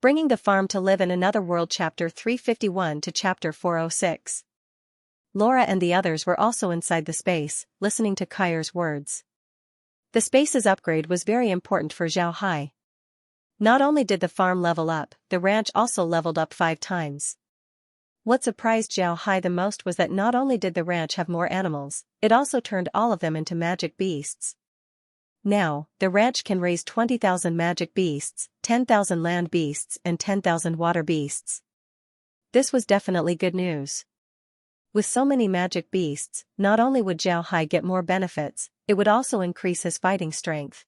Bringing the farm to live in another world. Chapter 351 to Chapter 406. Laura and the others were also inside the space, listening to Kai's words. The space's upgrade was very important for Xiao Hai. Not only did the farm level up, the ranch also leveled up 5 times. What surprised Xiao Hai the most was that not only did the ranch have more animals, it also turned all of them into magic beasts. Now, the ranch can raise 20,000 magic beasts, 10,000 land beasts and 10,000 water beasts. This was definitely good news. With so many magic beasts, not only would Xiao Hai get more benefits, it would also increase his fighting strength.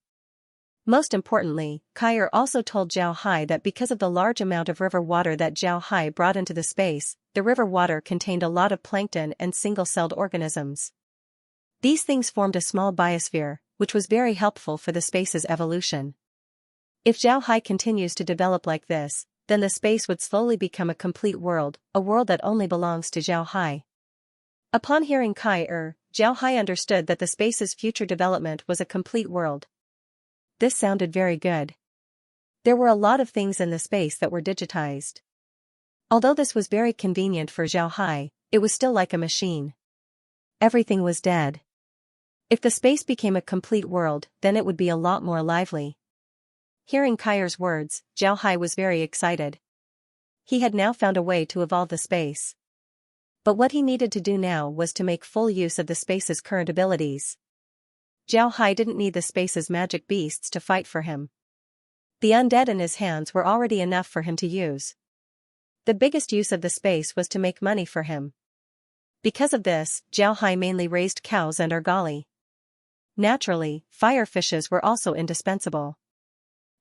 Most importantly, Kai also told Xiao Hai that because of the large amount of river water that Xiao Hai brought into the space, the river water contained a lot of plankton and single-celled organisms. These things formed a small biosphere, which was very helpful for the space's evolution. If Xiao Hai continues to develop like this, then the space would slowly become a complete world, a world that only belongs to Xiao Hai. Upon hearing Kai, Xiao Hai understood that the space's future development was a complete world. This sounded very good. There were a lot of things in the space that were digitized. Although this was very convenient for Xiao Hai, it was still like a machine. Everything was dead. If the space became a complete world, then it would be a lot more lively. Hearing Kai's words, Xiao Hai was very excited. He had now found a way to evolve the space. But what he needed to do now was to make full use of the space's current abilities. Xiao Hai didn't need the space's magic beasts to fight for him. The undead in his hands were already enough for him to use. The biggest use of the space was to make money for him. Because of this, Xiao Hai mainly raised cows and argali. Naturally, fire fishes were also indispensable.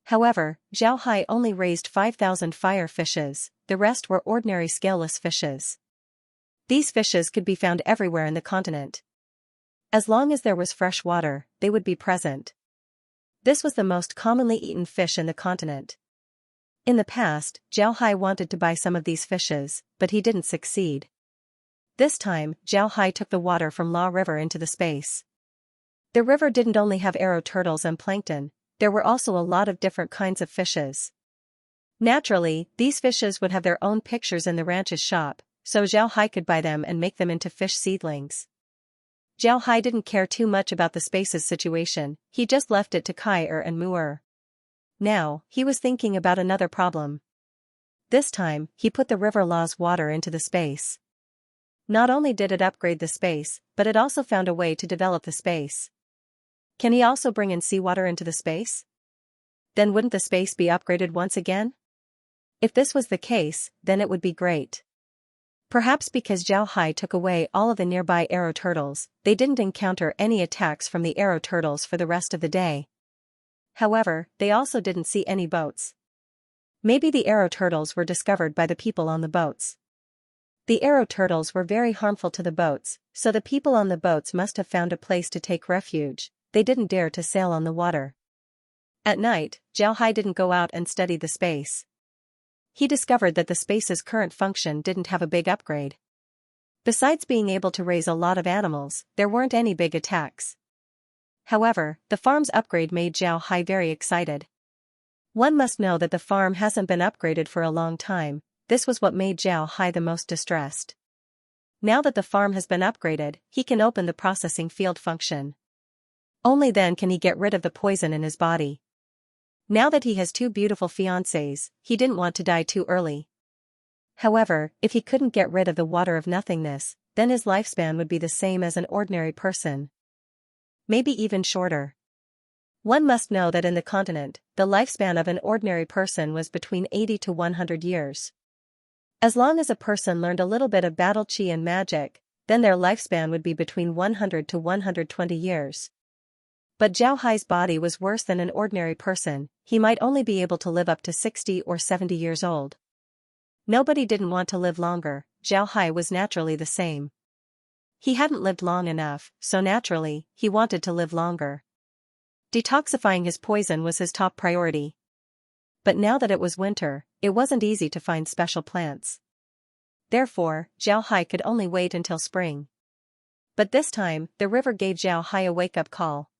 However, Xiao Hai only raised 5,000 fire fishes, the rest were ordinary scaleless fishes. These fishes could be found everywhere in the continent. As long as there was fresh water, they would be present. This was the most commonly eaten fish in the continent. In the past, Xiao Hai wanted to buy some of these fishes, but he didn't succeed. This time, Xiao Hai took the water from La River into the space. The river didn't only have arrow turtles and plankton, there were also a lot of different kinds of fishes. Naturally, these fishes would have their own pictures in the ranch's shop, so Xiao Hai could buy them and make them into fish seedlings. Xiao Hai didn't care too much about the space's situation, he just left it to Kai and Mu. Now, he was thinking about another problem. This time, he put the river La's water into the space. Not only did it upgrade the space, but it also found a way to develop the space. Can he also bring in seawater into the space? Then wouldn't the space be upgraded once again? If this was the case, then it would be great. Perhaps because Xiao Hai took away all of the nearby arrow turtles, they didn't encounter any attacks from the arrow turtles for the rest of the day. However, they also didn't see any boats. Maybe the arrow turtles were discovered by the people on the boats. The arrow turtles were very harmful to the boats, so the people on the boats must have found a place to take refuge. They didn't dare to sail on the water. At night, Xiao Hai didn't go out and study the space. He discovered that the space's current function didn't have a big upgrade. Besides being able to raise a lot of animals, there weren't any big attacks. However, the farm's upgrade made Xiao Hai very excited. One must know that the farm hasn't been upgraded for a long time, this was what made Xiao Hai the most distressed. Now that the farm has been upgraded, he can open the processing field function. Only then can he get rid of the poison in his body. Now that he has 2 beautiful fiancées, he didn't want to die too early. However, if he couldn't get rid of the water of nothingness, then his lifespan would be the same as an ordinary person. Maybe even shorter. One must know that in the continent, the lifespan of an ordinary person was between 80 to 100 years. As long as a person learned a little bit of battle chi and magic, then their lifespan would be between 100 to 120 years. But Xiao Hai's body was worse than an ordinary person, he might only be able to live up to 60 or 70 years old. Nobody didn't want to live longer, Xiao Hai was naturally the same. He hadn't lived long enough, so naturally, he wanted to live longer. Detoxifying his poison was his top priority. But now that it was winter, it wasn't easy to find special plants. Therefore, Xiao Hai could only wait until spring. But this time, the river gave Xiao Hai a wake-up call.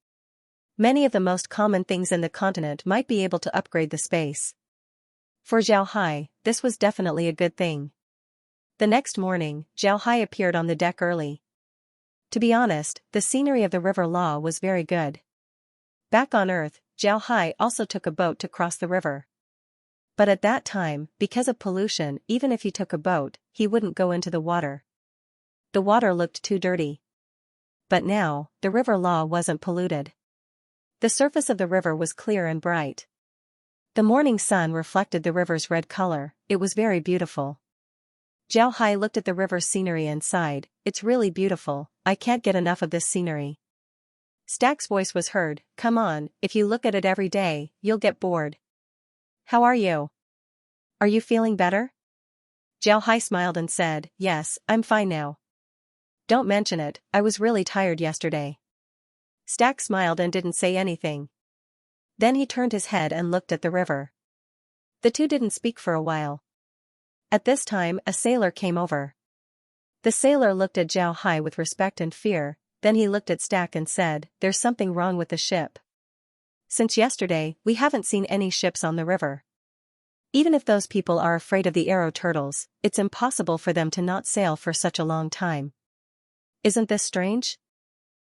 Many of the most common things in the continent might be able to upgrade the space. For Zhao Hai, this was definitely a good thing. The next morning, Zhao Hai appeared on the deck early. To be honest, the scenery of the river Law was very good. Back on Earth, Zhao Hai also took a boat to cross the river. But at that time, because of pollution, even if he took a boat, he wouldn't go into the water. The water looked too dirty. But now, the river Law wasn't polluted. The surface of the river was clear and bright. The morning sun reflected the river's red color. It was very beautiful. Zhao Hai looked at the river's scenery and sighed, "It's really beautiful, I can't get enough of this scenery." Stack's voice was heard, "Come on, if you look at it every day, you'll get bored." "How are you? Are you feeling better?" Zhao Hai smiled and said, "Yes, I'm fine now." "Don't mention it, I was really tired yesterday." Stack smiled and didn't say anything. Then he turned his head and looked at the river. The two didn't speak for a while. At this time, a sailor came over. The sailor looked at Zhao Hai with respect and fear, then he looked at Stack and said, "There's something wrong with the ship. Since yesterday, we haven't seen any ships on the river. Even if those people are afraid of the arrow turtles, it's impossible for them to not sail for such a long time. Isn't this strange?"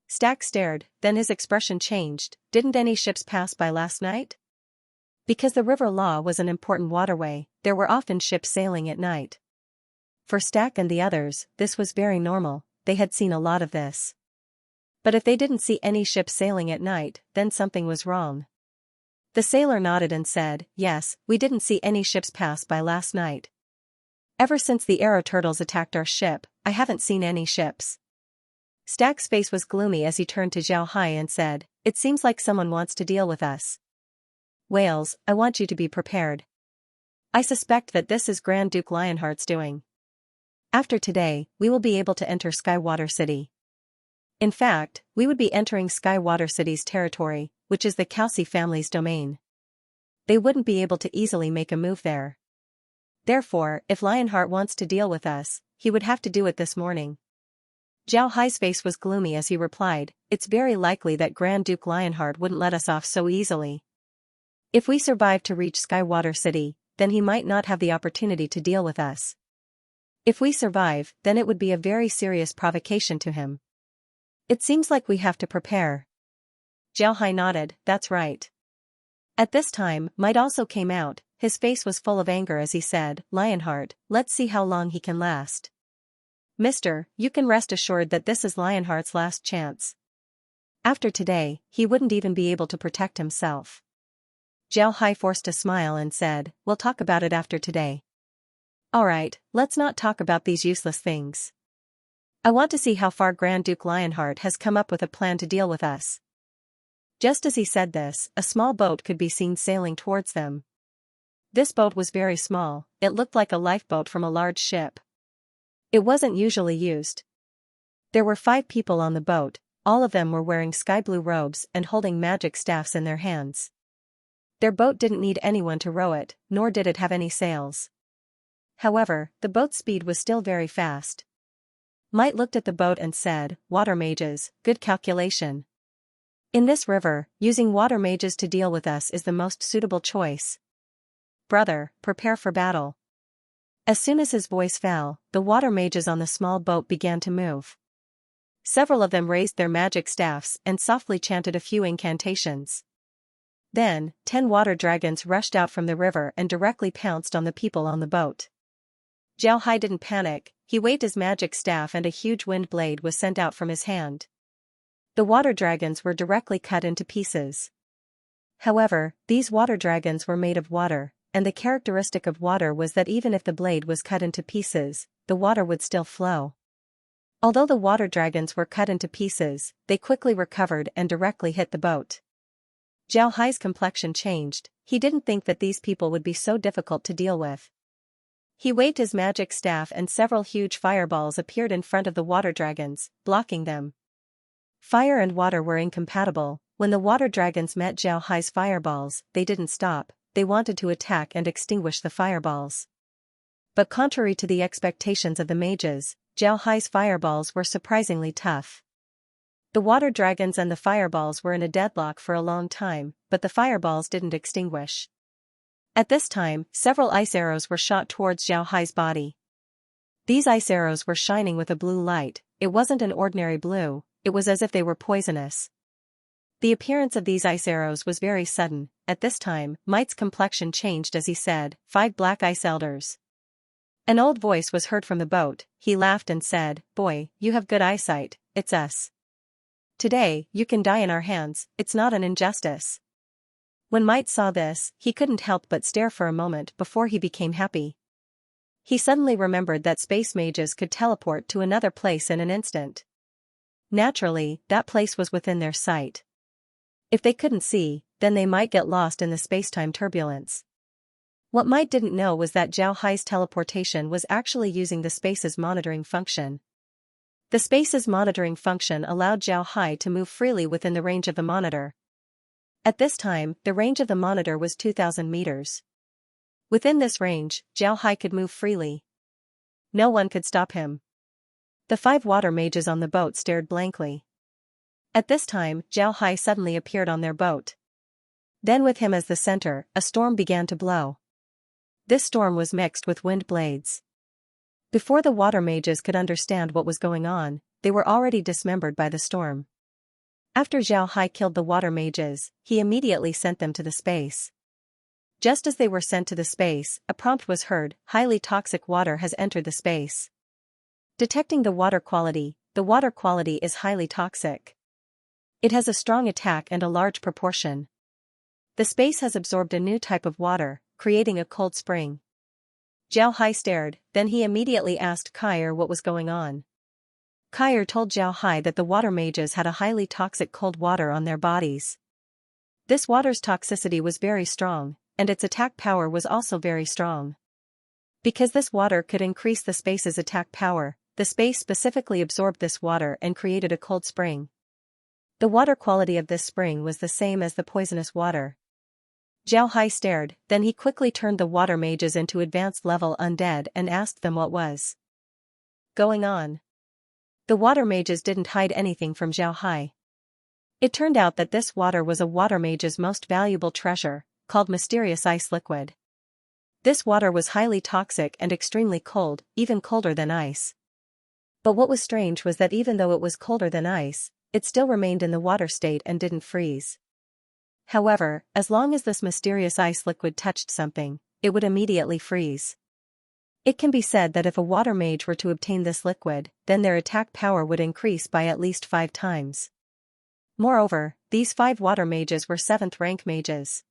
Stack stared, then his expression changed. "Didn't any ships pass by last night?" Because the river Law was an important waterway, there were often ships sailing at night. For Stack and the others, this was very normal, they had seen a lot of this. But if they didn't see any ships sailing at night, then something was wrong. The sailor nodded and said, "Yes, we didn't see any ships pass by last night. Ever since the arrow turtles attacked our ship, I haven't seen any ships." Stack's face was gloomy as he turned to Zhao Hai and said, "It seems like someone wants to deal with us. Whales, I want you to be prepared. I suspect that this is Grand Duke Lionheart's doing. After today, we will be able to enter Skywater City. In fact, we would be entering Skywater City's territory, which is the Kelsey family's domain. They wouldn't be able to easily make a move there. Therefore, if Lionheart wants to deal with us, he would have to do it this morning." Zhao Hai's face was gloomy as he replied, "It's very likely that Grand Duke Lionheart wouldn't let us off so easily. If we survive to reach Skywater City, then he might not have the opportunity to deal with us. If we survive, then it would be a very serious provocation to him. It seems like we have to prepare." Zhao Hai nodded, "That's right." At this time, Might also came out, his face was full of anger as he said, "Lionheart, let's see how long he can last. Mister, you can rest assured that this is Lionheart's last chance. After today, he wouldn't even be able to protect himself." Zhao Hai forced a smile and said, "We'll talk about it after today." "Alright, let's not talk about these useless things. I want to see how far Grand Duke Lionheart has come up with a plan to deal with us." Just as he said this, a small boat could be seen sailing towards them. This boat was very small, it looked like a lifeboat from a large ship. It wasn't usually used. There were 5 people on the boat, all of them were wearing sky blue robes and holding magic staffs in their hands. Their boat didn't need anyone to row it, nor did it have any sails. However, the boat's speed was still very fast. Might looked at the boat and said, "Water mages, good calculation. In this river, using water mages to deal with us is the most suitable choice. Brother, prepare for battle." As soon as his voice fell, the water mages on the small boat began to move. Several of them raised their magic staffs and softly chanted a few incantations. Then, 10 water dragons rushed out from the river and directly pounced on the people on the boat. Zhao Hai didn't panic, he waved his magic staff and a huge wind blade was sent out from his hand. The water dragons were directly cut into pieces. However, these water dragons were made of water, and the characteristic of water was that even if the blade was cut into pieces, the water would still flow. Although the water dragons were cut into pieces, they quickly recovered and directly hit the boat. Zhao Hai's complexion changed, he didn't think that these people would be so difficult to deal with. He waved his magic staff and several huge fireballs appeared in front of the water dragons, blocking them. Fire and water were incompatible. When the water dragons met Zhao Hai's fireballs, they didn't stop, they wanted to attack and extinguish the fireballs. But contrary to the expectations of the mages, Zhao Hai's fireballs were surprisingly tough. The water dragons and the fireballs were in a deadlock for a long time, but the fireballs didn't extinguish. At this time, several ice arrows were shot towards Zhao Hai's body. These ice arrows were shining with a blue light. It wasn't an ordinary blue, it was as if they were poisonous. The appearance of these ice arrows was very sudden. At this time, Mite's complexion changed as he said, 5 black ice elders. An old voice was heard from the boat. He laughed and said, "Boy, you have good eyesight, it's us. Today, you can die in our hands, it's not an injustice." When Mite saw this, he couldn't help but stare for a moment before he became happy. He suddenly remembered that space mages could teleport to another place in an instant. Naturally, that place was within their sight. If they couldn't see, then they might get lost in the space-time turbulence. What Mite didn't know was that Zhao Hai's teleportation was actually using the space's monitoring function. The space's monitoring function allowed Zhao Hai to move freely within the range of the monitor. At this time, the range of the monitor was 2,000 meters. Within this range, Zhao Hai could move freely. No one could stop him. The 5 water mages on the boat stared blankly. At this time, Zhao Hai suddenly appeared on their boat. Then with him as the center, a storm began to blow. This storm was mixed with wind blades. Before the water mages could understand what was going on, they were already dismembered by the storm. After Zhao Hai killed the water mages, he immediately sent them to the space. Just as they were sent to the space, a prompt was heard, "Highly toxic water has entered the space." Detecting the water quality is highly toxic. It has a strong attack and a large proportion. The space has absorbed a new type of water, creating a cold spring. Zhao Hai stared, then he immediately asked Kair what was going on. Kair told Zhao Hai that the water mages had a highly toxic cold water on their bodies. This water's toxicity was very strong, and its attack power was also very strong. Because this water could increase the space's attack power, the space specifically absorbed this water and created a cold spring. The water quality of this spring was the same as the poisonous water. Zhao Hai stared, then he quickly turned the water mages into advanced level undead and asked them what was going on. The water mages didn't hide anything from Zhao Hai. It turned out that this water was a water mage's most valuable treasure, called mysterious ice liquid. This water was highly toxic and extremely cold, even colder than ice. But what was strange was that even though it was colder than ice, it still remained in the water state and didn't freeze. However, as long as this mysterious ice liquid touched something, it would immediately freeze. It can be said that if a water mage were to obtain this liquid, then their attack power would increase by at least 5 times. Moreover, these 5 water mages were 7th rank mages.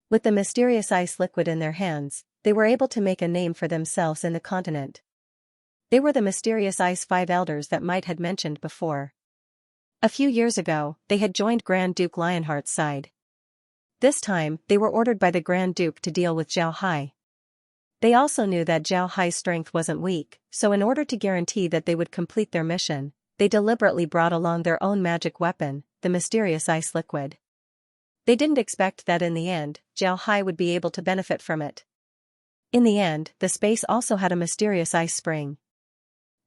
With the mysterious ice liquid in their hands, they were able to make a name for themselves in the continent. They were the mysterious ice 5 elders that Mite had mentioned before. A few years ago, they had joined Grand Duke Lionheart's side. This time, they were ordered by the Grand Duke to deal with Zhao Hai. They also knew that Zhao Hai's strength wasn't weak, so in order to guarantee that they would complete their mission, they deliberately brought along their own magic weapon, the mysterious ice liquid. They didn't expect that in the end, Zhao Hai would be able to benefit from it. In the end, the space also had a mysterious ice spring.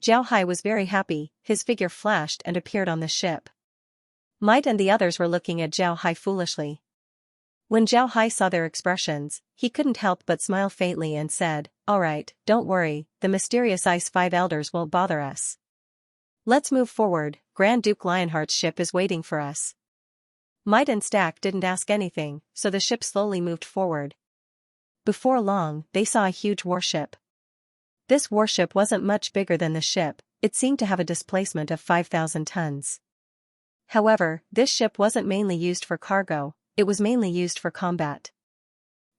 Zhao Hai was very happy, his figure flashed and appeared on the ship. Mite and the others were looking at Zhao Hai foolishly. When Zhao Hai saw their expressions, he couldn't help but smile faintly and said, "Alright, don't worry, the mysterious ice 5 elders won't bother us. Let's move forward, Grand Duke Lionheart's ship is waiting for us." Mite and Stack didn't ask anything, so the ship slowly moved forward. Before long, they saw a huge warship. This warship wasn't much bigger than the ship, it seemed to have a displacement of 5,000 tons. However, this ship wasn't mainly used for cargo, it was mainly used for combat.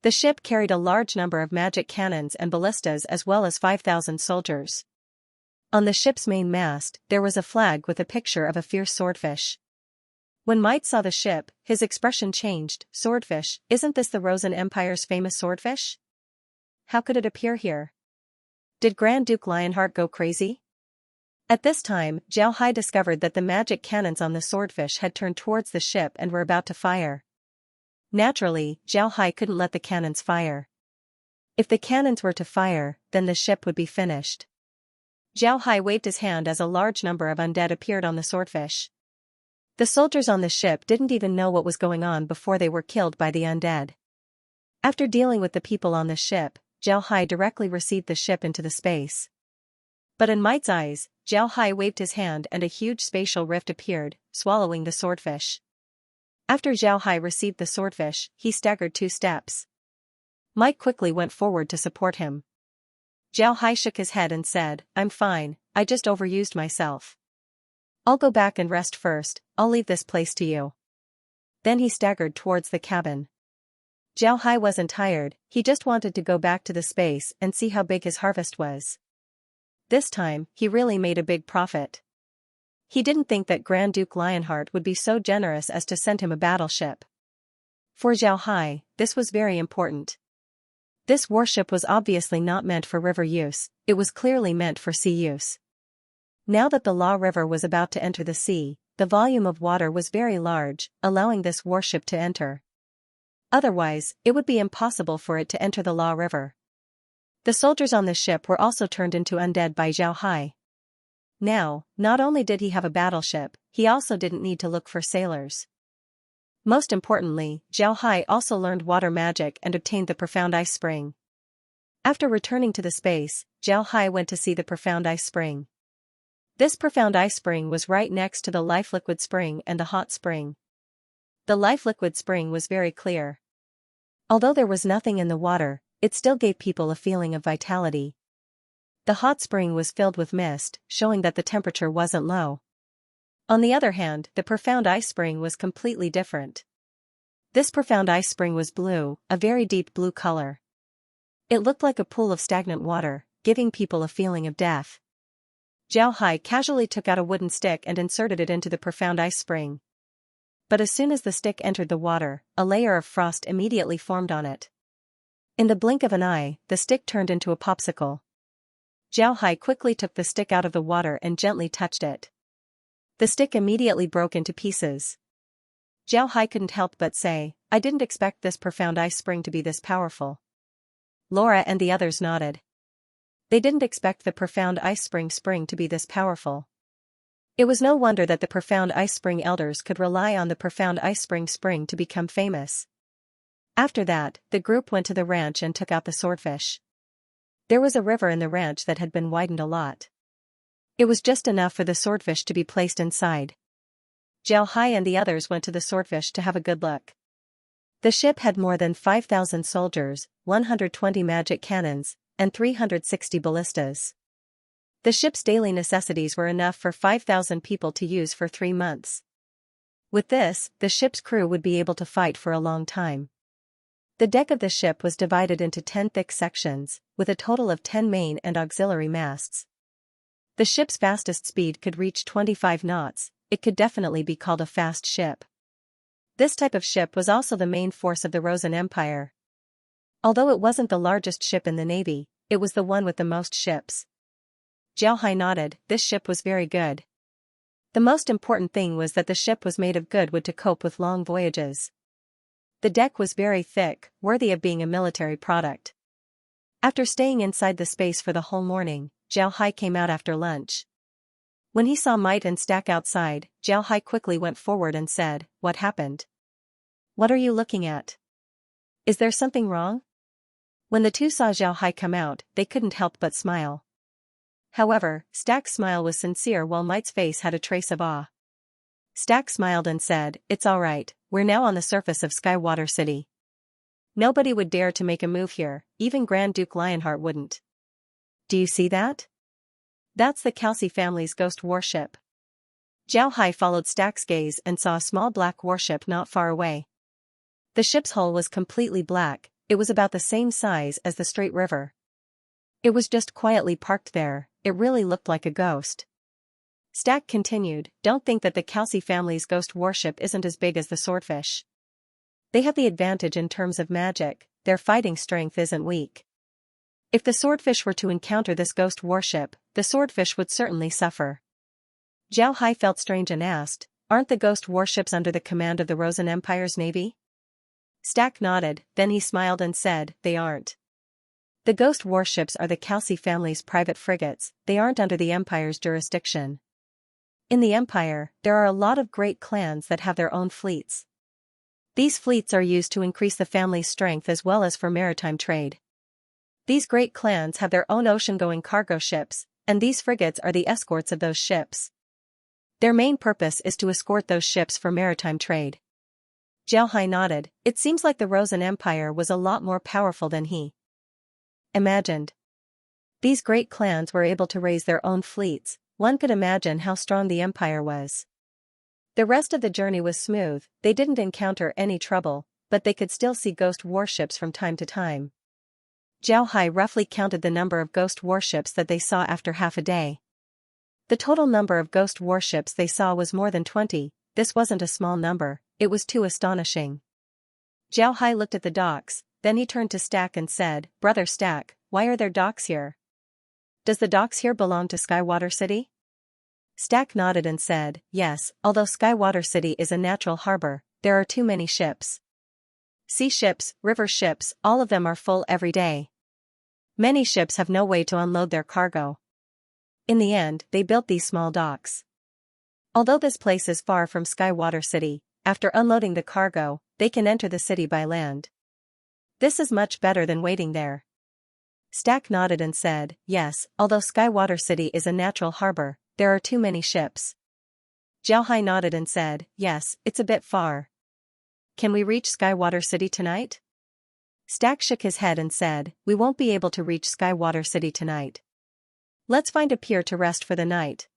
The ship carried a large number of magic cannons and ballistas as well as 5,000 soldiers. On the ship's main mast, there was a flag with a picture of a fierce swordfish. When Mite saw the ship, his expression changed. "Swordfish, isn't this the Rosen Empire's famous swordfish? How could it appear here? Did Grand Duke Lionheart go crazy?" At this time, Zhao Hai discovered that the magic cannons on the swordfish had turned towards the ship and were about to fire. Naturally, Zhao Hai couldn't let the cannons fire. If the cannons were to fire, then the ship would be finished. Zhao Hai waved his hand as a large number of undead appeared on the swordfish. The soldiers on the ship didn't even know what was going on before they were killed by the undead. After dealing with the people on the ship, Zhao Hai directly received the ship into the space. But in Mite's eyes, Zhao Hai waved his hand and a huge spatial rift appeared, swallowing the swordfish. After Zhao Hai received the swordfish, he staggered 2 steps. Mite quickly went forward to support him. Zhao Hai shook his head and said, "I'm fine, I just overused myself. I'll go back and rest first, I'll leave this place to you." Then he staggered towards the cabin. Zhao Hai wasn't tired, he just wanted to go back to the space and see how big his harvest was. This time, he really made a big profit. He didn't think that Grand Duke Lionheart would be so generous as to send him a battleship. For Zhao Hai, this was very important. This warship was obviously not meant for river use, it was clearly meant for sea use. Now that the La River was about to enter the sea, the volume of water was very large, allowing this warship to enter. Otherwise, it would be impossible for it to enter the La River. The soldiers on the ship were also turned into undead by Zhao Hai. Now, not only did he have a battleship, he also didn't need to look for sailors. Most importantly, Zhao Hai also learned water magic and obtained the Profound Ice Spring. After returning to the space, Zhao Hai went to see the Profound Ice Spring. This Profound Ice Spring was right next to the Life Liquid Spring and the Hot Spring. The Life Liquid Spring was very clear. Although there was nothing in the water, it still gave people a feeling of vitality. The Hot Spring was filled with mist, showing that the temperature wasn't low. On the other hand, the Profound Ice Spring was completely different. This Profound Ice Spring was blue, a very deep blue color. It looked like a pool of stagnant water, giving people a feeling of death. Zhao Hai casually took out a wooden stick and inserted it into the Profound Ice Spring. But as soon as the stick entered the water, a layer of frost immediately formed on it. In the blink of an eye, the stick turned into a popsicle. Zhao Hai quickly took the stick out of the water and gently touched it. The stick immediately broke into pieces. Zhao Hai couldn't help but say, "I didn't expect this Profound Ice Spring to be this powerful." Laura and the others nodded. They didn't expect the Profound Ice Spring to be this powerful. It was no wonder that the Profound Ice Spring elders could rely on the Profound Ice Spring to become famous. After that, the group went to the ranch and took out the swordfish. There was a river in the ranch that had been widened a lot. It was just enough for the swordfish to be placed inside. Zhao Hai and the others went to the swordfish to have a good look. The ship had more than 5,000 soldiers, 120 magic cannons, and 360 ballistas. The ship's daily necessities were enough for 5,000 people to use for 3 months. With this, the ship's crew would be able to fight for a long time. The deck of the ship was divided into 10 thick sections, with a total of 10 main and auxiliary masts. The ship's fastest speed could reach 25 knots, it could definitely be called a fast ship. This type of ship was also the main force of the Rosen Empire. Although it wasn't the largest ship in the navy, it was the one with the most ships. Zhao Hai nodded, this ship was very good. The most important thing was that the ship was made of good wood to cope with long voyages. The deck was very thick, worthy of being a military product. After staying inside the space for the whole morning, Zhao Hai came out after lunch. When he saw Mite and Stack outside, Zhao Hai quickly went forward and said, "What happened? What are you looking at? Is there something wrong?" When the two saw Zhao Hai come out, they couldn't help but smile. However, Stack's smile was sincere while Mite's face had a trace of awe. Stack smiled and said, "It's alright, we're now on the surface of Skywater City. Nobody would dare to make a move here, even Grand Duke Lionheart wouldn't. Do you see that? That's the Kelsey family's ghost warship." Zhao Hai followed Stack's gaze and saw a small black warship not far away. The ship's hull was completely black, it was about the same size as the Straight River. It was just quietly parked there, it really looked like a ghost. Stack continued, "Don't think that the Kelsey family's ghost warship isn't as big as the swordfish. They have the advantage in terms of magic, their fighting strength isn't weak. If the swordfish were to encounter this ghost warship, the swordfish would certainly suffer." Zhao Hai felt strange and asked, "Aren't the ghost warships under the command of the Rosen Empire's navy?" Stack nodded, then he smiled and said, "They aren't. The ghost warships are the Kelsey family's private frigates, they aren't under the Empire's jurisdiction. In the Empire, there are a lot of great clans that have their own fleets. These fleets are used to increase the family's strength as well as for maritime trade. These great clans have their own ocean-going cargo ships, and these frigates are the escorts of those ships. Their main purpose is to escort those ships for maritime trade. Zhao Hai nodded. It seems like the Rosen Empire was a lot more powerful than he imagined. These great clans were able to raise their own fleets. One could imagine how strong the empire was. The rest of the journey was smooth. They didn't encounter any trouble, but they could still see ghost warships from time to time. Zhao Hai roughly counted the number of ghost warships that they saw after half a day. The total number of ghost warships they saw was more than 20. This wasn't a small number, it was too astonishing. Zhao Hai looked at the docks, then he turned to Stack and said, "Brother Stack, why are there docks here? Does the docks here belong to Skywater City?" Stack nodded and said, "Yes, although Skywater City is a natural harbor, there are too many ships. Sea ships, river ships, all of them are full every day. Many ships have no way to unload their cargo. In the end, they built these small docks. Although this place is far from Skywater City, after unloading the cargo, they can enter the city by land. This is much better than waiting there." Stack nodded and said, "Yes, although Skywater City is a natural harbor, there are too many ships." Zhao Hai nodded and said, "Yes, it's a bit far. Can we reach Skywater City tonight?" Stack shook his head and said, "We won't be able to reach Skywater City tonight. Let's find a pier to rest for the night.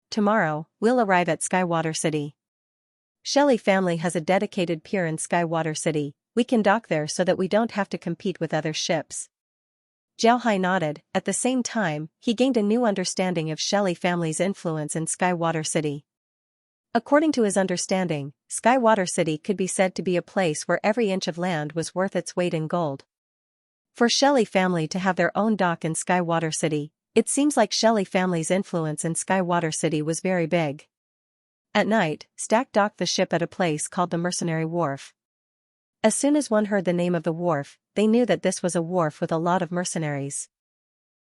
Tomorrow, we'll arrive at Skywater City. Shelley family has a dedicated pier in Skywater City. We can dock there so that we don't have to compete with other ships." Zhao Hai nodded. At the same time, he gained a new understanding of Shelley family's influence in Skywater City. According to his understanding, Skywater City could be said to be a place where every inch of land was worth its weight in gold. For Shelley family to have their own dock in Skywater City, it seems like Shelley family's influence in Skywater City was very big. At night, Stack docked the ship at a place called the Mercenary Wharf. As soon as one heard the name of the wharf, they knew that this was a wharf with a lot of mercenaries.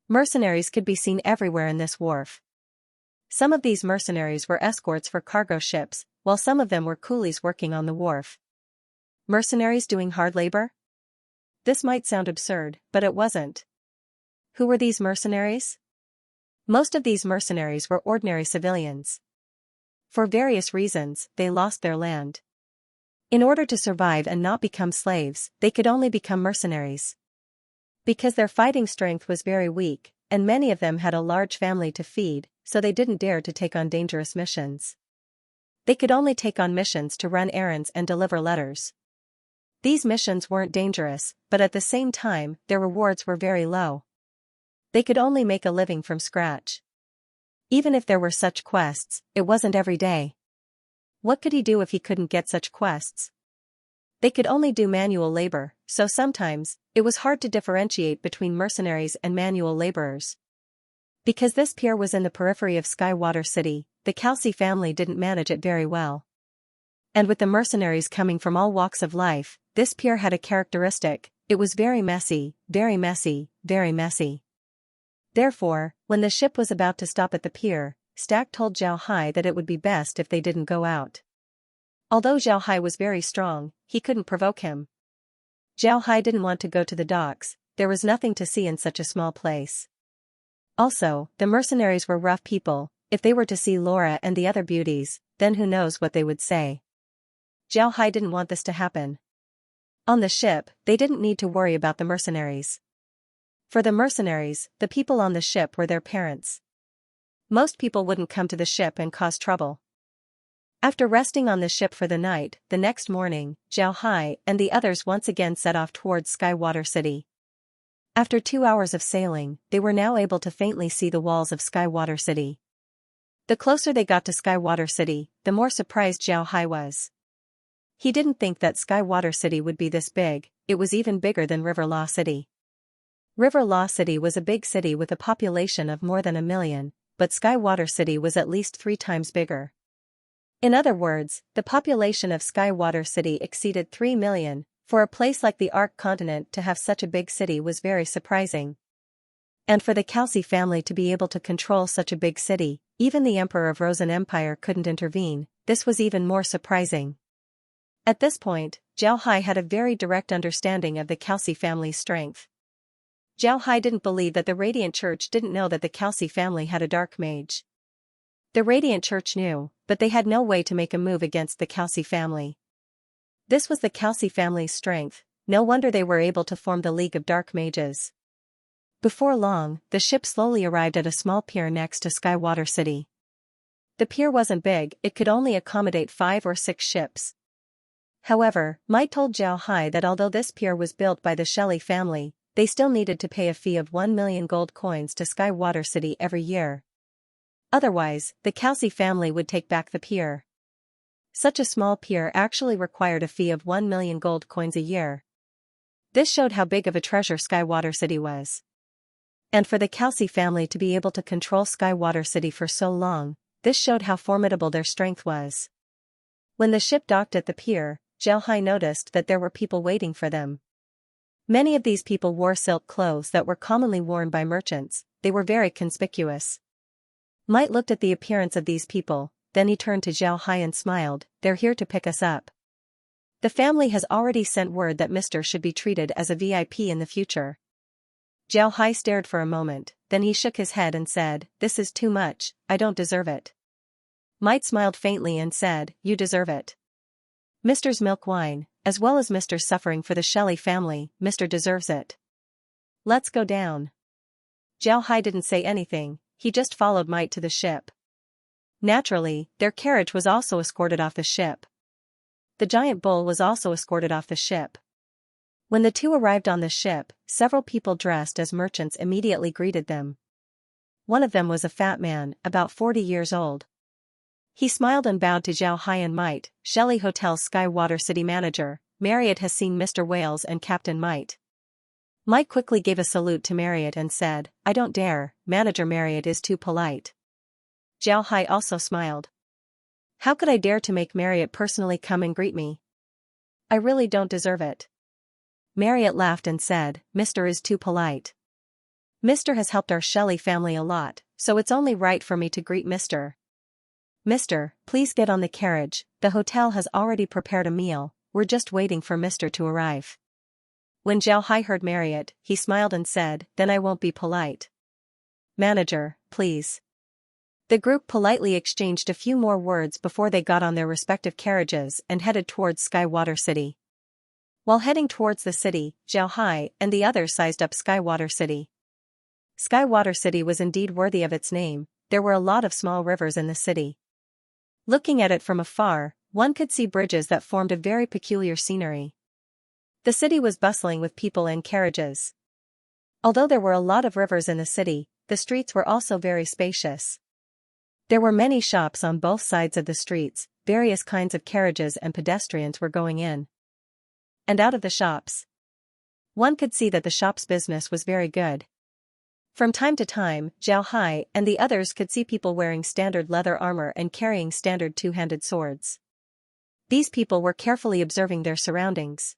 Mercenaries could be seen everywhere in this wharf. Some of these mercenaries were escorts for cargo ships, while some of them were coolies working on the wharf. Mercenaries doing hard labor? This might sound absurd, but it wasn't. Who were these mercenaries? Most of these mercenaries were ordinary civilians. For various reasons, they lost their land. In order to survive and not become slaves, they could only become mercenaries. Because their fighting strength was very weak, and many of them had a large family to feed, so they didn't dare to take on dangerous missions. They could only take on missions to run errands and deliver letters. These missions weren't dangerous, but at the same time, their rewards were very low. They could only make a living from scratch. Even if there were such quests, it wasn't every day. What could he do if he couldn't get such quests? They could only do manual labor, so sometimes, it was hard to differentiate between mercenaries and manual laborers. Because this pier was in the periphery of Skywater City, the Kelsey family didn't manage it very well. And with the mercenaries coming from all walks of life, this pier had a characteristic: it was very messy, very messy, very messy. Therefore, when the ship was about to stop at the pier, Stack told Zhao Hai that it would be best if they didn't go out. Although Zhao Hai was very strong, he couldn't provoke him. Zhao Hai didn't want to go to the docks. There was nothing to see in such a small place. Also, the mercenaries were rough people. If they were to see Laura and the other beauties, then who knows what they would say. Zhao Hai didn't want this to happen. On the ship, they didn't need to worry about the mercenaries. For the mercenaries, the people on the ship were their parents. Most people wouldn't come to the ship and cause trouble. After resting on the ship for the night, the next morning, Zhao Hai and the others once again set off towards Skywater City. After 2 hours of sailing, they were now able to faintly see the walls of Skywater City. The closer they got to Skywater City, the more surprised Zhao Hai was. He didn't think that Skywater City would be this big. It was even bigger than River Law City. River Law City was a big city with a population of more than 1 million, but Skywater City was at least 3 times bigger. In other words, the population of Skywater City exceeded 3 million. For a place like the Ark continent to have such a big city was very surprising. And for the Kelsey family to be able to control such a big city, even the Emperor of Rosen Empire couldn't intervene. This was even more surprising. At this point, Zhao Hai had a very direct understanding of the Calci family's strength. Zhao Hai didn't believe that the Radiant Church didn't know that the Calci family had a dark mage. The Radiant Church knew, but they had no way to make a move against the Calci family. This was the Calci family's strength, no wonder they were able to form the League of Dark Mages. Before long, the ship slowly arrived at a small pier next to Skywater City. The pier wasn't big, it could only accommodate 5 or 6 ships. However, Might told Zhao Hai that although this pier was built by the Shelley family, they still needed to pay a fee of 1 million gold coins to Skywater City every year. Otherwise, the Calci family would take back the pier. Such a small pier actually required a fee of 1 million gold coins a year. This showed how big of a treasure Skywater City was. And for the Calci family to be able to control Skywater City for so long, this showed how formidable their strength was. When the ship docked at the pier, Zhao Hai noticed that there were people waiting for them. Many of these people wore silk clothes that were commonly worn by merchants, they were very conspicuous. Might looked at the appearance of these people, then he turned to Zhao Hai and smiled, "They're here to pick us up. The family has already sent word that Mr. should be treated as a VIP in the future." Zhao Hai stared for a moment, then he shook his head and said, "This is too much, I don't deserve it." Might smiled faintly and said, "You deserve it. Mr.'s milk wine, as well as Mr.'s suffering for the Shelley family, Mr. deserves it. Let's go down." Zhao Hai didn't say anything, he just followed Might to the ship. Naturally, their carriage was also escorted off the ship. The giant bull was also escorted off the ship. When the two arrived on the ship, several people dressed as merchants immediately greeted them. One of them was a fat man, about 40 years old. He smiled and bowed to Zhao Hai and Might. "Shelley Hotel's Skywater City manager, Marriott has seen Mr. Wales and Captain Might." Might quickly gave a salute to Marriott and said, "I don't dare, Manager Marriott is too polite." Zhao Hai also smiled. "How could I dare to make Marriott personally come and greet me? I really don't deserve it." Marriott laughed and said, "Mr. is too polite. Mr. has helped our Shelley family a lot, so it's only right for me to greet Mr. Mr., please get on the carriage, the hotel has already prepared a meal, we're just waiting for Mr. to arrive." When Zhao Hai heard Marriott, he smiled and said, "Then I won't be polite. Manager, please." The group politely exchanged a few more words before they got on their respective carriages and headed towards Skywater City. While heading towards the city, Zhao Hai and the others sized up Skywater City. Skywater City was indeed worthy of its name, there were a lot of small rivers in the city. Looking at it from afar, one could see bridges that formed a very peculiar scenery. The city was bustling with people and carriages. Although there were a lot of rivers in the city, the streets were also very spacious. There were many shops on both sides of the streets, various kinds of carriages and pedestrians were going in and out of the shops. One could see that the shop's business was very good. From time to time, Zhao Hai and the others could see people wearing standard leather armor and carrying standard two-handed swords. These people were carefully observing their surroundings.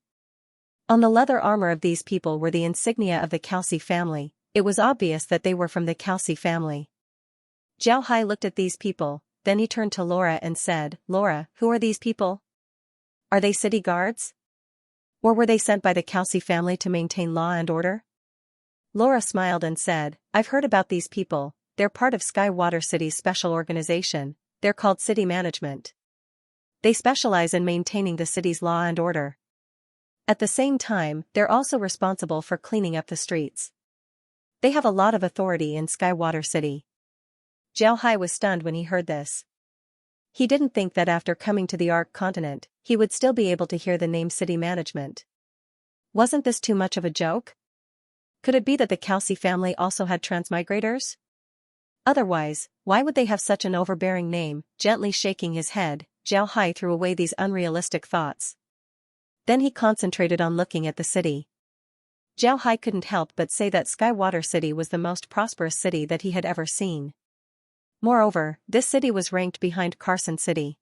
On the leather armor of these people were the insignia of the Calci family, it was obvious that they were from the Calci family. Zhao Hai looked at these people, then he turned to Laura and said, "Laura, who are these people? Are they city guards? Or were they sent by the Calci family to maintain law and order?" Laura smiled and said, "I've heard about these people, they're part of Skywater City's special organization, they're called City Management. They specialize in maintaining the city's law and order. At the same time, they're also responsible for cleaning up the streets. They have a lot of authority in Skywater City." Zhao Hai was stunned when he heard this. He didn't think that after coming to the Ark continent, he would still be able to hear the name City Management. Wasn't this too much of a joke? Could it be that the Calci family also had transmigrators? Otherwise, why would they have such an overbearing name? Gently shaking his head, Zhao Hai threw away these unrealistic thoughts. Then he concentrated on looking at the city. Zhao Hai couldn't help but say that Skywater City was the most prosperous city that he had ever seen. Moreover, this city was ranked behind Carson City.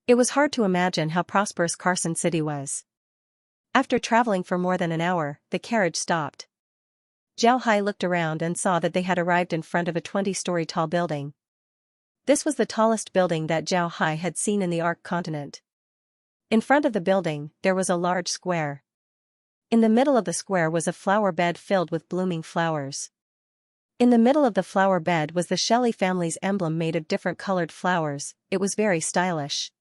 It was hard to imagine how prosperous Carson City was. After traveling for more than an hour, the carriage stopped. Zhao Hai looked around and saw that they had arrived in front of a 20-story tall building. This was the tallest building that Zhao Hai had seen in the Ark continent. In front of the building, there was a large square. In the middle of the square was a flower bed filled with blooming flowers. In the middle of the flower bed was the Shelley family's emblem made of different colored flowers. It was very stylish.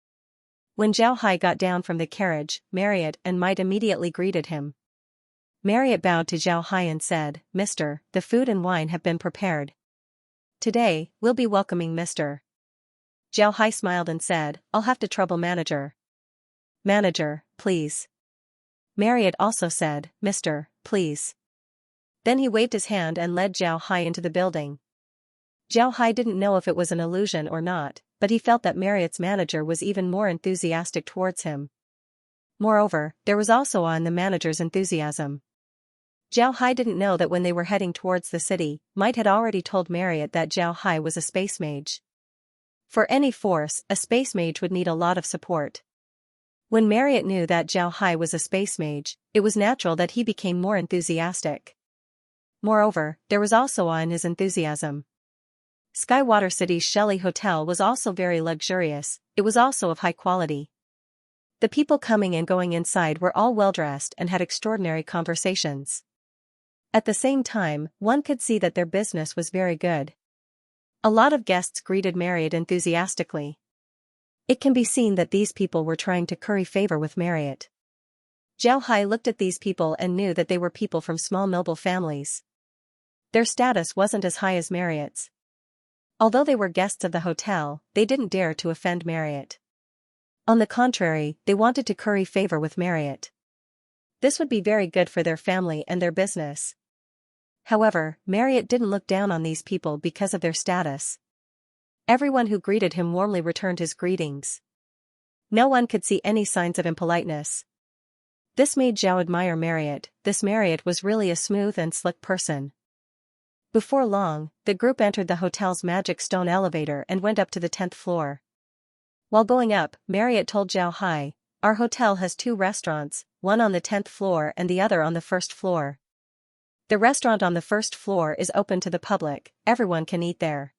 When Zhao Hai got down from the carriage, Marriott and Might immediately greeted him. Marriott bowed to Zhao Hai and said, "Mister, the food and wine have been prepared. Today, we'll be welcoming Mr." Zhao Hai smiled and said, "I'll have to trouble manager." "Manager, please." Marriott also said, "Mister, please." Then he waved his hand and led Zhao Hai into the building. Zhao Hai didn't know if it was an illusion or not, but he felt that Marriott's manager was even more enthusiastic towards him. Moreover, there was also awe in the manager's enthusiasm. Zhao Hai didn't know that when they were heading towards the city, Might had already told Marriott that Zhao Hai was a space mage. For any force, a space mage would need a lot of support. When Marriott knew that Zhao Hai was a space mage, it was natural that he became more enthusiastic. Moreover, there was also awe in his enthusiasm. Skywater City's Shelley Hotel was also very luxurious. It was also of high quality. The people coming and going inside were all well-dressed and had extraordinary conversations. At the same time, one could see that their business was very good. A lot of guests greeted Marriott enthusiastically. It can be seen that these people were trying to curry favor with Marriott. Zhao Hai looked at these people and knew that they were people from small noble families. Their status wasn't as high as Marriott's. Although they were guests of the hotel, they didn't dare to offend Marriott. On the contrary, they wanted to curry favor with Marriott. This would be very good for their family and their business. However, Marriott didn't look down on these people because of their status. Everyone who greeted him warmly returned his greetings. No one could see any signs of impoliteness. This made Zhao admire Marriott. This Marriott was really a smooth and slick person. Before long, the group entered the hotel's magic stone elevator and went up to the 10th floor. While going up, Marriott told Zhao Hai, "Our hotel has 2 restaurants, one on the 10th floor and the other on the 1st floor. The restaurant on the 1st floor is open to the public, everyone can eat there.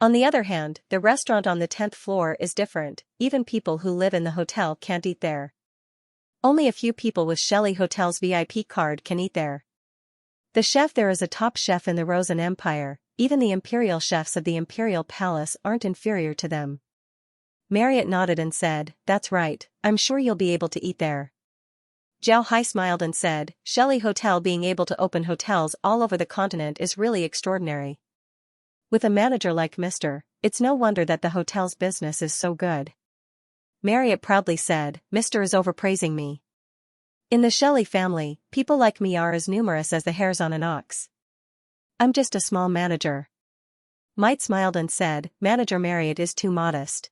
On the other hand, the restaurant on the 10th floor is different, even people who live in the hotel can't eat there. Only a few people with Shelley Hotel's VIP card can eat there. The chef there is a top chef in the Rosen Empire, even the imperial chefs of the Imperial Palace aren't inferior to them." Marriott nodded and said, "That's right, I'm sure you'll be able to eat there." Zhao Hai smiled and said, "Shelley Hotel being able to open hotels all over the continent is really extraordinary. With a manager like Mr., it's no wonder that the hotel's business is so good." Marriott proudly said, "Mr. is overpraising me. In the Shelley family, people like me are as numerous as the hairs on an ox. I'm just a small manager." Might smiled and said, "Manager Marriott is too modest.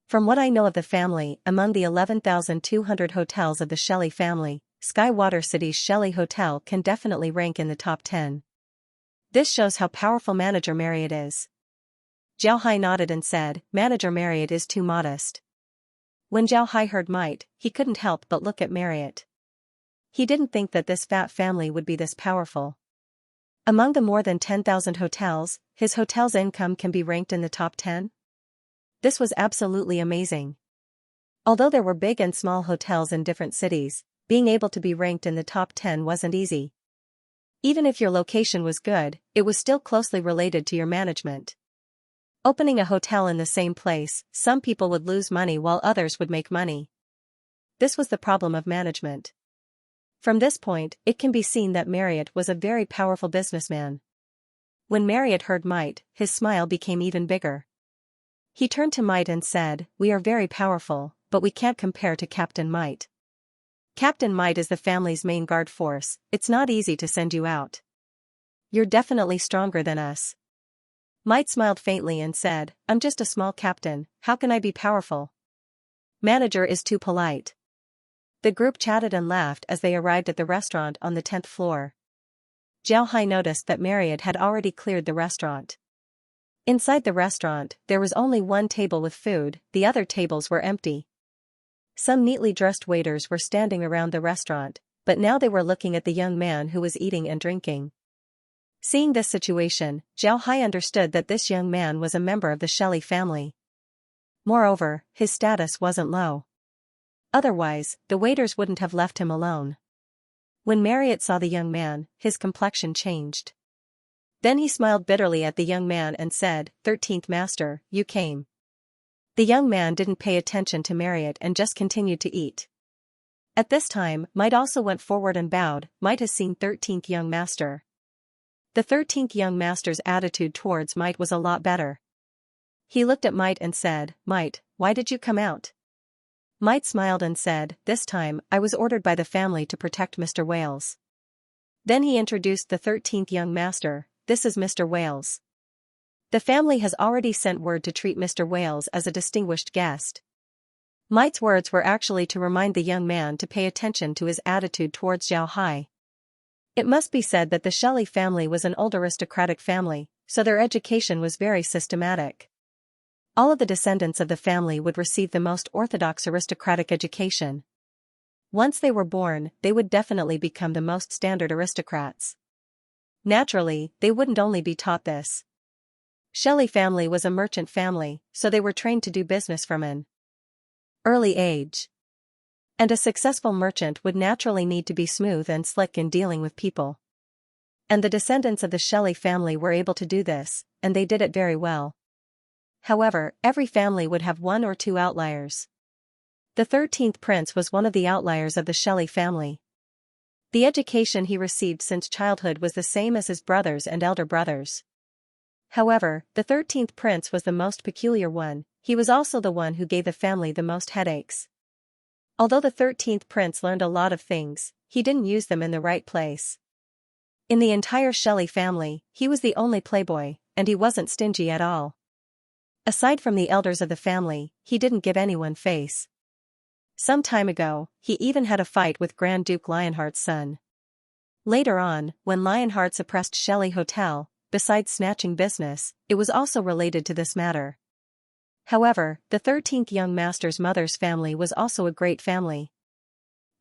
From what I know of the family, among the 11,200 hotels of the Shelley family, Skywater City's Shelley Hotel can definitely rank in the top 10. This shows how powerful Manager Marriott is." Zhao Hai nodded and said, "Manager Marriott is too modest." When Zhao Hai heard Might, he couldn't help but look at Marriott. He didn't think that this fat family would be this powerful. Among the more than 10,000 hotels, his hotel's income can be ranked in the top 10? This was absolutely amazing. Although there were big and small hotels in different cities, being able to be ranked in the top 10 wasn't easy. Even if your location was good, it was still closely related to your management. Opening a hotel in the same place, some people would lose money while others would make money. This was the problem of management. From this point, it can be seen that Marriott was a very powerful businessman. When Marriott heard Might, his smile became even bigger. He turned to Might and said, "We are very powerful, but we can't compare to Captain Might. Captain Might is the family's main guard force, it's not easy to send you out. You're definitely stronger than us." Might smiled faintly and said, "I'm just a small captain, how can I be powerful? Manager is too polite." The group chatted and laughed as they arrived at the restaurant on the 10th floor. Zhao Hai noticed that Marriott had already cleared the restaurant. Inside the restaurant, there was only one table with food, the other tables were empty. Some neatly dressed waiters were standing around the restaurant, but now they were looking at the young man who was eating and drinking. Seeing this situation, Zhao Hai understood that this young man was a member of the Shelley family. Moreover, his status wasn't low. Otherwise, the waiters wouldn't have left him alone. When Marriott saw the young man, his complexion changed. Then he smiled bitterly at the young man and said, "13th Master, you came." The young man didn't pay attention to Marriott and just continued to eat. At this time, Might also went forward and bowed. Might has seen 13th young master. The 13th young master's attitude towards Might was a lot better. He looked at Might and said, "Might, why did you come out?" Might smiled and said, "This time, I was ordered by the family to protect Mr. Wales." Then he introduced the 13th young master, "This is Mr. Wales. The family has already sent word to treat Mr. Wales as a distinguished guest." Might's words were actually to remind the young man to pay attention to his attitude towards Zhao Hai. It must be said that the Shelley family was an old aristocratic family, so their education was very systematic. All of the descendants of the family would receive the most orthodox aristocratic education. Once they were born, they would definitely become the most standard aristocrats. Naturally, they wouldn't only be taught this. Shelley family was a merchant family, so they were trained to do business from an early age. And a successful merchant would naturally need to be smooth and slick in dealing with people. And the descendants of the Shelley family were able to do this, and they did it very well. However, every family would have one or two outliers. The 13th prince was one of the outliers of the Shelley family. The education he received since childhood was the same as his brothers and elder brothers. However, the 13th prince was the most peculiar one. He was also the one who gave the family the most headaches. Although the 13th prince learned a lot of things, he didn't use them in the right place. In the entire Shelley family, he was the only playboy, and he wasn't stingy at all. Aside from the elders of the family, he didn't give anyone face. Some time ago, he even had a fight with Grand Duke Lionheart's son. Later on, when Lionheart suppressed Shelley Hotel, besides snatching business, it was also related to this matter. However, the 13th young master's mother's family was also a great family.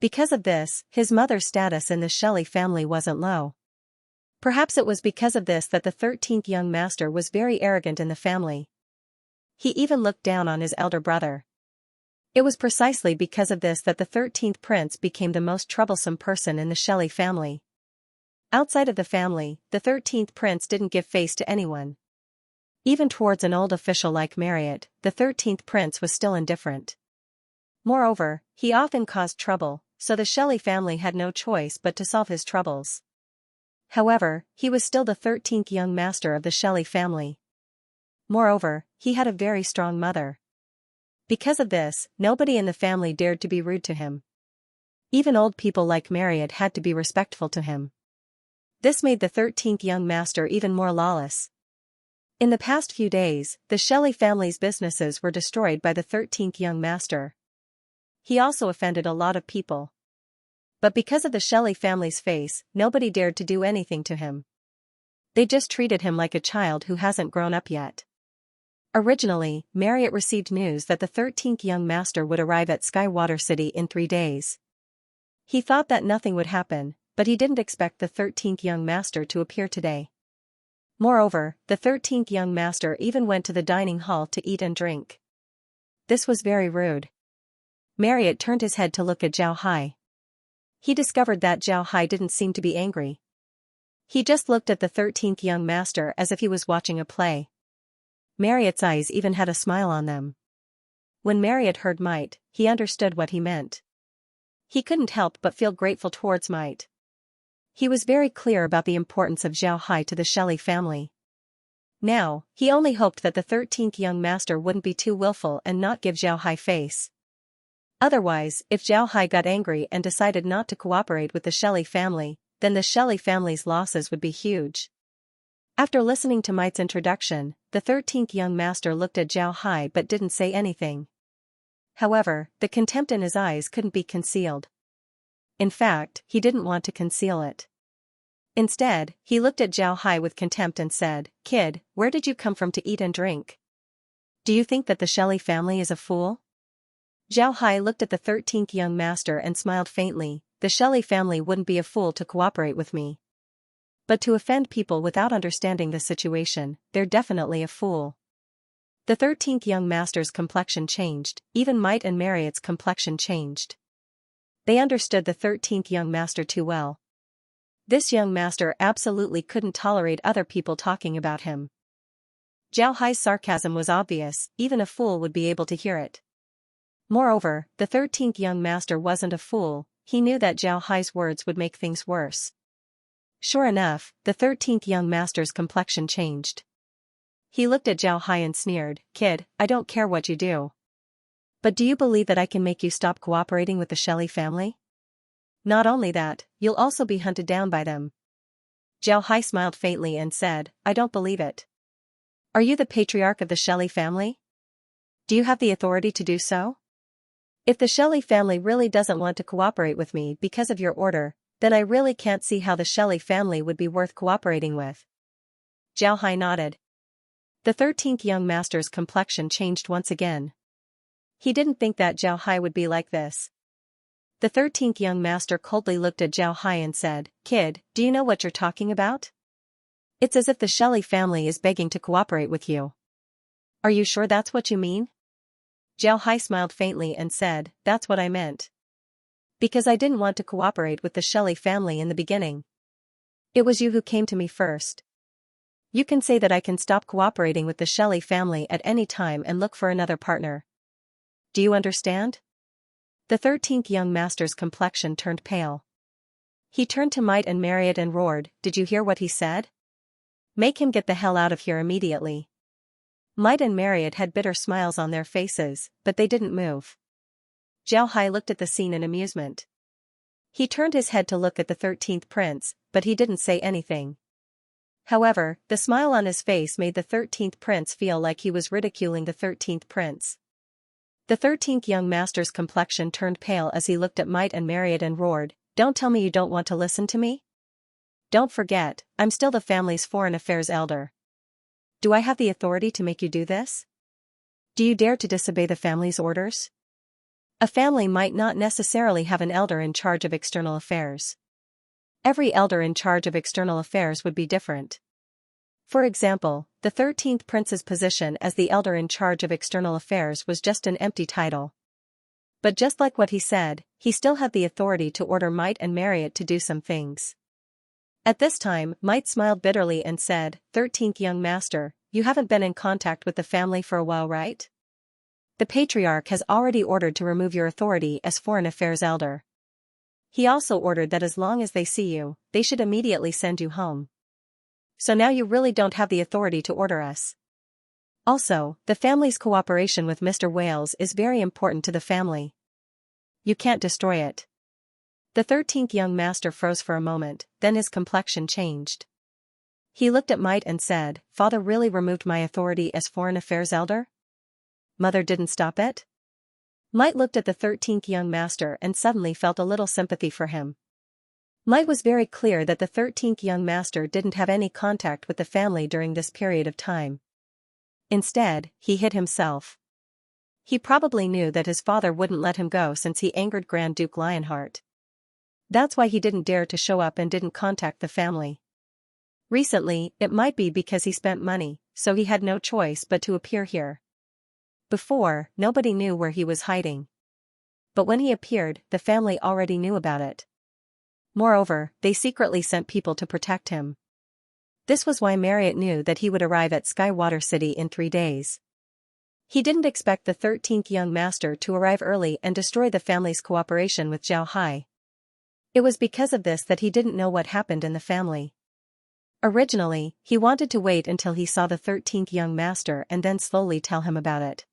Because of this, his mother's status in the Shelley family wasn't low. Perhaps it was because of this that the 13th young master was very arrogant in the family. He even looked down on his elder brother. It was precisely because of this that the 13th prince became the most troublesome person in the Shelley family. Outside of the family, the 13th prince didn't give face to anyone. Even towards an old official like Marriott, the 13th prince was still indifferent. Moreover, he often caused trouble, so the Shelley family had no choice but to solve his troubles. However, he was still the 13th young master of the Shelley family. Moreover, he had a very strong mother. Because of this, nobody in the family dared to be rude to him. Even old people like Marriott had to be respectful to him. This made the 13th young master even more lawless. In the past few days, the Shelley family's businesses were destroyed by the 13th young master. He also offended a lot of people. But because of the Shelley family's face, nobody dared to do anything to him. They just treated him like a child who hasn't grown up yet. Originally, Marriott received news that the 13th young master would arrive at Skywater City in 3 days. He thought that nothing would happen, but he didn't expect the 13th young master to appear today. Moreover, the 13th young master even went to the dining hall to eat and drink. This was very rude. Marriott turned his head to look at Zhao Hai. He discovered that Zhao Hai didn't seem to be angry. He just looked at the 13th young master as if he was watching a play. Marriott's eyes even had a smile on them. When Marriott heard Might, he understood what he meant. He couldn't help but feel grateful towards Might. He was very clear about the importance of Zhao Hai to the Shelley family. Now, he only hoped that the 13th young master wouldn't be too willful and not give Zhao Hai face. Otherwise, if Zhao Hai got angry and decided not to cooperate with the Shelley family, then the Shelley family's losses would be huge. After listening to Might's introduction, the 13th young master looked at Zhao Hai but didn't say anything. However, the contempt in his eyes couldn't be concealed. In fact, he didn't want to conceal it. Instead, he looked at Zhao Hai with contempt and said, "Kid, where did you come from to eat and drink? Do you think that the Shelley family is a fool?" Zhao Hai looked at the 13th young master and smiled faintly. "The Shelley family wouldn't be a fool to cooperate with me. But to offend people without understanding the situation, they're definitely a fool." The 13th young master's complexion changed, even Might and Marriott's complexion changed. They understood the 13th young master too well. This young master absolutely couldn't tolerate other people talking about him. Zhao Hai's sarcasm was obvious, even a fool would be able to hear it. Moreover, the 13th young master wasn't a fool, he knew that Zhao Hai's words would make things worse. Sure enough, the 13th young master's complexion changed. He looked at Zhao Hai and sneered, "Kid, I don't care what you do. But do you believe that I can make you stop cooperating with the Shelley family? Not only that, you'll also be hunted down by them." Zhao Hai smiled faintly and said, "I don't believe it. Are you the patriarch of the Shelley family? Do you have the authority to do so? If the Shelley family really doesn't want to cooperate with me because of your order, then I really can't see how the Shelley family would be worth cooperating with." Zhao Hai nodded. The 13th young master's complexion changed once again. He didn't think that Zhao Hai would be like this. The 13th young master coldly looked at Zhao Hai and said, "Kid, do you know what you're talking about? It's as if the Shelley family is begging to cooperate with you. Are you sure that's what you mean?" Zhao Hai smiled faintly and said, "That's what I meant. Because I didn't want to cooperate with the Shelley family in the beginning. It was you who came to me first. You can say that I can stop cooperating with the Shelley family at any time and look for another partner. Do you understand?" The 13th young master's complexion turned pale. He turned to Might and Marriott and roared, "Did you hear what he said? Make him get the hell out of here immediately." Might and Marriott had bitter smiles on their faces, but they didn't move. Zhao Hai looked at the scene in amusement. He turned his head to look at the 13th prince, but he didn't say anything. However, the smile on his face made the 13th prince feel like he was ridiculing the 13th prince. The 13th young master's complexion turned pale as he looked at Might and Marriott and roared, "Don't tell me you don't want to listen to me? Don't forget, I'm still the family's foreign affairs elder. Do I have the authority to make you do this? Do you dare to disobey the family's orders?" A family might not necessarily have an elder in charge of external affairs. Every elder in charge of external affairs would be different. For example, the 13th prince's position as the elder in charge of external affairs was just an empty title. But just like what he said, he still had the authority to order Might and Marriott to do some things. At this time, Might smiled bitterly and said, "13th young master, you haven't been in contact with the family for a while, right? The patriarch has already ordered to remove your authority as foreign affairs elder. He also ordered that as long as they see you, they should immediately send you home. So now you really don't have the authority to order us. Also, the family's cooperation with Mr. Wales is very important to the family. You can't destroy it." The 13th young master froze for a moment, then his complexion changed. He looked at Might and said, "Father really removed my authority as foreign affairs elder? Mother didn't stop it?" Might looked at the 13th young master and suddenly felt a little sympathy for him. Might was very clear that the 13th young master didn't have any contact with the family during this period of time. Instead, he hid himself. He probably knew that his father wouldn't let him go since he angered Grand Duke Lionheart. That's why he didn't dare to show up and didn't contact the family. Recently, it might be because he spent money, so he had no choice but to appear here. Before, nobody knew where he was hiding. But when he appeared, the family already knew about it. Moreover, they secretly sent people to protect him. This was why Marriott knew that he would arrive at Skywater City in 3 days. He didn't expect the 13th young master to arrive early and destroy the family's cooperation with Zhao Hai. It was because of this that he didn't know what happened in the family. Originally, he wanted to wait until he saw the 13th young master and then slowly tell him about it.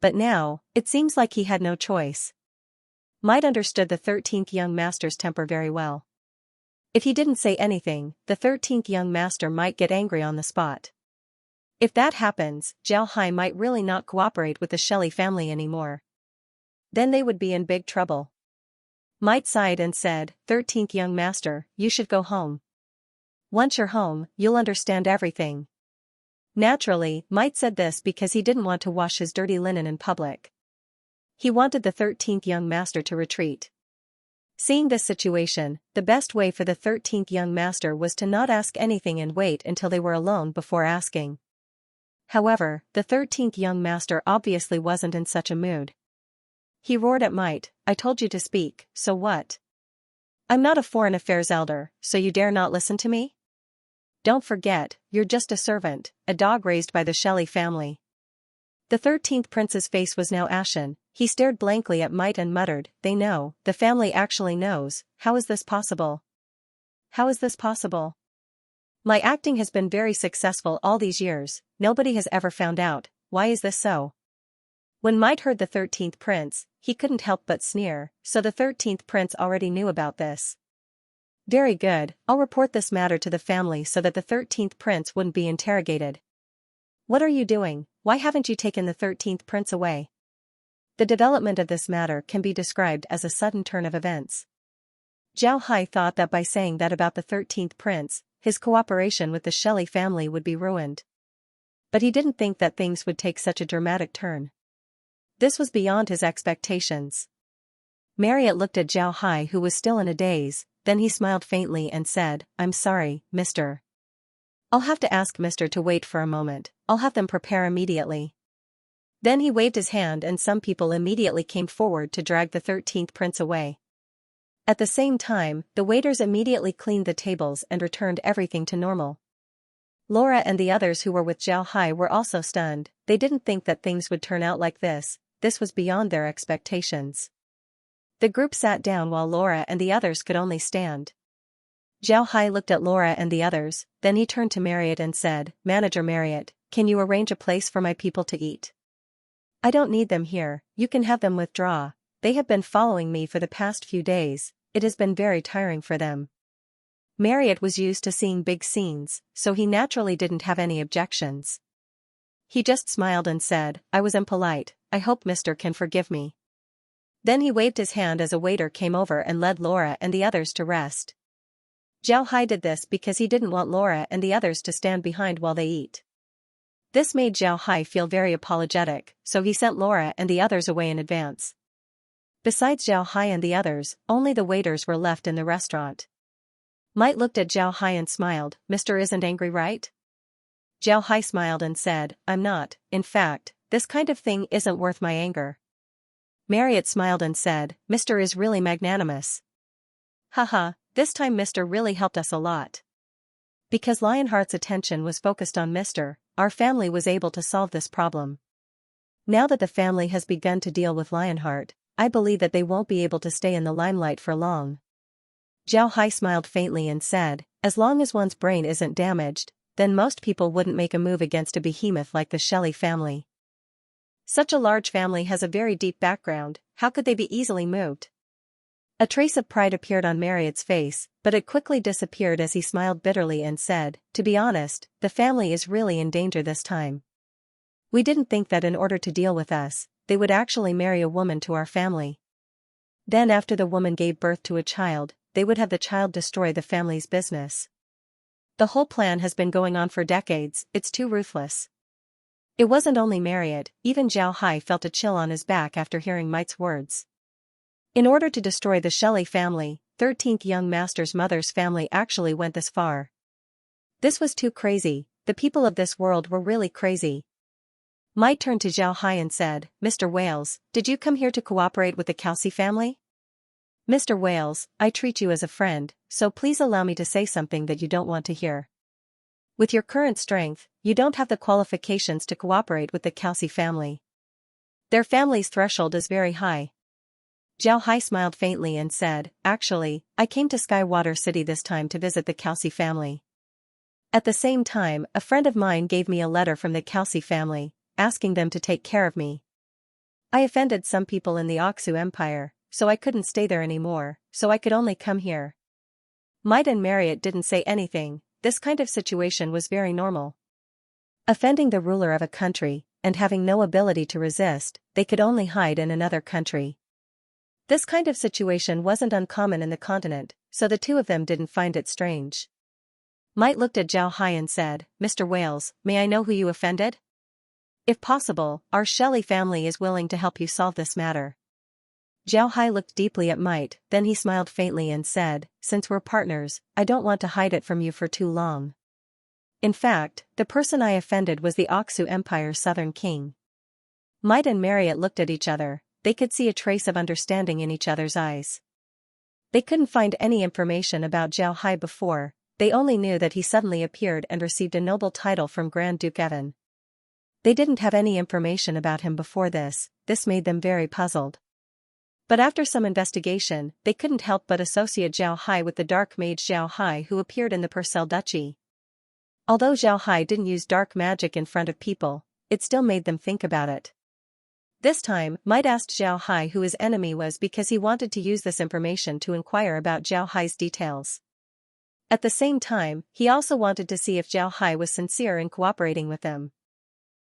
But now, it seems like he had no choice. Might understood the 13th young master's temper very well. If he didn't say anything, the 13th young master might get angry on the spot. If that happens, Zhao Hai might really not cooperate with the Shelley family anymore. Then they would be in big trouble. Might sighed and said, "13th young master, you should go home. Once you're home, you'll understand everything." Naturally, Might said this because he didn't want to wash his dirty linen in public. He wanted the 13th young master to retreat. Seeing this situation, the best way for the 13th young master was to not ask anything and wait until they were alone before asking. However, the 13th young master obviously wasn't in such a mood. He roared at Might, I told you to speak, so what? I'm not a foreign affairs elder, so you dare not listen to me? Don't forget, you're just a servant, a dog raised by the Shelley family. The 13th prince's face was now ashen. He stared blankly at Might and muttered, they know, the family actually knows, how is this possible? How is this possible? My acting has been very successful all these years, nobody has ever found out, why is this so? When Might heard the 13th prince, he couldn't help but sneer, so the 13th prince already knew about this. Very good, I'll report this matter to the family so that the 13th prince wouldn't be interrogated. What are you doing? Why haven't you taken the 13th prince away? The development of this matter can be described as a sudden turn of events. Zhao Hai thought that by saying that about the 13th prince, his cooperation with the Shelley family would be ruined. But he didn't think that things would take such a dramatic turn. This was beyond his expectations. Marriott looked at Zhao Hai, who was still in a daze, then he smiled faintly and said, I'm sorry, mister. I'll have to ask mister to wait for a moment, I'll have them prepare immediately. Then he waved his hand and some people immediately came forward to drag the 13th prince away. At the same time, the waiters immediately cleaned the tables and returned everything to normal. Laura and the others who were with Zhao Hai were also stunned. They didn't think that things would turn out like this was beyond their expectations. The group sat down while Laura and the others could only stand. Zhao Hai looked at Laura and the others, then he turned to Marriott and said, Manager Marriott, can you arrange a place for my people to eat? I don't need them here, you can have them withdraw. They have been following me for the past few days, it has been very tiring for them. Marriott was used to seeing big scenes, so he naturally didn't have any objections. He just smiled and said, I was impolite, I hope mister can forgive me. Then he waved his hand as a waiter came over and led Laura and the others to rest. Zhao Hai did this because he didn't want Laura and the others to stand behind while they eat. This made Zhao Hai feel very apologetic, so he sent Laura and the others away in advance. Besides Zhao Hai and the others, only the waiters were left in the restaurant. Might looked at Zhao Hai and smiled, Mister isn't angry, right? Zhao Hai smiled and said, I'm not, in fact, this kind of thing isn't worth my anger. Marriott smiled and said, Mister is really magnanimous. Haha, this time Mister really helped us a lot. Because Lionheart's attention was focused on Mister, our family was able to solve this problem. Now that the family has begun to deal with Lionheart, I believe that they won't be able to stay in the limelight for long. Zhao Hai smiled faintly and said, as long as one's brain isn't damaged, then most people wouldn't make a move against a behemoth like the Shelley family. Such a large family has a very deep background, how could they be easily moved? A trace of pride appeared on Marriott's face, but it quickly disappeared as he smiled bitterly and said, to be honest, the family is really in danger this time. We didn't think that in order to deal with us, they would actually marry a woman to our family. Then after the woman gave birth to a child, they would have the child destroy the family's business. The whole plan has been going on for decades, it's too ruthless. It wasn't only Marriott, even Zhao Hai felt a chill on his back after hearing Might's words. In order to destroy the Shelley family, 13th young master's mother's family actually went this far. This was too crazy, the people of this world were really crazy. Might turned to Zhao Hai and said, Mr. Wales, did you come here to cooperate with the Calci family? Mr. Wales, I treat you as a friend, so please allow me to say something that you don't want to hear. With your current strength, you don't have the qualifications to cooperate with the Calci family. Their family's threshold is very high. Zhao Hai smiled faintly and said, actually, I came to Skywater City this time to visit the Calci family. At the same time, a friend of mine gave me a letter from the Calci family, asking them to take care of me. I offended some people in the Oxu Empire, so I couldn't stay there anymore, so I could only come here. Might and Marriott didn't say anything, this kind of situation was very normal. Offending the ruler of a country, and having no ability to resist, they could only hide in another country. This kind of situation wasn't uncommon in the continent, so the two of them didn't find it strange. Might looked at Zhao Hai and said, Mr. Wales, may I know who you offended? If possible, our Shelley family is willing to help you solve this matter. Zhao Hai looked deeply at Might, then he smiled faintly and said, since we're partners, I don't want to hide it from you for too long. In fact, the person I offended was the Oxu Empire's southern king. Might and Marriott looked at each other. They could see a trace of understanding in each other's eyes. They couldn't find any information about Zhao Hai before, they only knew that he suddenly appeared and received a noble title from Grand Duke Evan. They didn't have any information about him before this made them very puzzled. But after some investigation, they couldn't help but associate Zhao Hai with the dark mage Zhao Hai who appeared in the Purcell Duchy. Although Zhao Hai didn't use dark magic in front of people, it still made them think about it. This time, Might asked Zhao Hai who his enemy was because he wanted to use this information to inquire about Zhao Hai's details. At the same time, he also wanted to see if Zhao Hai was sincere in cooperating with them.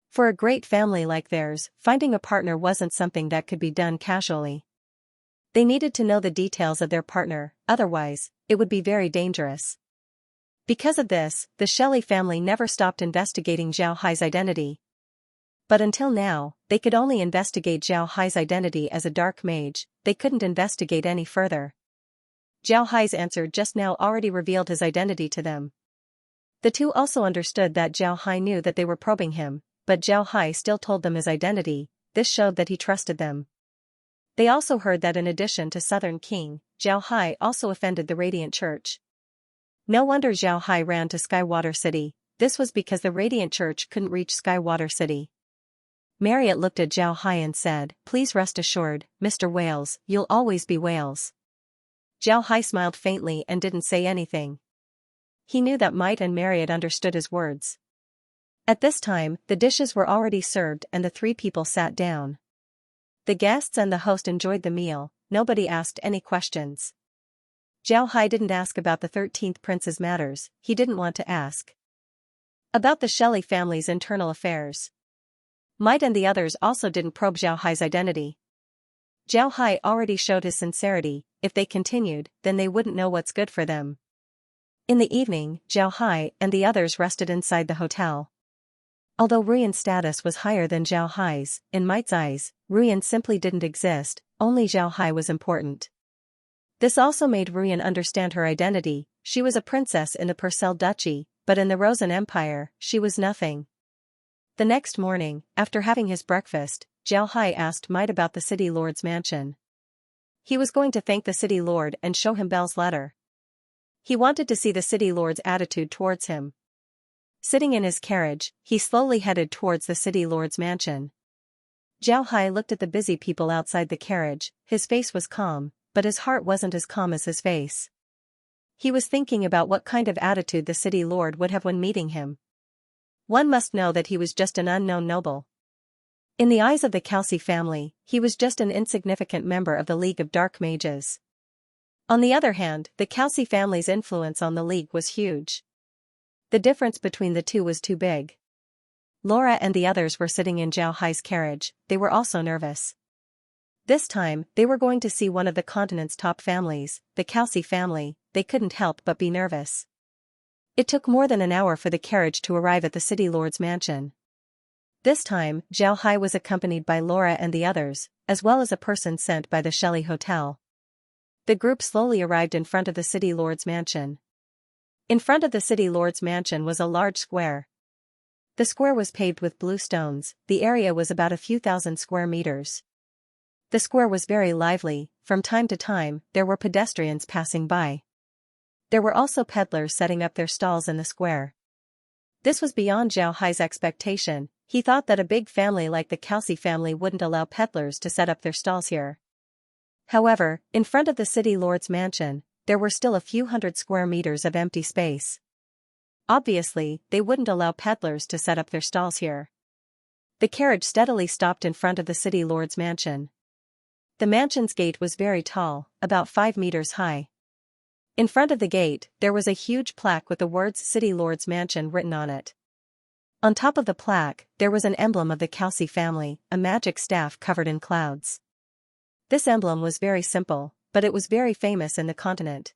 For a great family like theirs, finding a partner wasn't something that could be done casually. They needed to know the details of their partner, otherwise, it would be very dangerous. Because of this, the Shelley family never stopped investigating Zhao Hai's identity. But until now, they could only investigate Zhao Hai's identity as a dark mage, they couldn't investigate any further. Zhao Hai's answer just now already revealed his identity to them. The two also understood that Zhao Hai knew that they were probing him, but Zhao Hai still told them his identity. This showed that he trusted them. They also heard that in addition to Southern King, Zhao Hai also offended the Radiant Church. No wonder Zhao Hai ran to Skywater City, this was because the Radiant Church couldn't reach Skywater City. Marriott looked at Zhao Hai and said, "Please rest assured, Mr. Wales, you'll always be Wales." Zhao Hai smiled faintly and didn't say anything. He knew that Might and Marriott understood his words. At this time, the dishes were already served and the three people sat down. The guests and the host enjoyed the meal, nobody asked any questions. Zhao Hai didn't ask about the 13th prince's matters, he didn't want to ask about the Shelley family's internal affairs. Might and the others also didn't probe Zhao Hai's identity. Zhao Hai already showed his sincerity, if they continued, then they wouldn't know what's good for them. In the evening, Zhao Hai and the others rested inside the hotel. Although Ruyan's status was higher than Zhao Hai's, in Might's eyes, Ruyan simply didn't exist, only Zhao Hai was important. This also made Ruyan understand her identity, she was a princess in the Purcell Duchy, but in the Rosen Empire, she was nothing. The next morning, after having his breakfast, Zhao Hai asked Might about the city lord's mansion. He was going to thank the city lord and show him Belle's letter. He wanted to see the city lord's attitude towards him. Sitting in his carriage, he slowly headed towards the city lord's mansion. Zhao Hai looked at the busy people outside the carriage, his face was calm, but his heart wasn't as calm as his face. He was thinking about what kind of attitude the city lord would have when meeting him. One must know that he was just an unknown noble. In the eyes of the Kelsey family, he was just an insignificant member of the League of Dark Mages. On the other hand, the Kelsey family's influence on the League was huge. The difference between the two was too big. Laura and the others were sitting in Zhao Hai's carriage, they were also nervous. This time, they were going to see one of the continent's top families, the Kelsey family, they couldn't help but be nervous. It took more than an hour for the carriage to arrive at the city lord's mansion. This time, Zhao Hai was accompanied by Laura and the others, as well as a person sent by the Shelley Hotel. The group slowly arrived in front of the city lord's mansion. In front of the city lord's mansion was a large square. The square was paved with blue stones, the area was about a few thousand square meters. The square was very lively, from time to time, there were pedestrians passing by. There were also peddlers setting up their stalls in the square. This was beyond Zhao Hai's expectation, he thought that a big family like the Kelsey family wouldn't allow peddlers to set up their stalls here. However, in front of the city lord's mansion, there were still a few hundred square meters of empty space. Obviously, they wouldn't allow peddlers to set up their stalls here. The carriage steadily stopped in front of the city lord's mansion. The mansion's gate was very tall, about 5 meters high. In front of the gate, there was a huge plaque with the words City Lord's Mansion written on it. On top of the plaque, there was an emblem of the Kelsey family, a magic staff covered in clouds. This emblem was very simple, but it was very famous in the continent.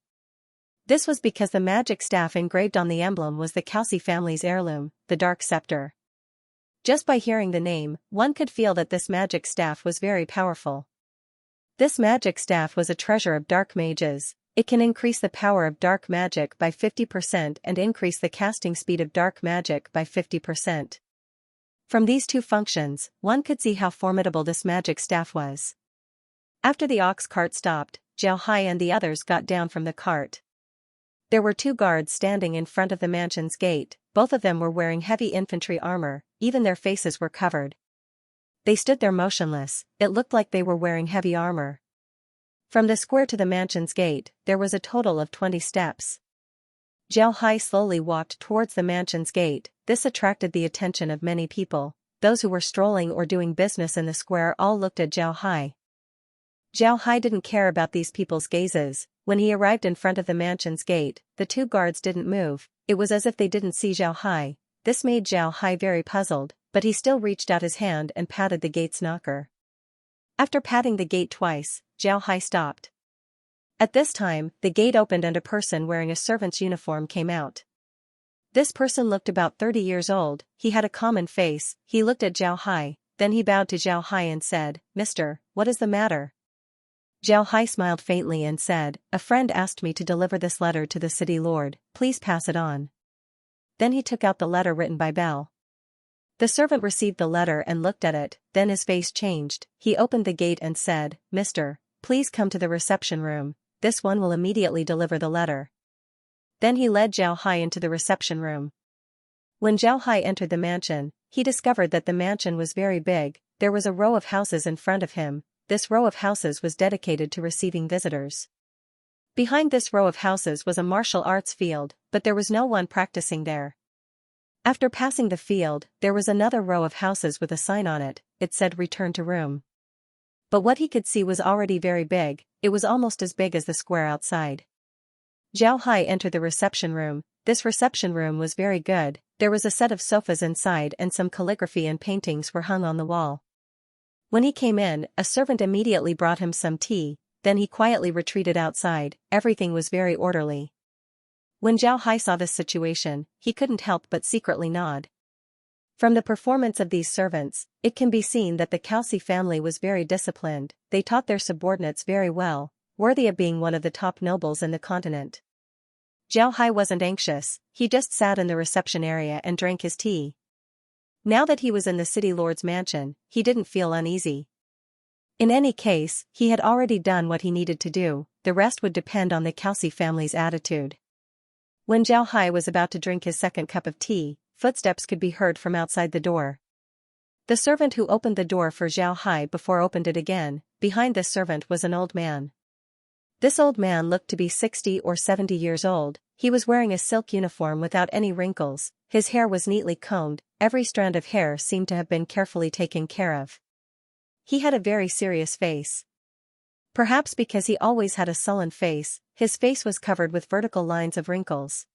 This was because the magic staff engraved on the emblem was the Kelsey family's heirloom, the Dark Scepter. Just by hearing the name, one could feel that this magic staff was very powerful. This magic staff was a treasure of dark mages, It can increase the power of dark magic by 50% and increase the casting speed of dark magic by 50%. From these two functions, one could see how formidable this magic staff was. After the ox cart stopped, Zhao Hai and the others got down from the cart. There were 2 guards standing in front of the mansion's gate, both of them were wearing heavy infantry armor, even their faces were covered. They stood there motionless, it looked like they were wearing heavy armor. From the square to the mansion's gate, there was a total of 20 steps. Zhao Hai slowly walked towards the mansion's gate. This attracted the attention of many people. Those who were strolling or doing business in the square all looked at Zhao Hai. Zhao Hai didn't care about these people's gazes. When he arrived in front of the mansion's gate, the 2 guards didn't move. It was as if they didn't see Zhao Hai. This made Zhao Hai very puzzled, but he still reached out his hand and patted the gate's knocker. After patting the gate twice, Zhao Hai stopped. At this time, the gate opened and a person wearing a servant's uniform came out. This person looked about 30 years old, he had a common face, he looked at Zhao Hai, then he bowed to Zhao Hai and said, "Mister, what is the matter?" Zhao Hai smiled faintly and said, "A friend asked me to deliver this letter to the city lord, please pass it on." Then he took out the letter written by Bell. The servant received the letter and looked at it, then his face changed, he opened the gate and said, "Mister, please come to the reception room, this one will immediately deliver the letter." Then he led Zhao Hai into the reception room. When Zhao Hai entered the mansion, he discovered that the mansion was very big. There was a row of houses in front of him. This row of houses was dedicated to receiving visitors. Behind this row of houses was a martial arts field, but there was no one practicing there. After passing the field, there was another row of houses with a sign on it, it said "Return to room." But what he could see was already very big, it was almost as big as the square outside. Zhao Hai entered the reception room. This reception room was very good, there was a set of sofas inside and some calligraphy and paintings were hung on the wall. When he came in, a servant immediately brought him some tea, then he quietly retreated outside, everything was very orderly. When Zhao Hai saw this situation, he couldn't help but secretly nod. From the performance of these servants, it can be seen that the Calci family was very disciplined, they taught their subordinates very well, worthy of being one of the top nobles in the continent. Zhao Hai wasn't anxious, he just sat in the reception area and drank his tea. Now that he was in the city lord's mansion, he didn't feel uneasy. In any case, he had already done what he needed to do, the rest would depend on the Calci family's attitude. When Zhao Hai was about to drink his second cup of tea, footsteps could be heard from outside the door. The servant who opened the door for Zhao Hai before opened it again. Behind this servant was an old man. This old man looked to be 60 or 70 years old, he was wearing a silk uniform without any wrinkles, his hair was neatly combed, every strand of hair seemed to have been carefully taken care of. He had a very serious face. Perhaps because he always had a sullen face, his face was covered with vertical lines of wrinkles.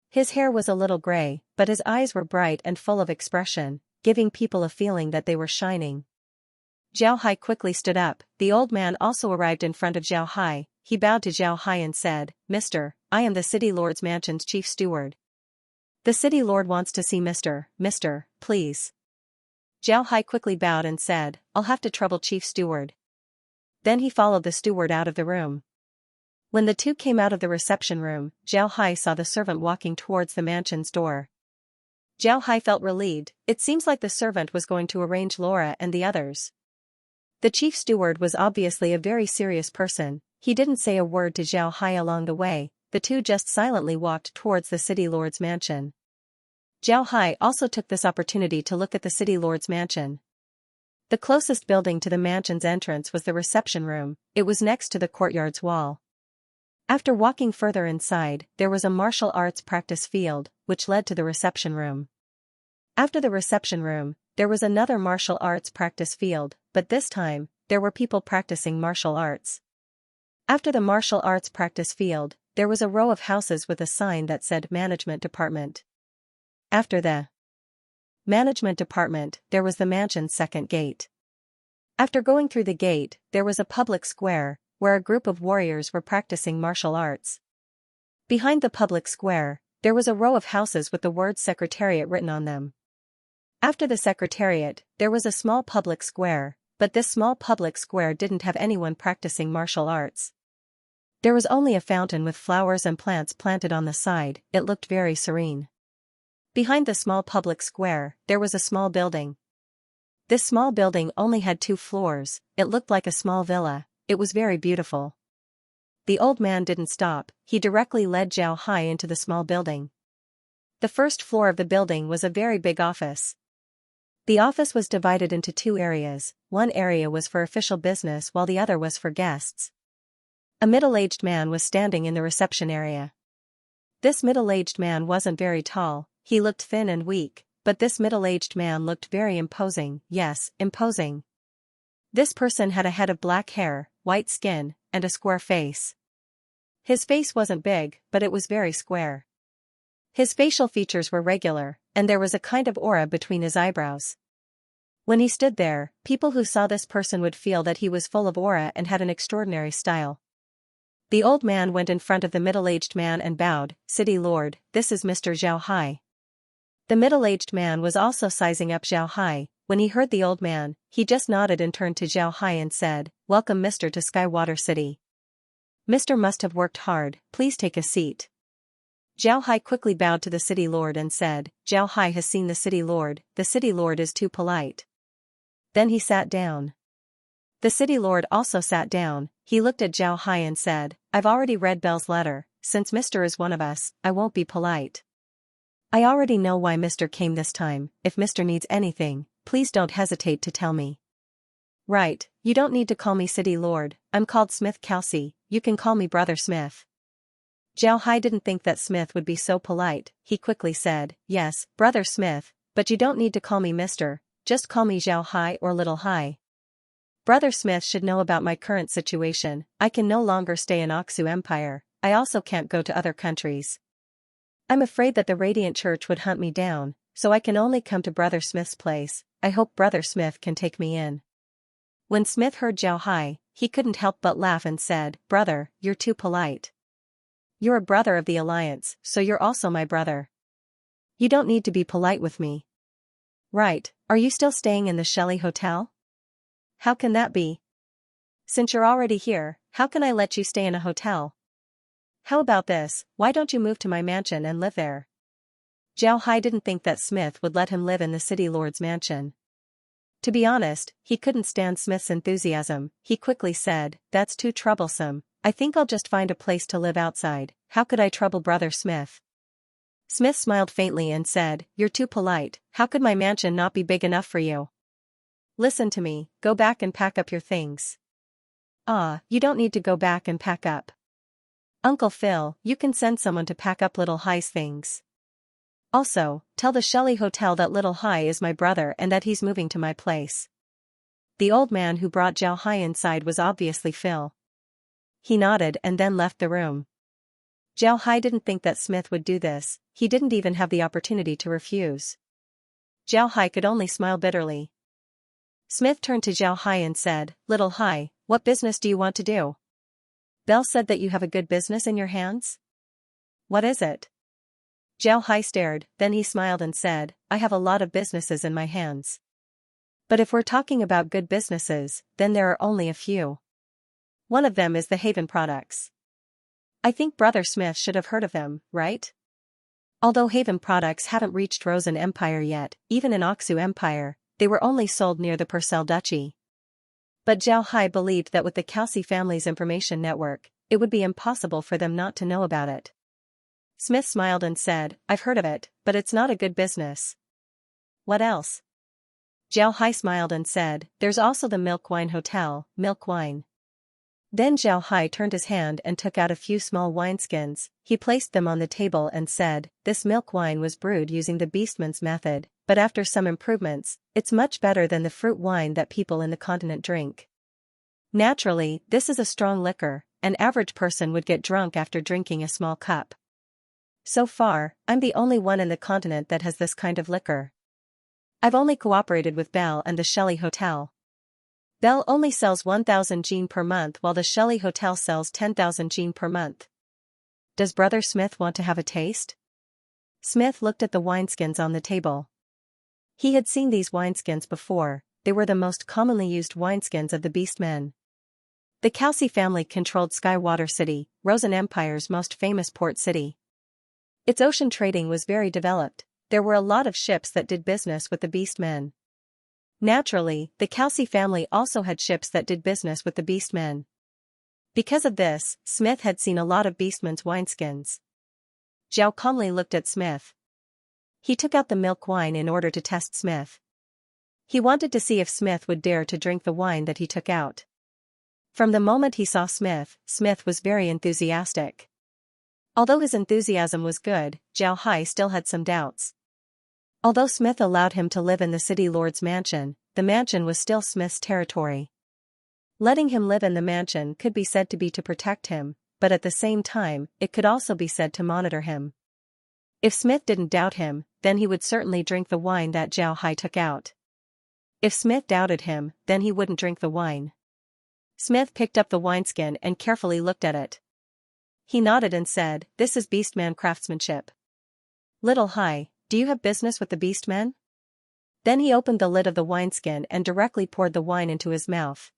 His hair was a little gray, but his eyes were bright and full of expression, giving people a feeling that they were shining. Zhao Hai quickly stood up, the old man also arrived in front of Zhao Hai, he bowed to Zhao Hai and said, "Mister, I am the city lord's mansion's chief steward. The city lord wants to see Mister, please." Zhao Hai quickly bowed and said, "I'll have to trouble chief steward." Then he followed the steward out of the room. When the two came out of the reception room, Zhao Hai saw the servant walking towards the mansion's door. Zhao Hai felt relieved, it seems like the servant was going to arrange Laura and the others. The chief steward was obviously a very serious person, he didn't say a word to Zhao Hai along the way, the two just silently walked towards the city lord's mansion. Zhao Hai also took this opportunity to look at the city lord's mansion. The closest building to the mansion's entrance was the reception room, it was next to the courtyard's wall. After walking further inside, there was a martial arts practice field, which led to the reception room. After the reception room, there was another martial arts practice field, but this time, there were people practicing martial arts. After the martial arts practice field, there was a row of houses with a sign that said Management Department. After the Management Department, there was the mansion's second gate. After going through the gate, there was a public square, where a group of warriors were practicing martial arts. Behind the public square, there was a row of houses with the word Secretariat written on them. After the Secretariat, there was a small public square, but this small public square didn't have anyone practicing martial arts. There was only a fountain with flowers and plants planted on the side. It looked very serene. Behind the small public square, there was a small building. This small building only had 2 floors, it looked like a small villa, it was very beautiful. The old man didn't stop, he directly led Zhao Hai into the small building. The first floor of the building was a very big office. The office was divided into 2 areas, one area was for official business while the other was for guests. A middle-aged man was standing in the reception area. This middle-aged man wasn't very tall, he looked thin and weak, but this middle-aged man looked very imposing, yes, imposing. This person had a head of black hair, white skin, and a square face. His face wasn't big, but it was very square. His facial features were regular, and there was a kind of aura between his eyebrows. When he stood there, people who saw this person would feel that he was full of aura and had an extraordinary style. The old man went in front of the middle-aged man and bowed, "City Lord, this is Mr. Zhao Hai." The middle-aged man was also sizing up Zhao Hai. When he heard the old man, he just nodded and turned to Zhao Hai and said, "Welcome Mr. to Skywater City. Mr. must have worked hard, please take a seat." Zhao Hai quickly bowed to the city lord and said, "Zhao Hai has seen the city lord is too polite." Then he sat down. The city lord also sat down, he looked at Zhao Hai and said, "I've already read Bell's letter, since Mr. is one of us, I won't be polite. I already know why Mr. came this time, if Mr. needs anything, please don't hesitate to tell me." "Right, you don't need to call me city lord, I'm called Smith Kelsey, you can call me Brother Smith." Zhao Hai didn't think that Smith would be so polite, he quickly said, "Yes, Brother Smith, but you don't need to call me Mr., just call me Zhao Hai or Little Hai. Brother Smith should know about my current situation, I can no longer stay in Oxu Empire, I also can't go to other countries. I'm afraid that the Radiant Church would hunt me down, so I can only come to Brother Smith's place, I hope Brother Smith can take me in." When Smith heard Zhao Hai, he couldn't help but laugh and said, "Brother, you're too polite. You're a brother of the Alliance, so you're also my brother. You don't need to be polite with me." "Right, are you still staying in the Shelley Hotel?" "How can that be? Since you're already here, how can I let you stay in a hotel? How about this, why don't you move to my mansion and live there?" Zhao Hai didn't think that Smith would let him live in the city lord's mansion. To be honest, he couldn't stand Smith's enthusiasm, he quickly said, "That's too troublesome, I think I'll just find a place to live outside, how could I trouble Brother Smith?" Smith smiled faintly and said, "You're too polite, how could my mansion not be big enough for you? Listen to me, go back and pack up your things." "Ah, you don't need to go back and pack up. Uncle Phil, you can send someone to pack up Little Hai's things. Also, tell the Shelley Hotel that Little Hai is my brother and that he's moving to my place." The old man who brought Zhao Hai inside was obviously Phil. He nodded and then left the room. Zhao Hai didn't think that Smith would do this, he didn't even have the opportunity to refuse. Zhao Hai could only smile bitterly. Smith turned to Zhao Hai and said, "Little Hai, what business do you want to do? Bell said that you have a good business in your hands? What is it?" Zhao Hai stared, then he smiled and said, "I have a lot of businesses in my hands. But if we're talking about good businesses, then there are only a few. One of them is the Haven products. I think Brother Smith should have heard of them, right? Although Haven products haven't reached Rosen Empire yet, even in Oxu Empire, they were only sold near the Purcell Duchy. But Zhao Hai believed that with the Kelsey family's information network, it would be impossible for them not to know about it. Smith smiled and said, "I've heard of it, but it's not a good business." "What else?" Zhao Hai smiled and said, "There's also the Milk Wine Hotel, Milk Wine." Then Zhao Hai turned his hand and took out a few small wineskins, he placed them on the table and said, "This milk wine was brewed using the Beastman's method, but after some improvements, it's much better than the fruit wine that people in the continent drink. Naturally, this is a strong liquor, an average person would get drunk after drinking a small cup. So far, I'm the only one in the continent that has this kind of liquor. I've only cooperated with Bell and the Shelley Hotel. Bell only sells 1,000 gene per month while the Shelley Hotel sells 10,000 gene per month. Does Brother Smith want to have a taste?" Smith looked at the wineskins on the table. He had seen these wineskins before, they were the most commonly used wineskins of the Beastmen. The Calci family controlled Skywater City, Rosen Empire's most famous port city. Its ocean trading was very developed. There were a lot of ships that did business with the Beastmen. Naturally, the Calci family also had ships that did business with the Beastmen. Because of this, Smith had seen a lot of Beastmen's wineskins. Zhao calmly looked at Smith. He took out the milk wine in order to test Smith. He wanted to see if Smith would dare to drink the wine that he took out. From the moment he saw Smith, Smith was very enthusiastic. Although his enthusiasm was good, Zhao Hai still had some doubts. Although Smith allowed him to live in the city lord's mansion, the mansion was still Smith's territory. Letting him live in the mansion could be said to be to protect him, but at the same time, it could also be said to monitor him. If Smith didn't doubt him, then he would certainly drink the wine that Zhao Hai took out. If Smith doubted him, then he wouldn't drink the wine. Smith picked up the wineskin and carefully looked at it. He nodded and said, "This is Beastman craftsmanship. Little Hai, do you have business with the Beastmen?" Then he opened the lid of the wineskin and directly poured the wine into his mouth.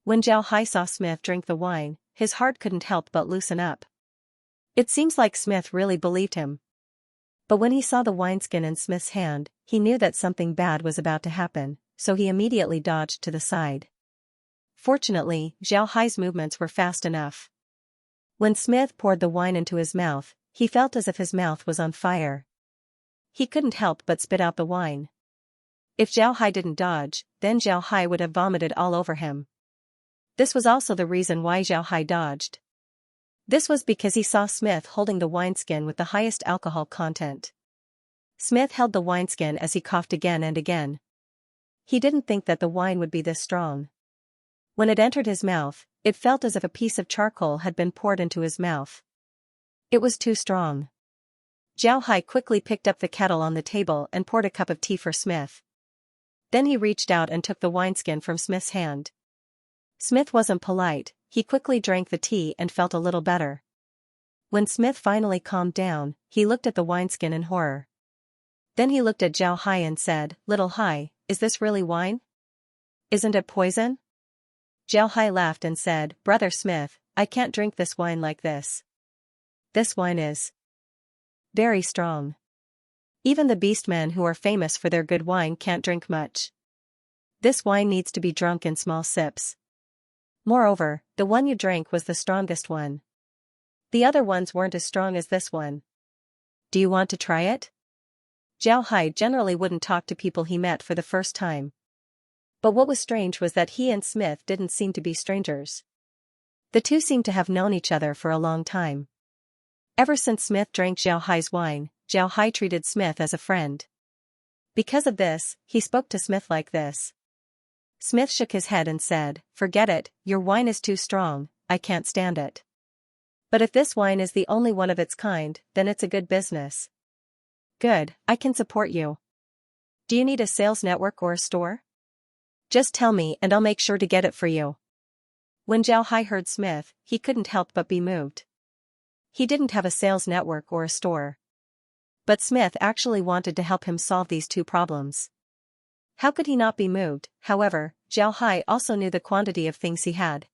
When Zhao Hai saw Smith drink the wine, his heart couldn't help but loosen up. It seems like Smith really believed him. But when he saw the wineskin in Smith's hand, he knew that something bad was about to happen, so he immediately dodged to the side. Fortunately, Zhao Hai's movements were fast enough. When Smith poured the wine into his mouth, he felt as if his mouth was on fire. He couldn't help but spit out the wine. If Zhao Hai didn't dodge, then Zhao Hai would have vomited all over him. This was also the reason why Zhao Hai dodged. This was because he saw Smith holding the wineskin with the highest alcohol content. Smith held the wineskin as he coughed again and again. He didn't think that the wine would be this strong. When it entered his mouth, it felt as if a piece of charcoal had been poured into his mouth. It was too strong. Zhao Hai quickly picked up the kettle on the table and poured a cup of tea for Smith. Then he reached out and took the wineskin from Smith's hand. Smith wasn't polite, he quickly drank the tea and felt a little better. When Smith finally calmed down, he looked at the wineskin in horror. Then he looked at Zhao Hai and said, "Little Hai, is this really wine? Isn't it poison?" Zhao Hai laughed and said, "Brother Smith, I can't drink this wine like this. This wine is very strong. Even the Beastmen who are famous for their good wine can't drink much. This wine needs to be drunk in small sips. Moreover, the one you drank was the strongest one. The other ones weren't as strong as this one. Do you want to try it?" Zhao Hai generally wouldn't talk to people he met for the first time. But what was strange was that he and Smith didn't seem to be strangers. The two seemed to have known each other for a long time. Ever since Smith drank Zhao Hai's wine, Zhao Hai treated Smith as a friend. Because of this, he spoke to Smith like this. Smith shook his head and said, "Forget it, your wine is too strong, I can't stand it. But if this wine is the only one of its kind, then it's a good business. Good, I can support you. Do you need a sales network or a store? Just tell me and I'll make sure to get it for you." When Zhao Hai heard Smith, he couldn't help but be moved. He didn't have a sales network or a store. But Smith actually wanted to help him solve these two problems. How could he not be moved? However, Zhao Hai also knew the quantity of things he had.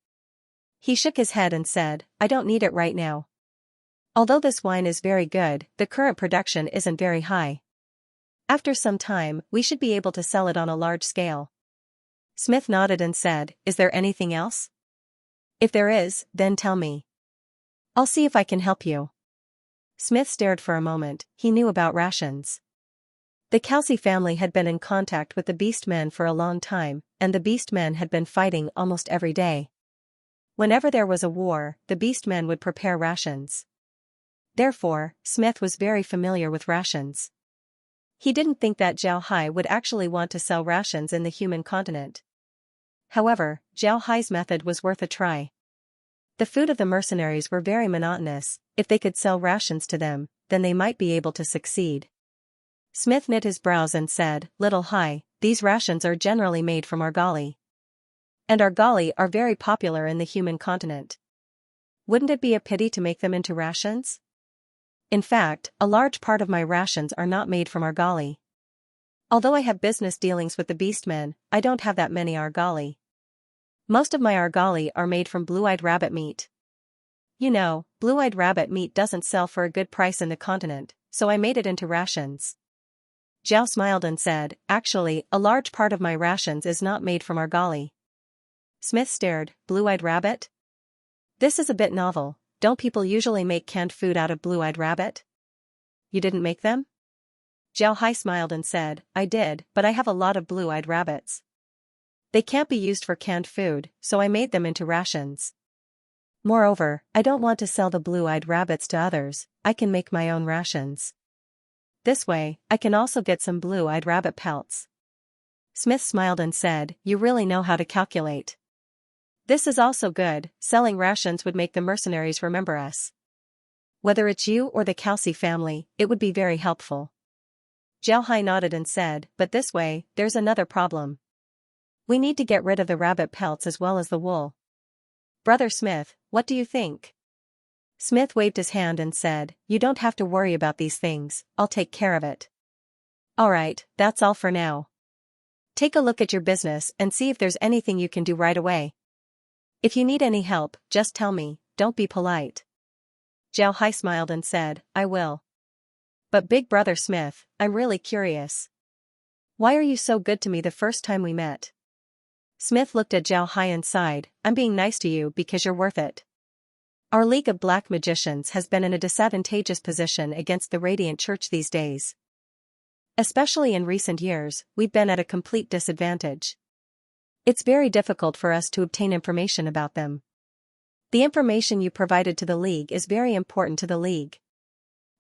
He shook his head and said, "I don't need it right now. Although this wine is very good, the current production isn't very high. After some time, we should be able to sell it on a large scale." Smith nodded and said, "Is there anything else? If there is, then tell me. I'll see if I can help you." Smith stared for a moment. He knew about rations. The Calci family had been in contact with the Beastmen for a long time, and the Beastmen had been fighting almost every day. Whenever there was a war, the Beastmen would prepare rations. Therefore, Smith was very familiar with rations. He didn't think that Zhao Hai would actually want to sell rations in the human continent. However, Zhao Hai's method was worth a try. The food of the mercenaries were very monotonous. If they could sell rations to them, then they might be able to succeed. Smith knit his brows and said, "Little Hai, these rations are generally made from argali. And argali are very popular in the human continent. Wouldn't it be a pity to make them into rations? In fact, a large part of my rations are not made from argali. Although I have business dealings with the Beastmen, I don't have that many argali. Most of my argali are made from blue-eyed rabbit meat. You know, blue-eyed rabbit meat doesn't sell for a good price in the continent, so I made it into rations. Zhao smiled and said, actually, a large part of my rations is not made from argali. Smith stared, blue-eyed rabbit? This is a bit novel. Don't people usually make canned food out of blue-eyed rabbit? You didn't make them? Zhao Hai smiled and said, I did, but I have a lot of blue-eyed rabbits. They can't be used for canned food, so I made them into rations. Moreover, I don't want to sell the blue-eyed rabbits to others, I can make my own rations. This way, I can also get some blue-eyed rabbit pelts. Smith smiled and said, you really know how to calculate. This is also good, selling rations would make the mercenaries remember us. Whether it's you or the Kelsey family, it would be very helpful. Zhao Hai nodded and said, but this way, there's another problem. We need to get rid of the rabbit pelts as well as the wool. Brother Smith, what do you think? Smith waved his hand and said, you don't have to worry about these things, I'll take care of it. Alright, that's all for now. Take a look at your business and see if there's anything you can do right away. If you need any help, just tell me, don't be polite. Zhao Hai smiled and said, I will. But Big Brother Smith, I'm really curious. Why are you so good to me the first time we met? Smith looked at Zhao Hai and sighed, I'm being nice to you because you're worth it. Our League of Black Magicians has been in a disadvantageous position against the Radiant Church these days. Especially in recent years, we've been at a complete disadvantage. It's very difficult for us to obtain information about them. The information you provided to the League is very important to the League.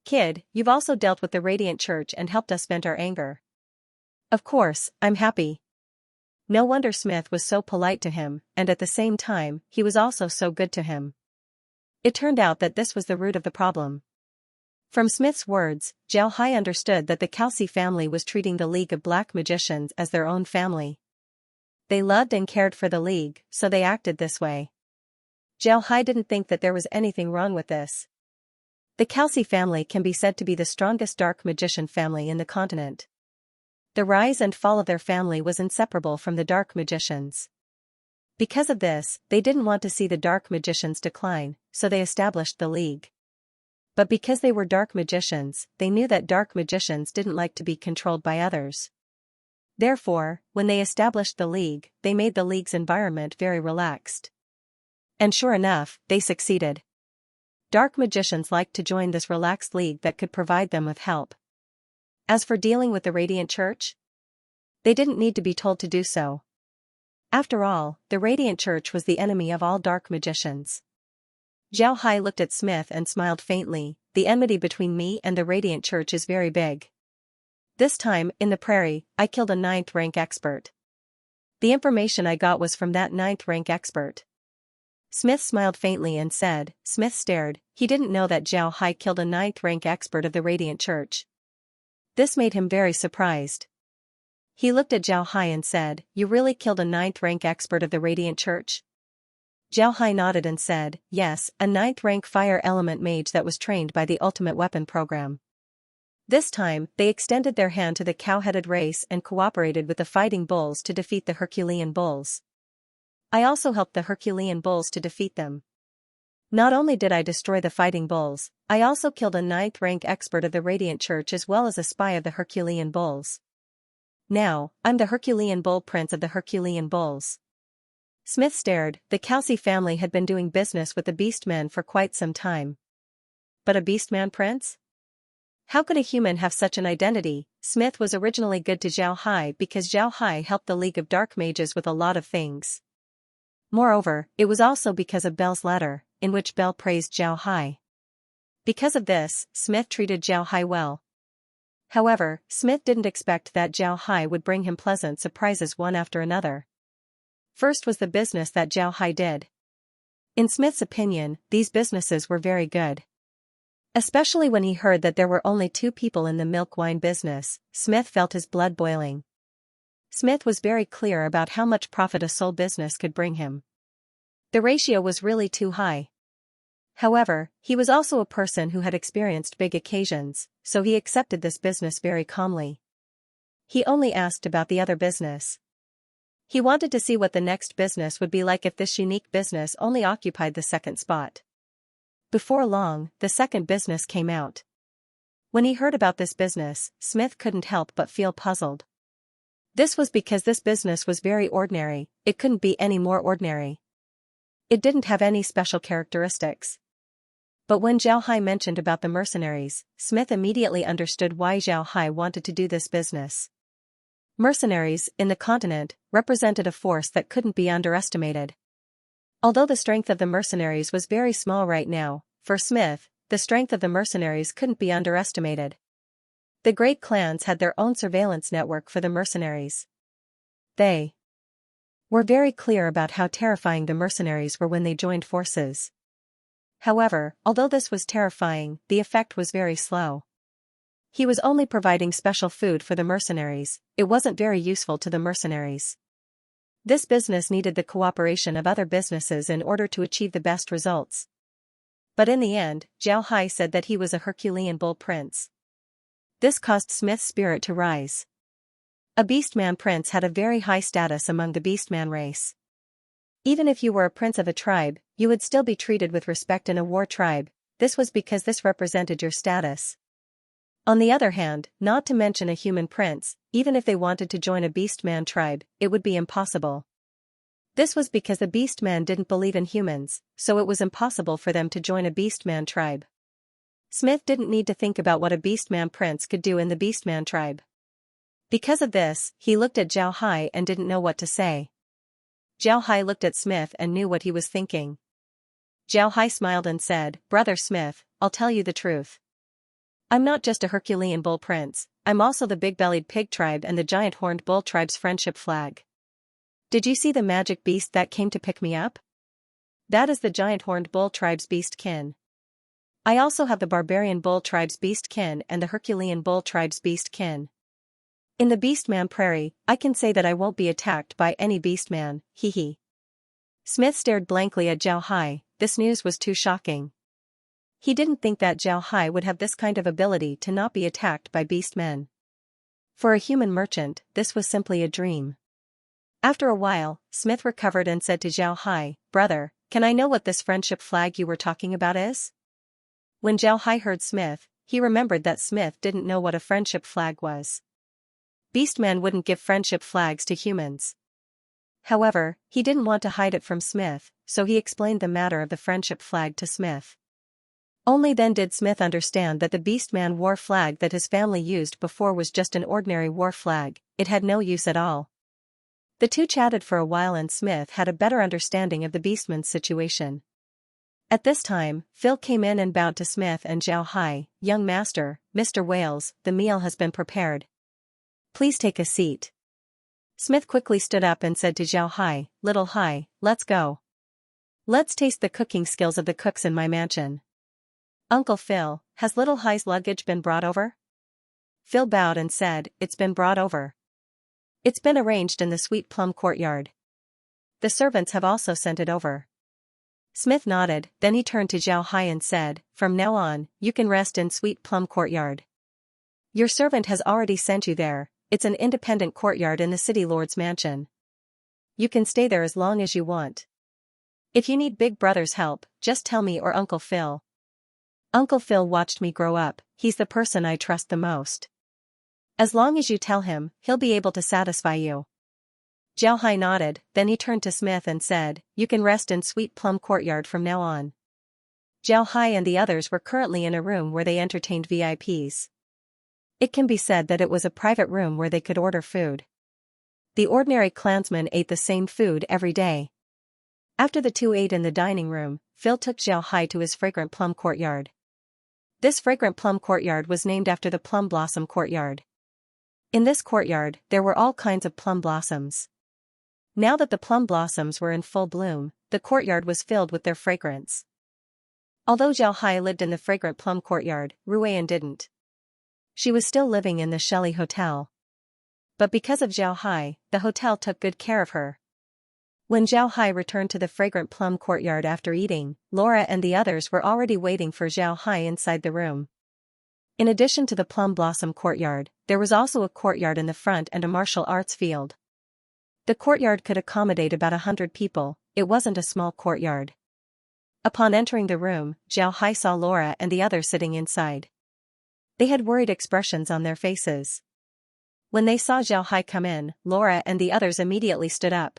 Kid, you've also dealt with the Radiant Church and helped us vent our anger. Of course, I'm happy. No wonder Smith was so polite to him, and at the same time, he was also so good to him. It turned out that this was the root of the problem. From Smith's words, Zhao Hai understood that the Kelsey family was treating the League of Black Magicians as their own family. They loved and cared for the League, so they acted this way. Zhao Hai didn't think that there was anything wrong with this. The Kelsey family can be said to be the strongest dark magician family in the continent. The rise and fall of their family was inseparable from the dark magicians. Because of this, they didn't want to see the dark magicians decline, so they established the League. But because they were dark magicians, they knew that dark magicians didn't like to be controlled by others. Therefore, when they established the League, they made the League's environment very relaxed. And sure enough, they succeeded. Dark magicians liked to join this relaxed League that could provide them with help. As for dealing with the Radiant Church, they didn't need to be told to do so. After all, the Radiant Church was the enemy of all dark magicians. Zhao Hai looked at Smith and smiled faintly, the enmity between me and the Radiant Church is very big. This time, in the prairie, I killed a 9th rank expert. The information I got was from that 9th rank expert. Smith smiled faintly and said, Smith stared, he didn't know that Zhao Hai killed a 9th rank expert of the Radiant Church. This made him very surprised. He looked at Zhao Hai and said, you really killed a 9th rank expert of the Radiant Church? Zhao Hai nodded and said, yes, a 9th rank fire element mage that was trained by the Ultimate Weapon program. This time, they extended their hand to the cow-headed race and cooperated with the Fighting Bulls to defeat the Herculean Bulls. I also helped the Herculean Bulls to defeat them. Not only did I destroy the Fighting Bulls, I also killed a 9th rank expert of the Radiant Church as well as a spy of the Herculean Bulls. Now, I'm the Herculean Bull Prince of the Herculean Bulls. Smith stared, the Kelsey family had been doing business with the Beastmen for quite some time. But a Beastman prince? How could a human have such an identity? Smith was originally good to Zhao Hai because Zhao Hai helped the League of Dark Mages with a lot of things. Moreover, it was also because of Belle's letter, in which Belle praised Zhao Hai. Because of this, Smith treated Zhao Hai well. However, Smith didn't expect that Zhao Hai would bring him pleasant surprises one after another. First was the business that Zhao Hai did. In Smith's opinion, these businesses were very good. Especially when he heard that there were only 2 people in the milk wine business, Smith felt his blood boiling. Smith was very clear about how much profit a sole business could bring him. The ratio was really too high. However, he was also a person who had experienced big occasions, so he accepted this business very calmly. He only asked about the other business. He wanted to see what the next business would be like if this unique business only occupied the second spot. Before long, the second business came out. When he heard about this business, Smith couldn't help but feel puzzled. This was because this business was very ordinary, it couldn't be any more ordinary. It didn't have any special characteristics. But when Zhao Hai mentioned about the mercenaries, Smith immediately understood why Zhao Hai wanted to do this business. Mercenaries, in the continent, represented a force that couldn't be underestimated. Although the strength of the mercenaries was very small right now, for Smith, the strength of the mercenaries couldn't be underestimated. The great clans had their own surveillance network for the mercenaries. They were very clear about how terrifying the mercenaries were when they joined forces. However, although this was terrifying, the effect was very slow. He was only providing special food for the mercenaries, it wasn't very useful to the mercenaries. This business needed the cooperation of other businesses in order to achieve the best results. But in the end, Zhao Hai said that he was a Herculean bull prince. This caused Smith's spirit to rise. A Beastman prince had a very high status among the Beastman race. Even if you were a prince of a tribe, you would still be treated with respect in a war tribe, this was because this represented your status. On the other hand, not to mention a human prince, even if they wanted to join a Beastman tribe, it would be impossible. This was because the Beastman didn't believe in humans, so it was impossible for them to join a Beastman tribe. Smith didn't need to think about what a Beastman prince could do in the Beastman tribe. Because of this, he looked at Zhao Hai and didn't know what to say. Zhao Hai looked at Smith and knew what he was thinking. Zhao Hai smiled and said, "Brother Smith, I'll tell you the truth. I'm not just a Herculean bull prince, I'm also the big-bellied pig tribe and the giant horned bull tribe's friendship flag. Did you see the magic beast that came to pick me up? That is the giant horned bull tribe's beast kin. I also have the barbarian bull tribe's beast kin and the Herculean bull tribe's beast kin. In the Beastman prairie, I can say that I won't be attacked by any Beastman, hee hee." Smith stared blankly at Zhao Hai, this news was too shocking. He didn't think that Zhao Hai would have this kind of ability to not be attacked by beastmen. For a human merchant, this was simply a dream. After a while, Smith recovered and said to Zhao Hai, "Brother, can I know what this friendship flag you were talking about is?" When Zhao Hai heard Smith, he remembered that Smith didn't know what a friendship flag was. Beastmen wouldn't give friendship flags to humans. However, he didn't want to hide it from Smith, so he explained the matter of the friendship flag to Smith. Only then did Smith understand that the Beastman war flag that his family used before was just an ordinary war flag, it had no use at all. The two chatted for a while and Smith had a better understanding of the Beastman's situation. At this time, Phil came in and bowed to Smith and Zhao Hai, "Young master, Mr. Wales, the meal has been prepared. Please take a seat." Smith quickly stood up and said to Zhao Hai, "Little Hai, let's go. Let's taste the cooking skills of the cooks in my mansion." "Uncle Phil, has Little Hai's luggage been brought over?" Phil bowed and said, "It's been brought over. It's been arranged in the Sweet Plum courtyard. The servants have also sent it over." Smith nodded, then he turned to Zhao Hai and said, "From now on, you can rest in Sweet Plum courtyard. Your servant has already sent you there, it's an independent courtyard in the city lord's mansion. You can stay there as long as you want. If you need Big Brother's help, just tell me or Uncle Phil. Uncle Phil watched me grow up, he's the person I trust the most. As long as you tell him, he'll be able to satisfy you." Zhao Hai nodded, then he turned to Smith and said, "You can rest in Sweet Plum courtyard from now on." Zhao Hai and the others were currently in a room where they entertained VIPs. It can be said that it was a private room where they could order food. The ordinary clansmen ate the same food every day. After the two ate in the dining room, Phil took Zhao Hai to his fragrant plum courtyard. This fragrant plum courtyard was named after the plum blossom courtyard. In this courtyard, there were all kinds of plum blossoms. Now that the plum blossoms were in full bloom, the courtyard was filled with their fragrance. Although Zhao Hai lived in the fragrant plum courtyard, Ruian didn't. She was still living in the Shelley Hotel. But because of Zhao Hai, the hotel took good care of her. When Zhao Hai returned to the fragrant plum courtyard after eating, Laura and the others were already waiting for Zhao Hai inside the room. In addition to the plum blossom courtyard, there was also a courtyard in the front and a martial arts field. The courtyard could accommodate about 100 people, it wasn't a small courtyard. Upon entering the room, Zhao Hai saw Laura and the others sitting inside. They had worried expressions on their faces. When they saw Zhao Hai come in, Laura and the others immediately stood up.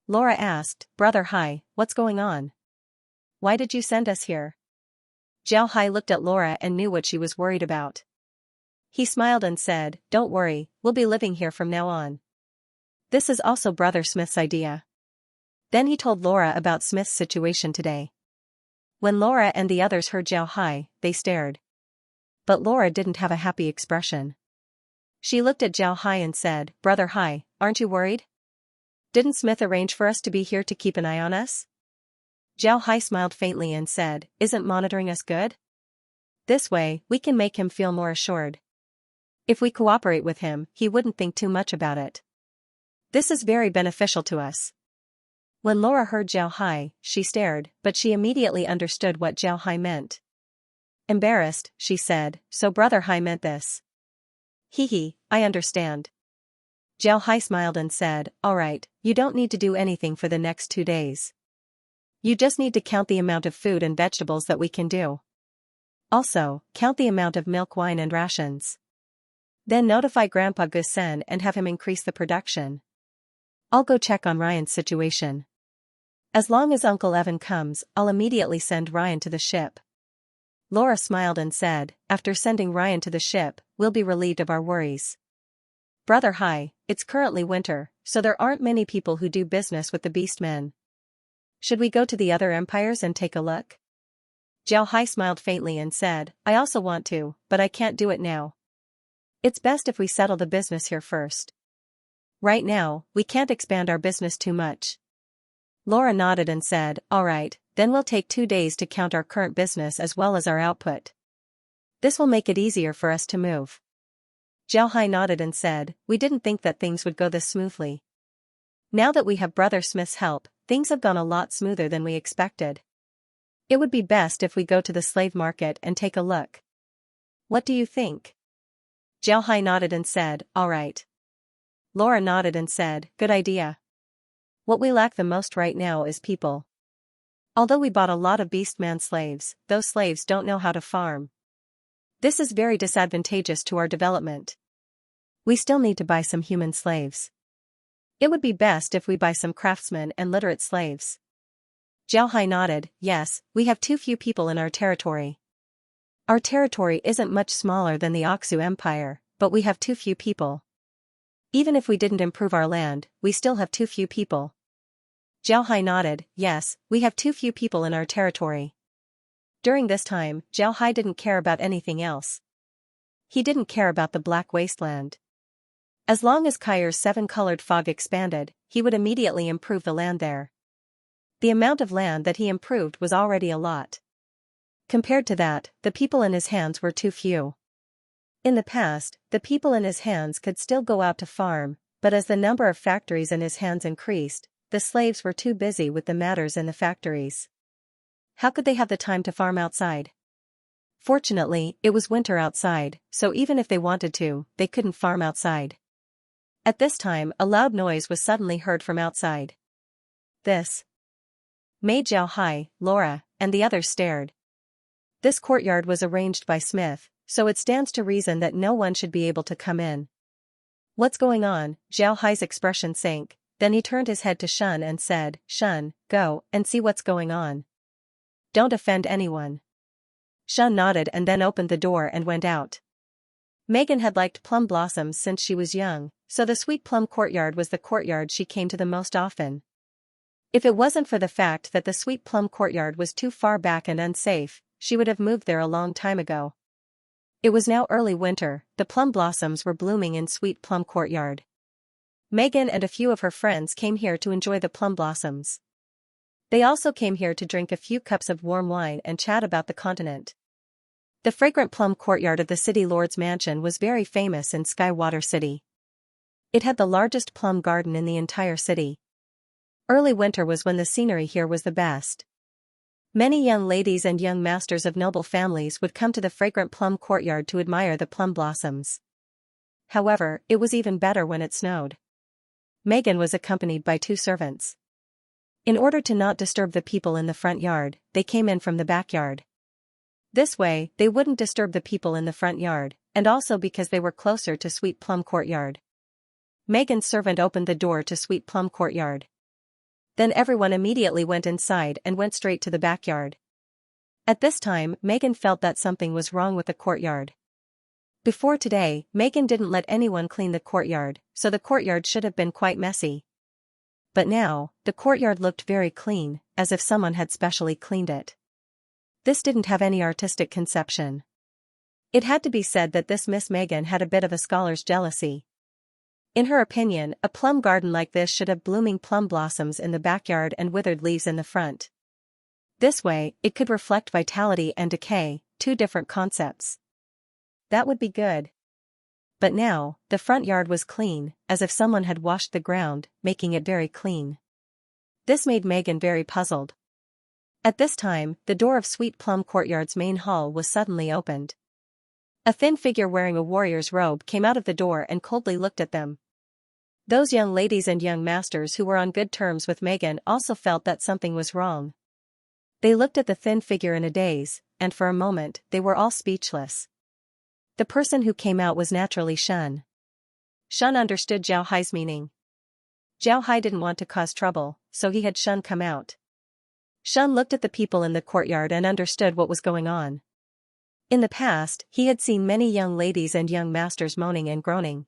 Laura asked, "Brother Hai, what's going on? Why did you send us here?" Zhao Hai looked at Laura and knew what she was worried about. He smiled and said, "Don't worry, we'll be living here from now on. This is also Brother Smith's idea." Then he told Laura about Smith's situation today. When Laura and the others heard Zhao Hai, they stared. But Laura didn't have a happy expression. She looked at Zhao Hai and said, "Brother Hai, aren't you worried? Didn't Smith arrange for us to be here to keep an eye on us?" Zhao Hai smiled faintly and said, "Isn't monitoring us good? This way, we can make him feel more assured. If we cooperate with him, he wouldn't think too much about it. This is very beneficial to us." When Laura heard Zhao Hai, she stared, but she immediately understood what Zhao Hai meant. Embarrassed, she said, "So Brother Hai meant this." "Hee, I understand." Zhao Hai smiled and said, "All right, you don't need to do anything for the next 2 days. You just need to count the amount of food and vegetables that we can do. Also, count the amount of milk, wine and rations. Then notify Grandpa Gusen and have him increase the production. I'll go check on Ryan's situation. As long as Uncle Evan comes, I'll immediately send Ryan to the ship." Laura smiled and said, "After sending Ryan to the ship, we'll be relieved of our worries. Brother Hai, it's currently winter, so there aren't many people who do business with the beastmen. Should we go to the other empires and take a look?" Zhao Hai smiled faintly and said, "I also want to, but I can't do it now. It's best if we settle the business here first. Right now, we can't expand our business too much." Laura nodded and said, "All right, then we'll take 2 days to count our current business as well as our output. This will make it easier for us to move." Zhao Hai nodded and said, "We didn't think that things would go this smoothly. Now that we have Brother Smith's help, things have gone a lot smoother than we expected. It would be best if we go to the slave market and take a look. What do you think?" Zhao Hai nodded and said, "All right." Laura nodded and said, "Good idea. What we lack the most right now is people. Although we bought a lot of beastman slaves, those slaves don't know how to farm. This is very disadvantageous to our development. We still need to buy some human slaves. It would be best if we buy some craftsmen and literate slaves." Zhao Hai nodded, "Yes, we have too few people in our territory. Our territory isn't much smaller than the Aksu Empire, but we have too few people. Even if we didn't improve our land, we still have too few people." Zhao Hai nodded, "Yes, we have too few people in our territory." During this time, Zhao Hai didn't care about anything else. He didn't care about the Black Wasteland. As long as Kai's 7-colored fog expanded, he would immediately improve the land there. The amount of land that he improved was already a lot. Compared to that, the people in his hands were too few. In the past, the people in his hands could still go out to farm, but as the number of factories in his hands increased, the slaves were too busy with the matters in the factories. How could they have the time to farm outside? Fortunately, it was winter outside, so even if they wanted to, they couldn't farm outside. At this time, a loud noise was suddenly heard from outside. This made Zhao Hai, Laura, and the others stared. This courtyard was arranged by Smith, so it stands to reason that no one should be able to come in. "What's going on?" Zhao Hai's expression sank, then he turned his head to Shun and said, "Shun, go and see what's going on. Don't offend anyone." Shun nodded and then opened the door and went out. Megan had liked plum blossoms since she was young, so the sweet plum courtyard was the courtyard she came to the most often. If it wasn't for the fact that the sweet plum courtyard was too far back and unsafe, she would have moved there a long time ago. It was now early winter, the plum blossoms were blooming in sweet plum courtyard. Megan and a few of her friends came here to enjoy the plum blossoms. They also came here to drink a few cups of warm wine and chat about the continent. The fragrant plum courtyard of the city lord's mansion was very famous in Skywater City. It had the largest plum garden in the entire city. Early winter was when the scenery here was the best. Many young ladies and young masters of noble families would come to the fragrant plum courtyard to admire the plum blossoms. However, it was even better when it snowed. Megan was accompanied by 2 servants. In order to not disturb the people in the front yard, they came in from the backyard. This way, they wouldn't disturb the people in the front yard, and also because they were closer to Sweet Plum Courtyard. Megan's servant opened the door to Sweet Plum Courtyard. Then everyone immediately went inside and went straight to the backyard. At this time, Megan felt that something was wrong with the courtyard. Before today, Megan didn't let anyone clean the courtyard, so the courtyard should have been quite messy. But now, the courtyard looked very clean, as if someone had specially cleaned it. This didn't have any artistic conception. It had to be said that this Miss Megan had a bit of a scholar's jealousy. In her opinion, a plum garden like this should have blooming plum blossoms in the backyard and withered leaves in the front. This way, it could reflect vitality and decay, 2 different concepts. That would be good. But now, the front yard was clean, as if someone had washed the ground, making it very clean. This made Megan very puzzled. At this time, the door of Sweet Plum Courtyard's main hall was suddenly opened. A thin figure wearing a warrior's robe came out of the door and coldly looked at them. Those young ladies and young masters who were on good terms with Megan also felt that something was wrong. They looked at the thin figure in a daze, and for a moment, they were all speechless. The person who came out was naturally Shun. Shun understood Zhao Hai's meaning. Zhao Hai didn't want to cause trouble, so he had Shun come out. Shun looked at the people in the courtyard and understood what was going on. In the past, he had seen many young ladies and young masters moaning and groaning.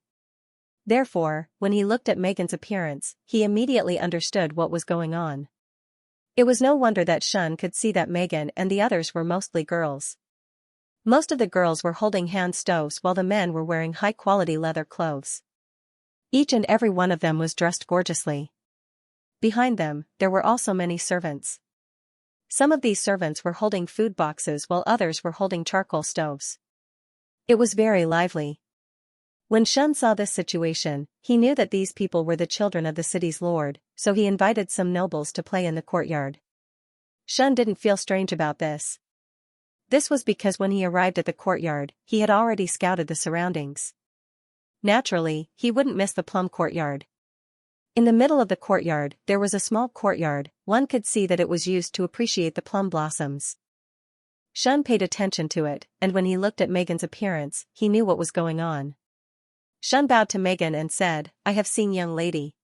Therefore, when he looked at Megan's appearance, he immediately understood what was going on. It was no wonder that Shun could see that Megan and the others were mostly girls. Most of the girls were holding hand stoves while the men were wearing high-quality leather clothes. Each and every one of them was dressed gorgeously. Behind them, there were also many servants. Some of these servants were holding food boxes while others were holding charcoal stoves. It was very lively. When Shun saw this situation, he knew that these people were the children of the city's lord, so he invited some nobles to play in the courtyard. Shun didn't feel strange about this. This was because when he arrived at the courtyard, he had already scouted the surroundings. Naturally, he wouldn't miss the plum courtyard. In the middle of the courtyard, there was a small courtyard. One could see that it was used to appreciate the plum blossoms. Shun paid attention to it, and when he looked at Megan's appearance, he knew what was going on. Shun bowed to Megan and said, "I have seen young lady."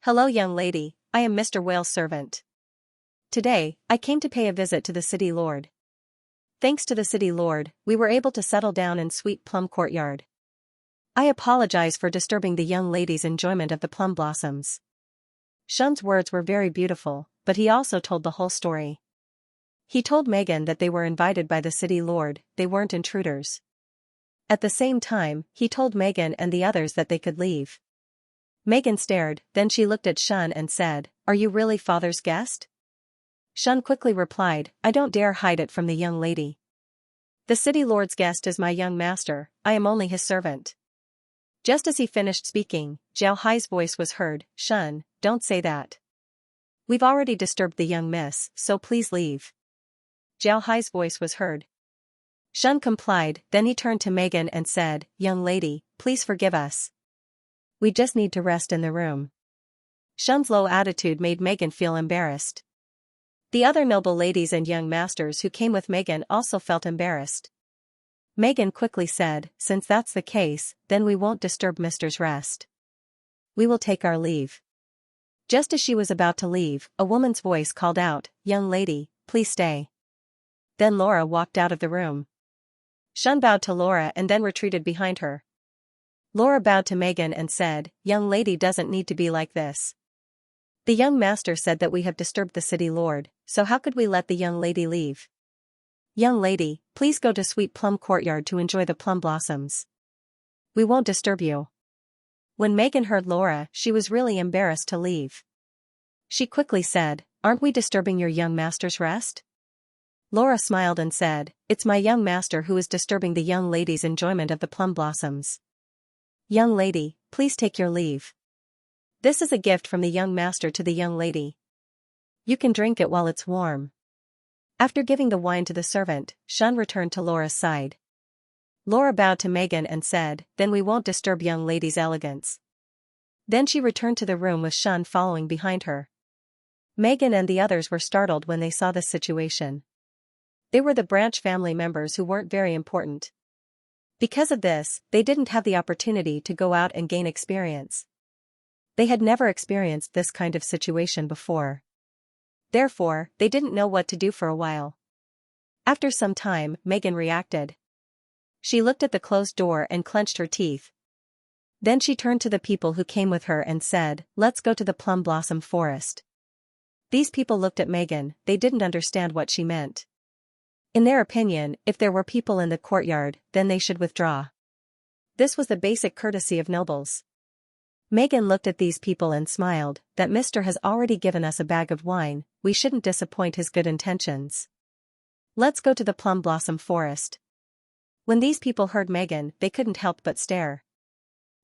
"Hello young lady, I am Mr. Whale's servant. Today, I came to pay a visit to the city lord. Thanks to the city lord, we were able to settle down in Sweet Plum Courtyard. I apologize for disturbing the young lady's enjoyment of the plum blossoms." Shun's words were very beautiful, but he also told the whole story. He told Megan that they were invited by the city lord, they weren't intruders. At the same time, he told Megan and the others that they could leave. Megan stared, then she looked at Shun and said, "Are you really father's guest?" Shun quickly replied, "I don't dare hide it from the young lady. The city lord's guest is my young master, I am only his servant." Just as he finished speaking, Zhao Hai's voice was heard, "Shun, don't say that. We've already disturbed the young miss, so please leave." Zhao Hai's voice was heard. Shun complied, then he turned to Megan and said, "Young lady, please forgive us. We just need to rest in the room." Shun's low attitude made Megan feel embarrassed. The other noble ladies and young masters who came with Megan also felt embarrassed. Megan quickly said, "Since that's the case, then we won't disturb Mister's rest. We will take our leave." Just as she was about to leave, a woman's voice called out, "Young lady, please stay." Then Laura walked out of the room. Shun bowed to Laura and then retreated behind her. Laura bowed to Megan and said, "Young lady doesn't need to be like this. The young master said that we have disturbed the city lord, so how could we let the young lady leave? Young lady, please go to Sweet Plum Courtyard to enjoy the plum blossoms. We won't disturb you." When Megan heard Laura, she was really embarrassed to leave. She quickly said, "Aren't we disturbing your young master's rest?" Laura smiled and said, "It's my young master who is disturbing the young lady's enjoyment of the plum blossoms. Young lady, please take your leave. This is a gift from the young master to the young lady. You can drink it while it's warm." After giving the wine to the servant, Shun returned to Laura's side. Laura bowed to Megan and said, "Then we won't disturb young lady's elegance. Then she returned to the room with Shun following behind her. Megan and the others were startled when they saw this situation. They were the branch family members who weren't very important. Because of this, they didn't have the opportunity to go out and gain experience. They had never experienced this kind of situation before. Therefore, they didn't know what to do for a while. After some time, Megan reacted. She looked at the closed door and clenched her teeth. Then she turned to the people who came with her and said, "Let's go to the plum blossom forest." These people looked at Megan, they didn't understand what she meant. In their opinion, if there were people in the courtyard, then they should withdraw. This was the basic courtesy of nobles. Megan looked at these people and smiled, "That Mr. has already given us a bag of wine, we shouldn't disappoint his good intentions. Let's go to the plum blossom forest." When these people heard Megan, they couldn't help but stare.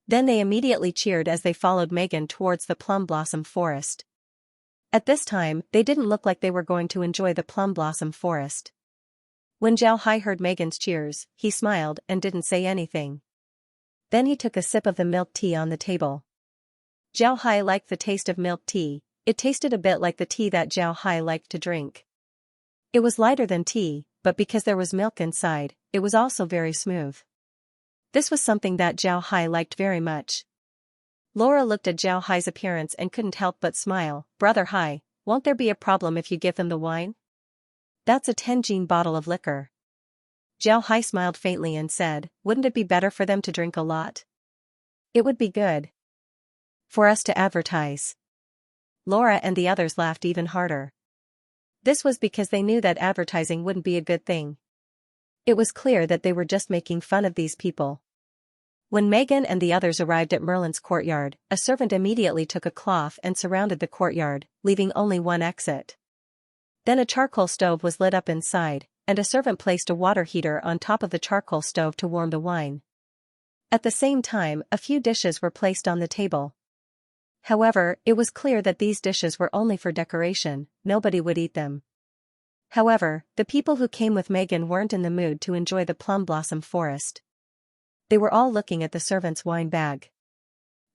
Then they immediately cheered as they followed Megan towards the plum blossom forest. At this time, they didn't look like they were going to enjoy the plum blossom forest. When Zhao Hai heard Megan's cheers, he smiled and didn't say anything. Then he took a sip of the milk tea on the table. Zhao Hai liked the taste of milk tea, it tasted a bit like the tea that Zhao Hai liked to drink. It was lighter than tea, but because there was milk inside, it was also very smooth. This was something that Zhao Hai liked very much. Laura looked at Zhao Hai's appearance and couldn't help but smile. "Brother Hai, won't there be a problem if you give them the wine? That's a 10 bottle of liquor." Zhao Hai smiled faintly and said, "Wouldn't it be better for them to drink a lot? It would be good for us to advertise." Laura and the others laughed even harder. This was because they knew that advertising wouldn't be a good thing. It was clear that they were just making fun of these people. When Megan and the others arrived at Merlin's courtyard, a servant immediately took a cloth and surrounded the courtyard, leaving only one exit. Then a charcoal stove was lit up inside, and a servant placed a water heater on top of the charcoal stove to warm the wine. At the same time, a few dishes were placed on the table. However, it was clear that these dishes were only for decoration, nobody would eat them. However, the people who came with Megan weren't in the mood to enjoy the plum blossom forest. They were all looking at the servant's wine bag.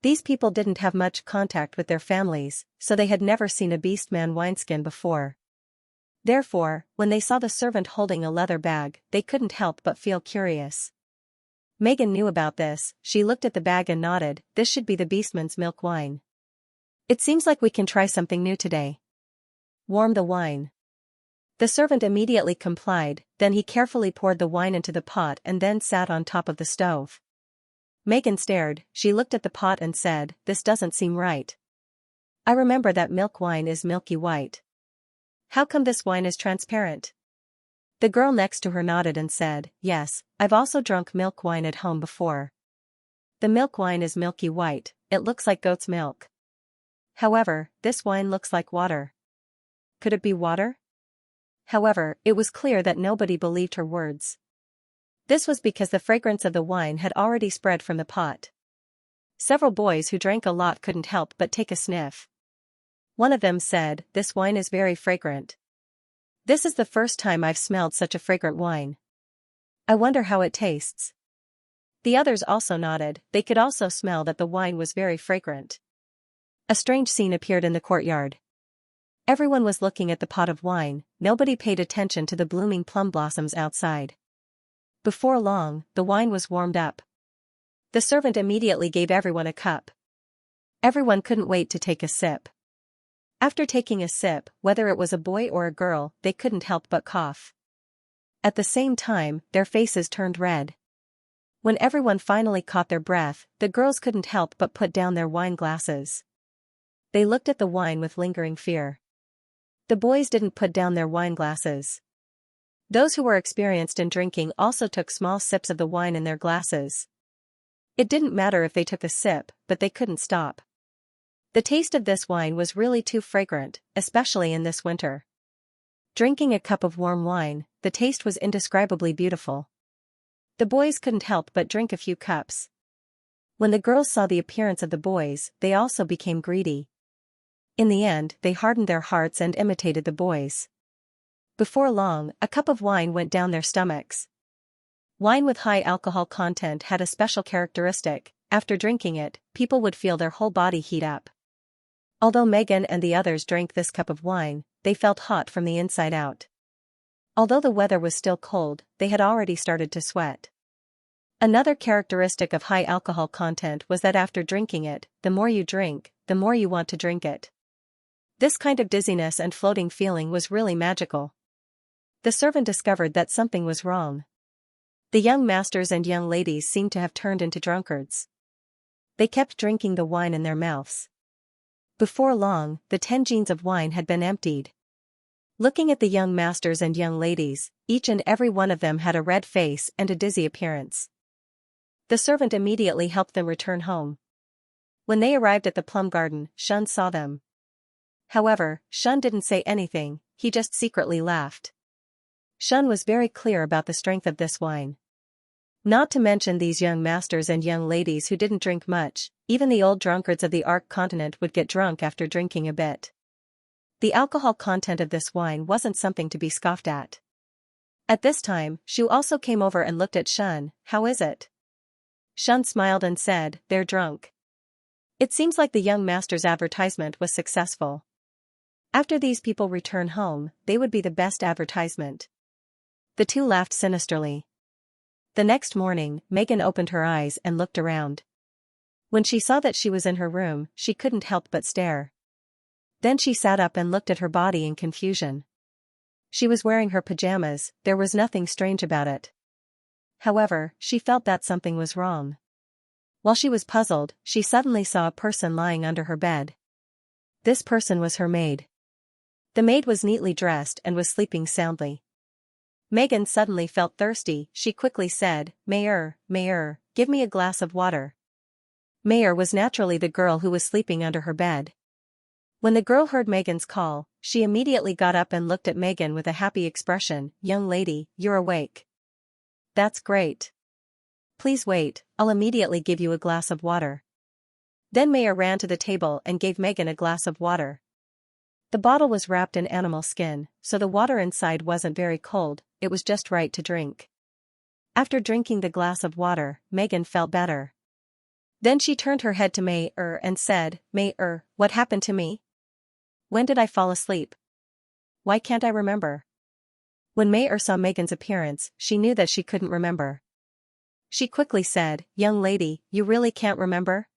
These people didn't have much contact with their families, so they had never seen a beastman wineskin before. Therefore, when they saw the servant holding a leather bag, they couldn't help but feel curious. Megan knew about this, she looked at the bag and nodded, "This should be the beastman's milk wine. It seems like we can try something new today. Warm the wine." The servant immediately complied, then he carefully poured the wine into the pot and then sat on top of the stove. Megan stared, she looked at the pot and said, "This doesn't seem right. I remember that milk wine is milky white. How come this wine is transparent?" The girl next to her nodded and said, "Yes, I've also drunk milk wine at home before. The milk wine is milky white, it looks like goat's milk. However, this wine looks like water. Could it be water?" However, it was clear that nobody believed her words. This was because the fragrance of the wine had already spread from the pot. Several boys who drank a lot couldn't help but take a sniff. One of them said, "This wine is very fragrant. This is the first time I've smelled such a fragrant wine. I wonder how it tastes." The others also nodded, they could also smell that the wine was very fragrant. A strange scene appeared in the courtyard. Everyone was looking at the pot of wine, nobody paid attention to the blooming plum blossoms outside. Before long, the wine was warmed up. The servant immediately gave everyone a cup. Everyone couldn't wait to take a sip. After taking a sip, whether it was a boy or a girl, they couldn't help but cough. At the same time, their faces turned red. When everyone finally caught their breath, the girls couldn't help but put down their wine glasses. They looked at the wine with lingering fear. The boys didn't put down their wine glasses. Those who were experienced in drinking also took small sips of the wine in their glasses. It didn't matter if they took a sip, but they couldn't stop. The taste of this wine was really too fragrant, especially in this winter. Drinking a cup of warm wine, the taste was indescribably beautiful. The boys couldn't help but drink a few cups. When the girls saw the appearance of the boys, they also became greedy. In the end, they hardened their hearts and imitated the boys. Before long, a cup of wine went down their stomachs. Wine with high alcohol content had a special characteristic, after drinking it, people would feel their whole body heat up. Although Megan and the others drank this cup of wine, they felt hot from the inside out. Although the weather was still cold, they had already started to sweat. Another characteristic of high alcohol content was that after drinking it, the more you drink, the more you want to drink it. This kind of dizziness and floating feeling was really magical. The servant discovered that something was wrong. The young masters and young ladies seemed to have turned into drunkards. They kept drinking the wine in their mouths. Before long, the 10 jeans of wine had been emptied. Looking at the young masters and young ladies, each and every one of them had a red face and a dizzy appearance. The servant immediately helped them return home. When they arrived at the plum garden, Shun saw them. However, Shun didn't say anything, he just secretly laughed. Shun was very clear about the strength of this wine. Not to mention these young masters and young ladies who didn't drink much, even the old drunkards of the Ark continent would get drunk after drinking a bit. The alcohol content of this wine wasn't something to be scoffed at. At this time, Shu also came over and looked at Shun. How is it? Shun smiled and said, they're drunk. It seems like the young master's advertisement was successful. After these people return home, they would be the best advertisement. The two laughed sinisterly. The next morning, Megan opened her eyes and looked around. When she saw that she was in her room, she couldn't help but stare. Then she sat up and looked at her body in confusion. She was wearing her pajamas, there was nothing strange about it. However, she felt that something was wrong. While she was puzzled, she suddenly saw a person lying under her bed. This person was her maid. The maid was neatly dressed and was sleeping soundly. Megan suddenly felt thirsty, she quickly said, Mayor, give me a glass of water. Mayor was naturally the girl who was sleeping under her bed. When the girl heard Megan's call, she immediately got up and looked at Megan with a happy expression. Young lady, you're awake. That's great. Please wait, I'll immediately give you a glass of water. Then Mayor ran to the table and gave Megan a glass of water. The bottle was wrapped in animal skin, so the water inside wasn't very cold, it was just right to drink. After drinking the glass of water, Megan felt better. Then she turned her head to Mayor and said, Mayor, what happened to me? When did I fall asleep? Why can't I remember? When Mayor saw Megan's appearance, she knew that she couldn't remember. She quickly said, Young lady, you really can't remember?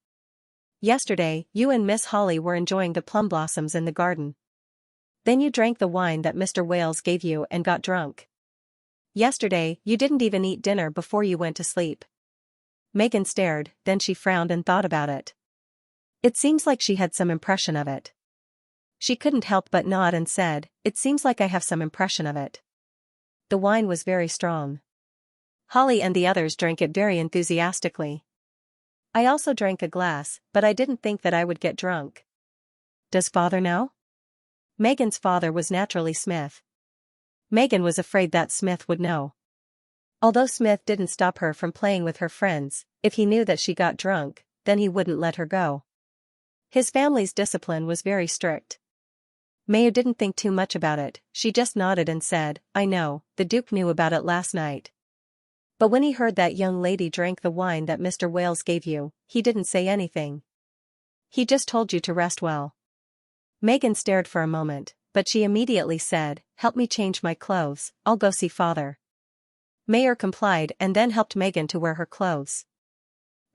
Yesterday, you and Miss Holly were enjoying the plum blossoms in the garden. Then you drank the wine that Mr. Wales gave you and got drunk. Yesterday, you didn't even eat dinner before you went to sleep. Megan stared, then she frowned and thought about it. It seems like she had some impression of it. She couldn't help but nod and said, It seems like I have some impression of it. The wine was very strong. Holly and the others drank it very enthusiastically. I also drank a glass, but I didn't think that I would get drunk. Does father know? Megan's father was naturally Smith. Megan was afraid that Smith would know. Although Smith didn't stop her from playing with her friends, if he knew that she got drunk, then he wouldn't let her go. His family's discipline was very strict. Mayor didn't think too much about it, she just nodded and said, I know, the Duke knew about it last night. But when he heard that young lady drank the wine that Mr. Wales gave you, he didn't say anything. He just told you to rest well. Megan stared for a moment, but she immediately said, Help me change my clothes, I'll go see father. Mayor complied and then helped Megan to wear her clothes.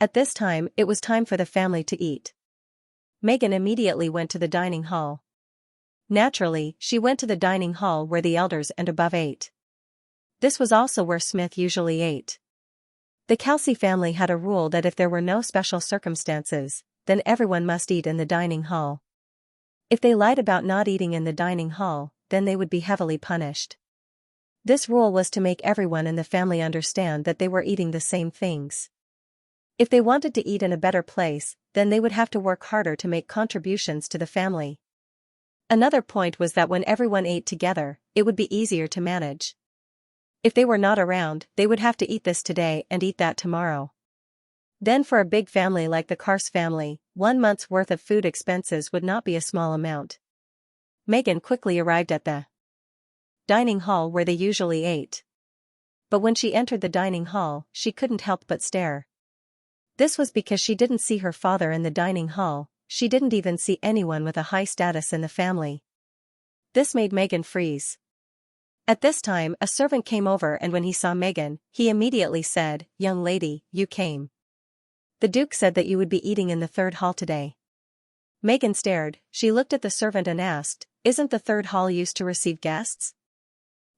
At this time, it was time for the family to eat. Megan immediately went to the dining hall. Naturally, she went to the dining hall where the elders and above ate. This was also where Smith usually ate. The Kelsey family had a rule that if there were no special circumstances, then everyone must eat in the dining hall. If they lied about not eating in the dining hall, then they would be heavily punished. This rule was to make everyone in the family understand that they were eating the same things. If they wanted to eat in a better place, then they would have to work harder to make contributions to the family. Another point was that when everyone ate together, it would be easier to manage. If they were not around, they would have to eat this today and eat that tomorrow. Then for a big family like the Kars family, 1 month's worth of food expenses would not be a small amount. Megan quickly arrived at the dining hall where they usually ate. But when she entered the dining hall, she couldn't help but stare. This was because she didn't see her father in the dining hall, she didn't even see anyone with a high status in the family. This made Megan freeze. At this time a servant came over, and when he saw Megan, he immediately said, "Young lady, you came. The Duke said that you would be eating in the third hall today." Megan stared, she looked at the servant and asked, "Isn't the third hall used to receive guests?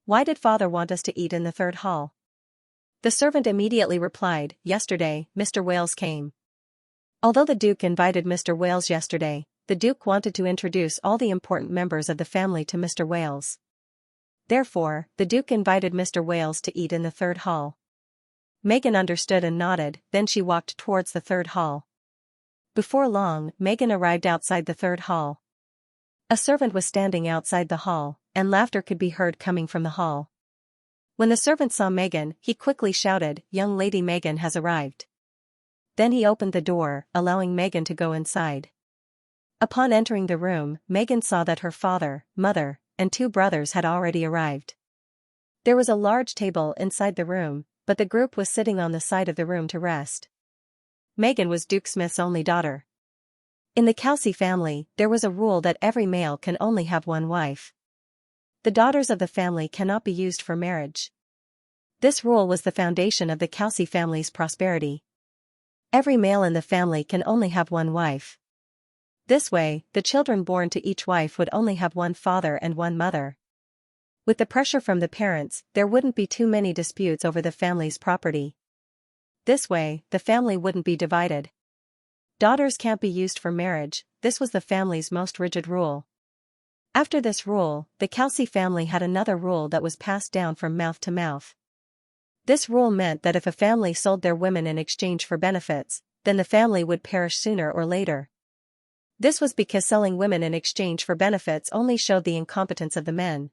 Why did father want us to eat in the third hall?" The servant immediately replied, "Yesterday, Mr. Wales came. Although the Duke invited Mr. Wales yesterday, the Duke wanted to introduce all the important members of the family to Mr. Wales. Therefore, the Duke invited Mr. Wales to eat in the third hall." Megan understood and nodded, then she walked towards the third hall. Before long, Megan arrived outside the third hall. A servant was standing outside the hall, and laughter could be heard coming from the hall. When the servant saw Megan, he quickly shouted, "Young lady, Megan has arrived." Then he opened the door, allowing Megan to go inside. Upon entering the room, Megan saw that her father, mother, and 2 brothers had already arrived. There was a large table inside the room, but the group was sitting on the side of the room to rest. Megan was Duke Smith's only daughter. In the Kelsey family, there was a rule that every male can only have one wife. The daughters of the family cannot be used for marriage. This rule was the foundation of the Kelsey family's prosperity. Every male in the family can only have one wife. This way, the children born to each wife would only have one father and one mother. With the pressure from the parents, there wouldn't be too many disputes over the family's property. This way, the family wouldn't be divided. Daughters can't be used for marriage, this was the family's most rigid rule. After this rule, the Kelsey family had another rule that was passed down from mouth to mouth. This rule meant that if a family sold their women in exchange for benefits, then the family would perish sooner or later. This was because selling women in exchange for benefits only showed the incompetence of the men.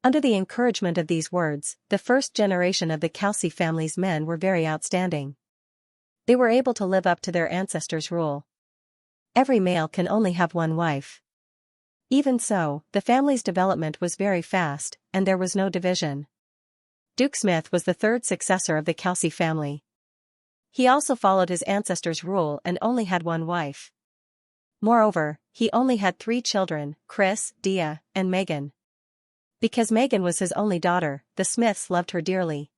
Under the encouragement of these words, the first generation of the Kelsey family's men were very outstanding. They were able to live up to their ancestors' rule. Every male can only have one wife. Even so, the family's development was very fast, and there was no division. Duke Smith was the 3rd successor of the Kelsey family. He also followed his ancestors' rule and only had one wife. Moreover, he only had 3 children, Chris, Dia, and Megan. Because Megan was his only daughter, the Smiths loved her dearly.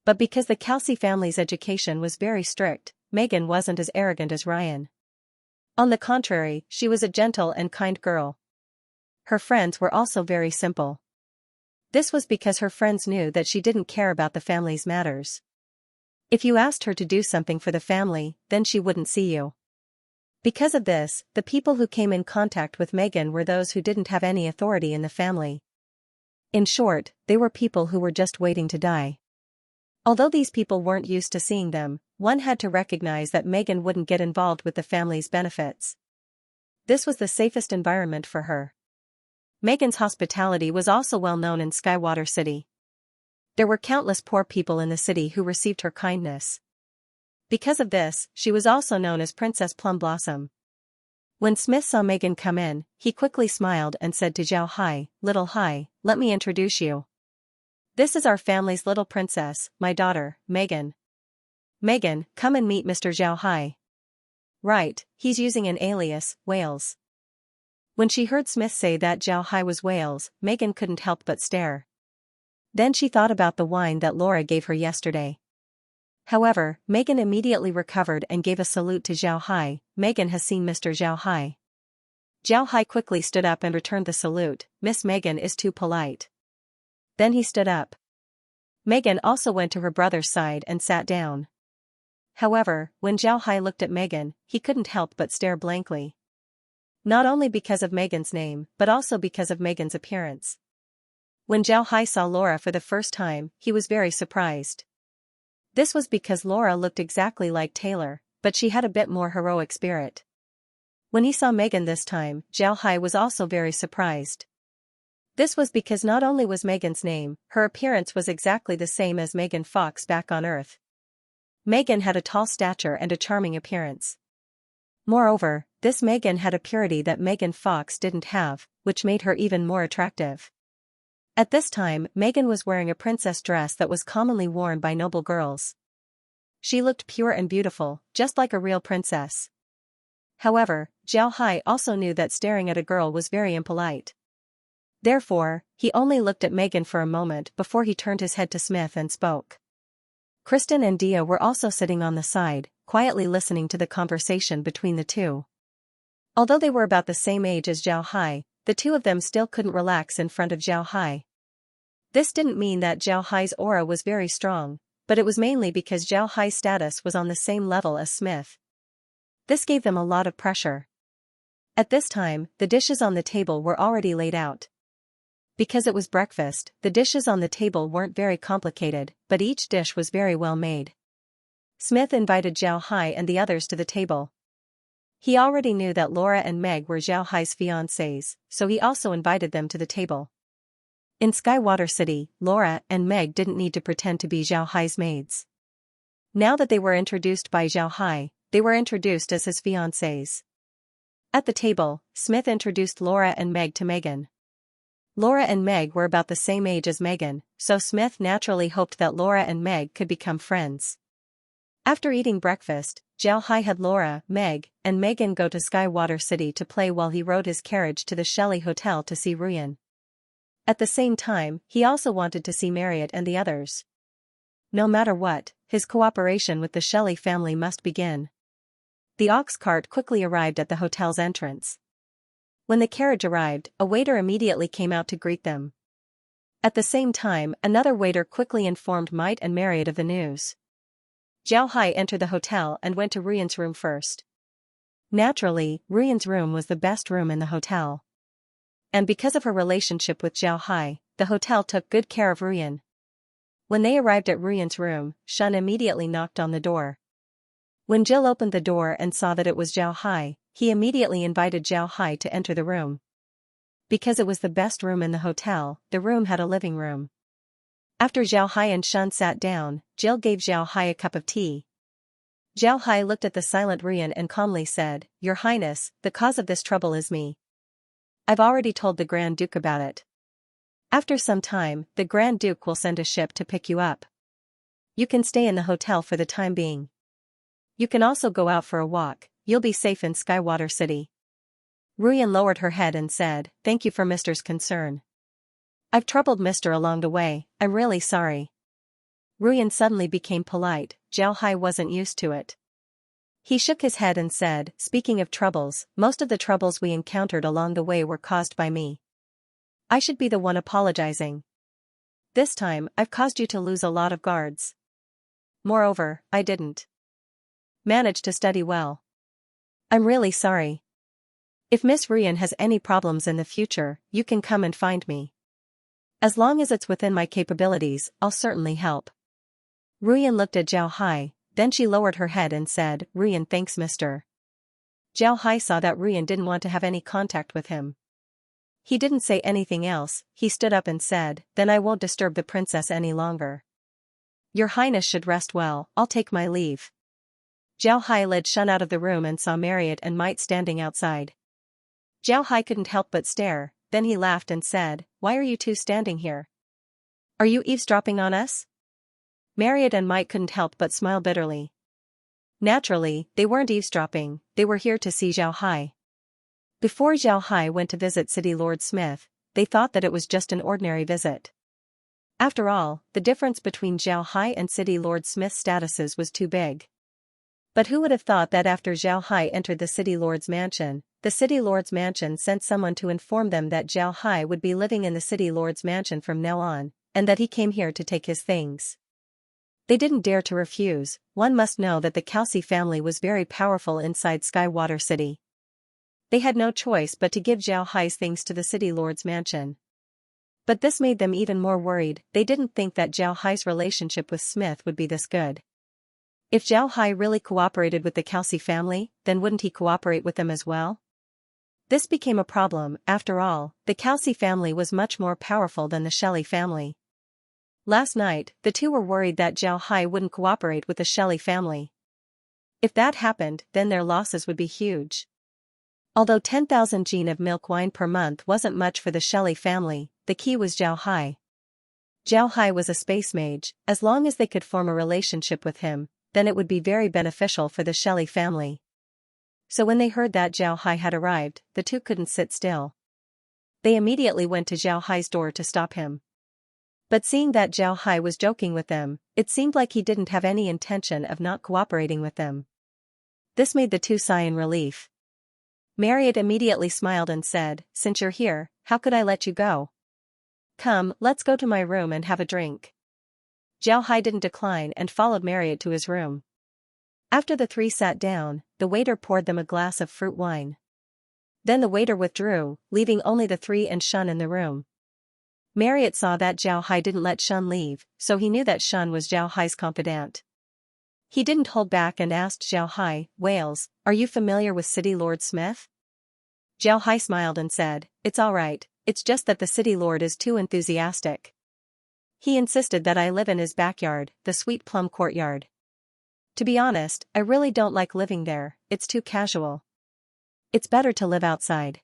But because the Kelsey family's education was very strict, Megan wasn't as arrogant as Ryan. On the contrary, she was a gentle and kind girl. Her friends were also very simple. This was because her friends knew that she didn't care about the family's matters. If you asked her to do something for the family, then she wouldn't see you. Because of this, the people who came in contact with Megan were those who didn't have any authority in the family. In short, they were people who were just waiting to die. Although these people weren't used to seeing them, one had to recognize that Megan wouldn't get involved with the family's benefits. This was the safest environment for her. Megan's hospitality was also well known in Skywater City. There were countless poor people in the city who received her kindness. Because of this, she was also known as Princess Plum Blossom. When Smith saw Megan come in, he quickly smiled and said to Zhao Hai, "Little Hai, let me introduce you. This is our family's little princess, my daughter, Megan. Megan, come and meet Mr. Zhao Hai." Right, he's using an alias, Wales. When she heard Smith say that Zhao Hai was Wales, Megan couldn't help but stare. Then she thought about the wine that Laura gave her yesterday. However, Megan immediately recovered and gave a salute to Zhao Hai. "Megan has seen Mr. Zhao Hai." Zhao Hai quickly stood up and returned the salute. "Miss Megan is too polite." Then he stood up. Megan also went to her brother's side and sat down. However, when Zhao Hai looked at Megan, he couldn't help but stare blankly. Not only because of Megan's name, but also because of Megan's appearance. When Zhao Hai saw Laura for the first time, he was very surprised. This was because Laura looked exactly like Taylor, but she had a bit more heroic spirit. When he saw Megan this time, Zhao Hai was also very surprised. This was because not only was Megan's name, her appearance was exactly the same as Megan Fox back on Earth. Megan had a tall stature and a charming appearance. Moreover, this Megan had a purity that Megan Fox didn't have, which made her even more attractive. At this time, Megan was wearing a princess dress that was commonly worn by noble girls. She looked pure and beautiful, just like a real princess. However, Zhao Hai also knew that staring at a girl was very impolite. Therefore, he only looked at Megan for a moment before he turned his head to Smith and spoke. Kristen and Dia were also sitting on the side, quietly listening to the conversation between the two. Although they were about the same age as Zhao Hai, the two of them still couldn't relax in front of Zhao Hai. This didn't mean that Zhao Hai's aura was very strong, but it was mainly because Zhao Hai's status was on the same level as Smith. This gave them a lot of pressure. At this time, the dishes on the table were already laid out. Because it was breakfast, the dishes on the table weren't very complicated, but each dish was very well made. Smith invited Zhao Hai and the others to the table. He already knew that Laura and Meg were Zhao Hai's fiancés, so he also invited them to the table. In Skywater City, Laura and Meg didn't need to pretend to be Zhao Hai's maids. Now that they were introduced by Zhao Hai, they were introduced as his fiancés. At the table, Smith introduced Laura and Meg to Megan. Laura and Meg were about the same age as Megan, so Smith naturally hoped that Laura and Meg could become friends. After eating breakfast, Zhao Hai had Laura, Meg, and Megan go to Skywater City to play while he rode his carriage to the Shelley Hotel to see Ruyan. At the same time, he also wanted to see Marriott and the others. No matter what, his cooperation with the Shelley family must begin. The ox cart quickly arrived at the hotel's entrance. When the carriage arrived, a waiter immediately came out to greet them. At the same time, another waiter quickly informed Might and Marriott of the news. Zhao Hai entered the hotel and went to Ruyan's room first. Naturally, Ruyan's room was the best room in the hotel. And because of her relationship with Zhao Hai, the hotel took good care of Ruyan. When they arrived at Ruyan's room, Shun immediately knocked on the door. When Jill opened the door and saw that it was Zhao Hai, he immediately invited Zhao Hai to enter the room. Because it was the best room in the hotel, the room had a living room. After Zhao Hai and Shun sat down, Jill gave Zhao Hai a cup of tea. Zhao Hai looked at the silent Ruyan and calmly said, "Your Highness, the cause of this trouble is me. I've already told the Grand Duke about it. After some time, the Grand Duke will send a ship to pick you up. You can stay in the hotel for the time being. You can also go out for a walk, you'll be safe in Skywater City." Ruyan lowered her head and said, "Thank you for Mister's concern. I've troubled Mister along the way, I'm really sorry." Ruyan suddenly became polite. Zhao Hai wasn't used to it. He shook his head and said, "Speaking of troubles, most of the troubles we encountered along the way were caused by me. I should be the one apologizing. This time, I've caused you to lose a lot of guards. Moreover, I didn't manage to study well. I'm really sorry. If Miss Ruyan has any problems in the future, you can come and find me. As long as it's within my capabilities, I'll certainly help." Ruyan looked at Zhao Hai, then she lowered her head and said, "Ruyan, thanks Mister." Zhao Hai saw that Ruyan didn't want to have any contact with him. He didn't say anything else, he stood up and said, "Then I won't disturb the princess any longer. Your Highness should rest well, I'll take my leave." Zhao Hai led Shun out of the room and saw Marriott and Might standing outside. Zhao Hai couldn't help but stare, then he laughed and said, "Why are you two standing here? Are you eavesdropping on us?" Marriott and Might couldn't help but smile bitterly. Naturally, they weren't eavesdropping, they were here to see Zhao Hai. Before Zhao Hai went to visit City Lord Smith, they thought that it was just an ordinary visit. After all, the difference between Zhao Hai and City Lord Smith's statuses was too big. But who would have thought that after Zhao Hai entered the City Lord's mansion, the City Lord's mansion sent someone to inform them that Zhao Hai would be living in the City Lord's mansion from now on, and that he came here to take his things. They didn't dare to refuse. One must know that the Kelsey family was very powerful inside Skywater City. They had no choice but to give Zhao Hai's things to the City Lord's mansion. But this made them even more worried. They didn't think that Zhao Hai's relationship with Smith would be this good. If Zhao Hai really cooperated with the Kelsey family, then wouldn't he cooperate with them as well? This became a problem. After all, the Kelsey family was much more powerful than the Shelley family. Last night, the two were worried that Zhao Hai wouldn't cooperate with the Shelley family. If that happened, then their losses would be huge. Although 10,000 gin of milk wine per month wasn't much for the Shelley family, the key was Zhao Hai. Zhao Hai was a space mage. As long as they could form a relationship with him, then it would be very beneficial for the Shelley family. So when they heard that Zhao Hai had arrived, the two couldn't sit still. They immediately went to Zhao Hai's door to stop him. But seeing that Zhao Hai was joking with them, it seemed like he didn't have any intention of not cooperating with them. This made the two sigh in relief. Marriott immediately smiled and said, "Since you're here, how could I let you go? Come, let's go to my room and have a drink." Zhao Hai didn't decline and followed Marriott to his room. After the three sat down, the waiter poured them a glass of fruit wine. Then the waiter withdrew, leaving only the three and Shun in the room. Marriott saw that Zhao Hai didn't let Shun leave, so he knew that Shun was Zhao Hai's confidant. He didn't hold back and asked Zhao Hai, "Wales, are you familiar with City Lord Smith?" Zhao Hai smiled and said, "It's all right, it's just that the City Lord is too enthusiastic. He insisted that I live in his backyard, the Sweet Plum Courtyard. To be honest, I really don't like living there, it's too casual. It's better to live outside."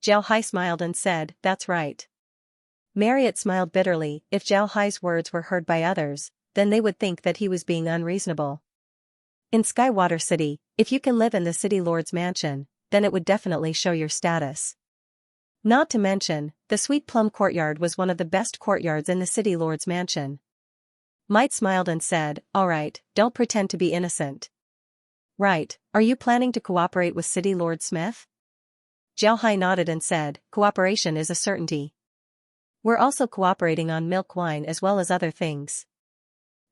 Zhao Hai smiled and said, "That's right." Marriott smiled bitterly. If Zhao Hai's words were heard by others, then they would think that he was being unreasonable. In Skywater City, if you can live in the City Lord's mansion, then it would definitely show your status. Not to mention, the Sweet Plum Courtyard was one of the best courtyards in the City Lord's mansion. Might smiled and said, "All right, don't pretend to be innocent." "Right, are you planning to cooperate with City Lord Smith?" Zhao Hai nodded and said, "Cooperation is a certainty. We're also cooperating on milk wine as well as other things.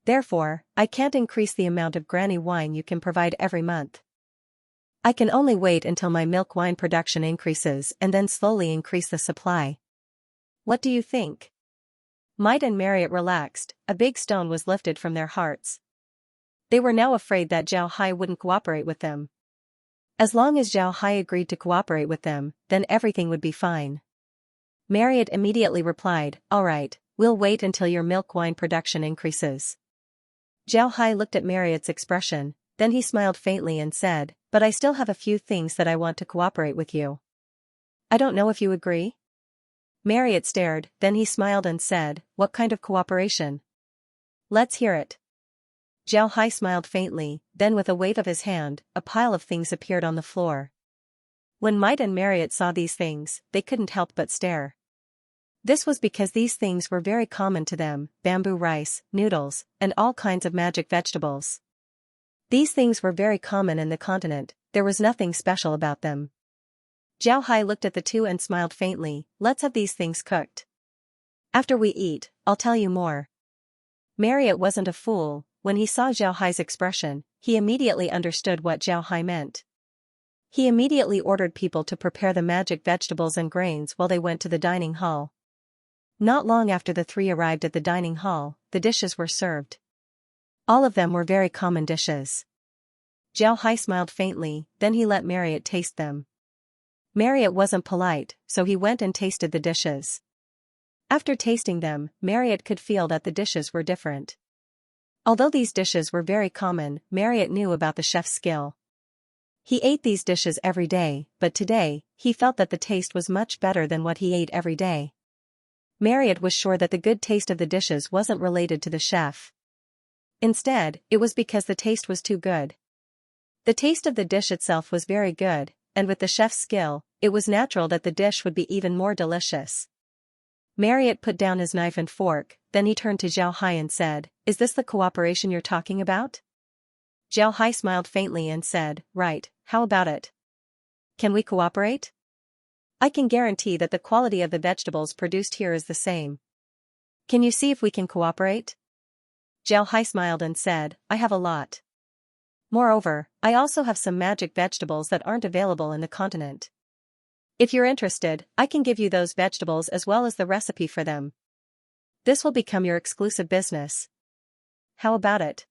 Therefore, I can't increase the amount of granny wine you can provide every month. I can only wait until my milk wine production increases and then slowly increase the supply. What do you think?" Might and Marriott relaxed, a big stone was lifted from their hearts. They were now afraid that Zhao Hai wouldn't cooperate with them. As long as Zhao Hai agreed to cooperate with them, then everything would be fine. Marriott immediately replied, "All right, we'll wait until your milk wine production increases." Zhao Hai looked at Marriott's expression, then he smiled faintly and said, "But I still have a few things that I want to cooperate with you. I don't know if you agree?" Marriott stared, then he smiled and said, "What kind of cooperation? Let's hear it." Zhao Hai smiled faintly, then with a wave of his hand, a pile of things appeared on the floor. When Might and Marriott saw these things, they couldn't help but stare. This was because these things were very common to them: bamboo rice, noodles, and all kinds of magic vegetables. These things were very common in the continent, there was nothing special about them. Zhao Hai looked at the two and smiled faintly, "Let's have these things cooked. After we eat, I'll tell you more." Marriott wasn't a fool. When he saw Zhao Hai's expression, he immediately understood what Zhao Hai meant. He immediately ordered people to prepare the magic vegetables and grains while they went to the dining hall. Not long after the three arrived at the dining hall, the dishes were served. All of them were very common dishes. Zhao Hai smiled faintly, then he let Marriott taste them. Marriott wasn't polite, so he went and tasted the dishes. After tasting them, Marriott could feel that the dishes were different. Although these dishes were very common, Marriott knew about the chef's skill. He ate these dishes every day, but today, he felt that the taste was much better than what he ate every day. Marriott was sure that the good taste of the dishes wasn't related to the chef. Instead, it was because the taste was too good. The taste of the dish itself was very good, and with the chef's skill, it was natural that the dish would be even more delicious. Marriott put down his knife and fork, then he turned to Zhao Hai and said, "Is this the cooperation you're talking about?" Zhao Hai smiled faintly and said, "Right, how about it? Can we cooperate? I can guarantee that the quality of the vegetables produced here is the same. Can you see if we can cooperate?" Zhao Hai smiled and said, "I have a lot. Moreover, I also have some magic vegetables that aren't available in the continent. If you're interested, I can give you those vegetables as well as the recipe for them. This will become your exclusive business. How about it?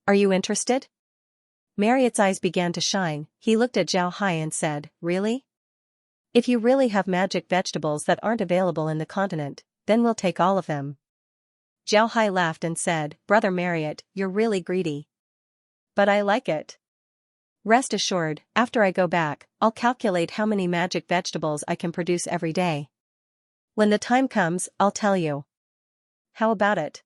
Are you interested?" Marriott's eyes began to shine. He looked at Zhao Hai and said, "Really? If you really have magic vegetables that aren't available in the continent, then we'll take all of them." Zhao Hai laughed and said, "Brother Marriott, you're really greedy. But I like it. Rest assured, after I go back, I'll calculate how many magic vegetables I can produce every day. When the time comes, I'll tell you. How about it?"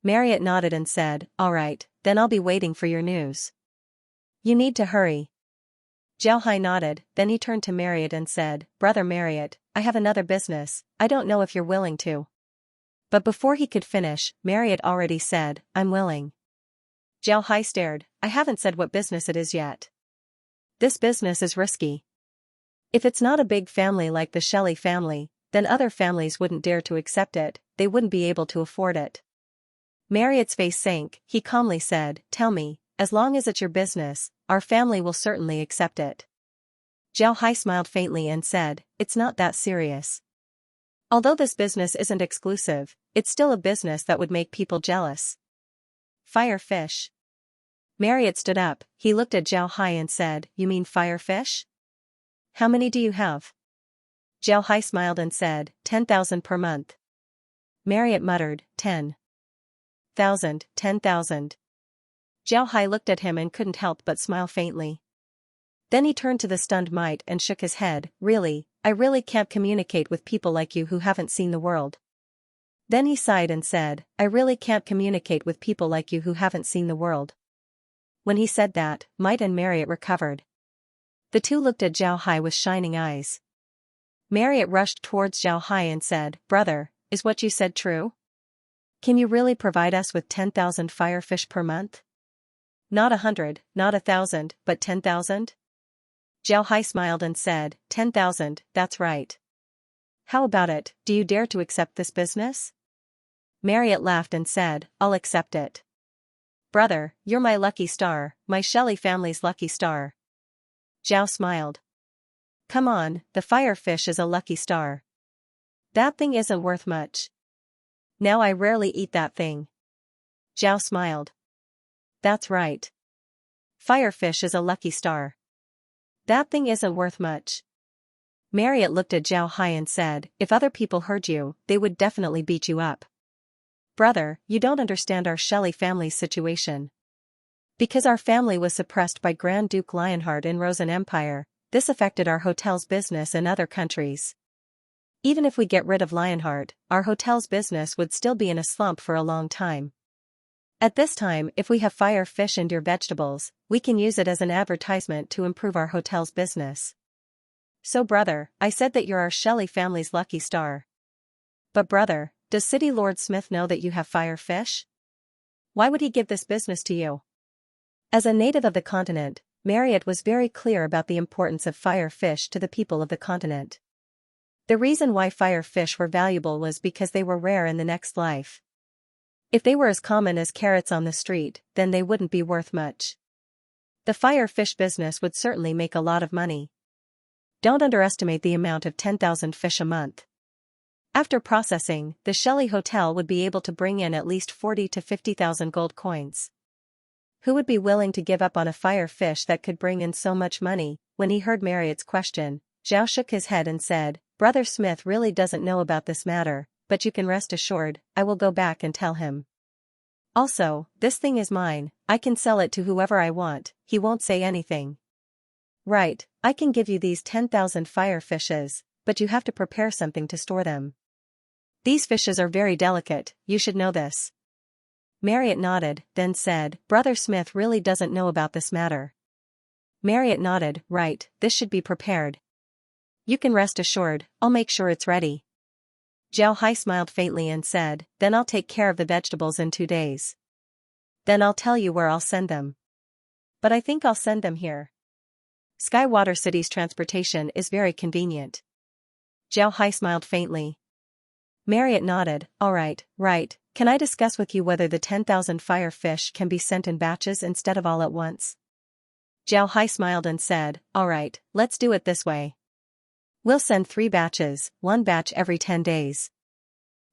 Marriott nodded and said, all right, then I'll be waiting for your news. You need to hurry. Xiaohai nodded, then he turned to Marriott and said, Brother Marriott, I have another business, I don't know if you're willing to. But before he could finish, Marriott already said, I'm willing. Xiaohai stared, I haven't said what business it is yet. This business is risky. If it's not a big family like the Shelley family, then other families wouldn't dare to accept it, they wouldn't be able to afford it. Marriott's face sank, he calmly said, tell me, as long as it's your business, our family will certainly accept it. Xiaohai smiled faintly and said, it's not that serious. Although this business isn't exclusive, it's still a business that would make people jealous. Fire fish. Marriott stood up, he looked at Xiaohai and said, you mean fire fish? How many do you have? Xiaohai smiled and said, 10,000 per month. Marriott muttered, 10,000, 10,000. Xiaohai looked at him and couldn't help but smile faintly. Then he turned to the stunned mite and shook his head, really, I really can't communicate with people like you who haven't seen the world. Then he sighed and said, I really can't communicate with people like you who haven't seen the world. When he said that, Mite and Marriott recovered. The two looked at Xiaohai with shining eyes. Marriott rushed towards Xiaohai and said, Brother, is what you said true? Can you really provide us with 10,000 firefish per month? Not 100, not 1,000, but 10,000? Xiaohai smiled and said, 10,000, that's right. How about it, do you dare to accept this business? Marriott laughed and said, I'll accept it. Brother, you're my lucky star, my Shelley family's lucky star. Xiao smiled. Come on, the firefish is a lucky star. That thing isn't worth much. Now I rarely eat that thing. Xiao smiled. That's right. Firefish is a lucky star. That thing isn't worth much. Marriott looked at Xiaohai and said, if other people heard you, they would definitely beat you up. Brother, you don't understand our Shelley family's situation. Because our family was suppressed by Grand Duke Lionheart in Rosen Empire, this affected our hotel's business in other countries. Even if we get rid of Lionheart, our hotel's business would still be in a slump for a long time. At this time, if we have fire fish and your vegetables, we can use it as an advertisement to improve our hotel's business. So brother, I said that you're our Shelley family's lucky star. But brother, does City Lord Smith know that you have fire fish? Why would he give this business to you? As a native of the continent, Marriott was very clear about the importance of fire fish to the people of the continent. The reason why fire fish were valuable was because they were rare in the next life. If they were as common as carrots on the street, then they wouldn't be worth much. The fire fish business would certainly make a lot of money. Don't underestimate the amount of 10,000 fish a month. After processing, the Shelley Hotel would be able to bring in at least 40 to 50,000 gold coins. Who would be willing to give up on a fire fish that could bring in so much money? When he heard Marriott's question, Xiao shook his head and said, Brother Smith really doesn't know about this matter, but you can rest assured, I will go back and tell him. Also, this thing is mine, I can sell it to whoever I want, he won't say anything. Right, I can give you these 10,000 fire fishes, but you have to prepare something to store them. These fishes are very delicate, you should know this. Marriott nodded, then said, Brother Smith really doesn't know about this matter. Marriott nodded, right, this should be prepared. You can rest assured, I'll make sure it's ready. Xiaohai smiled faintly and said, then I'll take care of the vegetables in 2 days. Then I'll tell you where I'll send them. But I think I'll send them here. Skywater City's transportation is very convenient. Xiaohai smiled faintly. Marriott nodded, right, can I discuss with you whether the 10,000 fire fish can be sent in batches instead of all at once? Xiaohai smiled and said, alright, let's do it this way. We'll send 3 batches, 1 batch every 10 days.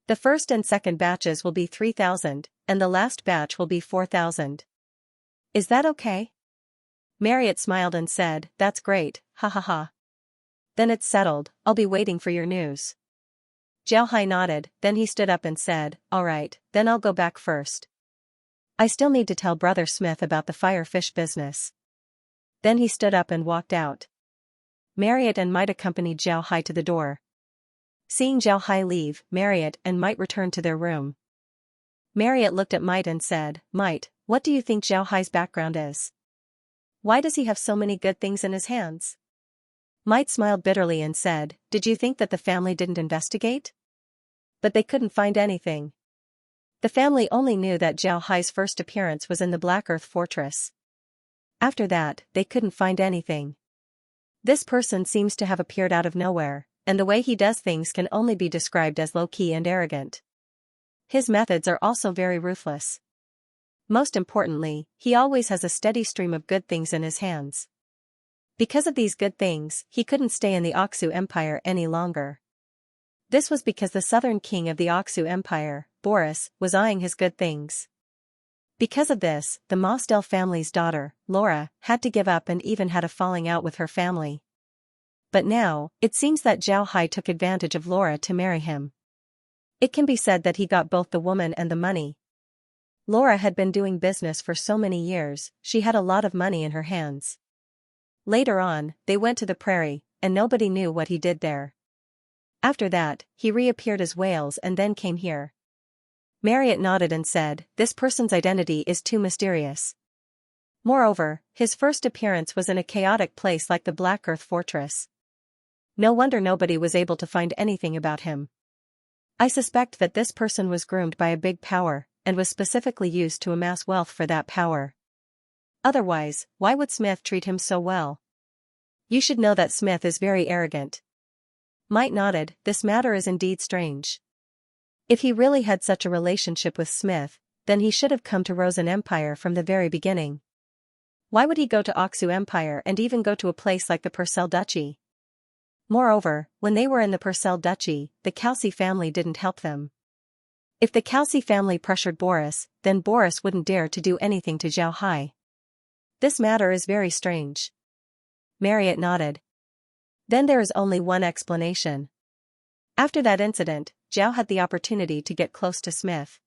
The first and second batches will be 3,000, and the last batch will be 4,000. Is that okay? Marriott smiled and said, that's great, ha ha ha. Then it's settled, I'll be waiting for your news. Xiaohai nodded, then he stood up and said, alright, then I'll go back first. I still need to tell Brother Smith about the fire fish business. Then he stood up and walked out. Marriott and Mite accompanied Xiaohai to the door. Seeing Xiaohai leave, Marriott and Mite returned to their room. Marriott looked at Might and said, Might, what do you think Zhao Hai's background is? Why does he have so many good things in his hands? Might smiled bitterly and said, did you think that the family didn't investigate? But they couldn't find anything. The family only knew that Zhao Hai's first appearance was in the Black Earth Fortress. After that, they couldn't find anything. This person seems to have appeared out of nowhere, and the way he does things can only be described as low-key and arrogant. His methods are also very ruthless. Most importantly, he always has a steady stream of good things in his hands. Because of these good things, he couldn't stay in the Oxu Empire any longer. This was because the southern king of the Oxu Empire, Boris, was eyeing his good things. Because of this, the Mosdell family's daughter, Laura, had to give up and even had a falling out with her family. But now, it seems that Zhao Hai took advantage of Laura to marry him. It can be said that he got both the woman and the money. Laura had been doing business for so many years, she had a lot of money in her hands. Later on, they went to the prairie, and nobody knew what he did there. After that, he reappeared as Wales and then came here. Marriott nodded and said, this person's identity is too mysterious. Moreover, his first appearance was in a chaotic place like the Black Earth Fortress. No wonder nobody was able to find anything about him. I suspect that this person was groomed by a big power, and was specifically used to amass wealth for that power. Otherwise, why would Smith treat him so well? You should know that Smith is very arrogant. Might nodded, this matter is indeed strange. If he really had such a relationship with Smith, then he should have come to Rosen Empire from the very beginning. Why would he go to Oxu Empire and even go to a place like the Purcell Duchy? Moreover, when they were in the Purcell Duchy, the Kelsey family didn't help them. If the Kelsey family pressured Boris, then Boris wouldn't dare to do anything to Zhao Hai. This matter is very strange. Marriott nodded. Then there is only one explanation. After that incident, Zhao had the opportunity to get close to Smith.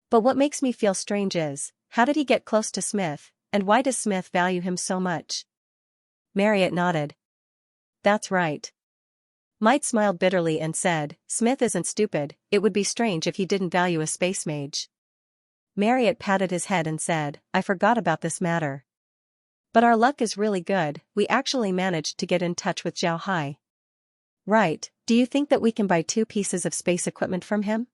But what makes me feel strange is, how did he get close to Smith, and why does Smith value him so much? Marriott nodded. That's right. Might smiled bitterly and said, Smith isn't stupid, it would be strange if he didn't value a space mage. Marriott patted his head and said, I forgot about this matter. But our luck is really good, we actually managed to get in touch with Zhao Hai. Right, do you think that we can buy 2 pieces of space equipment from him?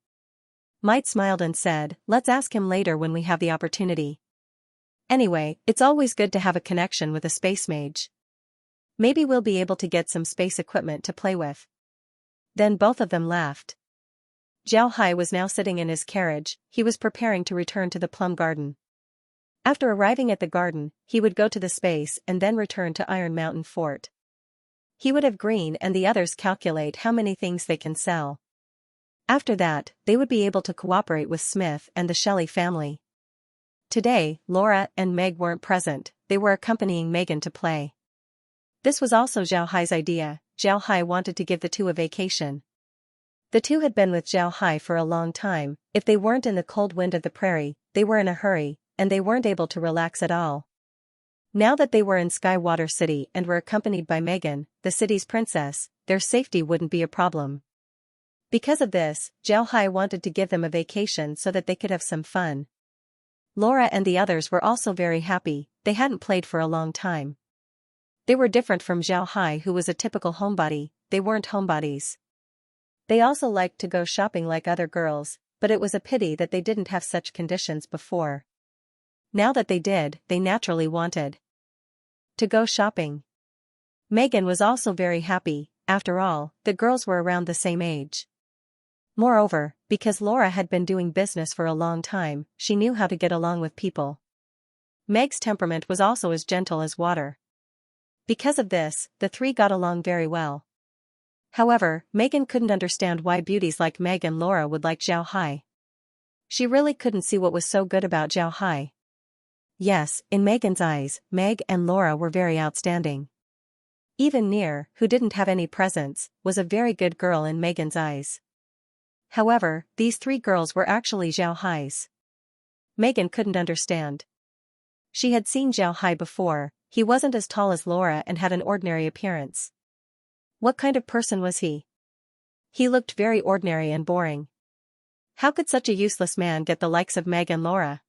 Might smiled and said, let's ask him later when we have the opportunity. Anyway, it's always good to have a connection with a space mage. Maybe we'll be able to get some space equipment to play with. Then both of them laughed. Zhao Hai was now sitting in his carriage, he was preparing to return to the plum garden. After arriving at the garden, he would go to the space and then return to Iron Mountain Fort. He would have Green and the others calculate how many things they can sell. After that, they would be able to cooperate with Smith and the Shelley family. Today, Laura and Meg weren't present, they were accompanying Megan to play. This was also Zhao Hai's idea, Zhao Hai wanted to give the two a vacation. The two had been with Zhao Hai for a long time, if they weren't in the cold wind of the prairie, they were in a hurry, and they weren't able to relax at all. Now that they were in Skywater City and were accompanied by Megan, the city's princess, their safety wouldn't be a problem. Because of this, Zhao Hai wanted to give them a vacation so that they could have some fun. Laura and the others were also very happy, they hadn't played for a long time. They were different from Zhao Hai, who was a typical homebody, they weren't homebodies. They also liked to go shopping like other girls, but it was a pity that they didn't have such conditions before. Now that they did, they naturally wanted to go shopping. Megan was also very happy, after all, the girls were around the same age. Moreover, because Laura had been doing business for a long time, she knew how to get along with people. Meg's temperament was also as gentle as water. Because of this, the three got along very well. However, Megan couldn't understand why beauties like Meg and Laura would like Zhao Hai. She really couldn't see what was so good about Zhao Hai. Yes, in Megan's eyes, Meg and Laura were very outstanding. Even Near, who didn't have any presents, was a very good girl in Megan's eyes. However, these 3 girls were actually Zhao Hai's. Megan couldn't understand. She had seen Zhao Hai before, he wasn't as tall as Laura and had an ordinary appearance. What kind of person was he? He looked very ordinary and boring. How could such a useless man get the likes of Meg and Laura?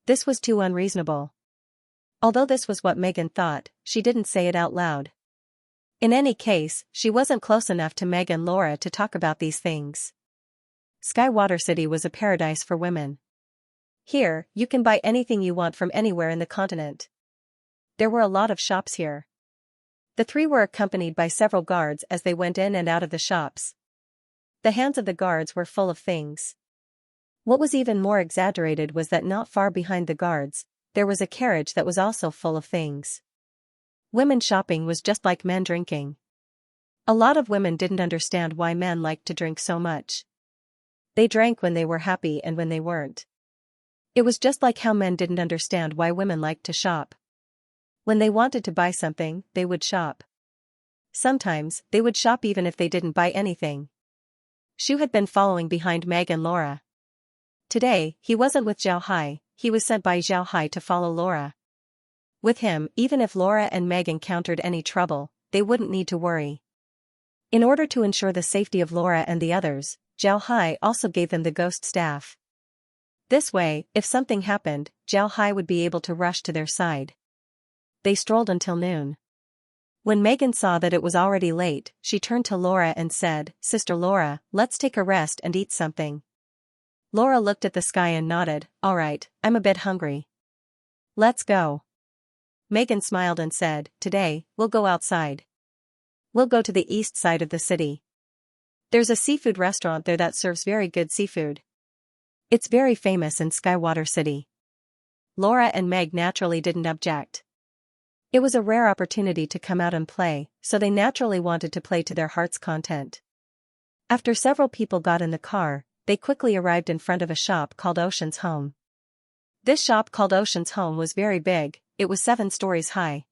This was too unreasonable. Although this was what Megan thought, she didn't say it out loud. In any case, she wasn't close enough to Meg and Laura to talk about these things. Skywater City was a paradise for women. Here, you can buy anything you want from anywhere in the continent. There were a lot of shops here. The three were accompanied by several guards as they went in and out of the shops. The hands of the guards were full of things. What was even more exaggerated was that not far behind the guards, there was a carriage that was also full of things. Women shopping was just like men drinking. A lot of women didn't understand why men liked to drink so much. They drank when they were happy and when they weren't. It was just like how men didn't understand why women liked to shop. When they wanted to buy something, they would shop. Sometimes, they would shop even if they didn't buy anything. Shu had been following behind Meg and Laura. Today, he wasn't with Zhao Hai, he was sent by Zhao Hai to follow Laura. With him, even if Laura and Meg encountered any trouble, they wouldn't need to worry. In order to ensure the safety of Laura and the others, Zhao Hai also gave them the ghost staff. This way, if something happened, Zhao Hai would be able to rush to their side. They strolled until noon. When Megan saw that it was already late, she turned to Laura and said, "Sister Laura, let's take a rest and eat something." Laura looked at the sky and nodded, "All right, I'm a bit hungry. Let's go." Megan smiled and said, "Today, we'll go outside. We'll go to the east side of the city. There's a seafood restaurant there that serves very good seafood. It's very famous in Skywater City." Laura and Meg naturally didn't object. It was a rare opportunity to come out and play, so they naturally wanted to play to their heart's content. After several people got in the car, they quickly arrived in front of a shop called Ocean's Home. This shop called Ocean's Home was very big, it was 7 stories high.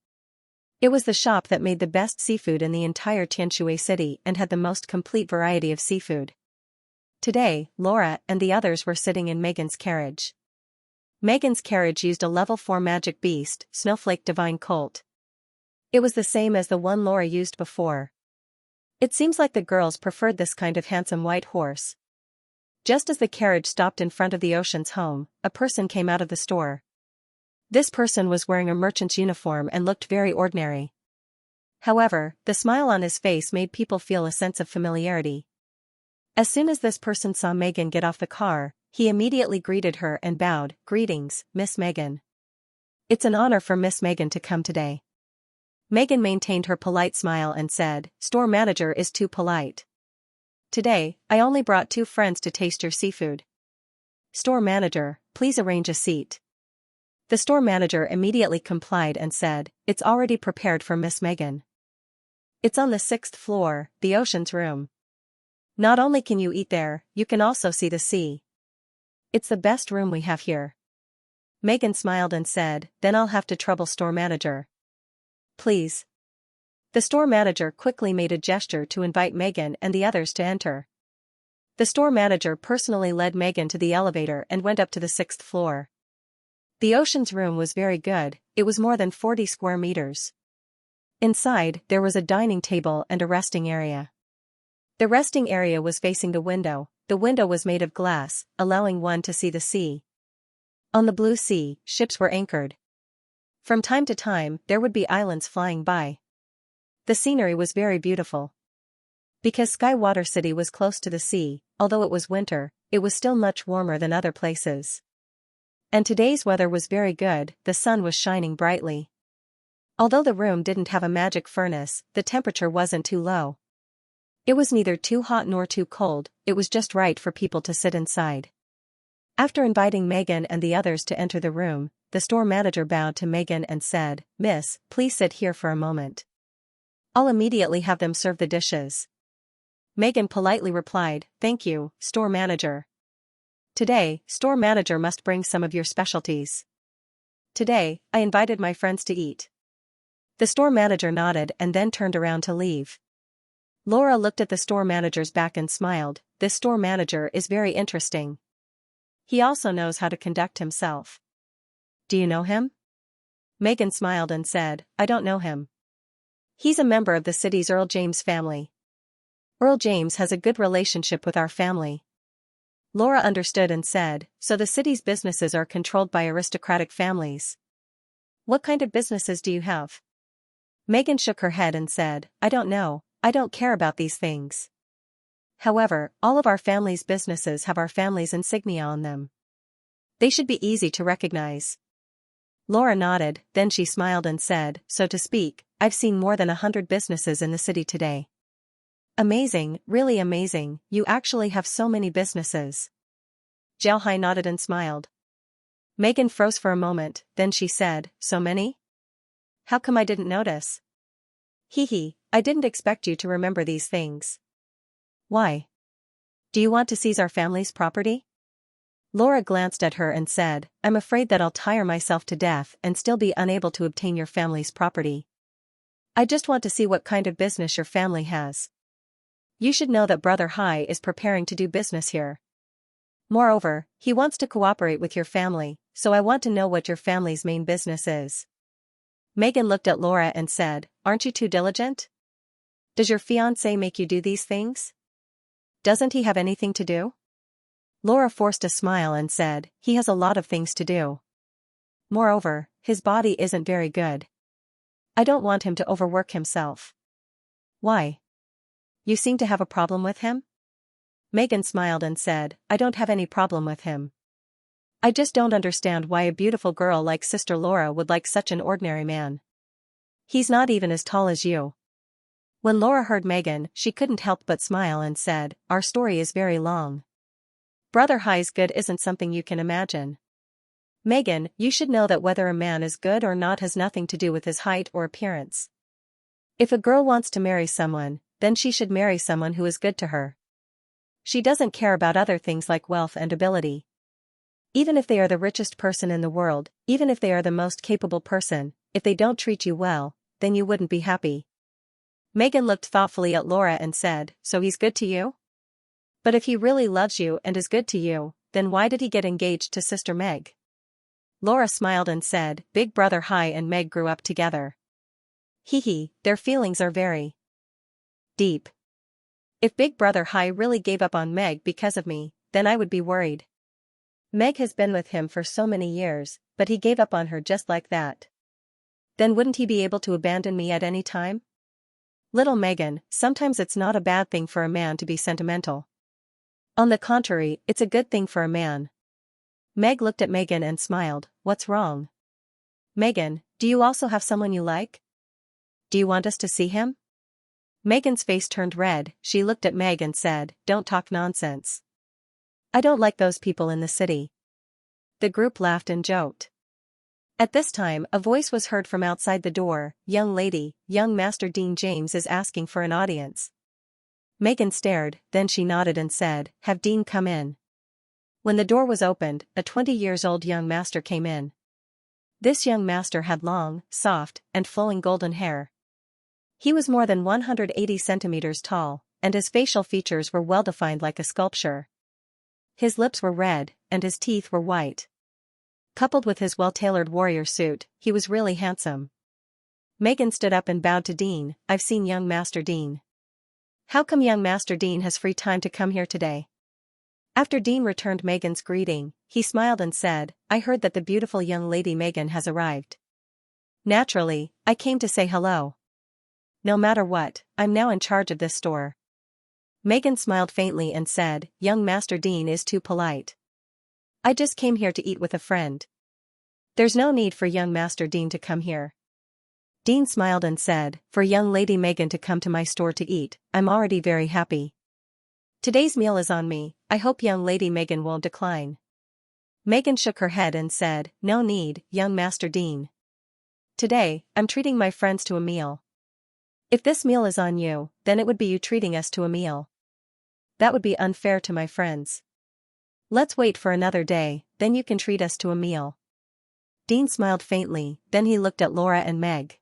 It was the shop that made the best seafood in the entire Xianxia city and had the most complete variety of seafood. Today, Laura and the others were sitting in Megan's carriage. Megan's carriage used a level 4 magic beast, Snowflake Divine Colt. It was the same as the one Laura used before. It seems like the girls preferred this kind of handsome white horse. Just as the carriage stopped in front of the Ocean's Home, a person came out of the store. This person was wearing a merchant's uniform and looked very ordinary. However, the smile on his face made people feel a sense of familiarity. As soon as this person saw Megan get off the car, he immediately greeted her and bowed, "Greetings, Miss Megan. It's an honor for Miss Megan to come today." Megan maintained her polite smile and said, "Store manager is too polite. Today, I only brought 2 friends to taste your seafood. Store manager, please arrange a seat." The store manager immediately complied and said, "It's already prepared for Miss Megan. It's on the 6th floor, the Ocean's Room. Not only can you eat there, you can also see the sea. It's the best room we have here." Megan smiled and said, "Then I'll have to trouble store manager. Please." The store manager quickly made a gesture to invite Megan and the others to enter. The store manager personally led Megan to the elevator and went up to the 6th floor. The Ocean's Room was very good, it was more than 40 square meters. Inside, there was a dining table and a resting area. The resting area was facing the window was made of glass, allowing one to see the sea. On the blue sea, ships were anchored. From time to time, there would be islands flying by. The scenery was very beautiful. Because Skywater City was close to the sea, although it was winter, it was still much warmer than other places. And today's weather was very good, the sun was shining brightly. Although the room didn't have a magic furnace, the temperature wasn't too low. It was neither too hot nor too cold, it was just right for people to sit inside. After inviting Megan and the others to enter the room, the store manager bowed to Megan and said, "Miss, please sit here for a moment. I'll immediately have them serve the dishes." Megan politely replied, "Thank you, store manager. Today, store manager must bring some of your specialties. Today, I invited my friends to eat." The store manager nodded and then turned around to leave. Laura looked at the store manager's back and smiled, "This store manager is very interesting. He also knows how to conduct himself. Do you know him?" Megan smiled and said, "I don't know him. He's a member of the city's Earl James family. Earl James has a good relationship with our family." Laura understood and said, so the city's businesses are controlled by aristocratic families. What kind of businesses do you have? Megan shook her head and said, I don't know, I don't care about these things. However, all of our family's businesses have our family's insignia on them. They should be easy to recognize. Laura nodded, then she smiled and said, so to speak, I've seen more than 100 businesses in the city today. Amazing, really amazing, you actually have so many businesses. Xiaohai nodded and smiled. Megan froze for a moment, then she said, so many? How come I didn't notice? Hee, I didn't expect you to remember these things. Why? Do you want to seize our family's property? Laura glanced at her and said, I'm afraid that I'll tire myself to death and still be unable to obtain your family's property. I just want to see what kind of business your family has. You should know that Brother Hai is preparing to do business here. Moreover, he wants to cooperate with your family, so I want to know what your family's main business is. Megan looked at Laura and said, aren't you too diligent? Does your fiancé make you do these things? Doesn't he have anything to do? Laura forced a smile and said, he has a lot of things to do. Moreover, his body isn't very good. I don't want him to overwork himself. Why? You seem to have a problem with him? Megan smiled and said, I don't have any problem with him. I just don't understand why a beautiful girl like Sister Laura would like such an ordinary man. He's not even as tall as you. When Laura heard Megan, she couldn't help but smile and said, our story is very long. Brother Hai's good isn't something you can imagine. Megan, you should know that whether a man is good or not has nothing to do with his height or appearance. If a girl wants to marry someone, then she should marry someone who is good to her. She doesn't care about other things like wealth and ability. Even if they are the richest person in the world, even if they are the most capable person, if they don't treat you well, then you wouldn't be happy. Megan looked thoughtfully at Laura and said, so he's good to you? But if he really loves you and is good to you, then why did he get engaged to Sister Meg? Laura smiled and said, Big Brother Hai and Meg grew up together. Their feelings are very deep. If Big Brother Hai really gave up on Meg because of me, then I would be worried. Meg has been with him for so many years, but he gave up on her just like that. Then wouldn't he be able to abandon me at any time? Little Megan, sometimes it's not a bad thing for a man to be sentimental. On the contrary, it's a good thing for a man. Meg looked at Megan and smiled, what's wrong? Megan, do you also have someone you like? Do you want us to see him? Megan's face turned red, she looked at Meg and said, don't talk nonsense. I don't like those people in the city. The group laughed and joked. At this time, a voice was heard from outside the door, young lady, young Master Dean James is asking for an audience. Megan stared, then she nodded and said, have Dean come in. When the door was opened, a 20-years-old young master came in. This young master had long, soft, and flowing golden hair. He was more than 180 centimeters tall, and his facial features were well-defined like a sculpture. His lips were red, and his teeth were white. Coupled with his well-tailored warrior suit, he was really handsome. Megan stood up and bowed to Dean, I've seen young Master Dean. How come young Master Dean has free time to come here today? After Dean returned Megan's greeting, he smiled and said, I heard that the beautiful young lady Megan has arrived. Naturally, I came to say hello. No matter what, I'm now in charge of this store. Megan smiled faintly and said, young Master Dean is too polite. I just came here to eat with a friend. There's no need for young Master Dean to come here. Dean smiled and said, for young lady Megan to come to my store to eat, I'm already very happy. Today's meal is on me, I hope young lady Megan won't decline. Megan shook her head and said, no need, young Master Dean. Today, I'm treating my friends to a meal. If this meal is on you, then it would be you treating us to a meal. That would be unfair to my friends. Let's wait for another day, then you can treat us to a meal. Dean smiled faintly, then he looked at Laura and Meg.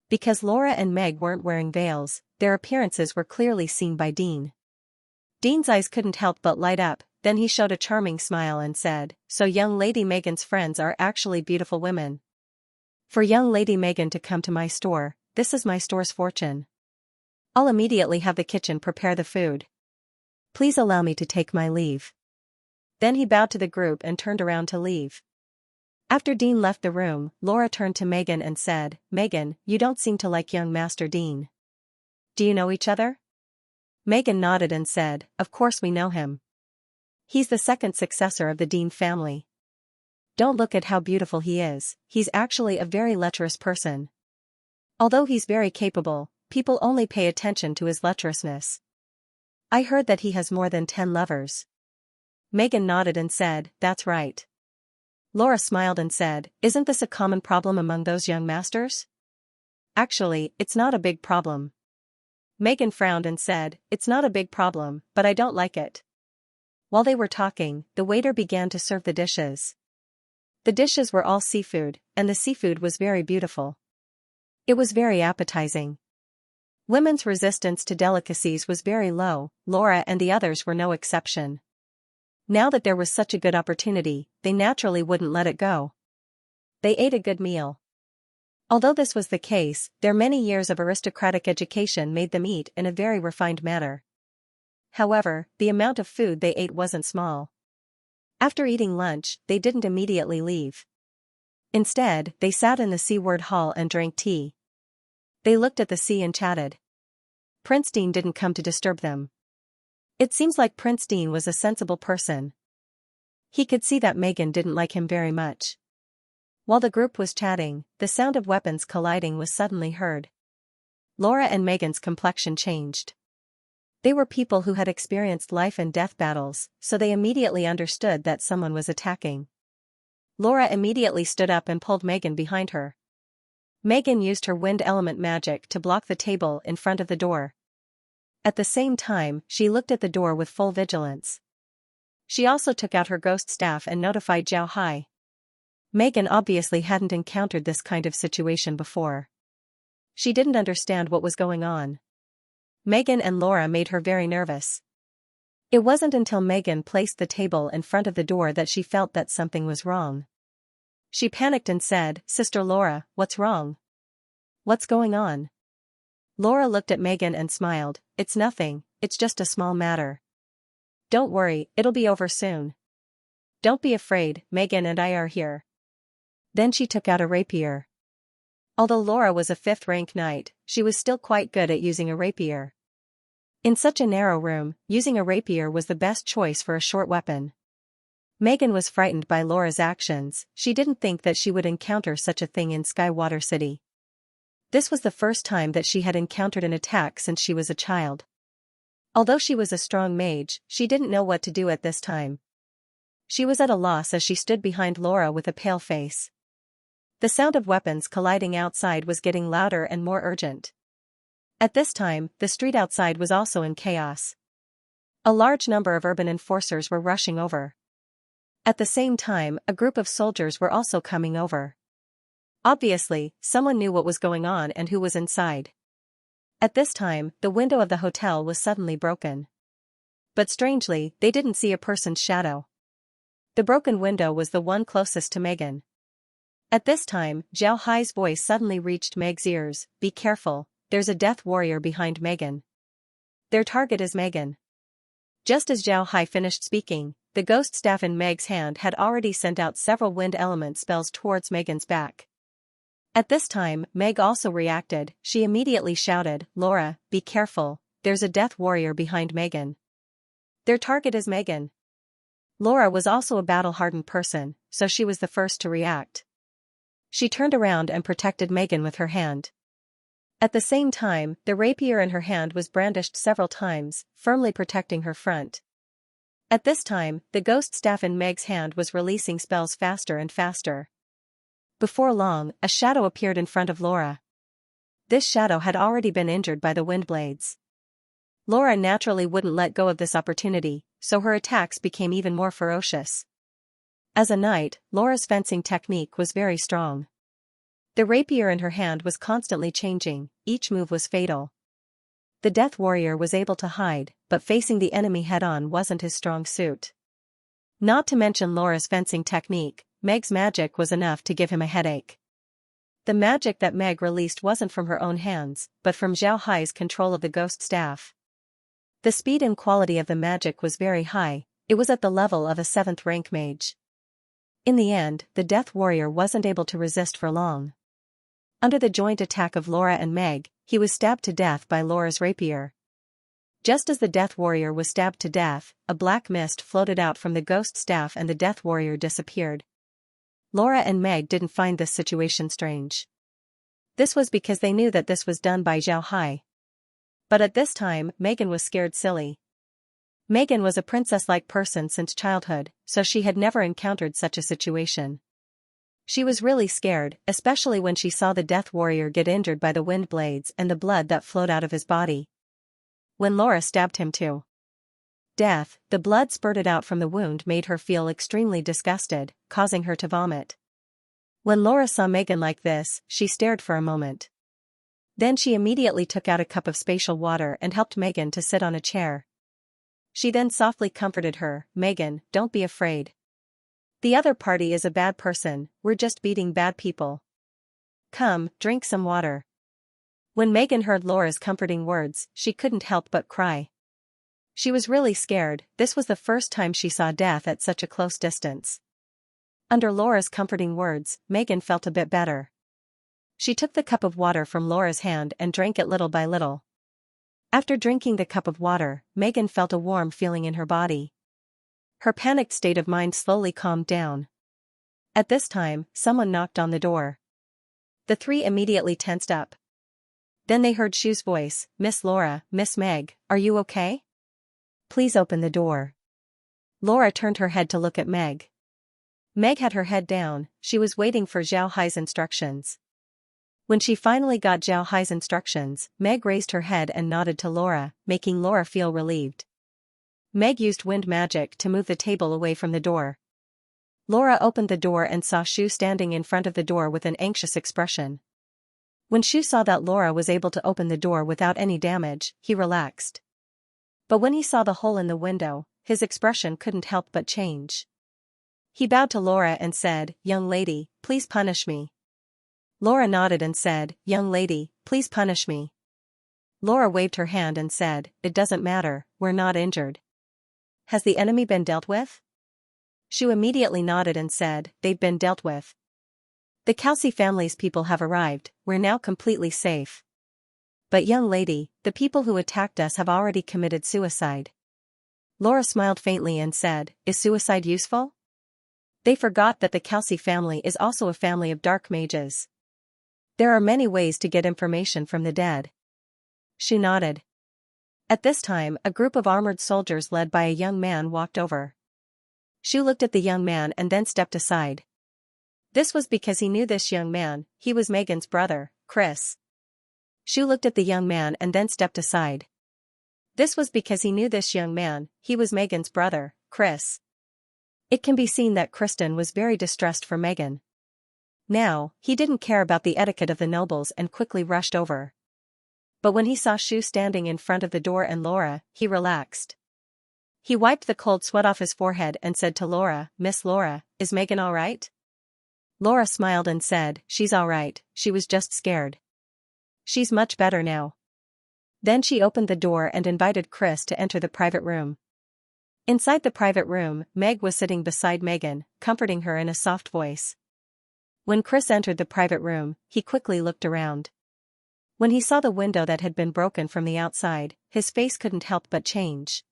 Because Laura and Meg weren't wearing veils, their appearances were clearly seen by Dean. Dean's eyes couldn't help but light up, then he showed a charming smile and said, so young lady Megan's friends are actually beautiful women. For young lady Megan to come to my store, this is my store's fortune. I'll immediately have the kitchen prepare the food. Please allow me to take my leave. Then he bowed to the group and turned around to leave. After Dean left the room, Laura turned to Megan and said, "Megan, you don't seem to like young Master Dean. Do you know each other?" Megan nodded and said, "Of course we know him. He's the second successor of the Dean family. Don't look at how beautiful he is, he's actually a very lecherous person. Although he's very capable, people only pay attention to his lecherousness. I heard that he has more than 10 lovers." Megan nodded and said, "That's right." Laura smiled and said, "Isn't this a common problem among those young masters?" "Actually, it's not a big problem." Megan frowned and said, "It's not a big problem, but I don't like it." While they were talking, the waiter began to serve the dishes. The dishes were all seafood, and the seafood was very beautiful. It was very appetizing. Women's resistance to delicacies was very low, Laura and the others were no exception. Now that there was such a good opportunity, they naturally wouldn't let it go. They ate a good meal. Although this was the case, their many years of aristocratic education made them eat in a very refined manner. However, the amount of food they ate wasn't small. After eating lunch, they didn't immediately leave. Instead, they sat in the Seaward Hall and drank tea. They looked at the sea and chatted. Prince Dean didn't come to disturb them. It seems like Prince Dean was a sensible person. He could see that Megan didn't like him very much. While the group was chatting, the sound of weapons colliding was suddenly heard. Laura and Megan's complexion changed. They were people who had experienced life and death battles, so they immediately understood that someone was attacking. Laura immediately stood up and pulled Megan behind her. Megan used her wind element magic to block the table in front of the door. At the same time, she looked at the door with full vigilance. She also took out her ghost staff and notified Zhao Hai. Megan obviously hadn't encountered this kind of situation before. She didn't understand what was going on. Megan and Laura made her very nervous. It wasn't until Megan placed the table in front of the door that she felt that something was wrong. She panicked and said, "Sister Laura, what's wrong? What's going on?" Laura looked at Megan and smiled, "It's nothing, it's just a small matter. Don't worry, it'll be over soon. Don't be afraid, Megan and I are here." Then she took out a rapier. Although Laura was a 5th rank knight, she was still quite good at using a rapier. In such a narrow room, using a rapier was the best choice for a short weapon. Megan was frightened by Laura's actions. She didn't think that she would encounter such a thing in Skywater City. This was the first time that she had encountered an attack since she was a child. Although she was a strong mage, she didn't know what to do at this time. She was at a loss as she stood behind Laura with a pale face. The sound of weapons colliding outside was getting louder and more urgent. At this time, the street outside was also in chaos. A large number of urban enforcers were rushing over. At the same time, a group of soldiers were also coming over. Obviously, someone knew what was going on and who was inside. At this time, the window of the hotel was suddenly broken. But strangely, they didn't see a person's shadow. The broken window was the one closest to Megan. At this time, Zhao Hai's voice suddenly reached Meg's ears, "Be careful, there's a death warrior behind Megan. Their target is Megan." Just as Zhao Hai finished speaking, the ghost staff in Meg's hand had already sent out several wind element spells towards Megan's back. At this time, Meg also reacted. She immediately shouted, "Laura, be careful, there's a death warrior behind Megan. Their target is Megan." Laura was also a battle-hardened person, so she was the first to react. She turned around and protected Megan with her hand. At the same time, the rapier in her hand was brandished several times, firmly protecting her front. At this time, the ghost staff in Meg's hand was releasing spells faster and faster. Before long, a shadow appeared in front of Laura. This shadow had already been injured by the wind blades. Laura naturally wouldn't let go of this opportunity, so her attacks became even more ferocious. As a knight, Laura's fencing technique was very strong. The rapier in her hand was constantly changing, each move was fatal. The death warrior was able to hide, but facing the enemy head-on wasn't his strong suit. Not to mention Laura's fencing technique, Meg's magic was enough to give him a headache. The magic that Meg released wasn't from her own hands, but from Zhao Hai's control of the ghost staff. The speed and quality of the magic was very high, It was at the level of a 7th rank mage. In the end, the Death Warrior wasn't able to resist for long. Under the joint attack of Laura and Meg, he was stabbed to death by Laura's rapier. Just as the Death Warrior was stabbed to death, a black mist floated out from the ghost staff and the Death Warrior disappeared. Laura and Meg didn't find this situation strange. This was because they knew that this was done by Zhao Hai. But at this time, Megan was scared silly. Megan was a princess-like person since childhood, so she had never encountered such a situation. She was really scared, especially when she saw the Death Warrior get injured by the wind blades and the blood that flowed out of his body. When Laura stabbed him to death, the blood spurted out from the wound made her feel extremely disgusted, causing her to vomit. When Laura saw Megan like this, she stared for a moment. Then she immediately took out a cup of spatial water and helped Megan to sit on a chair. She then softly comforted her, "Megan, don't be afraid. The other party is a bad person, we're just beating bad people. Come, drink some water." When Megan heard Laura's comforting words, she couldn't help but cry. She was really scared. This was the first time she saw death at such a close distance. Under Laura's comforting words, Megan felt a bit better. She took the cup of water from Laura's hand and drank it little by little. After drinking the cup of water, Megan felt a warm feeling in her body. Her panicked state of mind slowly calmed down. At this time, someone knocked on the door. The three immediately tensed up. Then they heard Shu's voice, "Miss Laura, Miss Meg, are you okay? Please open the door." Laura turned her head to look at Meg. Meg had her head down, she was waiting for Zhao Hai's instructions. When she finally got Zhao Hai's instructions, Meg raised her head and nodded to Laura, making Laura feel relieved. Meg used wind magic to move the table away from the door. Laura opened the door and saw Shu standing in front of the door with an anxious expression. When Shu saw that Laura was able to open the door without any damage, he relaxed. But when he saw the hole in the window, his expression couldn't help but change. He bowed to Laura and said, "Young lady, please punish me." Laura nodded and said, "Young lady, please punish me." Laura waved her hand and said, "It doesn't matter, we're not injured." "Has the enemy been dealt with?" Shu immediately nodded and said, "They've been dealt with. The Kelsey family's people have arrived, we're now completely safe. But young lady, the people who attacked us have already committed suicide." Laura smiled faintly and said, "Is suicide useful?" They forgot that the Kelsey family is also a family of dark mages. There are many ways to get information from the dead. Shu nodded. At this time, a group of armored soldiers led by a young man walked over. Shu looked at the young man and then stepped aside. This was because he knew this young man, he was Megan's brother, Chris. Shu looked at the young man and then stepped aside. This was because he knew this young man, he was Megan's brother, Chris. It can be seen that Kristen was very distressed for Megan. Now, he didn't care about the etiquette of the nobles and quickly rushed over. But when he saw Shu standing in front of the door and Laura, he relaxed. He wiped the cold sweat off his forehead and said to Laura, "Miss Laura, is Megan all right?" Laura smiled and said, "She's all right, she was just scared. She's much better now." Then she opened the door and invited Chris to enter the private room. Inside the private room, Meg was sitting beside Megan, comforting her in a soft voice. When Chris entered the private room, he quickly looked around. When he saw the window that had been broken from the outside, his face couldn't help but change.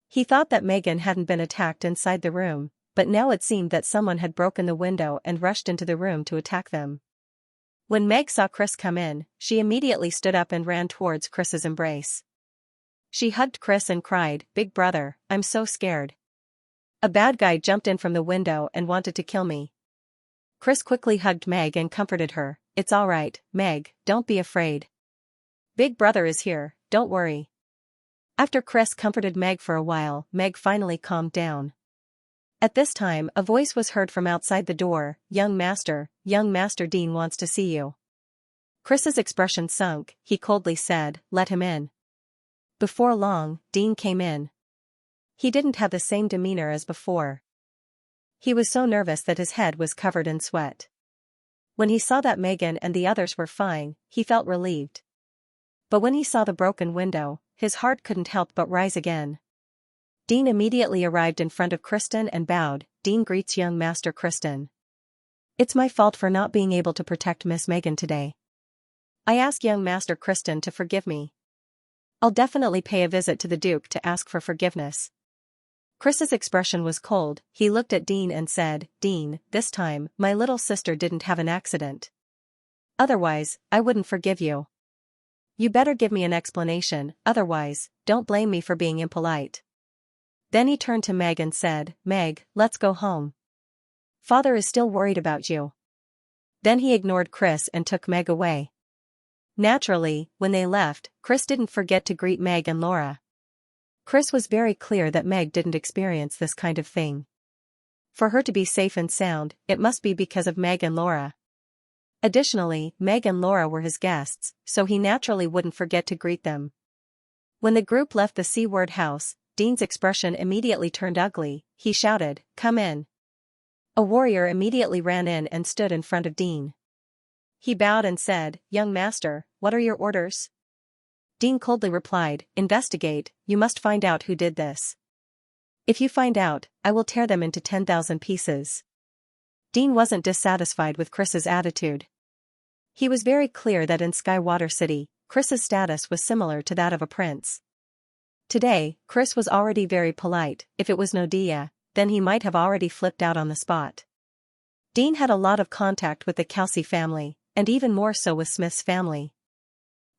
He thought that Megan hadn't been attacked inside the room, but now it seemed that someone had broken the window and rushed into the room to attack them. When Meg saw Chris come in, she immediately stood up and ran towards Chris's embrace. She hugged Chris and cried, "Big brother, I'm so scared. A bad guy jumped in from the window and wanted to kill me." Chris quickly hugged Meg and comforted her, "It's all right, Meg, don't be afraid. Big brother is here, don't worry." After Chris comforted Meg for a while, Meg finally calmed down. At this time, a voice was heard from outside the door, Young Master Dean wants to see you." Chris's expression sunk, he coldly said, "Let him in." Before long, Dean came in. He didn't have the same demeanor as before. He was so nervous that his head was covered in sweat. When he saw that Megan and the others were fine, he felt relieved. But when he saw the broken window, his heart couldn't help but rise again. Dean immediately arrived in front of Kristen and bowed. Dean greets young Master Kristen. It's my fault for not being able to protect Miss Megan today. I ask young Master Kristen to forgive me. I'll definitely pay a visit to the Duke to ask for forgiveness. Chris's expression was cold. He looked at Dean and said, Dean, this time, my little sister didn't have an accident. Otherwise, I wouldn't forgive you. You better give me an explanation, otherwise, don't blame me for being impolite. Then he turned to Meg and said, Meg, let's go home. Father is still worried about you. Then he ignored Chris and took Meg away. Naturally, when they left, Chris didn't forget to greet Meg and Laura. Chris was very clear that Meg didn't experience this kind of thing. For her to be safe and sound, it must be because of Meg and Laura. Additionally, Meg and Laura were his guests, so he naturally wouldn't forget to greet them. When the group left the C-word house, Dean's expression immediately turned ugly. He shouted, Come in. A warrior immediately ran in and stood in front of Dean. He bowed and said, Young master, what are your orders? Dean coldly replied, Investigate, you must find out who did this. If you find out, I will tear them into 10,000 pieces. Dean wasn't dissatisfied with Chris's attitude. He was very clear that in Skywater City, Chris's status was similar to that of a prince. Today, Chris was already very polite. If it was Nodia, then he might have already flipped out on the spot. Dean had a lot of contact with the Kelsey family, and even more so with Smith's family.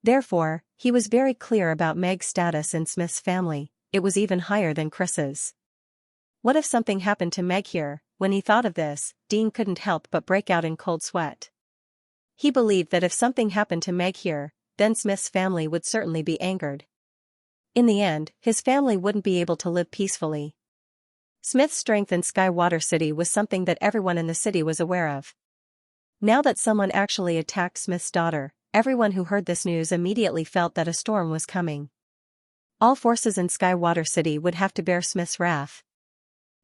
Therefore, he was very clear about Meg's status in Smith's family. It was even higher than Chris's. What if something happened to Meg here? When he thought of this, Dean couldn't help but break out in cold sweat. He believed that if something happened to Meg here, then Smith's family would certainly be angered. In the end, his family wouldn't be able to live peacefully. Smith's strength in Skywater City was something that everyone in the city was aware of. Now that someone actually attacked Smith's daughter, everyone who heard this news immediately felt that a storm was coming. All forces in Skywater City would have to bear Smith's wrath.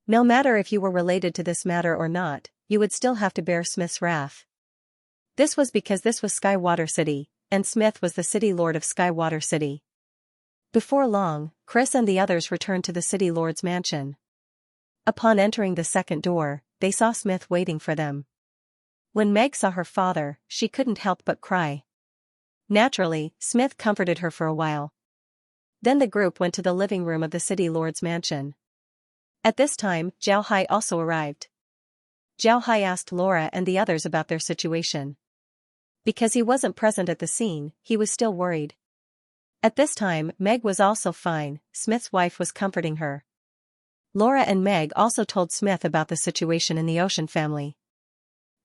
No matter if you were related to this matter or not, you would still have to bear Smith's wrath. This was because this was Skywater City, and Smith was the city lord of Skywater City. Before long, Chris and the others returned to the city lord's mansion. Upon entering the second door, they saw Smith waiting for them. When Meg saw her father, she couldn't help but cry. Naturally, Smith comforted her for a while. Then the group went to the living room of the city lord's mansion. At this time, Zhao Hai also arrived. Zhao Hai asked Laura and the others about their situation. Because he wasn't present at the scene, he was still worried. At this time, Meg was also fine. Smith's wife was comforting her. Laura and Meg also told Smith about the situation in the Ocean family.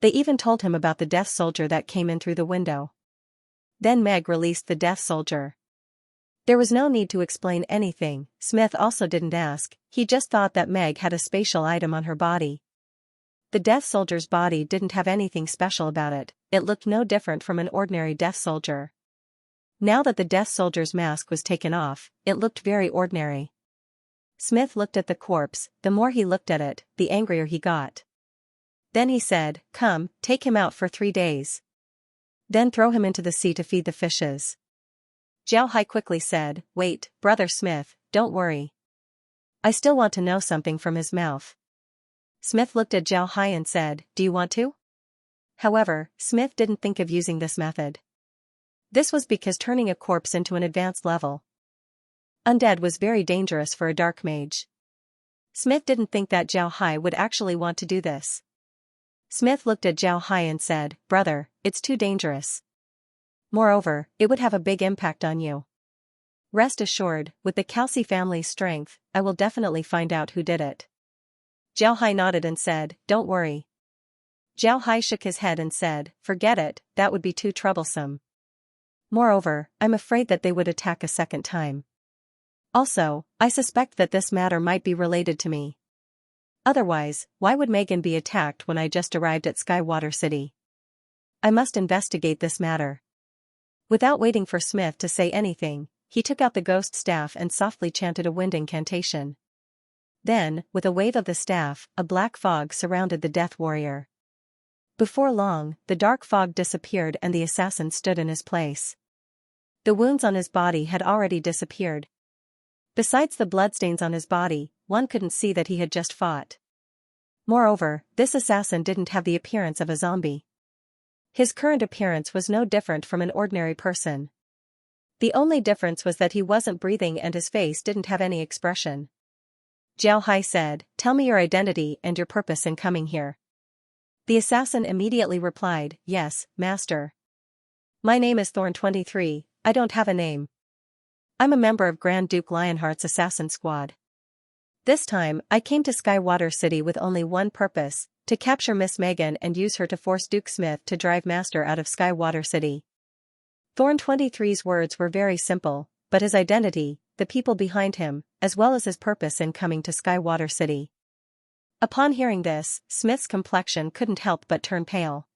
They even told him about the deaf soldier that came in through the window. Then Meg released the deaf soldier. There was no need to explain anything. Smith also didn't ask, he just thought that Meg had a spatial item on her body. The deaf soldier's body didn't have anything special about it, it looked no different from an ordinary deaf soldier. Now that the deaf soldier's mask was taken off, it looked very ordinary. Smith looked at the corpse. The more he looked at it, the angrier he got. Then he said, Come, take him out for 3 days. Then throw him into the sea to feed the fishes. Zhao Hai quickly said, Wait, Brother Smith, don't worry. I still want to know something from his mouth. Smith looked at Zhao Hai and said, Do you want to? However, Smith didn't think of using this method. This was because turning a corpse into an advanced level undead was very dangerous for a dark mage. Smith didn't think that Zhao Hai would actually want to do this. Smith looked at Zhao Hai and said, Brother, it's too dangerous. Moreover, it would have a big impact on you. Rest assured, with the Kelsey family's strength, I will definitely find out who did it. Zhao Hai nodded and said, Don't worry. Zhao Hai shook his head and said, Forget it, that would be too troublesome. Moreover, I'm afraid that they would attack a second time. Also, I suspect that this matter might be related to me. Otherwise, why would Megan be attacked when I just arrived at Skywater City? I must investigate this matter. Without waiting for Smith to say anything, he took out the ghost staff and softly chanted a wind incantation. Then, with a wave of the staff, a black fog surrounded the death warrior. Before long, the dark fog disappeared and the assassin stood in his place. The wounds on his body had already disappeared. Besides the bloodstains on his body, one couldn't see that he had just fought. Moreover, this assassin didn't have the appearance of a zombie. His current appearance was no different from an ordinary person. The only difference was that he wasn't breathing and his face didn't have any expression. Jiao Hai said, "Tell me your identity and your purpose in coming here." The assassin immediately replied, "Yes, master. My name is Thorn 23, I don't have a name. I'm a member of Grand Duke Lionheart's assassin squad. This time, I came to Skywater City with only one purpose, to capture Miss Megan and use her to force Duke Smith to drive Master out of Skywater City." Thorn 23's words were very simple, but his identity, the people behind him, as well as his purpose in coming to Skywater City. Upon hearing this, Smith's complexion couldn't help but turn pale.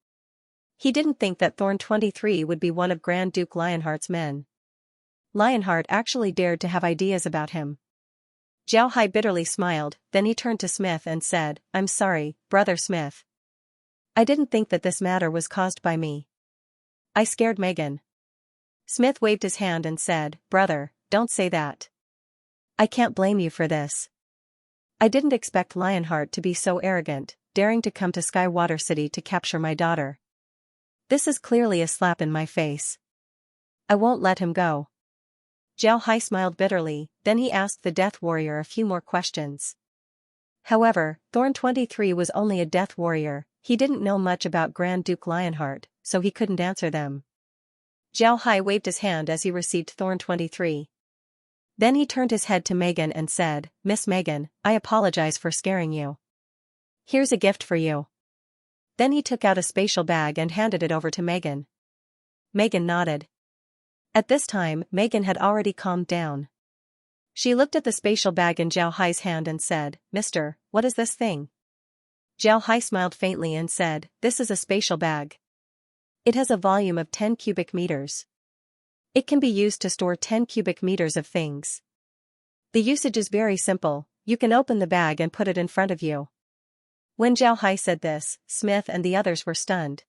He didn't think that Thorn 23 would be one of Grand Duke Lionheart's men. Lionheart actually dared to have ideas about him. Jiao Hai bitterly smiled, then he turned to Smith and said, "I'm sorry, Brother Smith. I didn't think that this matter was caused by me. I scared Megan." Smith waved his hand and said, "Brother, don't say that. I can't blame you for this. I didn't expect Lionheart to be so arrogant, daring to come to Skywater City to capture my daughter. This is clearly a slap in my face. I won't let him go." Jiao Hai smiled bitterly, then he asked the Death Warrior a few more questions. However, Thorn 23 was only a Death Warrior, he didn't know much about Grand Duke Lionheart, so he couldn't answer them. Jiao Hai waved his hand as he received Thorn 23. Then he turned his head to Megan and said, "Miss Megan, I apologize for scaring you. Here's a gift for you." Then he took out a spatial bag and handed it over to Megan. Megan nodded. At this time, Megan had already calmed down. She looked at the spatial bag in Jiao Hai's hand and said, "Mister, what is this thing?" Jiao Hai smiled faintly and said, "This is a spatial bag. It has a volume of 10 cubic meters. It can be used to store 10 cubic meters of things. The usage is very simple, you can open the bag and put it in front of you." When Jiao Hai said this, Smith and the others were stunned.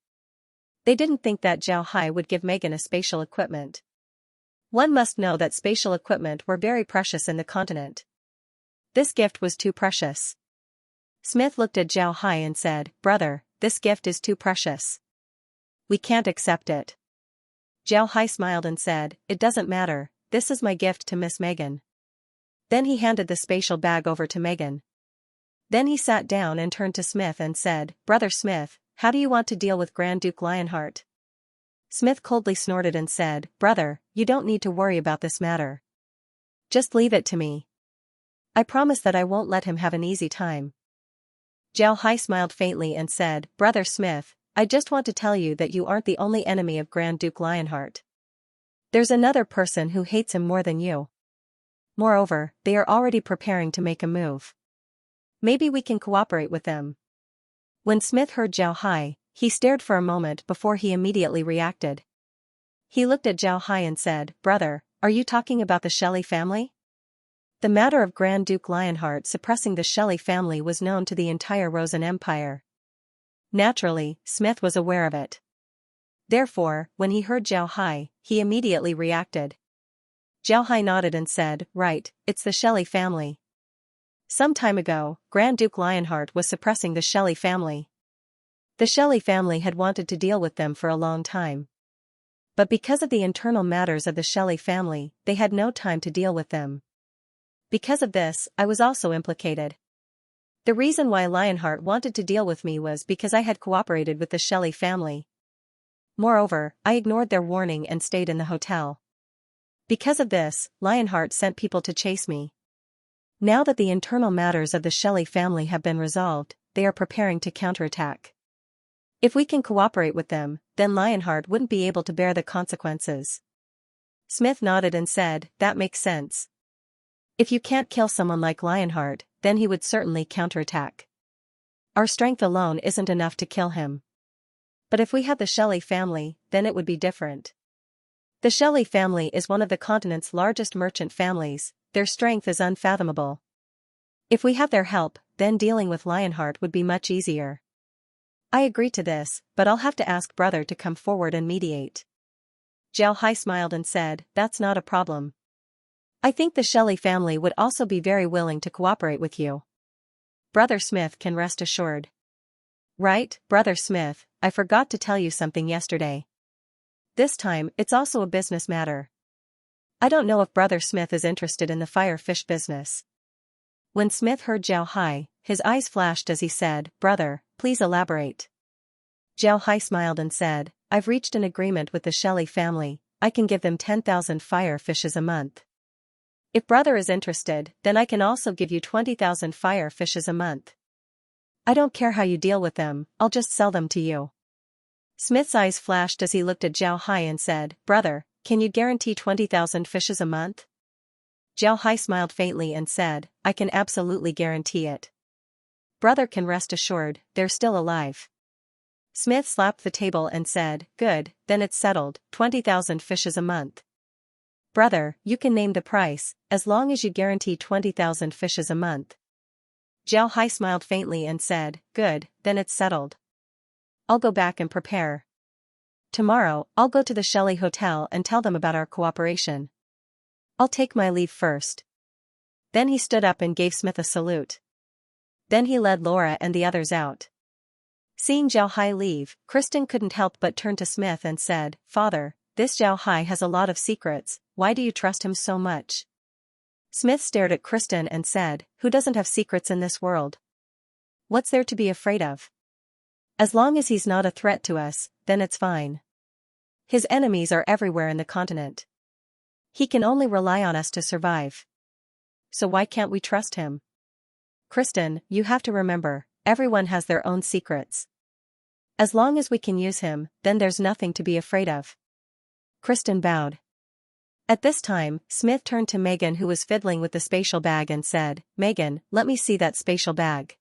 They didn't think that Jiao Hai would give Megan a spatial equipment. One must know that spatial equipment were very precious in the continent. This gift was too precious. Smith looked at Jiao Hai and said, "Brother, this gift is too precious. We can't accept it." Jiao Hai smiled and said, "It doesn't matter, this is my gift to Miss Megan." Then he handed the spatial bag over to Megan. Then he sat down and turned to Smith and said, "Brother Smith, how do you want to deal with Grand Duke Lionheart?" Smith coldly snorted and said, "Brother, you don't need to worry about this matter. Just leave it to me. I promise that I won't let him have an easy time." Jiao Hai smiled faintly and said, "Brother Smith, I just want to tell you that you aren't the only enemy of Grand Duke Lionheart. There's another person who hates him more than you. Moreover, they are already preparing to make a move. Maybe we can cooperate with them." When Smith heard Jiao Hai, he stared for a moment before he immediately reacted. He looked at Jiao Hai and said, "Brother, are you talking about the Shelley family?" The matter of Grand Duke Lionheart suppressing the Shelley family was known to the entire Rosen Empire. Naturally, Smith was aware of it. Therefore, when he heard Jiao Hai, he immediately reacted. Jiao Hai nodded and said, "Right, it's the Shelley family. Some time ago, Grand Duke Lionheart was suppressing the Shelley family. The Shelley family had wanted to deal with them for a long time. But because of the internal matters of the Shelley family, they had no time to deal with them. Because of this, I was also implicated. The reason why Lionheart wanted to deal with me was because I had cooperated with the Shelley family. Moreover, I ignored their warning and stayed in the hotel. Because of this, Lionheart sent people to chase me. Now that the internal matters of the Shelley family have been resolved, they are preparing to counterattack. If we can cooperate with them, then Lionheart wouldn't be able to bear the consequences." Smith nodded and said, "That makes sense. If you can't kill someone like Lionheart, then he would certainly counterattack. Our strength alone isn't enough to kill him. But if we had the Shelley family, then it would be different. The Shelley family is one of the continent's largest merchant families, their strength is unfathomable. If we have their help, then dealing with Lionheart would be much easier. I agree to this, but I'll have to ask brother to come forward and mediate." Jiao Hai smiled and said, "That's not a problem. I think the Shelley family would also be very willing to cooperate with you. Brother Smith can rest assured. Right, Brother Smith, I forgot to tell you something yesterday. This time, it's also a business matter. I don't know if Brother Smith is interested in the fire fish business. When Smith heard Zhao Hai, his eyes flashed as he said, Brother, please elaborate. Zhao Hai smiled and said, I've reached an agreement with the Shelley family, I can give them 10,000 fire fishes a month. If Brother is interested, then I can also give you 20,000 fire fishes a month. I don't care how you deal with them, I'll just sell them to you. Smith's eyes flashed as he looked at Zhao Hai and said, Brother, can you guarantee 20,000 fishes a month? Zhao Hai smiled faintly and said, I can absolutely guarantee it. Brother can rest assured, they're still alive. Smith slapped the table and said, Good, then it's settled, 20,000 fishes a month. Brother, you can name the price, as long as you guarantee 20,000 fishes a month. Zhao Hai smiled faintly and said, Good, then it's settled. I'll go back and prepare. Tomorrow, I'll go to the Shelley Hotel and tell them about our cooperation. I'll take my leave first. Then he stood up and gave Smith a salute. Then he led Laura and the others out. Seeing Zhao Hai leave, Kristen couldn't help but turn to Smith and said, Father, this Zhao Hai has a lot of secrets, why do you trust him so much? Smith stared at Kristen and said, Who doesn't have secrets in this world? What's there to be afraid of? As long as he's not a threat to us, then it's fine. His enemies are everywhere in the continent. He can only rely on us to survive. So why can't we trust him? Kristen, you have to remember, everyone has their own secrets. As long as we can use him, then there's nothing to be afraid of. Kristen bowed. At this time, Smith turned to Megan who was fiddling with the spatial bag and said, Megan, let me see that spatial bag.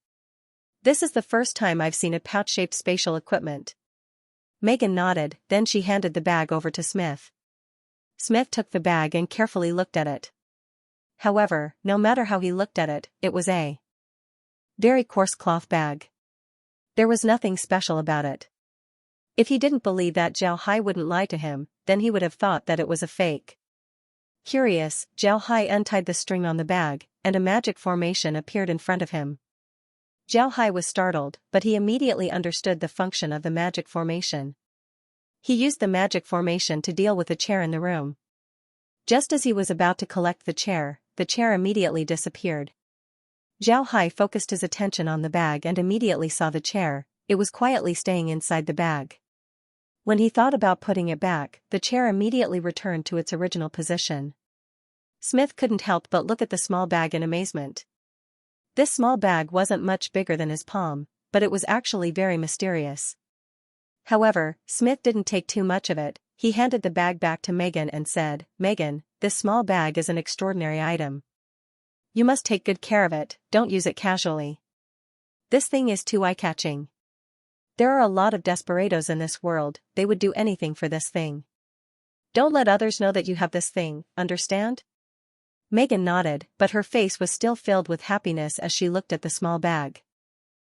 This is the first time I've seen a pouch-shaped spatial equipment. Megan nodded, then she handed the bag over to Smith. Smith took the bag and carefully looked at it. However, no matter how he looked at it, it was a very coarse cloth bag. There was nothing special about it. If he didn't believe that Zhao Hai wouldn't lie to him, then he would have thought that it was a fake. Curious, Zhao Hai untied the string on the bag, and a magic formation appeared in front of him. Zhao Hai was startled, but he immediately understood the function of the magic formation. He used the magic formation to deal with a chair in the room. Just as he was about to collect the chair immediately disappeared. Zhao Hai focused his attention on the bag and immediately saw the chair, it was quietly staying inside the bag. When he thought about putting it back, the chair immediately returned to its original position. Smith couldn't help but look at the small bag in amazement. This small bag wasn't much bigger than his palm, but it was actually very mysterious. However, Smith didn't take too much of it, he handed the bag back to Megan and said, Megan, this small bag is an extraordinary item. You must take good care of it, don't use it casually. This thing is too eye-catching. There are a lot of desperados in this world, they would do anything for this thing. Don't let others know that you have this thing, understand? Megan nodded, but her face was still filled with happiness as she looked at the small bag.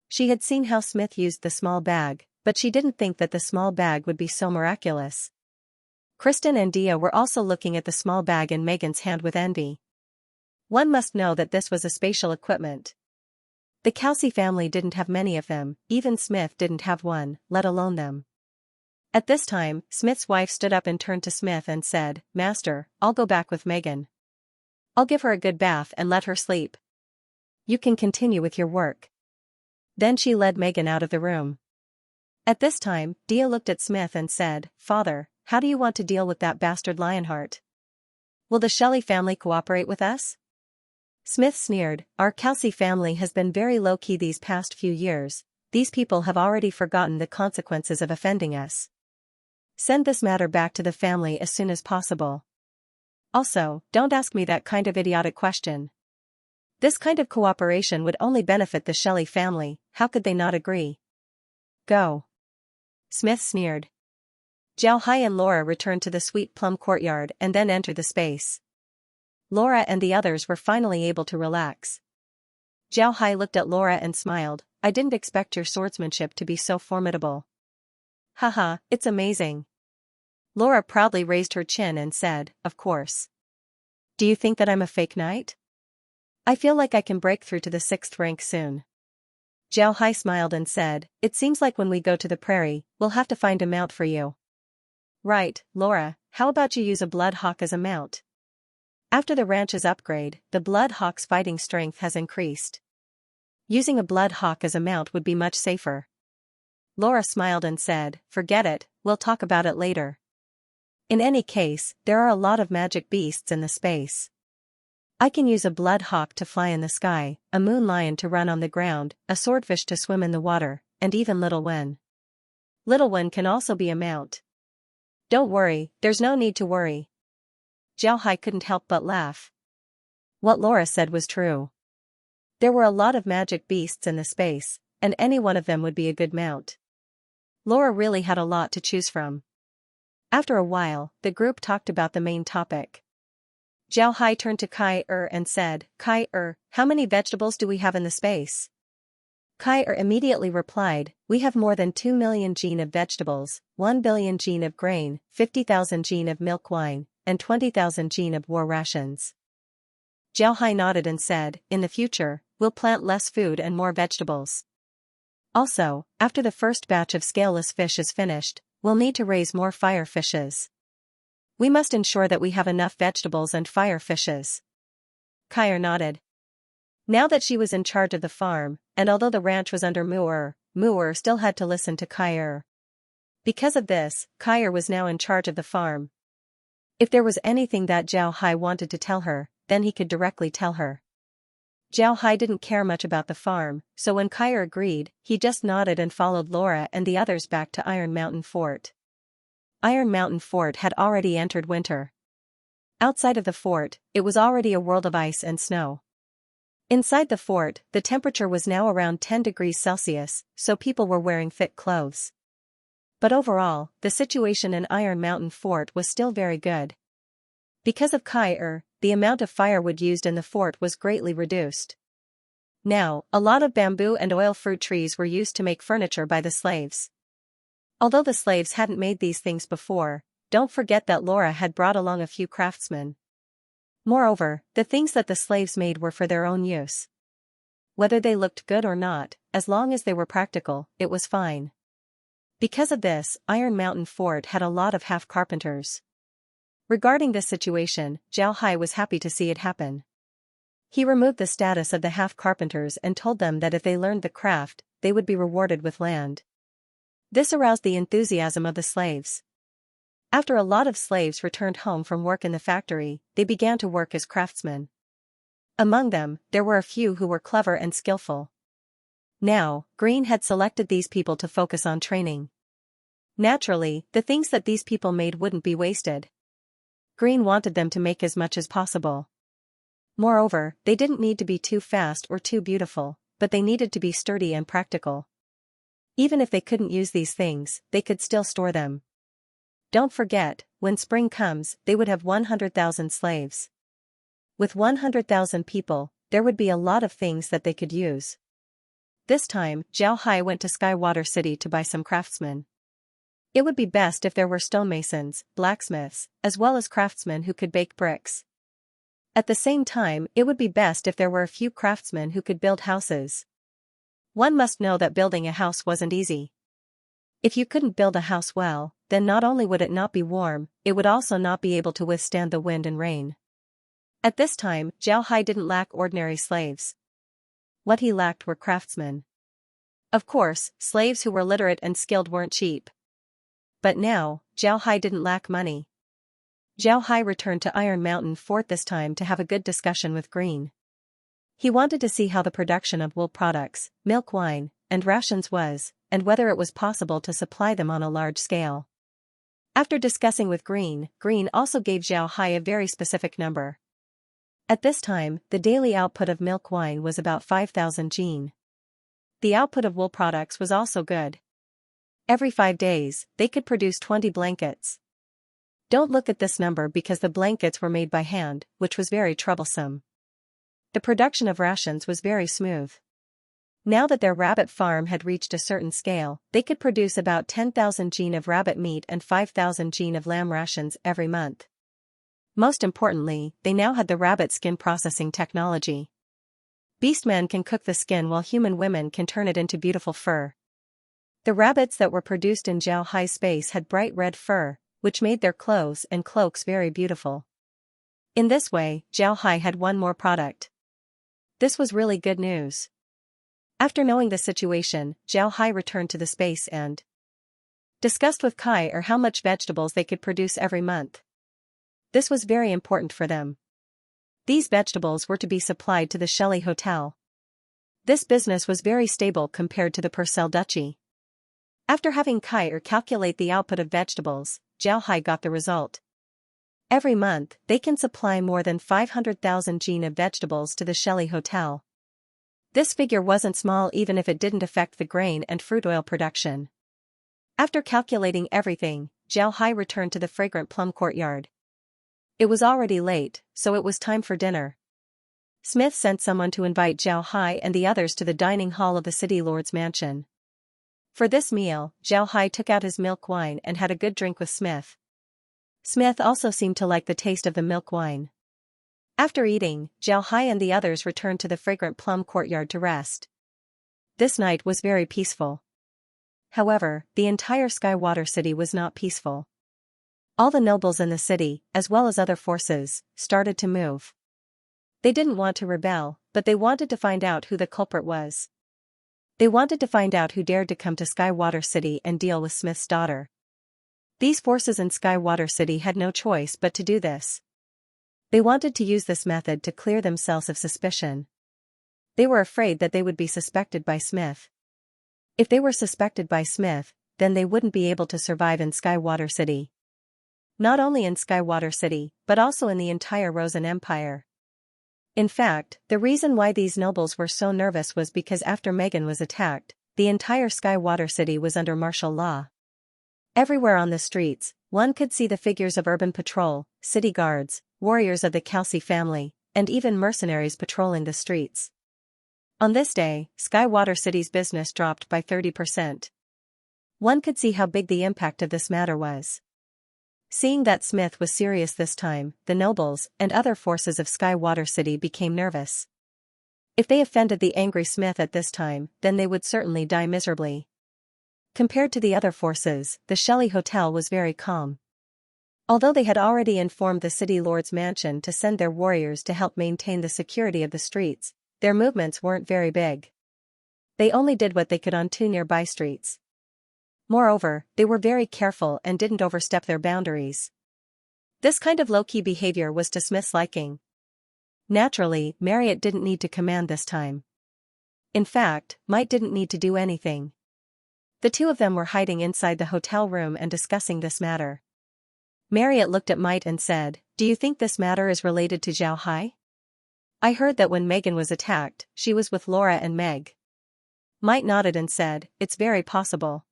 She had seen how Smith used the small bag, but she didn't think that the small bag would be so miraculous. Kristen and Dia were also looking at the small bag in Megan's hand with envy. One must know that this was a spatial equipment. The Kelsey family didn't have many of them, even Smith didn't have one, let alone them. At this time, Smith's wife stood up and turned to Smith and said, Master, I'll go back with Megan. I'll give her a good bath and let her sleep. You can continue with your work. Then she led Megan out of the room. At this time, Dia looked at Smith and said, Father, how do you want to deal with that bastard Lionheart? Will the Shelley family cooperate with us? Smith sneered, Our Kelsey family has been very low-key these past few years, these people have already forgotten the consequences of offending us. Send this matter back to the family as soon as possible. Also, don't ask me that kind of idiotic question. This kind of cooperation would only benefit the Shelley family, how could they not agree? Go. Smith sneered. Zhao Hai and Laura returned to the Sweet Plum courtyard and then entered the space. Laura and the others were finally able to relax. Zhao Hai looked at Laura and smiled, I didn't expect your swordsmanship to be so formidable. Haha, it's amazing. Laura proudly raised her chin and said, Of course. Do you think that I'm a fake knight? I feel like I can break through to the 6th rank soon. Zhao Hai smiled and said, it seems like when we go to the prairie, we'll have to find a mount for you. Right, Laura, how about you use a blood hawk as a mount? After the ranch's upgrade, the blood hawk's fighting strength has increased. Using a blood hawk as a mount would be much safer. Laura smiled and said, forget it, we'll talk about it later. In any case, there are a lot of magic beasts in the space. I can use a blood hawk to fly in the sky, a moon lion to run on the ground, a swordfish to swim in the water, and even Little Wen. Little Wen can also be a mount. Don't worry, there's no need to worry. Zhao Hai couldn't help but laugh. What Laura said was true. There were a lot of magic beasts in the space, and any one of them would be a good mount. Laura really had a lot to choose from. After a while, the group talked about the main topic. Zhao Hai turned to Kai and said, Kai how many vegetables do we have in the space? Kai immediately replied, we have more than 2 million gene of vegetables, 1 billion gene of grain, 50,000 gene of milk wine, and 20,000 gene of war rations. Zhao Hai nodded and said, in the future, we'll plant less food and more vegetables. Also, after the first batch of scaleless fish is finished, we'll need to raise more fire fishes. We must ensure that we have enough vegetables and fire fishes. Kai nodded. Now that she was in charge of the farm, and although the ranch was under Mu'er still had to listen to Kai. Because of this, Kai was now in charge of the farm. If there was anything that Zhao Hai wanted to tell her, then he could directly tell her. Zhao Hai didn't care much about the farm, so when Kai agreed, he just nodded and followed Laura and the others back to Iron Mountain Fort. Iron Mountain Fort had already entered winter. Outside of the fort, it was already a world of ice and snow. Inside the fort, the temperature was now around 10 degrees Celsius, so people were wearing thick clothes. But overall, the situation in Iron Mountain Fort was still very good. Because of Kai the amount of firewood used in the fort was greatly reduced. Now, a lot of bamboo and oil fruit trees were used to make furniture by the slaves. Although the slaves hadn't made these things before, don't forget that Laura had brought along a few craftsmen. Moreover, the things that the slaves made were for their own use. Whether they looked good or not, as long as they were practical, it was fine. Because of this, Iron Mountain Fort had a lot of half-carpenters. Regarding this situation, Zhao Hai was happy to see it happen. He removed the status of the half-carpenters and told them that if they learned the craft, they would be rewarded with land. This aroused the enthusiasm of the slaves. After a lot of slaves returned home from work in the factory, they began to work as craftsmen. Among them, there were a few who were clever and skillful. Now, Green had selected these people to focus on training. Naturally, the things that these people made wouldn't be wasted. Green wanted them to make as much as possible. Moreover, they didn't need to be too fast or too beautiful, but they needed to be sturdy and practical. Even if they couldn't use these things, they could still store them. Don't forget, when spring comes, they would have 100,000 slaves. With 100,000 people, there would be a lot of things that they could use. This time, Zhao Hai went to Skywater City to buy some craftsmen. It would be best if there were stonemasons, blacksmiths, as well as craftsmen who could bake bricks. At the same time, it would be best if there were a few craftsmen who could build houses. One must know that building a house wasn't easy. If you couldn't build a house well, then not only would it not be warm, it would also not be able to withstand the wind and rain. At this time, Zhao Hai didn't lack ordinary slaves. What he lacked were craftsmen. Of course, slaves who were literate and skilled weren't cheap. But now, Zhao Hai didn't lack money. Zhao Hai returned to Iron Mountain Fort this time to have a good discussion with Green. He wanted to see how the production of wool products, milk wine, and rations was, and whether it was possible to supply them on a large scale. After discussing with Green also gave Zhao Hai a very specific number. At this time, the daily output of milk wine was about 5,000 gene. The output of wool products was also good. Every 5 days, they could produce 20 blankets. Don't look at this number because the blankets were made by hand, which was very troublesome. The production of rations was very smooth. Now that their rabbit farm had reached a certain scale, they could produce about 10,000 gene of rabbit meat and 5,000 gene of lamb rations every month. Most importantly, they now had the rabbit skin processing technology. Beastmen can cook the skin while human women can turn it into beautiful fur. The rabbits that were produced in Zhao Hai's space had bright red fur, which made their clothes and cloaks very beautiful. In this way, Zhao Hai had one more product. This was really good news. After knowing the situation, Zhao Hai returned to the space and discussed with Kai how much vegetables they could produce every month. This was very important for them. These vegetables were to be supplied to the Shelley Hotel. This business was very stable compared to the Purcell Duchy. After having Kai calculate the output of vegetables, Zhao Hai got the result. Every month, they can supply more than 500,000 gene of vegetables to the Shelley Hotel. This figure wasn't small even if it didn't affect the grain and fruit oil production. After calculating everything, Zhao Hai returned to the fragrant plum courtyard. It was already late, so it was time for dinner. Smith sent someone to invite Zhao Hai and the others to the dining hall of the city lord's mansion. For this meal, Zhao Hai took out his milk wine and had a good drink with Smith. Smith also seemed to like the taste of the milk wine. After eating, Zhao Hai and the others returned to the fragrant plum courtyard to rest. This night was very peaceful. However, the entire Skywater City was not peaceful. All the nobles in the city, as well as other forces, started to move. They didn't want to rebel, but they wanted to find out who the culprit was. They wanted to find out who dared to come to Skywater City and deal with Smith's daughter. These forces in Skywater City had no choice but to do this. They wanted to use this method to clear themselves of suspicion. They were afraid that they would be suspected by Smith. If they were suspected by Smith, then they wouldn't be able to survive in Skywater City. Not only in Skywater City, but also in the entire Rosen Empire. In fact, the reason why these nobles were so nervous was because after Megan was attacked, the entire Skywater City was under martial law. Everywhere on the streets, one could see the figures of urban patrol, city guards, warriors of the Kelsey family, and even mercenaries patrolling the streets. On this day, Skywater City's business dropped by 30%. One could see how big the impact of this matter was. Seeing that Smith was serious this time, the nobles and other forces of Skywater City became nervous. If they offended the angry Smith at this time, then they would certainly die miserably. Compared to the other forces, the Shelley Hotel was very calm. Although they had already informed the city lord's mansion to send their warriors to help maintain the security of the streets, their movements weren't very big. They only did what they could on 2 nearby streets. Moreover, they were very careful and didn't overstep their boundaries. This kind of low-key behavior was to Smith's liking. Naturally, Marriott didn't need to command this time. In fact, Might didn't need to do anything. The two of them were hiding inside the hotel room and discussing this matter. Marriott looked at Might and said, "Do you think this matter is related to Zhao Hai? I heard that when Megan was attacked, she was with Laura and Meg." Might nodded and said, "It's very possible.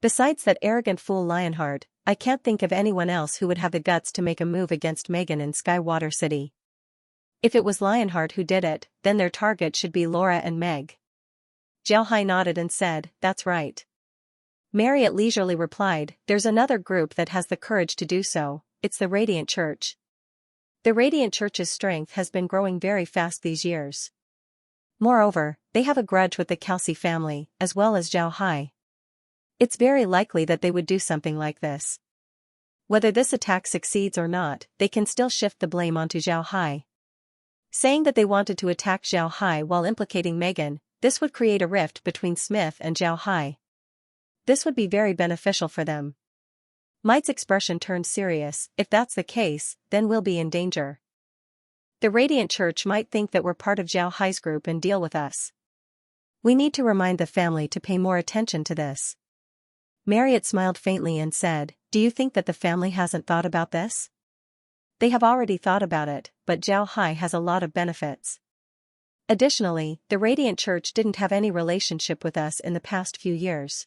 Besides that arrogant fool Lionheart, I can't think of anyone else who would have the guts to make a move against Megan in Skywater City. If it was Lionheart who did it, then their target should be Laura and Meg." Zhao Hai nodded and said, "That's right." Marriott leisurely replied, "There's another group that has the courage to do so, it's the Radiant Church. The Radiant Church's strength has been growing very fast these years. Moreover, they have a grudge with the Kelsey family, as well as Zhao Hai. It's very likely that they would do something like this. Whether this attack succeeds or not, they can still shift the blame onto Zhao Hai. Saying that they wanted to attack Zhao Hai while implicating Megan, this would create a rift between Smith and Zhao Hai. This would be very beneficial for them." Might's expression turned serious. "If that's the case, then we'll be in danger. The Radiant Church might think that we're part of Zhao Hai's group and deal with us. We need to remind the family to pay more attention to this." Marriott smiled faintly and said, "Do you think that the family hasn't thought about this? They have already thought about it, but Zhao Hai has a lot of benefits. Additionally, the Radiant Church didn't have any relationship with us in the past few years.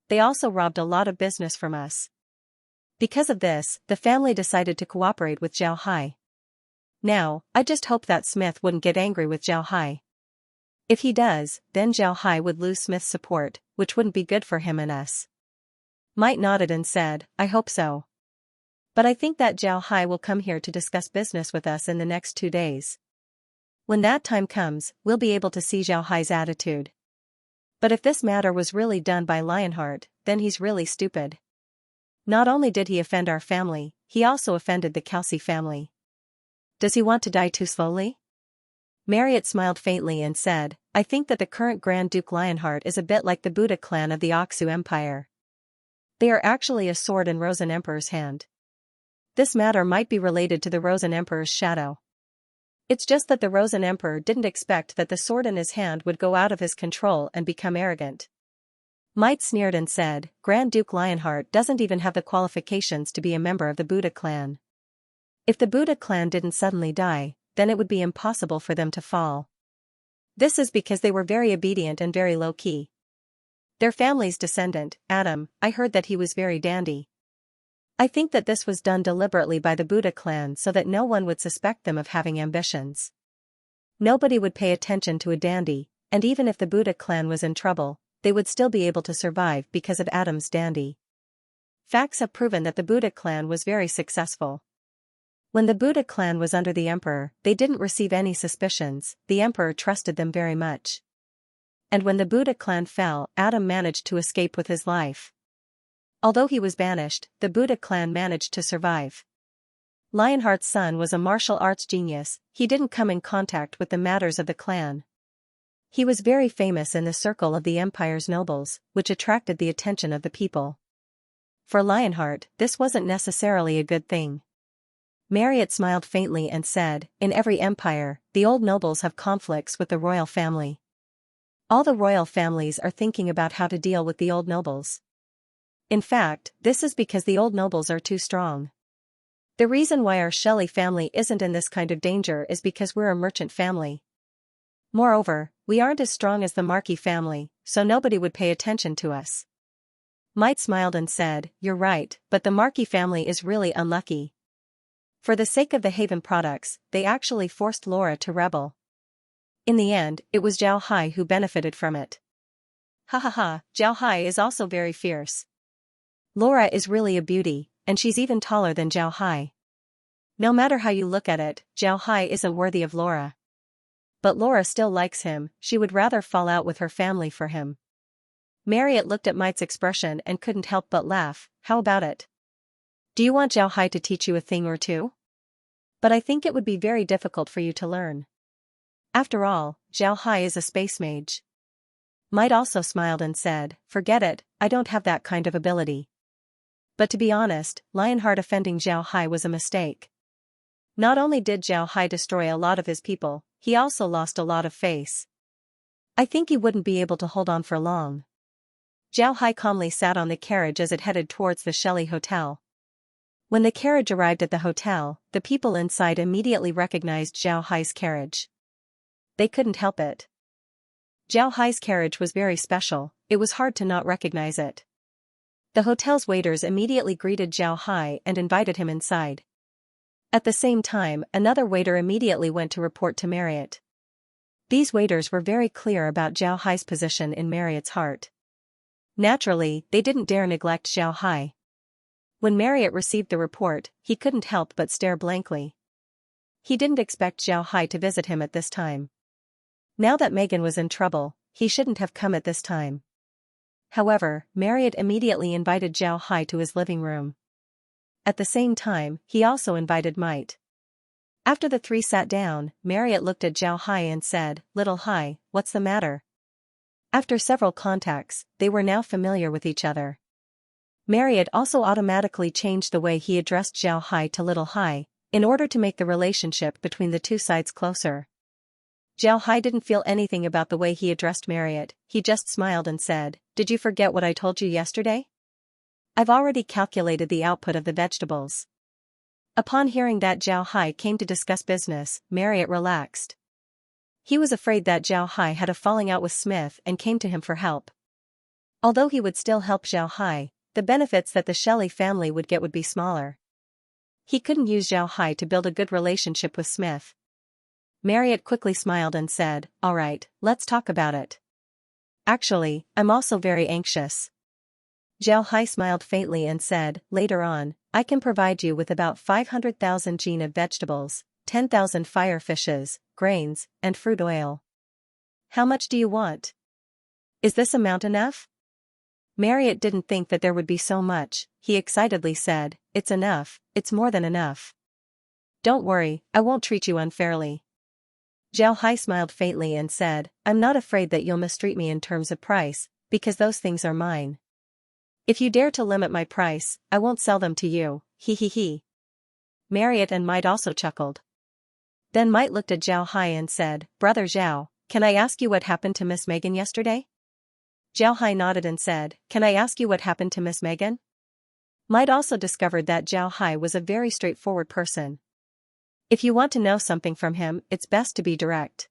They also robbed a lot of business from us. Because of this, the family decided to cooperate with Zhao Hai. Now, I just hope that Smith wouldn't get angry with Zhao Hai. If he does, then Zhao Hai would lose Smith's support, which wouldn't be good for him and us." Might nodded and said, "I hope so." But I think that Zhao Hai will come here to discuss business with us in the next 2 days. When that time comes, we'll be able to see Zhao Hai's attitude. But if this matter was really done by Lionheart, then he's really stupid. Not only did he offend our family, he also offended the Kelsey family. Does he want to die too slowly? Marriott smiled faintly and said, I think that the current Grand Duke Lionheart is a bit like the Buddha clan of the Aksu Empire. They are actually a sword in Rosen Emperor's hand. This matter might be related to the Rosen Emperor's shadow. It's just that the Rosen Emperor didn't expect that the sword in his hand would go out of his control and become arrogant. Might sneered and said, Grand Duke Lionheart doesn't even have the qualifications to be a member of the Buddha clan. If the Buddha clan didn't suddenly die, then it would be impossible for them to fall. This is because they were very obedient and very low-key. Their family's descendant, Adam, I heard that he was very dandy. I think that this was done deliberately by the Buddha clan so that no one would suspect them of having ambitions. Nobody would pay attention to a dandy, and even if the Buddha clan was in trouble, they would still be able to survive because of Adam's dandy. Facts have proven that the Buddha clan was very successful. When the Buddha clan was under the emperor, they didn't receive any suspicions, the emperor trusted them very much. And when the Buddha clan fell, Adam managed to escape with his life. Although he was banished, the Buddha clan managed to survive. Lionheart's son was a martial arts genius, he didn't come in contact with the matters of the clan. He was very famous in the circle of the empire's nobles, which attracted the attention of the people. For Lionheart, this wasn't necessarily a good thing. Marriott smiled faintly and said, in every empire, the old nobles have conflicts with the royal family. All the royal families are thinking about how to deal with the old nobles. In fact, this is because the old nobles are too strong. The reason why our Shelley family isn't in this kind of danger is because we're a merchant family. Moreover, we aren't as strong as the Marquis family, so nobody would pay attention to us. Might smiled and said, you're right, but the Marquis family is really unlucky. For the sake of the Haven products, they actually forced Laura to rebel. In the end, it was Zhao Hai who benefited from it. Ha ha ha, Zhao Hai is also very fierce. Laura is really a beauty, and she's even taller than Zhao Hai. No matter how you look at it, Zhao Hai isn't worthy of Laura. But Laura still likes him, she would rather fall out with her family for him. Marriott looked at Might's expression and couldn't help but laugh, how about it? Do you want Zhao Hai to teach you a thing or two? But I think it would be very difficult for you to learn. After all, Zhao Hai is a space mage. Might also smiled and said, forget it, I don't have that kind of ability. But to be honest, Lionheart offending Zhao Hai was a mistake. Not only did Zhao Hai destroy a lot of his people, he also lost a lot of face. I think he wouldn't be able to hold on for long. Zhao Hai calmly sat on the carriage as it headed towards the Shelley Hotel. When the carriage arrived at the hotel, the people inside immediately recognized Zhao Hai's carriage. They couldn't help it. Zhao Hai's carriage was very special, it was hard to not recognize it. The hotel's waiters immediately greeted Zhao Hai and invited him inside. At the same time, another waiter immediately went to report to Marriott. These waiters were very clear about Zhao Hai's position in Marriott's heart. Naturally, they didn't dare neglect Zhao Hai. When Marriott received the report, he couldn't help but stare blankly. He didn't expect Zhao Hai to visit him at this time. Now that Megan was in trouble, he shouldn't have come at this time. However, Marriott immediately invited Zhao Hai to his living room. At the same time, he also invited Might. After the three sat down, Marriott looked at Zhao Hai and said, Little Hai, what's the matter? After several contacts, they were now familiar with each other. Marriott also automatically changed the way he addressed Zhao Hai to Little Hai, in order to make the relationship between the two sides closer. Zhao Hai didn't feel anything about the way he addressed Marriott, he just smiled and said, Did you forget what I told you yesterday? I've already calculated the output of the vegetables. Upon hearing that Zhao Hai came to discuss business, Marriott relaxed. He was afraid that Zhao Hai had a falling out with Smith and came to him for help. Although he would still help Zhao Hai, the benefits that the Shelley family would get would be smaller. He couldn't use Zhao Hai to build a good relationship with Smith. Marriott quickly smiled and said, All right, let's talk about it. Actually, I'm also very anxious. Zhao Hai smiled faintly and said, later on, I can provide you with about 500,000 jin of vegetables, 10,000 fire fishes, grains, and fruit oil. How much do you want? Is this amount enough? Marriott didn't think that there would be so much. He excitedly said, it's enough, it's more than enough. Don't worry, I won't treat you unfairly. Zhao Hai smiled faintly and said, I'm not afraid that you'll mistreat me in terms of price, because those things are mine. If you dare to limit my price, I won't sell them to you, he he he. Marriott and Might also chuckled. Then Might looked at Zhao Hai and said, Brother Zhao, can I ask you what happened to Miss Megan yesterday? Zhao Hai nodded and said, Can I ask you what happened to Miss Megan? Might also discovered that Zhao Hai was a very straightforward person. If you want to know something from him, it's best to be direct.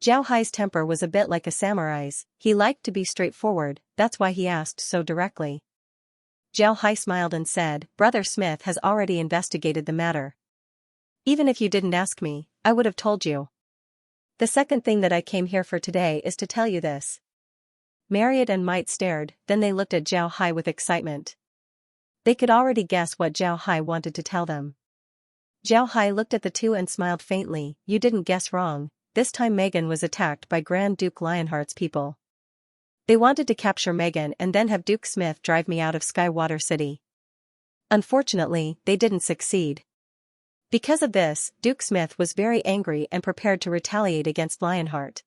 Zhao Hai's temper was a bit like a samurai's, he liked to be straightforward, that's why he asked so directly. Zhao Hai smiled and said, Brother Smith has already investigated the matter. Even if you didn't ask me, I would have told you. The second thing that I came here for today is to tell you this. Marriott and Might stared, then they looked at Zhao Hai with excitement. They could already guess what Zhao Hai wanted to tell them. Zhao Hai looked at the two and smiled faintly, you didn't guess wrong, this time Megan was attacked by Grand Duke Lionheart's people. They wanted to capture Megan and then have Duke Smith drive me out of Skywater City. Unfortunately, they didn't succeed. Because of this, Duke Smith was very angry and prepared to retaliate against Lionheart.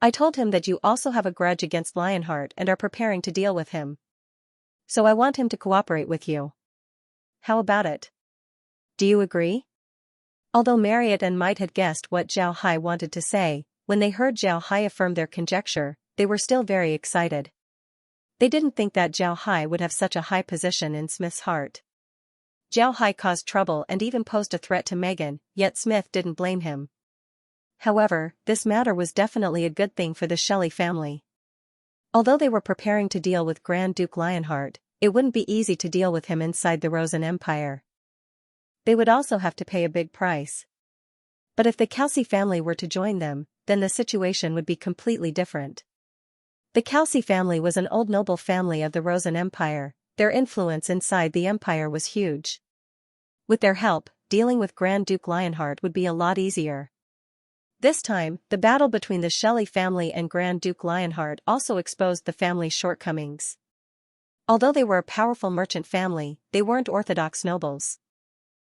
I told him that you also have a grudge against Lionheart and are preparing to deal with him. So I want him to cooperate with you. How about it? Do you agree? Although Marriott and Might had guessed what Zhao Hai wanted to say, when they heard Zhao Hai affirm their conjecture, they were still very excited. They didn't think that Zhao Hai would have such a high position in Smith's heart. Zhao Hai caused trouble and even posed a threat to Megan, yet Smith didn't blame him. However, this matter was definitely a good thing for the Shelley family. Although they were preparing to deal with Grand Duke Lionheart, it wouldn't be easy to deal with him inside the Rosen Empire. They would also have to pay a big price. But if the Kelsey family were to join them, then the situation would be completely different. The Kelsey family was an old noble family of the Rosen Empire, their influence inside the empire was huge. With their help, dealing with Grand Duke Lionheart would be a lot easier. This time, the battle between the Shelley family and Grand Duke Lionheart also exposed the family's shortcomings. Although they were a powerful merchant family, they weren't orthodox nobles.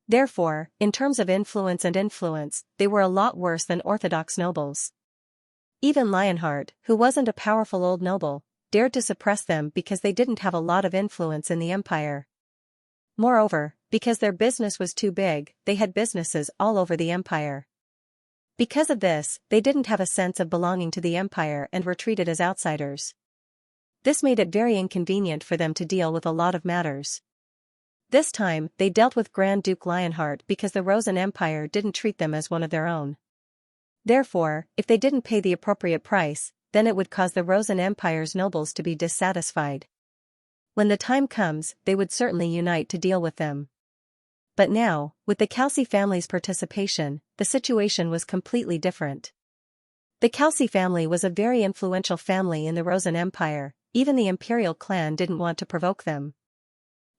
Therefore, in terms of influence, they were a lot worse than orthodox nobles. Even Lionheart, who wasn't a powerful old noble, dared to suppress them because they didn't have a lot of influence in the empire. Moreover, because their business was too big, they had businesses all over the empire. Because of this, they didn't have a sense of belonging to the empire and were treated as outsiders. This made it very inconvenient for them to deal with a lot of matters. This time, they dealt with Grand Duke Lionheart because the Rosen Empire didn't treat them as one of their own. Therefore, if they didn't pay the appropriate price, then it would cause the Rosen Empire's nobles to be dissatisfied. When the time comes, they would certainly unite to deal with them. But now, with the Kelsey family's participation, the situation was completely different. The Kelsey family was a very influential family in the Rosen Empire, even the imperial clan didn't want to provoke them.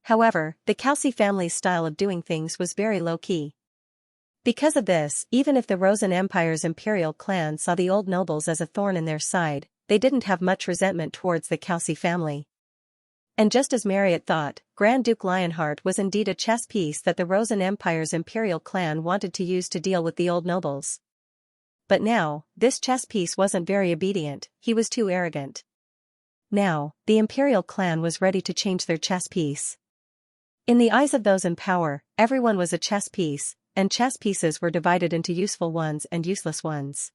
However, the Kelsey family's style of doing things was very low-key. Because of this, even if the Rosen Empire's imperial clan saw the old nobles as a thorn in their side, they didn't have much resentment towards the Kelsey family. And just as Marriott thought, Grand Duke Lionheart was indeed a chess piece that the Rosen Empire's imperial clan wanted to use to deal with the old nobles. But now, this chess piece wasn't very obedient, he was too arrogant. Now, the imperial clan was ready to change their chess piece. In the eyes of those in power, everyone was a chess piece, and chess pieces were divided into useful ones and useless ones.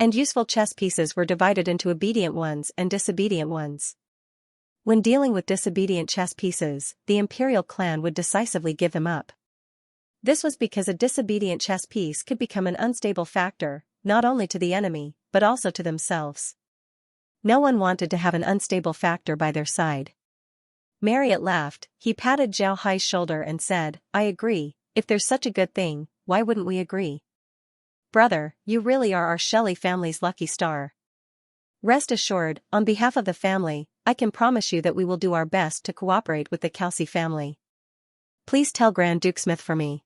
And useful chess pieces were divided into obedient ones and disobedient ones. When dealing with disobedient chess pieces, the imperial clan would decisively give them up. This was because a disobedient chess piece could become an unstable factor, not only to the enemy, but also to themselves. No one wanted to have an unstable factor by their side. Marriott laughed, he patted Zhao Hai's shoulder and said, I agree, if there's such a good thing, why wouldn't we agree? Brother, you really are our Shelley family's lucky star. Rest assured, on behalf of the family, I can promise you that we will do our best to cooperate with the Kelsey family. Please tell Grand Duke Smith for me.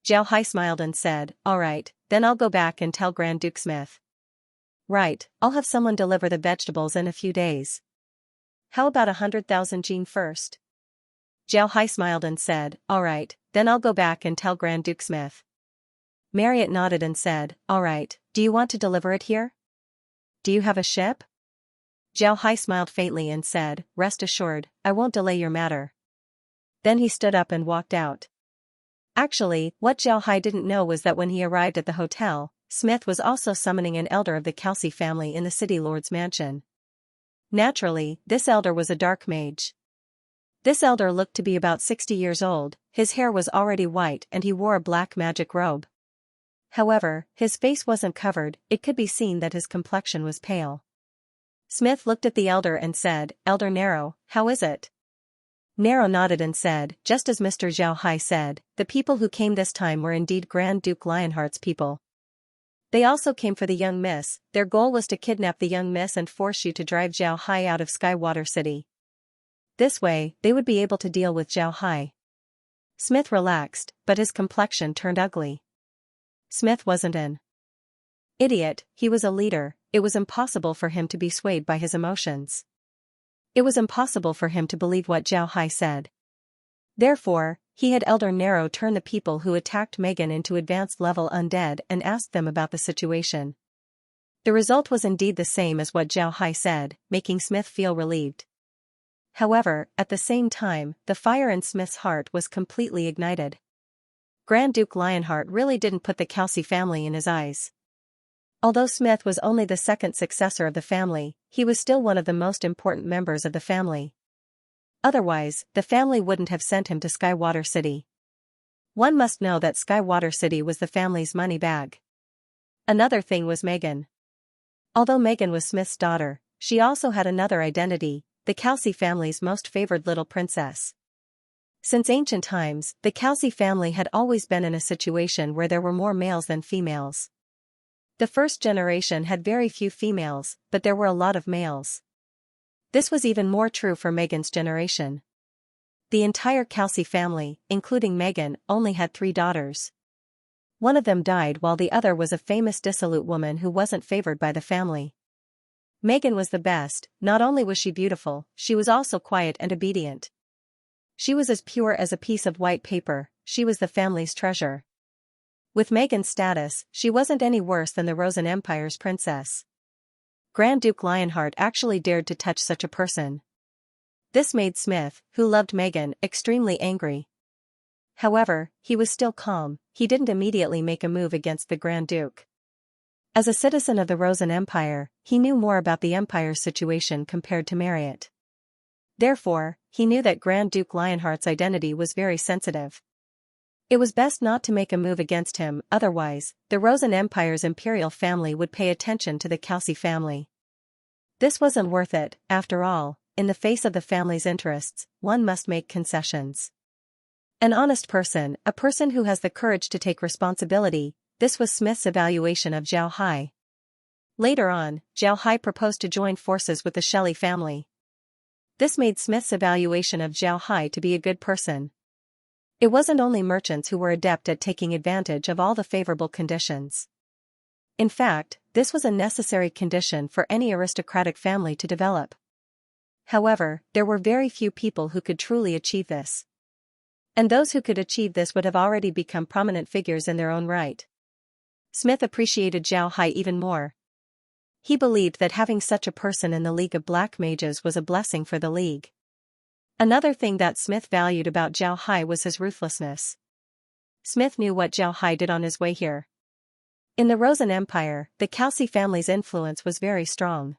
Zhao Hai smiled and said, all right, then I'll go back and tell Grand Duke Smith. Right, I'll have someone deliver the vegetables in a few days. How about 100,000 Jin first? Zhao Hai smiled and said, all right, then I'll go back and tell Grand Duke Smith. Marriott nodded and said, all right, do you want to deliver it here? Do you have a ship? Zhao Hai smiled faintly and said, rest assured, I won't delay your matter. Then he stood up and walked out. Actually, what Zhao Hai didn't know was that when he arrived at the hotel, Smith was also summoning an elder of the Kelsey family in the city lord's mansion. Naturally, this elder was a dark mage. This elder looked to be about 60 years old, his hair was already white and he wore a black magic robe. However, his face wasn't covered, it could be seen that his complexion was pale. Smith looked at the elder and said, Elder Narrow, how is it? Narrow nodded and said, just as Mr. Zhao Hai said, the people who came this time were indeed Grand Duke Lionheart's people. They also came for the young miss, their goal was to kidnap the young miss and force you to drive Zhao Hai out of Skywater City. This way, they would be able to deal with Zhao Hai. Smith relaxed, but his complexion turned ugly. Smith wasn't an idiot, he was a leader, it was impossible for him to be swayed by his emotions. It was impossible for him to believe what Zhao Hai said. Therefore, he had Elder Narrow turn the people who attacked Megan into advanced level undead and asked them about the situation. The result was indeed the same as what Zhao Hai said, making Smith feel relieved. However, at the same time, the fire in Smith's heart was completely ignited. Grand Duke Lionheart really didn't put the Kelsey family in his eyes. Although Smith was only the second successor of the family, he was still one of the most important members of the family. Otherwise, the family wouldn't have sent him to Skywater City. One must know that Skywater City was the family's money bag. Another thing was Megan. Although Megan was Smith's daughter, she also had another identity, the Kelsey family's most favored little princess. Since ancient times, the Kelsey family had always been in a situation where there were more males than females. The first generation had very few females, but there were a lot of males. This was even more true for Megan's generation. The entire Kelsey family, including Megan, only had 3 daughters. One of them died while the other was a famous dissolute woman who wasn't favored by the family. Megan was the best, not only was she beautiful, she was also quiet and obedient. She was as pure as a piece of white paper, she was the family's treasure. With Megan's status, she wasn't any worse than the Rosen Empire's princess. Grand Duke Lionheart actually dared to touch such a person. This made Smith, who loved Megan, extremely angry. However, he was still calm, he didn't immediately make a move against the Grand Duke. As a citizen of the Rosen Empire, he knew more about the Empire's situation compared to Marriott. Therefore, he knew that Grand Duke Lionheart's identity was very sensitive. It was best not to make a move against him, otherwise, the Rosen Empire's imperial family would pay attention to the Kelsey family. This wasn't worth it, after all, in the face of the family's interests, one must make concessions. An honest person, a person who has the courage to take responsibility, this was Smith's evaluation of Zhao Hai. Later on, Zhao Hai proposed to join forces with the Shelley family. This made Smith's evaluation of Zhao Hai to be a good person. It wasn't only merchants who were adept at taking advantage of all the favorable conditions. In fact, this was a necessary condition for any aristocratic family to develop. However, there were very few people who could truly achieve this. And those who could achieve this would have already become prominent figures in their own right. Smith appreciated Zhao Hai even more. He believed that having such a person in the League of Black Mages was a blessing for the League. Another thing that Smith valued about Zhao Hai was his ruthlessness. Smith knew what Zhao Hai did on his way here. In the Rosen Empire, the Kelsey family's influence was very strong.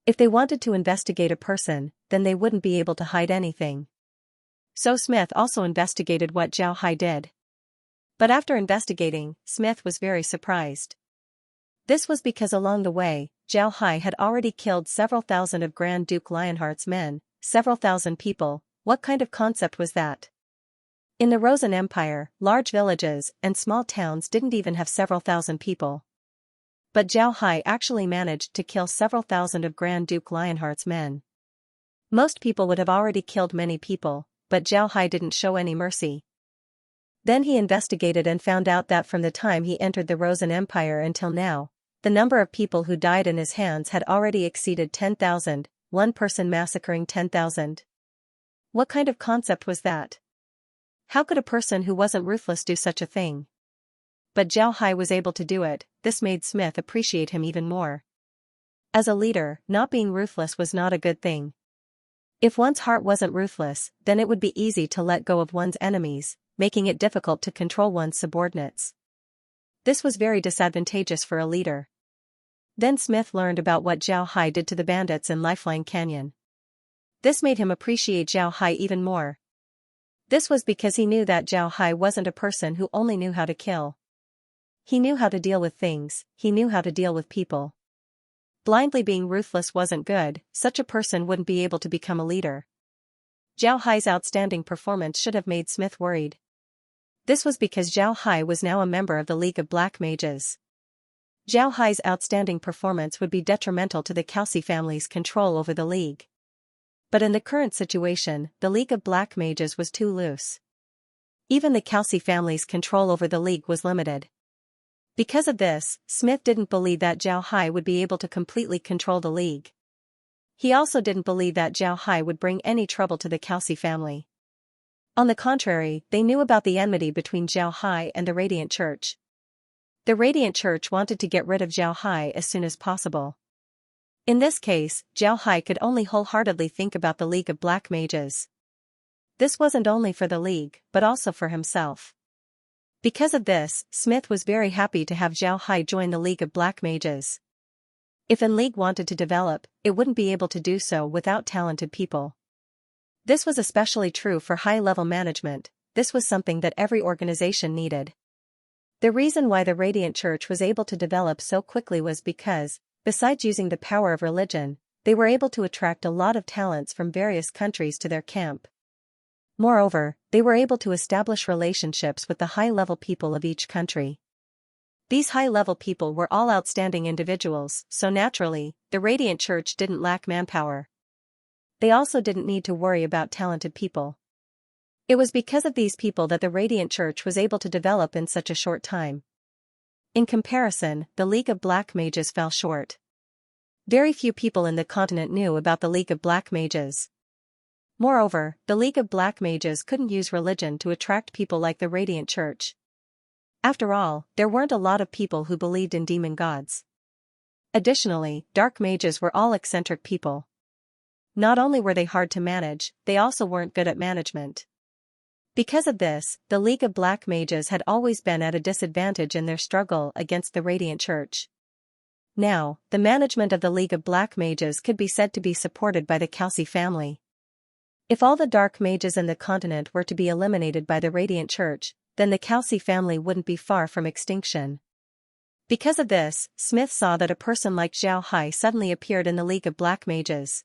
If they wanted to investigate a person, then they wouldn't be able to hide anything. So Smith also investigated what Zhao Hai did. But after investigating, Smith was very surprised. This was because along the way, Zhao Hai had already killed several thousand of Grand Duke Lionheart's men, several thousand people. What kind of concept was that? In the Rosen Empire, large villages and small towns didn't even have several thousand people. But Zhao Hai actually managed to kill several thousand of Grand Duke Lionheart's men. Most people would have already killed many people, but Zhao Hai didn't show any mercy. Then he investigated and found out that from the time he entered the Rosen Empire until now, the number of people who died in his hands had already exceeded 10,000, one person massacring 10,000. What kind of concept was that? How could a person who wasn't ruthless do such a thing? But Zhao Hai was able to do it. This made Smith appreciate him even more. As a leader, not being ruthless was not a good thing. If one's heart wasn't ruthless, then it would be easy to let go of one's enemies, making it difficult to control one's subordinates. This was very disadvantageous for a leader. Then Smith learned about what Zhao Hai did to the bandits in Lifeline Canyon. This made him appreciate Zhao Hai even more. This was because he knew that Zhao Hai wasn't a person who only knew how to kill. He knew how to deal with things, he knew how to deal with people. Blindly being ruthless wasn't good, such a person wouldn't be able to become a leader. Zhao Hai's outstanding performance should have made Smith worried. This was because Zhao Hai was now a member of the League of Black Mages. Zhao Hai's outstanding performance would be detrimental to the Calci family's control over the League. But in the current situation, the League of Black Mages was too loose. Even the Calci family's control over the League was limited. Because of this, Smith didn't believe that Zhao Hai would be able to completely control the League. He also didn't believe that Zhao Hai would bring any trouble to the Calci family. On the contrary, they knew about the enmity between Zhao Hai and the Radiant Church. The Radiant Church wanted to get rid of Zhao Hai as soon as possible. In this case, Zhao Hai could only wholeheartedly think about the League of Black Mages. This wasn't only for the League, but also for himself. Because of this, Smith was very happy to have Zhao Hai join the League of Black Mages. If an League wanted to develop, it wouldn't be able to do so without talented people. This was especially true for high-level management. This was something that every organization needed. The reason why the Radiant Church was able to develop so quickly was because, besides using the power of religion, they were able to attract a lot of talents from various countries to their camp. Moreover, they were able to establish relationships with the high-level people of each country. These high-level people were all outstanding individuals, so naturally, the Radiant Church didn't lack manpower. They also didn't need to worry about talented people. It was because of these people that the Radiant Church was able to develop in such a short time. In comparison, the League of Black Mages fell short. Very few people in the continent knew about the League of Black Mages. Moreover, the League of Black Mages couldn't use religion to attract people like the Radiant Church. After all, there weren't a lot of people who believed in demon gods. Additionally, dark mages were all eccentric people. Not only were they hard to manage, they also weren't good at management. Because of this, the League of Black Mages had always been at a disadvantage in their struggle against the Radiant Church. Now, the management of the League of Black Mages could be said to be supported by the Calci family. If all the dark mages in the continent were to be eliminated by the Radiant Church, then the Calci family wouldn't be far from extinction. Because of this, Smith saw that a person like Zhao Hai suddenly appeared in the League of Black Mages.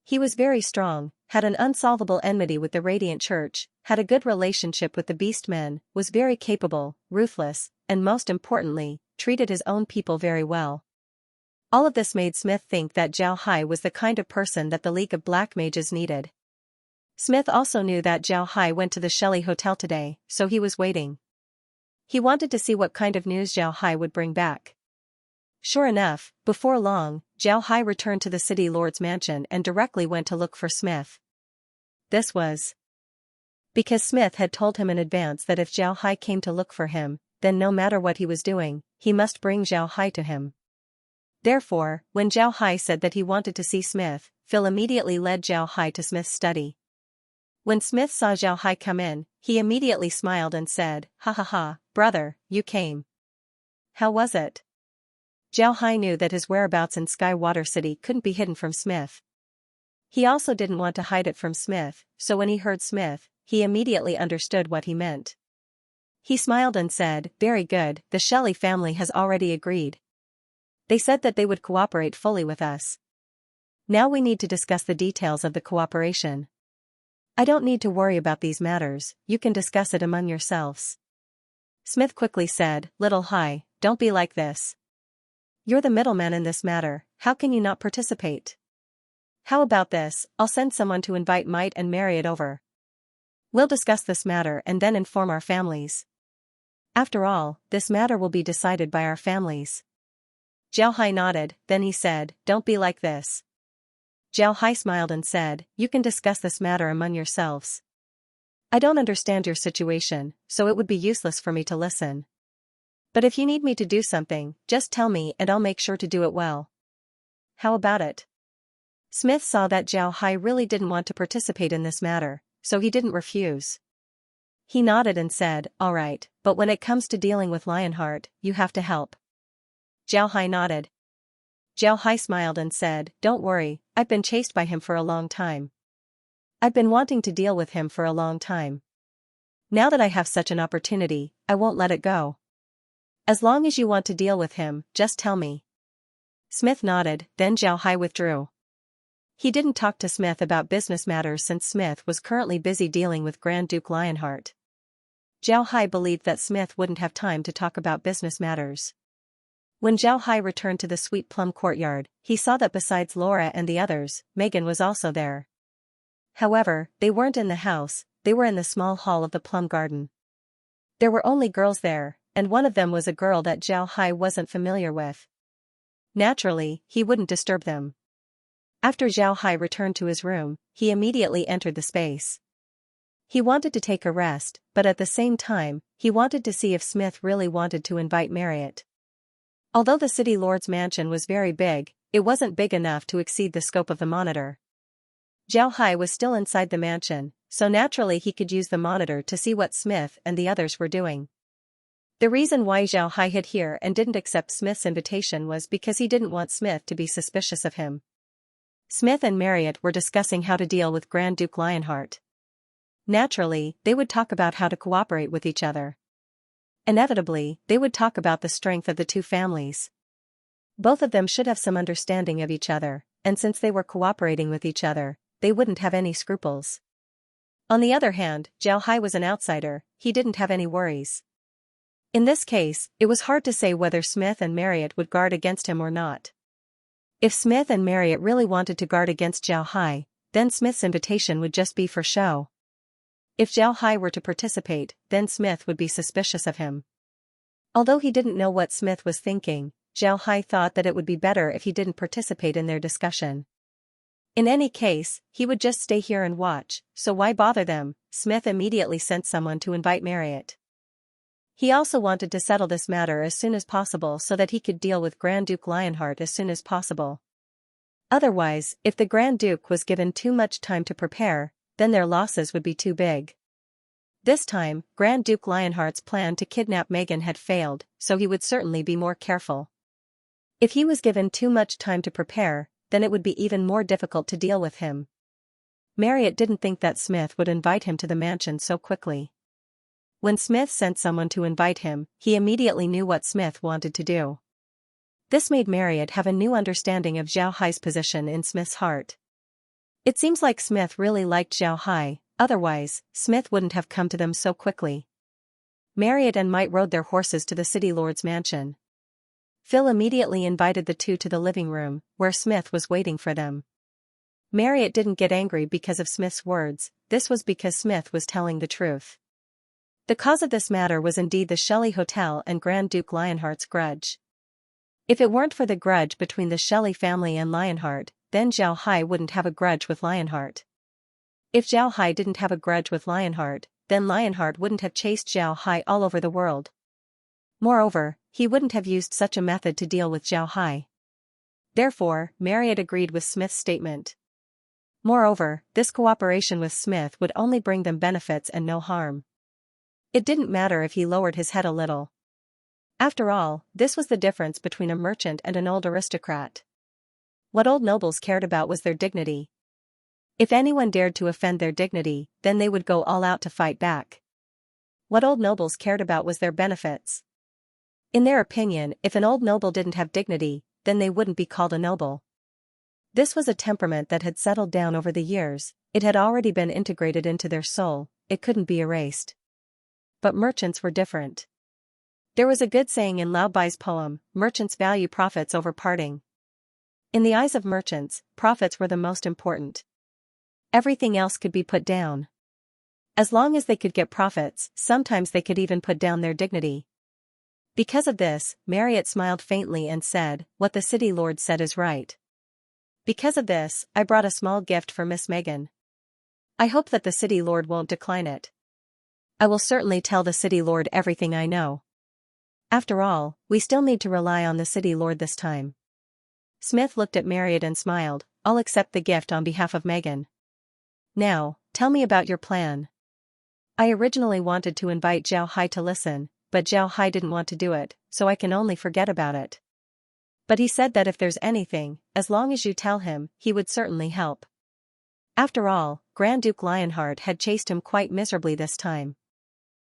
He was very strong, had an unsolvable enmity with the Radiant Church, had a good relationship with the Beastmen, was very capable, ruthless, and most importantly, treated his own people very well. All of this made Smith think that Zhao Hai was the kind of person that the League of Black Mages needed. Smith also knew that Zhao Hai went to the Shelley Hotel today, so he was waiting. He wanted to see what kind of news Zhao Hai would bring back. Sure enough, before long, Zhao Hai returned to the city lord's mansion and directly went to look for Smith. This was because Smith had told him in advance that if Zhao Hai came to look for him, then no matter what he was doing, he must bring Zhao Hai to him. Therefore, when Zhao Hai said that he wanted to see Smith, Phil immediately led Zhao Hai to Smith's study. When Smith saw Zhao Hai come in, he immediately smiled and said, "Ha ha ha, brother, you came. How was it?" Zhao Hai knew that his whereabouts in Skywater City couldn't be hidden from Smith. He also didn't want to hide it from Smith, so when he heard Smith, he immediately understood what he meant. He smiled and said, "Very good, the Shelley family has already agreed. They said that they would cooperate fully with us. Now we need to discuss the details of the cooperation. I don't need to worry about these matters, you can discuss it among yourselves." Smith quickly said, "Little Hai, don't be like this. You're the middleman in this matter, how can you not participate?" How about this, I'll send someone to invite Might and Marriott over. We'll discuss this matter and then inform our families. After all, this matter will be decided by our families. Zhao Hai nodded, then he said, don't be like this. Zhao Hai smiled and said, you can discuss this matter among yourselves. I don't understand your situation, so it would be useless for me to listen. But if you need me to do something, just tell me and I'll make sure to do it well. How about it? Smith saw that Zhao Hai really didn't want to participate in this matter, so he didn't refuse. He nodded and said, all right, but when it comes to dealing with Lionheart, you have to help. Zhao Hai nodded. Zhao Hai smiled and said, don't worry, I've been chased by him for a long time. I've been wanting to deal with him for a long time. Now that I have such an opportunity, I won't let it go. As long as you want to deal with him, just tell me. Smith nodded, then Zhao Hai withdrew. He didn't talk to Smith about business matters since Smith was currently busy dealing with Grand Duke Lionheart. Zhao Hai believed that Smith wouldn't have time to talk about business matters. When Zhao Hai returned to the Sweet Plum courtyard, he saw that besides Laura and the others, Megan was also there. However, they weren't in the house, they were in the small hall of the plum garden. There were only girls there, and one of them was a girl that Zhao Hai wasn't familiar with. Naturally, he wouldn't disturb them. After Zhao Hai returned to his room, he immediately entered the space. He wanted to take a rest, but at the same time, he wanted to see if Smith really wanted to invite Marriott. Although the city lord's mansion was very big, it wasn't big enough to exceed the scope of the monitor. Zhao Hai was still inside the mansion, so naturally he could use the monitor to see what Smith and the others were doing. The reason why Zhao Hai hid here and didn't accept Smith's invitation was because he didn't want Smith to be suspicious of him. Smith and Marriott were discussing how to deal with Grand Duke Lionheart. Naturally, they would talk about how to cooperate with each other. Inevitably, they would talk about the strength of the two families. Both of them should have some understanding of each other, and since they were cooperating with each other, they wouldn't have any scruples. On the other hand, Zhao Hai was an outsider, he didn't have any worries. In this case, it was hard to say whether Smith and Marriott would guard against him or not. If Smith and Marriott really wanted to guard against Zhao Hai, then Smith's invitation would just be for show. If Zhao Hai were to participate, then Smith would be suspicious of him. Although he didn't know what Smith was thinking, Zhao Hai thought that it would be better if he didn't participate in their discussion. In any case, he would just stay here and watch, so why bother them? Smith immediately sent someone to invite Marriott. He also wanted to settle this matter as soon as possible so that he could deal with Grand Duke Lionheart as soon as possible. Otherwise, if the Grand Duke was given too much time to prepare, then their losses would be too big. This time, Grand Duke Lionheart's plan to kidnap Megan had failed, so he would certainly be more careful. If he was given too much time to prepare, then it would be even more difficult to deal with him. Marriott didn't think that Smith would invite him to the mansion so quickly. When Smith sent someone to invite him, he immediately knew what Smith wanted to do. This made Marriott have a new understanding of Zhao Hai's position in Smith's heart. It seems like Smith really liked Zhao Hai, otherwise, Smith wouldn't have come to them so quickly. Marriott and Might rode their horses to the city lord's mansion. Phil immediately invited the two to the living room, where Smith was waiting for them. Marriott didn't get angry because of Smith's words, this was because Smith was telling the truth. The cause of this matter was indeed the Shelley Hotel and Grand Duke Lionheart's grudge. If it weren't for the grudge between the Shelley family and Lionheart, then Zhao Hai wouldn't have a grudge with Lionheart. If Zhao Hai didn't have a grudge with Lionheart, then Lionheart wouldn't have chased Zhao Hai all over the world. Moreover, he wouldn't have used such a method to deal with Zhao Hai. Therefore, Marriott agreed with Smith's statement. Moreover, this cooperation with Smith would only bring them benefits and no harm. It didn't matter if he lowered his head a little. After all, this was the difference between a merchant and an old aristocrat. What old nobles cared about was their dignity. If anyone dared to offend their dignity, then they would go all out to fight back. What old nobles cared about was their benefits. In their opinion, if an old noble didn't have dignity, then they wouldn't be called a noble. This was a temperament that had settled down over the years, it had already been integrated into their soul, it couldn't be erased. But merchants were different. There was a good saying in Lao Bai's poem, merchants value profits over parting. In the eyes of merchants, profits were the most important. Everything else could be put down. As long as they could get profits, sometimes they could even put down their dignity. Because of this, Marriott smiled faintly and said, "What the city lord said is right. Because of this, I brought a small gift for Miss Megan. I hope that the city lord won't decline it. I will certainly tell the city lord everything I know. After all, we still need to rely on the city lord this time." Smith looked at Marriott and smiled, "I'll accept the gift on behalf of Megan. Now, tell me about your plan." "I originally wanted to invite Zhao Hai to listen, but Zhao Hai didn't want to do it, so I can only forget about it. But he said that if there's anything, as long as you tell him, he would certainly help. After all, Grand Duke Lionheart had chased him quite miserably this time."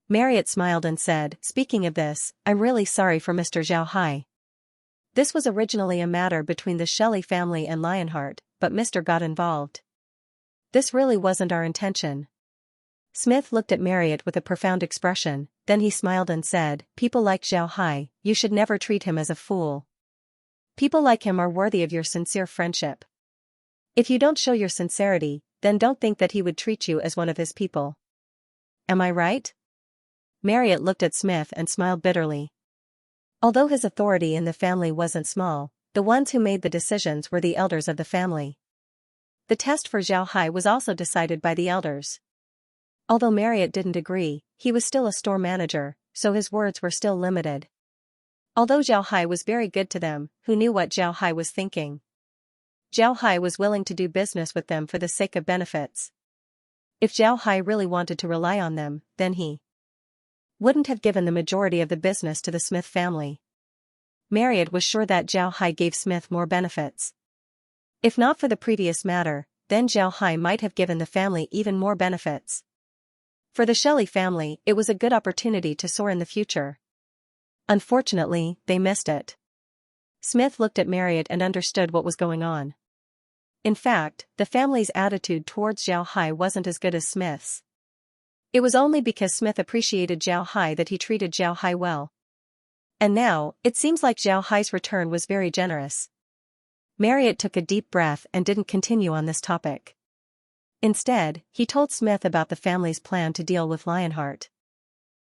Marriott smiled and said, "Speaking of this, I'm really sorry for Mr. Zhao Hai. This was originally a matter between the Shelley family and Lionheart, but Mr. got involved. This really wasn't our intention." Smith looked at Marriott with a profound expression, then he smiled and said, "People like Zhao Hai, you should never treat him as a fool. People like him are worthy of your sincere friendship. If you don't show your sincerity, then don't think that he would treat you as one of his people. Am I right?" Marriott looked at Smith and smiled bitterly. Although his authority in the family wasn't small, the ones who made the decisions were the elders of the family. The test for Zhao Hai was also decided by the elders. Although Marriott didn't agree, he was still a store manager, so his words were still limited. Although Zhao Hai was very good to them, who knew what Zhao Hai was thinking? Zhao Hai was willing to do business with them for the sake of benefits. If Zhao Hai really wanted to rely on them, then he wouldn't have given the majority of the business to the Smith family. Marriott was sure that Zhao Hai gave Smith more benefits. If not for the previous matter, then Zhao Hai might have given the family even more benefits. For the Shelley family, it was a good opportunity to soar in the future. Unfortunately, they missed it. Smith looked at Marriott and understood what was going on. In fact, the family's attitude towards Zhao Hai wasn't as good as Smith's. It was only because Smith appreciated Zhao Hai that he treated Zhao Hai well. And now, it seems like Zhao Hai's return was very generous. Marriott took a deep breath and didn't continue on this topic. Instead, he told Smith about the family's plan to deal with Lionheart.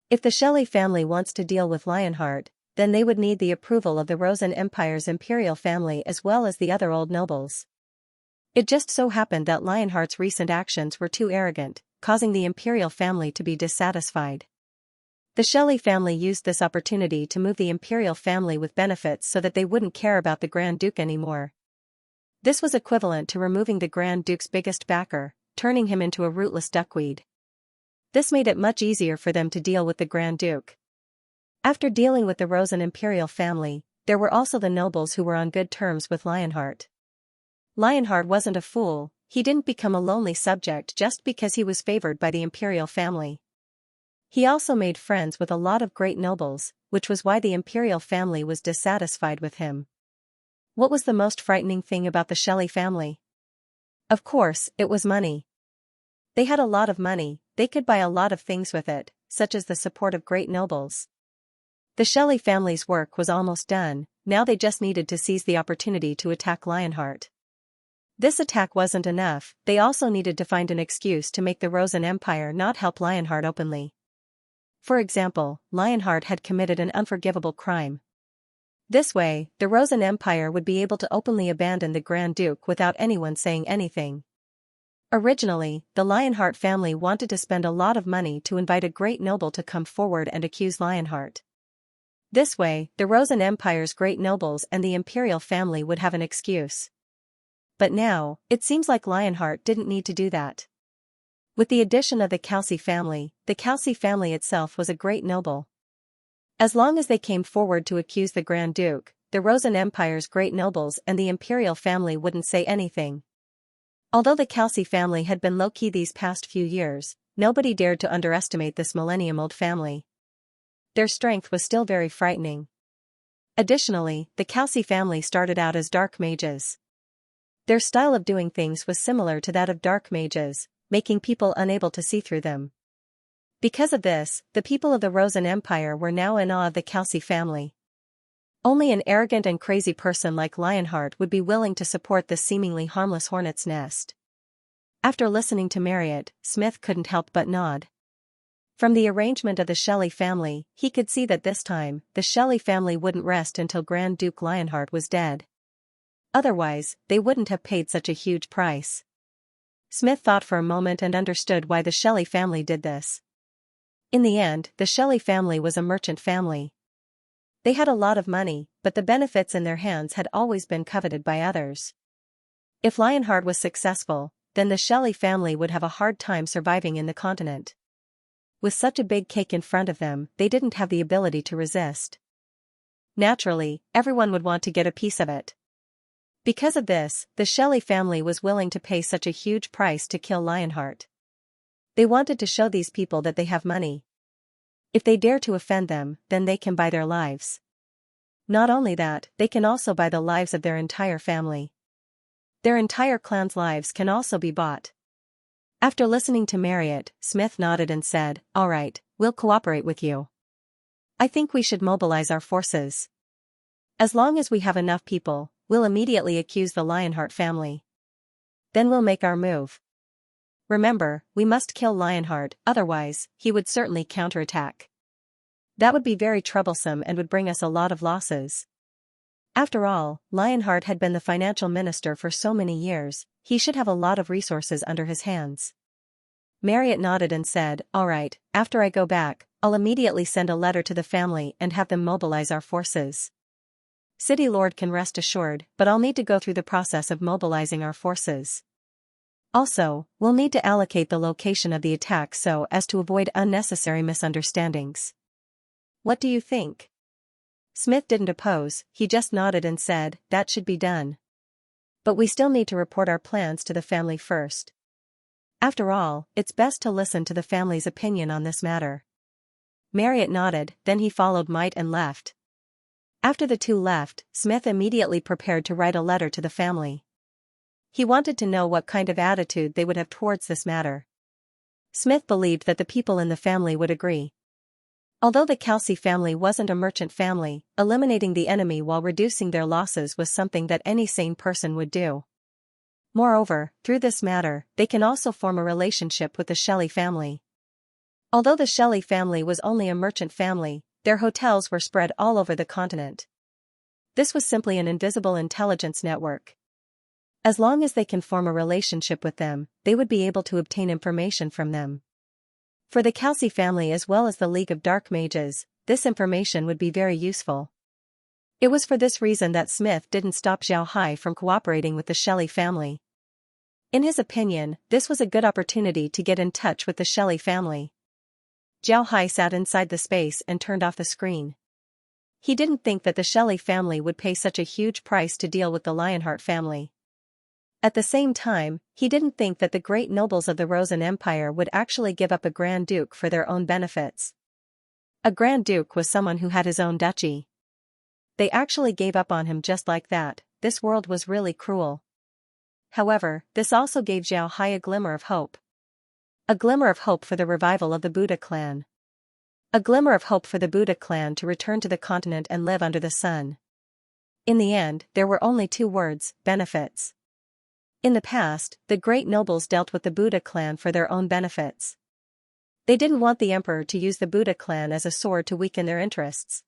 If the Shelley family wants to deal with Lionheart, then they would need the approval of the Rosen Empire's imperial family as well as the other old nobles. It just so happened that Lionheart's recent actions were too arrogant, causing the imperial family to be dissatisfied. The Shelley family used this opportunity to move the imperial family with benefits so that they wouldn't care about the Grand Duke anymore. This was equivalent to removing the Grand Duke's biggest backer, turning him into a rootless duckweed. This made it much easier for them to deal with the Grand Duke. After dealing with the Rosen imperial family, there were also the nobles who were on good terms with Lionheart. Lionheart wasn't a fool, he didn't become a lonely subject just because he was favored by the imperial family. He also made friends with a lot of great nobles, which was why the imperial family was dissatisfied with him. What was the most frightening thing about the Shelley family? Of course, it was money. They had a lot of money, they could buy a lot of things with it, such as the support of great nobles. The Shelley family's work was almost done, now they just needed to seize the opportunity to attack Lionheart. This attack wasn't enough, they also needed to find an excuse to make the Rosen Empire not help Lionheart openly. For example, Lionheart had committed an unforgivable crime. This way, the Rosen Empire would be able to openly abandon the Grand Duke without anyone saying anything. Originally, the Lionheart family wanted to spend a lot of money to invite a great noble to come forward and accuse Lionheart. This way, the Rosen Empire's great nobles and the imperial family would have an excuse. But now, it seems like Lionheart didn't need to do that. With the addition of the Calci family itself was a great noble. As long as they came forward to accuse the Grand Duke, the Rosen Empire's great nobles and the imperial family wouldn't say anything. Although the Calci family had been low-key these past few years, nobody dared to underestimate this millennium-old family. Their strength was still very frightening. Additionally, the Calci family started out as dark mages. Their style of doing things was similar to that of dark mages, making people unable to see through them. Because of this, the people of the Rosen Empire were now in awe of the Calci family. Only an arrogant and crazy person like Lionheart would be willing to support this seemingly harmless hornet's nest. After listening to Marriott, Smith couldn't help but nod. From the arrangement of the Shelley family, he could see that this time, the Shelley family wouldn't rest until Grand Duke Lionheart was dead. Otherwise, they wouldn't have paid such a huge price. Smith thought for a moment and understood why the Shelley family did this. In the end, the Shelley family was a merchant family. They had a lot of money, but the benefits in their hands had always been coveted by others. If Lionheart was successful, then the Shelley family would have a hard time surviving in the continent. With such a big cake in front of them, they didn't have the ability to resist. Naturally, everyone would want to get a piece of it. Because of this, the Shelley family was willing to pay such a huge price to kill Lionheart. They wanted to show these people that they have money. If they dare to offend them, then they can buy their lives. Not only that, they can also buy the lives of their entire family. Their entire clan's lives can also be bought. After listening to Marriott, Smith nodded and said, "All right, we'll cooperate with you. I think we should mobilize our forces. As long as we have enough people, we'll immediately accuse the Lionheart family. Then we'll make our move. Remember, we must kill Lionheart, otherwise, he would certainly counterattack. That would be very troublesome and would bring us a lot of losses." After all, Lionheart had been the financial minister for so many years, he should have a lot of resources under his hands. Marriott nodded and said, "All right, after I go back, I'll immediately send a letter to the family and have them mobilize our forces. City Lord can rest assured, but I'll need to go through the process of mobilizing our forces. Also, we'll need to allocate the location of the attack so as to avoid unnecessary misunderstandings. What do you think?" Smith didn't oppose, he just nodded and said, "That should be done. But we still need to report our plans to the family first. After all, it's best to listen to the family's opinion on this matter." Marriott nodded, then he followed Might and left. After the two left, Smith immediately prepared to write a letter to the family. He wanted to know what kind of attitude they would have towards this matter. Smith believed that the people in the family would agree. Although the Kelsey family wasn't a merchant family, eliminating the enemy while reducing their losses was something that any sane person would do. Moreover, through this matter, they can also form a relationship with the Shelley family. Although the Shelley family was only a merchant family, their hotels were spread all over the continent. This was simply an invisible intelligence network. As long as they can form a relationship with them, they would be able to obtain information from them. For the Kelsey family as well as the League of Dark Mages, this information would be very useful. It was for this reason that Smith didn't stop Xiao Hai from cooperating with the Shelley family. In his opinion, this was a good opportunity to get in touch with the Shelley family. Xiao Hai sat inside the space and turned off the screen. He didn't think that the Shelley family would pay such a huge price to deal with the Lionheart family. At the same time, he didn't think that the great nobles of the Rosen Empire would actually give up a Grand Duke for their own benefits. A Grand Duke was someone who had his own duchy. They actually gave up on him just like that. This world was really cruel. However, this also gave Xiao Hai a glimmer of hope. A glimmer of hope for the revival of the Buddha clan. A glimmer of hope for the Buddha clan to return to the continent and live under the sun. In the end, there were only two words: benefits. In the past, the great nobles dealt with the Buddha clan for their own benefits. They didn't want the emperor to use the Buddha clan as a sword to weaken their interests.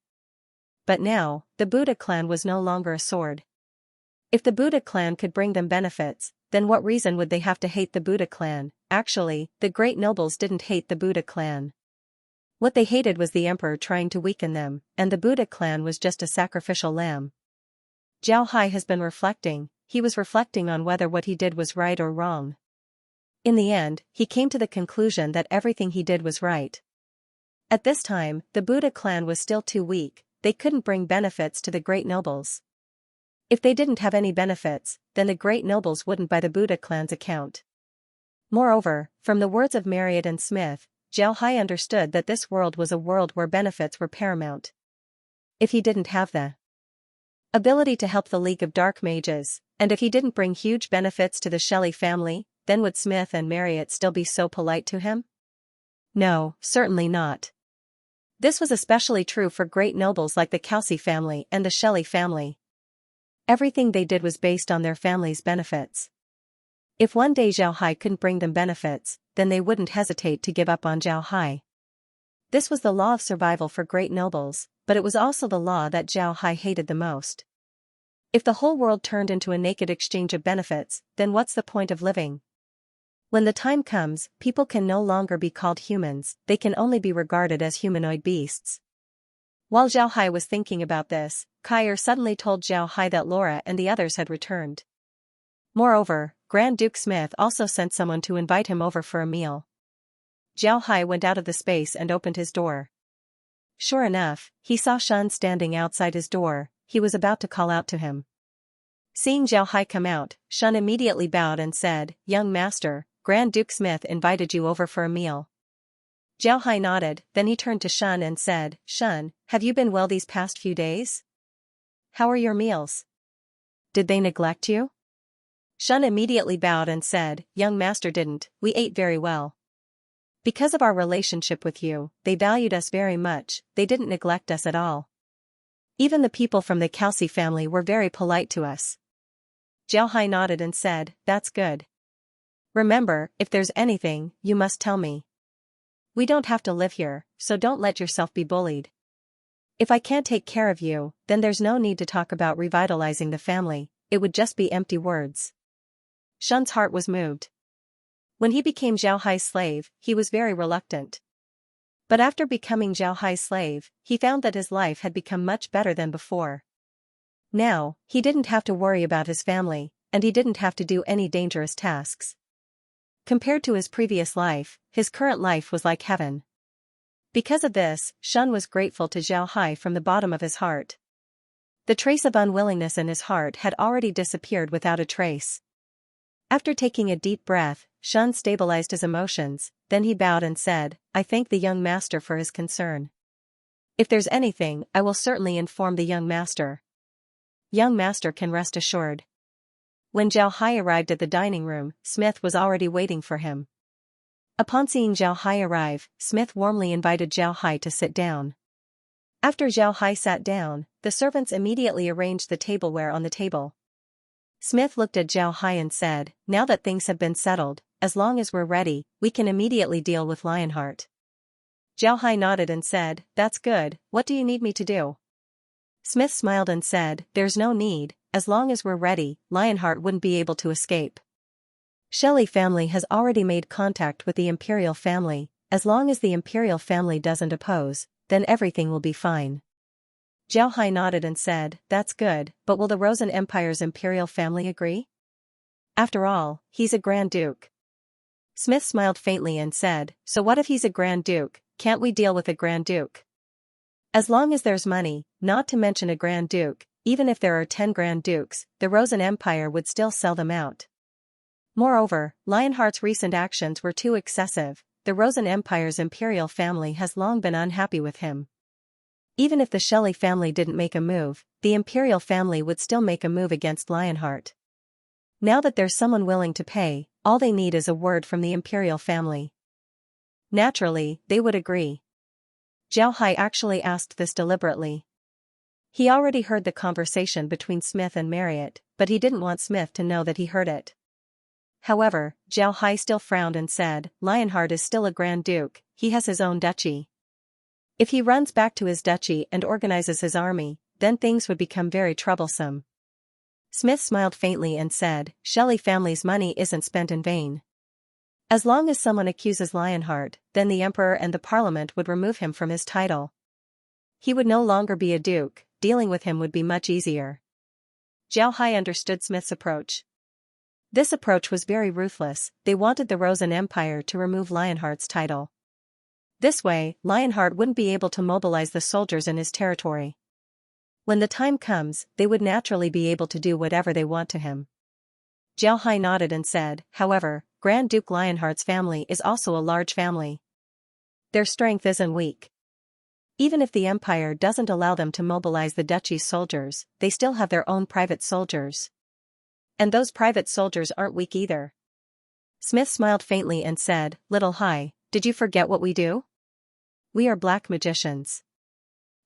But now, the Buddha clan was no longer a sword. If the Buddha clan could bring them benefits, then what reason would they have to hate the Buddha clan? Actually, the great nobles didn't hate the Buddha clan. What they hated was the emperor trying to weaken them, and the Buddha clan was just a sacrificial lamb. Xiao Hai has been reflecting. He was reflecting on whether what he did was right or wrong. In the end, he came to the conclusion that everything he did was right. At this time, the Buddha clan was still too weak, they couldn't bring benefits to the great nobles. If they didn't have any benefits, then the great nobles wouldn't buy the Buddha clan's account. Moreover, from the words of Marriott and Smith, Xiao Hai understood that this world was a world where benefits were paramount. If he didn't have the ability to help the League of Dark Mages, and if he didn't bring huge benefits to the Shelley family, then would Smith and Marriott still be so polite to him? No, certainly not. This was especially true for great nobles like the Calci family and the Shelley family. Everything they did was based on their family's benefits. If one day Zhao Hai couldn't bring them benefits, then they wouldn't hesitate to give up on Zhao Hai. This was the law of survival for great nobles, but it was also the law that Zhao Hai hated the most. If the whole world turned into a naked exchange of benefits, then what's the point of living? When the time comes, people can no longer be called humans, they can only be regarded as humanoid beasts. While Zhao Hai was thinking about this, Kair suddenly told Zhao Hai that Laura and the others had returned. Moreover, Grand Duke Smith also sent someone to invite him over for a meal. Zhao Hai went out of the space and opened his door. Sure enough, he saw Shun standing outside his door. He was about to call out to him. Seeing Zhao Hai come out, Shun immediately bowed and said, "Young master, Grand Duke Smith invited you over for a meal." Zhao Hai nodded, then he turned to Shun and said, "Shun, have you been well these past few days? How are your meals? Did they neglect you?" Shun immediately bowed and said, "Young master didn't, we ate very well. Because of our relationship with you, they valued us very much, they didn't neglect us at all. Even the people from the Calci family were very polite to us." Zhao Hai nodded and said, "That's good. Remember, if there's anything, you must tell me. We don't have to live here, so don't let yourself be bullied. If I can't take care of you, then there's no need to talk about revitalizing the family, it would just be empty words." Shun's heart was moved. When he became Zhao Hai's slave, he was very reluctant. But after becoming Zhao Hai's slave, he found that his life had become much better than before. Now, he didn't have to worry about his family, and he didn't have to do any dangerous tasks. Compared to his previous life, his current life was like heaven. Because of this, Shun was grateful to Zhao Hai from the bottom of his heart. The trace of unwillingness in his heart had already disappeared without a trace. After taking a deep breath, Shun stabilized his emotions, then he bowed and said, "I thank the young master for his concern. If there's anything, I will certainly inform the young master. Young master can rest assured." When Zhao Hai arrived at the dining room, Smith was already waiting for him. Upon seeing Zhao Hai arrive, Smith warmly invited Zhao Hai to sit down. After Zhao Hai sat down, the servants immediately arranged the tableware on the table. Smith looked at Zhao Hai and said, "Now that things have been settled, as long as we're ready, we can immediately deal with Lionheart." Zhao Hai nodded and said, "That's good, what do you need me to do?" Smith smiled and said, "There's no need, as long as we're ready, Lionheart wouldn't be able to escape. Shelley family has already made contact with the Imperial family, as long as the Imperial family doesn't oppose, then everything will be fine." Zhao Hai nodded and said, "That's good, but will the Rosen Empire's Imperial family agree? After all, he's a Grand Duke." Smith smiled faintly and said, "So what if he's a Grand Duke, can't we deal with a Grand Duke? As long as there's money, not to mention a Grand Duke, even if there are 10 Grand Dukes, the Rosen Empire would still sell them out. Moreover, Lionheart's recent actions were too excessive, the Rosen Empire's Imperial family has long been unhappy with him. Even if the Shelley family didn't make a move, the Imperial family would still make a move against Lionheart. Now that there's someone willing to pay, all they need is a word from the Imperial family. Naturally, they would agree." Zhao Hai actually asked this deliberately. He already heard the conversation between Smith and Marriott, but he didn't want Smith to know that he heard it. However, Zhao Hai still frowned and said, "Lionheart is still a Grand Duke, he has his own duchy. If he runs back to his duchy and organizes his army, then things would become very troublesome." Smith smiled faintly and said, "Shelley family's money isn't spent in vain. As long as someone accuses Lionheart, then the Emperor and the Parliament would remove him from his title. He would no longer be a duke, dealing with him would be much easier." Zhao Hai understood Smith's approach. This approach was very ruthless, they wanted the Rosen Empire to remove Lionheart's title. This way, Lionheart wouldn't be able to mobilize the soldiers in his territory. When the time comes, they would naturally be able to do whatever they want to him. Zhao Hai nodded and said, "However, Grand Duke Lionheart's family is also a large family. Their strength isn't weak. Even if the Empire doesn't allow them to mobilize the duchy's soldiers, they still have their own private soldiers. And those private soldiers aren't weak either." Smith smiled faintly and said, "Little Hai, did you forget what we do? We are black magicians.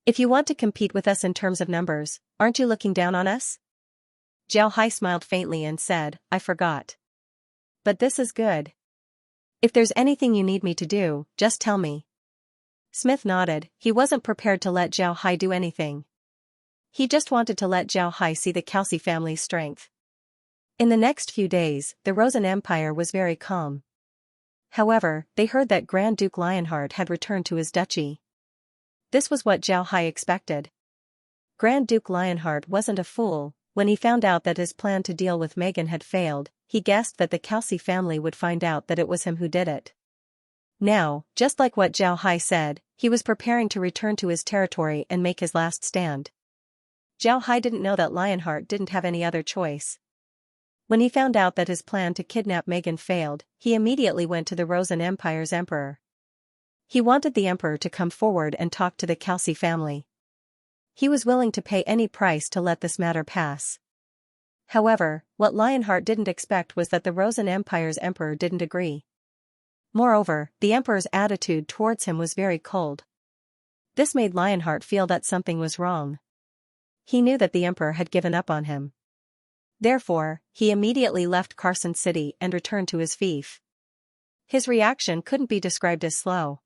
If you want to compete with us in terms of numbers, aren't you looking down on us? Zhao Hai smiled faintly and said, I forgot. But this is good. If there's anything you need me to do, just tell me. Smith nodded. He wasn't prepared to let Zhao Hai do anything. He just wanted to let Zhao Hai see the Kelsey family's strength. In the next few days, the Rosen Empire was very calm. However, they heard that Grand Duke Lionheart had returned to his duchy. This was what Zhao Hai expected. Grand Duke Lionheart wasn't a fool. When he found out that his plan to deal with Megan had failed, he guessed that the Kelsey family would find out that it was him who did it. Now, just like what Zhao Hai said, he was preparing to return to his territory and make his last stand. Zhao Hai didn't know that Lionheart didn't have any other choice. When he found out that his plan to kidnap Megan failed, he immediately went to the Rosen Empire's emperor. He wanted the emperor to come forward and talk to the Kelsey family. He was willing to pay any price to let this matter pass. However, what Lionheart didn't expect was that the Rosen Empire's emperor didn't agree. Moreover, the emperor's attitude towards him was very cold. This made Lionheart feel that something was wrong. He knew that the emperor had given up on him. Therefore, he immediately left Carson City and returned to his fief. His reaction couldn't be described as slow.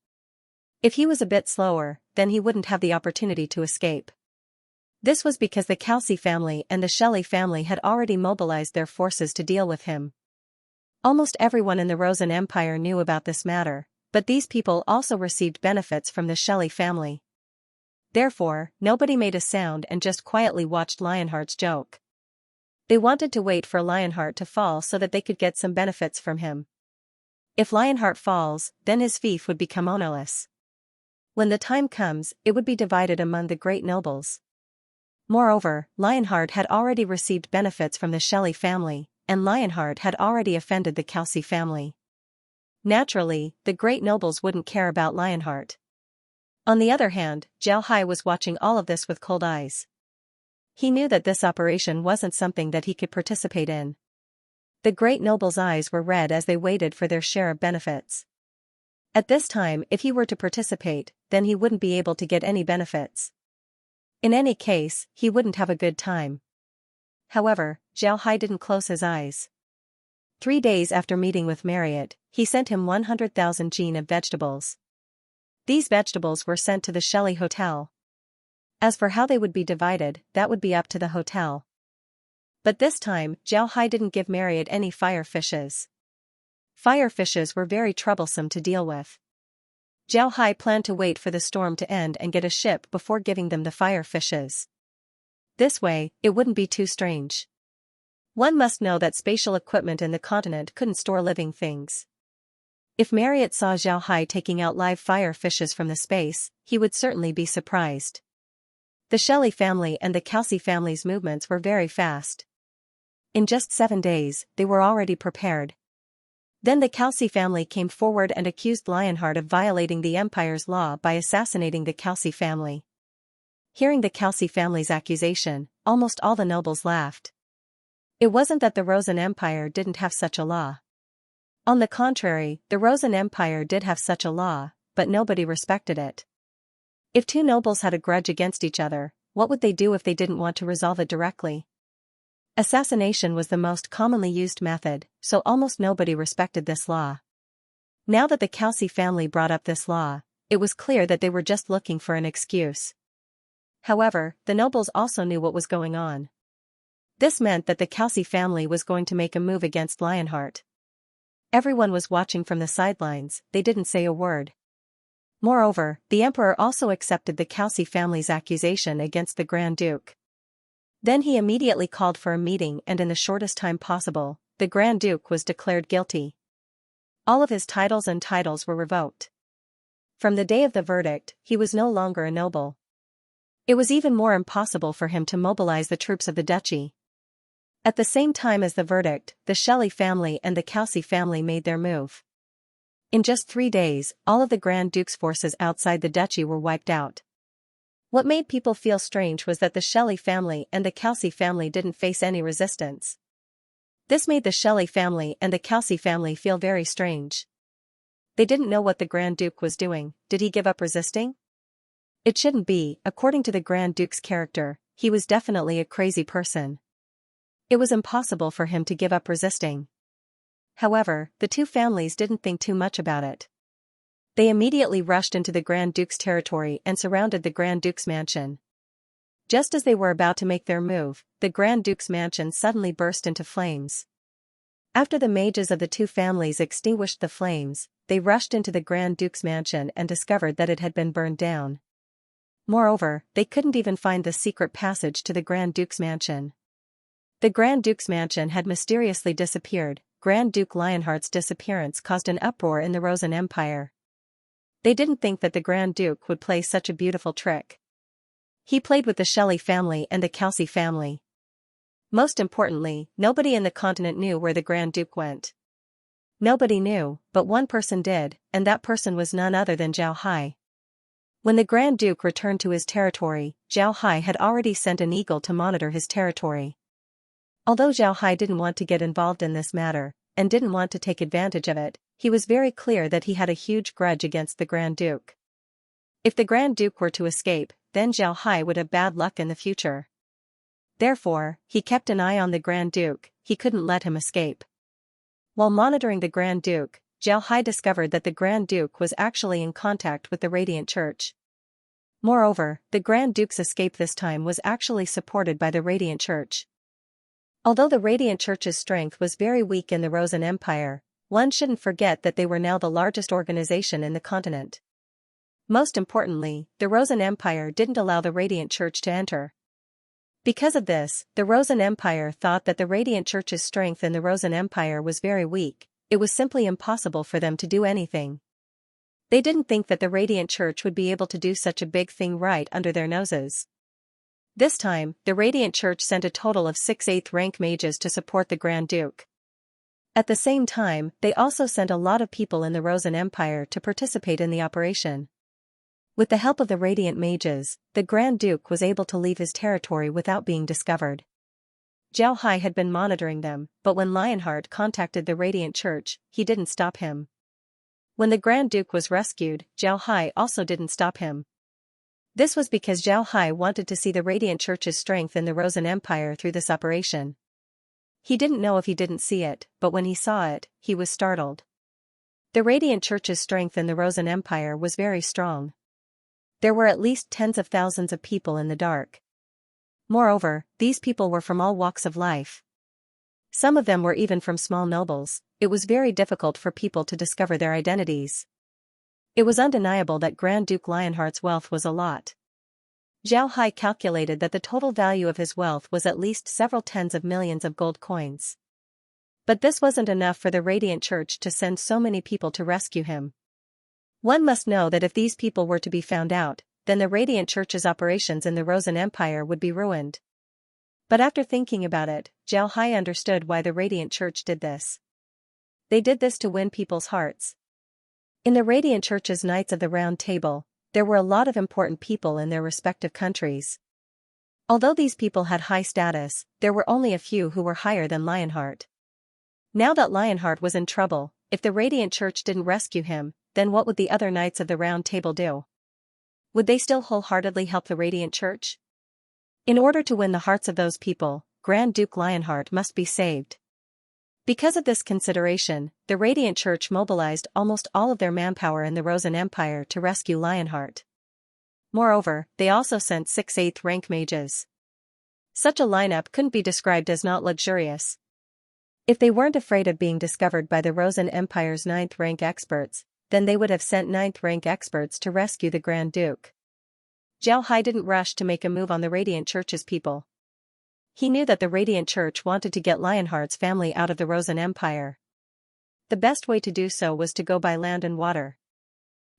If he was a bit slower, then he wouldn't have the opportunity to escape. This was because the Kelsey family and the Shelley family had already mobilized their forces to deal with him. Almost everyone in the Rosen Empire knew about this matter, but these people also received benefits from the Shelley family. Therefore, nobody made a sound and just quietly watched Lionheart's joke. They wanted to wait for Lionheart to fall so that they could get some benefits from him. If Lionheart falls, then his fief would become ownerless. When the time comes, it would be divided among the great nobles. Moreover, Lionheart had already received benefits from the Shelley family, and Lionheart had already offended the Kelsey family. Naturally, the great nobles wouldn't care about Lionheart. On the other hand, Zhao Hai was watching all of this with cold eyes. He knew that this operation wasn't something that he could participate in. The great nobles' eyes were red as they waited for their share of benefits. At this time, if he were to participate, then he wouldn't be able to get any benefits. In any case, he wouldn't have a good time. However, Zhao Hai didn't close his eyes. 3 days after meeting with Marriott, he sent him 100,000 jin of vegetables. These vegetables were sent to the Shelley Hotel. As for how they would be divided, that would be up to the hotel. But this time, Zhao Hai didn't give Marriott any fire fishes. Fire fishes were very troublesome to deal with. Zhao Hai planned to wait for the storm to end and get a ship before giving them the fire fishes. This way, it wouldn't be too strange. One must know that spatial equipment in the continent couldn't store living things. If Marriott saw Zhao Hai taking out live fire fishes from the space, he would certainly be surprised. The Shelley family and the Kelsey family's movements were very fast. In just 7 days, they were already prepared. Then the Kelsey family came forward and accused Lionheart of violating the empire's law by assassinating the Kelsey family. Hearing the Kelsey family's accusation, almost all the nobles laughed. It wasn't that the Rosen Empire didn't have such a law. On the contrary, the Rosen Empire did have such a law, but nobody respected it. If two nobles had a grudge against each other, what would they do if they didn't want to resolve it directly? Assassination was the most commonly used method, so almost nobody respected this law. Now that the Kelsey family brought up this law, it was clear that they were just looking for an excuse. However, the nobles also knew what was going on. This meant that the Kelsey family was going to make a move against Lionheart. Everyone was watching from the sidelines, they didn't say a word. Moreover, the emperor also accepted the Kelsey family's accusation against the Grand Duke. Then he immediately called for a meeting and in the shortest time possible, the Grand Duke was declared guilty. All of his titles were revoked. From the day of the verdict, he was no longer a noble. It was even more impossible for him to mobilize the troops of the duchy. At the same time as the verdict, the Shelley family and the Kelsey family made their move. In just 3 days, all of the Grand Duke's forces outside the duchy were wiped out. What made people feel strange was that the Shelley family and the Kelsey family didn't face any resistance. This made the Shelley family and the Kelsey family feel very strange. They didn't know what the Grand Duke was doing. Did he give up resisting? It shouldn't be. According to the Grand Duke's character, he was definitely a crazy person. It was impossible for him to give up resisting. However, the two families didn't think too much about it. They immediately rushed into the Grand Duke's territory and surrounded the Grand Duke's mansion. Just as they were about to make their move, the Grand Duke's mansion suddenly burst into flames. After the mages of the two families extinguished the flames, they rushed into the Grand Duke's mansion and discovered that it had been burned down. Moreover, they couldn't even find the secret passage to the Grand Duke's mansion. The Grand Duke's mansion had mysteriously disappeared. Grand Duke Lionheart's disappearance caused an uproar in the Rosen Empire. They didn't think that the Grand Duke would play such a beautiful trick. He played with the Shelley family and the Kelsey family. Most importantly, nobody in the continent knew where the Grand Duke went. Nobody knew, but one person did, and that person was none other than Zhao Hai. When the Grand Duke returned to his territory, Zhao Hai had already sent an eagle to monitor his territory. Although Zhao Hai didn't want to get involved in this matter, and didn't want to take advantage of it, he was very clear that he had a huge grudge against the Grand Duke. If the Grand Duke were to escape, then Zhao Hai would have bad luck in the future. Therefore, he kept an eye on the Grand Duke. He couldn't let him escape. While monitoring the Grand Duke, Zhao Hai discovered that the Grand Duke was actually in contact with the Radiant Church. Moreover, the Grand Duke's escape this time was actually supported by the Radiant Church. Although the Radiant Church's strength was very weak in the Rosen Empire, one shouldn't forget that they were now the largest organization in the continent. Most importantly, the Rosen Empire didn't allow the Radiant Church to enter. Because of this, the Rosen Empire thought that the Radiant Church's strength in the Rosen Empire was very weak. It was simply impossible for them to do anything. They didn't think that the Radiant Church would be able to do such a big thing right under their noses. This time, the Radiant Church sent a total of 6 8th rank mages to support the Grand Duke. At the same time, they also sent a lot of people in the Rosen Empire to participate in the operation. With the help of the Radiant mages, the Grand Duke was able to leave his territory without being discovered. Zhao Hai had been monitoring them, but when Lionheart contacted the Radiant Church, he didn't stop him. When the Grand Duke was rescued, Zhao Hai also didn't stop him. This was because Zhao Hai wanted to see the Radiant Church's strength in the Rosen Empire through this operation. He didn't know if he didn't see it, but when he saw it, he was startled. The Radiant Church's strength in the Rosen Empire was very strong. There were at least tens of thousands of people in the dark. Moreover, these people were from all walks of life. Some of them were even from small nobles. It was very difficult for people to discover their identities. It was undeniable that Grand Duke Lionheart's wealth was a lot. Zhao Hai calculated that the total value of his wealth was at least several tens of millions of gold coins. But this wasn't enough for the Radiant Church to send so many people to rescue him. One must know that if these people were to be found out, then the Radiant Church's operations in the Rosen Empire would be ruined. But after thinking about it, Zhao Hai understood why the Radiant Church did this. They did this to win people's hearts. In the Radiant Church's Knights of the Round Table, there were a lot of important people in their respective countries. Although these people had high status, there were only a few who were higher than Lionheart. Now that Lionheart was in trouble, if the Radiant Church didn't rescue him, then what would the other Knights of the Round Table do? Would they still wholeheartedly help the Radiant Church? In order to win the hearts of those people, Grand Duke Lionheart must be saved. Because of this consideration, the Radiant Church mobilized almost all of their manpower in the Rosen Empire to rescue Lionheart. Moreover, they also sent 6 8th rank mages. Such a lineup couldn't be described as not luxurious. If they weren't afraid of being discovered by the Rosen Empire's 9th rank experts, then they would have sent 9th rank experts to rescue the Grand Duke. Zhao Hai didn't rush to make a move on the Radiant Church's people. He knew that the Radiant Church wanted to get Lionheart's family out of the Rosen Empire. The best way to do so was to go by land and water.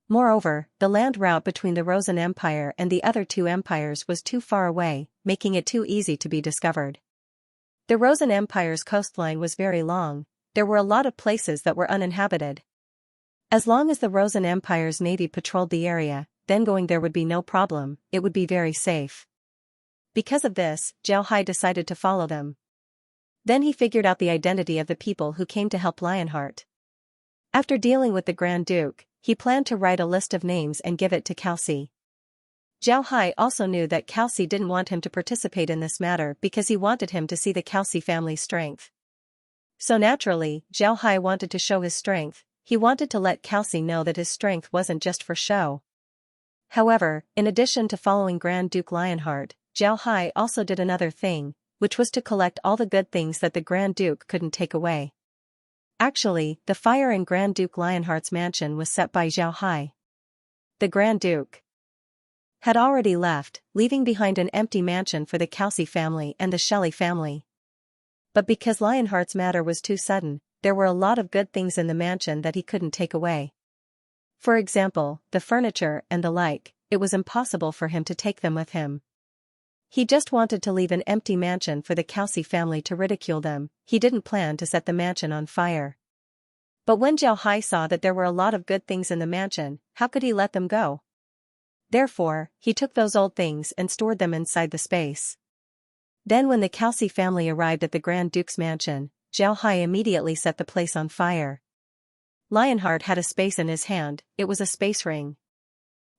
Moreover, the land route between the Rosen Empire and the other two empires was too far away, making it too easy to be discovered. The Rosen Empire's coastline was very long. There were a lot of places that were uninhabited. As long as the Rosen Empire's navy patrolled the area, then going there would be no problem. It would be very safe. Because of this, Zhao Hai decided to follow them. Then he figured out the identity of the people who came to help Lionheart. After dealing with the Grand Duke, he planned to write a list of names and give it to Xianxia. Zhao Hai also knew that Xianxia didn't want him to participate in this matter because he wanted him to see the Xianxia family's strength. So naturally, Zhao Hai wanted to show his strength. He wanted to let Xianxia know that his strength wasn't just for show. However, in addition to following Grand Duke Lionheart, Zhao Hai also did another thing, which was to collect all the good things that the Grand Duke couldn't take away. Actually, the fire in Grand Duke Lionheart's mansion was set by Zhao Hai. The Grand Duke had already left, leaving behind an empty mansion for the Xianxia family and the Shelley family. But because Lionheart's matter was too sudden, there were a lot of good things in the mansion that he couldn't take away. For example, the furniture and the like, it was impossible for him to take them with him. He just wanted to leave an empty mansion for the Xianxia family to ridicule them. He didn't plan to set the mansion on fire. But when Zhao Hai saw that there were a lot of good things in the mansion, how could he let them go? Therefore, he took those old things and stored them inside the space. Then when the Xianxia family arrived at the Grand Duke's mansion, Zhao Hai immediately set the place on fire. Lionheart had a space in his hand, it was a space ring.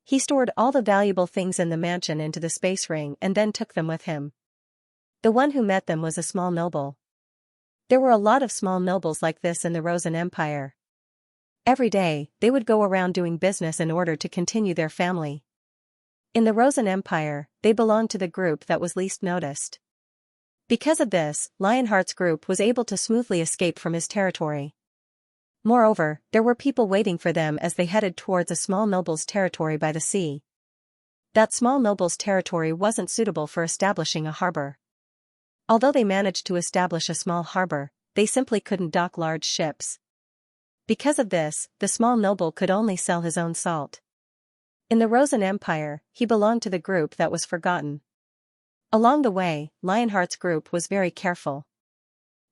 He stored all the valuable things in the mansion into the space ring and then took them with him. The one who met them was a small noble. There were a lot of small nobles like this in the Rosen Empire. Every day, they would go around doing business in order to continue their family. In the Rosen Empire, they belonged to the group that was least noticed. Because of this, Lionheart's group was able to smoothly escape from his territory. Moreover, there were people waiting for them as they headed towards a small noble's territory by the sea. That small noble's territory wasn't suitable for establishing a harbor. Although they managed to establish a small harbor, they simply couldn't dock large ships. Because of this, the small noble could only sell his own salt. In the Rosen Empire, he belonged to the group that was forgotten. Along the way, Lionheart's group was very careful.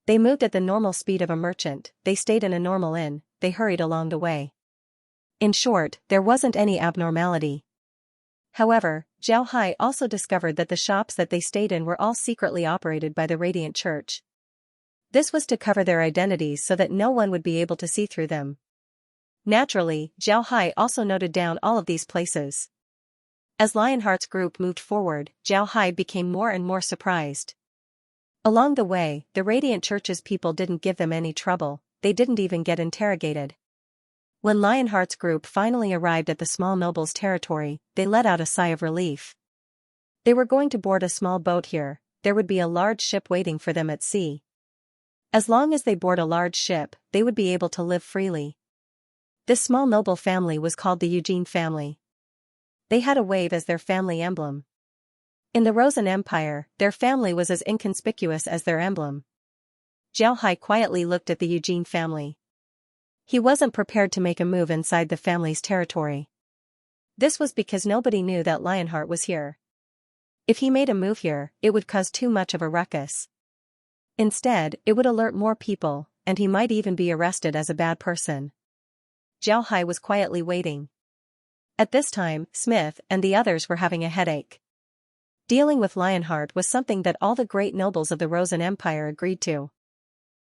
They moved at the normal speed of a merchant, they stayed in a normal inn, they hurried along the way. In short, there wasn't any abnormality. However, Zhao Hai also discovered that the shops that they stayed in were all secretly operated by the Radiant Church. This was to cover their identities so that no one would be able to see through them. Naturally, Zhao Hai also noted down all of these places. As Lionheart's group moved forward, Zhao Hai became more and more surprised. Along the way, the Radiant Church's people didn't give them any trouble, they didn't even get interrogated. When Lionheart's group finally arrived at the small noble's territory, they let out a sigh of relief. They were going to board a small boat here, there would be a large ship waiting for them at sea. As long as they board a large ship, they would be able to live freely. This small noble family was called the Eugene family. They had a wave as their family emblem. In the Rosen Empire, their family was as inconspicuous as their emblem. Zhao Hai quietly looked at the Eugene family. He wasn't prepared to make a move inside the family's territory. This was because nobody knew that Lionheart was here. If he made a move here, it would cause too much of a ruckus. Instead, it would alert more people, and he might even be arrested as a bad person. Zhao Hai was quietly waiting. At this time, Smith and the others were having a headache. Dealing with Lionheart was something that all the great nobles of the Rosen Empire agreed to.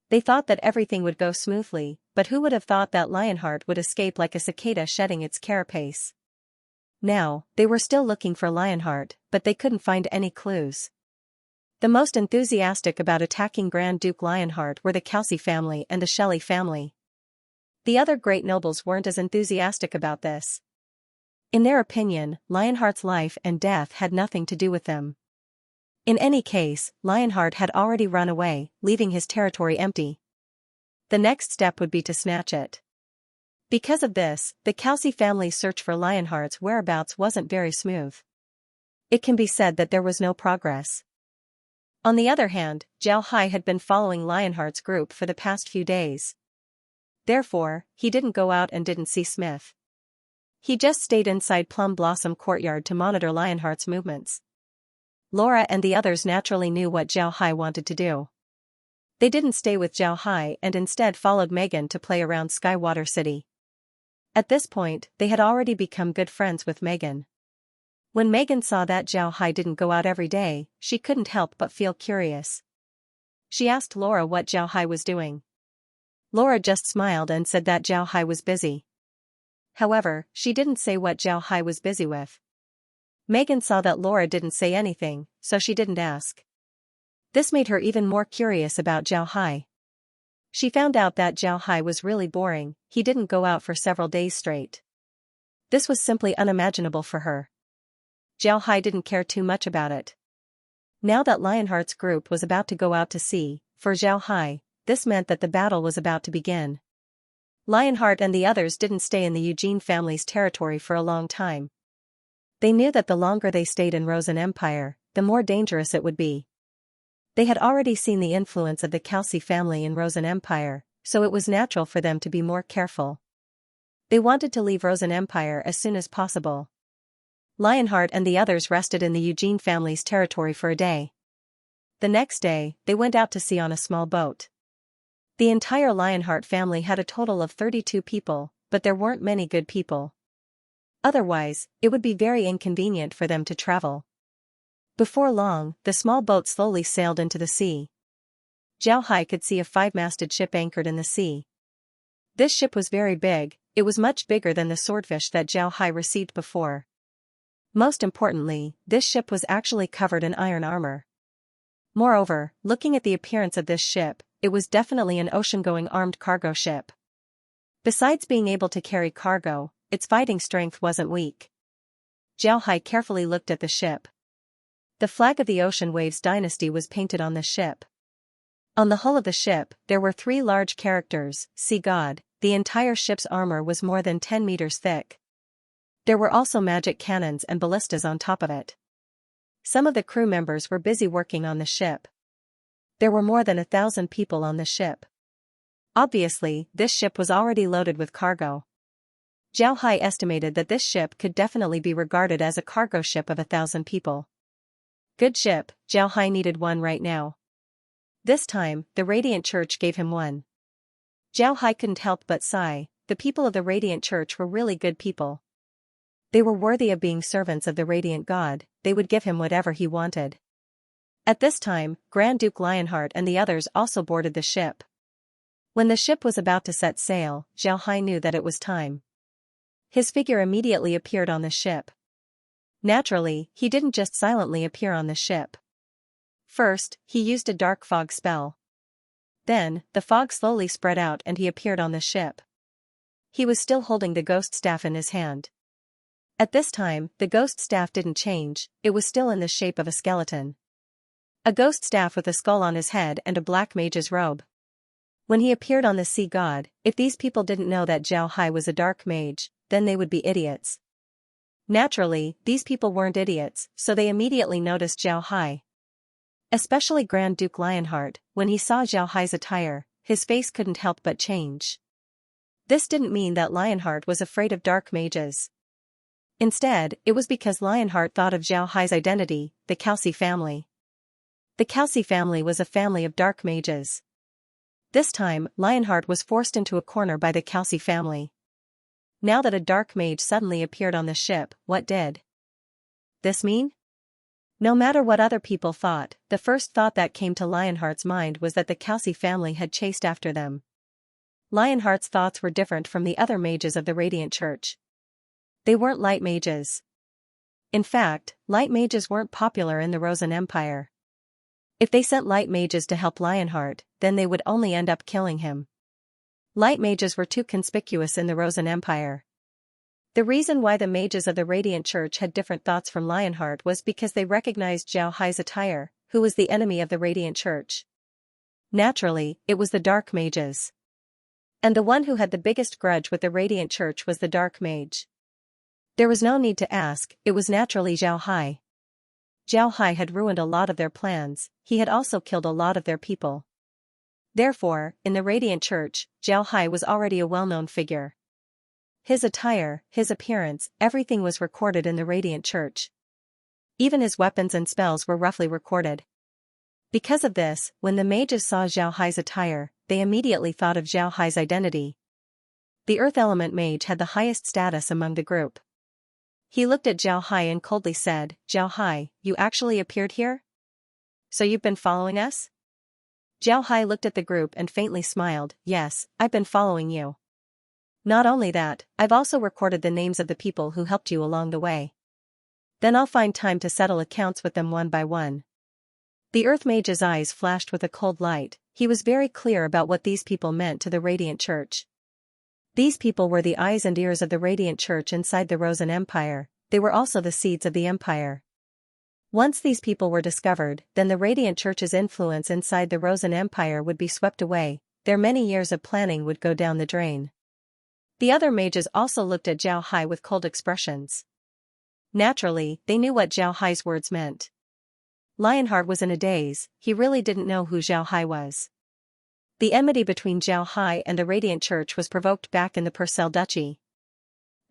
They thought that everything would go smoothly, but who would have thought that Lionheart would escape like a cicada shedding its carapace? Now, they were still looking for Lionheart, but they couldn't find any clues. The most enthusiastic about attacking Grand Duke Lionheart were the Xianxia family and the Shelley family. The other great nobles weren't as enthusiastic about this. In their opinion, Lionheart's life and death had nothing to do with them. In any case, Lionheart had already run away, leaving his territory empty. The next step would be to snatch it. Because of this, the Xianxia family's search for Lionheart's whereabouts wasn't very smooth. It can be said that there was no progress. On the other hand, Zhao Hai had been following Lionheart's group for the past few days. Therefore, he didn't go out and didn't see Smith. He just stayed inside Plum Blossom Courtyard to monitor Lionheart's movements. Laura and the others naturally knew what Zhao Hai wanted to do. They didn't stay with Zhao Hai and instead followed Megan to play around Skywater City. At this point, they had already become good friends with Megan. When Megan saw that Zhao Hai didn't go out every day, she couldn't help but feel curious. She asked Laura what Zhao Hai was doing. Laura just smiled and said that Zhao Hai was busy. However, she didn't say what Zhao Hai was busy with. Megan saw that Laura didn't say anything, so she didn't ask. This made her even more curious about Zhao Hai. She found out that Zhao Hai was really boring, he didn't go out for several days straight. This was simply unimaginable for her. Zhao Hai didn't care too much about it. Now that Lionheart's group was about to go out to sea, for Zhao Hai, this meant that the battle was about to begin. Lionheart and the others didn't stay in the Eugene family's territory for a long time. They knew that the longer they stayed in Rosen Empire, the more dangerous it would be. They had already seen the influence of the Calci family in Rosen Empire, so it was natural for them to be more careful. They wanted to leave Rosen Empire as soon as possible. Lionheart and the others rested in the Eugene family's territory for a day. The next day, they went out to sea on a small boat. The entire Lionheart family had a total of 32 people, but there weren't many good people. Otherwise, it would be very inconvenient for them to travel. Before long, the small boat slowly sailed into the sea. Zhao Hai could see a 5-masted ship anchored in the sea. This ship was very big, it was much bigger than the swordfish that Zhao Hai received before. Most importantly, this ship was actually covered in iron armor. Moreover, looking at the appearance of this ship, it was definitely an ocean-going armed cargo ship. Besides being able to carry cargo, its fighting strength wasn't weak. Zhao Hai carefully looked at the ship. The flag of the Ocean Waves dynasty was painted on the ship. On the hull of the ship, there were 3 large characters, Sea God. The entire ship's armor was more than 10 meters thick. There were also magic cannons and ballistas on top of it. Some of the crew members were busy working on the ship. There were more than 1,000 people on the ship. Obviously, this ship was already loaded with cargo. Zhao Hai estimated that this ship could definitely be regarded as a cargo ship of 1,000 people. Good ship, Zhao Hai needed one right now. This time, the Radiant Church gave him one. Zhao Hai couldn't help but sigh, the people of the Radiant Church were really good people. They were worthy of being servants of the Radiant God, they would give him whatever he wanted. At this time, Grand Duke Lionheart and the others also boarded the ship. When the ship was about to set sail, Zhao Hai knew that it was time. His figure immediately appeared on the ship. Naturally, he didn't just silently appear on the ship. First, he used a dark fog spell. Then, the fog slowly spread out and he appeared on the ship. He was still holding the ghost staff in his hand. At this time, the ghost staff didn't change, it was still in the shape of a skeleton. A ghost staff with a skull on his head and a black mage's robe. When he appeared on the Sea God, if these people didn't know that Zhao Hai was a dark mage, then they would be idiots. Naturally, these people weren't idiots, so they immediately noticed Zhao Hai. Especially Grand Duke Lionheart, when he saw Zhao Hai's attire, his face couldn't help but change. This didn't mean that Lionheart was afraid of dark mages. Instead, it was because Lionheart thought of Zhao Hai's identity, the Calci family. The Calci family was a family of dark mages. This time, Lionheart was forced into a corner by the Calci family. Now that a dark mage suddenly appeared on the ship, what did this mean? No matter what other people thought, the first thought that came to Lionheart's mind was that the Calci family had chased after them. Lionheart's thoughts were different from the other mages of the Radiant Church. They weren't light mages. In fact, light mages weren't popular in the Rosen Empire. If they sent light mages to help Lionheart, then they would only end up killing him. Light mages were too conspicuous in the Rosen Empire. The reason why the mages of the Radiant Church had different thoughts from Lionheart was because they recognized Zhao Hai's attire, who was the enemy of the Radiant Church. Naturally, it was the dark mages. And the one who had the biggest grudge with the Radiant Church was the dark mage. There was no need to ask, it was naturally Zhao Hai. Zhao Hai had ruined a lot of their plans, he had also killed a lot of their people. Therefore, in the Radiant Church, Zhao Hai was already a well-known figure. His attire, his appearance, everything was recorded in the Radiant Church. Even his weapons and spells were roughly recorded. Because of this, when the mages saw Zhao Hai's attire, they immediately thought of Zhao Hai's identity. The Earth Element Mage had the highest status among the group. He looked at Zhao Hai and coldly said, "Zhao Hai, you actually appeared here? So you've been following us?" Zhao Hai looked at the group and faintly smiled. Yes, I've been following you. Not only that, I've also recorded the names of the people who helped you along the way. Then I'll find time to settle accounts with them one by one. The Earth Mage's eyes flashed with a cold light. He was very clear about what these people meant to the Radiant Church. These people were the eyes and ears of the Radiant Church inside the Rosen Empire. They were also the seeds of the Empire. Once these people were discovered, then the Radiant Church's influence inside the Rosen Empire would be swept away. Their many years of planning would go down the drain. The other mages also looked at Zhao Hai with cold expressions. Naturally, they knew what Zhao Hai's words meant. Lionheart was in a daze. He really didn't know who Zhao Hai was. The enmity between Zhao Hai and the Radiant Church was provoked back in the Purcell Duchy.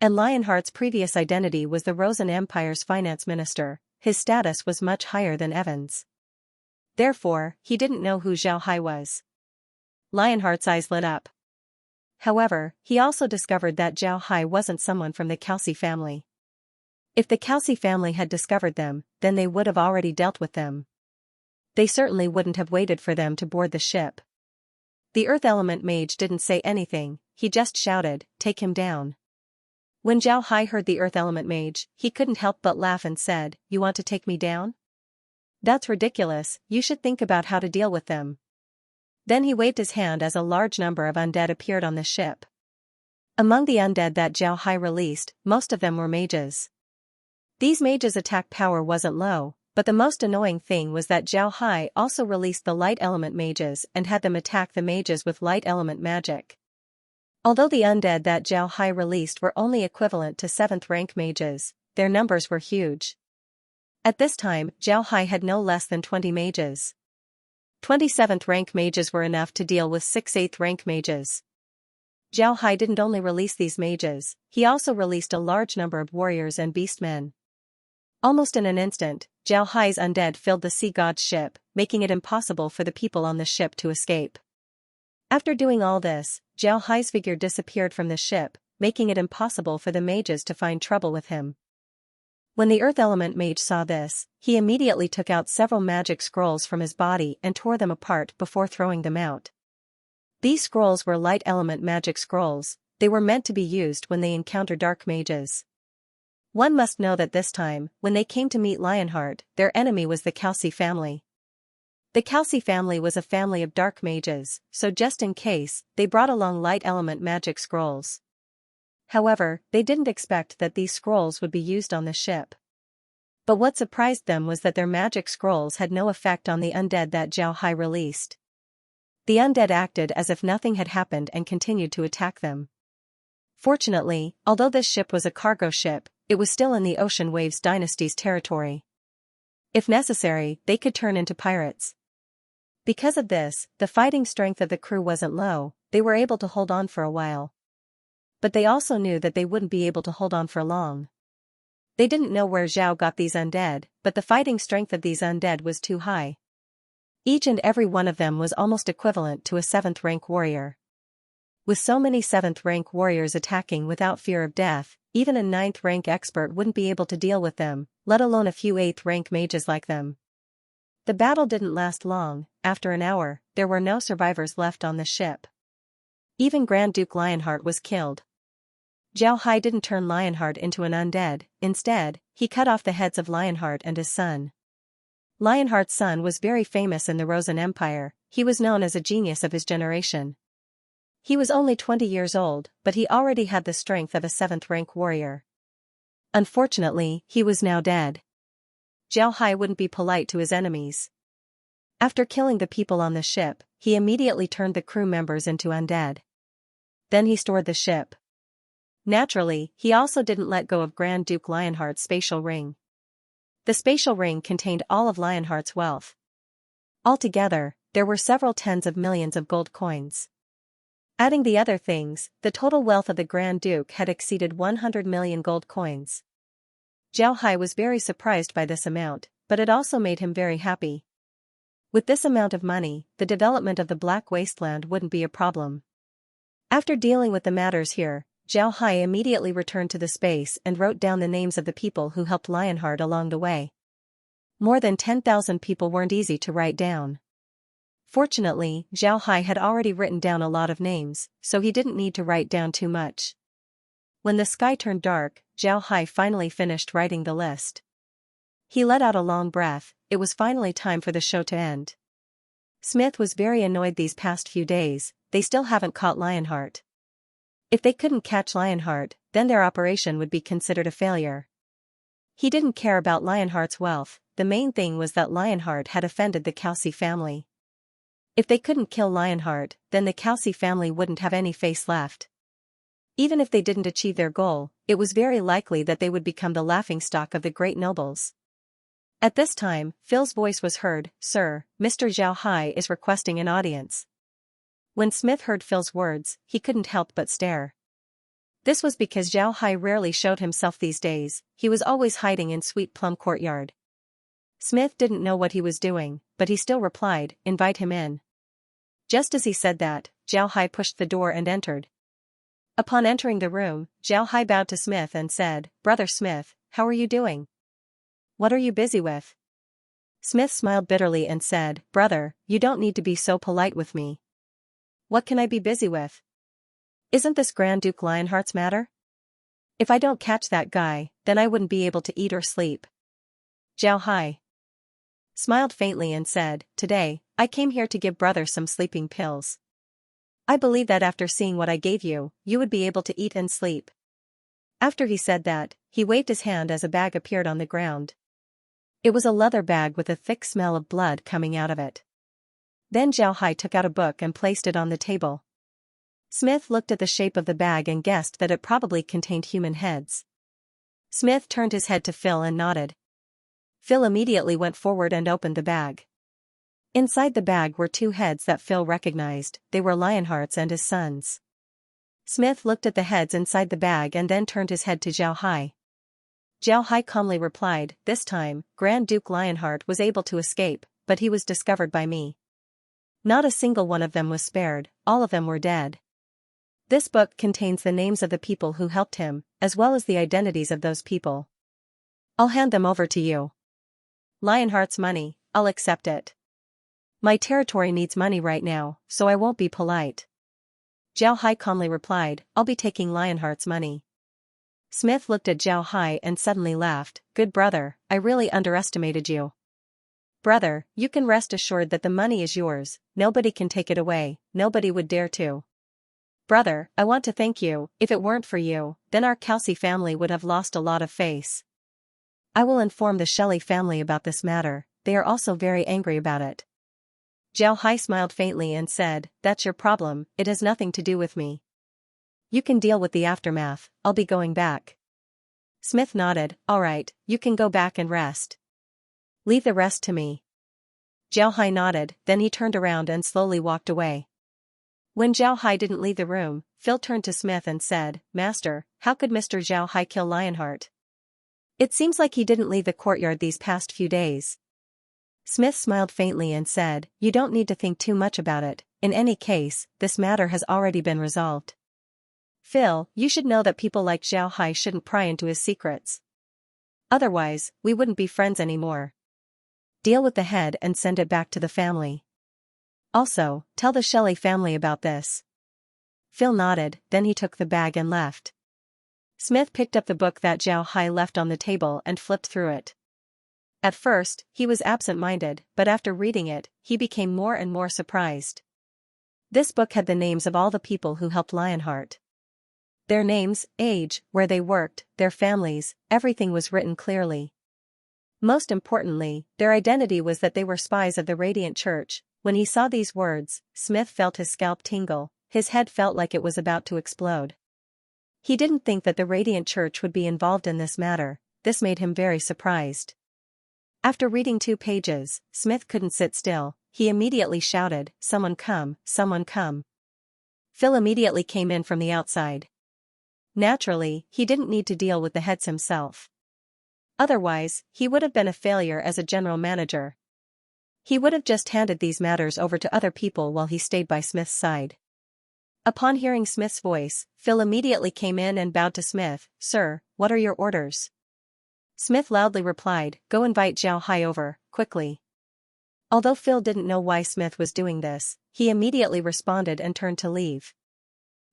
And Lionheart's previous identity was the Rosen Empire's finance minister. His status was much higher than Evan's. Therefore, he didn't know who Zhao Hai was. Lionheart's eyes lit up. However, he also discovered that Zhao Hai wasn't someone from the Kelsey family. If the Kelsey family had discovered them, then they would have already dealt with them. They certainly wouldn't have waited for them to board the ship. The Earth Element Mage didn't say anything, he just shouted, "Take him down." When Zhao Hai heard the Earth Element Mage, he couldn't help but laugh and said, "You want to take me down? That's ridiculous, you should think about how to deal with them." Then he waved his hand as a large number of undead appeared on the ship. Among the undead that Zhao Hai released, most of them were mages. These mages' attack power wasn't low, but the most annoying thing was that Zhao Hai also released the light element mages and had them attack the mages with light element magic. Although the undead that Zhao Hai released were only equivalent to 7th rank mages, their numbers were huge. At this time, Zhao Hai had no less than 20 mages. 27th rank mages were enough to deal with 6 8th rank mages. Zhao Hai didn't only release these mages, he also released a large number of warriors and beastmen. Almost in an instant, Zhao Hai's undead filled the sea god's ship, making it impossible for the people on the ship to escape. After doing all this, Zhao Hai's figure disappeared from the ship, making it impossible for the mages to find trouble with him. When the Earth Element Mage saw this, he immediately took out several magic scrolls from his body and tore them apart before throwing them out. These scrolls were light element magic scrolls. They were meant to be used when they encounter dark mages. One must know that this time, when they came to meet Lionheart, their enemy was the Kelsey family. The Kelsey family was a family of dark mages, so just in case, they brought along light element magic scrolls. However, they didn't expect that these scrolls would be used on the ship. But what surprised them was that their magic scrolls had no effect on the undead that Zhao Hai released. The undead acted as if nothing had happened and continued to attack them. Fortunately, although this ship was a cargo ship, it was still in the Ocean Waves Dynasty's territory. If necessary, they could turn into pirates. Because of this, the fighting strength of the crew wasn't low, they were able to hold on for a while. But they also knew that they wouldn't be able to hold on for long. They didn't know where Zhao got these undead, but the fighting strength of these undead was too high. Each and every one of them was almost equivalent to a 7th rank warrior. With so many 7th rank warriors attacking without fear of death, even a 9th rank expert wouldn't be able to deal with them, let alone a few 8th rank mages like them. The battle didn't last long. After an hour, there were no survivors left on the ship. Even Grand Duke Lionheart was killed. Zhao Hai didn't turn Lionheart into an undead, instead, he cut off the heads of Lionheart and his son. Lionheart's son was very famous in the Rosen Empire, he was known as a genius of his generation. He was only 20 years old, but he already had the strength of a 7th rank warrior. Unfortunately, he was now dead. Zhao Hai wouldn't be polite to his enemies. After killing the people on the ship, he immediately turned the crew members into undead. Then he stored the ship. Naturally, he also didn't let go of Grand Duke Lionheart's spatial ring. The spatial ring contained all of Lionheart's wealth. Altogether, there were several tens of millions of gold coins. Adding the other things, the total wealth of the Grand Duke had exceeded 100 million gold coins. Zhao Hai was very surprised by this amount, but it also made him very happy. With this amount of money, the development of the Black Wasteland wouldn't be a problem. After dealing with the matters here, Zhao Hai immediately returned to the space and wrote down the names of the people who helped Lionheart along the way. More than 10,000 people weren't easy to write down. Fortunately, Zhao Hai had already written down a lot of names, so he didn't need to write down too much. When the sky turned dark, Zhao Hai finally finished writing the list. He let out a long breath. It was finally time for the show to end. Smith was very annoyed these past few days. They still haven't caught Lionheart. If they couldn't catch Lionheart, then their operation would be considered a failure. He didn't care about Lionheart's wealth. The main thing was that Lionheart had offended the Calci family. If they couldn't kill Lionheart, then the Calci family wouldn't have any face left. Even if they didn't achieve their goal, it was very likely that they would become the laughingstock of the great nobles. At this time, Phil's voice was heard. "Sir, Mr. Zhao Hai is requesting an audience." When Smith heard Phil's words, he couldn't help but stare. This was because Zhao Hai rarely showed himself these days. He was always hiding in Sweet Plum Courtyard. Smith didn't know what he was doing, but he still replied, "Invite him in." Just as he said that, Zhao Hai pushed the door and entered. Upon entering the room, Zhao Hai bowed to Smith and said, "Brother Smith, how are you doing? What are you busy with?" Smith smiled bitterly and said, "Brother, you don't need to be so polite with me. What can I be busy with? Isn't this Grand Duke Lionheart's matter? If I don't catch that guy, then I wouldn't be able to eat or sleep." Zhao Hai smiled faintly and said, "Today, I came here to give brother some sleeping pills. I believe that after seeing what I gave you, you would be able to eat and sleep." After he said that, he waved his hand as a bag appeared on the ground. It was a leather bag with a thick smell of blood coming out of it. Then Zhao Hai took out a book and placed it on the table. Smith looked at the shape of the bag and guessed that it probably contained human heads. Smith turned his head to Phil and nodded. Phil immediately went forward and opened the bag. Inside the bag were two heads that Phil recognized. They were Lionheart's and his son's. Smith looked at the heads inside the bag and then turned his head to Zhao Hai. Zhao Hai calmly replied, "This time, Grand Duke Lionheart was able to escape, but he was discovered by me. Not a single one of them was spared, all of them were dead. This book contains the names of the people who helped him, as well as the identities of those people. I'll hand them over to you. Lionheart's money, I'll accept it. My territory needs money right now, so I won't be polite." Zhao Hai calmly replied, "I'll be taking Lionheart's money." Smith looked at Zhao Hai and suddenly laughed. "Good brother, I really underestimated you. Brother, you can rest assured that the money is yours, nobody can take it away, nobody would dare to. Brother, I want to thank you. If it weren't for you, then our Calci family would have lost a lot of face. I will inform the Shelley family about this matter, they are also very angry about it." Zhao Hai smiled faintly and said, "That's your problem, it has nothing to do with me. You can deal with the aftermath, I'll be going back." Smith nodded, "All right, you can go back and rest. Leave the rest to me." Zhao Hai nodded, then he turned around and slowly walked away. When Zhao Hai didn't leave the room, Phil turned to Smith and said, "Master, how could Mr. Zhao Hai kill Lionheart? It seems like he didn't leave the courtyard these past few days." Smith smiled faintly and said, "You don't need to think too much about it, in any case, this matter has already been resolved. Phil, you should know that people like Zhao Hai shouldn't pry into his secrets. Otherwise, we wouldn't be friends anymore. Deal with the head and send it back to the family. Also, tell the Shelley family about this." Phil nodded, then he took the bag and left. Smith picked up the book that Zhao Hai left on the table and flipped through it. At first, he was absent-minded, but after reading it, he became more and more surprised. This book had the names of all the people who helped Lionheart. Their names, age, where they worked, their families, everything was written clearly. Most importantly, their identity was that they were spies of the Radiant Church. When he saw these words, Smith felt his scalp tingle, his head felt like it was about to explode. He didn't think that the Radiant Church would be involved in this matter. This made him very surprised. After reading 2 pages, Smith couldn't sit still. He immediately shouted, "Someone come, someone come." Phil immediately came in from the outside. Naturally, he didn't need to deal with the heads himself. Otherwise, he would have been a failure as a general manager. He would have just handed these matters over to other people while he stayed by Smith's side. Upon hearing Smith's voice, Phil immediately came in and bowed to Smith. "Sir, what are your orders?" Smith loudly replied, "Go invite Zhao Hai over, quickly." Although Phil didn't know why Smith was doing this, he immediately responded and turned to leave.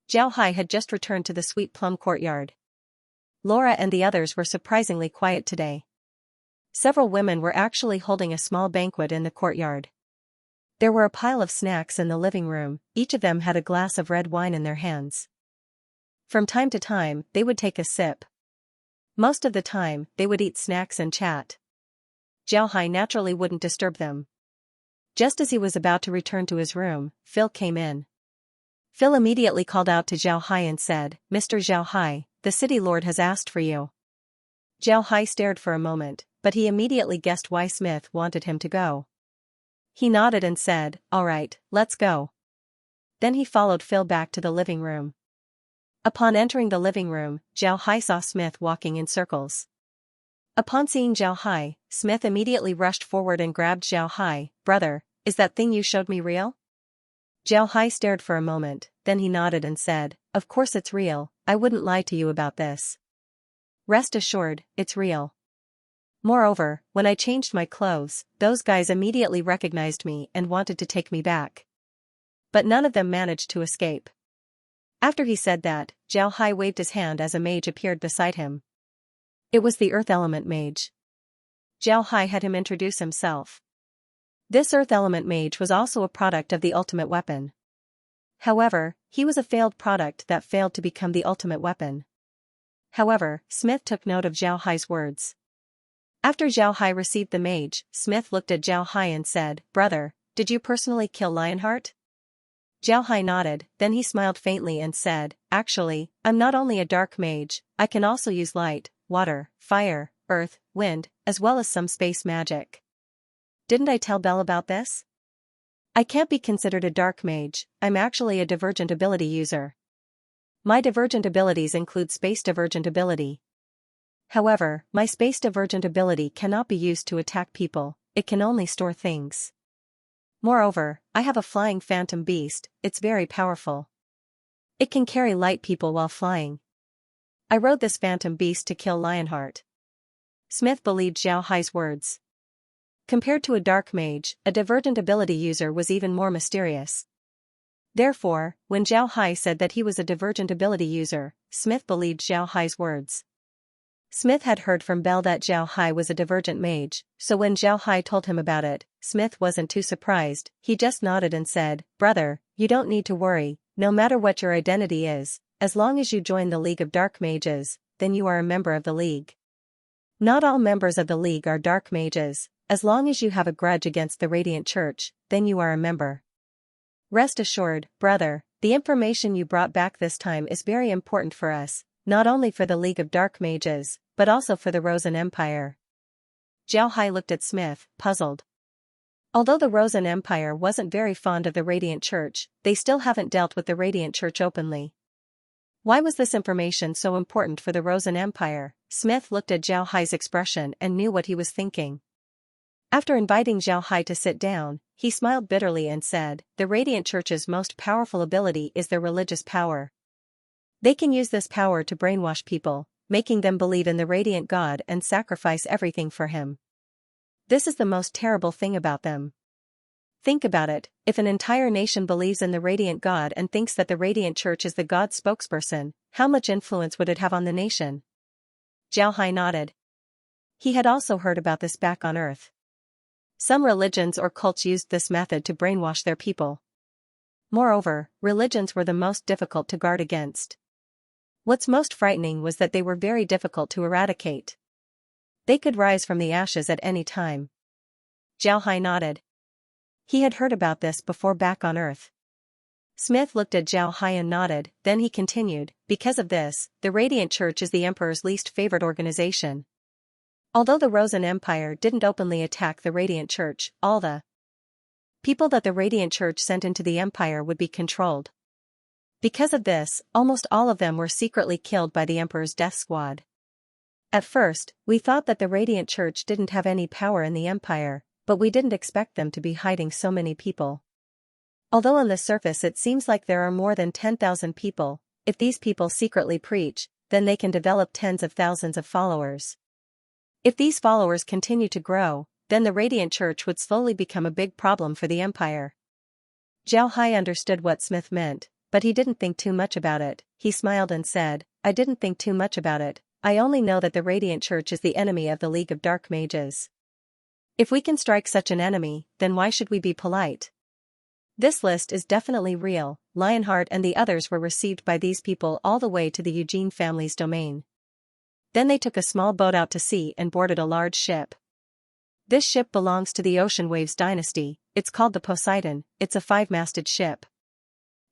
Zhao Hai had just returned to the Sweet Plum courtyard. Laura and the others were surprisingly quiet today. Several women were actually holding a small banquet in the courtyard. There were a pile of snacks in the living room, each of them had a glass of red wine in their hands. From time to time, they would take a sip. Most of the time, they would eat snacks and chat. Zhao Hai naturally wouldn't disturb them. Just as he was about to return to his room, Phil came in. Phil immediately called out to Zhao Hai and said, "Mr. Zhao Hai, the city lord has asked for you." Zhao Hai stared for a moment, but he immediately guessed why Smith wanted him to go. He nodded and said, "All right, let's go." Then he followed Phil back to the living room. Upon entering the living room, Zhao Hai saw Smith walking in circles. Upon seeing Zhao Hai, Smith immediately rushed forward and grabbed Zhao Hai. "Brother, is that thing you showed me real?" Zhao Hai stared for a moment, then he nodded and said, "Of course it's real, I wouldn't lie to you about this. Rest assured, it's real. Moreover, when I changed my clothes, those guys immediately recognized me and wanted to take me back. But none of them managed to escape." After he said that, Zhao Hai waved his hand as a mage appeared beside him. It was the Earth Element Mage. Zhao Hai had him introduce himself. This Earth Element Mage was also a product of the ultimate weapon. However, he was a failed product that failed to become the ultimate weapon. However, Smith took note of Zhao Hai's words. After Zhao Hai received the mage, Smith looked at Zhao Hai and said, "Brother, did you personally kill Lionheart?" Zhao Hai nodded, then he smiled faintly and said, "Actually, I'm not only a dark mage, I can also use light, water, fire, earth, wind, as well as some space magic. Didn't I tell Belle about this? I can't be considered a dark mage, I'm actually a divergent ability user. My divergent abilities include space divergent ability. However, my space divergent ability cannot be used to attack people, it can only store things. Moreover, I have a flying phantom beast, it's very powerful. It can carry light people while flying. I rode this phantom beast to kill Lionheart." Smith believed Zhao Hai's words. Compared to a dark mage, a divergent ability user was even more mysterious. Therefore, when Zhao Hai said that he was a divergent ability user, Smith believed Zhao Hai's words. Smith had heard from Belle that Zhao Hai was a divergent mage, so when Zhao Hai told him about it, Smith wasn't too surprised, he just nodded and said, "Brother, you don't need to worry, no matter what your identity is, as long as you join the League of Dark Mages, then you are a member of the League. Not all members of the League are Dark Mages, as long as you have a grudge against the Radiant Church, then you are a member. Rest assured, brother, the information you brought back this time is very important for us, not only for the League of Dark Mages, but also for the Rosen Empire." Zhao Hai looked at Smith, puzzled. Although the Rosen Empire wasn't very fond of the Radiant Church, they still haven't dealt with the Radiant Church openly. Why was this information so important for the Rosen Empire? Smith looked at Zhao Hai's expression and knew what he was thinking. After inviting Zhao Hai to sit down, he smiled bitterly and said, "The Radiant Church's most powerful ability is their religious power. They can use this power to brainwash people, making them believe in the Radiant God and sacrifice everything for him. This is the most terrible thing about them. Think about it, if an entire nation believes in the Radiant God and thinks that the Radiant Church is the God spokesperson, how much influence would it have on the nation?" Zhao Hai nodded. He had also heard about this back on Earth. Some religions or cults used this method to brainwash their people. Moreover, religions were the most difficult to guard against. What's most frightening was that they were very difficult to eradicate. They could rise from the ashes at any time. Zhao Hai nodded. He had heard about this before back on Earth. Smith looked at Zhao Hai and nodded, then he continued, "Because of this, the Radiant Church is the Emperor's least favorite organization. Although the Rosen Empire didn't openly attack the Radiant Church, all the people that the Radiant Church sent into the Empire would be controlled. Because of this, almost all of them were secretly killed by the Emperor's death squad. At first, we thought that the Radiant Church didn't have any power in the Empire, but we didn't expect them to be hiding so many people. Although on the surface it seems like there are more than 10,000 people, if these people secretly preach, then they can develop tens of thousands of followers. If these followers continue to grow, then the Radiant Church would slowly become a big problem for the Empire. Zhao Hai understood what Smith meant, but he didn't think too much about it. He smiled and said, I didn't think too much about it, I only know that the Radiant Church is the enemy of the League of Dark Mages. If we can strike such an enemy, then why should we be polite? This list is definitely real. Lionheart and the others were received by these people all the way to the Eugene family's domain. Then they took a small boat out to sea and boarded a large ship. This ship belongs to the Ocean Waves dynasty, it's called the Poseidon, it's a 5-masted ship.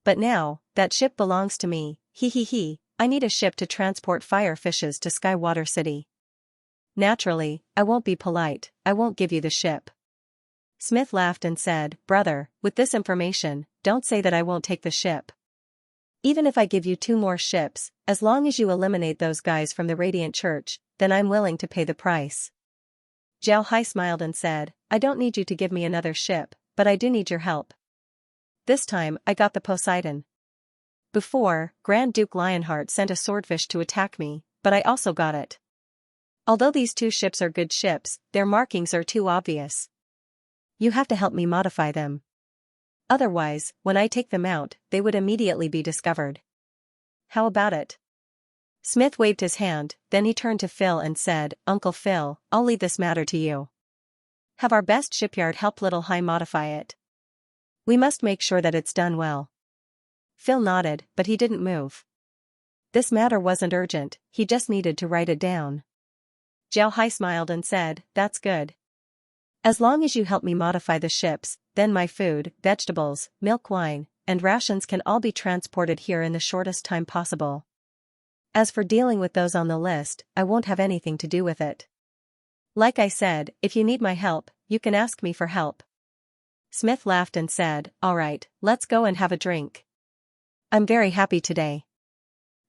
But now, that ship belongs to me, I need a ship to transport fire fishes to Skywater City. Naturally, I won't be polite, I won't give you the ship. Smith laughed and said, brother, with this information, don't say that I won't take the ship. Even if I give you 2 more ships, as long as you eliminate those guys from the Radiant Church, then I'm willing to pay the price. Zhao Hai smiled and said, I don't need you to give me another ship, but I do need your help. This time, I got the Poseidon. Before, Grand Duke Lionheart sent a swordfish to attack me, but I also got it. Although these 2 ships are good ships, their markings are too obvious. You have to help me modify them. Otherwise, when I take them out, they would immediately be discovered. How about it? Smith waved his hand, then he turned to Phil and said, Uncle Phil, I'll leave this matter to you. Have our best shipyard help Little Hai modify it. We must make sure that it's done well. Phil nodded, but he didn't move. This matter wasn't urgent, he just needed to write it down. Zhao Hai smiled and said, that's good. As long as you help me modify the ships, then my food, vegetables, milk, wine, and rations can all be transported here in the shortest time possible. As for dealing with those on the list, I won't have anything to do with it. Like I said, if you need my help, you can ask me for help. Smith laughed and said, all right, let's go and have a drink. I'm very happy today.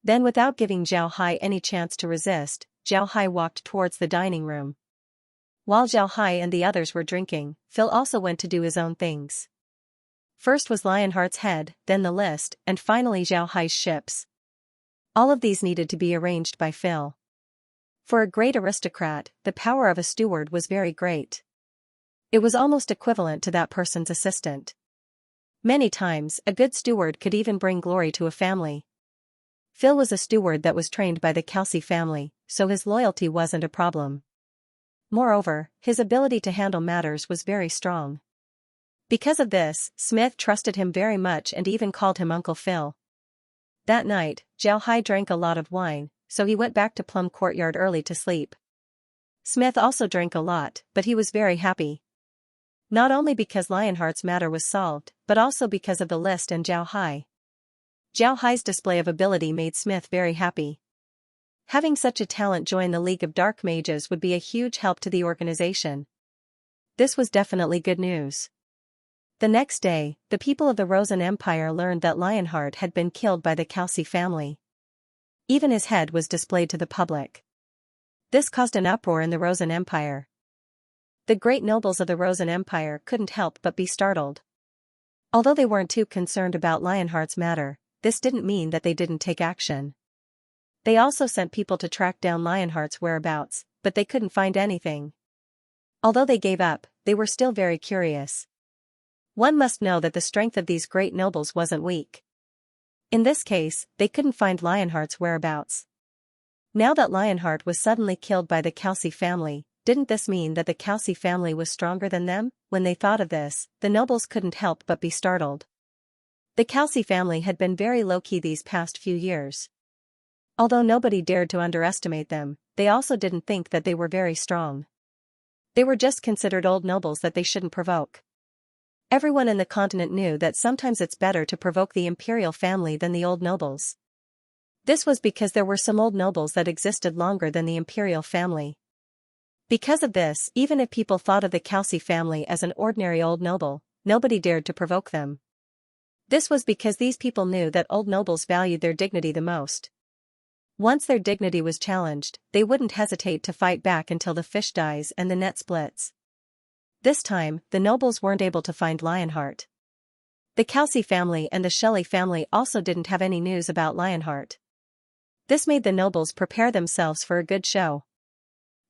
Then without giving Zhao Hai any chance to resist, Zhao Hai walked towards the dining room. While Zhao Hai and the others were drinking, Phil also went to do his own things. First was Lionheart's head, then the list, and finally Zhao Hai's ships. All of these needed to be arranged by Phil. For a great aristocrat, the power of a steward was very great. It was almost equivalent to that person's assistant. Many times, a good steward could even bring glory to a family. Phil was a steward that was trained by the Kelsey family, so his loyalty wasn't a problem. Moreover, his ability to handle matters was very strong. Because of this, Smith trusted him very much and even called him Uncle Phil. That night, Zhao Hai drank a lot of wine, so he went back to Plum Courtyard early to sleep. Smith also drank a lot, but he was very happy. Not only because Lionheart's matter was solved, but also because of the list and Zhao Hai. Zhao Hai's display of ability made Smith very happy. Having such a talent join the League of Dark Mages would be a huge help to the organization. This was definitely good news. The next day, the people of the Rosen Empire learned that Lionheart had been killed by the Kelsey family. Even his head was displayed to the public. This caused an uproar in the Rosen Empire. The great nobles of the Rosen Empire couldn't help but be startled. Although they weren't too concerned about Lionheart's matter, this didn't mean that they didn't take action. They also sent people to track down Lionheart's whereabouts, but they couldn't find anything. Although they gave up, they were still very curious. One must know that the strength of these great nobles wasn't weak. In this case, they couldn't find Lionheart's whereabouts. Now that Lionheart was suddenly killed by the Kelsey family, didn't this mean that the Kelsey family was stronger than them? When they thought of this, the nobles couldn't help but be startled. The Kelsey family had been very low-key these past few years. Although nobody dared to underestimate them, they also didn't think that they were very strong. They were just considered old nobles that they shouldn't provoke. Everyone in the continent knew that sometimes it's better to provoke the imperial family than the old nobles. This was because there were some old nobles that existed longer than the imperial family. Because of this, even if people thought of the Kelsey family as an ordinary old noble, nobody dared to provoke them. This was because these people knew that old nobles valued their dignity the most. Once their dignity was challenged, they wouldn't hesitate to fight back until the fish dies and the net splits. This time, the nobles weren't able to find Lionheart. The Kelsey family and the Shelley family also didn't have any news about Lionheart. This made the nobles prepare themselves for a good show.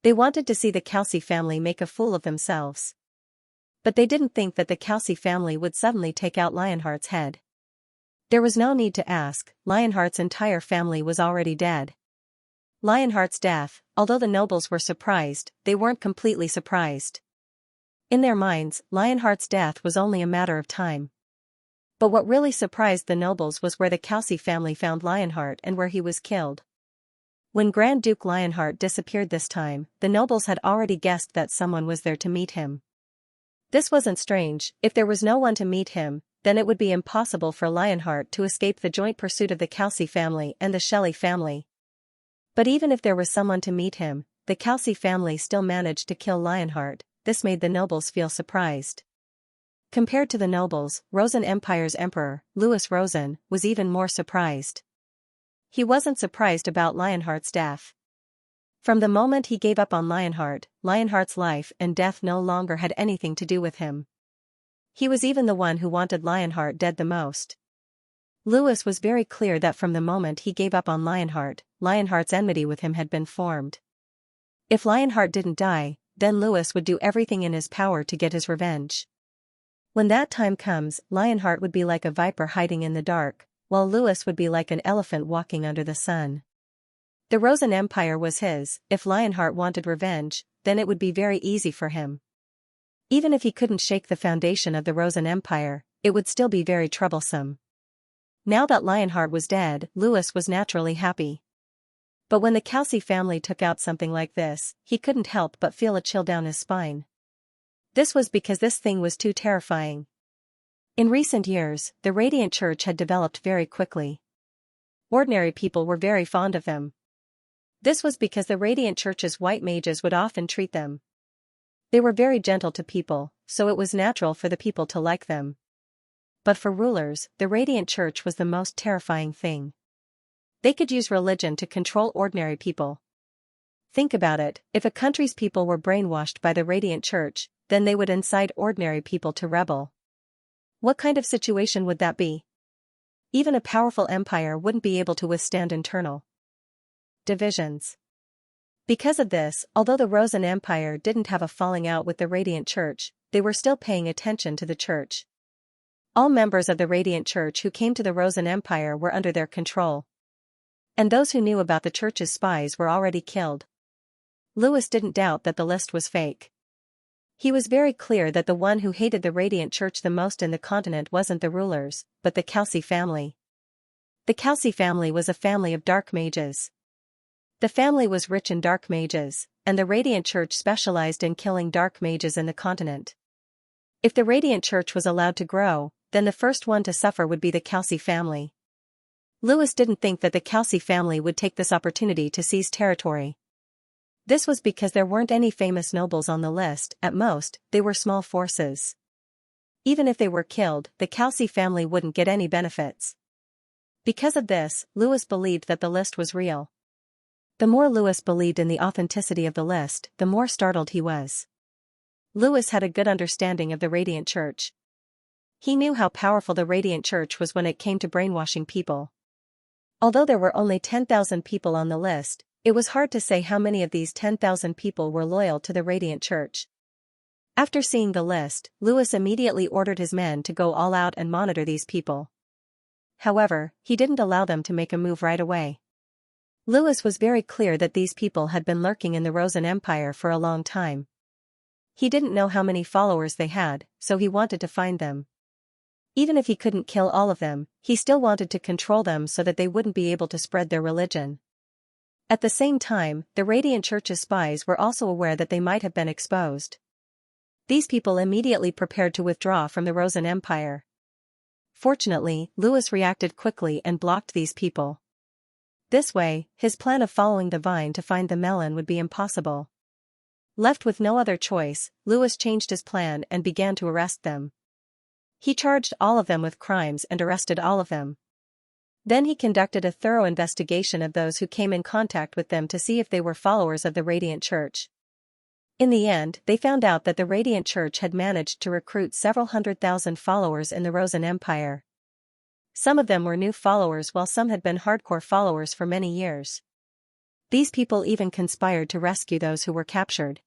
They wanted to see the Calci family make a fool of themselves. But they didn't think that the Calci family would suddenly take out Lionheart's head. There was no need to ask, Lionheart's entire family was already dead. Lionheart's death, although the nobles were surprised, they weren't completely surprised. In their minds, Lionheart's death was only a matter of time. But what really surprised the nobles was where the Calci family found Lionheart and where he was killed. When Grand Duke Lionheart disappeared this time, the nobles had already guessed that someone was there to meet him. This wasn't strange. If there was no one to meet him, then it would be impossible for Lionheart to escape the joint pursuit of the Calci family and the Shelley family. But even if there was someone to meet him, the Calci family still managed to kill Lionheart. This made the nobles feel surprised. Compared to the nobles, Rosen Empire's emperor, Louis Rosen, was even more surprised. He wasn't surprised about Lionheart's death. From the moment he gave up on Lionheart, Lionheart's life and death no longer had anything to do with him. He was even the one who wanted Lionheart dead the most. Louis was very clear that from the moment he gave up on Lionheart, Lionheart's enmity with him had been formed. If Lionheart didn't die, then Louis would do everything in his power to get his revenge. When that time comes, Lionheart would be like a viper hiding in the dark, while Louis would be like an elephant walking under the sun. The Rosen Empire was his. If Lionheart wanted revenge, then it would be very easy for him. Even if he couldn't shake the foundation of the Rosen Empire, it would still be very troublesome. Now that Lionheart was dead, Louis was naturally happy. But when the Calci family took out something like this, he couldn't help but feel a chill down his spine. This was because this thing was too terrifying. In recent years, the Radiant Church had developed very quickly. Ordinary people were very fond of them. This was because the Radiant Church's white mages would often treat them. They were very gentle to people, so it was natural for the people to like them. But for rulers, the Radiant Church was the most terrifying thing. They could use religion to control ordinary people. Think about it, if a country's people were brainwashed by the Radiant Church, then they would incite ordinary people to rebel. What kind of situation would that be? Even a powerful empire wouldn't be able to withstand internal divisions. Because of this, although the Rosen Empire didn't have a falling out with the Radiant Church, they were still paying attention to the church. All members of the Radiant Church who came to the Rosen Empire were under their control. And those who knew about the church's spies were already killed. Louis didn't doubt that the list was fake. He was very clear that the one who hated the Radiant Church the most in the continent wasn't the rulers, but the Calci family. The Calci family was a family of dark mages. The family was rich in dark mages, and the Radiant Church specialized in killing dark mages in the continent. If the Radiant Church was allowed to grow, then the first one to suffer would be the Calci family. Louis didn't think that the Calci family would take this opportunity to seize territory. This was because there weren't any famous nobles on the list. At most, they were small forces. Even if they were killed, the Calci family wouldn't get any benefits. Because of this, Louis believed that the list was real. The more Louis believed in the authenticity of the list, the more startled he was. Louis had a good understanding of the Radiant Church. He knew how powerful the Radiant Church was when it came to brainwashing people. Although there were only 10,000 people on the list, it was hard to say how many of these 10,000 people were loyal to the Radiant Church. After seeing the list, Louis immediately ordered his men to go all out and monitor these people. However, he didn't allow them to make a move right away. Louis was very clear that these people had been lurking in the Rosen Empire for a long time. He didn't know how many followers they had, so he wanted to find them. Even if he couldn't kill all of them, he still wanted to control them so that they wouldn't be able to spread their religion. At the same time, the Radiant Church's spies were also aware that they might have been exposed. These people immediately prepared to withdraw from the Rosen Empire. Fortunately, Louis reacted quickly and blocked these people. This way, his plan of following the vine to find the melon would be impossible. Left with no other choice, Louis changed his plan and began to arrest them. He charged all of them with crimes and arrested all of them. Then he conducted a thorough investigation of those who came in contact with them to see if they were followers of the Radiant Church. In the end, they found out that the Radiant Church had managed to recruit several 100,000 followers in the Rosen Empire. Some of them were new followers while some had been hardcore followers for many years. These people even conspired to rescue those who were captured.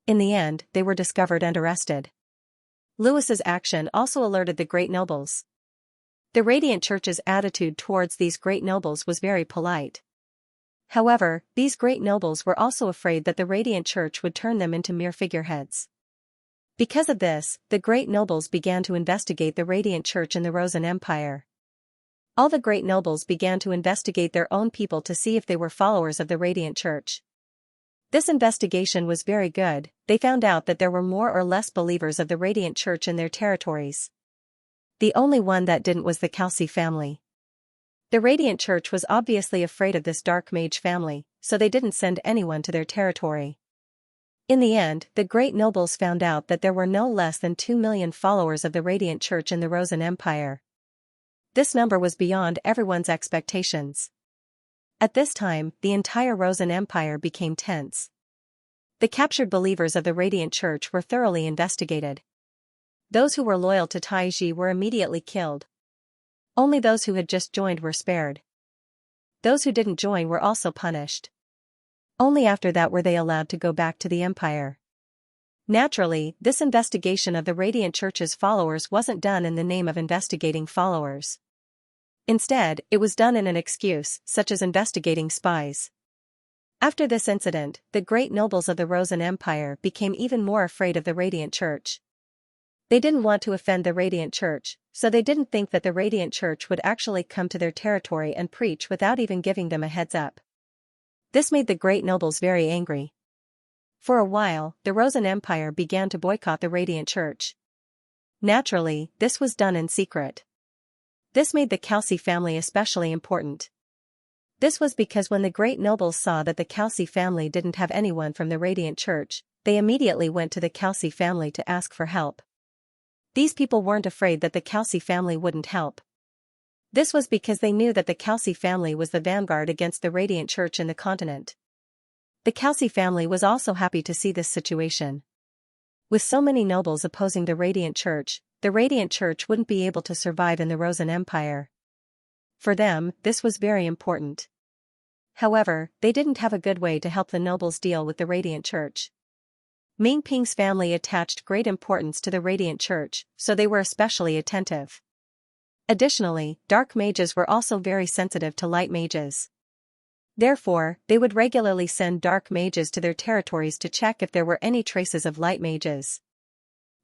In the end, they were discovered and arrested. Lewis's action also alerted the great nobles. The Radiant Church's attitude towards these great nobles was very polite. However, these great nobles were also afraid that the Radiant Church would turn them into mere figureheads. Because of this, the great nobles began to investigate the Radiant Church in the Rosen Empire. All the great nobles began to investigate their own people to see if they were followers of the Radiant Church. This investigation was very good. They found out that there were more or less believers of the Radiant Church in their territories. The only one that didn't was the Xianxia family. The Radiant Church was obviously afraid of this dark mage family, so they didn't send anyone to their territory. In the end, the great nobles found out that there were no less than 2 million followers of the Radiant Church in the Rosen Empire. This number was beyond everyone's expectations. At this time, the entire Rosen Empire became tense. The captured believers of the Radiant Church were thoroughly investigated. Those who were loyal to Taiji were immediately killed. Only those who had just joined were spared. Those who didn't join were also punished. Only after that were they allowed to go back to the empire. Naturally, this investigation of the Radiant Church's followers wasn't done in the name of investigating followers. Instead, it was done in an excuse, such as investigating spies. After this incident, the great nobles of the Rosen Empire became even more afraid of the Radiant Church. They didn't want to offend the Radiant Church, so they didn't think that the Radiant Church would actually come to their territory and preach without even giving them a heads up. This made the great nobles very angry. For a while, the Rosen Empire began to boycott the Radiant Church. Naturally, this was done in secret. This made the Xianxia family especially important. This was because when the great nobles saw that the Xianxia family didn't have anyone from the Radiant Church, they immediately went to the Xianxia family to ask for help. These people weren't afraid that the Xianxia family wouldn't help. This was because they knew that the Xianxia family was the vanguard against the Radiant Church in the continent. The Xianxia family was also happy to see this situation. With so many nobles opposing the Radiant Church wouldn't be able to survive in the Rosen Empire. For them, this was very important. However, they didn't have a good way to help the nobles deal with the Radiant Church. Ming Ping's family attached great importance to the Radiant Church, so they were especially attentive. Additionally, dark mages were also very sensitive to light mages. Therefore, they would regularly send dark mages to their territories to check if there were any traces of light mages.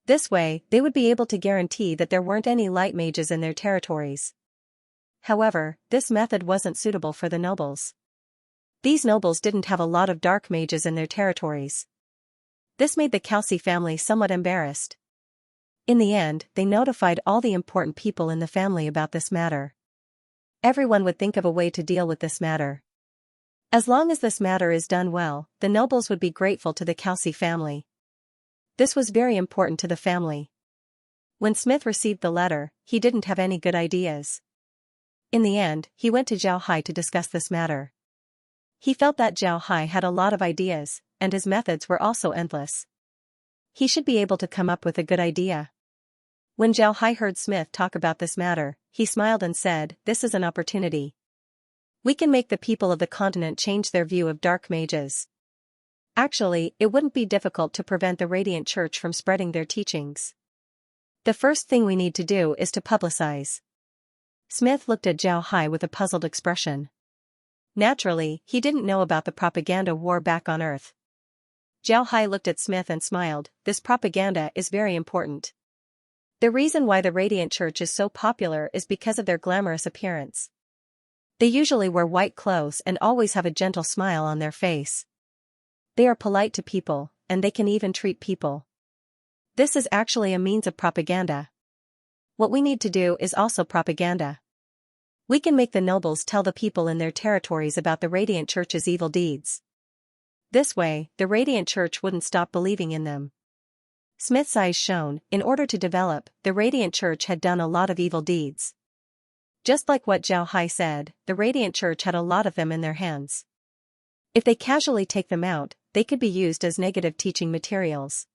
This way, they would be able to guarantee that there weren't any light mages in their territories. However, this method wasn't suitable for the nobles. These nobles didn't have a lot of dark mages in their territories. This made the Xianxia family somewhat embarrassed. In the end, they notified all the important people in the family about this matter. Everyone would think of a way to deal with this matter. As long as this matter is done well, the nobles would be grateful to the Xianxia family. This was very important to the family. When Smith received the letter, he didn't have any good ideas. In the end, he went to Zhao Hai to discuss this matter. He felt that Zhao Hai had a lot of ideas, and his methods were also endless. He should be able to come up with a good idea. When Zhao Hai heard Smith talk about this matter, he smiled and said, "This is an opportunity. We can make the people of the continent change their view of dark mages. Actually, it wouldn't be difficult to prevent the Radiant Church from spreading their teachings. The first thing we need to do is to publicize." Smith looked at Zhao Hai with a puzzled expression. Naturally, he didn't know about the propaganda war back on Earth. Zhao Hai looked at Smith and smiled. This propaganda is very important. The reason why the Radiant Church is so popular is because of their glamorous appearance. They usually wear white clothes and always have a gentle smile on their face. They are polite to people, and they can even treat people. This is actually a means of propaganda. What we need to do is also propaganda. We can make the nobles tell the people in their territories about the Radiant Church's evil deeds. This way, the Radiant Church wouldn't stop believing in them. Smith's eyes shone. In order to develop, the Radiant Church had done a lot of evil deeds. Just like what Zhao Hai said, the Radiant Church had a lot of them in their hands. If they casually take them out, they could be used as negative teaching materials.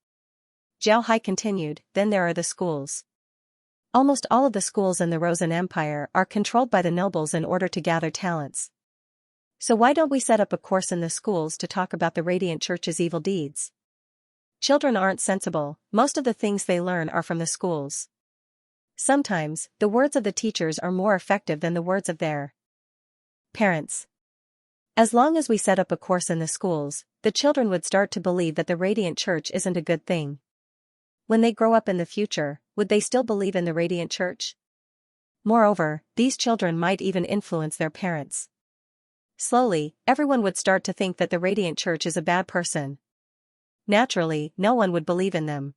Zhao Hai continued, then there are the schools. Almost all of the schools in the Rosen Empire are controlled by the nobles in order to gather talents. So why don't we set up a course in the schools to talk about the Radiant Church's evil deeds? Children aren't sensible, most of the things they learn are from the schools. Sometimes, the words of the teachers are more effective than the words of their parents. As long as we set up a course in the schools, the children would start to believe that the Radiant Church isn't a good thing. When they grow up in the future, would they still believe in the Radiant Church? Moreover, these children might even influence their parents. Slowly, everyone would start to think that the Radiant Church is a bad person. Naturally, no one would believe in them.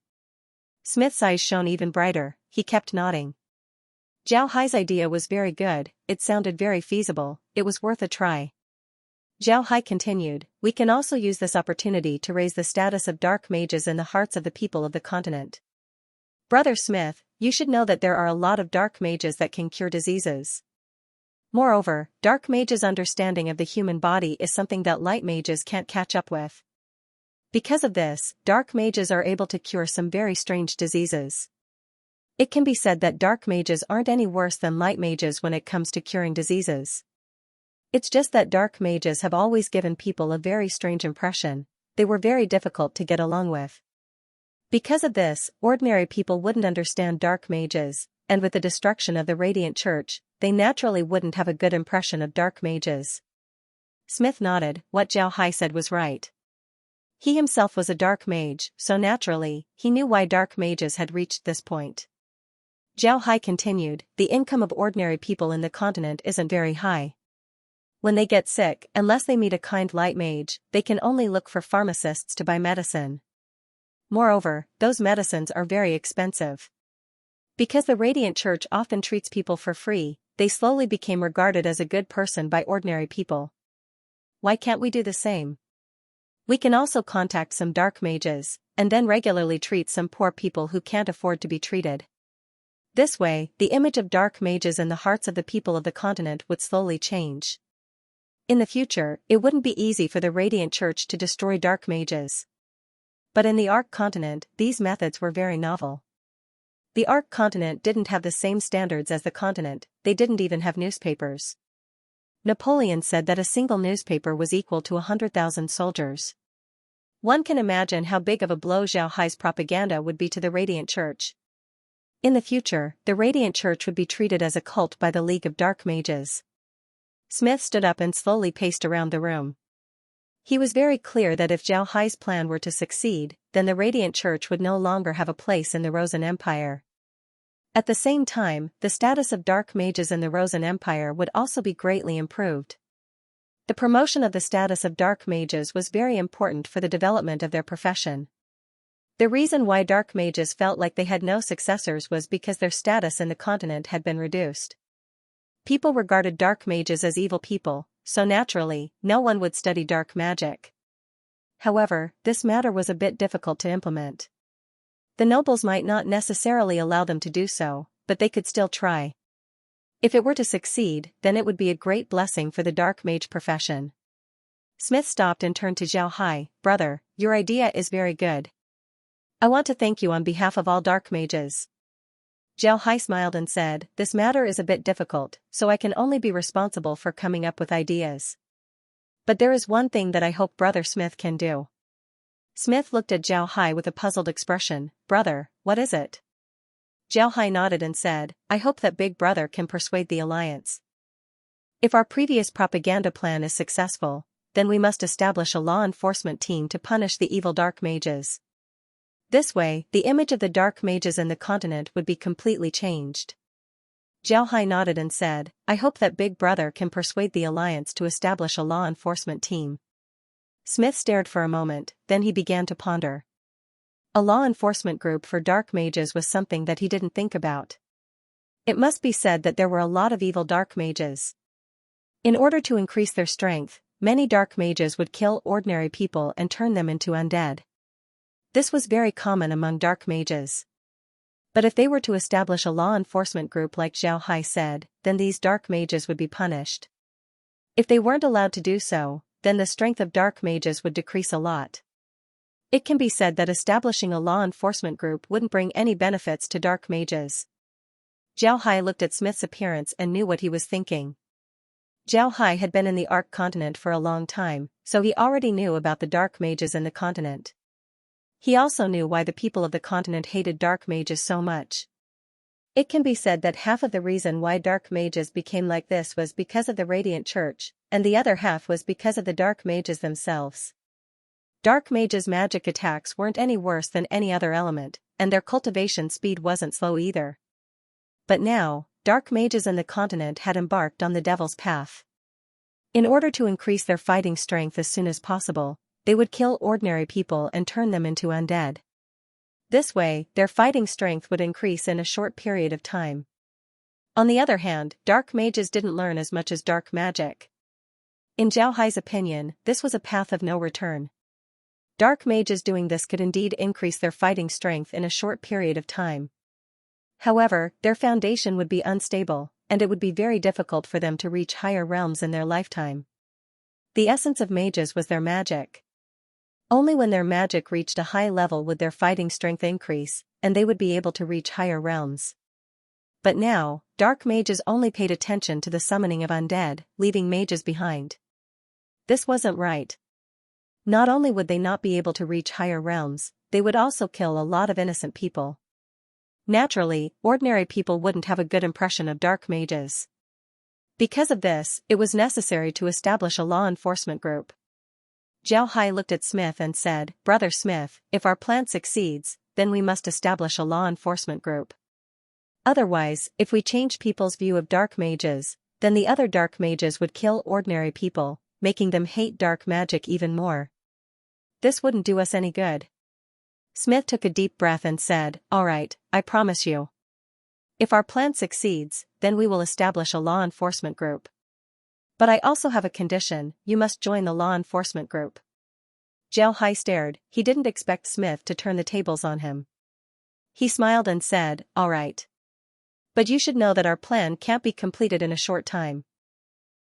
Smith's eyes shone even brighter, he kept nodding. Zhao Hai's idea was very good, it sounded very feasible, it was worth a try. Zhao Hai continued, we can also use this opportunity to raise the status of dark mages in the hearts of the people of the continent. Brother Smith, you should know that there are a lot of dark mages that can cure diseases. Moreover, dark mages' understanding of the human body is something that light mages can't catch up with. Because of this, dark mages are able to cure some very strange diseases. It can be said that dark mages aren't any worse than light mages when it comes to curing diseases. It's just that dark mages have always given people a very strange impression, they were very difficult to get along with. Because of this, ordinary people wouldn't understand dark mages, and with the destruction of the Radiant Church, they naturally wouldn't have a good impression of dark mages. Smith nodded, what Zhao Hai said was right. He himself was a dark mage, so naturally, he knew why dark mages had reached this point. Zhao Hai continued, the income of ordinary people in the continent isn't very high. When they get sick, unless they meet a kind light mage, they can only look for pharmacists to buy medicine. Moreover, those medicines are very expensive. Because the Radiant Church often treats people for free, they slowly became regarded as a good person by ordinary people. Why can't we do the same? We can also contact some dark mages, and then regularly treat some poor people who can't afford to be treated. This way, the image of dark mages in the hearts of the people of the continent would slowly change. In the future, it wouldn't be easy for the Radiant Church to destroy dark mages. But in the Ark continent, these methods were very novel. The Ark continent didn't have the same standards as the continent, they didn't even have newspapers. Napoleon said that a single newspaper was equal to 100,000 soldiers. One can imagine how big of a blow Zhao Hai's propaganda would be to the Radiant Church. In the future, the Radiant Church would be treated as a cult by the League of Dark Mages. Smith stood up and slowly paced around the room. He was very clear that if Zhao Hai's plan were to succeed, then the Radiant Church would no longer have a place in the Rosen Empire. At the same time, the status of dark mages in the Rosen Empire would also be greatly improved. The promotion of the status of dark mages was very important for the development of their profession. The reason why dark mages felt like they had no successors was because their status in the continent had been reduced. People regarded dark mages as evil people, so naturally, no one would study dark magic. However, this matter was a bit difficult to implement. The nobles might not necessarily allow them to do so, but they could still try. If it were to succeed, then it would be a great blessing for the dark mage profession. Smith stopped and turned to Zhao Hai, brother, your idea is very good. I want to thank you on behalf of all dark mages. Zhao Hai smiled and said, this matter is a bit difficult, so I can only be responsible for coming up with ideas. But there is one thing that I hope Brother Smith can do. Smith looked at Zhao Hai with a puzzled expression, brother, what is it? Zhao Hai nodded and said, I hope that Big Brother can persuade the alliance. If our previous propaganda plan is successful, then we must establish a law enforcement team to punish the evil dark mages. This way, the image of the dark mages in the continent would be completely changed. Zhao Hai nodded and said, I hope that Big Brother can persuade the alliance to establish a law enforcement team. Smith stared for a moment, then he began to ponder. A law enforcement group for dark mages was something that he didn't think about. It must be said that there were a lot of evil dark mages. In order to increase their strength, many dark mages would kill ordinary people and turn them into undead. This was very common among dark mages. But if they were to establish a law enforcement group like Zhao Hai said, then these dark mages would be punished. If they weren't allowed to do so, then the strength of dark mages would decrease a lot. It can be said that establishing a law enforcement group wouldn't bring any benefits to dark mages. Zhao Hai looked at Smith's appearance and knew what he was thinking. Zhao Hai had been in the Ark continent for a long time, so he already knew about the dark mages in the continent. He also knew why the people of the continent hated dark mages so much. It can be said that half of the reason why dark mages became like this was because of the Radiant Church, and the other half was because of the dark mages themselves. Dark mages' magic attacks weren't any worse than any other element, and their cultivation speed wasn't slow either. But now, dark mages in the continent had embarked on the devil's path. In order to increase their fighting strength as soon as possible, they would kill ordinary people and turn them into undead. This way, their fighting strength would increase in a short period of time. On the other hand, dark mages didn't learn as much as dark magic. In Zhao Hai's opinion, this was a path of no return. Dark mages doing this could indeed increase their fighting strength in a short period of time. However, their foundation would be unstable, and it would be very difficult for them to reach higher realms in their lifetime. The essence of mages was their magic. Only when their magic reached a high level would their fighting strength increase, and they would be able to reach higher realms. But now, dark mages only paid attention to the summoning of undead, leaving mages behind. This wasn't right. Not only would they not be able to reach higher realms, they would also kill a lot of innocent people. Naturally, ordinary people wouldn't have a good impression of dark mages. Because of this, it was necessary to establish a law enforcement group. Zhao Hai looked at Smith and said, "Brother Smith, if our plan succeeds, then we must establish a law enforcement group. Otherwise, if we change people's view of dark mages, then the other dark mages would kill ordinary people, making them hate dark magic even more. This wouldn't do us any good." Smith took a deep breath and said, "All right, I promise you. If our plan succeeds, then we will establish a law enforcement group. But I also have a condition: you must join the law enforcement group." Zhao Hai stared. He didn't expect Smith to turn the tables on him. He smiled and said, "All right. But you should know that our plan can't be completed in a short time.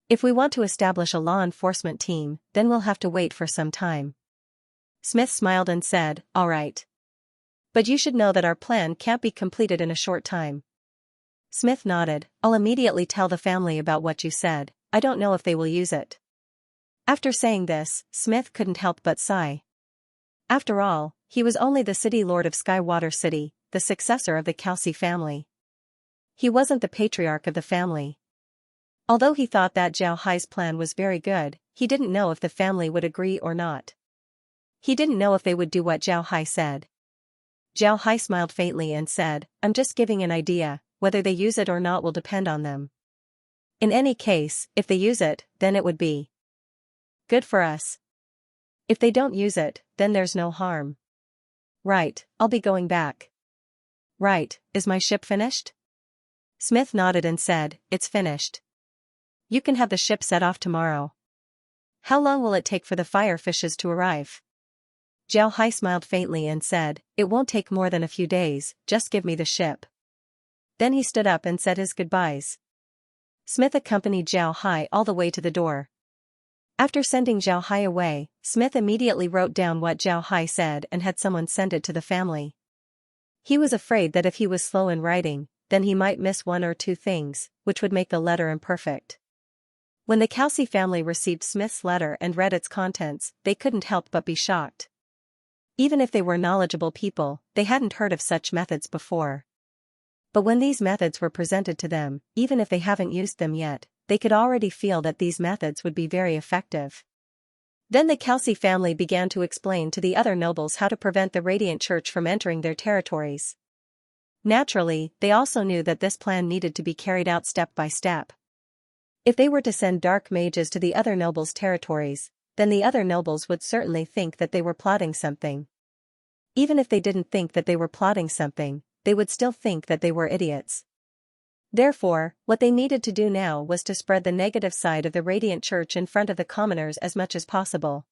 If we want to establish a law enforcement team, then we'll have to wait for some time." Smith smiled and said, "All right. But you should know that our plan can't be completed in a short time." Smith nodded. "I'll immediately tell the family about what you said. I don't know if they will use it." After saying this, Smith couldn't help but sigh. After all, he was only the city lord of Skywater City, the successor of the Calci family. He wasn't the patriarch of the family. Although he thought that Zhao Hai's plan was very good, he didn't know if the family would agree or not. He didn't know if they would do what Zhao Hai said. Zhao Hai smiled faintly and said, "I'm just giving an idea, whether they use it or not will depend on them. In any case, if they use it, then it would be good for us. If they don't use it, then there's no harm." "Right, I'll be going back." "Right, is my ship finished?" Smith nodded and said, "It's finished. You can have the ship set off tomorrow." "How long will it take for the fire fishes to arrive?" Zhao Hai smiled faintly and said, "It won't take more than a few days, just give me the ship." Then he stood up and said his goodbyes. Smith accompanied Zhao Hai all the way to the door. After sending Zhao Hai away, Smith immediately wrote down what Zhao Hai said and had someone send it to the family. He was afraid that if he was slow in writing, then he might miss one or two things, which would make the letter imperfect. When the Calci family received Smith's letter and read its contents, they couldn't help but be shocked. Even if they were knowledgeable people, they hadn't heard of such methods before. But when these methods were presented to them, even if they haven't used them yet, they could already feel that these methods would be very effective. Then the Calci family began to explain to the other nobles how to prevent the Radiant Church from entering their territories. Naturally, they also knew that this plan needed to be carried out step by step. If they were to send dark mages to the other nobles' territories, then the other nobles would certainly think that they were plotting something. Even if they didn't think that they were plotting something, they would still think that they were idiots. Therefore, what they needed to do now was to spread the negative side of the Radiant Church in front of the commoners as much as possible.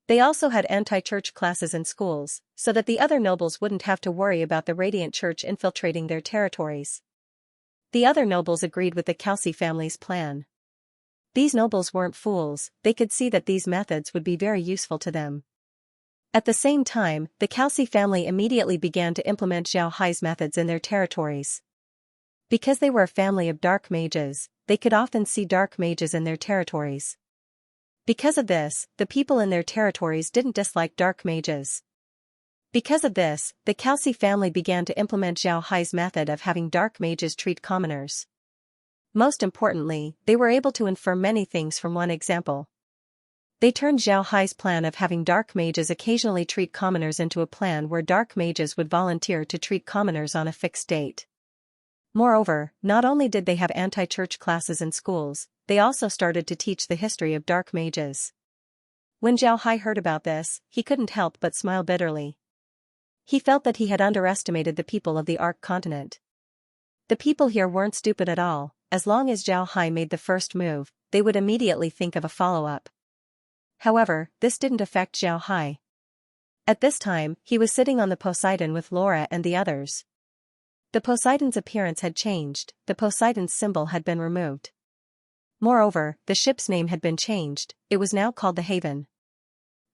They also had anti-church classes in schools, so that the other nobles wouldn't have to worry about the Radiant Church infiltrating their territories. The other nobles agreed with the Calci family's plan. These nobles weren't fools, they could see that these methods would be very useful to them. At the same time, the Calci family immediately began to implement Zhao Hai's methods in their territories. Because they were a family of dark mages, they could often see dark mages in their territories. Because of this, the people in their territories didn't dislike dark mages. Because of this, the Calci family began to implement Zhao Hai's method of having dark mages treat commoners. Most importantly, they were able to infer many things from one example. They turned Zhao Hai's plan of having dark mages occasionally treat commoners into a plan where dark mages would volunteer to treat commoners on a fixed date. Moreover, not only did they have anti-church classes in schools, they also started to teach the history of dark mages. When Zhao Hai heard about this, he couldn't help but smile bitterly. He felt that he had underestimated the people of the Ark continent. The people here weren't stupid at all. As long as Zhao Hai made the first move, they would immediately think of a follow-up. However, this didn't affect Zhao Hai. At this time, he was sitting on the Poseidon with Laura and the others. The Poseidon's appearance had changed, the Poseidon's symbol had been removed. Moreover, the ship's name had been changed, it was now called the Haven.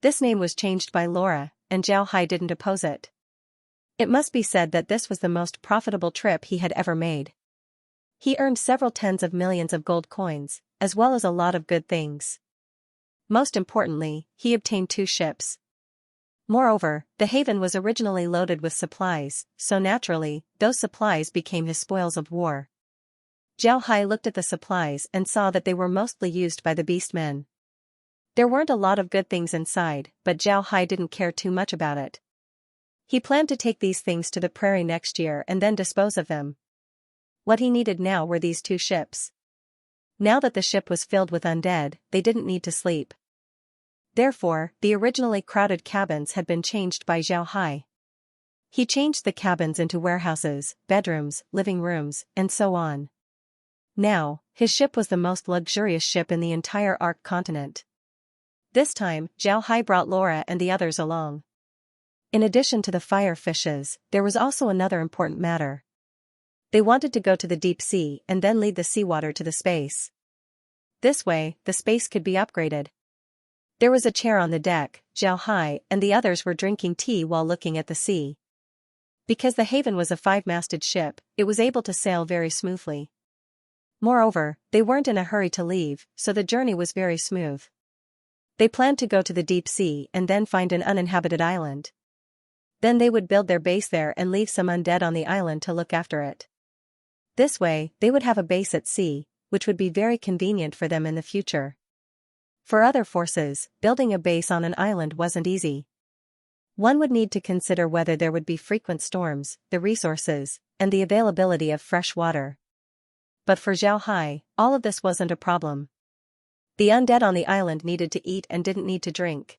This name was changed by Laura, and Zhao Hai didn't oppose it. It must be said that this was the most profitable trip he had ever made. He earned several tens of millions of gold coins, as well as a lot of good things. Most importantly, he obtained 2 ships. Moreover, the Haven was originally loaded with supplies, so naturally, those supplies became his spoils of war. Zhao Hai looked at the supplies and saw that they were mostly used by the beastmen. There weren't a lot of good things inside, but Zhao Hai didn't care too much about it. He planned to take these things to the prairie next year and then dispose of them. What he needed now were these 2 ships. Now that the ship was filled with undead, they didn't need to sleep. Therefore, the originally crowded cabins had been changed by Zhao Hai. He changed the cabins into warehouses, bedrooms, living rooms, and so on. Now, his ship was the most luxurious ship in the entire Ark continent. This time, Zhao Hai brought Laura and the others along. In addition to the fire fishes, there was also another important matter. They wanted to go to the deep sea and then lead the seawater to the space. This way, the space could be upgraded. There was a chair on the deck, Zhao Hai and the others were drinking tea while looking at the sea. Because the Haven was a 5-masted ship, it was able to sail very smoothly. Moreover, they weren't in a hurry to leave, so the journey was very smooth. They planned to go to the deep sea and then find an uninhabited island. Then they would build their base there and leave some undead on the island to look after it. This way, they would have a base at sea, which would be very convenient for them in the future. For other forces, building a base on an island wasn't easy. One would need to consider whether there would be frequent storms, the resources, and the availability of fresh water. But for Zhao Hai, all of this wasn't a problem. The undead on the island needed to eat and didn't need to drink.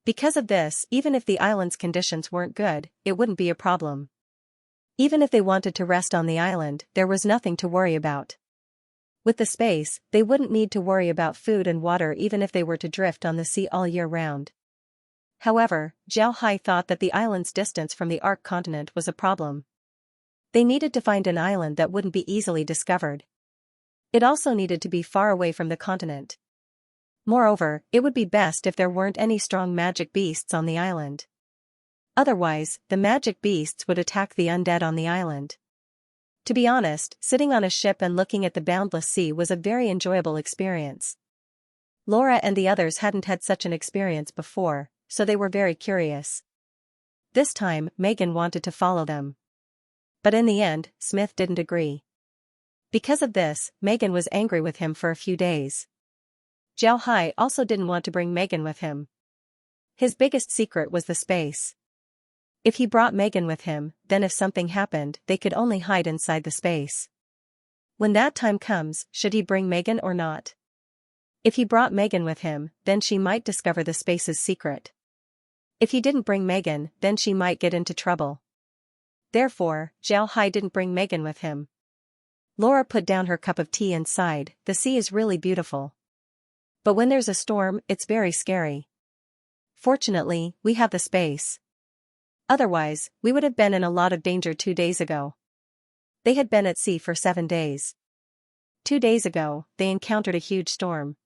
Because of this, even if the island's conditions weren't good, it wouldn't be a problem. Even if they wanted to rest on the island, there was nothing to worry about. With the space, they wouldn't need to worry about food and water even if they were to drift on the sea all year round. However, Zhao Hai thought that the island's distance from the Ark continent was a problem. They needed to find an island that wouldn't be easily discovered. It also needed to be far away from the continent. Moreover, it would be best if there weren't any strong magic beasts on the island. Otherwise, the magic beasts would attack the undead on the island. To be honest, sitting on a ship and looking at the boundless sea was a very enjoyable experience. Laura and the others hadn't had such an experience before, so they were very curious. This time, Megan wanted to follow them. But in the end, Smith didn't agree. Because of this, Megan was angry with him for a few days. Zhao Hai also didn't want to bring Megan with him. His biggest secret was the space. If he brought Megan with him, then if something happened, they could only hide inside the space. When that time comes, should he bring Megan or not? If he brought Megan with him, then she might discover the space's secret. If he didn't bring Megan, then she might get into trouble. Therefore, Zhao Hai didn't bring Megan with him. Laura put down her cup of tea and sighed, "The sea is really beautiful. But when there's a storm, it's very scary. Fortunately, we have the space. Otherwise, we would have been in a lot of danger 2 days ago." They had been at sea for 7 days. 2 days ago, they encountered a huge storm.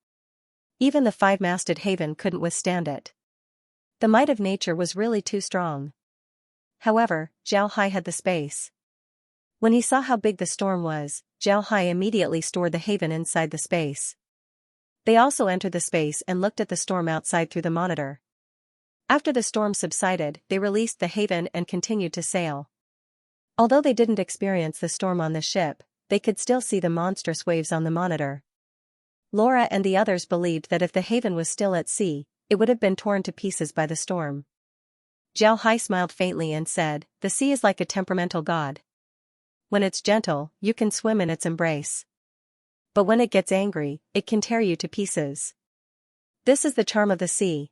Even the 5-masted Haven couldn't withstand it. The might of nature was really too strong. However, Zhao Hai had the space. When he saw how big the storm was, Xianxia immediately stored the haven inside the space. They also entered the space and looked at the storm outside through the monitor. After the storm subsided, they released the haven and continued to sail. Although they didn't experience the storm on the ship, they could still see the monstrous waves on the monitor. Laura and the others believed that if the haven was still at sea, it would have been torn to pieces by the storm. Xianxia smiled faintly and said, "The sea is like a temperamental god. When it's gentle, you can swim in its embrace. But when it gets angry, it can tear you to pieces. This is the charm of the sea."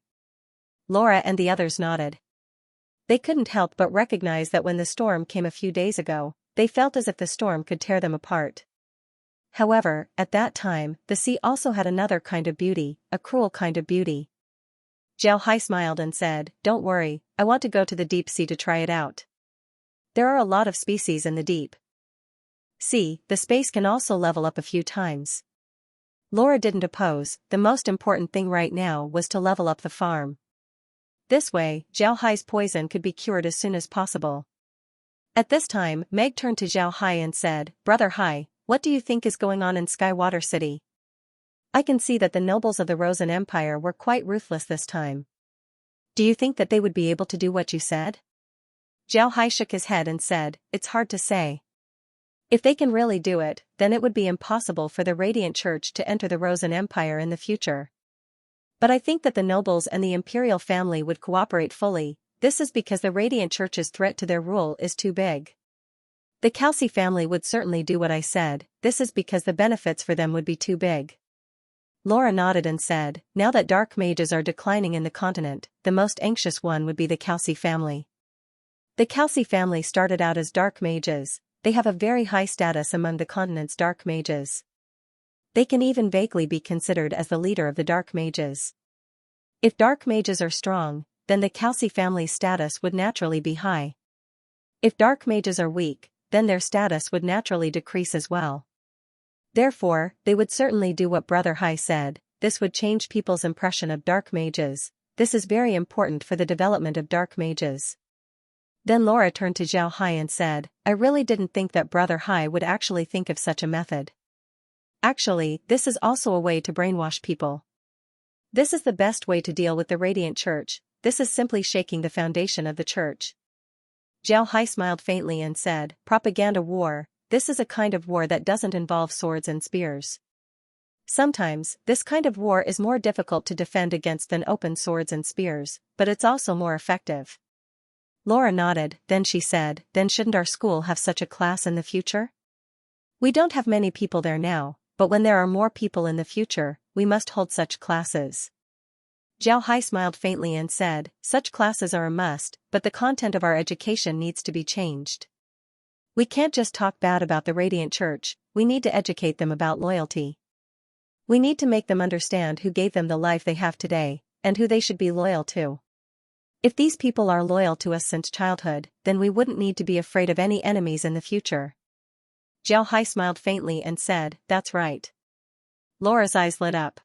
Laura and the others nodded. They couldn't help but recognize that when the storm came a few days ago, they felt as if the storm could tear them apart. However, at that time, the sea also had another kind of beauty, a cruel kind of beauty. Xianxia smiled and said, "Don't worry, I want to go to the deep sea to try it out. There are a lot of species in the deep sea. The space can also level up a few times." Laura didn't oppose. The most important thing right now was to level up the farm. This way, Xiaohai's poison could be cured as soon as possible. At this time, Meg turned to Xiaohai and said, "Brother Hai, what do you think is going on in Skywater City? I can see that the nobles of the Rosen Empire were quite ruthless this time. Do you think that they would be able to do what you said?" Xiaohai shook his head and said, "It's hard to say. If they can really do it, then it would be impossible for the Radiant Church to enter the Rosen Empire in the future. But I think that the nobles and the imperial family would cooperate fully. This is because the Radiant Church's threat to their rule is too big. The Calci family would certainly do what I said. This is because the benefits for them would be too big." Laura nodded and said, "Now that dark mages are declining in the continent, the most anxious one would be the Calci family. The Calci family started out as dark mages. They have a very high status among the continent's dark mages. They can even vaguely be considered as the leader of the dark mages. If dark mages are strong, then the Calci family's status would naturally be high. If dark mages are weak, then their status would naturally decrease as well. Therefore, they would certainly do what Brother Hai said. This would change people's impression of dark mages. This is very important for the development of dark mages." Then Laura turned to Xiaohai and said, "I really didn't think that Brother Hai would actually think of such a method. Actually, this is also a way to brainwash people. This is the best way to deal with the Radiant Church. This is simply shaking the foundation of the church." Xiaohai smiled faintly and said, "Propaganda war. This is a kind of war that doesn't involve swords and spears. Sometimes, this kind of war is more difficult to defend against than open swords and spears, but it's also more effective." Laura nodded, then she said, "Then shouldn't our school have such a class in the future? We don't have many people there now, but when there are more people in the future, we must hold such classes." Xiaohai smiled faintly and said, "Such classes are a must, but the content of our education needs to be changed. We can't just talk bad about the Radiant Church, we need to educate them about loyalty. We need to make them understand who gave them the life they have today, and who they should be loyal to. If these people are loyal to us since childhood, then we wouldn't need to be afraid of any enemies in the future." Xiaohai smiled faintly and said, "That's right." Laura's eyes lit up.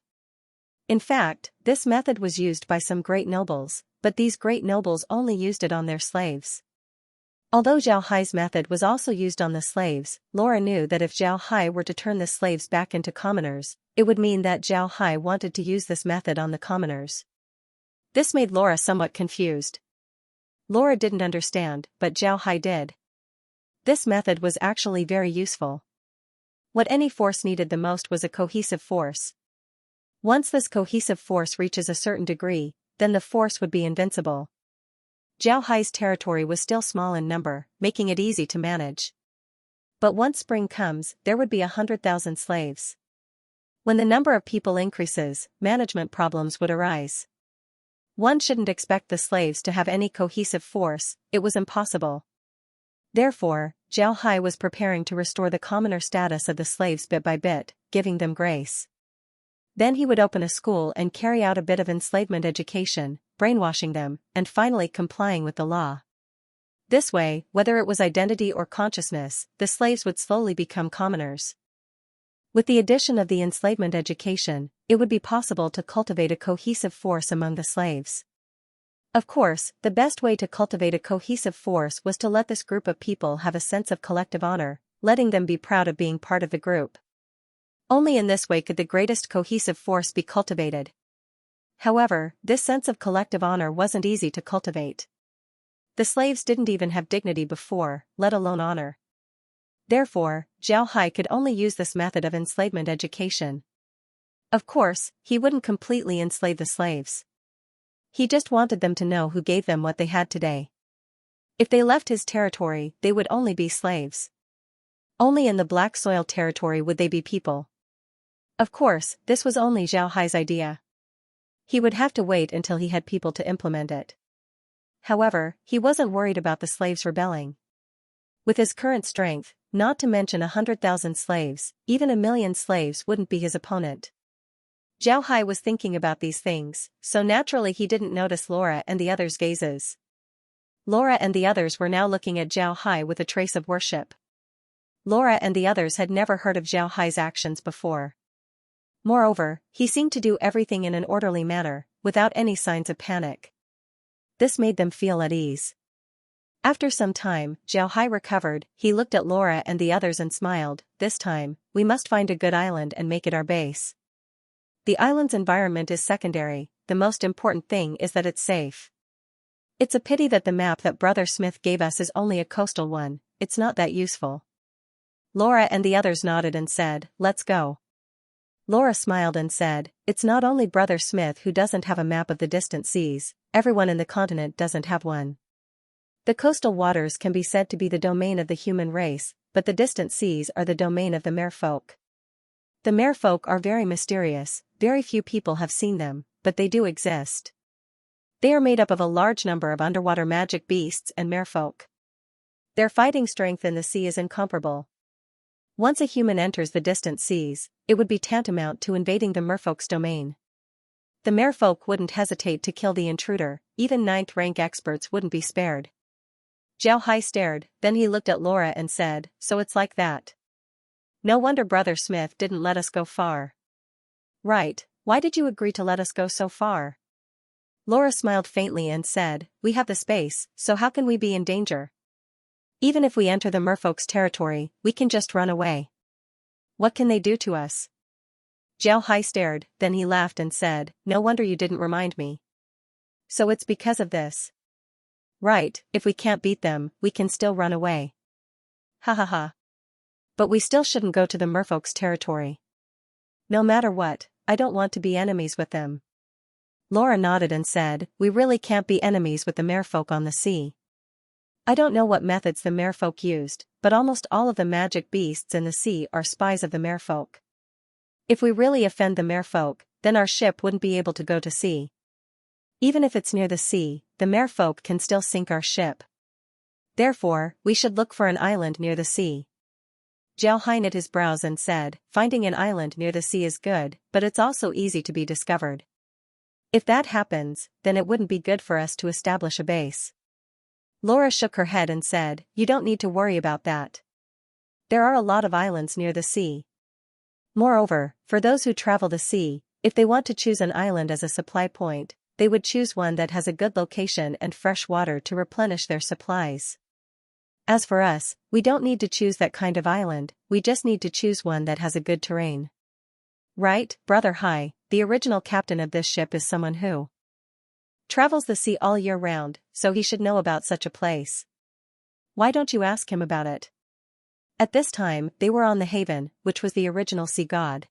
In fact, this method was used by some great nobles, but these great nobles only used it on their slaves. Although Xiaohai's method was also used on the slaves, Laura knew that if Xiaohai were to turn the slaves back into commoners, it would mean that Xiaohai wanted to use this method on the commoners. This made Laura somewhat confused. Laura didn't understand, but Xiaohai did. This method was actually very useful. What any force needed the most was a cohesive force. Once this cohesive force reaches a certain degree, then the force would be invincible. Xiaohai's territory was still small in number, making it easy to manage. But once spring comes, there would be 100,000 slaves. When the number of people increases, management problems would arise. One shouldn't expect the slaves to have any cohesive force, it was impossible. Therefore, Xiaohai was preparing to restore the commoner status of the slaves bit by bit, giving them grace. Then he would open a school and carry out a bit of enslavement education, brainwashing them, and finally complying with the law. This way, whether it was identity or consciousness, the slaves would slowly become commoners. With the addition of the enslavement education, it would be possible to cultivate a cohesive force among the slaves. Of course, the best way to cultivate a cohesive force was to let this group of people have a sense of collective honor, letting them be proud of being part of the group. Only in this way could the greatest cohesive force be cultivated. However, this sense of collective honor wasn't easy to cultivate. The slaves didn't even have dignity before, let alone honor. Therefore, Zhao Hai could only use this method of enslavement education. Of course, he wouldn't completely enslave the slaves. He just wanted them to know who gave them what they had today. If they left his territory, they would only be slaves. Only in the black soil territory would they be people. Of course, this was only Zhao Hai's idea. He would have to wait until he had people to implement it. However, he wasn't worried about the slaves rebelling. With his current strength, not to mention 100,000 slaves, even 1,000,000 slaves wouldn't be his opponent. Zhao Hai was thinking about these things, so naturally he didn't notice Laura and the others' gazes. Laura and the others were now looking at Zhao Hai with a trace of worship. Laura and the others had never heard of Zhao Hai's actions before. Moreover, he seemed to do everything in an orderly manner, without any signs of panic. This made them feel at ease. After some time, Zhao Hai recovered, he looked at Laura and the others and smiled. This time, we must find a good island and make it our base. The island's environment is secondary, the most important thing is that it's safe. It's a pity that the map that Brother Smith gave us is only a coastal one, it's not that useful. Laura and the others nodded and said, let's go. Laura smiled and said, it's not only Brother Smith who doesn't have a map of the distant seas, everyone in the continent doesn't have one. The coastal waters can be said to be the domain of the human race, but the distant seas are the domain of the merfolk. The merfolk are very mysterious, very few people have seen them, but they do exist. They are made up of a large number of underwater magic beasts and merfolk. Their fighting strength in the sea is incomparable. Once a human enters the distant seas, it would be tantamount to invading the merfolk's domain. The merfolk wouldn't hesitate to kill the intruder, even 9th rank experts wouldn't be spared. Zhao Hai stared, then he looked at Laura and said, so it's like that. No wonder Brother Smith didn't let us go far. Right, why did you agree to let us go so far? Laura smiled faintly and said, we have the space, so how can we be in danger? Even if we enter the merfolk's territory, we can just run away. What can they do to us? Zhao Hai stared, then he laughed and said, no wonder you didn't remind me. So it's because of this. Right, if we can't beat them, we can still run away. Ha ha ha. But we still shouldn't go to the merfolk's territory. No matter what, I don't want to be enemies with them. Laura nodded and said, we really can't be enemies with the merfolk on the sea. I don't know what methods the merfolk used, but almost all of the magic beasts in the sea are spies of the merfolk. If we really offend the merfolk, then our ship wouldn't be able to go to sea. Even if it's near the sea, the merfolk can still sink our ship. Therefore, we should look for an island near the sea. Zhao Hai knit his brows and said, finding an island near the sea is good, but it's also easy to be discovered. If that happens, then it wouldn't be good for us to establish a base. Laura shook her head and said, you don't need to worry about that. There are a lot of islands near the sea. Moreover, for those who travel the sea, if they want to choose an island as a supply point, they would choose one that has a good location and fresh water to replenish their supplies. As for us, we don't need to choose that kind of island, we just need to choose one that has a good terrain. Right, Brother Hai, the original captain of this ship is someone who travels the sea all year round, so he should know about such a place. Why don't you ask him about it? At this time, they were on the Haven, which was the original sea god.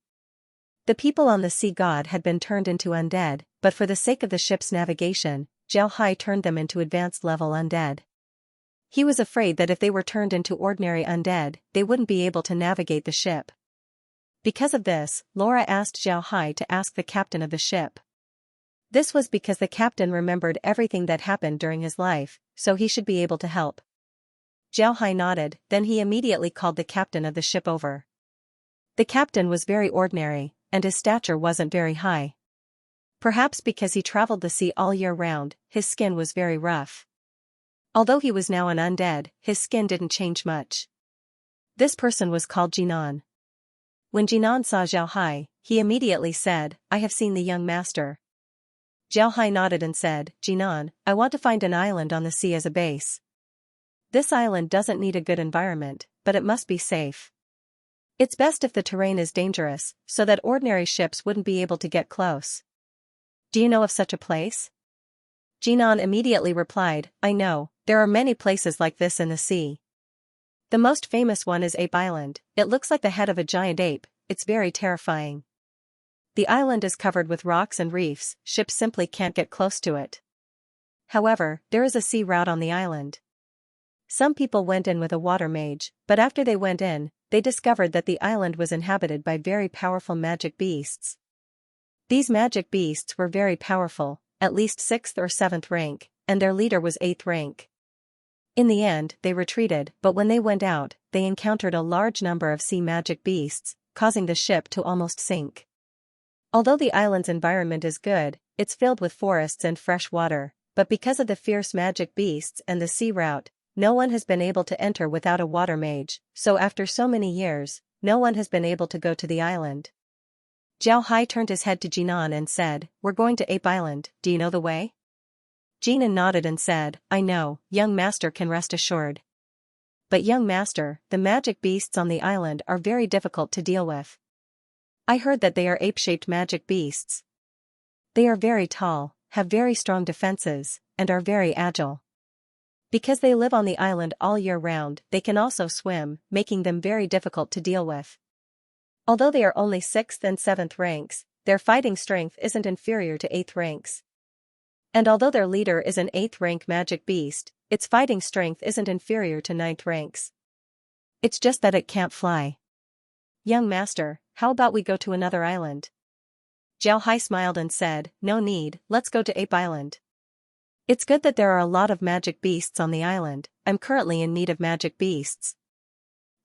The people on the sea god had been turned into undead, but for the sake of the ship's navigation, Zhao Hai turned them into advanced level undead. He was afraid that if they were turned into ordinary undead, they wouldn't be able to navigate the ship. Because of this, Laura asked Zhao Hai to ask the captain of the ship. This was because the captain remembered everything that happened during his life, so he should be able to help. Zhao Hai nodded, then he immediately called the captain of the ship over. The captain was very ordinary, and his stature wasn't very high. Perhaps because he traveled the sea all year round, his skin was very rough. Although he was now an undead, his skin didn't change much. This person was called Jinan. When Jinan saw Zhao Hai, he immediately said, I have seen the young master. Jiao Hai nodded and said, Jinan, I want to find an island on the sea as a base. This island doesn't need a good environment, but it must be safe. It's best if the terrain is dangerous, so that ordinary ships wouldn't be able to get close. Do you know of such a place? Jinan immediately replied, I know, there are many places like this in the sea. The most famous one is Ape Island. It looks like the head of a giant ape, it's very terrifying. The island is covered with rocks and reefs, ships simply can't get close to it. However, there is a sea route on the island. Some people went in with a water mage, but after they went in, they discovered that the island was inhabited by very powerful magic beasts. These magic beasts were very powerful, at least 6th or 7th rank, and their leader was 8th rank. In the end, they retreated, but when they went out, they encountered a large number of sea magic beasts, causing the ship to almost sink. Although the island's environment is good, it's filled with forests and fresh water, but because of the fierce magic beasts and the sea route, no one has been able to enter without a water mage, so after so many years, no one has been able to go to the island. Jiao Hai turned his head to Jinan and said, We're going to Ape Island, do you know the way? Jinan nodded and said, I know, young master can rest assured. But young master, the magic beasts on the island are very difficult to deal with. I heard that they are ape-shaped magic beasts. They are very tall, have very strong defenses, and are very agile. Because they live on the island all year round, they can also swim, making them very difficult to deal with. Although they are only 6th and 7th ranks, their fighting strength isn't inferior to 8th ranks. And although their leader is an 8th rank magic beast, its fighting strength isn't inferior to 9th ranks. It's just that it can't fly. Young master, how about we go to another island? Jiao Hai smiled and said, No need, let's go to Ape Island. It's good that there are a lot of magic beasts on the island, I'm currently in need of magic beasts.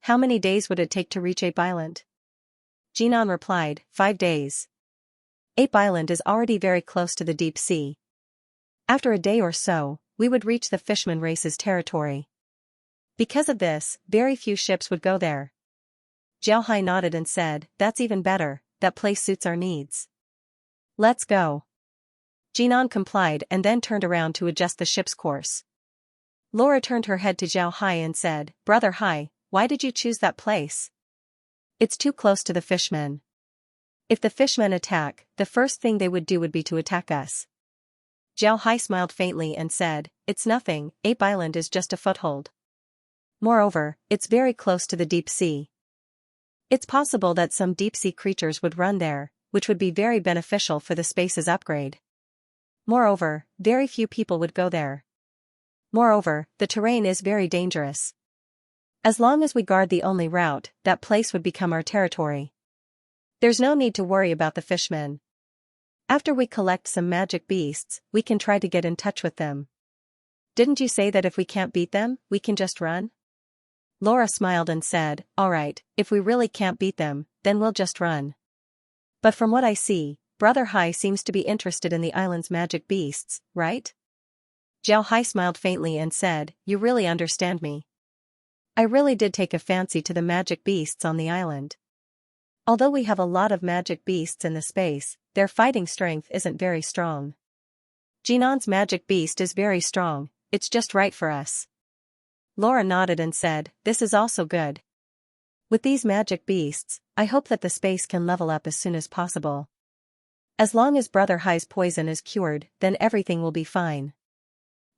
How many days would it take to reach Ape Island? Jinan replied, 5 days. Ape Island is already very close to the deep sea. After a day or so, we would reach the fishman race's territory. Because of this, very few ships would go there. Jiao Hai nodded and said, That's even better, that place suits our needs. Let's go. Jinan complied and then turned around to adjust the ship's course. Laura turned her head to Jiao Hai and said, Brother Hai, why did you choose that place? It's too close to the fishmen. If the fishmen attack, the first thing they would do would be to attack us. Jiao Hai smiled faintly and said, It's nothing, Ape Island is just a foothold. Moreover, it's very close to the deep sea. It's possible that some deep-sea creatures would run there, which would be very beneficial for the space's upgrade. Moreover, very few people would go there. Moreover, the terrain is very dangerous. As long as we guard the only route, that place would become our territory. There's no need to worry about the fishmen. After we collect some magic beasts, we can try to get in touch with them. Didn't you say that if we can't beat them, we can just run? Laura smiled and said, Alright, if we really can't beat them, then we'll just run. But from what I see, Brother Hai seems to be interested in the island's magic beasts, right? Jiao Hai smiled faintly and said, You really understand me. I really did take a fancy to the magic beasts on the island. Although we have a lot of magic beasts in the space, their fighting strength isn't very strong. Jinan's magic beast is very strong, it's just right for us. Laura nodded and said, This is also good. With these magic beasts, I hope that the space can level up as soon as possible. As long as Brother Hai's poison is cured, then everything will be fine.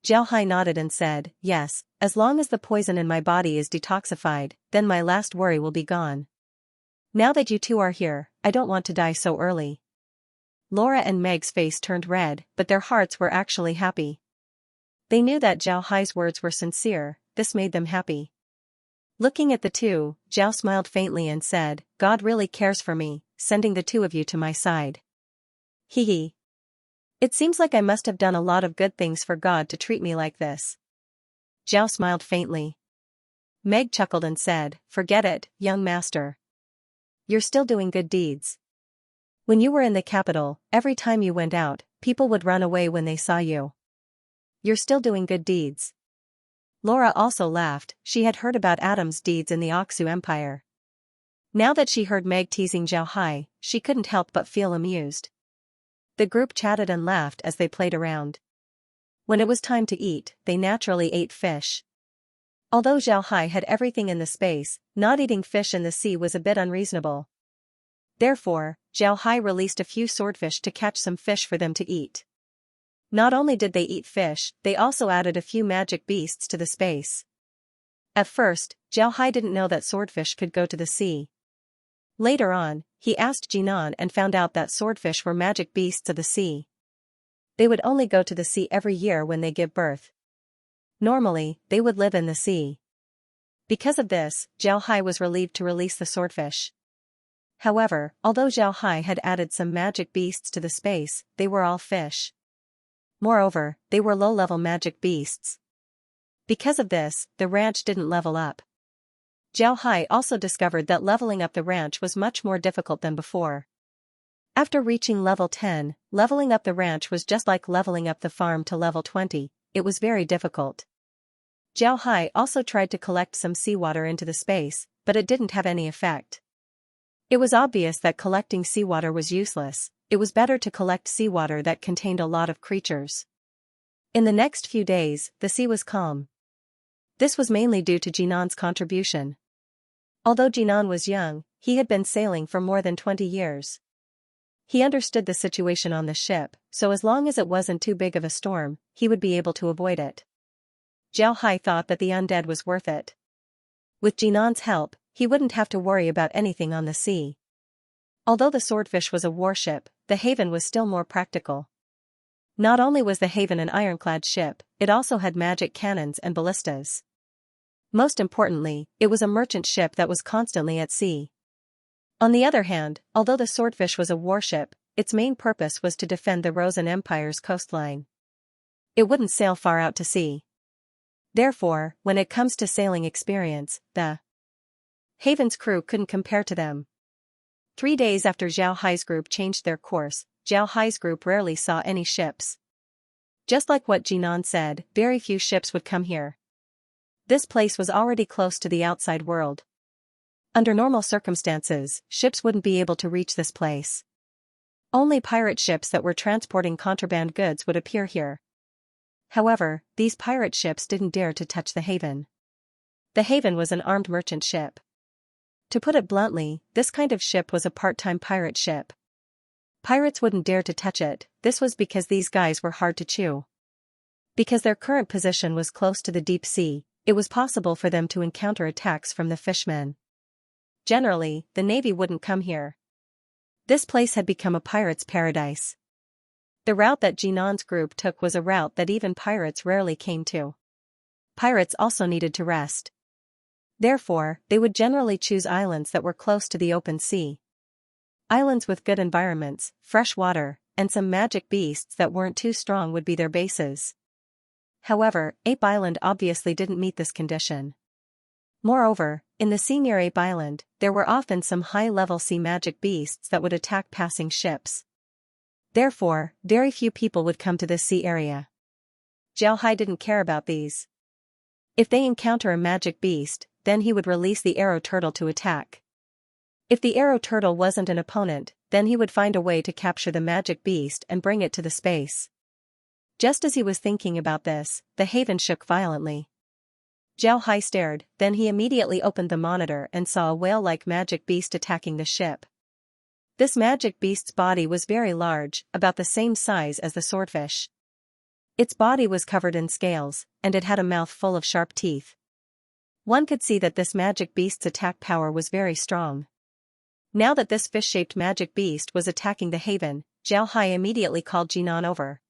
Jiao Hai nodded and said, Yes, as long as the poison in my body is detoxified, then my last worry will be gone. Now that you two are here, I don't want to die so early. Laura and Meg's face turned red, but their hearts were actually happy. They knew that Jiao Hai's words were sincere, this made them happy. Looking at the two, Jiao smiled faintly and said, God really cares for me, sending the two of you to my side. Hee hee. It seems like I must have done a lot of good things for God to treat me like this. Jiao smiled faintly. Meg chuckled and said, Forget it, young master. You're still doing good deeds. When you were in the capital, every time you went out, people would run away when they saw you. You're still doing good deeds. Laura also laughed, she had heard about Adam's deeds in the Oxu Empire. Now that she heard Meg teasing Jiao Hai, she couldn't help but feel amused. The group chatted and laughed as they played around. When it was time to eat, they naturally ate fish. Although Xiaohai had everything in the space, not eating fish in the sea was a bit unreasonable. Therefore, Xiaohai released a few swordfish to catch some fish for them to eat. Not only did they eat fish, they also added a few magic beasts to the space. At first, Xiaohai didn't know that swordfish could go to the sea. Later on, he asked Jinan and found out that swordfish were magic beasts of the sea. They would only go to the sea every year when they give birth. Normally, they would live in the sea. Because of this, Xiaohai was relieved to release the swordfish. However, although Xiaohai had added some magic beasts to the space, they were all fish. Moreover, they were low-level magic beasts. Because of this, the ranch didn't level up. Xiaohai also discovered that leveling up the ranch was much more difficult than before. After reaching level 10, leveling up the ranch was just like leveling up the farm to level 20, it was very difficult. Xiaohai also tried to collect some seawater into the space, but it didn't have any effect. It was obvious that collecting seawater was useless, it was better to collect seawater that contained a lot of creatures. In the next few days, the sea was calm. This was mainly due to Jinan's contribution. Although Jinan was young, he had been sailing for more than 20 years. He understood the situation on the ship, so as long as it wasn't too big of a storm, he would be able to avoid it. Xiaohai thought that the undead was worth it. With Jinan's help, he wouldn't have to worry about anything on the sea. Although the swordfish was a warship, the Haven was still more practical. Not only was the Haven an ironclad ship, it also had magic cannons and ballistas. Most importantly, it was a merchant ship that was constantly at sea. On the other hand, although the swordfish was a warship, its main purpose was to defend the Rosen Empire's coastline. It wouldn't sail far out to sea. Therefore, when it comes to sailing experience, the Haven's crew couldn't compare to them. 3 days after Xiaohai's group changed their course, Xiaohai's group rarely saw any ships. Just like what Jinan said, very few ships would come here. This place was already close to the outside world. Under normal circumstances, ships wouldn't be able to reach this place. Only pirate ships that were transporting contraband goods would appear here. However, these pirate ships didn't dare to touch the Haven. The Haven was an armed merchant ship. To put it bluntly, this kind of ship was a part-time pirate ship. Pirates wouldn't dare to touch it, this was because these guys were hard to chew. Because their current position was close to the deep sea, it was possible for them to encounter attacks from the fishmen. Generally, the Navy wouldn't come here. This place had become a pirate's paradise. The route that Jinan's group took was a route that even pirates rarely came to. Pirates also needed to rest. Therefore, they would generally choose islands that were close to the open sea. Islands with good environments, fresh water, and some magic beasts that weren't too strong would be their bases. However, Ape Island obviously didn't meet this condition. Moreover, in the sea near Ape Island, there were often some high-level sea magic beasts that would attack passing ships. Therefore, very few people would come to this sea area. Xiaohai didn't care about these. If they encounter a magic beast, then he would release the arrow turtle to attack. If the arrow turtle wasn't an opponent, then he would find a way to capture the magic beast and bring it to the space. Just as he was thinking about this, the Haven shook violently. Xiaohai stared, then he immediately opened the monitor and saw a whale-like magic beast attacking the ship. This magic beast's body was very large, about the same size as the swordfish. Its body was covered in scales, and it had a mouth full of sharp teeth. One could see that this magic beast's attack power was very strong. Now that this fish-shaped magic beast was attacking the Haven, Xiaohai immediately called Jinan over.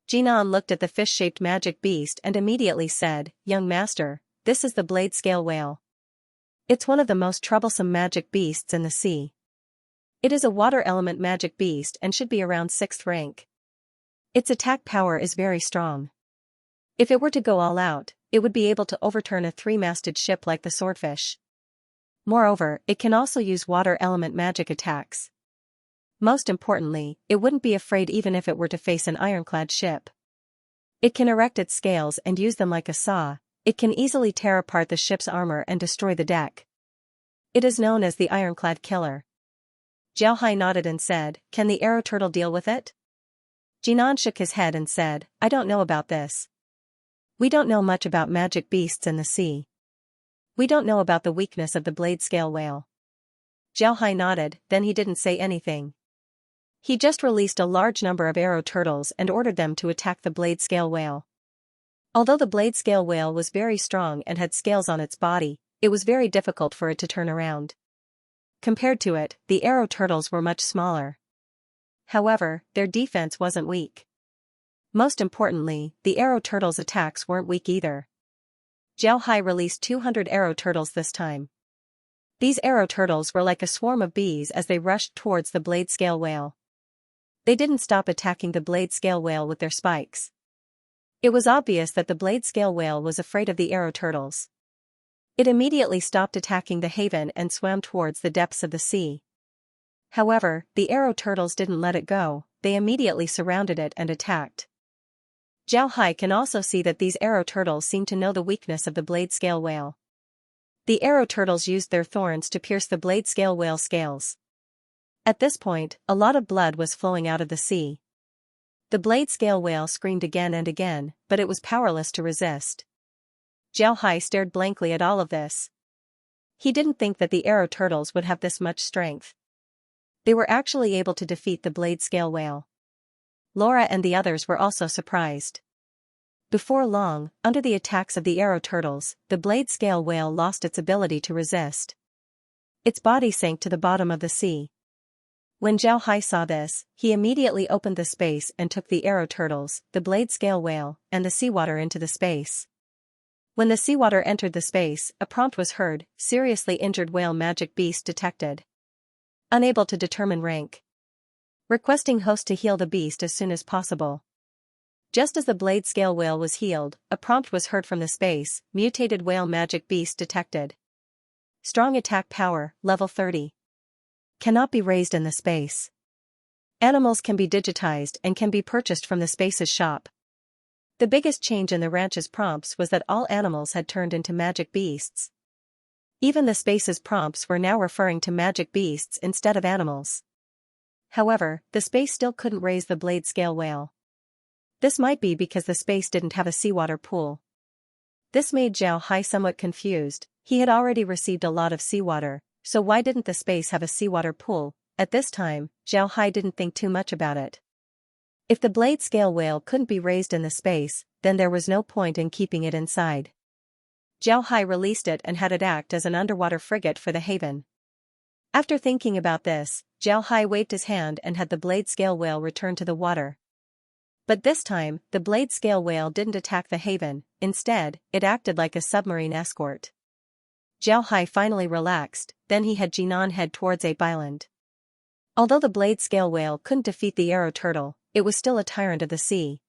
Jinan looked at the fish-shaped magic beast and immediately said, "Young master, this is the blade scale whale. It's one of the most troublesome magic beasts in the sea. It is a water element magic beast and should be around 6th rank. Its attack power is very strong. If it were to go all out, it would be able to overturn a 3-masted ship like the swordfish. Moreover, it can also use water element magic attacks. Most importantly, it wouldn't be afraid even if it were to face an ironclad ship. It can erect its scales and use them like a saw, it can easily tear apart the ship's armor and destroy the deck. It is known as the ironclad killer." Xiaohai nodded and said, "Can the arrow turtle deal with it?" Jinan shook his head and said, I don't know about this. We don't know much about magic beasts in the sea. We don't know about the weakness of the blade scale whale. Zhao Hai nodded, then he didn't say anything. He just released a large number of arrow turtles and ordered them to attack the blade scale whale. Although the blade scale whale was very strong and had scales on its body, it was very difficult for it to turn around. Compared to it, the arrow turtles were much smaller. However, their defense wasn't weak. Most importantly, the arrow turtles' attacks weren't weak either. Zhao Hai released 200 arrow turtles this time. These arrow turtles were like a swarm of bees as they rushed towards the blade scale whale. They didn't stop attacking the blade scale whale with their spikes. It was obvious that the blade scale whale was afraid of the arrow turtles. It immediately stopped attacking the haven and swam towards the depths of the sea. However, the arrow turtles didn't let it go, they immediately surrounded it and attacked. Zhao Hai can also see that these arrow turtles seem to know the weakness of the blade scale whale. The arrow turtles used their thorns to pierce the blade scale whale's scales. At this point, a lot of blood was flowing out of the sea. The blade scale whale screamed again and again, but it was powerless to resist. Zhao Hai stared blankly at all of this. He didn't think that the arrow turtles would have this much strength. They were actually able to defeat the blade scale whale. Laura and the others were also surprised. Before long, under the attacks of the arrow turtles, the blade scale whale lost its ability to resist. Its body sank to the bottom of the sea. When Zhao Hai saw this, he immediately opened the space and took the arrow turtles, the blade scale whale, and the seawater into the space. When the seawater entered the space, a prompt was heard, seriously injured whale magic beast detected. Unable to determine rank. Requesting host to heal the beast as soon as possible. Just as the blade scale whale was healed, a prompt was heard from the space, mutated whale magic beast detected. Strong attack power, level 30. Cannot be raised in the space. Animals can be digitized and can be purchased from the space's shop. The biggest change in the ranch's prompts was that all animals had turned into magic beasts. Even the space's prompts were now referring to magic beasts instead of animals. However, the space still couldn't raise the blade scale whale. This might be because the space didn't have a seawater pool. This made Zhao Hai somewhat confused. He had already received a lot of seawater, so why didn't the space have a seawater pool? At this time, Zhao Hai didn't think too much about it. If the blade scale whale couldn't be raised in the space, then there was no point in keeping it inside. Zhao Hai released it and had it act as an underwater frigate for the haven. After thinking about this, Zhao Hai waved his hand and had the blade scale whale return to the water. But this time, the blade scale whale didn't attack the haven, instead, it acted like a submarine escort. Zhao Hai finally relaxed, then he had Jinan head towards Ape Island. Although the blade scale whale couldn't defeat the arrow turtle, it was still a tyrant of the sea.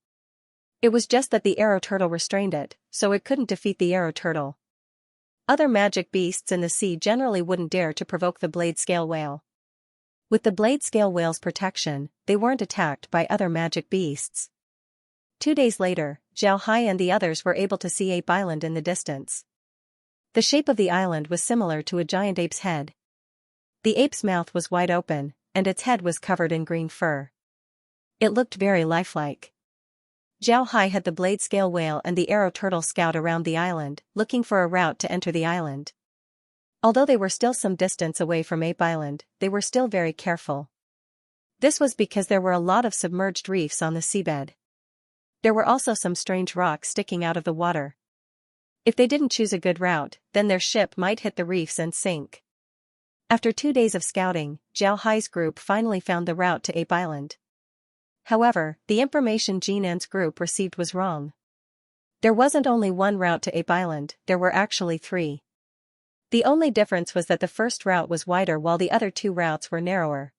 It was just that the arrow turtle restrained it, so it couldn't defeat the arrow turtle. Other magic beasts in the sea generally wouldn't dare to provoke the blade scale whale. With the blade scale whale's protection, they weren't attacked by other magic beasts. 2 days later, Zhao Hai and the others were able to see Ape Island in the distance. The shape of the island was similar to a giant ape's head. The ape's mouth was wide open, and its head was covered in green fur. It looked very lifelike. Zhao Hai had the blade scale whale and the arrow turtle scout around the island, looking for a route to enter the island. Although they were still some distance away from Ape Island, they were still very careful. This was because there were a lot of submerged reefs on the seabed. There were also some strange rocks sticking out of the water. If they didn't choose a good route, then their ship might hit the reefs and sink. After 2 days of scouting, Zhao Hai's group finally found the route to Ape Island. However, the information Jinan's group received was wrong. There wasn't only one route to Ape Island, there were actually 3. The only difference was that the first route was wider while the other 2 routes were narrower.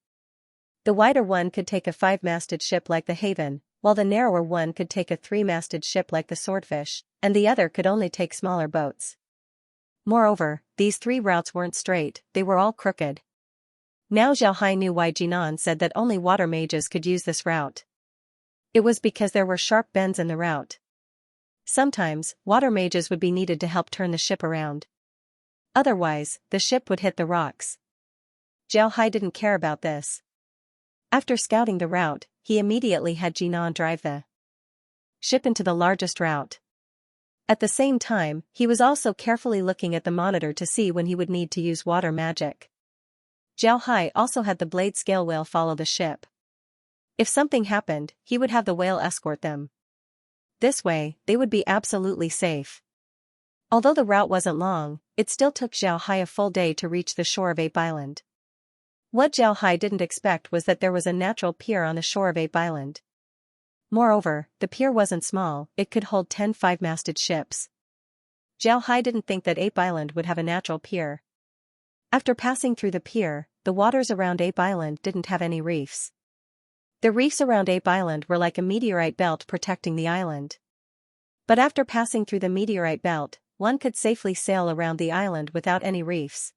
The wider one could take a 5-masted ship like the Haven, while the narrower one could take a 3-masted ship like the Swordfish, and the other could only take smaller boats. Moreover, these 3 routes weren't straight, they were all crooked. Now Zhao Hai knew why Jinan said that only water mages could use this route. It was because there were sharp bends in the route. Sometimes, water mages would be needed to help turn the ship around. Otherwise, the ship would hit the rocks. Zhao Hai didn't care about this. After scouting the route, he immediately had Jinan drive the ship into the largest route. At the same time, he was also carefully looking at the monitor to see when he would need to use water magic. Zhao Hai also had the blade scale whale follow the ship. If something happened, he would have the whale escort them. This way, they would be absolutely safe. Although the route wasn't long, it still took Zhao Hai a full day to reach the shore of Ape Island. What Zhao Hai didn't expect was that there was a natural pier on the shore of Ape Island. Moreover, the pier wasn't small, it could hold 10 5-masted ships. Zhao Hai didn't think that Ape Island would have a natural pier. After passing through the pier, the waters around Ape Island didn't have any reefs. The reefs around Ape Island were like a meteorite belt protecting the island. But after passing through the meteorite belt, one could safely sail around the island without any reefs.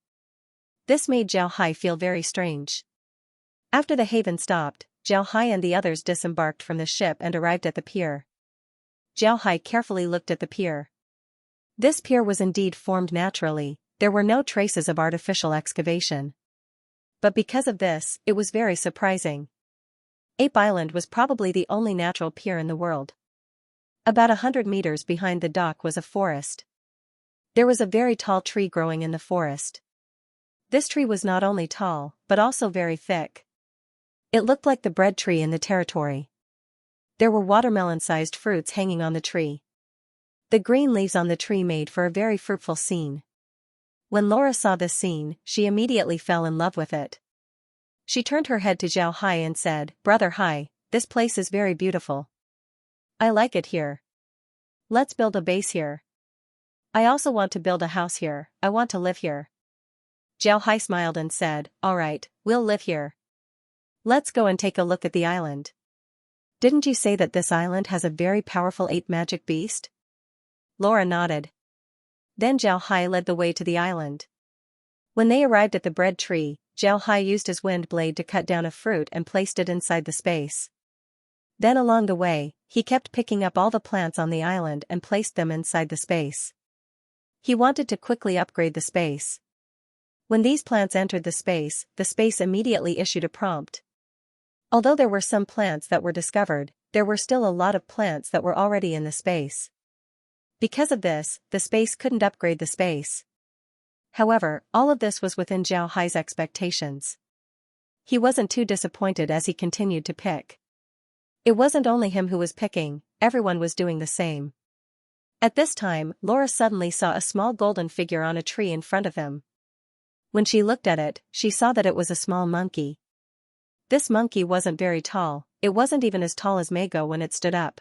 This made Zhao Hai feel very strange. After the haven stopped, Zhao Hai and the others disembarked from the ship and arrived at the pier. Zhao Hai carefully looked at the pier. This pier was indeed formed naturally, there were no traces of artificial excavation. But because of this, it was very surprising. Ape Island was probably the only natural pier in the world. About 100 meters behind the dock was a forest. There was a very tall tree growing in the forest. This tree was not only tall, but also very thick. It looked like the bread tree in the territory. There were watermelon-sized fruits hanging on the tree. The green leaves on the tree made for a very fruitful scene. When Laura saw this scene, she immediately fell in love with it. She turned her head to Zhao Hai and said, "Brother Hai, this place is very beautiful. I like it here. Let's build a base here. I also want to build a house here, I want to live here." Zhao Hai smiled and said, "Alright, we'll live here. Let's go and take a look at the island. Didn't you say that this island has a very powerful ape magic beast?" Laura nodded. Then Zhao Hai led the way to the island. When they arrived at the bread tree, Zhao Hai used his wind blade to cut down a fruit and placed it inside the space. Then along the way, he kept picking up all the plants on the island and placed them inside the space. He wanted to quickly upgrade the space. When these plants entered the space immediately issued a prompt. Although there were some plants that were discovered, there were still a lot of plants that were already in the space. Because of this, the space couldn't upgrade the space. However, all of this was within Zhao Hai's expectations. He wasn't too disappointed as he continued to pick. It wasn't only him who was picking, everyone was doing the same. At this time, Laura suddenly saw a small golden figure on a tree in front of them. When she looked at it, she saw that it was a small monkey. This monkey wasn't very tall, it wasn't even as tall as Mago when it stood up.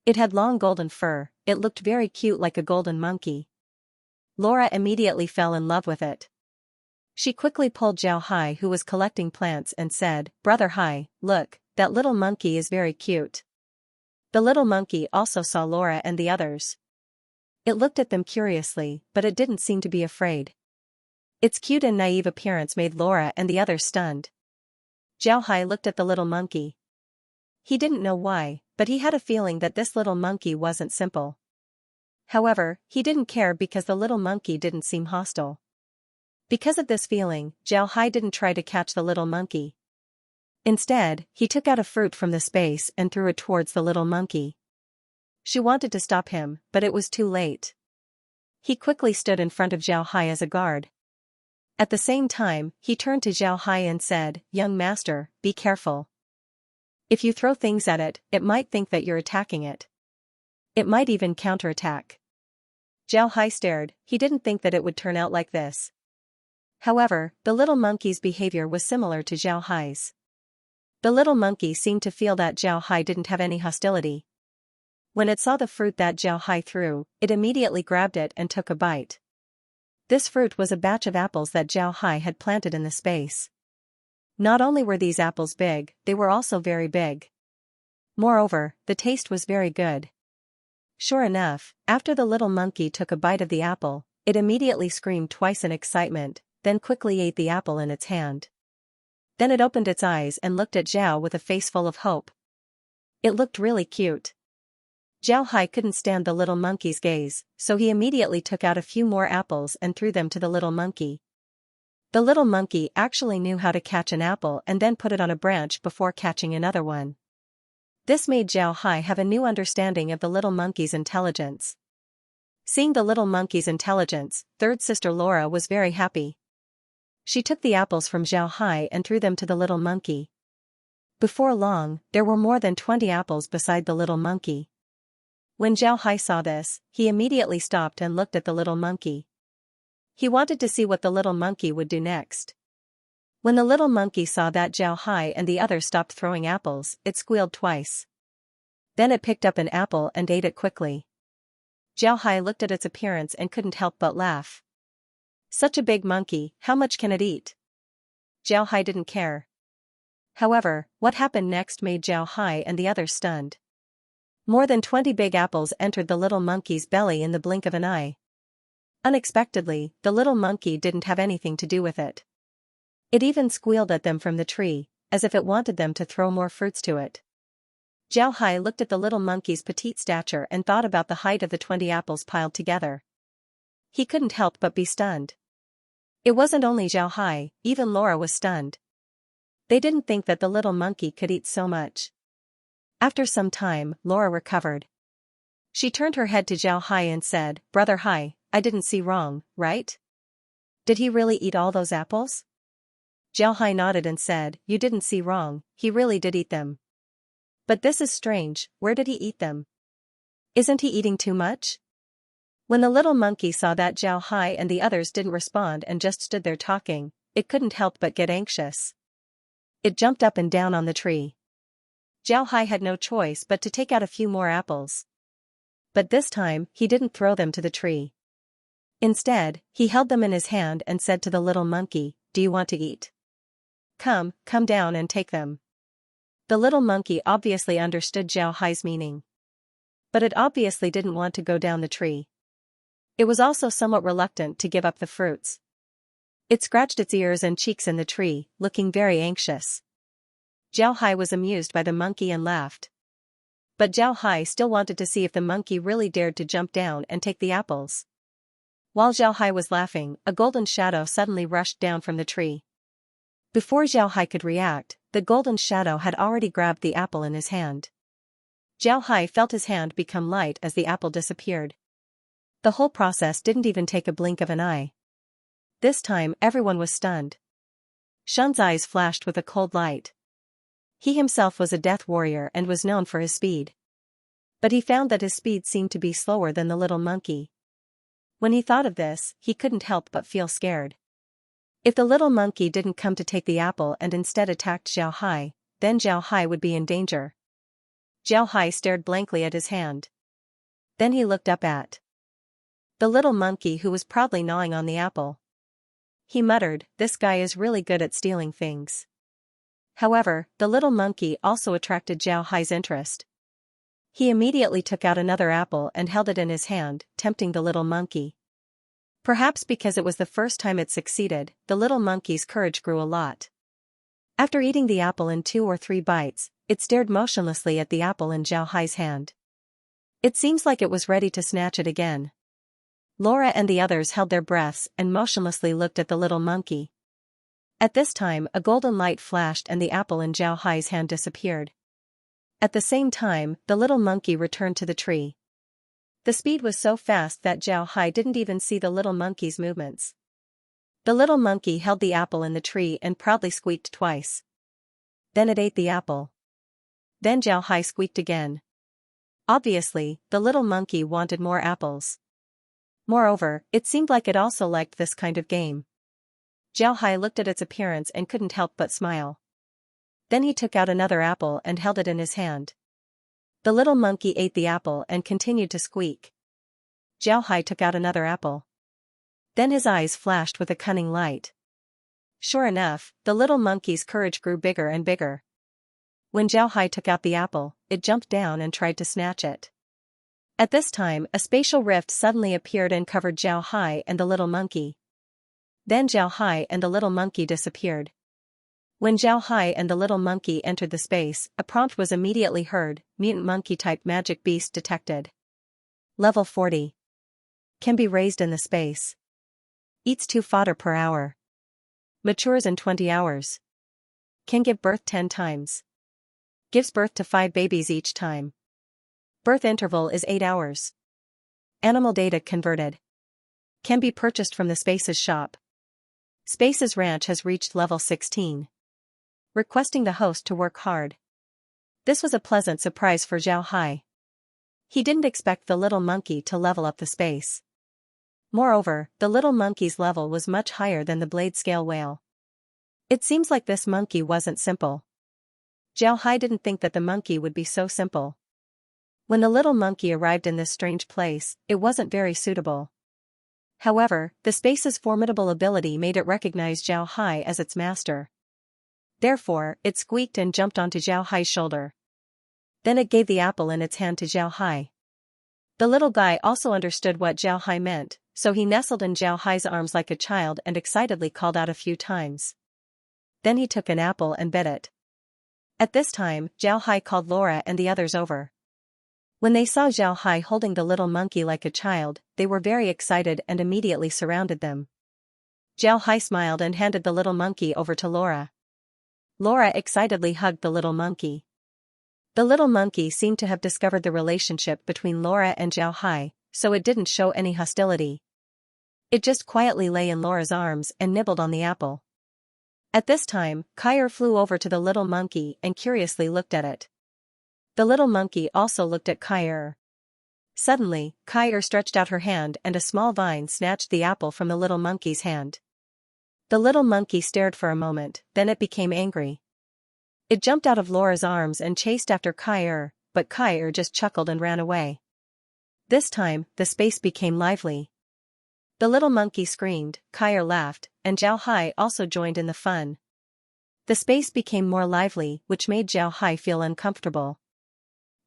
It had long golden fur, it looked very cute like a golden monkey. Laura immediately fell in love with it. She quickly pulled Zhao Hai who was collecting plants and said, "Brother Hai, look, that little monkey is very cute." The little monkey also saw Laura and the others. It looked at them curiously, but it didn't seem to be afraid. Its cute and naive appearance made Laura and the others stunned. Zhao Hai looked at the little monkey. He didn't know why, but he had a feeling that this little monkey wasn't simple. However, he didn't care because the little monkey didn't seem hostile. Because of this feeling, Zhao Hai didn't try to catch the little monkey. Instead, he took out a fruit from the space and threw it towards the little monkey. She wanted to stop him, but it was too late. He quickly stood in front of Zhao Hai as a guard. At the same time, he turned to Zhao Hai and said, "Young master, be careful. If you throw things at it, it might think that you're attacking it. It might even counterattack." Zhao Hai stared, he didn't think that it would turn out like this. However, the little monkey's behavior was similar to Zhao Hai's. The little monkey seemed to feel that Zhao Hai didn't have any hostility. When it saw the fruit that Zhao Hai threw, it immediately grabbed it and took a bite. This fruit was a batch of apples that Zhao Hai had planted in the space. Not only were these apples big, they were also very big. Moreover, the taste was very good. Sure enough, after the little monkey took a bite of the apple, it immediately screamed twice in excitement, then quickly ate the apple in its hand. Then it opened its eyes and looked at Zhao with a face full of hope. It looked really cute. Zhao Hai couldn't stand the little monkey's gaze, so he immediately took out a few more apples and threw them to the little monkey. The little monkey actually knew how to catch an apple and then put it on a branch before catching another one. This made Xiaohai have a new understanding of the little monkey's intelligence. Seeing the little monkey's intelligence, third sister Laura was very happy. She took the apples from Xiaohai and threw them to the little monkey. Before long, there were more than 20 apples beside the little monkey. When Xiaohai saw this, he immediately stopped and looked at the little monkey. He wanted to see what the little monkey would do next. When the little monkey saw that Xiaohai and the others stopped throwing apples, it squealed twice. Then it picked up an apple and ate it quickly. Xiaohai looked at its appearance and couldn't help but laugh. Such a big monkey, how much can it eat? Xiaohai didn't care. However, what happened next made Xiaohai and the others stunned. More than 20 big apples entered the little monkey's belly in the blink of an eye. Unexpectedly, the little monkey didn't have anything to do with it. It even squealed at them from the tree, as if it wanted them to throw more fruits to it. Xiaohai looked at the little monkey's petite stature and thought about the height of the 20 apples piled together. He couldn't help but be stunned. It wasn't only Xiaohai, even Laura was stunned. They didn't think that the little monkey could eat so much. After some time, Laura recovered. She turned her head to Xiaohai and said, "Brother Hai, I didn't see wrong, right? Did he really eat all those apples?" Xiaohai nodded and said, "You didn't see wrong, he really did eat them. But this is strange, where did he eat them? Isn't he eating too much?" When the little monkey saw that Xiaohai and the others didn't respond and just stood there talking, it couldn't help but get anxious. It jumped up and down on the tree. Xiaohai had no choice but to take out a few more apples. But this time, he didn't throw them to the tree. Instead, he held them in his hand and said to the little monkey, "Do you want to eat? Come down and take them." The little monkey obviously understood Xiaohai's meaning. But it obviously didn't want to go down the tree. It was also somewhat reluctant to give up the fruits. It scratched its ears and cheeks in the tree, looking very anxious. Xiaohai was amused by the monkey and laughed. But Xiaohai still wanted to see if the monkey really dared to jump down and take the apples. While Xiaohai was laughing, a golden shadow suddenly rushed down from the tree. Before Xiaohai could react, the golden shadow had already grabbed the apple in his hand. Xiaohai felt his hand become light as the apple disappeared. The whole process didn't even take a blink of an eye. This time everyone was stunned. Shun's eyes flashed with a cold light. He himself was a death warrior and was known for his speed. But he found that his speed seemed to be slower than the little monkey. When he thought of this, he couldn't help but feel scared. If the little monkey didn't come to take the apple and instead attacked Xiaohai, then Xiaohai would be in danger. Xiaohai stared blankly at his hand. Then he looked up at the little monkey who was proudly gnawing on the apple. He muttered, "This guy is really good at stealing things." However, the little monkey also attracted Xiaohai's interest. He immediately took out another apple and held it in his hand, tempting the little monkey. Perhaps because it was the first time it succeeded, the little monkey's courage grew a lot. After eating the apple in 2 or 3 bites, it stared motionlessly at the apple in Xiaohai's hand. It seems like it was ready to snatch it again. Laura and the others held their breaths and motionlessly looked at the little monkey. At this time, a golden light flashed and the apple in Xiaohai's hand disappeared. At the same time, the little monkey returned to the tree. The speed was so fast that Xiaohai didn't even see the little monkey's movements. The little monkey held the apple in the tree and proudly squeaked twice. Then it ate the apple. Then Xiaohai squeaked again. Obviously, the little monkey wanted more apples. Moreover, it seemed like it also liked this kind of game. Xiaohai looked at its appearance and couldn't help but smile. Then he took out another apple and held it in his hand. The little monkey ate the apple and continued to squeak. Xiaohai took out another apple. Then his eyes flashed with a cunning light. Sure enough, the little monkey's courage grew bigger and bigger. When Xiaohai took out the apple, it jumped down and tried to snatch it. At this time, a spatial rift suddenly appeared and covered Xiaohai and the little monkey. Then Xiaohai and the little monkey disappeared. When Xiaohai and the little monkey entered the space, a prompt was immediately heard: mutant monkey-type magic beast detected. Level 40. Can be raised in the space. Eats 2 fodder per hour. Matures in 20 hours. Can give birth 10 times. Gives birth to 5 babies each time. Birth interval is 8 hours. Animal data converted. Can be purchased from the Spaces shop. Spaces Ranch has reached level 16. Requesting the host to work hard. This was a pleasant surprise for Zhao Hai. He didn't expect the little monkey to level up the space. Moreover, the little monkey's level was much higher than the blade scale whale. It seems like this monkey wasn't simple. Zhao Hai didn't think that the monkey would be so simple. When the little monkey arrived in this strange place, it wasn't very suitable. However, the space's formidable ability made it recognize Zhao Hai as its master. Therefore, it squeaked and jumped onto Zhao Hai's shoulder. Then it gave the apple in its hand to Zhao Hai. The little guy also understood what Zhao Hai meant, so he nestled in Zhao Hai's arms like a child and excitedly called out a few times. Then he took an apple and bit it. At this time, Zhao Hai called Laura and the others over. When they saw Zhao Hai holding the little monkey like a child, they were very excited and immediately surrounded them. Zhao Hai smiled and handed the little monkey over to Laura. Laura excitedly hugged the little monkey. The little monkey seemed to have discovered the relationship between Laura and Zhao Hai, so it didn't show any hostility. It just quietly lay in Laura's arms and nibbled on the apple. At this time, Kyer flew over to the little monkey and curiously looked at it. The little monkey also looked at Kyer. Suddenly, Kyer stretched out her hand and a small vine snatched the apple from the little monkey's hand. The little monkey stared for a moment, then it became angry. It jumped out of Laura's arms and chased after Kyer, but Kyer just chuckled and ran away. This time, the space became lively. The little monkey screamed, Kyer laughed, and Zhao Hai also joined in the fun. The space became more lively, which made Zhao Hai feel uncomfortable.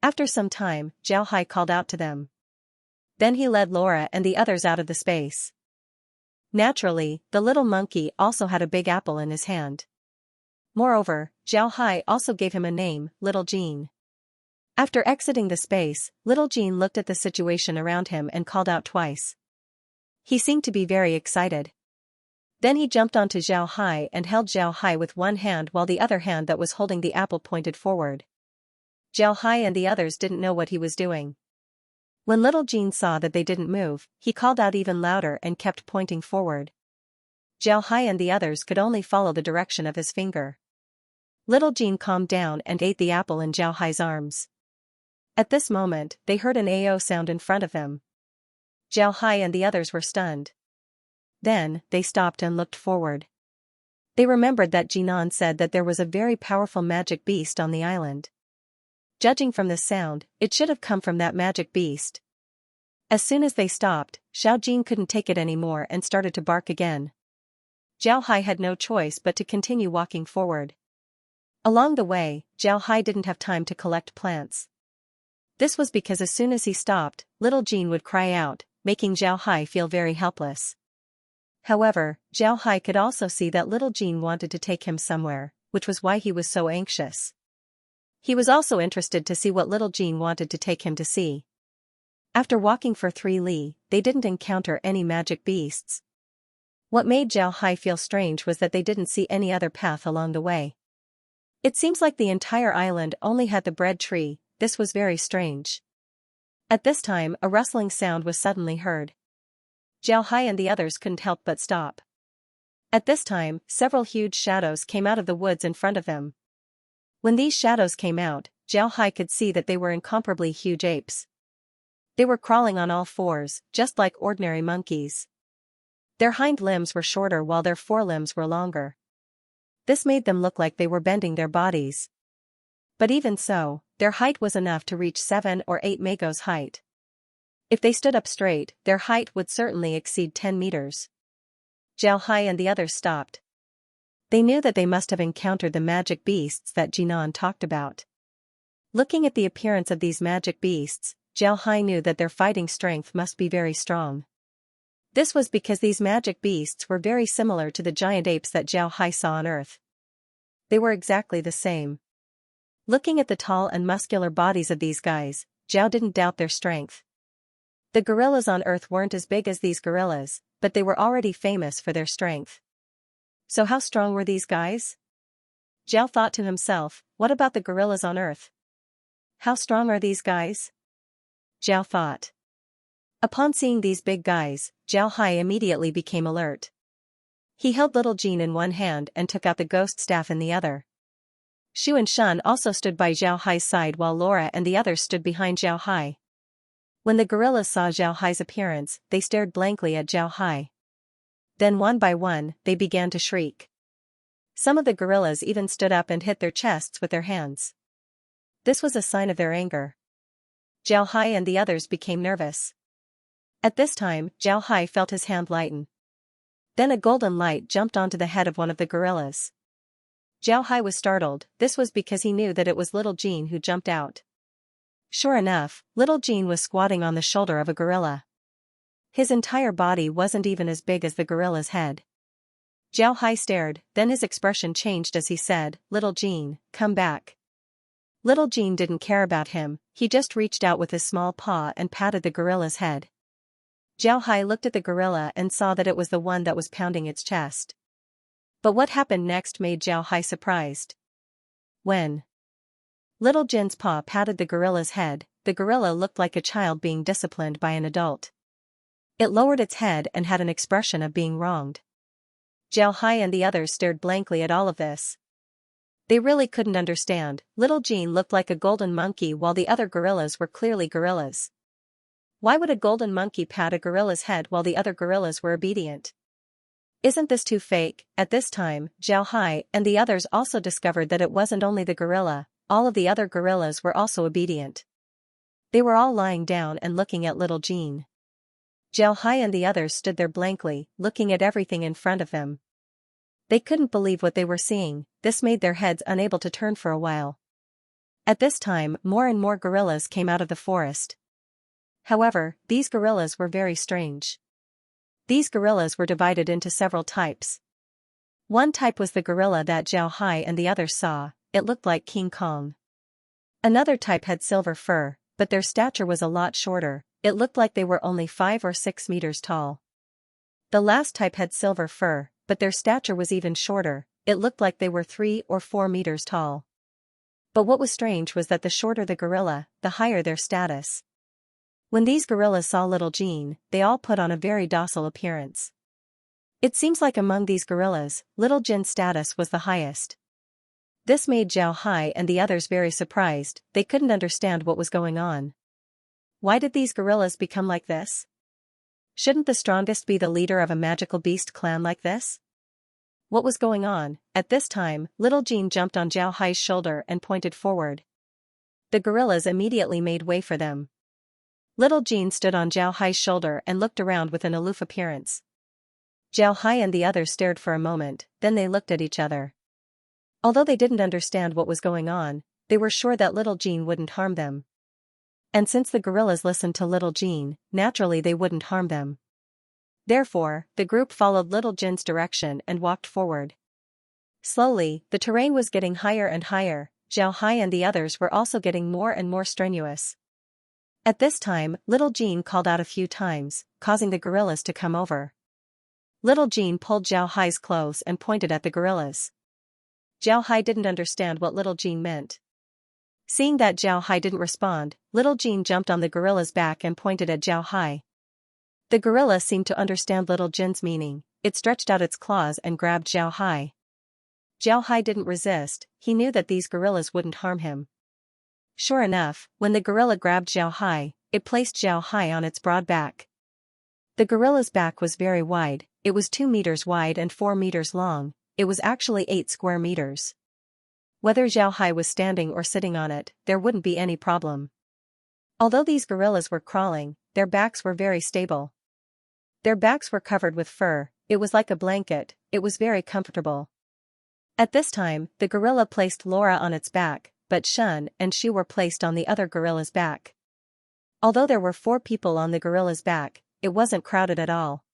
After some time, Zhao Hai called out to them. Then he led Laura and the others out of the space. Naturally, the little monkey also had a big apple in his hand. Moreover, Zhao Hai also gave him a name, Little Jean. After exiting the space, Little Jean looked at the situation around him and called out twice. He seemed to be very excited. Then he jumped onto Zhao Hai and held Zhao Hai with one hand while the other hand that was holding the apple pointed forward. Zhao Hai and the others didn't know what he was doing. When Little Jean saw that they didn't move, he called out even louder and kept pointing forward. Zhao Hai and the others could only follow the direction of his finger. Little Jean calmed down and ate the apple in Zhao Hai's arms. At this moment, they heard an AO sound in front of them. Zhao Hai and the others were stunned. Then, they stopped and looked forward. They remembered that Jinan said that there was a very powerful magic beast on the island. Judging from this sound, it should have come from that magic beast. As soon as they stopped, Xiao Jing couldn't take it anymore and started to bark again. Zhao Hai had no choice but to continue walking forward. Along the way, Zhao Hai didn't have time to collect plants. This was because as soon as he stopped, Little Jean would cry out, making Zhao Hai feel very helpless. However, Zhao Hai could also see that Little Jean wanted to take him somewhere, which was why he was so anxious. He was also interested to see what Little Jean wanted to take him to see. After walking for 3 li, they didn't encounter any magic beasts. What made Zhao Hai feel strange was that they didn't see any other path along the way. It seems like the entire island only had the bread tree. This was very strange. At this time, a rustling sound was suddenly heard. Zhao Hai and the others couldn't help but stop. At this time, several huge shadows came out of the woods in front of them. When these shadows came out, Zhao Hai could see that they were incomparably huge apes. They were crawling on all fours, just like ordinary monkeys. Their hind limbs were shorter while their forelimbs were longer. This made them look like they were bending their bodies. But even so, their height was enough to reach 7 or 8 Mago's height. If they stood up straight, their height would certainly exceed 10 meters. Zhao Hai and the others stopped. They knew that they must have encountered the magic beasts that Jinan talked about. Looking at the appearance of these magic beasts, Zhao Hai knew that their fighting strength must be very strong. This was because these magic beasts were very similar to the giant apes that Zhao Hai saw on Earth. They were exactly the same. Looking at the tall and muscular bodies of these guys, Zhao didn't doubt their strength. The gorillas on Earth weren't as big as these gorillas, but they were already famous for their strength. So how strong were these guys? Zhao thought to himself, what about the gorillas on Earth? How strong are these guys? Zhao thought. Upon seeing these big guys, Zhao Hai immediately became alert. He held little Jean in one hand and took out the ghost staff in the other. Xu and Shun also stood by Zhao Hai's side while Laura and the others stood behind Zhao Hai. When the gorillas saw Zhao Hai's appearance, they stared blankly at Zhao Hai. Then one by one, they began to shriek. Some of the gorillas even stood up and hit their chests with their hands. This was a sign of their anger. Zhao Hai and the others became nervous. At this time, Zhao Hai felt his hand lighten. Then a golden light jumped onto the head of one of the gorillas. Zhao Hai was startled. This was because he knew that it was little Jean who jumped out. Sure enough, little Jean was squatting on the shoulder of a gorilla. His entire body wasn't even as big as the gorilla's head. Zhao Hai stared, then his expression changed as he said, "Little Jean, come back." Little Jean didn't care about him, he just reached out with his small paw and patted the gorilla's head. Zhao Hai looked at the gorilla and saw that it was the one that was pounding its chest. But what happened next made Zhao Hai surprised. When little Jin's paw patted the gorilla's head, the gorilla looked like a child being disciplined by an adult. It lowered its head and had an expression of being wronged. Zhao Hai and the others stared blankly at all of this. They really couldn't understand. Little Jean looked like a golden monkey while the other gorillas were clearly gorillas. Why would a golden monkey pat a gorilla's head while the other gorillas were obedient? Isn't this too fake? At this time, Zhao Hai and the others also discovered that it wasn't only the gorilla, all of the other gorillas were also obedient. They were all lying down and looking at little Jean. Zhao Hai and the others stood there blankly, looking at everything in front of them. They couldn't believe what they were seeing, this made their heads unable to turn for a while. At this time, more and more gorillas came out of the forest. However, these gorillas were very strange. These gorillas were divided into several types. One type was the gorilla that Zhao Hai and the others saw, it looked like King Kong. Another type had silver fur, but their stature was a lot shorter, it looked like they were only 5 or 6 meters tall. The last type had silver fur, but their stature was even shorter, it looked like they were 3 or 4 meters tall. But what was strange was that the shorter the gorilla, the higher their status. When these gorillas saw little Jean, they all put on a very docile appearance. It seems like among these gorillas, little Jin's status was the highest. This made Zhao Hai and the others very surprised, they couldn't understand what was going on. Why did these gorillas become like this? Shouldn't the strongest be the leader of a magical beast clan like this? What was going on? At this time, little Jean jumped on Zhao Hai's shoulder and pointed forward. The gorillas immediately made way for them. Little Jean stood on Zhao Hai's shoulder and looked around with an aloof appearance. Zhao Hai and the others stared for a moment, then they looked at each other. Although they didn't understand what was going on, they were sure that little Jean wouldn't harm them. And since the gorillas listened to little Jean, naturally they wouldn't harm them. Therefore, the group followed little Jin's direction and walked forward. Slowly, the terrain was getting higher and higher, Zhao Hai and the others were also getting more and more strenuous. At this time, little Jean called out a few times, causing the gorillas to come over. Little Jean pulled Zhao Hai's clothes and pointed at the gorillas. Zhao Hai didn't understand what little Jean meant. Seeing that Zhao Hai didn't respond, little Jean jumped on the gorilla's back and pointed at Zhao Hai. The gorilla seemed to understand little Jin's meaning, it stretched out its claws and grabbed Zhao Hai. Zhao Hai didn't resist, he knew that these gorillas wouldn't harm him. Sure enough, when the gorilla grabbed Zhao Hai, it placed Zhao Hai on its broad back. The gorilla's back was very wide, it was 2 meters wide and 4 meters long, it was actually 8 square meters. Whether Zhao Hai was standing or sitting on it, there wouldn't be any problem. Although these gorillas were crawling, their backs were very stable. Their backs were covered with fur, it was like a blanket, it was very comfortable. At this time, the gorilla placed Laura on its back, but Shun and Xu were placed on the other gorilla's back. Although there were 4 people on the gorilla's back, it wasn't crowded at all.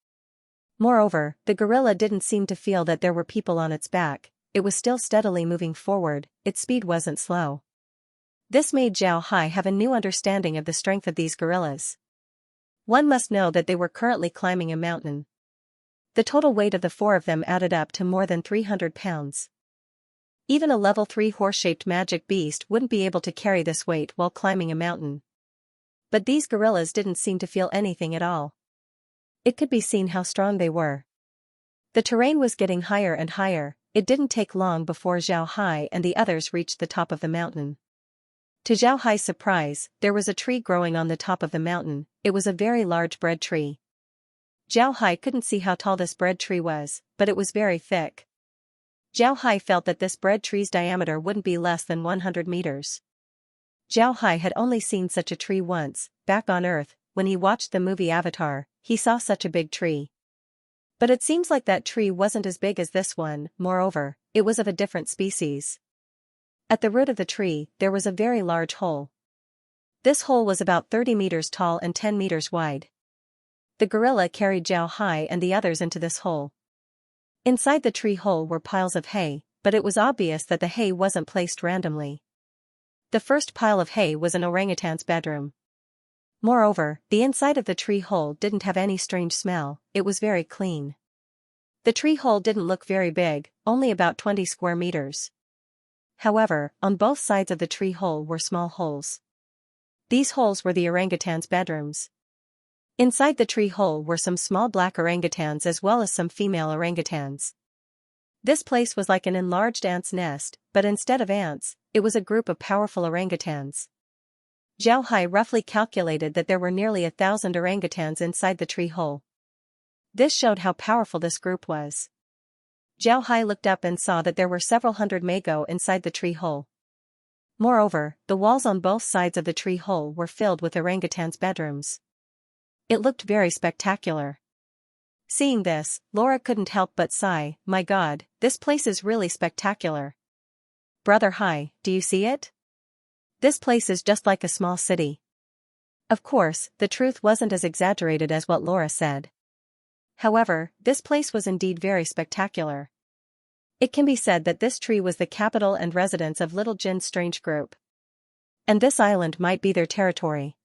Moreover, the gorilla didn't seem to feel that there were people on its back, it was still steadily moving forward, its speed wasn't slow. This made Zhao Hai have a new understanding of the strength of these gorillas. One must know that they were currently climbing a mountain. The total weight of the four of them added up to more than 300 pounds. Even a level 3 horse-shaped magic beast wouldn't be able to carry this weight while climbing a mountain. But these gorillas didn't seem to feel anything at all. It could be seen how strong they were. The terrain was getting higher and higher. It didn't take long before Zhao Hai and the others reached the top of the mountain. To Zhao Hai's surprise, there was a tree growing on the top of the mountain. It was a very large bread tree. Zhao Hai couldn't see how tall this bread tree was, but it was very thick. Zhao Hai felt that this bread tree's diameter wouldn't be less than 100 meters. Zhao Hai had only seen such a tree once, back on Earth, when he watched the movie Avatar. He saw such a big tree. But it seems like that tree wasn't as big as this one. Moreover, it was of a different species. At the root of the tree, there was a very large hole. This hole was about 30 meters tall and 10 meters wide. The gorilla carried Zhao Hai and the others into this hole. Inside the tree hole were piles of hay, but it was obvious that the hay wasn't placed randomly. The first pile of hay was an orangutan's bedroom. Moreover, the inside of the tree hole didn't have any strange smell. It was very clean. The tree hole didn't look very big, only about 20 square meters. However, on both sides of the tree hole were small holes. These holes were the orangutan's bedrooms. Inside the tree hole were some small black orangutans as well as some female orangutans. This place was like an enlarged ant's nest, but instead of ants, it was a group of powerful orangutans. Zhao Hai roughly calculated that there were nearly 1,000 orangutans inside the tree hole. This showed how powerful this group was. Zhao Hai looked up and saw that there were several hundred mago inside the tree hole. Moreover, the walls on both sides of the tree hole were filled with orangutans' bedrooms. It looked very spectacular. Seeing this, Laura couldn't help but sigh. My God, this place is really spectacular. Brother Hai, do you see it? This place is just like a small city. Of course, the truth wasn't as exaggerated as what Laura said. However, this place was indeed very spectacular. It can be said that this tree was the capital and residence of Little Jin's strange group. And this island might be their territory.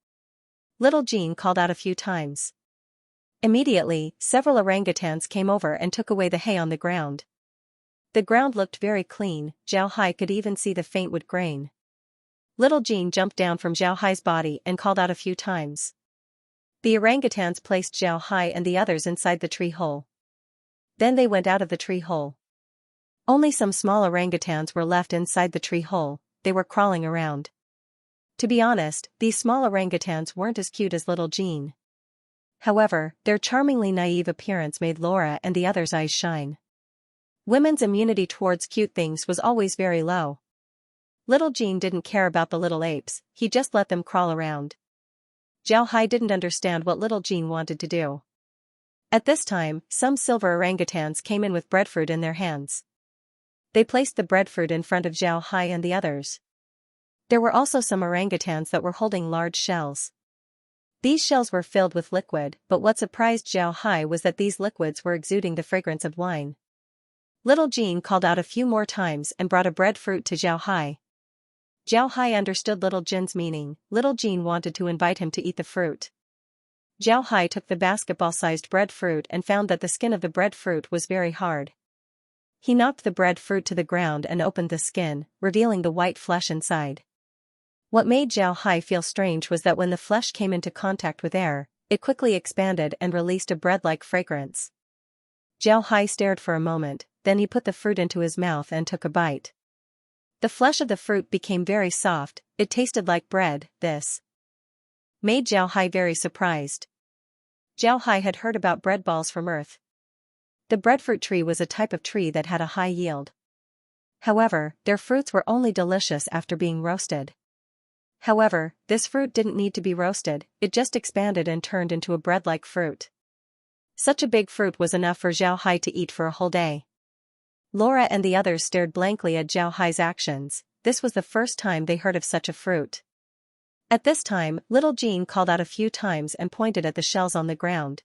Little Jin called out a few times. Immediately, several orangutans came over and took away the hay on the ground. The ground looked very clean. Zhao Hai could even see the faint wood grain. Little Jin jumped down from Zhao Hai's body and called out a few times. The orangutans placed Zhao Hai and the others inside the tree hole. Then they went out of the tree hole. Only some small orangutans were left inside the tree hole. They were crawling around. To be honest, these small orangutans weren't as cute as Little Jin. However, their charmingly naive appearance made Laura and the others' eyes shine. Women's immunity towards cute things was always very low. Little Jin didn't care about the little apes, he just let them crawl around. Zhao Hai didn't understand what Little Jin wanted to do. At this time, some silver orangutans came in with breadfruit in their hands. They placed the breadfruit in front of Zhao Hai and the others. There were also some orangutans that were holding large shells. These shells were filled with liquid, but what surprised Zhao Hai was that these liquids were exuding the fragrance of wine. Little Jin called out a few more times and brought a breadfruit to Zhao Hai. Zhao Hai understood Little Jin's meaning. Little Jin wanted to invite him to eat the fruit. Zhao Hai took the basketball-sized breadfruit and found that the skin of the breadfruit was very hard. He knocked the breadfruit to the ground and opened the skin, revealing the white flesh inside. What made Zhao Hai feel strange was that when the flesh came into contact with air, it quickly expanded and released a bread-like fragrance. Zhao Hai stared for a moment, then he put the fruit into his mouth and took a bite. The flesh of the fruit became very soft, it tasted like bread. This made Zhao Hai very surprised. Zhao Hai had heard about bread balls from Earth. The breadfruit tree was a type of tree that had a high yield. However, their fruits were only delicious after being roasted. However, this fruit didn't need to be roasted, it just expanded and turned into a bread-like fruit. Such a big fruit was enough for Zhao Hai to eat for a whole day. Laura and the others stared blankly at Zhao Hai's actions. This was the first time they heard of such a fruit. At this time, Little Jin called out a few times and pointed at the shells on the ground.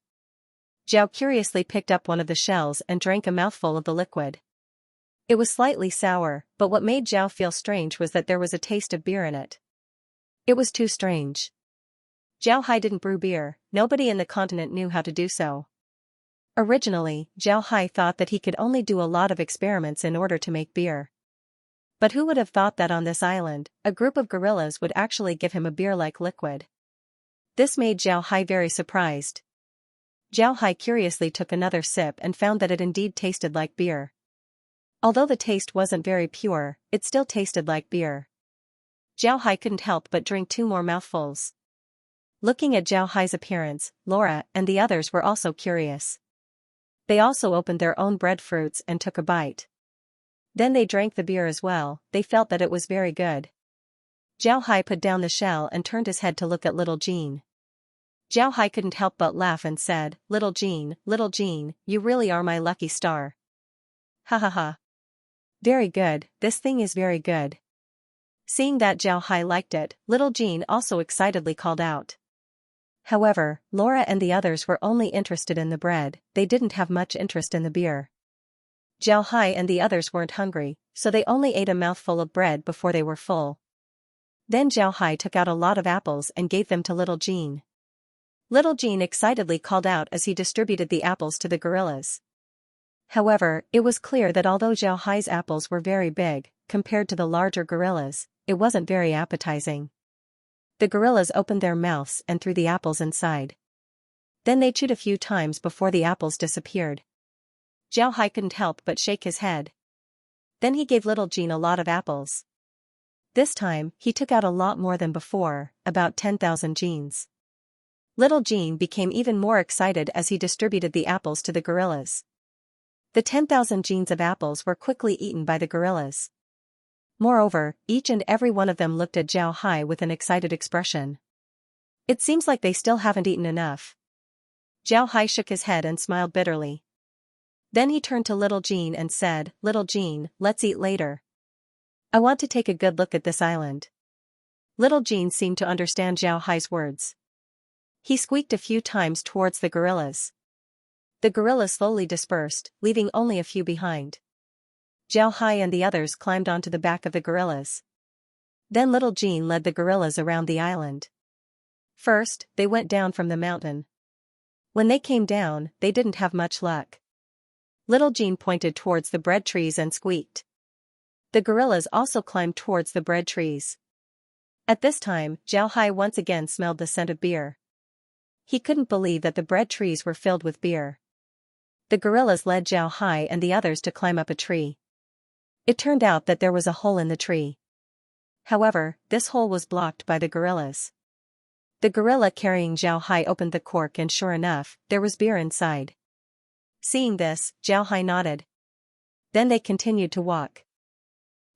Zhao curiously picked up one of the shells and drank a mouthful of the liquid. It was slightly sour, but what made Zhao feel strange was that there was a taste of beer in it. It was too strange. Zhao Hai didn't brew beer, nobody in the continent knew how to do so. Originally, Zhao Hai thought that he could only do a lot of experiments in order to make beer. But who would have thought that on this island, a group of gorillas would actually give him a beer-like liquid? This made Zhao Hai very surprised. Zhao Hai curiously took another sip and found that it indeed tasted like beer. Although the taste wasn't very pure, it still tasted like beer. Zhao Hai couldn't help but drink 2 more mouthfuls. Looking at Zhao Hai's appearance, Laura and the others were also curious. They also opened their own breadfruits and took a bite. Then they drank the beer as well. They felt that it was very good. Zhao Hai put down the shell and turned his head to look at little Jean. Zhao Hai couldn't help but laugh and said, little Jean, you really are my lucky star. Ha ha ha. Very good, this thing is very good. Seeing that Zhao Hai liked it, little Jean also excitedly called out. However, Laura and the others were only interested in the bread, they didn't have much interest in the beer. Zhao Hai and the others weren't hungry, so they only ate a mouthful of bread before they were full. Then Zhao Hai took out a lot of apples and gave them to little Jean. Little Jean excitedly called out as he distributed the apples to the gorillas. However, it was clear that although Zhao Hai's apples were very big, compared to the larger gorillas, it wasn't very appetizing. The gorillas opened their mouths and threw the apples inside. Then they chewed a few times before the apples disappeared. Zhao Hai couldn't help but shake his head. Then he gave little Jean a lot of apples. This time, he took out a lot more than before, about 10,000 jeans. Little Jean became even more excited as he distributed the apples to the gorillas. The 10,000 jeans of apples were quickly eaten by the gorillas. Moreover, each and every one of them looked at Zhao Hai with an excited expression. It seems like they still haven't eaten enough. Zhao Hai shook his head and smiled bitterly. Then he turned to little Jean and said, little Jean, let's eat later. I want to take a good look at this island. Little Jean seemed to understand Zhao Hai's words. He squeaked a few times towards the gorillas. The gorillas slowly dispersed, leaving only a few behind. Zhao Hai and the others climbed onto the back of the gorillas. Then little Jean led the gorillas around the island. First, they went down from the mountain. When they came down, they didn't have much luck. Little Jean pointed towards the bread trees and squeaked. The gorillas also climbed towards the bread trees. At this time, Zhao Hai once again smelled the scent of beer. He couldn't believe that the bread trees were filled with beer. The gorillas led Zhao Hai and the others to climb up a tree. It turned out that there was a hole in the tree. However, this hole was blocked by the gorillas. The gorilla carrying Zhao Hai opened the cork and sure enough, there was beer inside. Seeing this, Zhao Hai nodded. Then they continued to walk.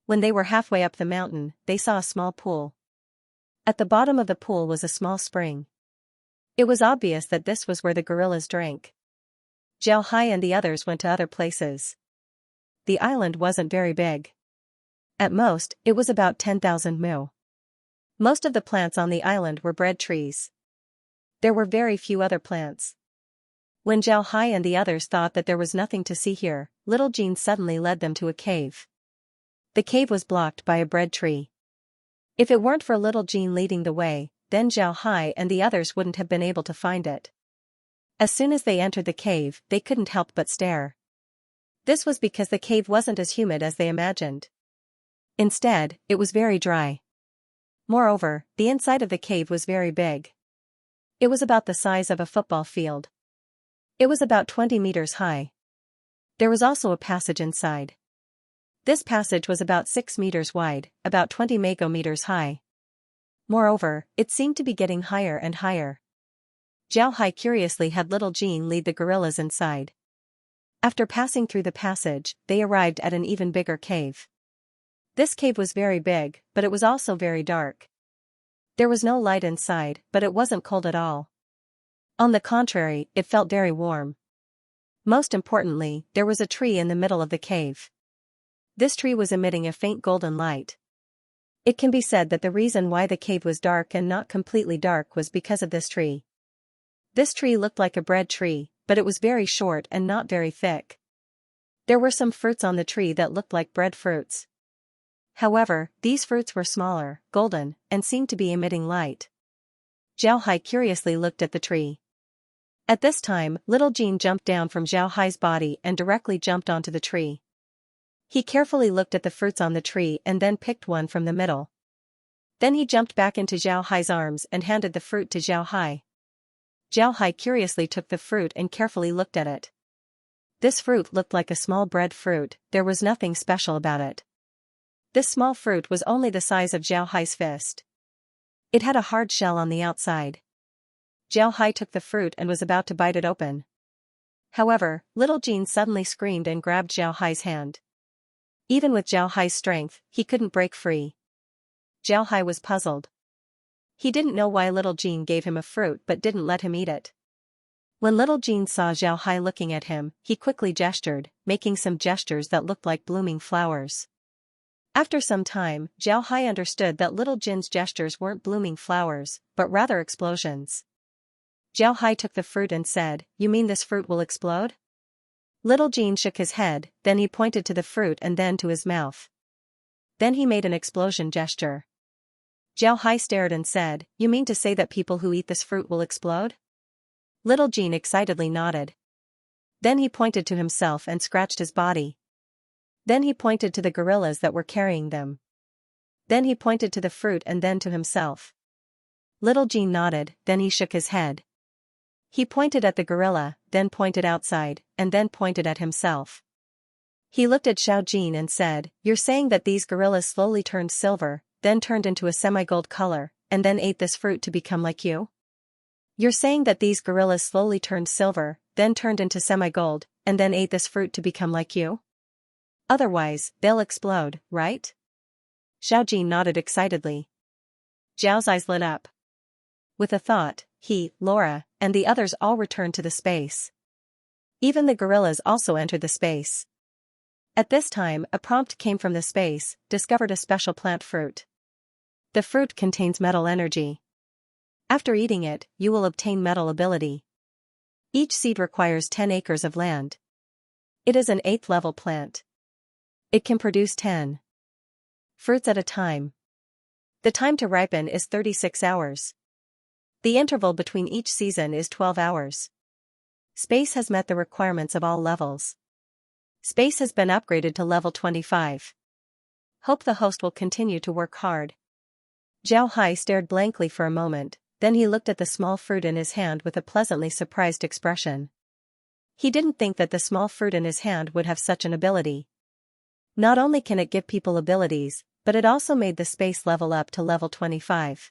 When they were halfway up the mountain, they saw a small pool. At the bottom of the pool was a small spring. It was obvious that this was where the gorillas drank. Zhao Hai and the others went to other places. The island wasn't very big. At most, it was about 10,000 mu. Most of the plants on the island were bread trees. There were very few other plants. When Zhao Hai and the others thought that there was nothing to see here, little Jean suddenly led them to a cave. The cave was blocked by a bread tree. If it weren't for little Jean leading the way, then Zhao Hai and the others wouldn't have been able to find it. As soon as they entered the cave, they couldn't help but stare. This was because the cave wasn't as humid as they imagined. Instead, it was very dry. Moreover, the inside of the cave was very big. It was about the size of a football field. It was about 20 meters high. There was also a passage inside. This passage was about 6 meters wide, about 20 megometers high. Moreover, it seemed to be getting higher and higher. Zhao Hai curiously had little Jean lead the gorillas inside. After passing through the passage, they arrived at an even bigger cave. This cave was very big, but it was also very dark. There was no light inside, but it wasn't cold at all. On the contrary, it felt very warm. Most importantly, there was a tree in the middle of the cave. This tree was emitting a faint golden light. It can be said that the reason why the cave was dark and not completely dark was because of this tree. This tree looked like a bread tree, but it was very short and not very thick. There were some fruits on the tree that looked like bread fruits. However, these fruits were smaller, golden, and seemed to be emitting light. Zhao Hai curiously looked at the tree. At this time, little Jean jumped down from Zhao Hai's body and directly jumped onto the tree. He carefully looked at the fruits on the tree and then picked one from the middle. Then he jumped back into Zhao Hai's arms and handed the fruit to Zhao Hai. Zhao Hai curiously took the fruit and carefully looked at it. This fruit looked like a small bread fruit, there was nothing special about it. This small fruit was only the size of Zhao Hai's fist. It had a hard shell on the outside. Zhao Hai took the fruit and was about to bite it open. However, little Jean suddenly screamed and grabbed Zhao Hai's hand. Even with Zhao Hai's strength, he couldn't break free. Zhao Hai was puzzled. He didn't know why little Jean gave him a fruit but didn't let him eat it. When little Jean saw Zhao Hai looking at him, he quickly gestured, making some gestures that looked like blooming flowers. After some time, Zhao Hai understood that little Jin's gestures weren't blooming flowers, but rather explosions. Zhao Hai took the fruit and said, "You mean this fruit will explode?" Little Jean shook his head, then he pointed to the fruit and then to his mouth. Then he made an explosion gesture. Zhao Hai stared and said, "You mean to say that people who eat this fruit will explode?" Little Jean excitedly nodded. Then he pointed to himself and scratched his body. Then he pointed to the gorillas that were carrying them. Then he pointed to the fruit and then to himself. Little Jean nodded, then he shook his head. He pointed at the gorilla, then pointed outside, and then pointed at himself. He looked at Xiao Jin and said, "You're saying that these gorillas slowly turned silver, then turned into a semi-gold color, and then ate this fruit to become like you? You're saying that these gorillas slowly turned silver, then turned into semi-gold, and then ate this fruit to become like you? Otherwise, they'll explode, right?" Xiao Jin nodded excitedly. Zhao's eyes lit up. With a thought, he, Laura, and the others all returned to the space. Even the gorillas also entered the space. At this time, a prompt came from the space, discovered a special plant fruit. The fruit contains metal energy. After eating it, you will obtain metal ability. Each seed requires 10 acres of land. It is an 8th level plant. It can produce 10 fruits at a time. The time to ripen is 36 hours. The interval between each season is 12 hours. Space has met the requirements of all levels. Space has been upgraded to level 25. Hope the host will continue to work hard. Zhao Hai stared blankly for a moment, then he looked at the small fruit in his hand with a pleasantly surprised expression. He didn't think that the small fruit in his hand would have such an ability. Not only can it give people abilities, but it also made the space level up to level 25.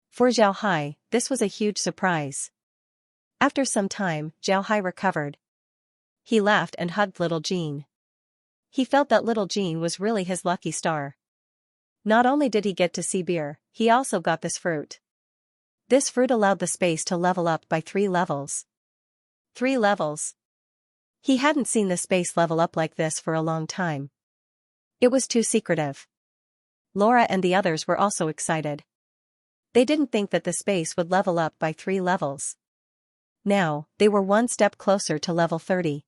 For Zhao Hai, this was a huge surprise. After some time, Zhao Hai recovered. He laughed and hugged little Jean. He felt that little Jean was really his lucky star. Not only did he get to see beer, he also got this fruit. This fruit allowed the space to level up by 3 levels. 3 levels. He hadn't seen the space level up like this for a long time. It was too secretive. Laura and the others were also excited. They didn't think that the space would level up by 3 levels. Now, they were one step closer to level 30.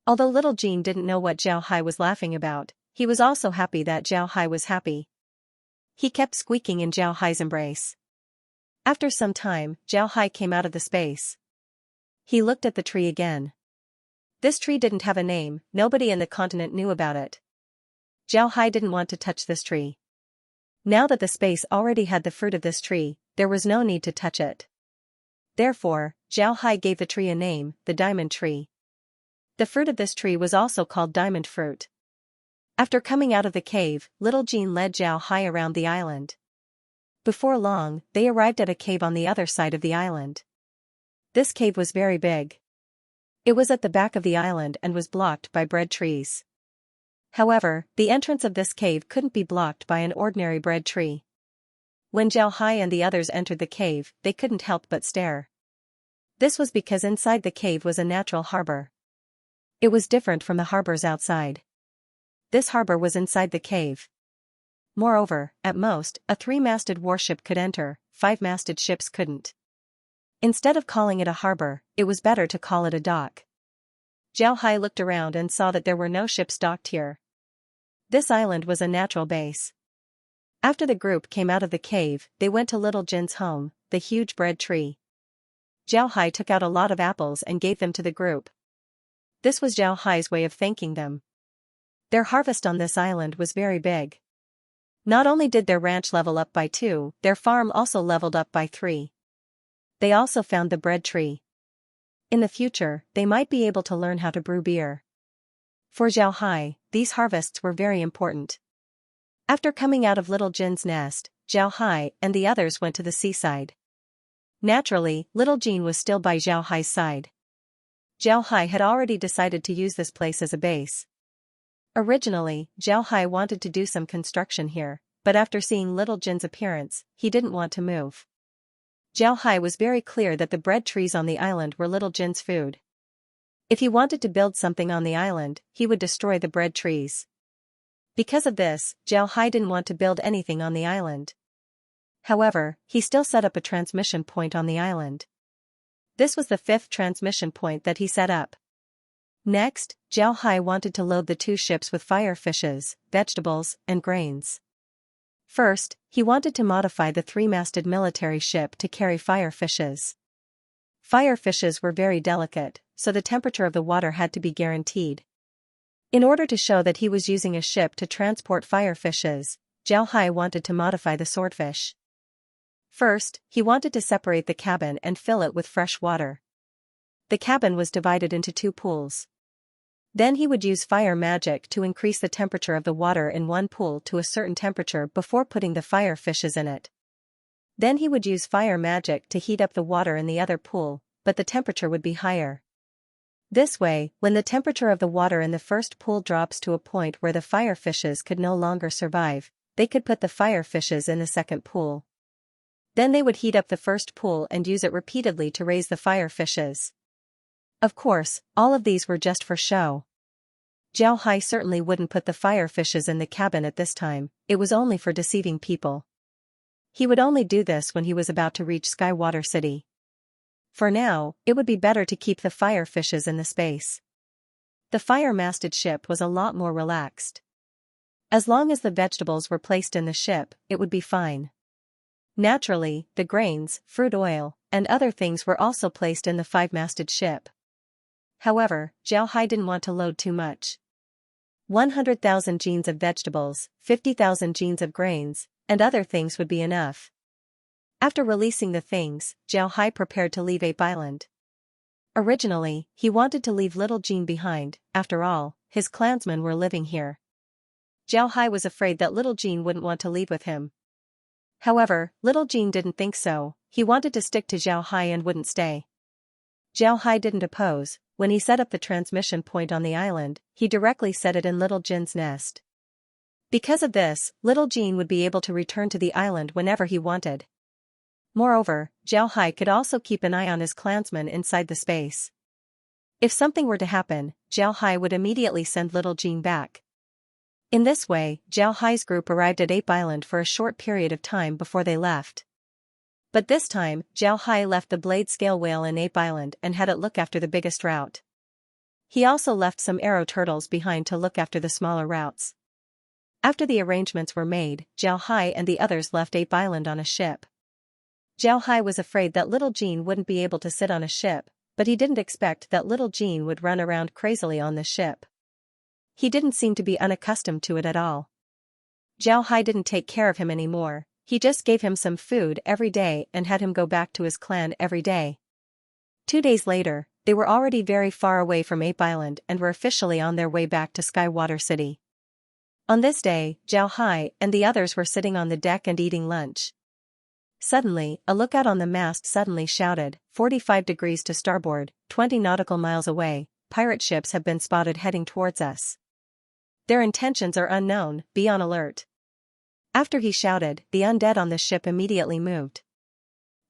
Although little Jean didn't know what Zhao Hai was laughing about, he was also happy that Zhao Hai was happy. He kept squeaking in Zhao Hai's embrace. After some time, Zhao Hai came out of the space. He looked at the tree again. This tree didn't have a name, nobody in the continent knew about it. Zhao Hai didn't want to touch this tree. Now that the space already had the fruit of this tree, there was no need to touch it. Therefore, Zhao Hai gave the tree a name, the diamond tree. The fruit of this tree was also called diamond fruit. After coming out of the cave, little Jean led Zhao Hai around the island. Before long, they arrived at a cave on the other side of the island. This cave was very big. It was at the back of the island and was blocked by bread trees. However, the entrance of this cave couldn't be blocked by an ordinary bread tree. When Zhao Hai and the others entered the cave, they couldn't help but stare. This was because inside the cave was a natural harbor. It was different from the harbors outside. This harbor was inside the cave. Moreover, at most, a 3-masted warship could enter, 5-masted ships couldn't. Instead of calling it a harbor, it was better to call it a dock. Zhao Hai looked around and saw that there were no ships docked here. This island was a natural base. After the group came out of the cave, they went to Little Jin's home, the huge bread tree. Zhao Hai took out a lot of apples and gave them to the group. This was Zhao Hai's way of thanking them. Their harvest on this island was very big. Not only did their ranch level up by 2, their farm also leveled up by 3. They also found the bread tree. In the future, they might be able to learn how to brew beer. For Zhao Hai, these harvests were very important. After coming out of Little Jin's nest, Zhao Hai and the others went to the seaside. Naturally, Little Jin was still by Zhao Hai's side. Zhao Hai had already decided to use this place as a base. Originally, Zhao Hai wanted to do some construction here, but after seeing Little Jin's appearance, he didn't want to move. Zhao Hai was very clear that the bread trees on the island were Little Jin's food. If he wanted to build something on the island, he would destroy the bread trees. Because of this, Zhao Hai didn't want to build anything on the island. However, he still set up a transmission point on the island. This was the 5th transmission point that he set up. Next, Zhao Hai wanted to load the 2 ships with fire fishes, vegetables, and grains. First, he wanted to modify the 3-masted military ship to carry fire fishes. Fire fishes were very delicate, so the temperature of the water had to be guaranteed. In order to show that he was using a ship to transport fire fishes, Zhao Hai wanted to modify the swordfish. First, he wanted to separate the cabin and fill it with fresh water. The cabin was divided into 2 pools. Then he would use fire magic to increase the temperature of the water in one pool to a certain temperature before putting the fire fishes in it. Then he would use fire magic to heat up the water in the other pool, but the temperature would be higher. This way, when the temperature of the water in the first pool drops to a point where the fire fishes could no longer survive, they could put the fire fishes in the second pool. Then they would heat up the first pool and use it repeatedly to raise the fire fishes. Of course, all of these were just for show. Zhao Hai certainly wouldn't put the fire fishes in the cabin at this time, it was only for deceiving people. He would only do this when he was about to reach Skywater City. For now, it would be better to keep the fire fishes in the space. The fire-masted ship was a lot more relaxed. As long as the vegetables were placed in the ship, it would be fine. Naturally, the grains, fruit oil, and other things were also placed in the 5-masted ship. However, Zhao Hai didn't want to load too much. 100,000 genes of vegetables, 50,000 genes of grains, and other things would be enough. After releasing the things, Zhao Hai prepared to leave Ape Island. Originally, he wanted to leave Little Jin behind, after all, his clansmen were living here. Zhao Hai was afraid that Little Jin wouldn't want to leave with him. However, Little Jin didn't think so, he wanted to stick to Zhao Hai and wouldn't stay. Zhao Hai didn't oppose. When he set up the transmission point on the island, he directly set it in Little Jin's nest. Because of this, Little Jin would be able to return to the island whenever he wanted. Moreover, Zhao Hai could also keep an eye on his clansmen inside the space. If something were to happen, Zhao Hai would immediately send Little Jin back. In this way, Zhao Hai's group arrived at Ape Island for a short period of time before they left. But this time, Zhao Hai left the blade scale whale in Ape Island and had it look after the biggest route. He also left some arrow turtles behind to look after the smaller routes. After the arrangements were made, Zhao Hai and the others left Ape Island on a ship. Zhao Hai was afraid that Little Jin wouldn't be able to sit on a ship, but he didn't expect that Little Jin would run around crazily on the ship. He didn't seem to be unaccustomed to it at all. Zhao Hai didn't take care of him anymore. He just gave him some food every day and had him go back to his clan every day. 2 days later, they were already very far away from Ape Island and were officially on their way back to Skywater City. On this day, Zhao Hai and the others were sitting on the deck and eating lunch. Suddenly, a lookout on the mast suddenly shouted, 45 degrees to starboard, 20 nautical miles away, pirate ships have been spotted heading towards us. Their intentions are unknown, be on alert. After he shouted, the undead on the ship immediately moved.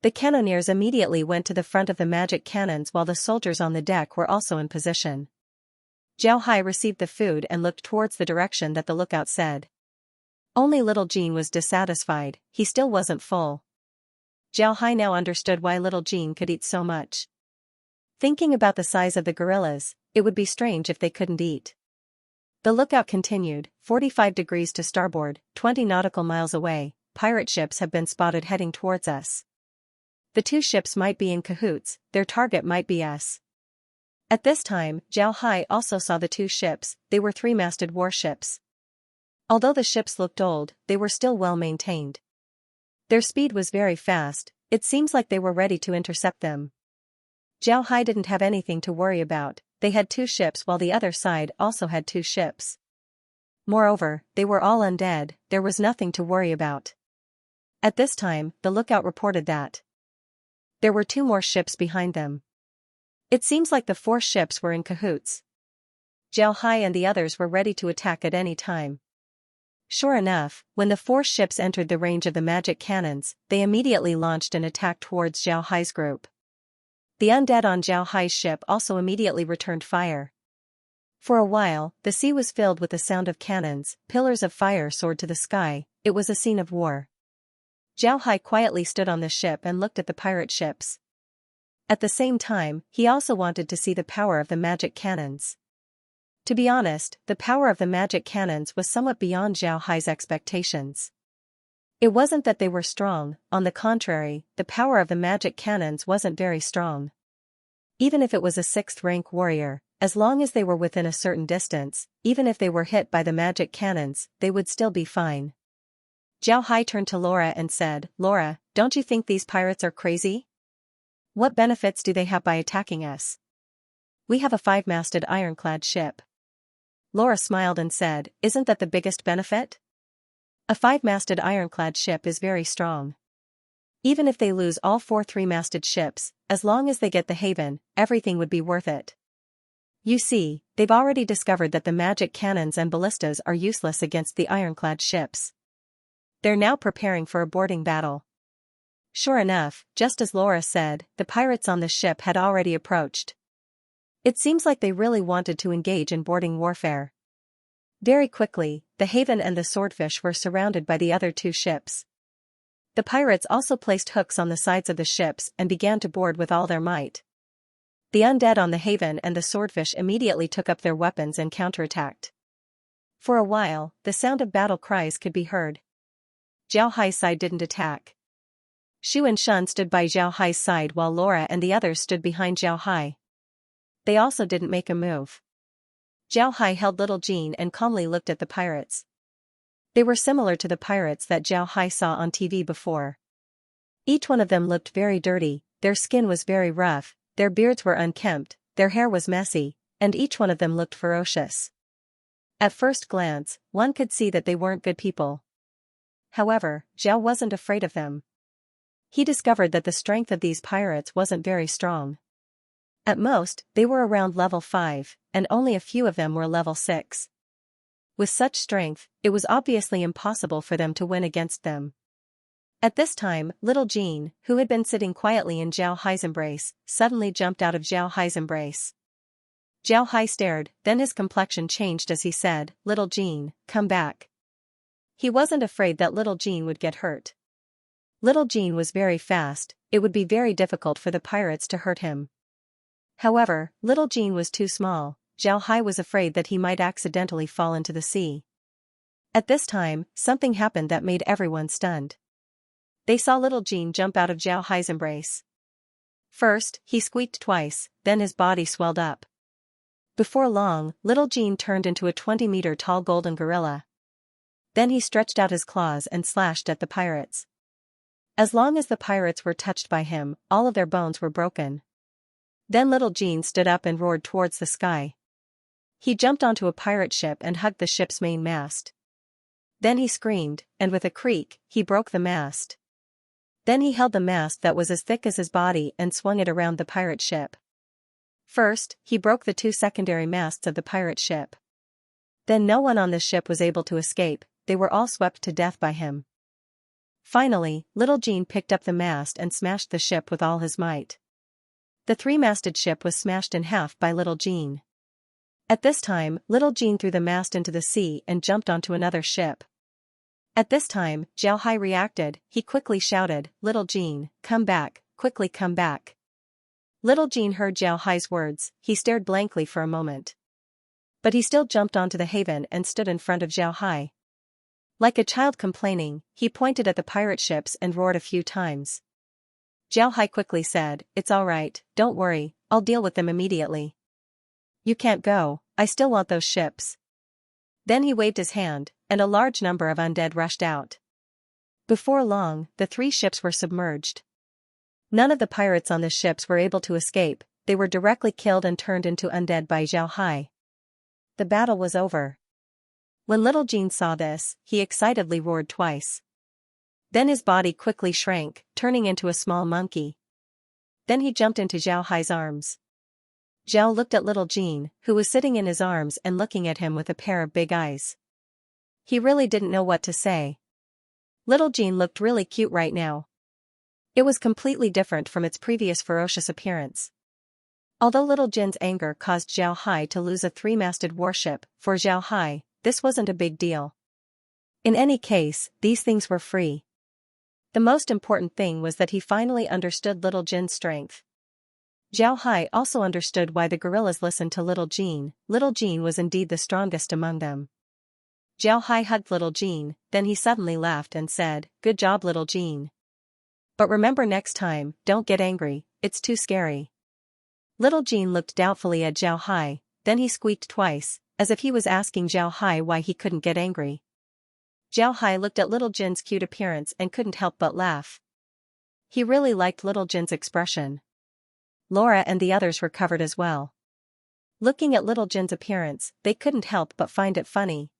The cannoneers immediately went to the front of the magic cannons while the soldiers on the deck were also in position. Zhao Hai received the food and looked towards the direction that the lookout said. Only Little Jin was dissatisfied, he still wasn't full. Zhao Hai now understood why Little Jin could eat so much. Thinking about the size of the gorillas, it would be strange if they couldn't eat. The lookout continued, 45 degrees to starboard, 20 nautical miles away, pirate ships have been spotted heading towards us. The two ships might be in cahoots, their target might be us. At this time, Zhao Hai also saw the two ships. They were three-masted warships. Although the ships looked old, they were still well maintained. Their speed was very fast, it seems like they were ready to intercept them. Zhao Hai didn't have anything to worry about, they had two ships while the other side also had two ships. Moreover, they were all undead, there was nothing to worry about. At this time, the lookout reported that there were two more ships behind them. It seems like the four ships were in cahoots. Zhao Hai and the others were ready to attack at any time. Sure enough, when the four ships entered the range of the magic cannons, they immediately launched an attack towards Zhao Hai's group. The undead on Zhao Hai's ship also immediately returned fire. For a while, the sea was filled with the sound of cannons, pillars of fire soared to the sky, it was a scene of war. Zhao Hai quietly stood on the ship and looked at the pirate ships. At the same time, he also wanted to see the power of the magic cannons. To be honest, the power of the magic cannons was somewhat beyond Zhao Hai's expectations. It wasn't that they were strong, on the contrary, the power of the magic cannons wasn't very strong. Even if it was a 6th-rank warrior, as long as they were within a certain distance, even if they were hit by the magic cannons, they would still be fine. Zhao Hai turned to Laura and said, "Laura, don't you think these pirates are crazy? What benefits do they have by attacking us? We have a 5-masted ironclad ship." Laura smiled and said, "Isn't that the biggest benefit? A 5-masted ironclad ship is very strong. Even if they lose all 4 3-masted ships, as long as they get the haven, everything would be worth it. You see, they've already discovered that the magic cannons and ballistas are useless against the ironclad ships. They're now preparing for a boarding battle." Sure enough, just as Laura said, the pirates on the ship had already approached. It seems like they really wanted to engage in boarding warfare. Very quickly, the Haven and the Swordfish were surrounded by the other two ships. The pirates also placed hooks on the sides of the ships and began to board with all their might. The undead on the Haven and the Swordfish immediately took up their weapons and counterattacked. For a while, the sound of battle cries could be heard. Zhao Hai's side didn't attack. Shu and Shun stood by Zhao Hai's side while Laura and the others stood behind Zhao Hai. They also didn't make a move. Zhao Hai held little Jean and calmly looked at the pirates. They were similar to the pirates that Zhao Hai saw on TV before. Each one of them looked very dirty, their skin was very rough, their beards were unkempt, their hair was messy, and each one of them looked ferocious. At first glance, one could see that they weren't good people. However, Zhao wasn't afraid of them. He discovered that the strength of these pirates wasn't very strong. At most, they were around level 5, and only a few of them were level 6. With such strength, it was obviously impossible for them to win against them. At this time, little Jean, who had been sitting quietly in Zhao Hai's embrace, suddenly jumped out of Zhao Hai's embrace. Zhao Hai stared, then his complexion changed as he said, "Little Jean, come back." He wasn't afraid that little Jean would get hurt. Little Jean was very fast, it would be very difficult for the pirates to hurt him. However, little Jean was too small, Zhao Hai was afraid that he might accidentally fall into the sea. At this time, something happened that made everyone stunned. They saw little Jean jump out of Zhao Hai's embrace. First, he squeaked twice, then his body swelled up. Before long, little Jean turned into a 20-meter tall golden gorilla. Then he stretched out his claws and slashed at the pirates. As long as the pirates were touched by him, all of their bones were broken. Then little Jean stood up and roared towards the sky. He jumped onto a pirate ship and hugged the ship's main mast. Then he screamed, and with a creak, he broke the mast. Then he held the mast that was as thick as his body and swung it around the pirate ship. First, he broke the 2 secondary masts of the pirate ship. Then no one on the ship was able to escape, they were all swept to death by him. Finally, little Jean picked up the mast and smashed the ship with all his might. The 3-masted ship was smashed in half by little Jean. At this time, little Jean threw the mast into the sea and jumped onto another ship. At this time, Zhao Hai reacted, he quickly shouted, "Little Jean, come back, quickly come back." Little Jean heard Zhao Hai's words, he stared blankly for a moment. But he still jumped onto the Haven and stood in front of Zhao Hai. Like a child complaining, he pointed at the pirate ships and roared a few times. Zhao Hai quickly said, "It's all right, don't worry, I'll deal with them immediately." "You can't go, I still want those ships." Then he waved his hand, and a large number of undead rushed out. Before long, the 3 ships were submerged. None of the pirates on the ships were able to escape, they were directly killed and turned into undead by Zhao Hai. The battle was over. When Little Jean saw this, he excitedly roared twice. Then his body quickly shrank, turning into a small monkey. Then he jumped into Zhao Hai's arms. Zhao looked at Little Jean, who was sitting in his arms and looking at him with a pair of big eyes. He really didn't know what to say. Little Jean looked really cute right now. It was completely different from its previous ferocious appearance. Although Little Jin's anger caused Zhao Hai to lose a 3-masted warship, for Zhao Hai, this wasn't a big deal. In any case, these things were free. The most important thing was that he finally understood Little Jin's strength. Zhao Hai also understood why the gorillas listened to Little Jean. Little Jean was indeed the strongest among them. Zhao Hai hugged Little Jean, then he suddenly laughed and said, "Good job, Little Jean. But remember next time, don't get angry, it's too scary." Little Jean looked doubtfully at Zhao Hai, then he squeaked twice, as if he was asking Zhao Hai why he couldn't get angry. Zhao Hai looked at Little Jin's cute appearance and couldn't help but laugh. He really liked Little Jin's expression. Laura and the others were covered as well. Looking at Little Jin's appearance, they couldn't help but find it funny.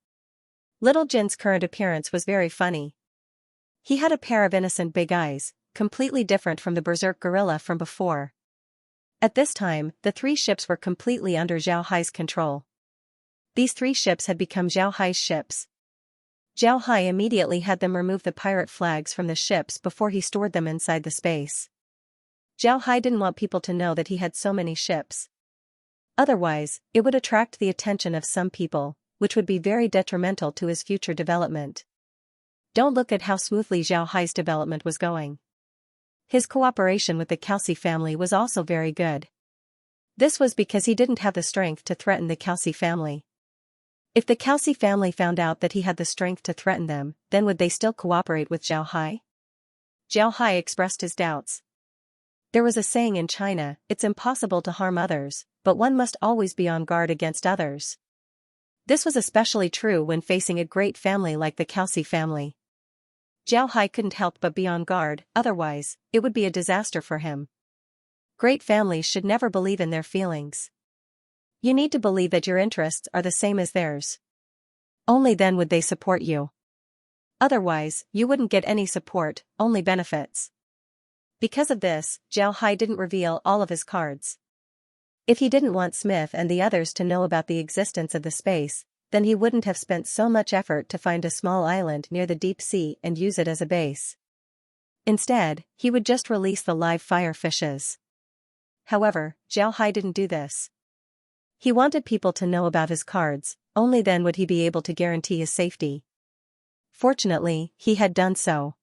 Little Jin's current appearance was very funny. He had a pair of innocent big eyes, completely different from the berserk gorilla from before. At this time, the 3 ships were completely under Zhao Hai's control. These 3 ships had become Zhao Hai's ships. Zhao Hai immediately had them remove the pirate flags from the ships before he stored them inside the space. Zhao Hai didn't want people to know that he had so many ships. Otherwise, it would attract the attention of some people, which would be very detrimental to his future development. Don't look at how smoothly Zhao Hai's development was going. His cooperation with the Calci family was also very good. This was because he didn't have the strength to threaten the Calci family. If the Calci family found out that he had the strength to threaten them, then would they still cooperate with Zhao Hai? Zhao Hai expressed his doubts. There was a saying in China, "It's impossible to harm others, but one must always be on guard against others." This was especially true when facing a great family like the Calci family. Zhao Hai couldn't help but be on guard, otherwise, it would be a disaster for him. Great families should never believe in their feelings. You need to believe that your interests are the same as theirs. Only then would they support you. Otherwise, you wouldn't get any support, only benefits. Because of this, Zhao Hai didn't reveal all of his cards. If he didn't want Smith and the others to know about the existence of the space, then he wouldn't have spent so much effort to find a small island near the deep sea and use it as a base. Instead, he would just release the live fire fishes. However, Zhao Hai didn't do this. He wanted people to know about his cards, only then would he be able to guarantee his safety. Fortunately, he had done so.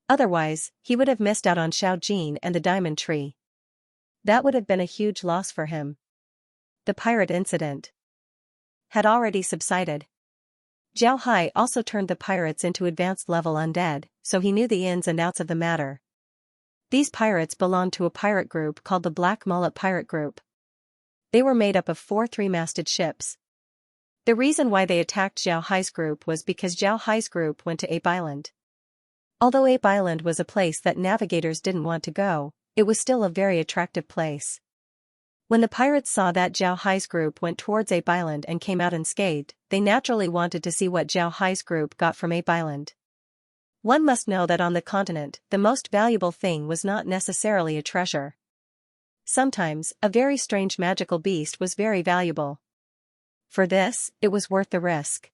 Otherwise, he would have missed out on Xiao Jin and the diamond tree. That would have been a huge loss for him. The pirate incident had already subsided. Zhao Hai also turned the pirates into advanced level undead, so he knew the ins and outs of the matter. These pirates belonged to a pirate group called the Black Mullet Pirate Group. They were made up of 4 3-masted ships. The reason why they attacked Zhao Hai's group was because Zhao Hai's group went to Ape Island. Although Ape Island was a place that navigators didn't want to go, it was still a very attractive place. When the pirates saw that Zhao Hai's group went towards Ape Island and came out unscathed, they naturally wanted to see what Zhao Hai's group got from Ape Island. One must know that on the continent, the most valuable thing was not necessarily a treasure. Sometimes, a very strange magical beast was very valuable. For this, it was worth the risk.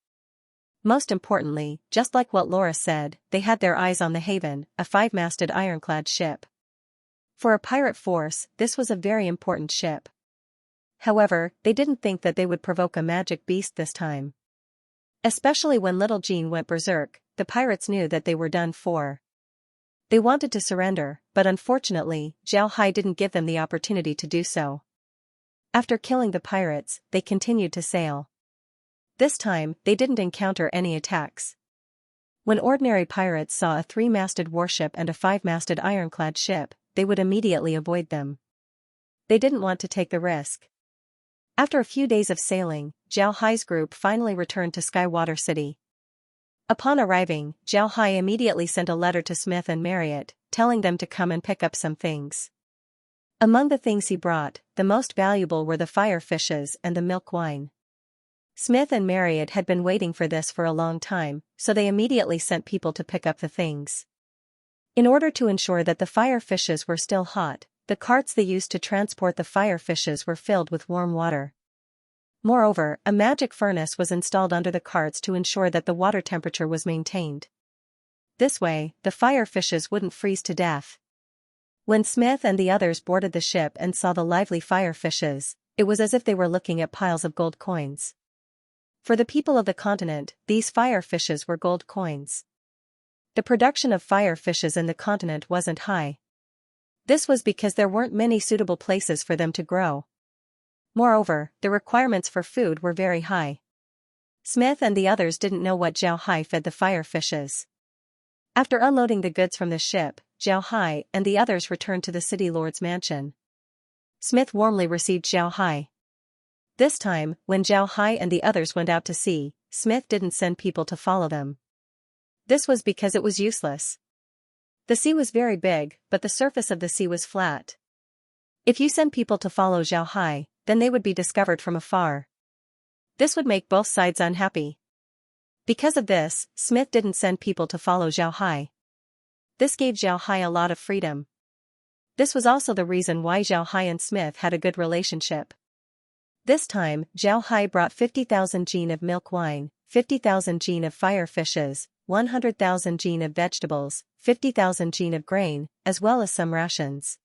Most importantly, just like what Laura said, they had their eyes on the Haven, a 5-masted ironclad ship. For a pirate force, this was a very important ship. However, they didn't think that they would provoke a magic beast this time. Especially when Little Jean went berserk, the pirates knew that they were done for. They wanted to surrender, but unfortunately, Zhao Hai didn't give them the opportunity to do so. After killing the pirates, they continued to sail. This time, they didn't encounter any attacks. When ordinary pirates saw a 3-masted warship and a 5-masted ironclad ship, they would immediately avoid them. They didn't want to take the risk. After a few days of sailing, Zhao Hai's group finally returned to Skywater City. Upon arriving, Zhao Hai immediately sent a letter to Smith and Marriott, telling them to come and pick up some things. Among the things he brought, the most valuable were the fire fishes and the milk wine. Smith and Marriott had been waiting for this for a long time, so they immediately sent people to pick up the things. In order to ensure that the fire fishes were still hot, the carts they used to transport the fire fishes were filled with warm water. Moreover, a magic furnace was installed under the carts to ensure that the water temperature was maintained. This way, the fire fishes wouldn't freeze to death. When Smith and the others boarded the ship and saw the lively fire fishes, it was as if they were looking at piles of gold coins. For the people of the continent, these fire fishes were gold coins. The production of fire fishes in the continent wasn't high. This was because there weren't many suitable places for them to grow. Moreover, the requirements for food were very high. Smith and the others didn't know what Zhao Hai fed the fire fishes. After unloading the goods from the ship, Zhao Hai and the others returned to the city lord's mansion. Smith warmly received Zhao Hai. This time, when Zhao Hai and the others went out to sea, Smith didn't send people to follow them. This was because it was useless. The sea was very big, but the surface of the sea was flat. If you send people to follow Zhao Hai, then they would be discovered from afar. This would make both sides unhappy. Because of this, Smith didn't send people to follow Zhao Hai. This gave Zhao Hai a lot of freedom. This was also the reason why Zhao Hai and Smith had a good relationship. This time, Zhao Hai brought 50,000 jin of milk wine, 50,000 jin of fire fishes, 100,000 jin of vegetables, 50,000 jin of grain, as well as some rations.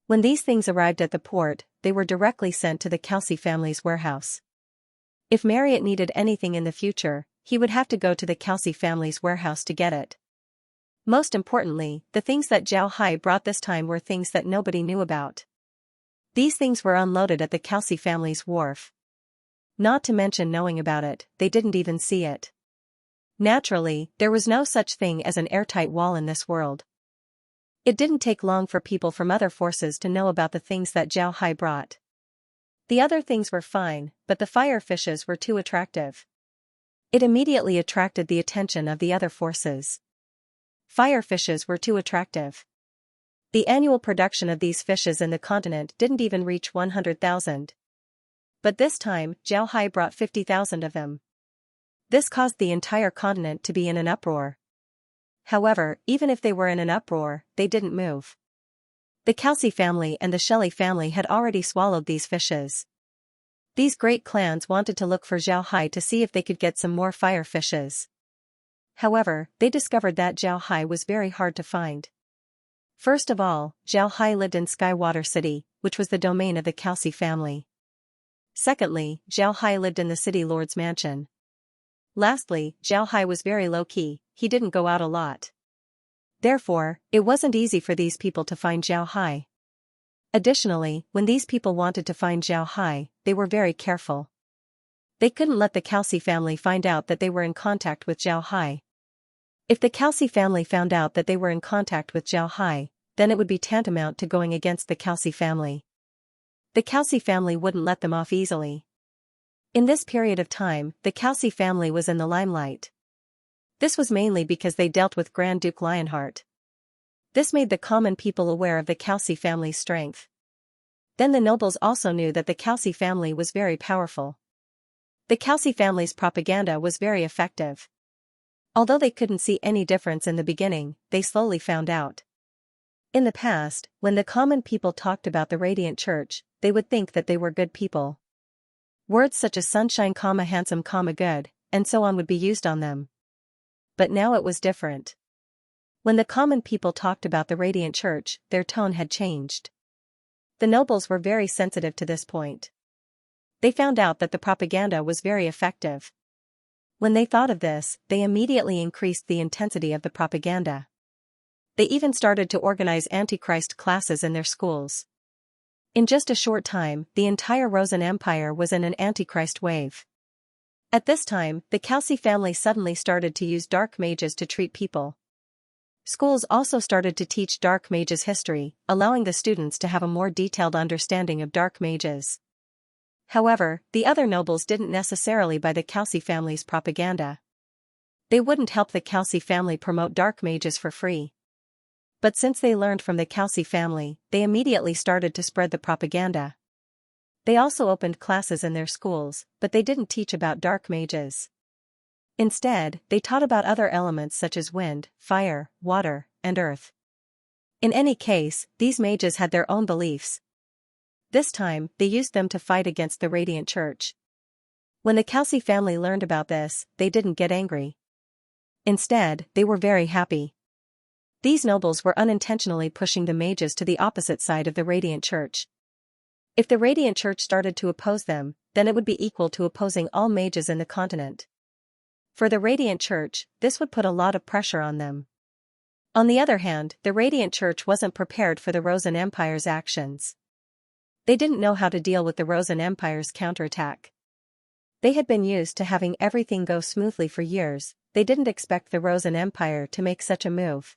When these things arrived at the port, they were directly sent to the Kelsey family's warehouse. If Marriott needed anything in the future, he would have to go to the Kelsey family's warehouse to get it. Most importantly, the things that Zhao Hai brought this time were things that nobody knew about. These things were unloaded at the Kelsey family's wharf. Not to mention knowing about it, they didn't even see it. Naturally, there was no such thing as an airtight wall in this world. It didn't take long for people from other forces to know about the things that Zhao Hai brought. The other things were fine, but the fire fishes were too attractive. It immediately attracted the attention of the other forces. Fire fishes were too attractive. The annual production of these fishes in the continent didn't even reach 100,000. But this time, Zhao Hai brought 50,000 of them. This caused the entire continent to be in an uproar. However, even if they were in an uproar, they didn't move. The Kelsey family and the Shelley family had already swallowed these fishes. These great clans wanted to look for Zhao Hai to see if they could get some more fire fishes. However, they discovered that Zhao Hai was very hard to find. First of all, Zhao Hai lived in Skywater City, which was the domain of the Kelsey family. Secondly, Zhao Hai lived in the city lord's mansion. Lastly, Zhao Hai was very low-key, he didn't go out a lot. Therefore, it wasn't easy for these people to find Zhao Hai. Additionally, when these people wanted to find Zhao Hai, they were very careful. They couldn't let the Kelsey family find out that they were in contact with Zhao Hai. If the Kelsey family found out that they were in contact with Zhao Hai, then it would be tantamount to going against the Kelsey family. The Kelsey family wouldn't let them off easily. In this period of time, the Kelsey family was in the limelight. This was mainly because they dealt with Grand Duke Lionheart. This made the common people aware of the Kelsey family's strength. Then the nobles also knew that the Kelsey family was very powerful. The Kelsey family's propaganda was very effective. Although they couldn't see any difference in the beginning, they slowly found out. In the past, when the common people talked about the Radiant Church, they would think that they were good people. Words such as sunshine, handsome, good, and so on would be used on them. But now it was different. When the common people talked about the Radiant Church, their tone had changed. The nobles were very sensitive to this point. They found out that the propaganda was very effective. When they thought of this, they immediately increased the intensity of the propaganda. They even started to organize Antichrist classes in their schools. In just a short time, the entire Rosen Empire was in an Antichrist wave. At this time, the Kelsey family suddenly started to use dark mages to treat people. Schools also started to teach dark mages history, allowing the students to have a more detailed understanding of dark mages. However, the other nobles didn't necessarily buy the Calci family's propaganda. They wouldn't help the Calci family promote dark mages for free. But since they learned from the Calci family, they immediately started to spread the propaganda. They also opened classes in their schools, but they didn't teach about dark mages. Instead, they taught about other elements such as wind, fire, water, and earth. In any case, these mages had their own beliefs. This time, they used them to fight against the Radiant Church. When the Calci family learned about this, they didn't get angry. Instead, they were very happy. These nobles were unintentionally pushing the mages to the opposite side of the Radiant Church. If the Radiant Church started to oppose them, then it would be equal to opposing all mages in the continent. For the Radiant Church, this would put a lot of pressure on them. On the other hand, the Radiant Church wasn't prepared for the Rosen Empire's actions. They didn't know how to deal with the Rosen Empire's counterattack. They had been used to having everything go smoothly for years. They didn't expect the Rosen Empire to make such a move.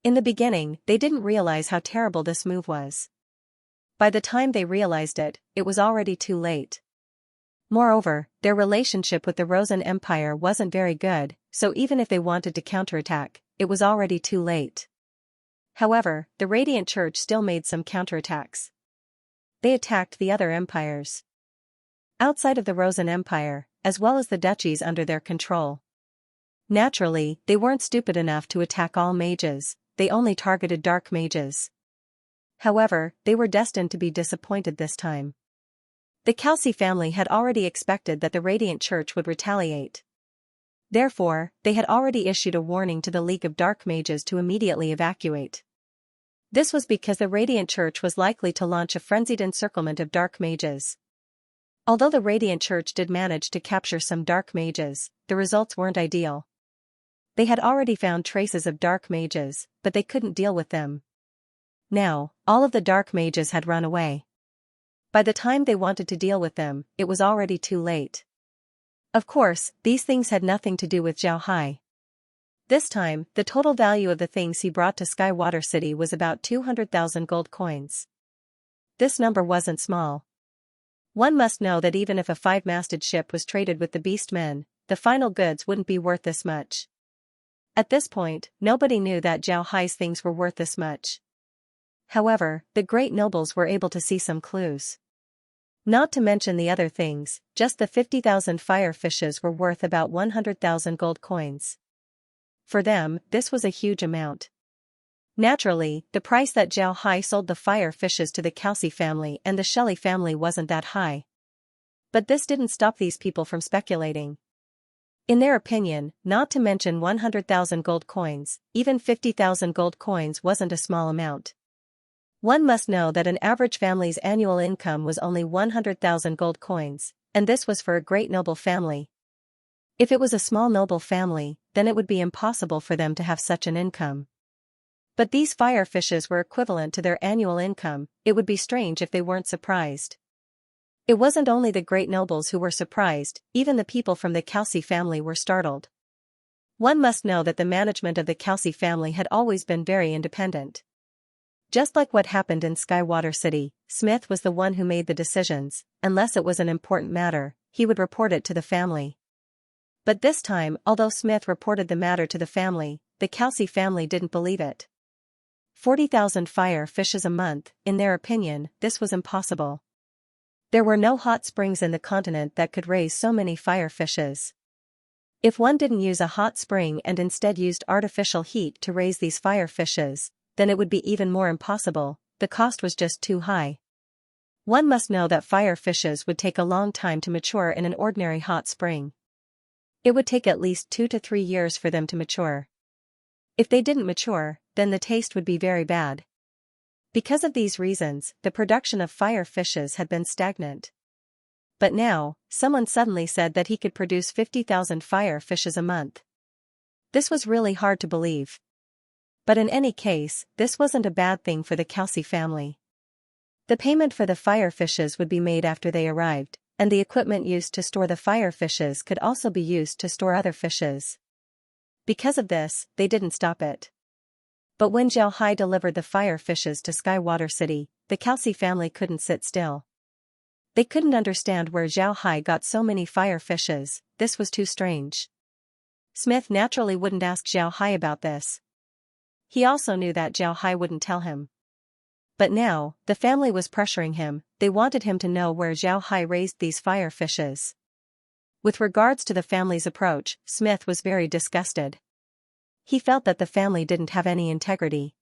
In the beginning, they didn't realize how terrible this move was. By the time they realized it, it was already too late. Moreover, their relationship with the Rosen Empire wasn't very good, so even if they wanted to counterattack, it was already too late. However, the Radiant Church still made some counterattacks. They attacked the other empires outside of the Rosen Empire, as well as the duchies under their control. Naturally, they weren't stupid enough to attack all mages, they only targeted dark mages. However, they were destined to be disappointed this time. The Calci family had already expected that the Radiant Church would retaliate. Therefore, they had already issued a warning to the League of Dark Mages to immediately evacuate. This was because the Radiant Church was likely to launch a frenzied encirclement of dark mages. Although the Radiant Church did manage to capture some dark mages, the results weren't ideal. They had already found traces of dark mages, but they couldn't deal with them. Now, all of the dark mages had run away. By the time they wanted to deal with them, it was already too late. Of course, these things had nothing to do with Zhao Hai. This time, the total value of the things he brought to Skywater City was about 200,000 gold coins. This number wasn't small. One must know that even if a 5-masted ship was traded with the Beastmen, the final goods wouldn't be worth this much. At this point, nobody knew that Zhao Hai's things were worth this much. However, the great nobles were able to see some clues. Not to mention the other things, just the 50,000 fire fishes were worth about 100,000 gold coins. For them, this was a huge amount. Naturally, the price that Zhao Hai sold the fire fishes to the Calci family and the Shelley family wasn't that high. But this didn't stop these people from speculating. In their opinion, not to mention 100,000 gold coins, even 50,000 gold coins wasn't a small amount. One must know that an average family's annual income was only 100,000 gold coins, and this was for a great noble family. If it was a small noble family, then it would be impossible for them to have such an income. But these fire fishes were equivalent to their annual income. It would be strange if they weren't surprised. It wasn't only the great nobles who were surprised, even the people from the Calci family were startled. One must know that the management of the Calci family had always been very independent. Just like what happened in Skywater City, Smith was the one who made the decisions. Unless it was an important matter, he would report it to the family. But this time, although Smith reported the matter to the family, the Calci family didn't believe it. 40,000 fire fishes a month, in their opinion, this was impossible. There were no hot springs in the continent that could raise so many fire fishes. If one didn't use a hot spring and instead used artificial heat to raise these fire fishes, then it would be even more impossible. The cost was just too high. One must know that fire fishes would take a long time to mature in an ordinary hot spring. It would take at least 2 to 3 years for them to mature. If they didn't mature, then the taste would be very bad. Because of these reasons, the production of fire fishes had been stagnant. But now, someone suddenly said that he could produce 50,000 fire fishes a month. This was really hard to believe. But in any case, this wasn't a bad thing for the Calci family. The payment for the fire fishes would be made after they arrived, and the equipment used to store the fire fishes could also be used to store other fishes. Because of this, they didn't stop it. But when Zhao Hai delivered the fire fishes to Skywater City, the Calci family couldn't sit still. They couldn't understand where Zhao Hai got so many fire fishes. This was too strange. Smith naturally wouldn't ask Zhao Hai about this. He also knew that Zhao Hai wouldn't tell him. But now, the family was pressuring him. They wanted him to know where Zhao Hai raised these fire fishes. With regards to the family's approach, Smith was very disgusted. He felt that the family didn't have any integrity.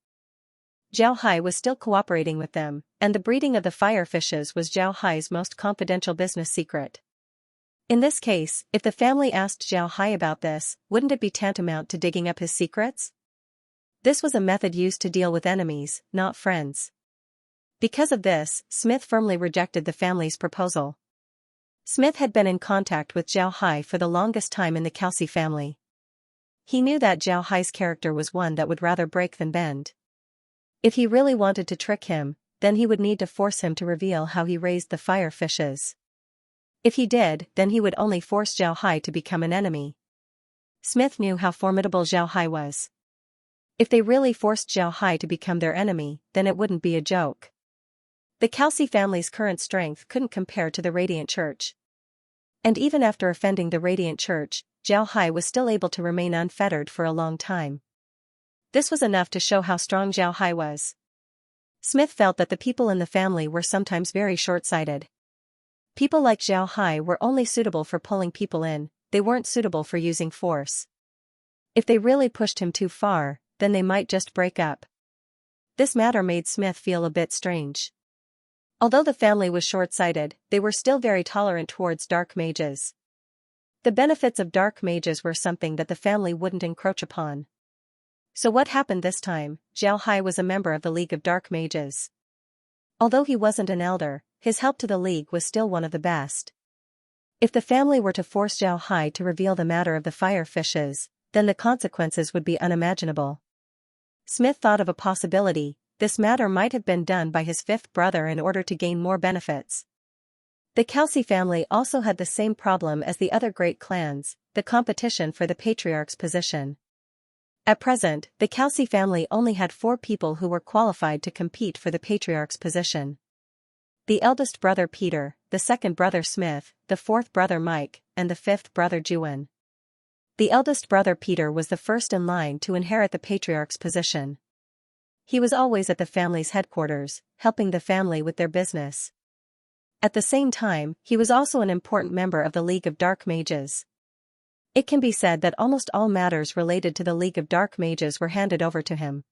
Zhao Hai was still cooperating with them, and the breeding of the fire fishes was Zhao Hai's most confidential business secret. In this case, if the family asked Zhao Hai about this, wouldn't it be tantamount to digging up his secrets? This was a method used to deal with enemies, not friends. Because of this, Smith firmly rejected the family's proposal. Smith had been in contact with Zhao Hai for the longest time in the Calci family. He knew that Zhao Hai's character was one that would rather break than bend. If he really wanted to trick him, then he would need to force him to reveal how he raised the fire fishes. If he did, then he would only force Zhao Hai to become an enemy. Smith knew how formidable Zhao Hai was. If they really forced Zhao Hai to become their enemy, then it wouldn't be a joke. The Calci family's current strength couldn't compare to the Radiant Church. And even after offending the Radiant Church, Zhao Hai was still able to remain unfettered for a long time. This was enough to show how strong Zhao Hai was. Smith felt that the people in the family were sometimes very short-sighted. People like Zhao Hai were only suitable for pulling people in, they weren't suitable for using force. If they really pushed him too far, then they might just break up. This matter made Smith feel a bit strange. Although the family was short-sighted, they were still very tolerant towards dark mages. The benefits of dark mages were something that the family wouldn't encroach upon. So what happened this time? Zhao Hai was a member of the League of Dark Mages. Although he wasn't an elder, his help to the League was still one of the best. If the family were to force Zhao Hai to reveal the matter of the fire fishes, then the consequences would be unimaginable. Smith thought of a possibility. This matter might have been done by his fifth brother in order to gain more benefits. The Calci family also had the same problem as the other great clans, the competition for the patriarch's position. At present, the Calci family only had 4 people who were qualified to compete for the patriarch's position. The eldest brother Peter, the second brother Smith, the fourth brother Mike, and the fifth brother Juan. The eldest brother Peter was the first in line to inherit the patriarch's position. He was always at the family's headquarters, helping the family with their business. At the same time, he was also an important member of the League of Dark Mages. It can be said that almost all matters related to the League of Dark Mages were handed over to him.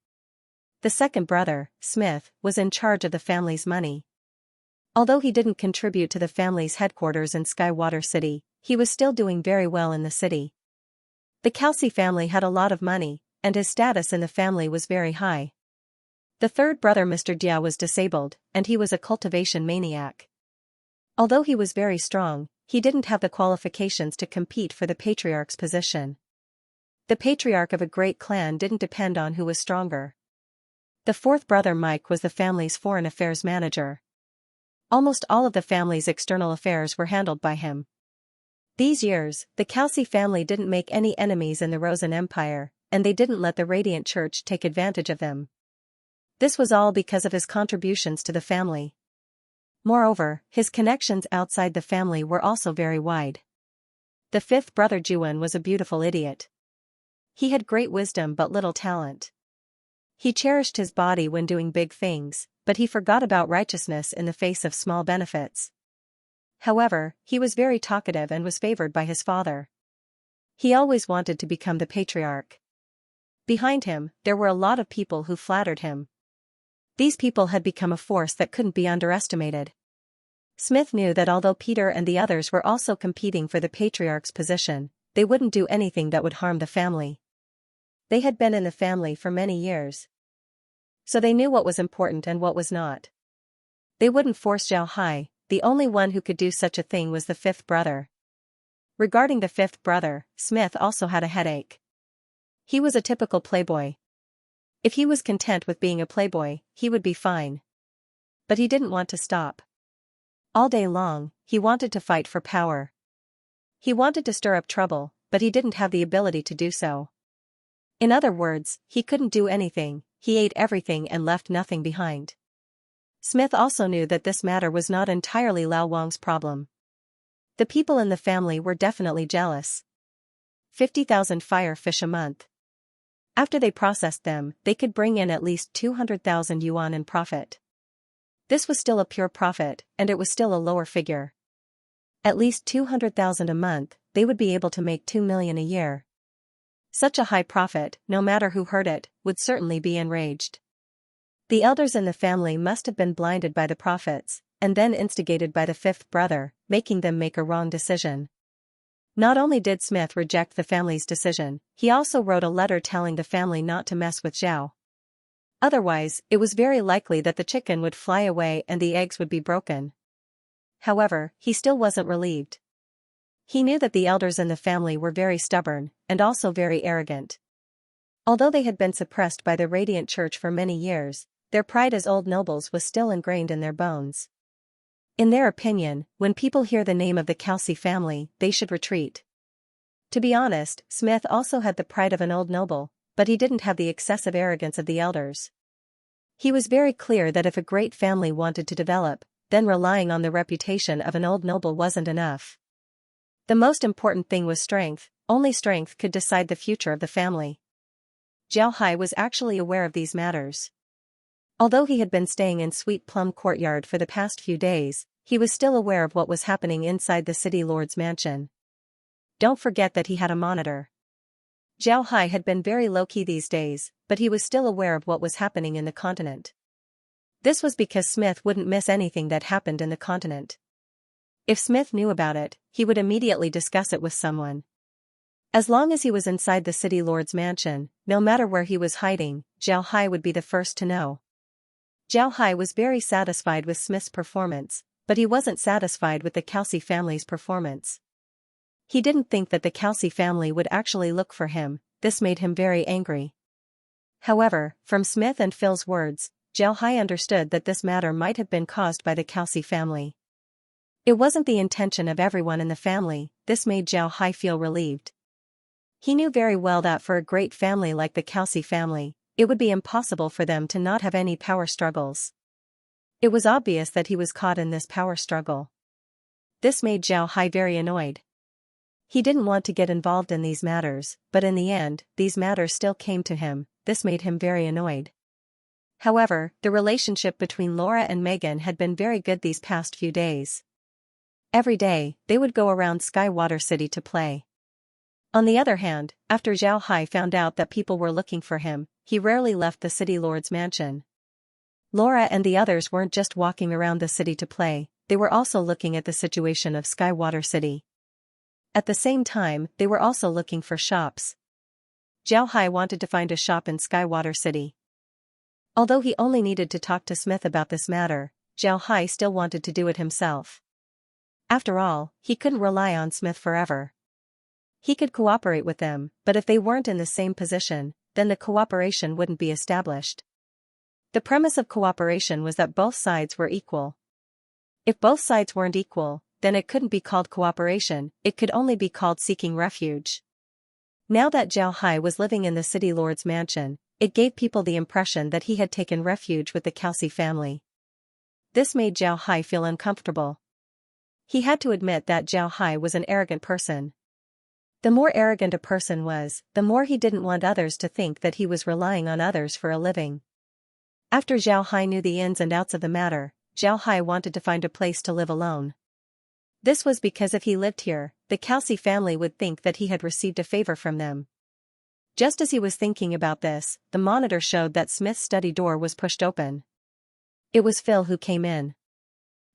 The second brother, Smith, was in charge of the family's money. Although he didn't contribute to the family's headquarters in Skywater City, he was still doing very well in the city. The Calci family had a lot of money, and his status in the family was very high. The third brother Mr. Dia was disabled, and he was a cultivation maniac. Although he was very strong, he didn't have the qualifications to compete for the patriarch's position. The patriarch of a great clan didn't depend on who was stronger. The fourth brother Mike was the family's foreign affairs manager. Almost all of the family's external affairs were handled by him. These years, the Calci family didn't make any enemies in the Rosen Empire, and they didn't let the Radiant Church take advantage of them. This was all because of his contributions to the family. Moreover, his connections outside the family were also very wide. The fifth brother Juan was a beautiful idiot. He had great wisdom but little talent. He cherished his body when doing big things, but he forgot about righteousness in the face of small benefits. However, he was very talkative and was favored by his father. He always wanted to become the patriarch. Behind him, there were a lot of people who flattered him. These people had become a force that couldn't be underestimated. Smith knew that although Peter and the others were also competing for the patriarch's position, they wouldn't do anything that would harm the family. They had been in the family for many years. So they knew what was important and what was not. They wouldn't force Zhao Hai. The only one who could do such a thing was the fifth brother. Regarding the fifth brother, Smith also had a headache. He was a typical playboy. If he was content with being a playboy, he would be fine. But he didn't want to stop. All day long, he wanted to fight for power. He wanted to stir up trouble, but he didn't have the ability to do so. In other words, he couldn't do anything. he ate everything and left nothing behind. Smith also knew that this matter was not entirely Lao Wang's problem. The people in the family were definitely jealous. 50,000 fire fish a month. After they processed them, they could bring in at least 200,000 yuan in profit. This was still a pure profit, and it was still a lower figure. At least 200,000 a month, they would be able to make 2 million a year. Such a high profit, no matter who heard it, would certainly be enraged. The elders in the family must have been blinded by the profits, and then instigated by the fifth brother, making them make a wrong decision. Not only did Smith reject the family's decision, he also wrote a letter telling the family not to mess with Zhao. Otherwise, it was very likely that the chicken would fly away and the eggs would be broken. However, he still wasn't relieved. He knew that the elders in the family were very stubborn, and also very arrogant. Although they had been suppressed by the Radiant Church for many years, their pride as old nobles was still ingrained in their bones. In their opinion, when people hear the name of the Xianxia family, they should retreat. To be honest, Smith also had the pride of an old noble, but he didn't have the excessive arrogance of the elders. He was very clear that if a great family wanted to develop, then relying on the reputation of an old noble wasn't enough. The most important thing was strength. Only strength could decide the future of the family. Zhao Hai was actually aware of these matters. Although he had been staying in Sweet Plum Courtyard for the past few days, he was still aware of what was happening inside the city lord's mansion. Don't forget that he had a monitor. Zhao Hai had been very low-key these days, but he was still aware of what was happening in the continent. This was because Smith wouldn't miss anything that happened in the continent. If Smith knew about it, he would immediately discuss it with someone. As long as he was inside the city lord's mansion, no matter where he was hiding, Zhao Hai would be the first to know. Zhao Hai was very satisfied with Smith's performance, but he wasn't satisfied with the Xianxia family's performance. He didn't think that the Xianxia family would actually look for him. This made him very angry. However, from Smith and Phil's words, Zhao Hai understood that this matter might have been caused by the Xianxia family. It wasn't the intention of everyone in the family. This made Zhao Hai feel relieved. He knew very well that for a great family like the Xianxia family, it would be impossible for them to not have any power struggles. It was obvious that he was caught in this power struggle. This made Zhao Hai very annoyed. He didn't want to get involved in these matters, but in the end, these matters still came to him. This made him very annoyed. However, the relationship between Laura and Megan had been very good these past few days. Every day, they would go around Skywater City to play. On the other hand, after Zhao Hai found out that people were looking for him, he rarely left the city lord's mansion. Laura and the others weren't just walking around the city to play, they were also looking at the situation of Skywater City. At the same time, they were also looking for shops. Zhao Hai wanted to find a shop in Skywater City. Although he only needed to talk to Smith about this matter, Zhao Hai still wanted to do it himself. After all, he couldn't rely on Smith forever. He could cooperate with them, but if they weren't in the same position, then the cooperation wouldn't be established. The premise of cooperation was that both sides were equal. If both sides weren't equal, then it couldn't be called cooperation, it could only be called seeking refuge. Now that Zhao Hai was living in the city lord's mansion, it gave people the impression that he had taken refuge with the Xianxia family. This made Zhao Hai feel uncomfortable. He had to admit that Zhao Hai was an arrogant person. The more arrogant a person was, the more he didn't want others to think that he was relying on others for a living. After Zhao Hai knew the ins and outs of the matter, Zhao Hai wanted to find a place to live alone. This was because if he lived here, the Xianxia family would think that he had received a favor from them. Just as he was thinking about this, the monitor showed that Smith's study door was pushed open. It was Phil who came in.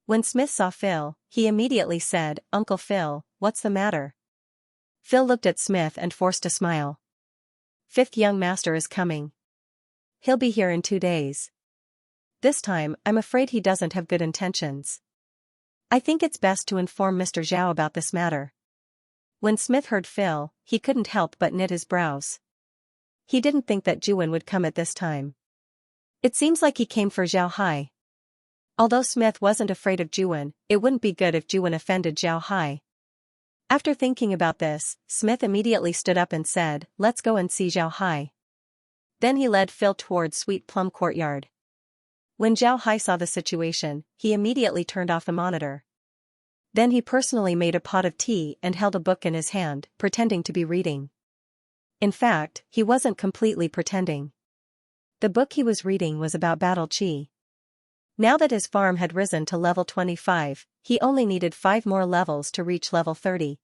When Smith saw Phil, he immediately said, "Uncle Phil, what's the matter?" Phil looked at Smith and forced a smile. "Fifth young master is coming. He'll be here in 2 days. This time, I'm afraid he doesn't have good intentions. I think it's best to inform Mr. Zhao about this matter." When Smith heard Phil, he couldn't help but knit his brows. He didn't think that Juan would come at this time. It seems like he came for Zhao Hai. Although Smith wasn't afraid of Juan, it wouldn't be good if Juan offended Zhao Hai. After thinking about this, Smith immediately stood up and said, "Let's go and see Zhao Hai." Then he led Phil towards Sweet Plum Courtyard. When Zhao Hai saw the situation, he immediately turned off the monitor. Then he personally made a pot of tea and held a book in his hand, pretending to be reading. In fact, he wasn't completely pretending. The book he was reading was about battle chi. Now that his farm had risen to level 25, he only needed 5 more levels to reach level 30.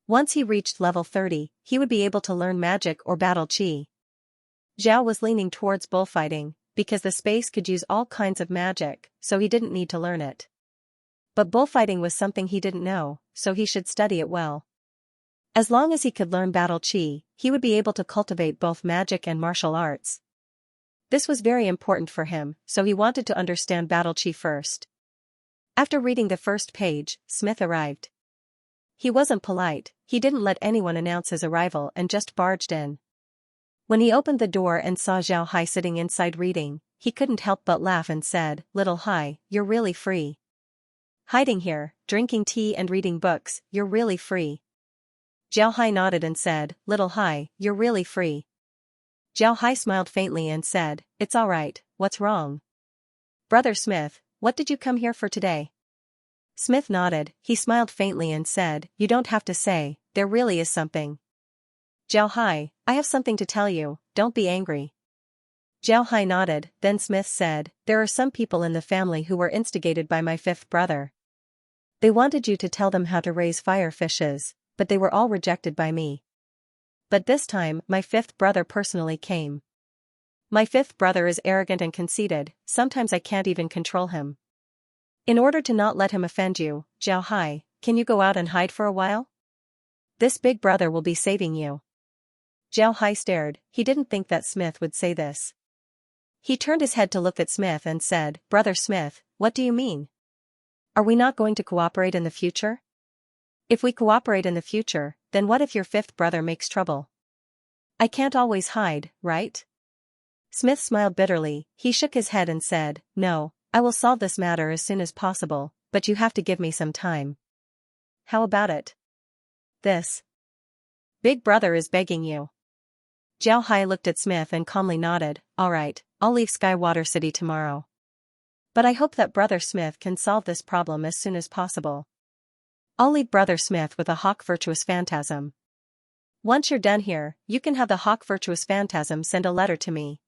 Once he reached level 30, he would be able to learn magic or battle chi. Zhao was leaning towards bullfighting, because the space could use all kinds of magic, so he didn't need to learn it. But bullfighting was something he didn't know, so he should study it well. As long as he could learn battle chi, he would be able to cultivate both magic and martial arts. This was very important for him, so he wanted to understand battle chi first. After reading the first page, Smith arrived. He wasn't polite, he didn't let anyone announce his arrival and just barged in. When he opened the door and saw Zhao Hai sitting inside reading, he couldn't help but laugh and said, "Little Hai, you're really free. Hiding here, drinking tea and reading books, you're really free." Zhao Hai nodded and said, "Little Hai, you're really free." Zhao Hai smiled faintly and said, "It's alright, what's wrong?" "Brother Smith, what did you come here for today?" Smith nodded, he smiled faintly and said, "You don't have to say, there really is something." "Zhao Hai, I have something to tell you, don't be angry." Zhao Hai nodded, then Smith said, "There are some people in the family who were instigated by my 5th brother. They wanted you to tell them how to raise fire fishes, but they were all rejected by me. But this time, my 5th brother personally came. My 5th brother is arrogant and conceited, sometimes I can't even control him. In order to not let him offend you, Zhao Hai, can you go out and hide for a while? This big brother will be saving you." Zhao Hai stared, he didn't think that Smith would say this. He turned his head to look at Smith and said, "Brother Smith, what do you mean? Are we not going to cooperate in the future? If we cooperate in the future, then what if your 5th brother makes trouble? I can't always hide, right?" Smith smiled bitterly, he shook his head and said, "No, I will solve this matter as soon as possible, but you have to give me some time." "How about it?" "This. Big brother is begging you." Zhao Hai looked at Smith and calmly nodded, "Alright, I'll leave Skywater City tomorrow. But I hope that Brother Smith can solve this problem as soon as possible. I'll leave Brother Smith with a Hawk Virtuous Phantasm. Once you're done here, you can have the Hawk Virtuous Phantasm send a letter to me.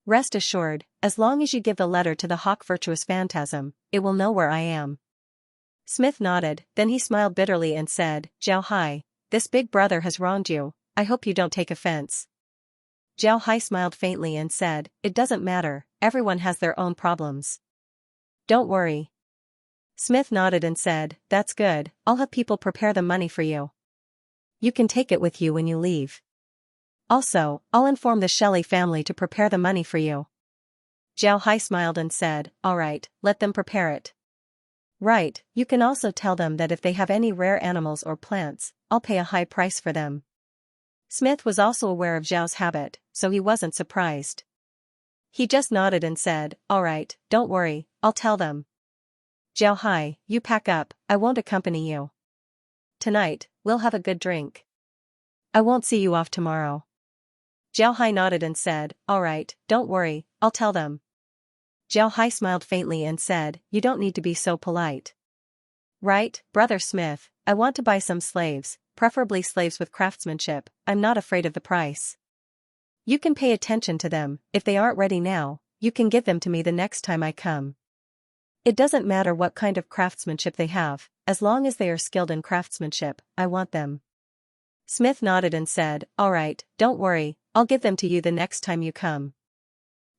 Rest assured, as long as you give the letter to the Hawk Virtuous Phantasm, it will know where I am." Smith nodded, then he smiled bitterly and said, "Zhao Hai, this big brother has wronged you, I hope you don't take offense." Zhao Hai smiled faintly and said, "It doesn't matter, everyone has their own problems. Don't worry." Smith nodded and said, "That's good, I'll have people prepare the money for you. You can take it with you when you leave. Also, I'll inform the Shelley family to prepare the money for you." Zhao Hai smiled and said, "Alright, let them prepare it. Right, you can also tell them that if they have any rare animals or plants, I'll pay a high price for them." Smith was also aware of Zhao's habit, so he wasn't surprised. He just nodded and said, "Alright, don't worry, I'll tell them. Zhao Hai, you pack up, I won't accompany you. Tonight, we'll have a good drink. I won't see you off tomorrow." Zhao Hai nodded and said, "Alright, don't worry, I'll tell them." Zhao Hai smiled faintly and said, "You don't need to be so polite. Right, Brother Smith, I want to buy some slaves, preferably slaves with craftsmanship, I'm not afraid of the price. You can pay attention to them, if they aren't ready now, you can give them to me the next time I come. It doesn't matter what kind of craftsmanship they have, as long as they are skilled in craftsmanship, I want them." Smith nodded and said, "Alright, don't worry, I'll give them to you the next time you come.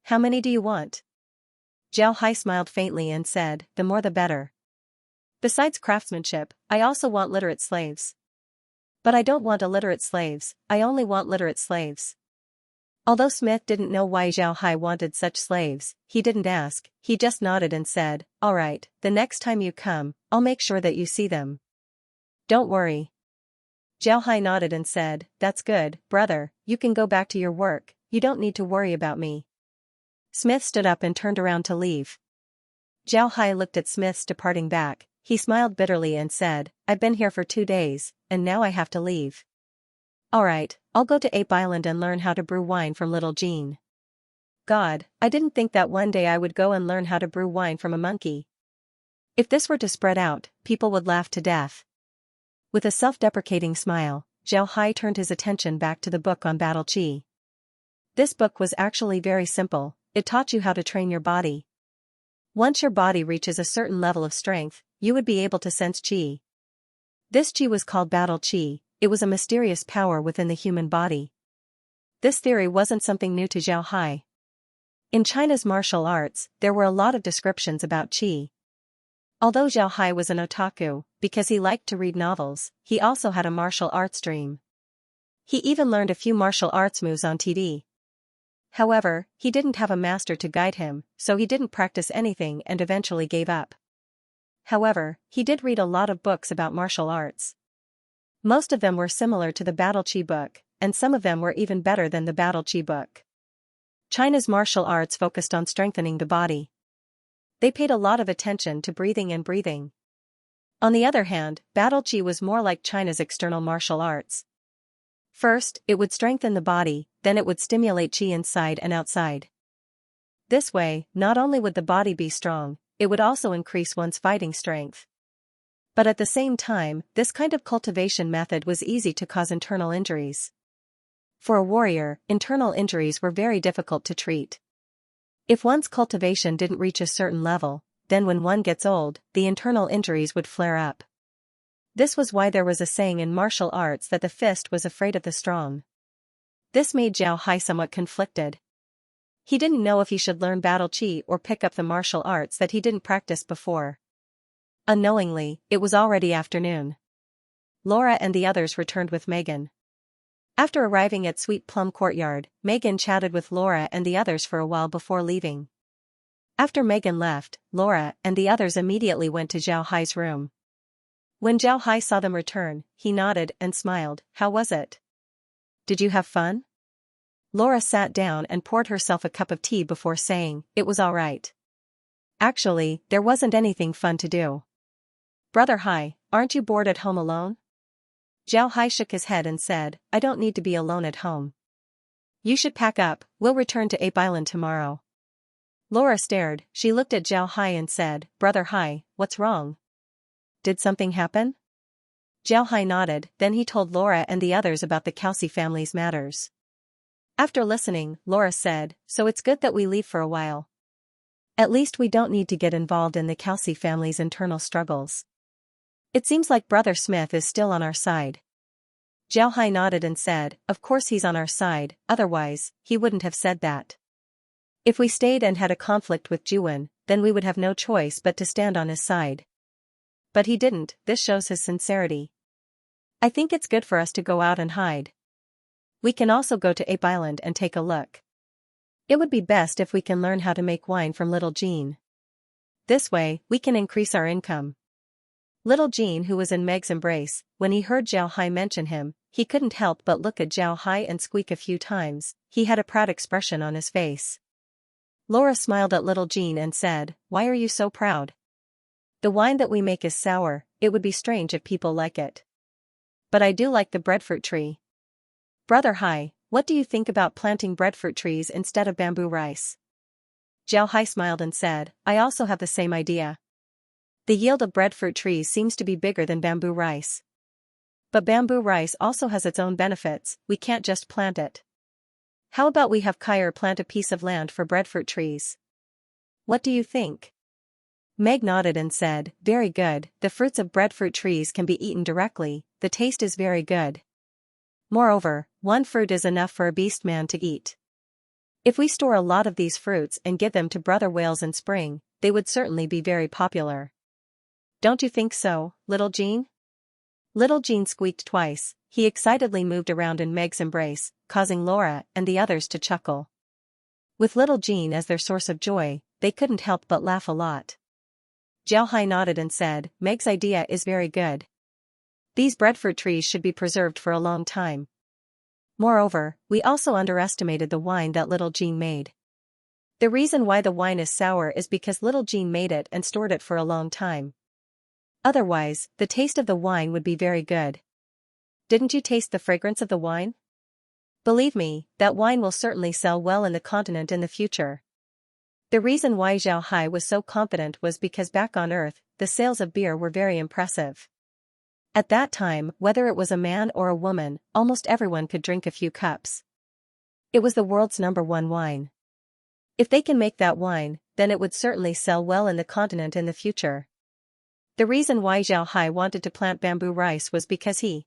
How many do you want?" Zhao Hai smiled faintly and said, "The more the better. Besides craftsmanship, I also want literate slaves. But I don't want illiterate slaves, I only want literate slaves." Although Smith didn't know why Zhao Hai wanted such slaves, he didn't ask, he just nodded and said, "Alright, the next time you come, I'll make sure that you see them. Don't worry." Zhao Hai nodded and said, "That's good, brother, you can go back to your work, you don't need to worry about me." Smith stood up and turned around to leave. Zhao Hai looked at Smith's departing back, he smiled bitterly and said, "I've been here for 2 days, and now I have to leave. Alright, I'll go to Ape Island and learn how to brew wine from little Jean. God, I didn't think that one day I would go and learn how to brew wine from a monkey. If this were to spread out, people would laugh to death. With a self-deprecating smile, Zhao Hai turned his attention back to the book on battle qi. This book was actually very simple. It taught you how to train your body. Once your body reaches a certain level of strength, you would be able to sense qi. This qi was called battle qi. It was a mysterious power within the human body. This theory wasn't something new to Zhao Hai. In China's martial arts, there were a lot of descriptions about qi. Although Zhao Hai was an otaku, because he liked to read novels, he also had a martial arts dream. He even learned a few martial arts moves on TV. However, he didn't have a master to guide him, so he didn't practice anything and eventually gave up. However, he did read a lot of books about martial arts. Most of them were similar to the Battle Qi book, and some of them were even better than the Battle Qi book. China's martial arts focused on strengthening the body. They paid a lot of attention to breathing and breathing. On the other hand, Battle Qi was more like China's external martial arts. First, it would strengthen the body, then it would stimulate qi inside and outside. This way, not only would the body be strong, it would also increase one's fighting strength. But at the same time, this kind of cultivation method was easy to cause internal injuries. For a warrior, internal injuries were very difficult to treat. If one's cultivation didn't reach a certain level, then when one gets old, the internal injuries would flare up. This was why there was a saying in martial arts that the fist was afraid of the strong. This made Zhao Hai somewhat conflicted. He didn't know if he should learn battle qi or pick up the martial arts that he didn't practice before. Unknowingly, it was already afternoon. Laura and the others returned with Megan. After arriving at Sweet Plum Courtyard, Megan chatted with Laura and the others for a while before leaving. After Megan left, Laura and the others immediately went to Zhao Hai's room. When Zhao Hai saw them return, he nodded and smiled. How was it? Did you have fun? Laura sat down and poured herself a cup of tea before saying, it was all right. Actually, there wasn't anything fun to do. Brother Hai, aren't you bored at home alone? Zhao Hai shook his head and said, I don't need to be alone at home. You should pack up, we'll return to Ape Island tomorrow. Laura stared, she looked at Zhao Hai and said, Brother Hai, what's wrong? Did something happen? Zhao Hai nodded, then he told Laura and the others about the Kelsey family's matters. After listening, Laura said, so it's good that we leave for a while. At least we don't need to get involved in the Kelsey family's internal struggles. It seems like Brother Smith is still on our side. Zhao Hai nodded and said, of course he's on our side, otherwise, he wouldn't have said that. If we stayed and had a conflict with Juwen, then we would have no choice but to stand on his side. But he didn't, this shows his sincerity. I think it's good for us to go out and hide. We can also go to Ape Island and take a look. It would be best if we can learn how to make wine from little Jean. This way, we can increase our income. Little Jean, who was in Meg's embrace, when he heard Zhao Hai mention him, he couldn't help but look at Zhao Hai and squeak a few times. He had a proud expression on his face. Laura smiled at little Jean and said, why are you so proud? The wine that we make is sour, it would be strange if people like it. But I do like the breadfruit tree. Brother Hai, what do you think about planting breadfruit trees instead of bamboo rice? Zhao Hai smiled and said, I also have the same idea. The yield of breadfruit trees seems to be bigger than bamboo rice. But bamboo rice also has its own benefits, we can't just plant it. How about we have Kyer plant a piece of land for breadfruit trees? What do you think? Meg nodded and said, very good, the fruits of breadfruit trees can be eaten directly, the taste is very good. Moreover, one fruit is enough for a beast man to eat. If we store a lot of these fruits and give them to brother whales in spring, they would certainly be very popular. Don't you think so, little Jean? Little Jean squeaked twice, he excitedly moved around in Meg's embrace, causing Laura and the others to chuckle. With little Jean as their source of joy, they couldn't help but laugh a lot. Zhao Hai nodded and said, Meg's idea is very good. These breadfruit trees should be preserved for a long time. Moreover, we also underestimated the wine that little Jean made. The reason why the wine is sour is because little Jean made it and stored it for a long time. Otherwise, the taste of the wine would be very good. Didn't you taste the fragrance of the wine? Believe me, that wine will certainly sell well in the continent in the future. The reason why Zhao Hai was so confident was because back on Earth, the sales of beer were very impressive. At that time, whether it was a man or a woman, almost everyone could drink a few cups. It was the world's #1 wine. If they can make that wine, then it would certainly sell well in the continent in the future. The reason why Zhao Hai wanted to plant bamboo rice was because he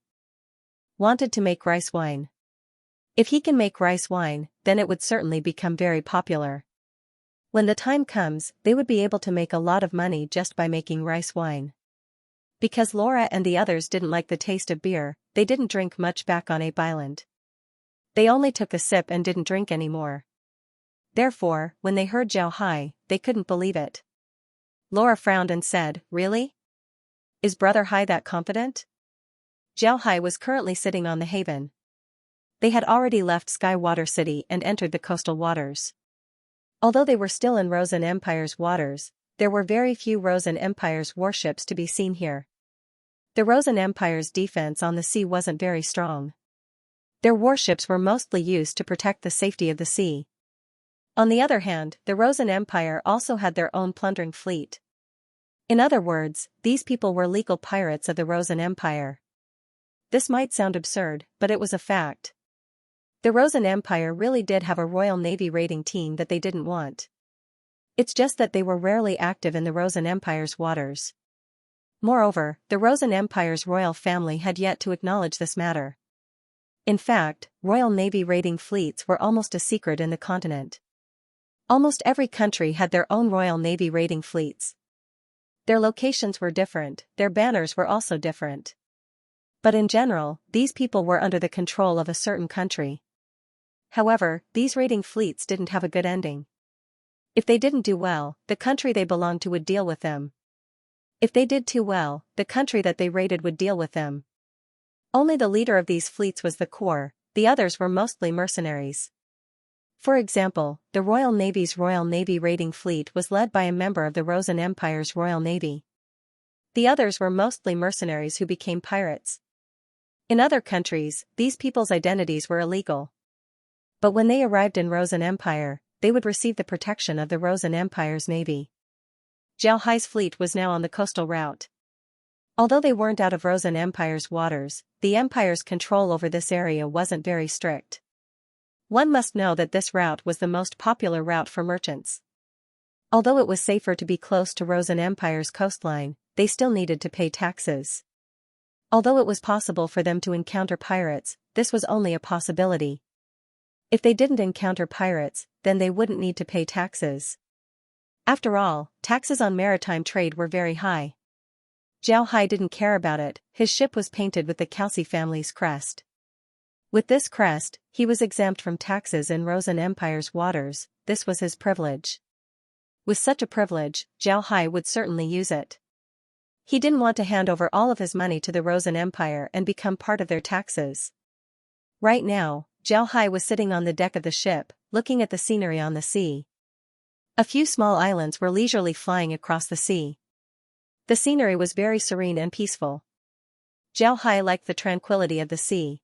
wanted to make rice wine. If he can make rice wine, then it would certainly become very popular. When the time comes, they would be able to make a lot of money just by making rice wine. Because Laura and the others didn't like the taste of beer, they didn't drink much back on Ape Island. They only took a sip and didn't drink anymore. Therefore, when they heard Zhao Hai, they couldn't believe it. Laura frowned and said, "Really? Is Brother Hai that confident?" Zhao Hai was currently sitting on the haven. They had already left Skywater City and entered the coastal waters. Although they were still in Rosen Empire's waters, there were very few Rosen Empire's warships to be seen here. The Rosen Empire's defense on the sea wasn't very strong. Their warships were mostly used to protect the safety of the sea. On the other hand, the Rosen Empire also had their own plundering fleet. In other words, these people were legal pirates of the Rosen Empire. This might sound absurd, but it was a fact. The Rosen Empire really did have a Royal Navy raiding team that they didn't want. It's just that they were rarely active in the Rosen Empire's waters. Moreover, the Rosen Empire's royal family had yet to acknowledge this matter. In fact, Royal Navy raiding fleets were almost a secret in the continent. Almost every country had their own Royal Navy raiding fleets. Their locations were different, their banners were also different. But in general, these people were under the control of a certain country. However, these raiding fleets didn't have a good ending. If they didn't do well, the country they belonged to would deal with them. If they did too well, the country that they raided would deal with them. Only the leader of these fleets was the core, the others were mostly mercenaries. For example, the Royal Navy's Royal Navy raiding fleet was led by a member of the Rosen Empire's Royal Navy. The others were mostly mercenaries who became pirates. In other countries, these people's identities were illegal. But when they arrived in Rosen Empire, they would receive the protection of the Rosen Empire's navy. Zhao Hai's fleet was now on the coastal route. Although they weren't out of Rosen Empire's waters, the Empire's control over this area wasn't very strict. One must know that this route was the most popular route for merchants. Although it was safer to be close to Rosen Empire's coastline, they still needed to pay taxes. Although it was possible for them to encounter pirates, this was only a possibility. If they didn't encounter pirates, then they wouldn't need to pay taxes. After all, taxes on maritime trade were very high. Zhao Hai didn't care about it, his ship was painted with the Kelsey family's crest. With this crest, he was exempt from taxes in Rosen Empire's waters, this was his privilege. With such a privilege, Zhao Hai would certainly use it. He didn't want to hand over all of his money to the Rosen Empire and become part of their taxes. Right now, Zhao Hai was sitting on the deck of the ship, looking at the scenery on the sea. A few small islands were leisurely flying across the sea. The scenery was very serene and peaceful. Zhao Hai liked the tranquility of the sea.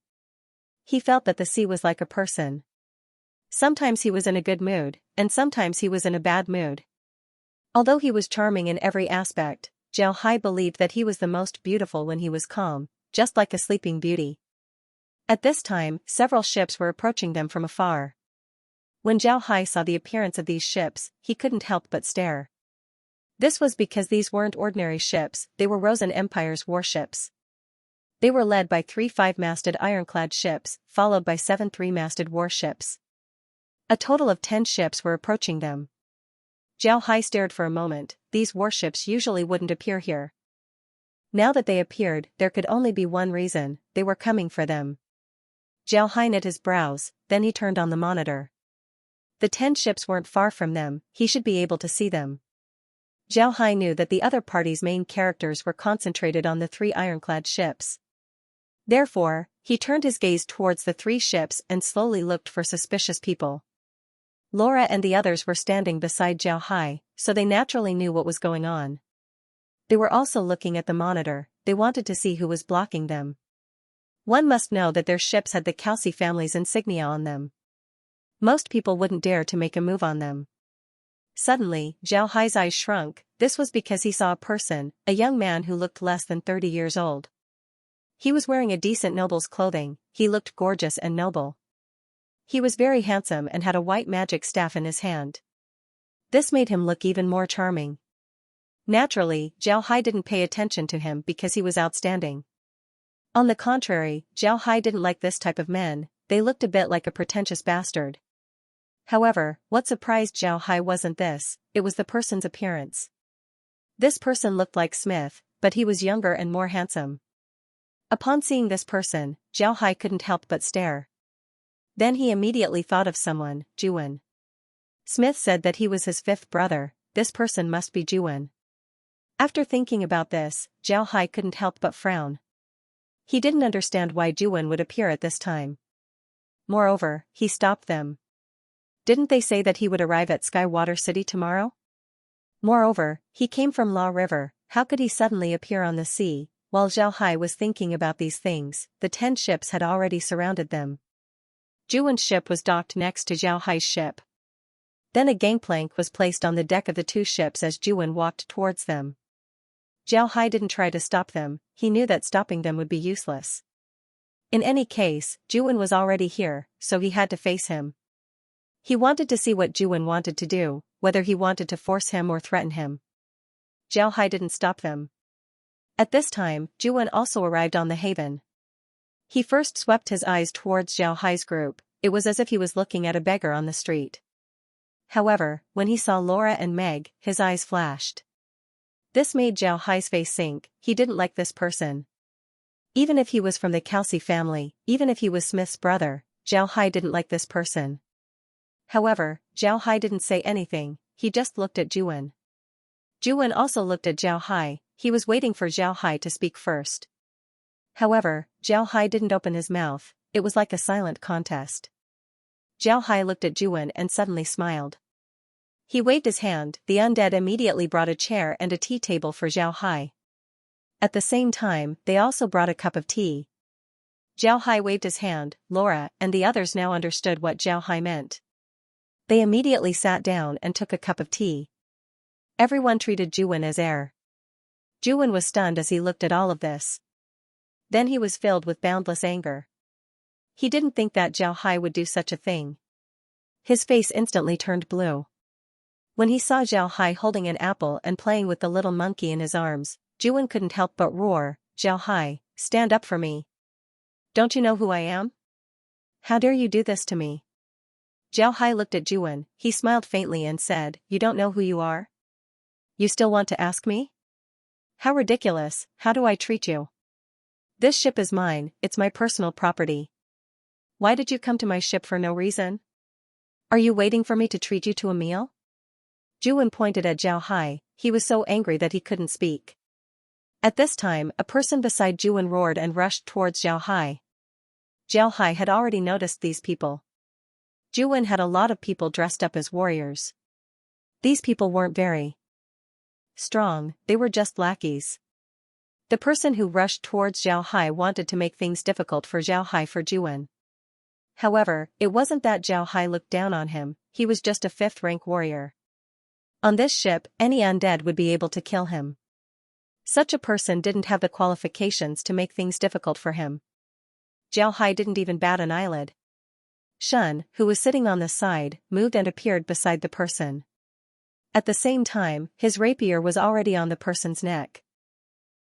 He felt that the sea was like a person. Sometimes he was in a good mood, and sometimes he was in a bad mood. Although he was charming in every aspect, Zhao Hai believed that he was the most beautiful when he was calm, just like a sleeping beauty. At this time, several ships were approaching them from afar. When Zhao Hai saw the appearance of these ships, he couldn't help but stare. This was because these weren't ordinary ships, they were Rosen Empire's warships. They were led by 3 5-masted ironclad ships, followed by 7 3-masted warships. A total of 10 ships were approaching them. Zhao Hai stared for a moment, these warships usually wouldn't appear here. Now that they appeared, there could only be one reason, they were coming for them. Zhao Hai knit his brows, then he turned on the monitor. The 10 ships weren't far from them, he should be able to see them. Zhao Hai knew that the other party's main characters were concentrated on the 3 ironclad ships. Therefore, he turned his gaze towards the 3 ships and slowly looked for suspicious people. Laura and the others were standing beside Zhao Hai, so they naturally knew what was going on. They were also looking at the monitor, they wanted to see who was blocking them. One must know that their ships had the Kelsey family's insignia on them. Most people wouldn't dare to make a move on them. Suddenly, Zhao Hai's eyes shrunk. This was because he saw a person, a young man who looked less than 30 years old. He was wearing a decent noble's clothing. He looked gorgeous and noble. He was very handsome and had a white magic staff in his hand. This made him look even more charming. Naturally, Zhao Hai didn't pay attention to him because he was outstanding. On the contrary, Zhao Hai didn't like this type of men. They looked a bit like a pretentious bastard. However, what surprised Zhao Hai wasn't this, it was the person's appearance. This person looked like Smith, but he was younger and more handsome. Upon seeing this person, Zhao Hai couldn't help but stare. Then he immediately thought of someone, Juan. Smith said that he was his fifth brother. This person must be Juan. After thinking about this, Zhao Hai couldn't help but frown. He didn't understand why Juan would appear at this time. Moreover, he stopped them. Didn't they say that he would arrive at Skywater City tomorrow? Moreover, he came from Law River. How could he suddenly appear on the sea? While Zhao Hai was thinking about these things, the 10 ships had already surrounded them. Juan's ship was docked next to Zhao Hai's ship. Then a gangplank was placed on the deck of the 2 ships as Juan walked towards them. Zhao Hai didn't try to stop them. He knew that stopping them would be useless. In any case, Juan was already here, so he had to face him. He wanted to see what Juan wanted to do, whether he wanted to force him or threaten him. Zhao Hai didn't stop them. At this time, Juan also arrived on the haven. He first swept his eyes towards Zhao Hai's group. It was as if he was looking at a beggar on the street. However, when he saw Laura and Meg, his eyes flashed. This made Zhao Hai's face sink. He didn't like this person. Even if he was from the Kelsey family, even if he was Smith's brother, Zhao Hai didn't like this person. However, Zhao Hai didn't say anything, he just looked at Juan. Juan also looked at Zhao Hai. He was waiting for Zhao Hai to speak first. However, Zhao Hai didn't open his mouth. It was like a silent contest. Zhao Hai looked at Juan and suddenly smiled. He waved his hand. The undead immediately brought a chair and a tea table for Zhao Hai. At the same time, they also brought a cup of tea. Zhao Hai waved his hand. Laura and the others now understood what Zhao Hai meant. They immediately sat down and took a cup of tea. Everyone treated Juan as heir. Juan was stunned as he looked at all of this. Then he was filled with boundless anger. He didn't think that Zhao Hai would do such a thing. His face instantly turned blue. When he saw Zhao Hai holding an apple and playing with the little monkey in his arms, Juan couldn't help but roar, "Zhao Hai, stand up for me. Don't you know who I am? How dare you do this to me?" Zhao Hai looked at Juan, he smiled faintly and said, "You don't know who you are? You still want to ask me? How ridiculous, how do I treat you? This ship is mine, it's my personal property. Why did you come to my ship for no reason? Are you waiting for me to treat you to a meal?" Juan pointed at Zhao Hai, he was so angry that he couldn't speak. At this time, a person beside Juan roared and rushed towards Zhao Hai. Zhao Hai had already noticed these people. Juan had a lot of people dressed up as warriors. These people weren't very strong, they were just lackeys. The person who rushed towards Zhao Hai wanted to make things difficult for Zhao Hai for Juan. However, it wasn't that Zhao Hai looked down on him, he was just a 5th-rank warrior. On this ship, any undead would be able to kill him. Such a person didn't have the qualifications to make things difficult for him. Zhao Hai didn't even bat an eyelid. Shun, who was sitting on the side, moved and appeared beside the person. At the same time, his rapier was already on the person's neck.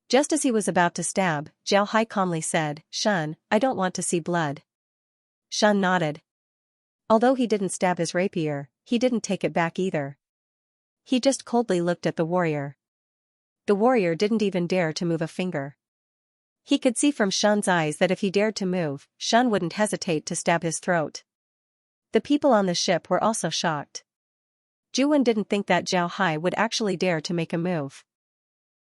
Just as he was about to stab, Zhao Hai calmly said, "Shun, I don't want to see blood." Shun nodded. Although he didn't stab his rapier, he didn't take it back either. He just coldly looked at the warrior. The warrior didn't even dare to move a finger. He could see from Shun's eyes that if he dared to move, Shun wouldn't hesitate to stab his throat. The people on the ship were also shocked. Juan didn't think that Zhao Hai would actually dare to make a move.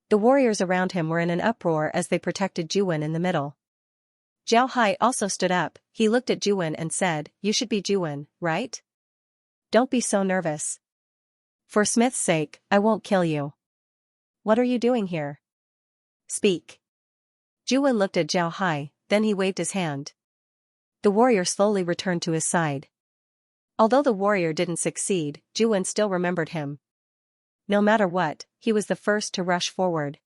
The warriors around him were in an uproar as they protected Juan in the middle. Zhao Hai also stood up, he looked at Juan and said, "You should be Juan, right? Don't be so nervous. For Smith's sake, I won't kill you. What are you doing here? Speak." Juan looked at Zhao Hai, then he waved his hand. The warrior slowly returned to his side. Although the warrior didn't succeed, Juan still remembered him. No matter what, he was the first to rush forward.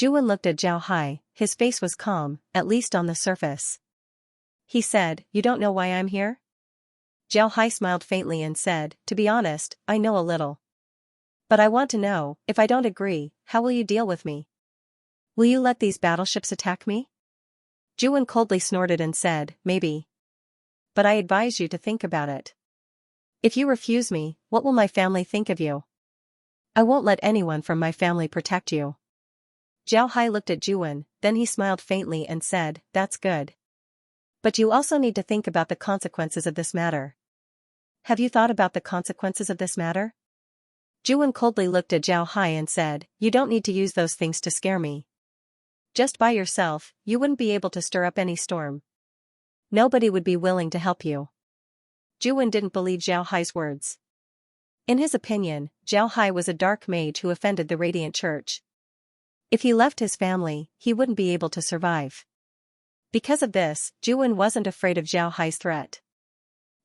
Juan looked at Zhao Hai, his face was calm, at least on the surface. He said, "You don't know why I'm here?" Zhao Hai smiled faintly and said, "To be honest, I know a little. But I want to know, if I don't agree, how will you deal with me? Will you let these battleships attack me?" Juan coldly snorted and said, "Maybe. But I advise you to think about it. If you refuse me, what will my family think of you? I won't let anyone from my family protect you." Zhao Hai looked at Juan, then he smiled faintly and said, "That's good. But you also need to think about the consequences of this matter. Have you thought about the consequences of this matter?" Juan coldly looked at Zhao Hai and said, "You don't need to use those things to scare me. Just by yourself, you wouldn't be able to stir up any storm. Nobody would be willing to help you." Juan didn't believe Zhao Hai's words. In his opinion, Zhao Hai was a dark mage who offended the Radiant Church. If he left his family, he wouldn't be able to survive. Because of this, Juan wasn't afraid of Zhao Hai's threat.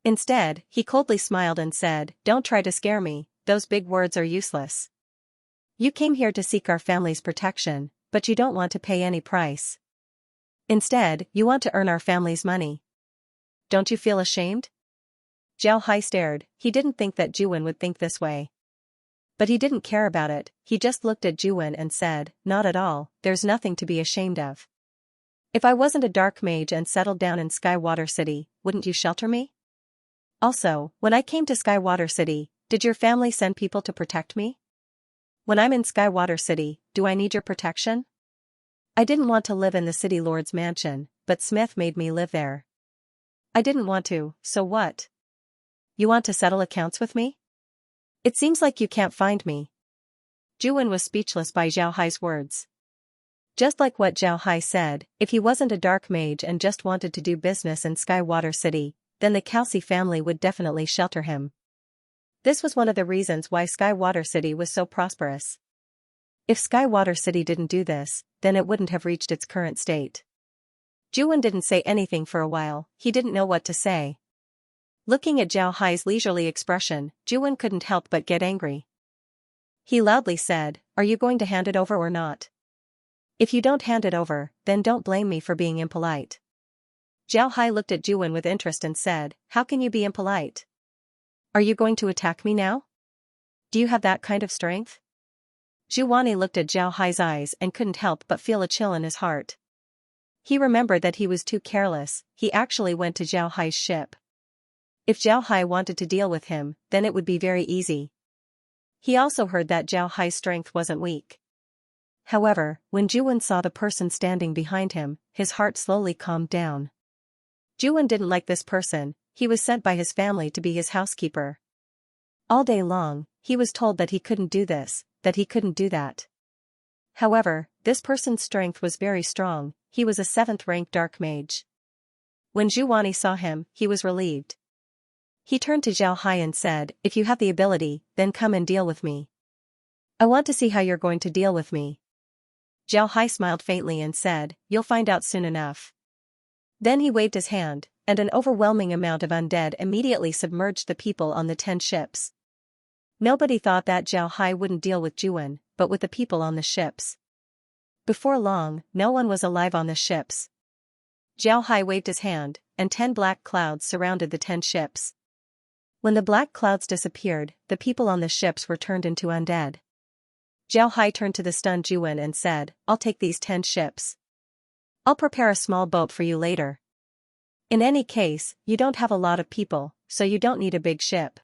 Instead, he coldly smiled and said, "Don't try to scare me, those big words are useless. You came here to seek our family's protection, but you don't want to pay any price. Instead, you want to earn our family's money. Don't you feel ashamed?" Zhao Hai stared. He didn't think that Juan would think this way. But he didn't care about it, he just looked at Juan and said, "Not at all, there's nothing to be ashamed of. If I wasn't a dark mage and settled down in Skywater City, wouldn't you shelter me? Also, when I came to Skywater City, did your family send people to protect me? When I'm in Skywater City, do I need your protection? I didn't want to live in the city lord's mansion, but Smith made me live there. I didn't want to, so what? You want to settle accounts with me? It seems like you can't find me." Juan was speechless by Zhao Hai's words. Just like what Zhao Hai said, if he wasn't a dark mage and just wanted to do business in Skywater City, then the Kelsey family would definitely shelter him. This was one of the reasons why Skywater City was so prosperous. If Skywater City didn't do this, then it wouldn't have reached its current state. Juan didn't say anything for a while, he didn't know what to say. Looking at Zhao Hai's leisurely expression, Juan couldn't help but get angry. He loudly said, "Are you going to hand it over or not? If you don't hand it over, then don't blame me for being impolite." Zhao Hai looked at Juan with interest and said, "How can you be impolite? Are you going to attack me now? Do you have that kind of strength?" Zhuani looked at Zhao Hai's eyes and couldn't help but feel a chill in his heart. He remembered that he was too careless, he actually went to Zhao Hai's ship. If Zhao Hai wanted to deal with him, then it would be very easy. He also heard that Zhao Hai's strength wasn't weak. However, when Juan saw the person standing behind him, his heart slowly calmed down. Juan didn't like this person, he was sent by his family to be his housekeeper. All day long, he was told that he couldn't do this, that he couldn't do that. However, this person's strength was very strong, he was a 7th-rank dark mage. When Zhuani saw him, he was relieved. He turned to Zhao Hai and said, "If you have the ability, then come and deal with me. I want to see how you're going to deal with me." Zhao Hai smiled faintly and said, "You'll find out soon enough." Then he waved his hand, and an overwhelming amount of undead immediately submerged the people on the 10 ships. Nobody thought that Zhao Hai wouldn't deal with Juan, but with the people on the ships. Before long, no one was alive on the ships. Zhao Hai waved his hand, and 10 black clouds surrounded the 10 ships. When the black clouds disappeared, the people on the ships were turned into undead. Zhao Hai turned to the stunned Juan and said, "I'll take these 10 ships. I'll prepare a small boat for you later. In any case, you don't have a lot of people, so you don't need a big ship.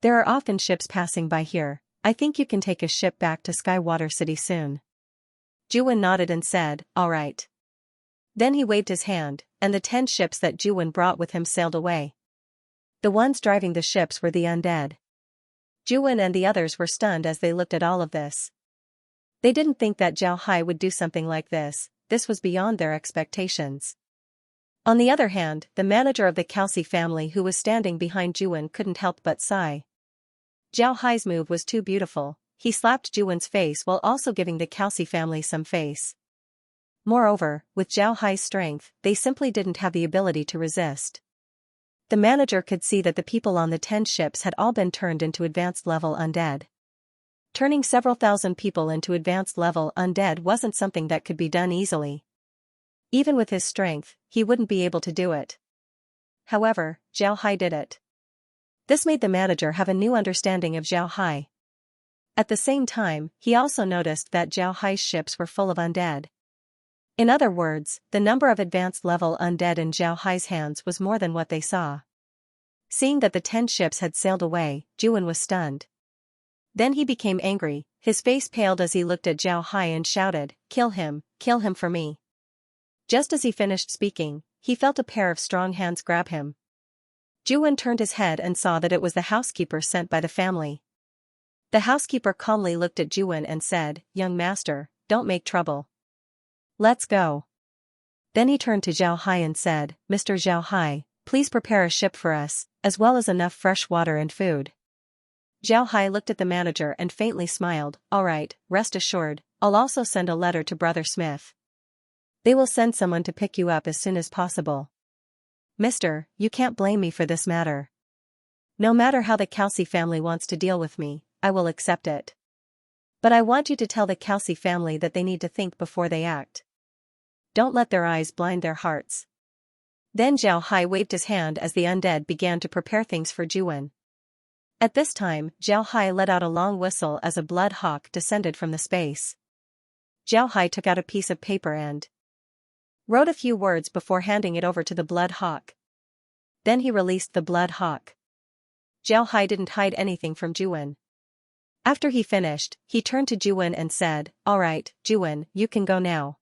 There are often ships passing by here, I think you can take a ship back to Skywater City soon." Juan nodded and said, "All right." Then he waved his hand, and the 10 ships that Juan brought with him sailed away. The ones driving the ships were the undead. Juan and the others were stunned as they looked at all of this. They didn't think that Zhao Hai would do something like this was beyond their expectations. On the other hand, the manager of the Kelsey family who was standing behind Juan couldn't help but sigh. Zhao Hai's move was too beautiful, he slapped Juan's face while also giving the Kelsey family some face. Moreover, with Zhao Hai's strength, they simply didn't have the ability to resist. The manager could see that the people on the 10 ships had all been turned into advanced-level undead. Turning several thousand people into advanced-level undead wasn't something that could be done easily. Even with his strength, he wouldn't be able to do it. However, Zhao Hai did it. This made the manager have a new understanding of Zhao Hai. At the same time, he also noticed that Zhao Hai's ships were full of undead. In other words, the number of advanced-level undead in Zhao Hai's hands was more than what they saw. Seeing that the 10 ships had sailed away, Juan was stunned. Then he became angry, his face paled as he looked at Zhao Hai and shouted, kill him for me." Just as he finished speaking, he felt a pair of strong hands grab him. Juan turned his head and saw that it was the housekeeper sent by the family. The housekeeper calmly looked at Juan and said, "Young master, don't make trouble. Let's go." Then he turned to Zhao Hai and said, "Mr. Zhao Hai, please prepare a ship for us, as well as enough fresh water and food." Zhao Hai looked at the manager and faintly smiled, "All right, rest assured, I'll also send a letter to Brother Smith. They will send someone to pick you up as soon as possible. Mister, you can't blame me for this matter. No matter how the Kelsey family wants to deal with me, I will accept it. But I want you to tell the Kelsey family that they need to think before they act. Don't let their eyes blind their hearts." Then Zhao Hai waved his hand as the undead began to prepare things for Juan. At this time, Zhao Hai let out a long whistle as a blood hawk descended from the space. Zhao Hai took out a piece of paper and wrote a few words before handing it over to the blood hawk. Then he released the blood hawk. Zhao Hai didn't hide anything from Juan. After he finished, he turned to Juan and said, "All right, Juan, you can go now.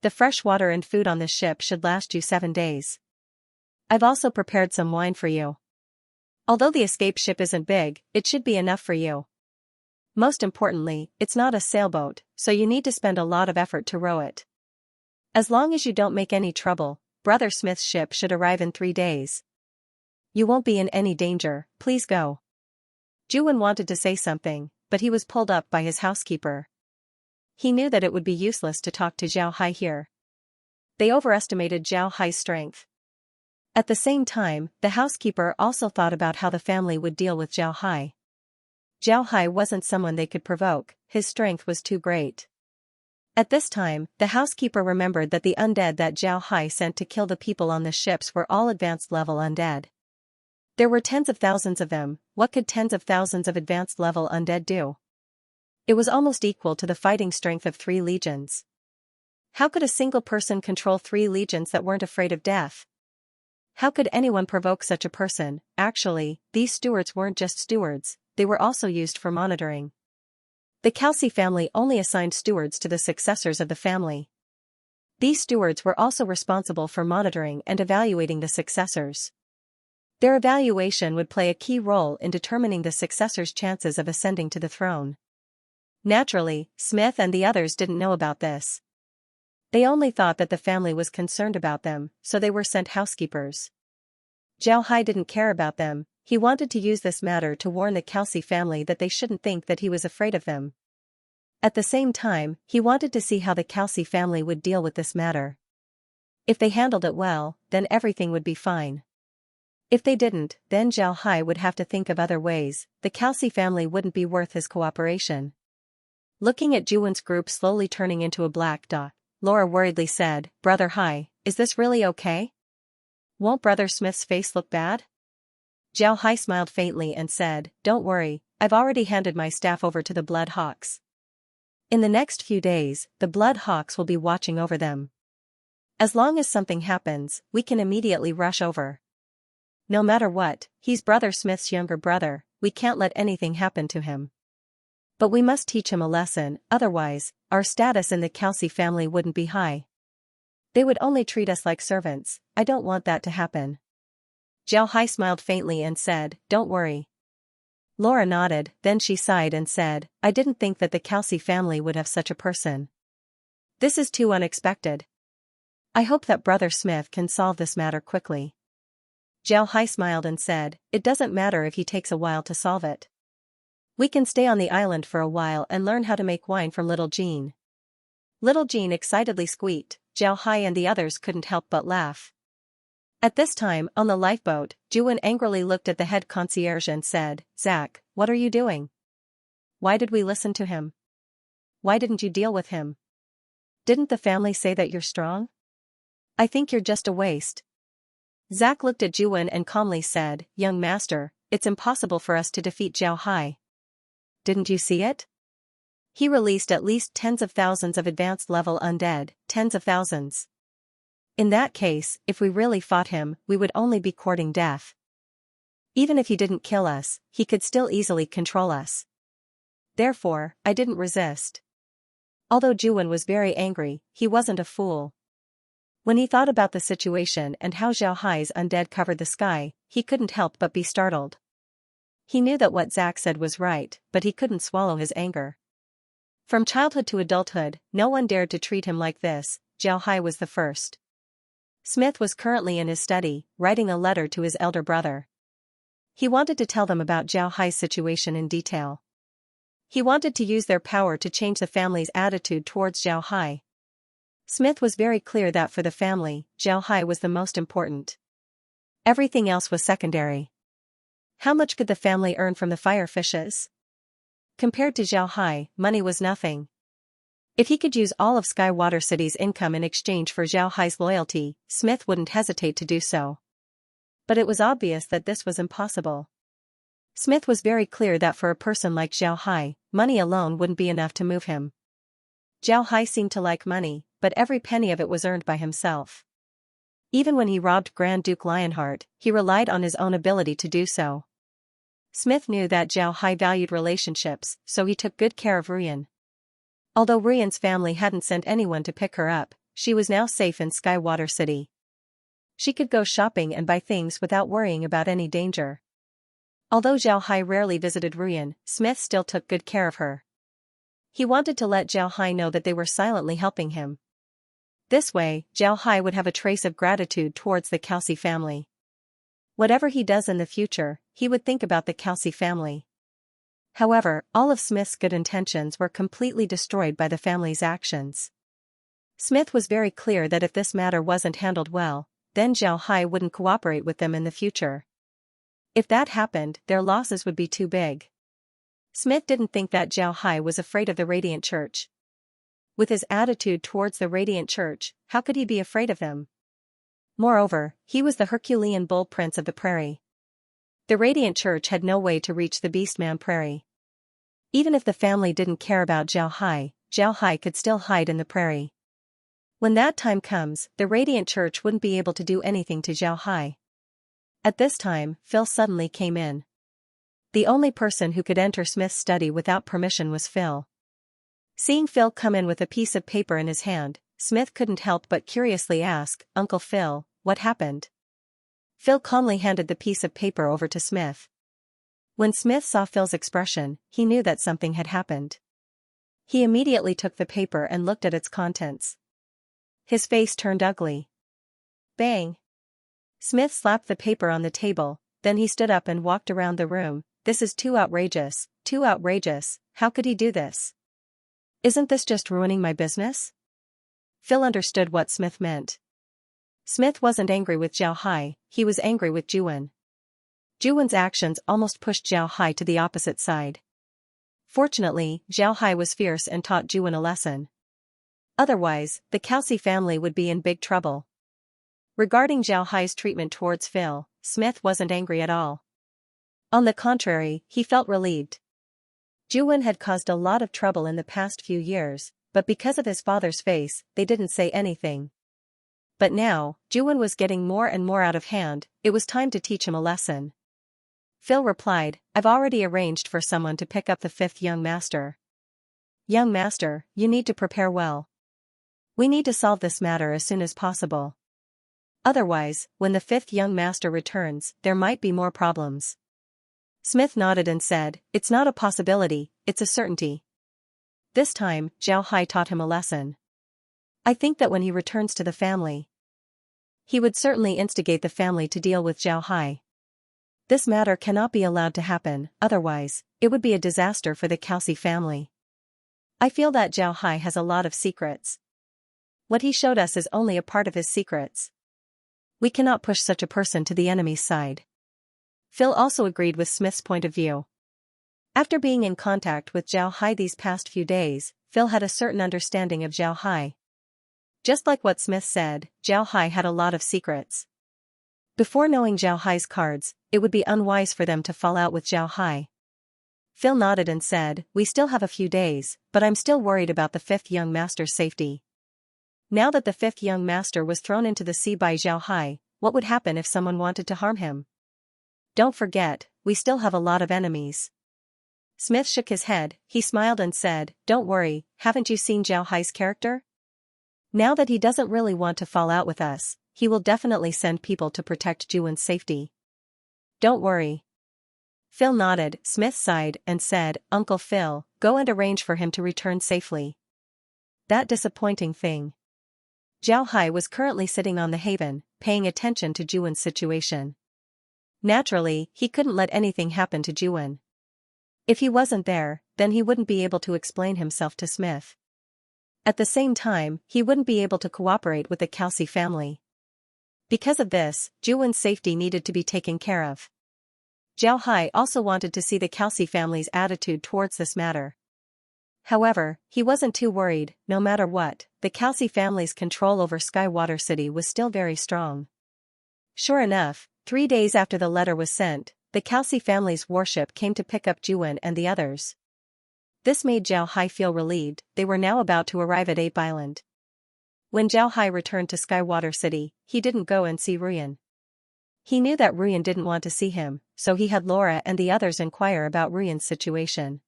The fresh water and food on this ship should last you 7 days. I've also prepared some wine for you. Although the escape ship isn't big, it should be enough for you. Most importantly, it's not a sailboat, so you need to spend a lot of effort to row it. As long as you don't make any trouble, Brother Smith's ship should arrive in 3 days. You won't be in any danger, please go." Juan wanted to say something, but he was pulled up by his housekeeper. He knew that it would be useless to talk to Zhao Hai here. They overestimated Zhao Hai's strength. At the same time, the housekeeper also thought about how the family would deal with Zhao Hai. Zhao Hai wasn't someone they could provoke, his strength was too great. At this time, the housekeeper remembered that the undead that Zhao Hai sent to kill the people on the ships were all advanced-level undead. There were tens of thousands of them. What could tens of thousands of advanced-level undead do? It was almost equal to the fighting strength of 3 legions. How could a single person control 3 legions that weren't afraid of death? How could anyone provoke such a person? Actually, these stewards weren't just stewards, they were also used for monitoring. The Kelsey family only assigned stewards to the successors of the family. These stewards were also responsible for monitoring and evaluating the successors. Their evaluation would play a key role in determining the successor's chances of ascending to the throne. Naturally, Smith and the others didn't know about this. They only thought that the family was concerned about them, so they were sent housekeepers. Zhao Hai didn't care about them, he wanted to use this matter to warn the Kelsey family that they shouldn't think that he was afraid of them. At the same time, he wanted to see how the Kelsey family would deal with this matter. If they handled it well, then everything would be fine. If they didn't, then Zhao Hai would have to think of other ways, the Kelsey family wouldn't be worth his cooperation. Looking at Juwan's group slowly turning into a black dot, Laura worriedly said, "Brother Hai, is this really okay? Won't Brother Smith's face look bad?" Zhao Hai smiled faintly and said, "Don't worry, I've already handed my staff over to the Blood Hawks. In the next few days, the Blood Hawks will be watching over them. As long as something happens, we can immediately rush over. No matter what, he's Brother Smith's younger brother, we can't let anything happen to him. But we must teach him a lesson, otherwise, our status in the Kelsey family wouldn't be high. They would only treat us like servants, I don't want that to happen." Zhao Hai smiled faintly and said, "Don't worry." Laura nodded, then she sighed and said, "I didn't think that the Kelsey family would have such a person. This is too unexpected. I hope that Brother Smith can solve this matter quickly." Zhao Hai smiled and said, "It doesn't matter if he takes a while to solve it. We can stay on the island for a while and learn how to make wine from little Jean." Little Jean excitedly squeaked. Zhao Hai and the others couldn't help but laugh. At this time, on the lifeboat, Juan angrily looked at the head concierge and said, "Zach, what are you doing? Why did we listen to him? Why didn't you deal with him? Didn't the family say that you're strong? I think you're just a waste." Zach looked at Juan and calmly said, "Young master, it's impossible for us to defeat Zhao Hai. Didn't you see it? He released at least tens of thousands of advanced level undead, tens of thousands. In that case, if we really fought him, we would only be courting death. Even if he didn't kill us, he could still easily control us. Therefore, I didn't resist." Although Juan was very angry, he wasn't a fool. When he thought about the situation and how Zhao Hai's undead covered the sky, he couldn't help but be startled. He knew that what Zach said was right, but he couldn't swallow his anger. From childhood to adulthood, no one dared to treat him like this. Zhao Hai was the first. Smith was currently in his study, writing a letter to his elder brother. He wanted to tell them about Zhao Hai's situation in detail. He wanted to use their power to change the family's attitude towards Zhao Hai. Smith was very clear that for the family, Zhao Hai was the most important. Everything else was secondary. How much could the family earn from the fire fishes? Compared to Zhao Hai, money was nothing. If he could use all of Skywater City's income in exchange for Zhao Hai's loyalty, Smith wouldn't hesitate to do so. But it was obvious that this was impossible. Smith was very clear that for a person like Zhao Hai, money alone wouldn't be enough to move him. Zhao Hai seemed to like money, but every penny of it was earned by himself. Even when he robbed Grand Duke Lionheart, he relied on his own ability to do so. Smith knew that Zhao Hai valued relationships, so he took good care of Ruyan. Although Ruyan's family hadn't sent anyone to pick her up, she was now safe in Skywater City. She could go shopping and buy things without worrying about any danger. Although Zhao Hai rarely visited Ruyan, Smith still took good care of her. He wanted to let Zhao Hai know that they were silently helping him. This way, Zhao Hai would have a trace of gratitude towards the Kelsey family. Whatever he does in the future, he would think about the Kelsey family. However, all of Smith's good intentions were completely destroyed by the family's actions. Smith was very clear that if this matter wasn't handled well, then Zhao Hai wouldn't cooperate with them in the future. If that happened, their losses would be too big. Smith didn't think that Zhao Hai was afraid of the Radiant Church. With his attitude towards the Radiant Church, how could he be afraid of them? Moreover, he was the Herculean bull prince of the prairie. The Radiant Church had no way to reach the Beastman prairie. Even if the family didn't care about Zhao Hai could still hide in the prairie. When that time comes, the Radiant Church wouldn't be able to do anything to Zhao Hai. At this time, Phil suddenly came in. The only person who could enter Smith's study without permission was Phil. Seeing Phil come in with a piece of paper in his hand, Smith couldn't help but curiously ask, "Uncle Phil, what happened?" Phil calmly handed the piece of paper over to Smith. When Smith saw Phil's expression, he knew that something had happened. He immediately took the paper and looked at its contents. His face turned ugly. Bang! Smith slapped the paper on the table, then he stood up and walked around the room. "This is too outrageous, too outrageous, how could he do this? Isn't this just ruining my business?" Phil understood what Smith meant. Smith wasn't angry with Zhao Hai, he was angry with Juan. Juwan's actions almost pushed Zhao Hai to the opposite side. Fortunately, Zhao Hai was fierce and taught Juwan a lesson. Otherwise, the Kelsey family would be in big trouble. Regarding Zhao Hai's treatment towards Phil, Smith wasn't angry at all. On the contrary, he felt relieved. Juwan had caused a lot of trouble in the past few years, but because of his father's face, they didn't say anything. But now, Juwan was getting more and more out of hand, it was time to teach him a lesson. Phil replied, "I've already arranged for someone to pick up the fifth young master. Young master, you need to prepare well. We need to solve this matter as soon as possible. Otherwise, when the fifth young master returns, there might be more problems." Smith nodded and said, "It's not a possibility, it's a certainty." This time, Zhao Hai taught him a lesson. I think that when he returns to the family, he would certainly instigate the family to deal with Zhao Hai. This matter cannot be allowed to happen, otherwise, it would be a disaster for the Kelsey family. I feel that Zhao Hai has a lot of secrets. What he showed us is only a part of his secrets. We cannot push such a person to the enemy's side. Phil also agreed with Smith's point of view. After being in contact with Zhao Hai these past few days, Phil had a certain understanding of Zhao Hai. Just like what Smith said, Zhao Hai had a lot of secrets. Before knowing Zhao Hai's cards, it would be unwise for them to fall out with Zhao Hai. Phil nodded and said, "We still have a few days, but I'm still worried about the fifth young master's safety." Now that the fifth young master was thrown into the sea by Zhao Hai, what would happen if someone wanted to harm him? Don't forget, we still have a lot of enemies. Smith shook his head, he smiled and said, "Don't worry, haven't you seen Zhao Hai's character? Now that he doesn't really want to fall out with us, he will definitely send people to protect Juwen's safety. Don't worry." Phil nodded, Smith sighed and said, "Uncle Phil, go and arrange for him to return safely." That disappointing thing. Zhao Hai was currently sitting on the haven, paying attention to Juwen's situation. Naturally, he couldn't let anything happen to Juwen. If he wasn't there, then he wouldn't be able to explain himself to Smith. At the same time, he wouldn't be able to cooperate with the Kelsey family. Because of this, Juwen's safety needed to be taken care of. Zhao Hai also wanted to see the Kelsey family's attitude towards this matter. However, he wasn't too worried. No matter what, the Kelsey family's control over Skywater City was still very strong. Sure enough, 3 days after the letter was sent, the Kelsey family's warship came to pick up Juwen and the others. This made Zhao Hai feel relieved. They were now about to arrive at Ape Island. When Zhao Hai returned to Skywater City, he didn't go and see Ruyan. He knew that Ruyan didn't want to see him, so he had Laura and the others inquire about Ruyan's situation.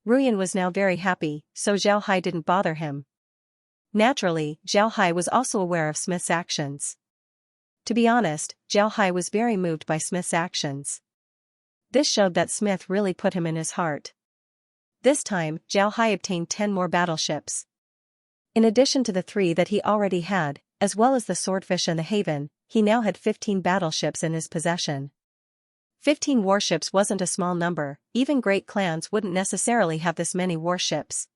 Ruyan was now very happy, so Zhao Hai didn't bother him. Naturally, Zhao Hai was also aware of Smith's actions. To be honest, Zhao Hai was very moved by Smith's actions. This showed that Smith really put him in his heart. This time, Zhao Hai obtained 10 more battleships. In addition to the 3 that he already had, as well as the Swordfish and the Haven, he now had 15 battleships in his possession. 15 warships wasn't a small number, even great clans wouldn't necessarily have this many warships.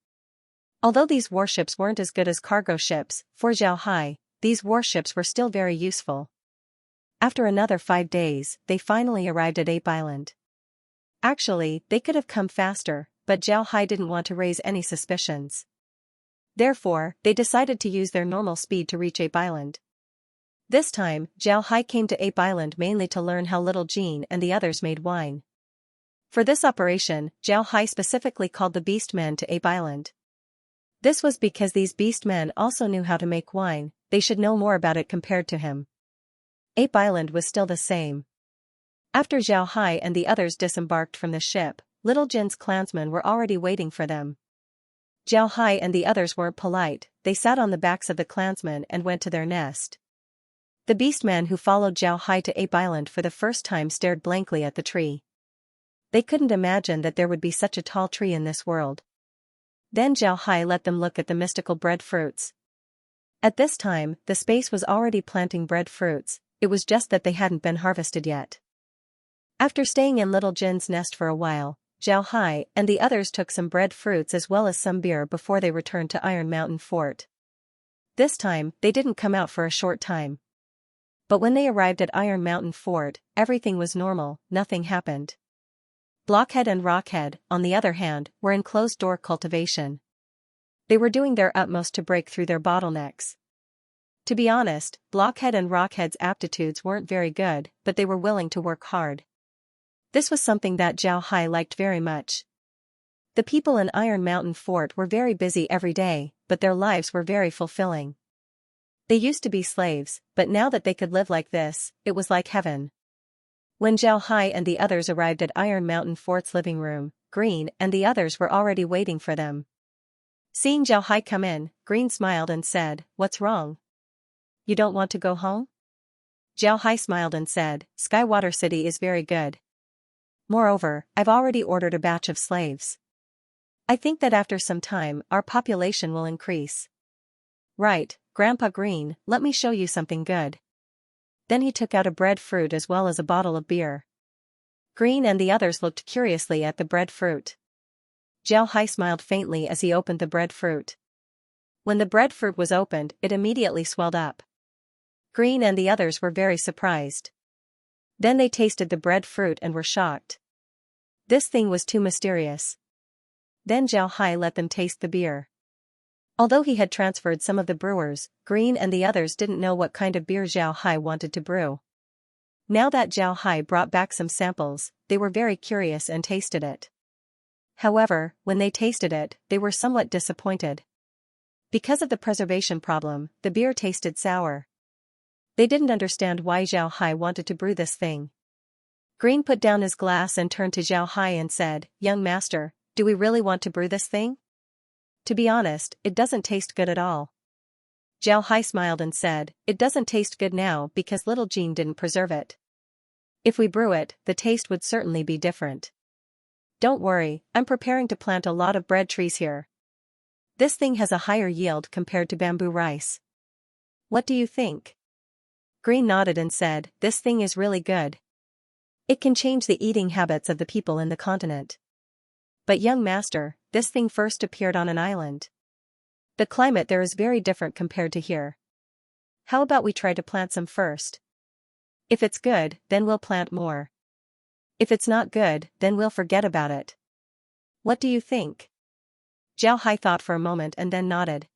Although these warships weren't as good as cargo ships, for Zhao Hai, these warships were still very useful. After another 5 days, they finally arrived at Ape Island. Actually, they could have come faster, but Zhao Hai didn't want to raise any suspicions. Therefore, they decided to use their normal speed to reach Ape Island. This time, Zhao Hai came to Ape Island mainly to learn how Little Jean and the others made wine. For this operation, Zhao Hai specifically called the Beast Men to Ape Island. This was because these Beast Men also knew how to make wine, they should know more about it compared to him. Ape Island was still the same. After Zhao Hai and the others disembarked from the ship, Little Jin's clansmen were already waiting for them. Zhao Hai and the others weren't polite, they sat on the backs of the clansmen and went to their nest. The beastmen who followed Zhao Hai to Ape Island for the first time stared blankly at the tree. They couldn't imagine that there would be such a tall tree in this world. Then Zhao Hai let them look at the mystical breadfruits. At this time, the space was already planting breadfruits, it was just that they hadn't been harvested yet. After staying in Little Jin's nest for a while, Zhao Hai and the others took some breadfruits as well as some beer before they returned to Iron Mountain Fort. This time, they didn't come out for a short time. But when they arrived at Iron Mountain Fort, everything was normal, nothing happened. Blockhead and Rockhead, on the other hand, were in closed-door cultivation. They were doing their utmost to break through their bottlenecks. To be honest, Blockhead and Rockhead's aptitudes weren't very good, but they were willing to work hard. This was something that Zhao Hai liked very much. The people in Iron Mountain Fort were very busy every day, but their lives were very fulfilling. They used to be slaves, but now that they could live like this, it was like heaven. When Zhao Hai and the others arrived at Iron Mountain Fort's living room, Green and the others were already waiting for them. Seeing Zhao Hai come in, Green smiled and said, "What's wrong? You don't want to go home?" Zhao Hai smiled and said, "Skywater City is very good. Moreover, I've already ordered a batch of slaves. I think that after some time, our population will increase." "Right, Grandpa Green, let me show you something good." Then he took out a breadfruit as well as a bottle of beer. Green and the others looked curiously at the breadfruit. Jiao Hai smiled faintly as he opened the breadfruit. When the breadfruit was opened, it immediately swelled up. Green and the others were very surprised. Then they tasted the breadfruit and were shocked. This thing was too mysterious. Then Jiao Hai let them taste the beer. Although he had transferred some of the brewers, Green and the others didn't know what kind of beer Jiao Hai wanted to brew. Now that Jiao Hai brought back some samples, they were very curious and tasted it. However, when they tasted it, they were somewhat disappointed. Because of the preservation problem, the beer tasted sour. They didn't understand why Jiao Hai wanted to brew this thing. Green put down his glass and turned to Jiao Hai and said, "Young master, do we really want to brew this thing? To be honest, it doesn't taste good at all." Jiao Hai smiled and said, "It doesn't taste good now because little Jean didn't preserve it. If we brew it, the taste would certainly be different. Don't worry, I'm preparing to plant a lot of bread trees here. This thing has a higher yield compared to bamboo rice. What do you think?" Green nodded and said, "This thing is really good. It can change the eating habits of the people in the continent. But young master, this thing first appeared on an island. The climate there is very different compared to here. How about we try to plant some first? If it's good, then we'll plant more. If it's not good, then we'll forget about it. What do you think?" Jiao Hai thought for a moment and then nodded.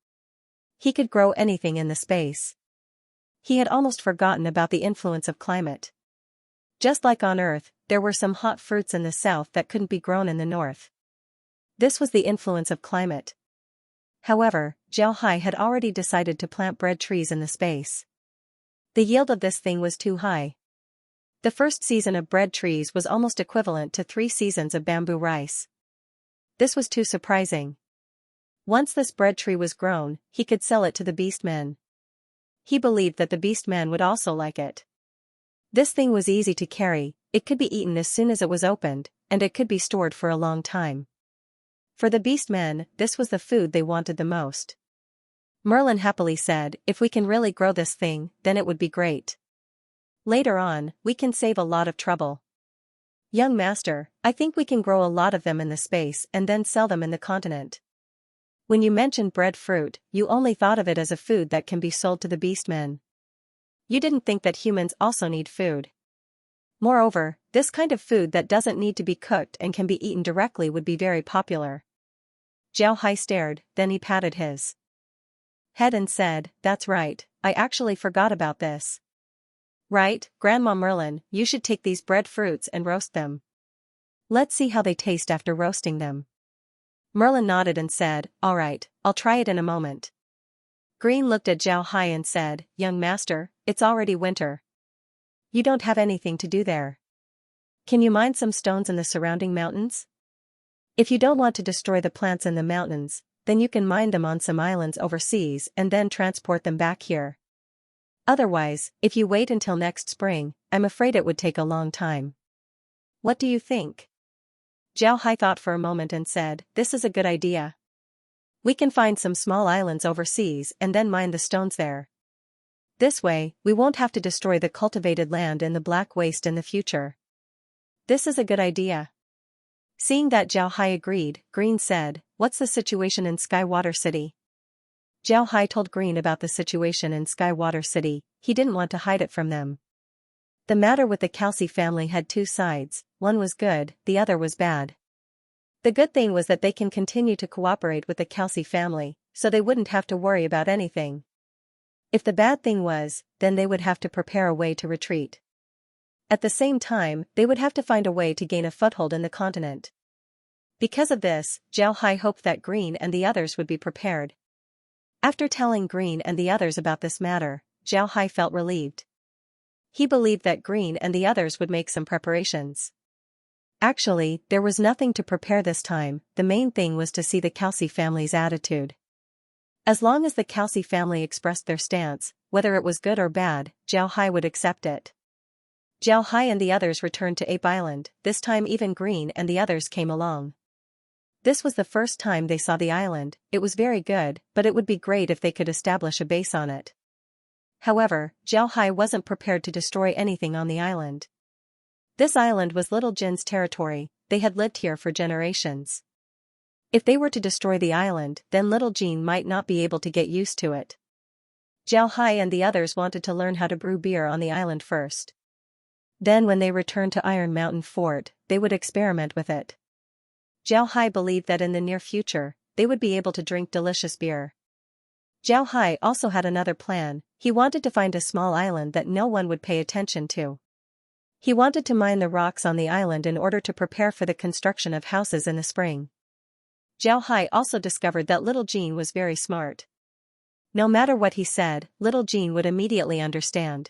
He could grow anything in the space. He had almost forgotten about the influence of climate. Just like on Earth, there were some hot fruits in the south that couldn't be grown in the north. This was the influence of climate. However, Jiao Hai had already decided to plant bread trees in the space. The yield of this thing was too high. The first season of bread trees was almost equivalent to 3 seasons of bamboo rice. This was too surprising. Once this bread tree was grown, he could sell it to the beastmen. He believed that the beastmen would also like it. This thing was easy to carry, it could be eaten as soon as it was opened, and it could be stored for a long time. For the beastmen, this was the food they wanted the most. Merlin happily said, "If we can really grow this thing, then it would be great. Later on, we can save a lot of trouble. Young master, I think we can grow a lot of them in the space and then sell them in the continent." When you mentioned breadfruit, you only thought of it as a food that can be sold to the beastmen. You didn't think that humans also need food. Moreover, this kind of food that doesn't need to be cooked and can be eaten directly would be very popular. Jiao Hai stared, then he patted his head and said, "That's right, I actually forgot about this. Right, Grandma Merlin, you should take these breadfruits and roast them. Let's see how they taste after roasting them." Merlin nodded and said, "All right, I'll try it in a moment." Green looked at Jiao Hai and said, "Young master, it's already winter. You don't have anything to do there. Can you mine some stones in the surrounding mountains? If you don't want to destroy the plants in the mountains, then you can mine them on some islands overseas and then transport them back here. Otherwise, if you wait until next spring, I'm afraid it would take a long time. What do you think?" Jiao Hai thought for a moment and said, "This is a good idea. We can find some small islands overseas and then mine the stones there. This way, we won't have to destroy the cultivated land in the Black Waste in the future. This is a good idea." Seeing that Jiao Hai agreed, Green said, "What's the situation in Skywater City?" Jiao Hai told Green about the situation in Skywater City. He didn't want to hide it from them. The matter with the Calci family had 2 sides, one was good, the other was bad. The good thing was that they can continue to cooperate with the Calci family, so they wouldn't have to worry about anything. If the bad thing was, then they would have to prepare a way to retreat. At the same time, they would have to find a way to gain a foothold in the continent. Because of this, Jiao Hai hoped that Green and the others would be prepared. After telling Green and the others about this matter, Jiao Hai felt relieved. He believed that Green and the others would make some preparations. Actually, there was nothing to prepare this time, the main thing was to see the Calci family's attitude. As long as the Calci family expressed their stance, whether it was good or bad, Jiao Hai would accept it. Jiao Hai and the others returned to Ape Island, this time even Green and the others came along. This was the first time they saw the island, it was very good, but it would be great if they could establish a base on it. However, Jiao Hai wasn't prepared to destroy anything on the island. This island was Little Jin's territory, they had lived here for generations. If they were to destroy the island, then little Jean might not be able to get used to it. Zhao Hai and the others wanted to learn how to brew beer on the island first. Then when they returned to Iron Mountain Fort, they would experiment with it. Zhao Hai believed that in the near future, they would be able to drink delicious beer. Zhao Hai also had another plan. He wanted to find a small island that no one would pay attention to. He wanted to mine the rocks on the island in order to prepare for the construction of houses in the spring. Zhao Hai also discovered that little Jean was very smart. No matter what he said, little Jean would immediately understand.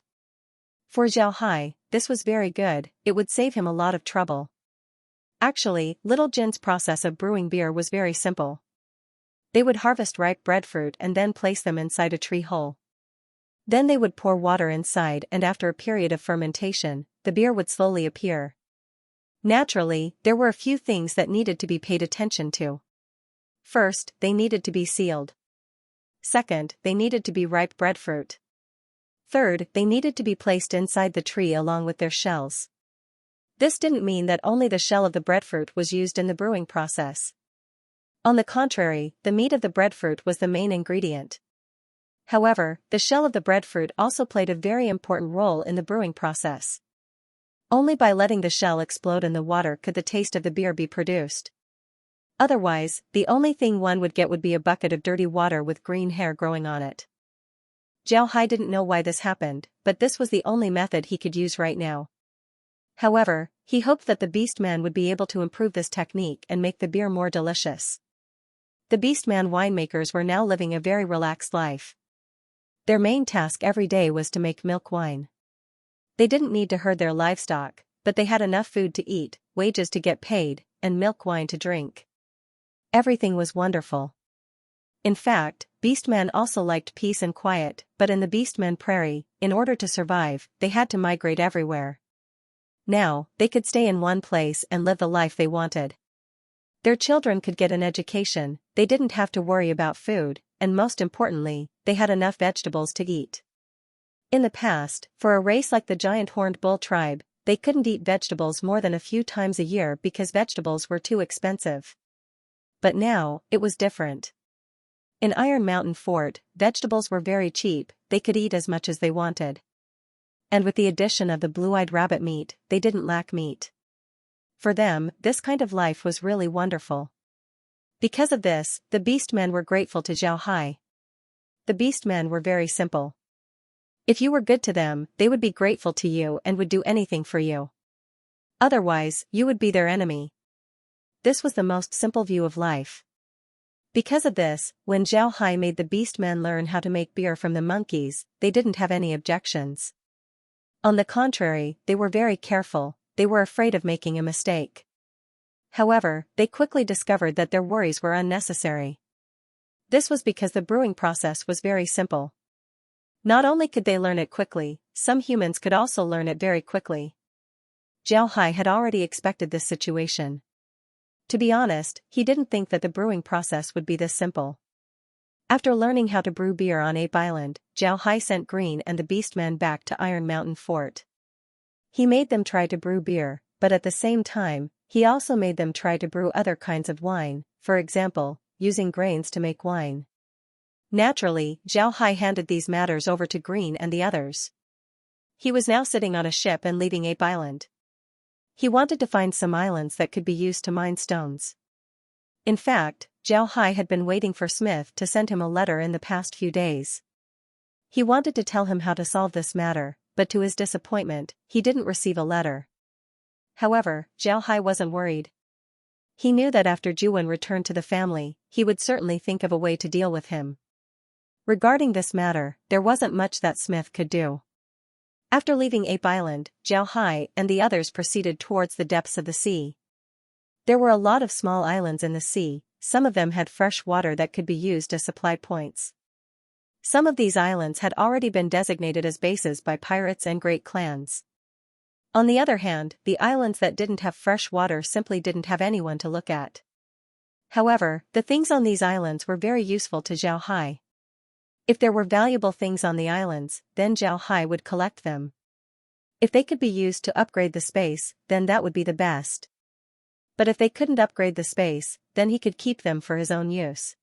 For Zhao Hai, this was very good, it would save him a lot of trouble. Actually, little Jin's process of brewing beer was very simple. They would harvest ripe breadfruit and then place them inside a tree hole. Then they would pour water inside, and after a period of fermentation, the beer would slowly appear. Naturally, there were a few things that needed to be paid attention to. First, they needed to be sealed. Second, they needed to be ripe breadfruit. Third, they needed to be placed inside the tree along with their shells. This didn't mean that only the shell of the breadfruit was used in the brewing process. On the contrary, the meat of the breadfruit was the main ingredient. However, the shell of the breadfruit also played a very important role in the brewing process. Only by letting the shell explode in the water could the taste of the beer be produced. Otherwise, the only thing one would get would be a bucket of dirty water with green hair growing on it. Zhao Hai didn't know why this happened, but this was the only method he could use right now. However, he hoped that the Beastman would be able to improve this technique and make the beer more delicious. The Beastman winemakers were now living a very relaxed life. Their main task every day was to make milk wine. They didn't need to herd their livestock, but they had enough food to eat, wages to get paid, and milk wine to drink. Everything was wonderful. In fact, Beastman also liked peace and quiet, but in the Beastman Prairie, in order to survive, they had to migrate everywhere. Now, they could stay in one place and live the life they wanted. Their children could get an education, they didn't have to worry about food, and most importantly, they had enough vegetables to eat. In the past, for a race like the giant horned bull tribe, they couldn't eat vegetables more than a few times a year because vegetables were too expensive. But now, it was different. In Iron Mountain Fort, vegetables were very cheap, they could eat as much as they wanted. And with the addition of the blue-eyed rabbit meat, they didn't lack meat. For them, this kind of life was really wonderful. Because of this, the Beastmen were grateful to Zhao Hai. The Beastmen were very simple. If you were good to them, they would be grateful to you and would do anything for you. Otherwise, you would be their enemy. This was the most simple view of life. Because of this, when Zhao Hai made the Beastmen learn how to make beer from the monkeys, they didn't have any objections. On the contrary, they were very careful, they were afraid of making a mistake. However, they quickly discovered that their worries were unnecessary. This was because the brewing process was very simple. Not only could they learn it quickly, some humans could also learn it very quickly. Zhao Hai had already expected this situation. To be honest, he didn't think that the brewing process would be this simple. After learning how to brew beer on Ape Island, Zhao Hai sent Green and the Beastman back to Iron Mountain Fort. He made them try to brew beer, but at the same time, he also made them try to brew other kinds of wine, for example, using grains to make wine. Naturally, Zhao Hai handed these matters over to Green and the others. He was now sitting on a ship and leaving Ape Island. He wanted to find some islands that could be used to mine stones. In fact, Zhao Hai had been waiting for Smith to send him a letter in the past few days. He wanted to tell him how to solve this matter, but to his disappointment, he didn't receive a letter. However, Zhao Hai wasn't worried. He knew that after Juwen returned to the family, he would certainly think of a way to deal with him. Regarding this matter, there wasn't much that Smith could do. After leaving Ape Island, Zhao Hai and the others proceeded towards the depths of the sea. There were a lot of small islands in the sea, some of them had fresh water that could be used as supply points. Some of these islands had already been designated as bases by pirates and great clans. On the other hand, the islands that didn't have fresh water simply didn't have anyone to look at. However, the things on these islands were very useful to Zhao Hai. If there were valuable things on the islands, then Zhao Hai would collect them. If they could be used to upgrade the space, then that would be the best. But if they couldn't upgrade the space, then he could keep them for his own use.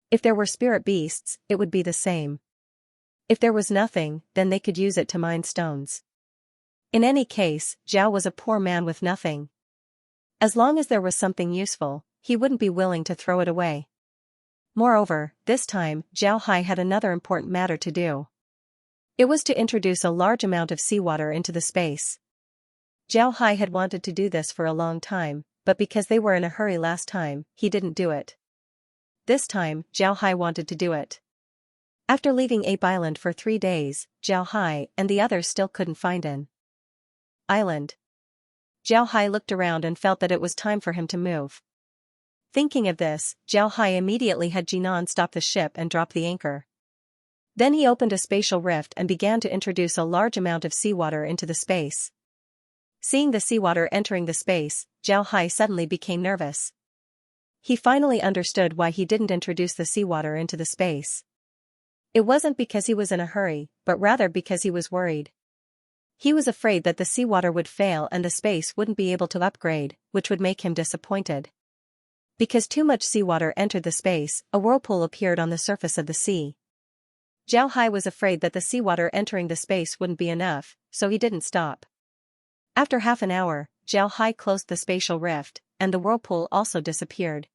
If there were spirit beasts, it would be the same. If there was nothing, then they could use it to mine stones. In any case, Zhao was a poor man with nothing. As long as there was something useful, he wouldn't be willing to throw it away. Moreover, this time, Zhao Hai had another important matter to do. It was to introduce a large amount of seawater into the space. Zhao Hai had wanted to do this for a long time, but because they were in a hurry last time, he didn't do it. This time, Zhao Hai wanted to do it. After leaving Ape Island for 3 days, Zhao Hai and the others still couldn't find an island. Zhao Hai looked around and felt that it was time for him to move. Thinking of this, Zhao Hai immediately had Jinan stop the ship and drop the anchor. Then he opened a spatial rift and began to introduce a large amount of seawater into the space. Seeing the seawater entering the space, Zhao Hai suddenly became nervous. He finally understood why he didn't introduce the seawater into the space. It wasn't because he was in a hurry, but rather because he was worried. He was afraid that the seawater would fail and the space wouldn't be able to upgrade, which would make him disappointed. Because too much seawater entered the space, a whirlpool appeared on the surface of the sea. Zhao Hai was afraid that the seawater entering the space wouldn't be enough, so he didn't stop. After half an hour, Zhao Hai closed the spatial rift, and the whirlpool also disappeared.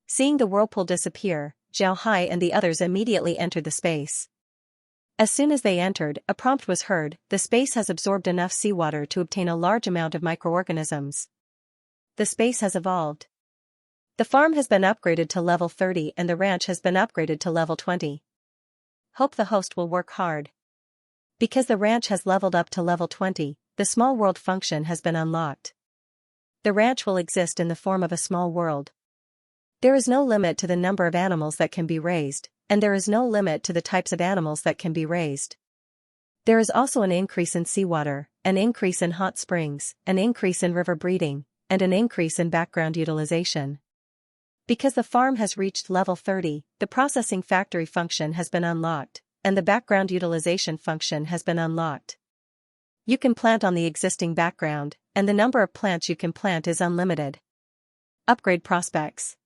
Seeing the whirlpool disappear, Zhao Hai and the others immediately entered the space. As soon as they entered, a prompt was heard: the space has absorbed enough seawater to obtain a large amount of microorganisms. The space has evolved. The farm has been upgraded to level 30 and the ranch has been upgraded to level 20. Hope the host will work hard. Because the ranch has leveled up to level 20, the small world function has been unlocked. The ranch will exist in the form of a small world. There is no limit to the number of animals that can be raised, and there is no limit to the types of animals that can be raised. There is also an increase in seawater, an increase in hot springs, an increase in river breeding, and an increase in background utilization. Because the farm has reached level 30, the processing factory function has been unlocked, and the background utilization function has been unlocked. You can plant on the existing background, and the number of plants you can plant is unlimited. Upgrade prospects.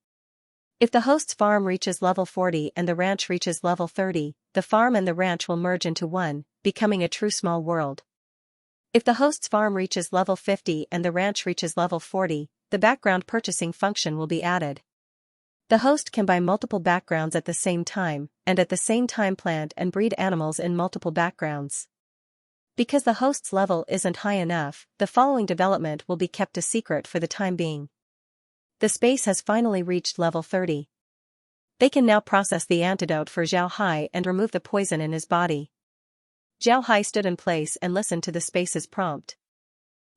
If the host's farm reaches level 40 and the ranch reaches level 30, the farm and the ranch will merge into one, becoming a true small world. If the host's farm reaches level 50 and the ranch reaches level 40, the background purchasing function will be added. The host can buy multiple backgrounds at the same time, and at the same time plant and breed animals in multiple backgrounds. Because the host's level isn't high enough, the following development will be kept a secret for the time being. The space has finally reached level 30. They can now process the antidote for Zhao Hai and remove the poison in his body. Zhao Hai stood in place and listened to the space's prompt.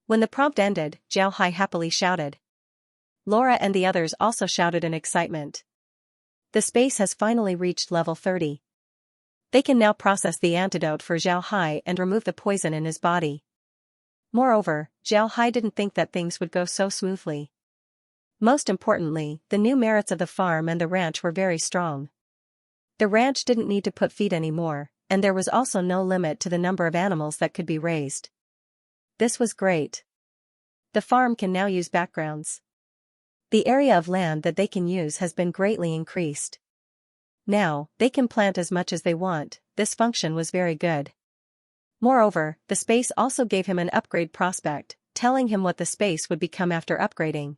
When the prompt ended, Zhao Hai happily shouted. Laura and the others also shouted in excitement. The space has finally reached level 30. They can now process the antidote for Zhao Hai and remove the poison in his body. Moreover, Zhao Hai didn't think that things would go so smoothly. Most importantly, the new merits of the farm and the ranch were very strong. The ranch didn't need to put feed anymore, and there was also no limit to the number of animals that could be raised. This was great. The farm can now use backgrounds. The area of land that they can use has been greatly increased. Now, they can plant as much as they want. This function was very good. Moreover, the space also gave him an upgrade prospect, telling him what the space would become after upgrading.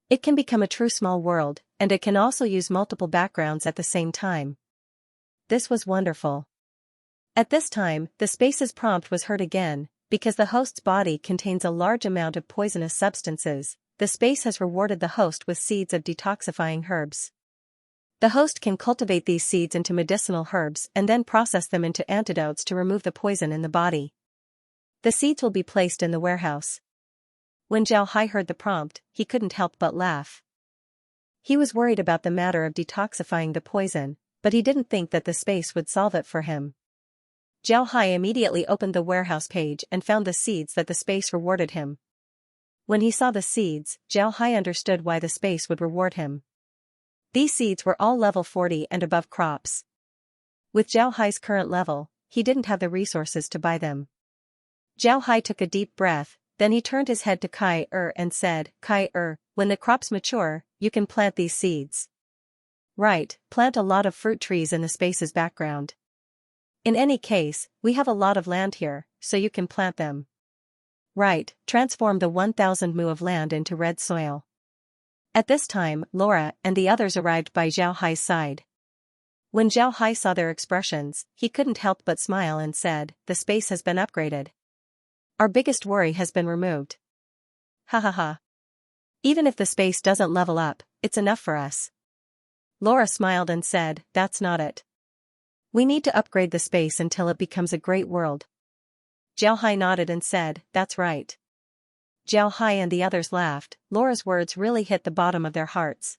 It can become a true small world, and it can also use multiple backgrounds at the same time. This was wonderful. At this time, the space's prompt was heard again. Because the host's body contains a large amount of poisonous substances, the space has rewarded the host with seeds of detoxifying herbs. The host can cultivate these seeds into medicinal herbs and then process them into antidotes to remove the poison in the body. The seeds will be placed in the warehouse. When Zhao Hai heard the prompt, he couldn't help but laugh. He was worried about the matter of detoxifying the poison, but he didn't think that the space would solve it for him. Zhao Hai immediately opened the warehouse page and found the seeds that the space rewarded him. When he saw the seeds, Zhao Hai understood why the space would reward him. These seeds were all level 40 and above crops. With Zhao Hai's current level, he didn't have the resources to buy them. Zhao Hai took a deep breath, Then he turned his head to Kai and said, Kai, when the crops mature, you can plant these seeds. Right, plant a lot of fruit trees in the space's background. In any case, we have a lot of land here, so you can plant them. Right, transform the 1,000 mu of land into red soil. At this time, Laura and the others arrived by Zhao Hai's side. When Zhao Hai saw their expressions, he couldn't help but smile and said, the space has been upgraded. Our biggest worry has been removed. Ha ha ha. Even if the space doesn't level up, it's enough for us. Laura smiled and said, that's not it. We need to upgrade the space until it becomes a great world. Zhao Hai nodded and said, that's right. Zhao Hai and the others laughed. Laura's words really hit the bottom of their hearts.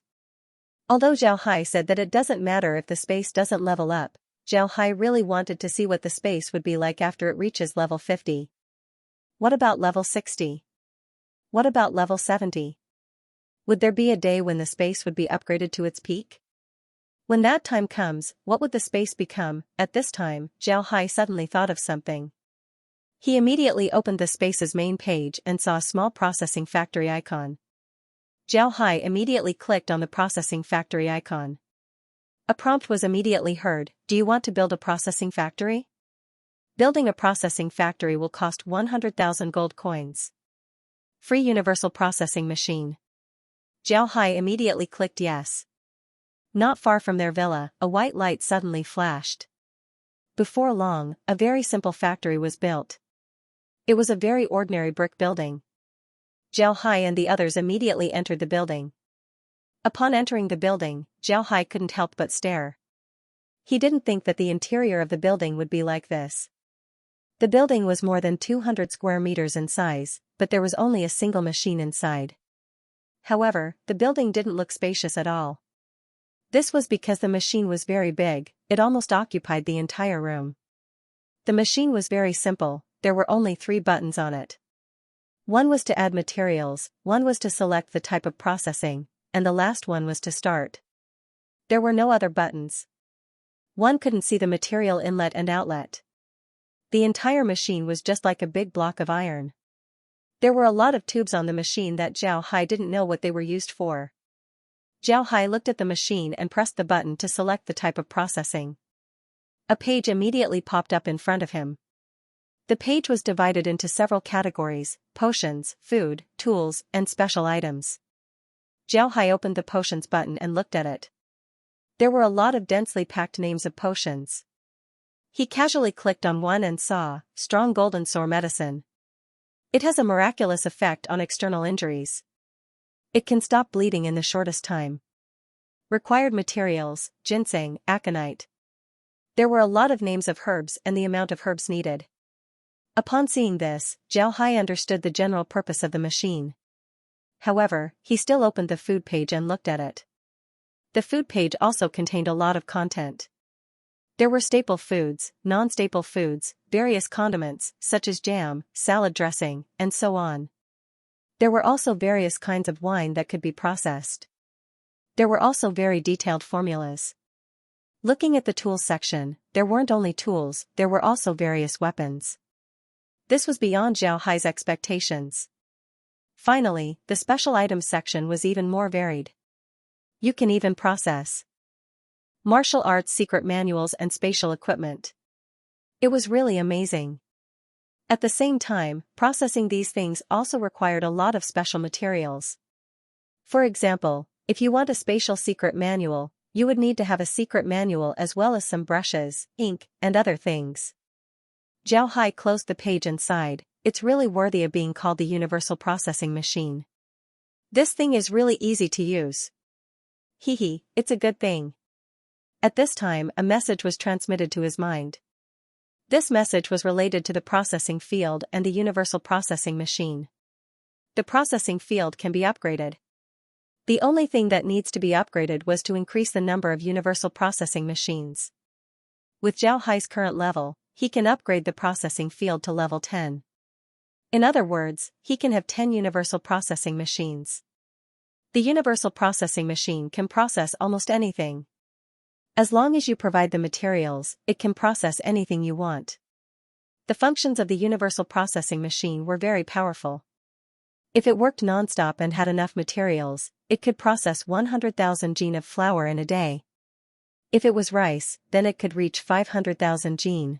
Although Zhao Hai said that it doesn't matter if the space doesn't level up, Zhao Hai really wanted to see what the space would be like after it reaches level 50. What about level 60? What about level 70? Would there be a day when the space would be upgraded to its peak? When that time comes, what would the space become? At this time, Zhao Hai suddenly thought of something. He immediately opened the space's main page and saw a small processing factory icon. Zhao Hai immediately clicked on the processing factory icon. A prompt was immediately heard, do you want to build a processing factory? Building a processing factory will cost 100,000 gold coins. Free universal processing machine. Zhao Hai immediately clicked yes. Not far from their villa, a white light suddenly flashed. Before long, a very simple factory was built. It was a very ordinary brick building. Zhao Hai and the others immediately entered the building. Upon entering the building, Zhao Hai couldn't help but stare. He didn't think that the interior of the building would be like this. The building was more than 200 square meters in size, but there was only a single machine inside. However, the building didn't look spacious at all. This was because the machine was very big, it almost occupied the entire room. The machine was very simple, there were only 3 buttons on it. One was to add materials, one was to select the type of processing, and the last one was to start. There were no other buttons. One couldn't see the material inlet and outlet. The entire machine was just like a big block of iron. There were a lot of tubes on the machine that Zhao Hai didn't know what they were used for. Zhao Hai looked at the machine and pressed the button to select the type of processing. A page immediately popped up in front of him. The page was divided into several categories: potions, food, tools, and special items. Zhao Hai opened the potions button and looked at it. There were a lot of densely packed names of potions. He casually clicked on one and saw, strong golden sore medicine. It has a miraculous effect on external injuries. It can stop bleeding in the shortest time. Required materials, ginseng, aconite. There were a lot of names of herbs and the amount of herbs needed. Upon seeing this, Zhao Hai understood the general purpose of the machine. However, he still opened the food page and looked at it. The food page also contained a lot of content. There were staple foods, non-staple foods, various condiments, such as jam, salad dressing, and so on. There were also various kinds of wine that could be processed. There were also very detailed formulas. Looking at the tools section, there weren't only tools, there were also various weapons. This was beyond Zhao Hai's expectations. Finally, the special items section was even more varied. You can even process martial arts secret manuals and spatial equipment. It was really amazing. At the same time, processing these things also required a lot of special materials. For example, if you want a spatial secret manual, you would need to have a secret manual as well as some brushes, ink, and other things. Zhao Hai closed the page and sighed, it's really worthy of being called the universal processing machine. This thing is really easy to use. Hehe, it's a good thing. At this time, a message was transmitted to his mind. This message was related to the processing field and the universal processing machine. The processing field can be upgraded. The only thing that needs to be upgraded was to increase the number of universal processing machines. With Zhao Hai's current level, he can upgrade the processing field to level 10. In other words, he can have 10 universal processing machines. The universal processing machine can process almost anything. As long as you provide the materials, it can process anything you want. The functions of the universal processing machine were very powerful. If it worked nonstop and had enough materials, it could process 100,000 gen of flour in a day. If it was rice, then it could reach 500,000 gen.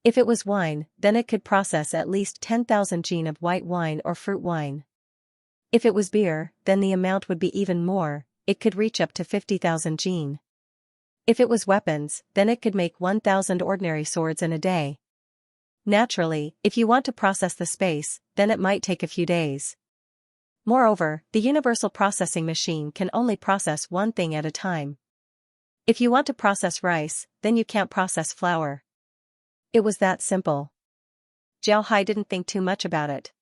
If it was wine, then it could process at least 10,000 gen of white wine or fruit wine. If it was beer, then the amount would be even more, it could reach up to 50,000 gen. If it was weapons, then it could make 1,000 ordinary swords in a day. Naturally, if you want to process the space, then it might take a few days. Moreover, the universal processing machine can only process one thing at a time. If you want to process rice, then you can't process flour. It was that simple. Zhao Hai didn't think too much about it.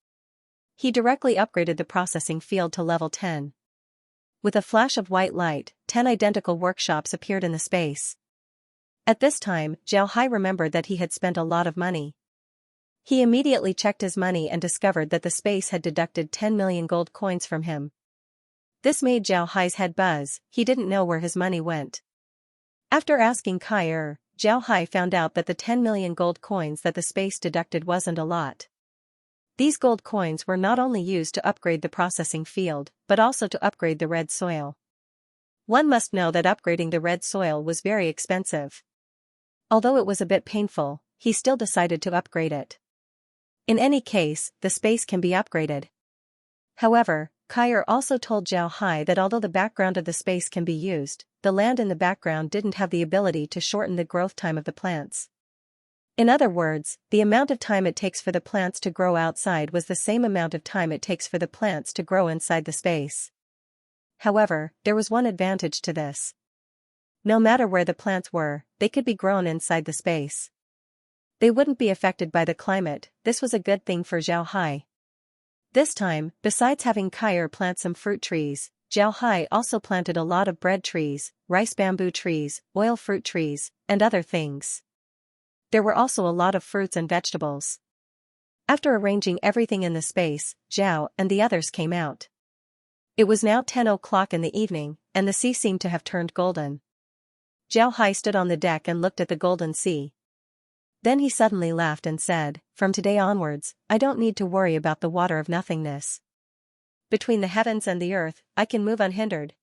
He directly upgraded the processing field to level 10. With a flash of white light, 10 identical workshops appeared in the space. At this time, Zhao Hai remembered that he had spent a lot of money. He immediately checked his money and discovered that the space had deducted 10 million gold coins from him. This made Zhao Hai's head buzz. He didn't know where his money went. After asking Kai, Zhao Hai found out that the 10 million gold coins that the space deducted wasn't a lot. These gold coins were not only used to upgrade the processing field, but also to upgrade the red soil. One must know that upgrading the red soil was very expensive. Although it was a bit painful, he still decided to upgrade it. In any case, the space can be upgraded. However, Kai also told Zhao Hai that although the background of the space can be used, the land in the background didn't have the ability to shorten the growth time of the plants. In other words, the amount of time it takes for the plants to grow outside was the same amount of time it takes for the plants to grow inside the space. However, there was one advantage to this. No matter where the plants were, they could be grown inside the space. They wouldn't be affected by the climate. This was a good thing for Zhao Hai. This time, besides having Kai plant some fruit trees, Zhao Hai also planted a lot of bread trees, rice bamboo trees, oil fruit trees, and other things. There were also a lot of fruits and vegetables. After arranging everything in the space, Zhao and the others came out. It was now 10 o'clock in the evening, and the sea seemed to have turned golden. Zhao Hai stood on the deck and looked at the golden sea. Then he suddenly laughed and said, "From today onwards, I don't need to worry about the water of nothingness. Between the heavens and the earth, I can move unhindered."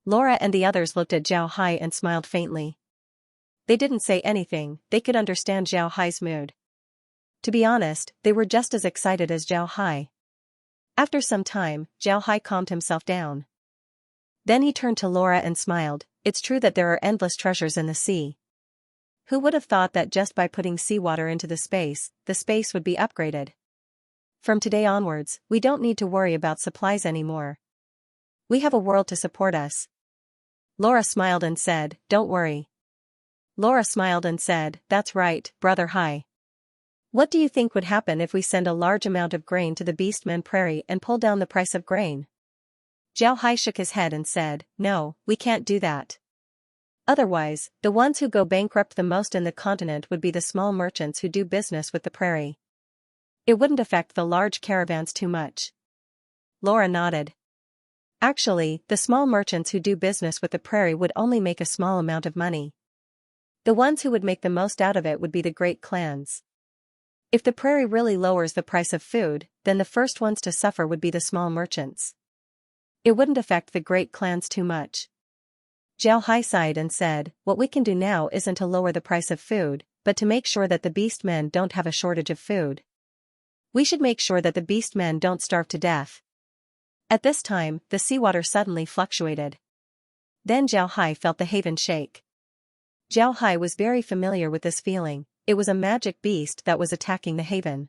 Laura and the others looked at Zhao Hai and smiled faintly. They didn't say anything. They could understand Zhao Hai's mood. To be honest, they were just as excited as Zhao Hai. After some time, Zhao Hai calmed himself down. Then he turned to Laura and smiled. "It's true that there are endless treasures in the sea. Who would have thought that just by putting seawater into the space would be upgraded? From today onwards, we don't need to worry about supplies anymore. We have a world to support us." Laura smiled and said, "Don't worry." Laura smiled and said, "That's right, Brother Hai. What do you think would happen if we send a large amount of grain to the Beastmen Prairie and pull down the price of grain?" Zhao Hai shook his head and said, "No, we can't do that. Otherwise, the ones who go bankrupt the most in the continent would be the small merchants who do business with the prairie. It wouldn't affect the large caravans too much." Laura nodded. Actually, the small merchants who do business with the prairie would only make a small amount of money. The ones who would make the most out of it would be the great clans. If the prairie really lowers the price of food, then the first ones to suffer would be the small merchants. It wouldn't affect the great clans too much. Zhao Hai sighed and said, "What we can do now isn't to lower the price of food, but to make sure that the beastmen don't have a shortage of food. We should make sure that the beastmen don't starve to death." At this time, the seawater suddenly fluctuated. Then Zhao Hai felt the haven shake. Zhao Hai was very familiar with this feeling. It was a magic beast that was attacking the haven.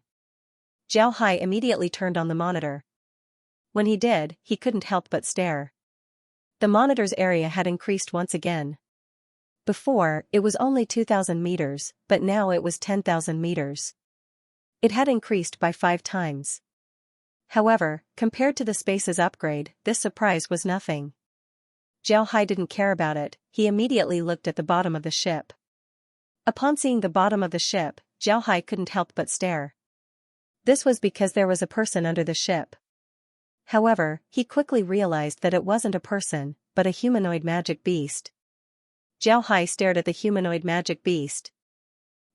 Zhao Hai immediately turned on the monitor. When he did, he couldn't help but stare. The monitor's area had increased once again. Before, it was only 2,000 meters, but now it was 10,000 meters. It had increased by 5 times. However, compared to the space's upgrade, this surprise was nothing. Zhao Hai didn't care about it. He immediately looked at the bottom of the ship. Upon seeing the bottom of the ship, Zhao Hai couldn't help but stare. This was because there was a person under the ship. However, he quickly realized that it wasn't a person, but a humanoid magic beast. Zhao Hai stared at the humanoid magic beast.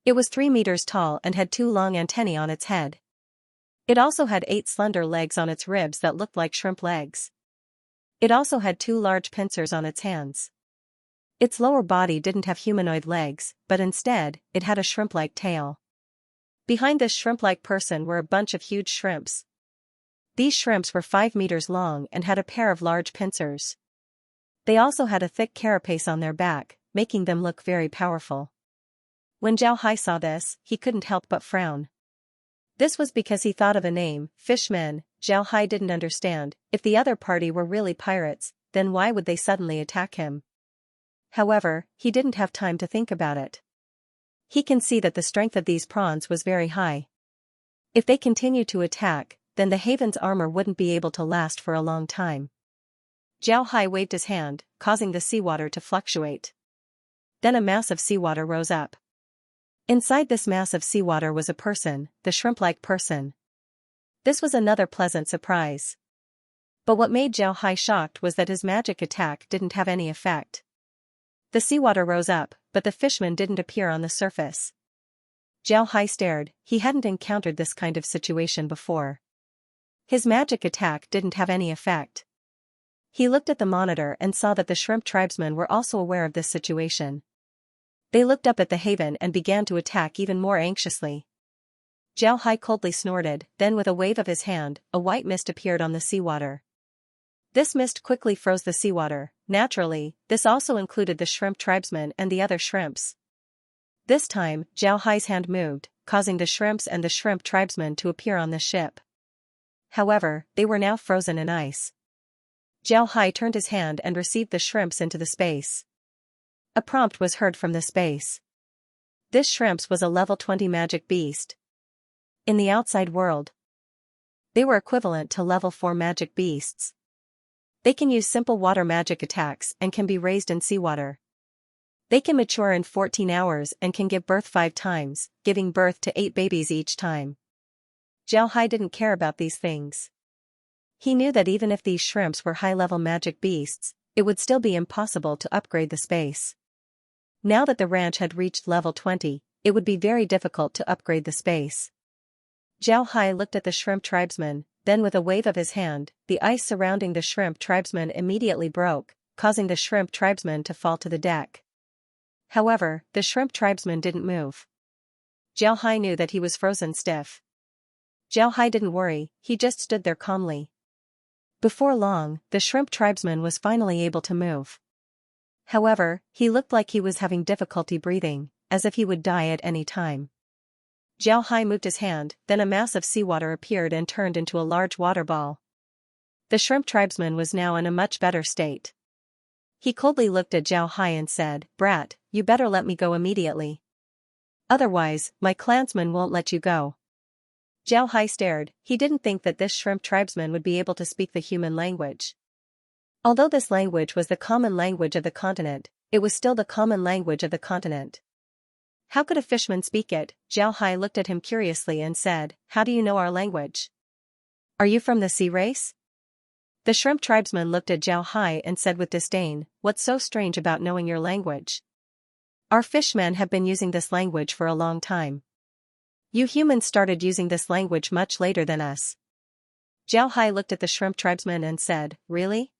It was 3 meters tall and had 2 long antennae on its head. It also had 8 slender legs on its ribs that looked like shrimp legs. It also had 2 large pincers on its hands. Its lower body didn't have humanoid legs, but instead, it had a shrimp-like tail. Behind this shrimp-like person were a bunch of huge shrimps. These shrimps were 5 meters long and had a pair of large pincers. They also had a thick carapace on their back, making them look very powerful. When Zhao Hai saw this, he couldn't help but frown. This was because he thought of a name, fishmen. Zhao Hai didn't understand. If the other party were really pirates, then why would they suddenly attack him? However, he didn't have time to think about it. He can see that the strength of these prawns was very high. If they continue to attack, then the Haven's armor wouldn't be able to last for a long time. Zhao Hai waved his hand, causing the seawater to fluctuate. Then a mass of seawater rose up. Inside this mass of seawater was a person, the shrimp-like person. This was another pleasant surprise. But what made Zhao Hai shocked was that his magic attack didn't have any effect. The seawater rose up, but the fishman didn't appear on the surface. Zhao Hai stared. He hadn't encountered this kind of situation before. His magic attack didn't have any effect. He looked at the monitor and saw that the shrimp tribesmen were also aware of this situation. They looked up at the Haven and began to attack even more anxiously. Zhao Hai coldly snorted, then with a wave of his hand, a white mist appeared on the seawater. This mist quickly froze the seawater. Naturally, this also included the shrimp tribesmen and the other shrimps. This time, Zhao Hai's hand moved, causing the shrimps and the shrimp tribesmen to appear on the ship. However, they were now frozen in ice. Zhao Hai turned his hand and received the shrimps into the space. A prompt was heard from the space. This shrimps was a level 20 magic beast. In the outside world, they were equivalent to level 4 magic beasts. They can use simple water magic attacks and can be raised in seawater. They can mature in 14 hours and can give birth 5 times, giving birth to 8 babies each time. Zhao Hai didn't care about these things. He knew that even if these shrimps were high-level magic beasts, it would still be impossible to upgrade the space. Now that the ranch had reached level 20, it would be very difficult to upgrade the space. Zhao Hai looked at the shrimp tribesman, then with a wave of his hand, the ice surrounding the shrimp tribesman immediately broke, causing the shrimp tribesman to fall to the deck. However, the shrimp tribesman didn't move. Zhao Hai knew that he was frozen stiff. Zhao Hai didn't worry, he just stood there calmly. Before long, the shrimp tribesman was finally able to move. However, he looked like he was having difficulty breathing, as if he would die at any time. Zhao Hai moved his hand, then a mass of seawater appeared and turned into a large water ball. The shrimp tribesman was now in a much better state. He coldly looked at Zhao Hai and said, "Brat, you better let me go immediately. Otherwise, my clansmen won't let you go." Zhao Hai stared. He didn't think that this shrimp tribesman would be able to speak the human language. Although this language was the common language of the continent, it was still the common language of the continent. How could a fishman speak it? Zhao Hai looked at him curiously and said, "How do you know our language? Are you from the sea race?" The shrimp tribesman looked at Zhao Hai and said with disdain, "What's so strange about knowing your language? Our fishmen have been using this language for a long time. You humans started using this language much later than us." Zhao Hai looked at the shrimp tribesman and said, "Really?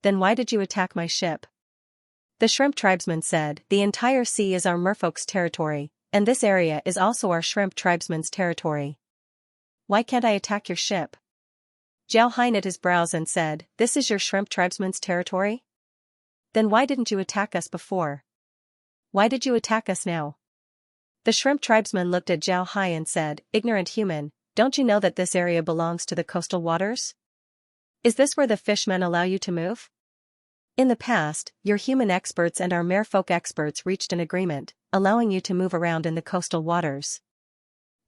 Then why did you attack my ship?" The shrimp tribesman said, "The entire sea is our merfolk's territory, and this area is also our shrimp tribesman's territory. Why can't I attack your ship?" Zhao Hai knit his brows and said, "This is your shrimp tribesman's territory? Then why didn't you attack us before? Why did you attack us now?" The shrimp tribesman looked at Zhao Hai and said, "Ignorant human, don't you know that this area belongs to the coastal waters? Is this where the fishmen allow you to move? In the past, your human experts and our merfolk experts reached an agreement, allowing you to move around in the coastal waters.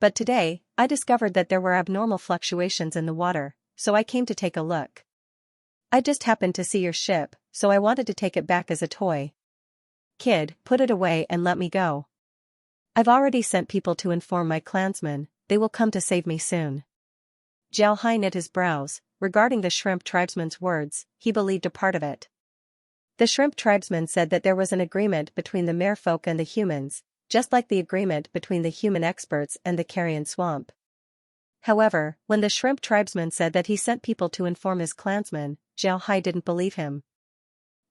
But today, I discovered that there were abnormal fluctuations in the water, so I came to take a look. I just happened to see your ship, so I wanted to take it back as a toy. Kid, put it away and let me go. I've already sent people to inform my clansmen, they will come to save me soon." Zhao Hai knit his brows. Regarding the shrimp tribesman's words, he believed a part of it. The shrimp tribesman said that there was an agreement between the merfolk and the humans, just like the agreement between the human experts and the carrion swamp. However, when the shrimp tribesman said that he sent people to inform his clansmen, Zhao Hai didn't believe him.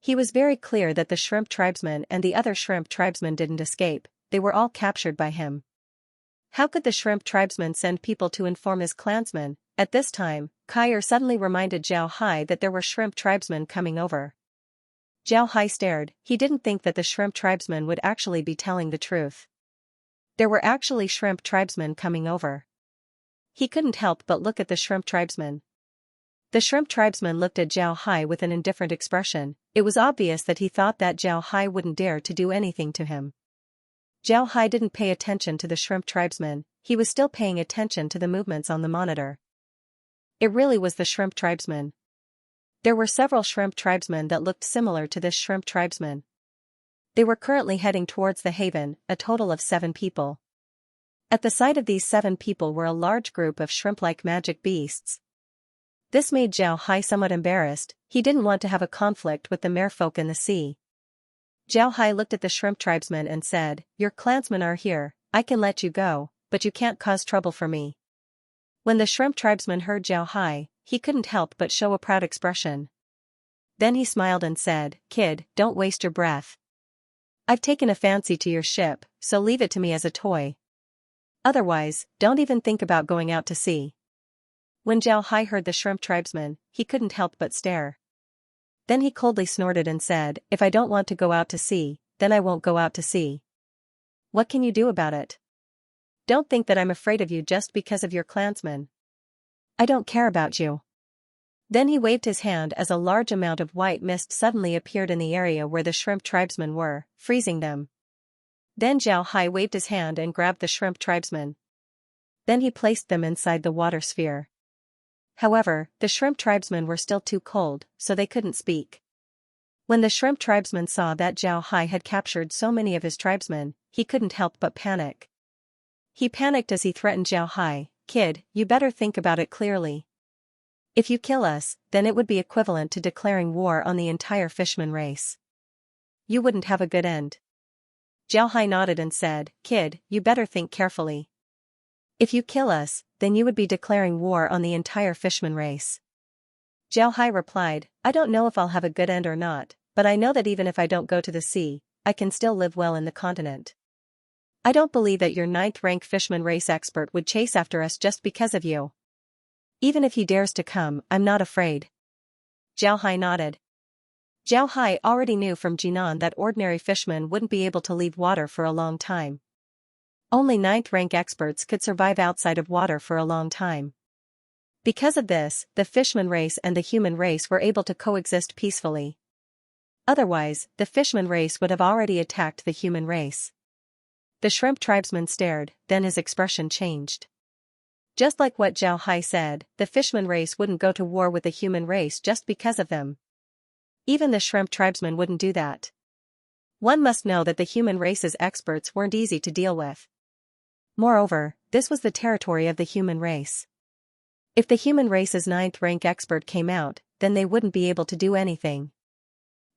He was very clear that the shrimp tribesman and the other shrimp tribesmen didn't escape, they were all captured by him. How could the shrimp tribesman send people to inform his clansmen? At this time, Kyer suddenly reminded Zhao Hai that there were shrimp tribesmen coming over. Zhao Hai stared, he didn't think that the shrimp tribesman would actually be telling the truth. There were actually shrimp tribesmen coming over. He couldn't help but look at the shrimp tribesman. The shrimp tribesman looked at Zhao Hai with an indifferent expression. It was obvious that he thought that Zhao Hai wouldn't dare to do anything to him. Zhao Hai didn't pay attention to the shrimp tribesman, he was still paying attention to the movements on the monitor. It really was the shrimp tribesman. There were several shrimp tribesmen that looked similar to this shrimp tribesman. They were currently heading towards the haven, a total of 7 people. At the sight of these 7 people were a large group of shrimp-like magic beasts. This made Zhao Hai somewhat embarrassed, he didn't want to have a conflict with the merfolk in the sea. Zhao Hai looked at the shrimp tribesman and said, "Your clansmen are here, I can let you go, but you can't cause trouble for me." When the shrimp tribesman heard Zhao Hai, he couldn't help but show a proud expression. Then he smiled and said, "Kid, don't waste your breath. I've taken a fancy to your ship, so leave it to me as a toy. Otherwise, don't even think about going out to sea." When Zhao Hai heard the shrimp tribesman, he couldn't help but stare. Then he coldly snorted and said, "If I don't want to go out to sea, then I won't go out to sea. What can you do about it? Don't think that I'm afraid of you just because of your clansmen. I don't care about you." Then he waved his hand as a large amount of white mist suddenly appeared in the area where the shrimp tribesmen were, freezing them. Then Zhao Hai waved his hand and grabbed the shrimp tribesmen. Then he placed them inside the water sphere. However, the shrimp tribesmen were still too cold, so they couldn't speak. When the shrimp tribesman saw that Zhao Hai had captured so many of his tribesmen, he couldn't help but panic. He panicked as he threatened Zhao Hai, "Kid, you better think about it clearly. If you kill us, then it would be equivalent to declaring war on the entire fishman race. You wouldn't have a good end." Zhao Hai nodded and said, "Kid, you better think carefully. If you kill us, then you would be declaring war on the entire fishman race." Zhao Hai replied, "I don't know if I'll have a good end or not, but I know that even if I don't go to the sea, I can still live well in the continent. I don't believe that your 9th-rank fishman race expert would chase after us just because of you. Even if he dares to come, I'm not afraid." Zhao Hai nodded. Zhao Hai already knew from Jinan that ordinary fishmen wouldn't be able to leave water for a long time. Only 9th-rank experts could survive outside of water for a long time. Because of this, the fishman race and the human race were able to coexist peacefully. Otherwise, the fishman race would have already attacked the human race. The shrimp tribesman stared, then his expression changed. Just like what Zhao Hai said, the fishman race wouldn't go to war with the human race just because of them. Even the shrimp tribesman wouldn't do that. One must know that the human race's experts weren't easy to deal with. Moreover, this was the territory of the human race. If the human race's 9th-rank expert came out, then they wouldn't be able to do anything.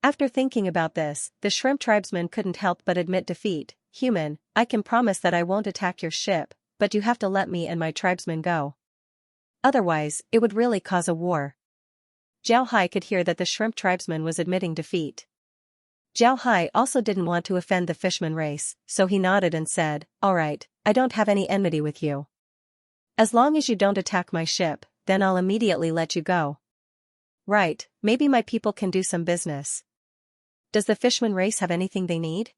After thinking about this, the shrimp tribesman couldn't help but admit defeat. "Human, I can promise that I won't attack your ship, but you have to let me and my tribesmen go. Otherwise, it would really cause a war." Zhao Hai could hear that the shrimp tribesman was admitting defeat. Zhao Hai also didn't want to offend the fishman race, so he nodded and said, "All right, I don't have any enmity with you. As long as you don't attack my ship, then I'll immediately let you go." "Right, maybe my people can do some business. Does the fishman race have anything they need?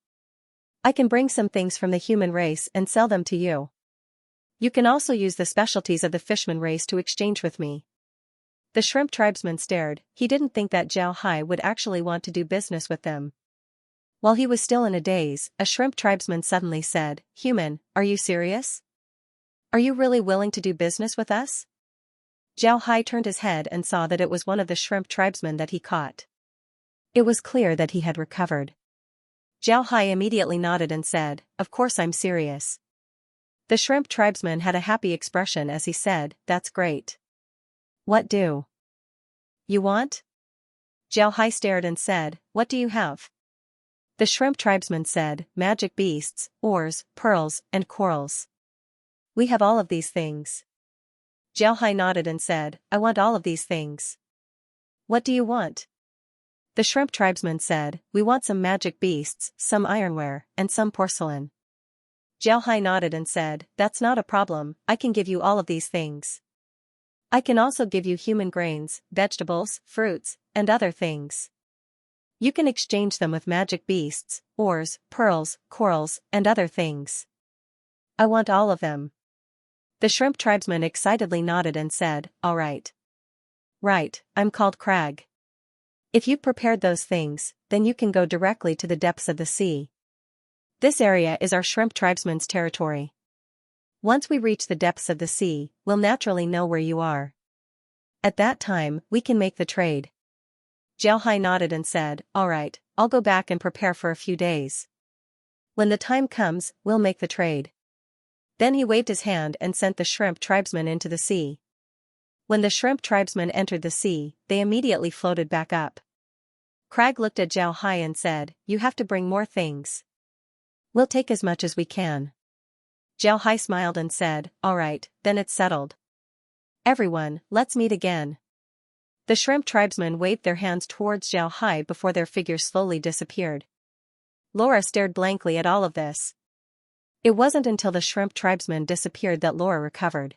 I can bring some things from the human race and sell them to you. You can also use the specialties of the fishman race to exchange with me." The shrimp tribesman stared, he didn't think that Zhao Hai would actually want to do business with them. While he was still in a daze, a shrimp tribesman suddenly said, "Human, are you serious? Are you really willing to do business with us?" Zhao Hai turned his head and saw that it was one of the shrimp tribesmen that he caught. It was clear that he had recovered. Zhao Hai immediately nodded and said, "Of course I'm serious." The shrimp tribesman had a happy expression as he said, "That's great. What do you want?" Zhao Hai stared and said, "What do you have?" The shrimp tribesman said, "Magic beasts, ores, pearls, and corals. We have all of these things." Xiaohai nodded and said, I want all of these things. What do you want? The shrimp tribesman said, we want some magic beasts, some ironware, and some porcelain. Xiaohai nodded and said, that's not a problem, I can give you all of these things. I can also give you human grains, vegetables, fruits, and other things. You can exchange them with magic beasts, ores, pearls, corals, and other things. I want all of them. The shrimp tribesman excitedly nodded and said, all right. Right, I'm called Crag. If you've prepared those things, then you can go directly to the depths of the sea. This area is our shrimp tribesman's territory. Once we reach the depths of the sea, we'll naturally know where you are. At that time, we can make the trade. Xiaohai nodded and said, all right, I'll go back and prepare for a few days. When the time comes, we'll make the trade. Then he waved his hand and sent the shrimp tribesman into the sea. When the shrimp tribesmen entered the sea, they immediately floated back up. Crag looked at Xiaohai and said, you have to bring more things. We'll take as much as we can. Xiaohai smiled and said, all right, then it's settled. Everyone, let's meet again. The shrimp tribesmen waved their hands towards Xiaohai before their figures slowly disappeared. Laura stared blankly at all of this. It wasn't until the shrimp tribesmen disappeared that Laura recovered.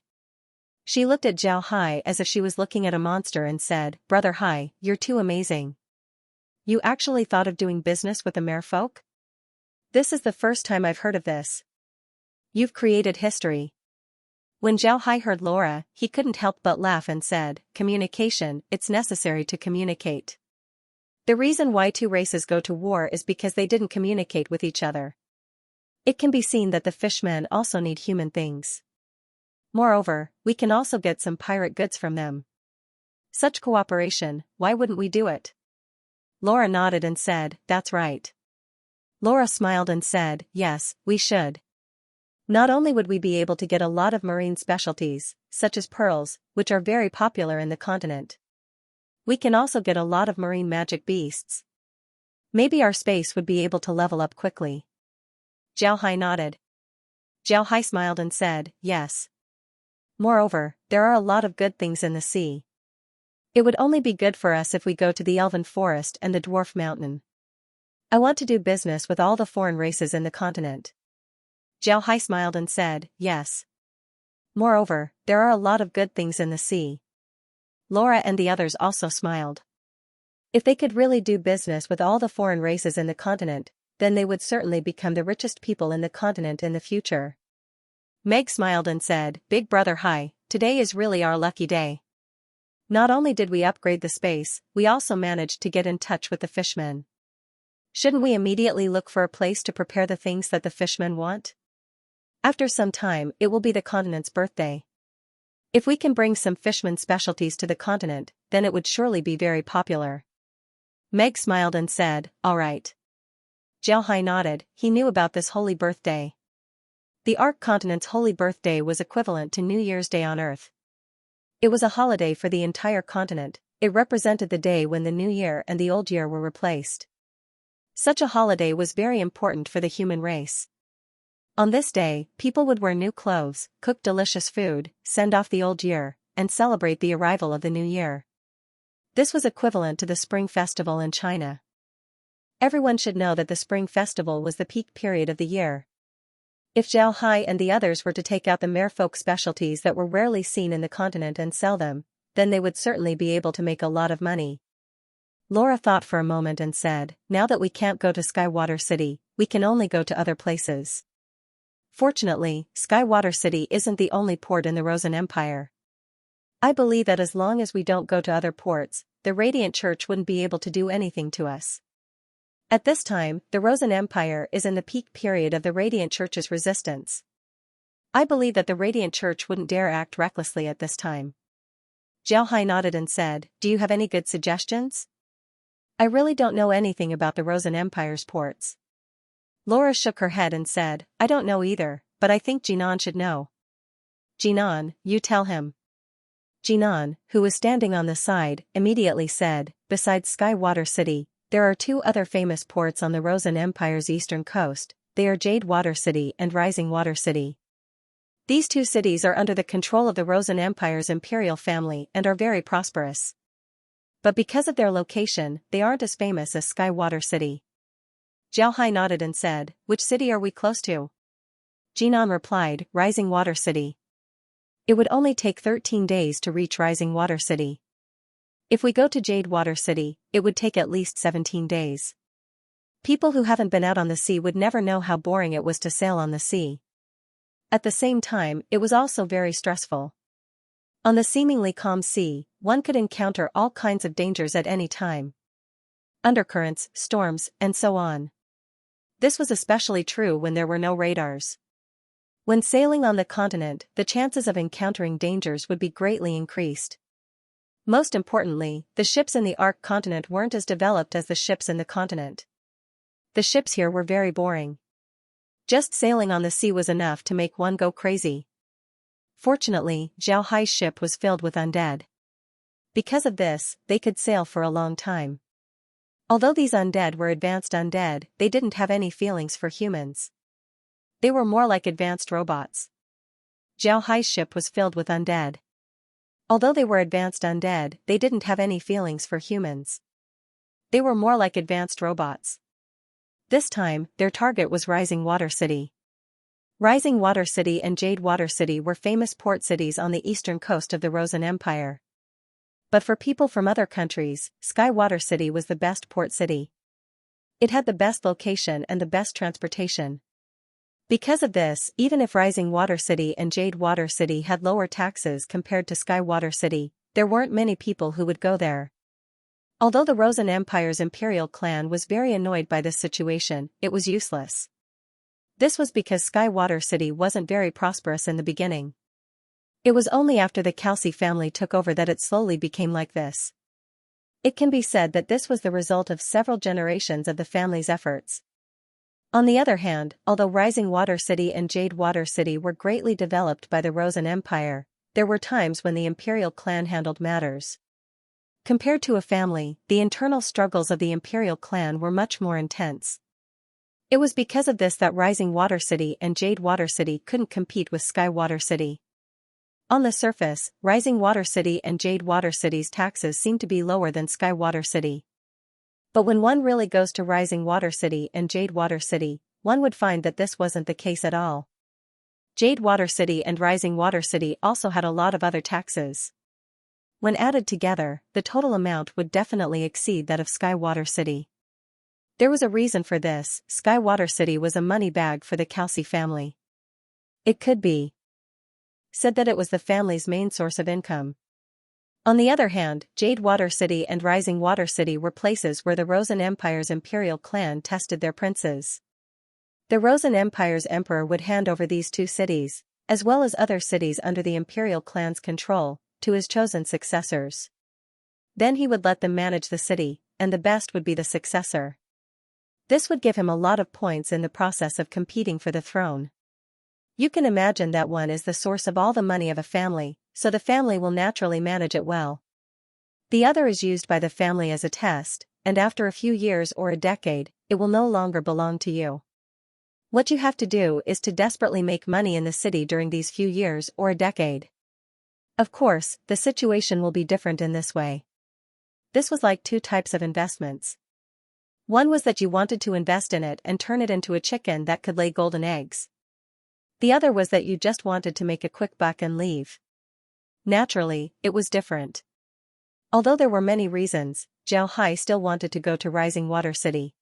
She looked at Xiaohai as if she was looking at a monster and said, Brother Hai, you're too amazing. You actually thought of doing business with the merfolk? This is the first time I've heard of this. You've created history. When Xiaohai heard Laura, he couldn't help but laugh and said, communication, it's necessary to communicate. The reason why two races go to war is because they didn't communicate with each other. It can be seen that the fishmen also need human things. Moreover, we can also get some pirate goods from them. Such cooperation, why wouldn't we do it? Laura nodded and said, that's right. Laura smiled and said, yes, we should. Not only would we be able to get a lot of marine specialties, such as pearls, which are very popular in the continent. We can also get a lot of marine magic beasts. Maybe our space would be able to level up quickly. Xiaohai nodded. Xiaohai smiled and said, yes. Moreover, there are a lot of good things in the sea. It would only be good for us if we go to the Elven Forest and the Dwarf Mountain. I want to do business with all the foreign races in the continent. Xiaohai smiled and said, yes. Moreover, there are a lot of good things in the sea. Laura and the others also smiled. If they could really do business with all the foreign races in the continent, then they would certainly become the richest people in the continent in the future. Meg smiled and said, Big Brother Hai, today is really our lucky day. Not only did we upgrade the space, we also managed to get in touch with the fishmen. Shouldn't we immediately look for a place to prepare the things that the fishmen want? After some time, it will be the continent's birthday. If we can bring some fishman specialties to the continent, then it would surely be very popular. Meg smiled and said, all right. Xiaohai nodded, he knew about this holy birthday. The Ark continent's holy birthday was equivalent to New Year's Day on Earth. It was a holiday for the entire continent, it represented the day when the new year and the old year were replaced. Such a holiday was very important for the human race. On this day, people would wear new clothes, cook delicious food, send off the old year, and celebrate the arrival of the new year. This was equivalent to the Spring Festival in China. Everyone should know that the Spring Festival was the peak period of the year. If Xiaohai and the others were to take out the merfolk specialties that were rarely seen in the continent and sell them, then they would certainly be able to make a lot of money. Laura thought for a moment and said, now that we can't go to Skywater City, we can only go to other places. Fortunately, Skywater City isn't the only port in the Rosen Empire. I believe that as long as we don't go to other ports, the Radiant Church wouldn't be able to do anything to us. At this time, the Rosen Empire is in the peak period of the Radiant Church's resistance. I believe that the Radiant Church wouldn't dare act recklessly at this time. Xiaohai nodded and said, do you have any good suggestions? I really don't know anything about the Rosen Empire's ports. Laura shook her head and said, I don't know either, but I think Jinan should know. Jinan, you tell him. Jinan, who was standing on the side, immediately said, besides Skywater City, there are two other famous ports on the Rosen Empire's eastern coast, they are Jade Water City and Rising Water City. These two cities are under the control of the Rosen Empire's imperial family and are very prosperous. But because of their location, they aren't as famous as Skywater City. Zhao Hai nodded and said, "Which city are we close to?" Jinan replied, "Rising Water City." It would only take 13 days to reach Rising Water City. If we go to Jade Water City, it would take at least 17 days. People who haven't been out on the sea would never know how boring it was to sail on the sea. At the same time, it was also very stressful. On the seemingly calm sea, one could encounter all kinds of dangers at any time. Undercurrents, storms, and so on. This was especially true when there were no radars. When sailing on the continent, the chances of encountering dangers would be greatly increased. Most importantly, the ships in the Ark continent weren't as developed as the ships in the continent. The ships here were very boring. Just sailing on the sea was enough to make one go crazy. Fortunately, Zhao Hai's ship was filled with undead. Because of this, they could sail for a long time. Although these undead were advanced undead, they didn't have any feelings for humans. They were more like advanced robots. Zhao Hai's ship was filled with undead. Although they were advanced undead, they didn't have any feelings for humans. They were more like advanced robots. This time, their target was Rising Water City. Rising Water City and Jade Water City were famous port cities on the eastern coast of the Rosen Empire. But for people from other countries, Skywater City was the best port city. It had the best location and the best transportation. Because of this, even if Rising Water City and Jade Water City had lower taxes compared to Skywater City, there weren't many people who would go there. Although the Rosen Empire's imperial clan was very annoyed by this situation, it was useless. This was because Skywater City wasn't very prosperous in the beginning. It was only after the Calci family took over that it slowly became like this. It can be said that this was the result of several generations of the family's efforts. On the other hand, although Rising Water City and Jade Water City were greatly developed by the Rosen Empire, there were times when the imperial clan handled matters. Compared to a family, the internal struggles of the imperial clan were much more intense. It was because of this that Rising Water City and Jade Water City couldn't compete with Skywater City. On the surface, Rising Water City and Jade Water City's taxes seem to be lower than Skywater City. But when one really goes to Rising Water City and Jade Water City, one would find that this wasn't the case at all. Jade Water City and Rising Water City also had a lot of other taxes. When added together, the total amount would definitely exceed that of Skywater City. There was a reason for this. Skywater City was a money bag for the Calci family. It could be said that it was the family's main source of income. On the other hand, Jade Water City and Rising Water City were places where the Rosen Empire's imperial clan tested their princes. The Rosen Empire's emperor would hand over these two cities, as well as other cities under the imperial clan's control, to his chosen successors. Then he would let them manage the city, and the best would be the successor. This would give him a lot of points in the process of competing for the throne. You can imagine that one is the source of all the money of a family, so the family will naturally manage it well. The other is used by the family as a test, and after a few years or a decade, it will no longer belong to you. What you have to do is to desperately make money in the city during these few years or a decade. Of course, the situation will be different in this way. This was like two types of investments. One was that you wanted to invest in it and turn it into a chicken that could lay golden eggs. The other was that you just wanted to make a quick buck and leave. Naturally, it was different. Although there were many reasons, Zhao Hai still wanted to go to Rising Water City.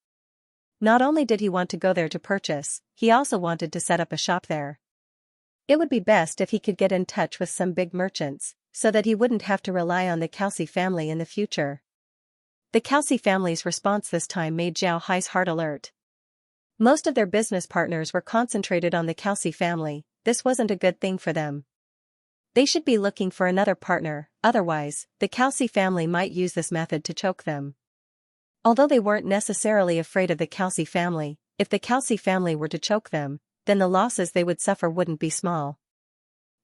Not only did he want to go there to purchase, he also wanted to set up a shop there. It would be best if he could get in touch with some big merchants, so that he wouldn't have to rely on the Calci family in the future. The Calci family's response this time made Zhao Hai's heart alert. Most of their business partners were concentrated on the Calci family. This wasn't a good thing for them. They should be looking for another partner, otherwise, the Calci family might use this method to choke them. Although they weren't necessarily afraid of the Calci family, if the Calci family were to choke them, then the losses they would suffer wouldn't be small.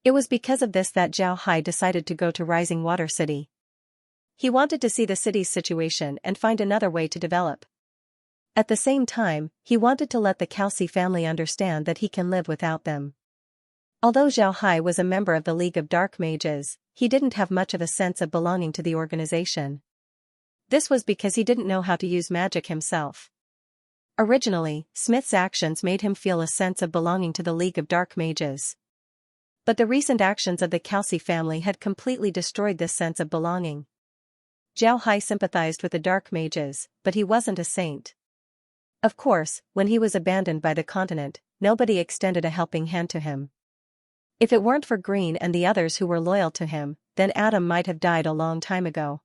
It was because of this that Zhao Hai decided to go to Rising Water City. He wanted to see the city's situation and find another way to develop. At the same time, he wanted to let the Calci family understand that he can live without them. Although Zhao Hai was a member of the League of Dark Mages, he didn't have much of a sense of belonging to the organization. This was because he didn't know how to use magic himself. Originally, Smith's actions made him feel a sense of belonging to the League of Dark Mages. But the recent actions of the Kelsey family had completely destroyed this sense of belonging. Zhao Hai sympathized with the Dark Mages, but he wasn't a saint. Of course, when he was abandoned by the continent, nobody extended a helping hand to him. If it weren't for Green and the others who were loyal to him, then Adam might have died a long time ago.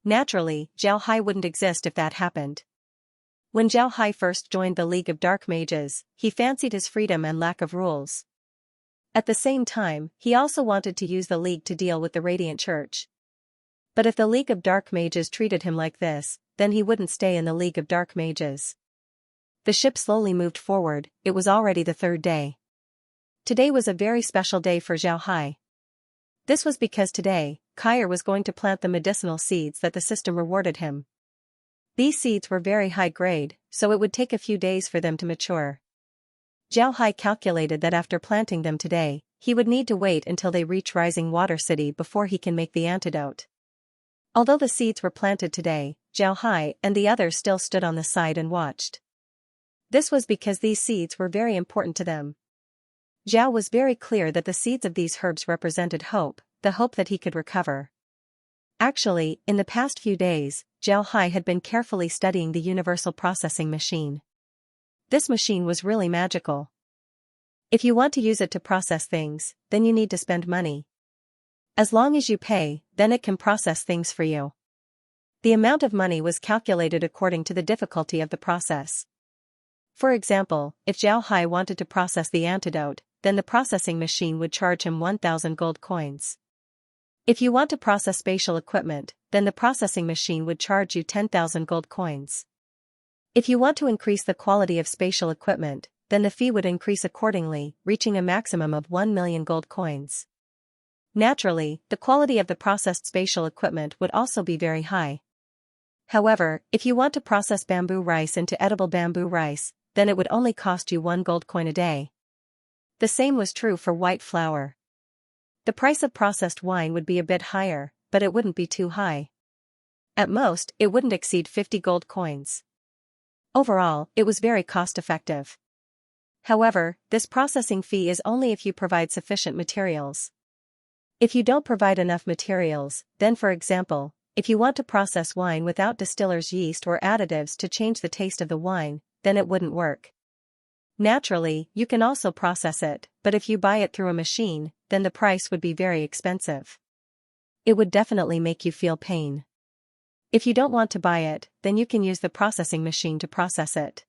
Naturally, Zhao Hai wouldn't exist if that happened. When Zhao Hai first joined the League of Dark Mages, he fancied his freedom and lack of rules. At the same time, he also wanted to use the League to deal with the Radiant Church. But if the League of Dark Mages treated him like this, then he wouldn't stay in the League of Dark Mages. The ship slowly moved forward. It was already the third day. Today was a very special day for Zhao Hai. This was because today, Kyer was going to plant the medicinal seeds that the system rewarded him. These seeds were very high grade, so it would take a few days for them to mature. Zhao Hai calculated that after planting them today, he would need to wait until they reach Rising Water City before he can make the antidote. Although the seeds were planted today, Zhao Hai and the others still stood on the side and watched. This was because these seeds were very important to them. Zhao was very clear that the seeds of these herbs represented hope, the hope that he could recover. Actually, in the past few days, Zhao Hai had been carefully studying the universal processing machine. This machine was really magical. If you want to use it to process things, then you need to spend money. As long as you pay, then it can process things for you. The amount of money was calculated according to the difficulty of the process. For example, if Zhao Hai wanted to process the antidote, then the processing machine would charge him 1,000 gold coins. If you want to process spatial equipment, then the processing machine would charge you 10,000 gold coins. If you want to increase the quality of spatial equipment, then the fee would increase accordingly, reaching a maximum of 1 million gold coins. Naturally, the quality of the processed spatial equipment would also be very high. However, if you want to process bamboo rice into edible bamboo rice, then it would only cost you 1 gold coin a day. The same was true for white flour. The price of processed wine would be a bit higher, but it wouldn't be too high. At most, it wouldn't exceed 50 gold coins. Overall, it was very cost-effective. However, this processing fee is only if you provide sufficient materials. If you don't provide enough materials, then for example, if you want to process wine without distiller's yeast or additives to change the taste of the wine, then it wouldn't work. Naturally, you can also process it, but if you buy it through a machine, then the price would be very expensive. It would definitely make you feel pain. If you don't want to buy it, then you can use the processing machine to process it.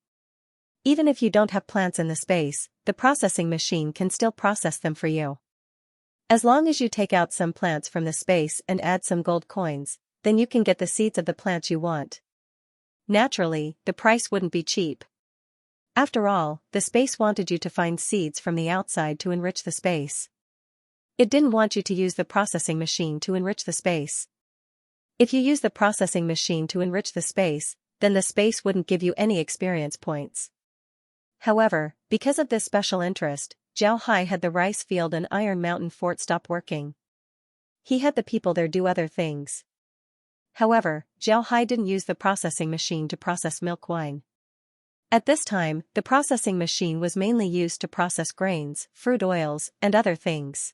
Even if you don't have plants in the space, the processing machine can still process them for you. As long as you take out some plants from the space and add some gold coins, then you can get the seeds of the plants you want. Naturally, the price wouldn't be cheap. After all, the space wanted you to find seeds from the outside to enrich the space. It didn't want you to use the processing machine to enrich the space. If you use the processing machine to enrich the space, then the space wouldn't give you any experience points. However, because of this special interest, Zhao Hai had the rice field and Iron Mountain fort stop working. He had the people there do other things. However, Zhao Hai didn't use the processing machine to process milk wine. At this time, the processing machine was mainly used to process grains, fruit oils, and other things.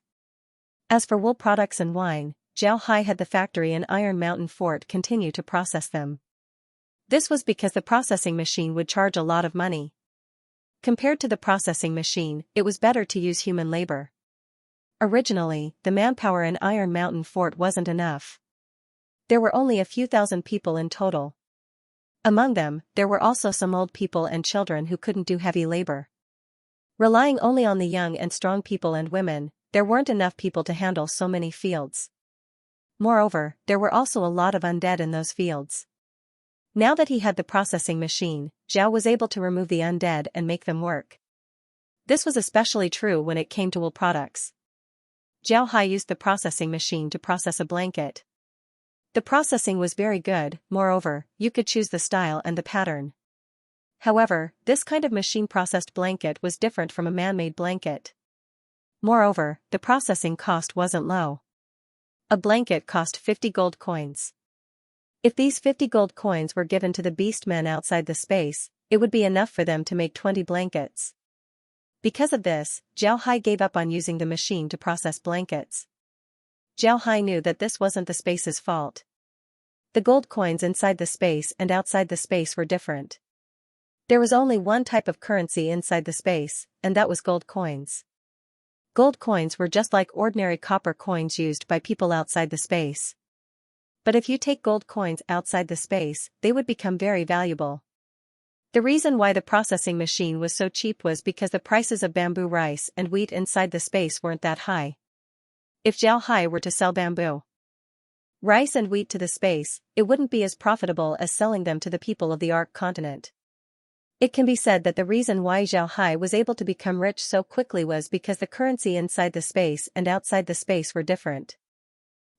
As for wool products and wine, Zhao Hai had the factory in Iron Mountain Fort continue to process them. This was because the processing machine would charge a lot of money. Compared to the processing machine, it was better to use human labor. Originally, the manpower in Iron Mountain Fort wasn't enough. There were only a few thousand people in total. Among them, there were also some old people and children who couldn't do heavy labor. Relying only on the young and strong people and women, there weren't enough people to handle so many fields. Moreover, there were also a lot of undead in those fields. Now that he had the processing machine, Zhao was able to remove the undead and make them work. This was especially true when it came to wool products. Zhao Hai used the processing machine to process a blanket. The processing was very good, moreover, you could choose the style and the pattern. However, this kind of machine-processed blanket was different from a man-made blanket. Moreover, the processing cost wasn't low. A blanket cost 50 gold coins. If these 50 gold coins were given to the beastmen outside the space, it would be enough for them to make 20 blankets. Because of this, Zhao Hai gave up on using the machine to process blankets. Zhao Hai knew that this wasn't the space's fault. The gold coins inside the space and outside the space were different. There was only one type of currency inside the space, and that was gold coins. Gold coins were just like ordinary copper coins used by people outside the space. But if you take gold coins outside the space, they would become very valuable. The reason why the processing machine was so cheap was because the prices of bamboo rice and wheat inside the space weren't that high. If Zhao Hai were to sell bamboo rice and wheat to the space, it wouldn't be as profitable as selling them to the people of the Ark continent. It can be said that the reason why Zhao Hai was able to become rich so quickly was because the currency inside the space and outside the space were different.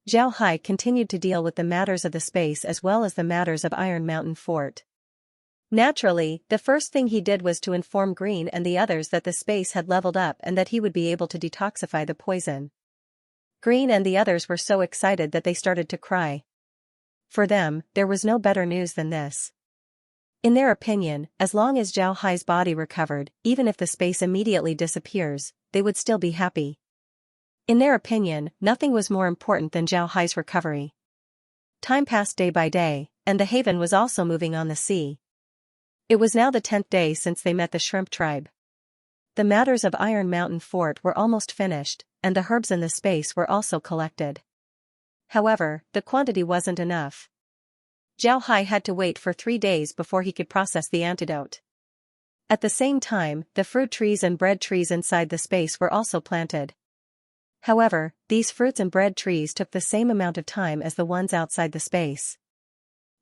Zhao Hai continued to deal with the matters of the space as well as the matters of Iron Mountain Fort. Naturally, the first thing he did was to inform Green and the others that the space had leveled up and that he would be able to detoxify the poison. Green and the others were so excited that they started to cry. For them, there was no better news than this. In their opinion, as long as Zhao Hai's body recovered, even if the space immediately disappears, they would still be happy. In their opinion, nothing was more important than Zhao Hai's recovery. Time passed day by day, and the haven was also moving on the sea. It was now the 10th day since they met the shrimp tribe. The matters of Iron Mountain Fort were almost finished, and the herbs in the space were also collected. However, the quantity wasn't enough. Zhao Hai had to wait for 3 days before he could process the antidote. At the same time, the fruit trees and bread trees inside the space were also planted. However, these fruits and bread trees took the same amount of time as the ones outside the space.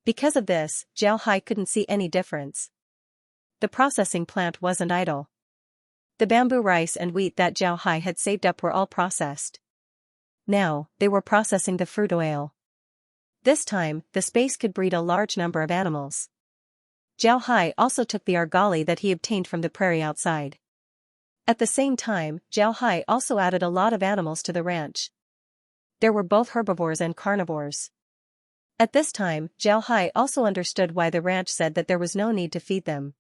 Because of this, Zhao Hai couldn't see any difference. The processing plant wasn't idle. The bamboo rice and wheat that Zhao Hai had saved up were all processed. Now, they were processing the fruit oil. This time, the space could breed a large number of animals. Zhao Hai also took the argali that he obtained from the prairie outside. At the same time, Zhao Hai also added a lot of animals to the ranch. There were both herbivores and carnivores. At this time, Zhao Hai also understood why the ranch said that there was no need to feed them.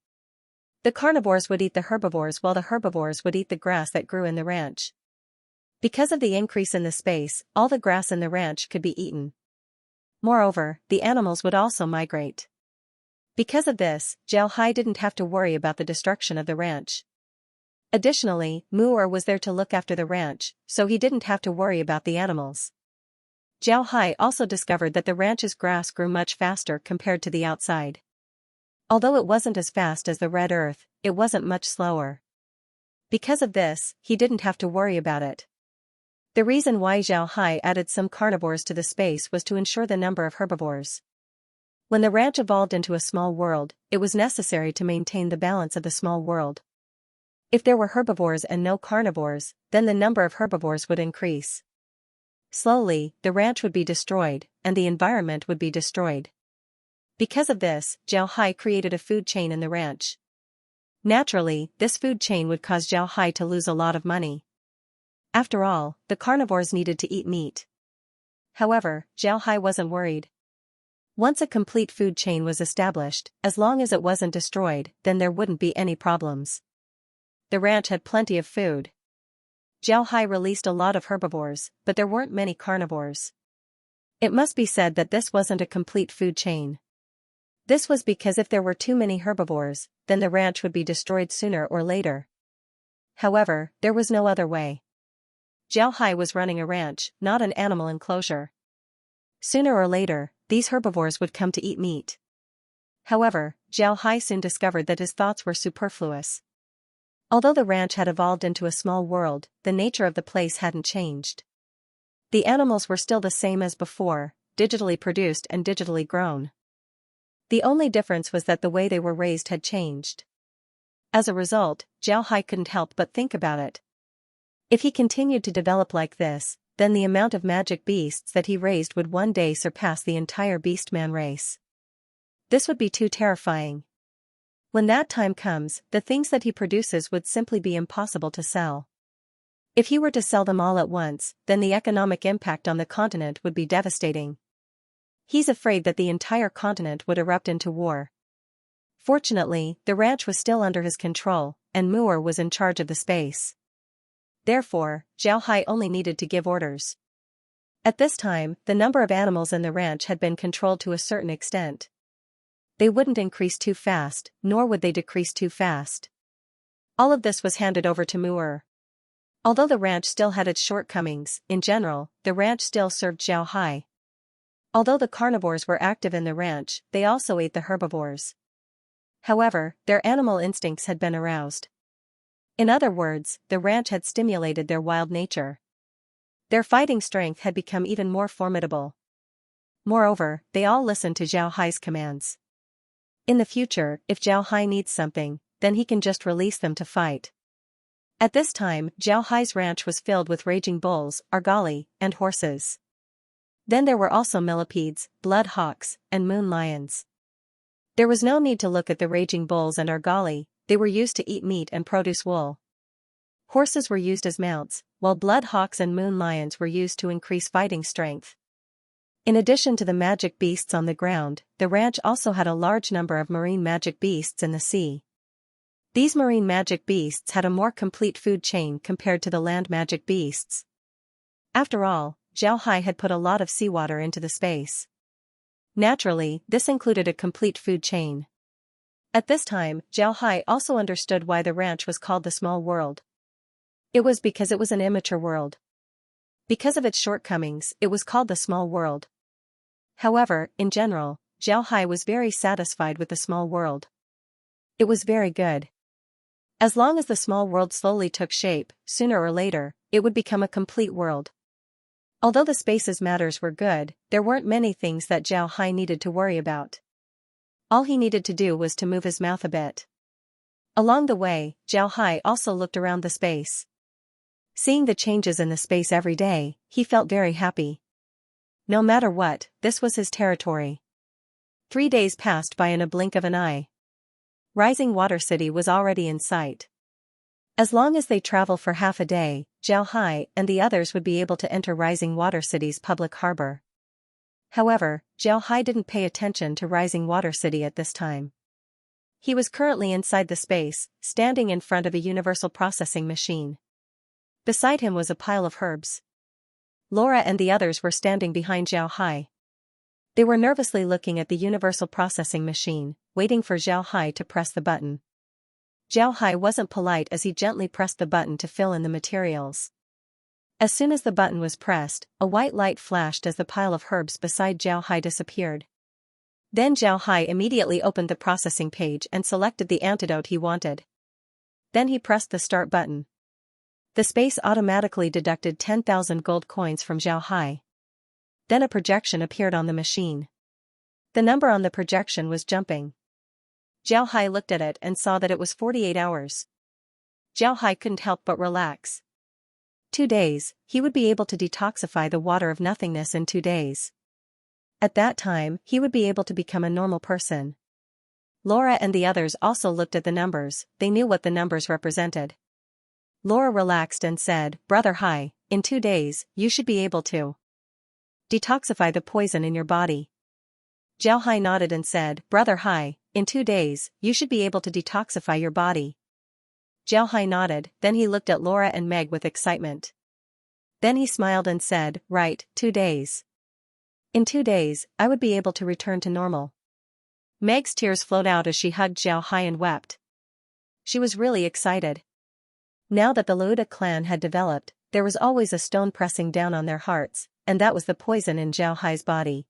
The carnivores would eat the herbivores while the herbivores would eat the grass that grew in the ranch. Because of the increase in the space, all the grass in the ranch could be eaten. Moreover, the animals would also migrate. Because of this, Zhao Hai didn't have to worry about the destruction of the ranch. Additionally, Mu'er was there to look after the ranch, so he didn't have to worry about the animals. Zhao Hai also discovered that the ranch's grass grew much faster compared to the outside. Although it wasn't as fast as the red earth, it wasn't much slower. Because of this, he didn't have to worry about it. The reason why Zhao Hai added some carnivores to the space was to ensure the number of herbivores. When the ranch evolved into a small world, it was necessary to maintain the balance of the small world. If there were herbivores and no carnivores, then the number of herbivores would increase. Slowly, the ranch would be destroyed, and the environment would be destroyed. Because of this, Zhao Hai created a food chain in the ranch. Naturally, this food chain would cause Zhao Hai to lose a lot of money. After all, the carnivores needed to eat meat. However, Zhao Hai wasn't worried. Once a complete food chain was established, as long as it wasn't destroyed, then there wouldn't be any problems. The ranch had plenty of food. Zhao Hai released a lot of herbivores, but there weren't many carnivores. It must be said that this wasn't a complete food chain. This was because if there were too many herbivores, then the ranch would be destroyed sooner or later. However, there was no other way. Zhao Hai was running a ranch, not an animal enclosure. Sooner or later, these herbivores would come to eat meat. However, Zhao Hai soon discovered that his thoughts were superfluous. Although the ranch had evolved into a small world, the nature of the place hadn't changed. The animals were still the same as before, digitally produced and digitally grown. The only difference was that the way they were raised had changed. As a result, Zhao Hai couldn't help but think about it. If he continued to develop like this, then the amount of magic beasts that he raised would one day surpass the entire beastman race. This would be too terrifying. When that time comes, the things that he produces would simply be impossible to sell. If he were to sell them all at once, then the economic impact on the continent would be devastating. He's afraid that the entire continent would erupt into war. Fortunately, the ranch was still under his control, and Muir was in charge of the space. Therefore, Zhao Hai only needed to give orders. At this time, the number of animals in the ranch had been controlled to a certain extent. They wouldn't increase too fast, nor would they decrease too fast. All of this was handed over to Muir. Although the ranch still had its shortcomings, in general, the ranch still served Zhao Hai. Although the carnivores were active in the ranch, they also ate the herbivores. However, their animal instincts had been aroused. In other words, the ranch had stimulated their wild nature. Their fighting strength had become even more formidable. Moreover, they all listened to Zhao Hai's commands. In the future, if Zhao Hai needs something, then he can just release them to fight. At this time, Zhao Hai's ranch was filled with raging bulls, argali, and horses. Then there were also millipedes, blood hawks, and moon lions. There was no need to look at the raging bulls and argali, they were used to eat meat and produce wool. Horses were used as mounts, while blood hawks and moon lions were used to increase fighting strength. In addition to the magic beasts on the ground, the ranch also had a large number of marine magic beasts in the sea. These marine magic beasts had a more complete food chain compared to the land magic beasts. After all, Zhao Hai had put a lot of seawater into the space. Naturally, this included a complete food chain. At this time, Zhao Hai also understood why the ranch was called the Small World. It was because it was an immature world. Because of its shortcomings, it was called the Small World. However, in general, Zhao Hai was very satisfied with the Small World. It was very good. As long as the Small World slowly took shape, sooner or later, it would become a complete world. Although the space's matters were good, there weren't many things that Zhao Hai needed to worry about. All he needed to do was to move his mouth a bit. Along the way, Zhao Hai also looked around the space. Seeing the changes in the space every day, he felt very happy. No matter what, this was his territory. 3 days passed by in a blink of an eye. Rising Water City was already in sight. As long as they travel for half a day, Zhao Hai and the others would be able to enter Rising Water City's public harbor. However, Zhao Hai didn't pay attention to Rising Water City at this time. He was currently inside the space, standing in front of a universal processing machine. Beside him was a pile of herbs. Laura and the others were standing behind Zhao Hai. They were nervously looking at the universal processing machine, waiting for Zhao Hai to press the button. Zhao Hai wasn't polite as he gently pressed the button to fill in the materials. As soon as the button was pressed, a white light flashed as the pile of herbs beside Zhao Hai disappeared. Then Zhao Hai immediately opened the processing page and selected the antidote he wanted. Then he pressed the start button. The space automatically deducted 10,000 gold coins from Zhao Hai. Then a projection appeared on the machine. The number on the projection was jumping. Zhao Hai looked at it and saw that it was 48 hours. Zhao Hai couldn't help but relax. 2 days, he would be able to detoxify the water of nothingness in 2 days. At that time, he would be able to become a normal person. Laura and the others also looked at the numbers, they knew what the numbers represented. Laura relaxed and said, "Brother Hai, in 2 days, you should be able to detoxify the poison in your body." Zhao Hai nodded and said, "Brother Hai, in 2 days, you should be able to detoxify your body." Zhao Hai nodded, then he looked at Laura and Meg with excitement. Then he smiled and said, "Right, 2 days. In 2 days, I would be able to return to normal." Meg's tears flowed out as she hugged Zhao Hai and wept. She was really excited. Now that the Lauda clan had developed, there was always a stone pressing down on their hearts, and that was the poison in Zhao Hai's body.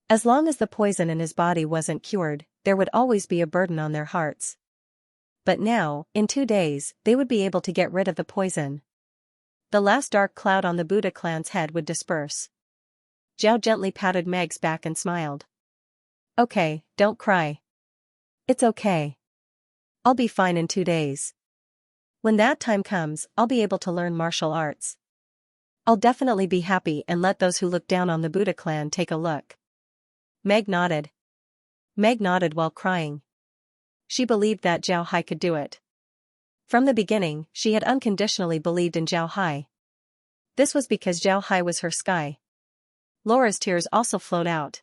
As long as the poison in his body wasn't cured, there would always be a burden on their hearts. But now, in 2 days, they would be able to get rid of the poison. The last dark cloud on the Buddha clan's head would disperse. Zhao gently patted Meg's back and smiled. "Okay, don't cry. It's okay. I'll be fine in 2 days. When that time comes, I'll be able to learn martial arts. I'll definitely be happy and let those who look down on the Buddha clan take a look." Meg nodded. Meg nodded while crying. She believed that Zhao Hai could do it. From the beginning, she had unconditionally believed in Zhao Hai. This was because Zhao Hai was her sky. Laura's tears also flowed out.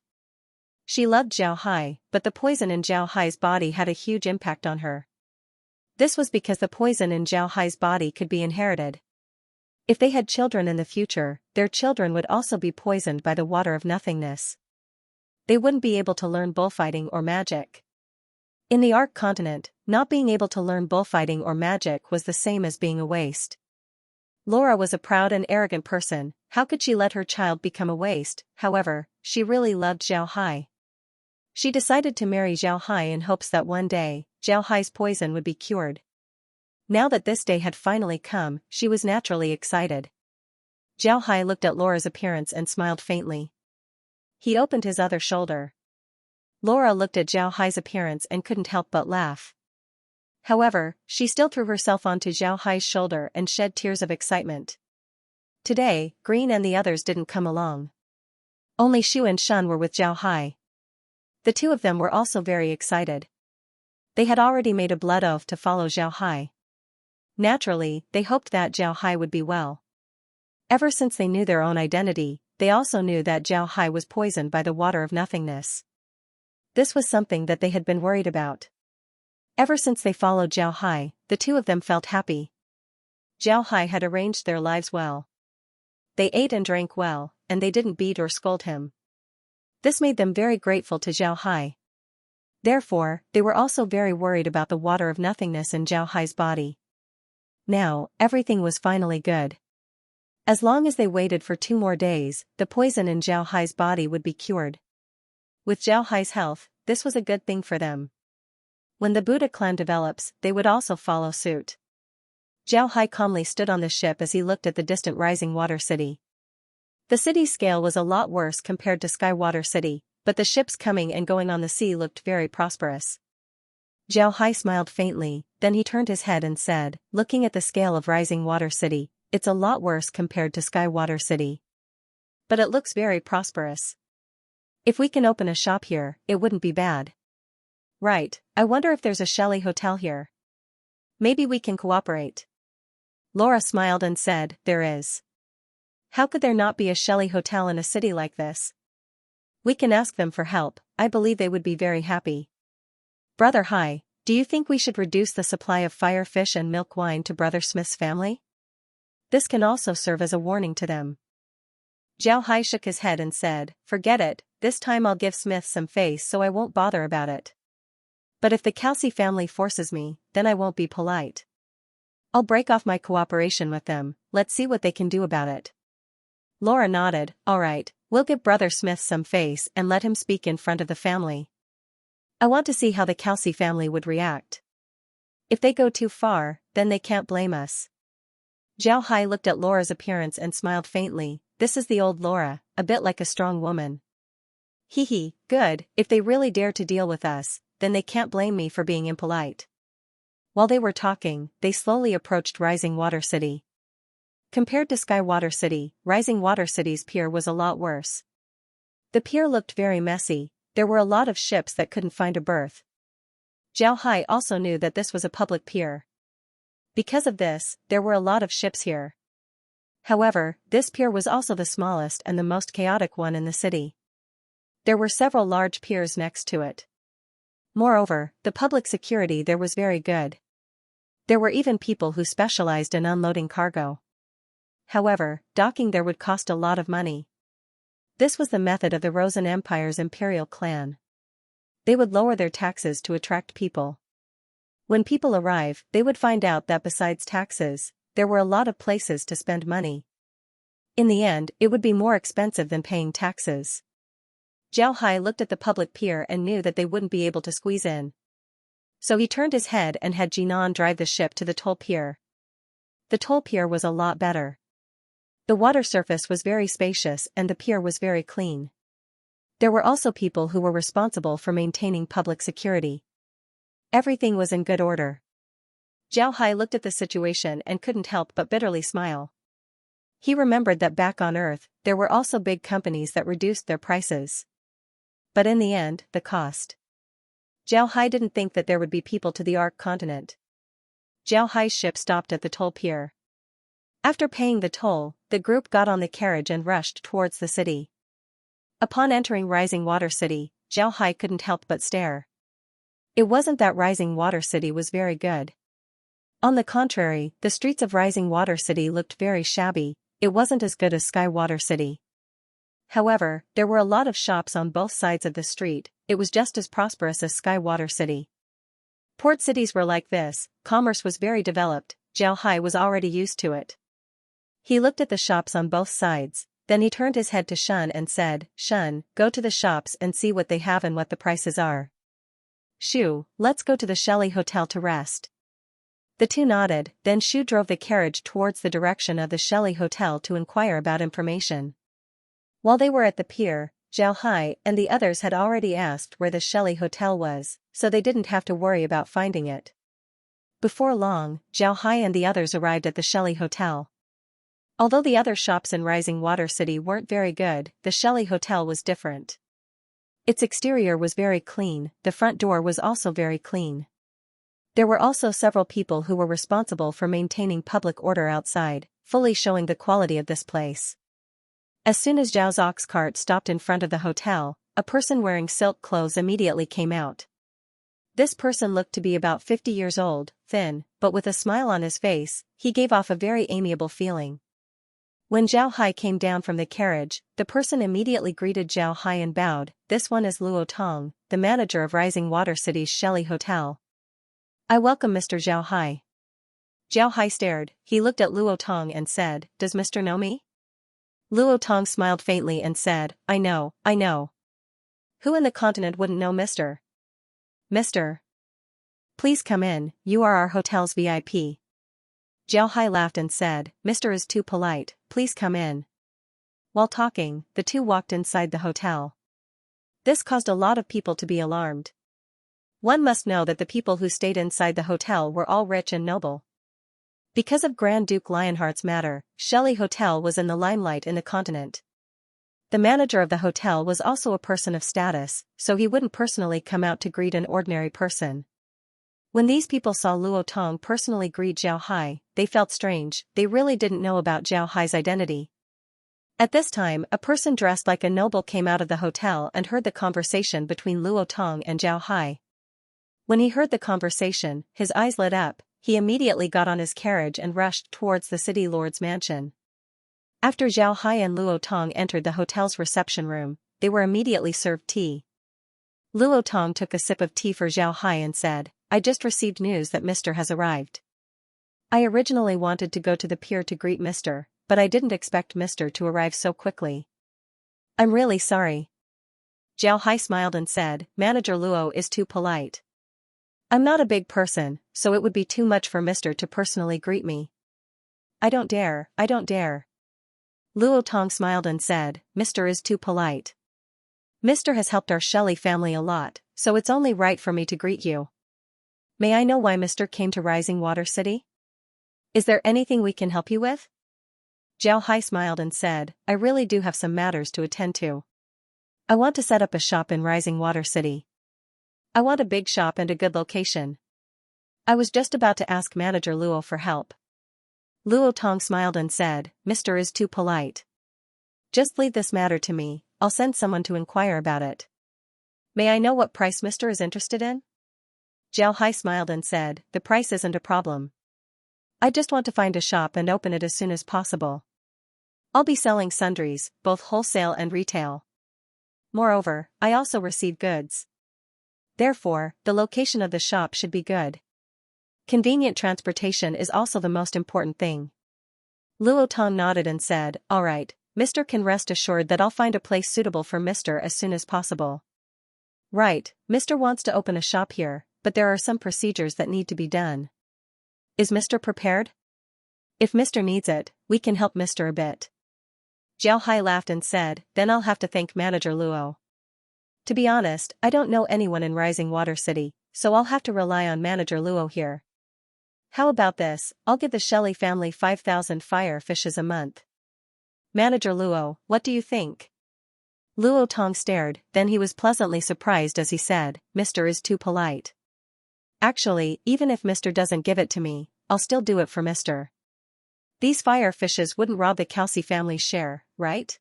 She loved Zhao Hai, but the poison in Zhao Hai's body had a huge impact on her. This was because the poison in Zhao Hai's body could be inherited. If they had children in the future, their children would also be poisoned by the water of nothingness. They wouldn't be able to learn bullfighting or magic. In the Ark continent, not being able to learn bullfighting or magic was the same as being a waste. Laura was a proud and arrogant person. How could she let her child become a waste? However, she really loved Zhao Hai. She decided to marry Zhao Hai in hopes that one day, Zhao Hai's poison would be cured. Now that this day had finally come, she was naturally excited. Zhao Hai looked at Laura's appearance and smiled faintly. He opened his other shoulder. Laura looked at Zhao Hai's appearance and couldn't help but laugh. However, she still threw herself onto Zhao Hai's shoulder and shed tears of excitement. Today, Green and the others didn't come along. Only Shu and Shun were with Zhao Hai. The two of them were also very excited. They had already made a blood oath to follow Zhao Hai. Naturally, they hoped that Zhao Hai would be well. Ever since they knew their own identity, they also knew that Zhao Hai was poisoned by the water of nothingness. This was something that they had been worried about. Ever since they followed Zhao Hai, the two of them felt happy. Zhao Hai had arranged their lives well. They ate and drank well, and they didn't beat or scold him. This made them very grateful to Zhao Hai. Therefore, they were also very worried about the water of nothingness in Zhao Hai's body. Now, everything was finally good. As long as they waited for 2 more days, the poison in Zhao Hai's body would be cured. With Zhao Hai's health, this was a good thing for them. When the Buddha clan develops, they would also follow suit. Zhao Hai calmly stood on the ship as he looked at the distant rising water city. The city's scale was a lot worse compared to Skywater City, but the ships coming and going on the sea looked very prosperous. Zhao Hai smiled faintly, then he turned his head and said, looking at the scale of Rising Water City, it's a lot worse compared to Skywater City. But it looks very prosperous. If we can open a shop here, it wouldn't be bad. Right, I wonder if there's a Shelley Hotel here. Maybe we can cooperate. Laura smiled and said, there is. How could there not be a Shelley Hotel in a city like this? We can ask them for help, I believe they would be very happy. Brother Hai, do you think we should reduce the supply of fire fish and milk wine to Brother Smith's family? This can also serve as a warning to them. Zhao Hai shook his head and said, forget it, this time I'll give Smith some face so I won't bother about it. But if the Kelsey family forces me, then I won't be polite. I'll break off my cooperation with them, let's see what they can do about it. Laura nodded, alright, we'll give Brother Smith some face and let him speak in front of the family. I want to see how the Kelsey family would react. If they go too far, then they can't blame us. Zhao Hai looked at Laura's appearance and smiled faintly, this is the old Laura, a bit like a strong woman. Hee hee, good, if they really dare to deal with us, then they can't blame me for being impolite. While they were talking, they slowly approached Rising Water City. Compared to Skywater City, Rising Water City's pier was a lot worse. The pier looked very messy, there were a lot of ships that couldn't find a berth. Zhao Hai also knew that this was a public pier. Because of this, there were a lot of ships here. However, this pier was also the smallest and the most chaotic one in the city. There were several large piers next to it. Moreover, the public security there was very good. There were even people who specialized in unloading cargo. However, docking there would cost a lot of money. This was the method of the Rosen Empire's imperial clan. They would lower their taxes to attract people. When people arrive, they would find out that besides taxes, there were a lot of places to spend money. In the end, it would be more expensive than paying taxes. Zhao Hai looked at the public pier and knew that they wouldn't be able to squeeze in. So he turned his head and had Jinan drive the ship to the toll pier. The toll pier was a lot better. The water surface was very spacious and the pier was very clean. There were also people who were responsible for maintaining public security. Everything was in good order. Zhao Hai looked at the situation and couldn't help but bitterly smile. He remembered that back on Earth, there were also big companies that reduced their prices. But in the end, the cost. Zhao Hai didn't think that there would be people to the Ark continent. Zhao Hai's ship stopped at the toll pier. After paying the toll, the group got on the carriage and rushed towards the city. Upon entering Rising Water City, Zhao Hai couldn't help but stare. It wasn't that Rising Water City was very good. On the contrary, the streets of Rising Water City looked very shabby. It wasn't as good as Sky Water City. However, there were a lot of shops on both sides of the street. It was just as prosperous as Sky Water City. Port cities were like this, commerce was very developed. Zhao Hai was already used to it. He looked at the shops on both sides, then he turned his head to Shun and said, "Shun, go to the shops and see what they have and what the prices are. Shu, let's go to the Shelley Hotel to rest." The two nodded, then Shu drove the carriage towards the direction of the Shelley Hotel to inquire about information. While they were at the pier, Zhao Hai and the others had already asked where the Shelley Hotel was, so they didn't have to worry about finding it. Before long, Zhao Hai and the others arrived at the Shelley Hotel. Although the other shops in Rising Water City weren't very good, the Shelley Hotel was different. Its exterior was very clean, the front door was also very clean. There were also several people who were responsible for maintaining public order outside, fully showing the quality of this place. As soon as Zhao's ox cart stopped in front of the hotel, a person wearing silk clothes immediately came out. This person looked to be about 50 years old, thin, but with a smile on his face, he gave off a very amiable feeling. When Zhao Hai came down from the carriage, the person immediately greeted Zhao Hai and bowed. "This one is Luo Tong, the manager of Rising Water City's Shelley Hotel. I welcome Mr. Zhao Hai." Zhao Hai stared, he looked at Luo Tong and said, "Does Mr. know me?" Luo Tong smiled faintly and said, I know. Who in the continent wouldn't know Mr. Please come in, you are our hotel's VIP. Zhao Hai laughed and said, "Mr. is too polite, please come in." While talking, the two walked inside the hotel. This caused a lot of people to be alarmed. One must know that the people who stayed inside the hotel were all rich and noble. Because of Grand Duke Lionheart's matter, Shelley Hotel was in the limelight in the continent. The manager of the hotel was also a person of status, so he wouldn't personally come out to greet an ordinary person. When these people saw Luo Tong personally greet Zhao Hai, they felt strange, they really didn't know about Zhao Hai's identity. At this time, a person dressed like a noble came out of the hotel and heard the conversation between Luo Tong and Zhao Hai. When he heard the conversation, his eyes lit up, he immediately got on his carriage and rushed towards the city lord's mansion. After Zhao Hai and Luo Tong entered the hotel's reception room, they were immediately served tea. Luo Tong took a sip of tea for Zhao Hai and said, "I just received news that Mr. has arrived. I originally wanted to go to the pier to greet Mr., but I didn't expect Mr. to arrive so quickly. I'm really sorry." Zhao Hai smiled and said, "Manager Luo is too polite. I'm not a big person, so it would be too much for Mr. to personally greet me. I don't dare. Luo Tong smiled and said, "Mr. is too polite. Mr. has helped our Shelley family a lot, so it's only right for me to greet you. May I know why Mr. came to Rising Water City? Is there anything we can help you with?" Zhao Hai smiled and said, "I really do have some matters to attend to. I want to set up a shop in Rising Water City. I want a big shop and a good location. I was just about to ask Manager Luo for help." Luo Tong smiled and said, "Mr. is too polite. Just leave this matter to me, I'll send someone to inquire about it. May I know what price Mr. is interested in?" Zhao Hai smiled and said, "The price isn't a problem. I just want to find a shop and open it as soon as possible. I'll be selling sundries, both wholesale and retail. Moreover, I also receive goods. Therefore, the location of the shop should be good. Convenient transportation is also the most important thing." Luo Tong nodded and said, "All right, Mr. can rest assured that I'll find a place suitable for Mr. as soon as possible. Right, Mr. wants to open a shop here, but there are some procedures that need to be done. Is Mr. prepared? If Mr. needs it, we can help Mr. a bit." Zhao Hai laughed and said, "Then I'll have to thank Manager Luo. To be honest, I don't know anyone in Rising Water City, so I'll have to rely on Manager Luo here. How about this, I'll give the Shelley family 5,000 fire fishes a month. Manager Luo, what do you think?" Luo Tong stared, then he was pleasantly surprised as he said, "Mr. is too polite. Actually, even if Mr. doesn't give it to me, I'll still do it for Mr. These fire fishes wouldn't rob the Kelsey family's share, right?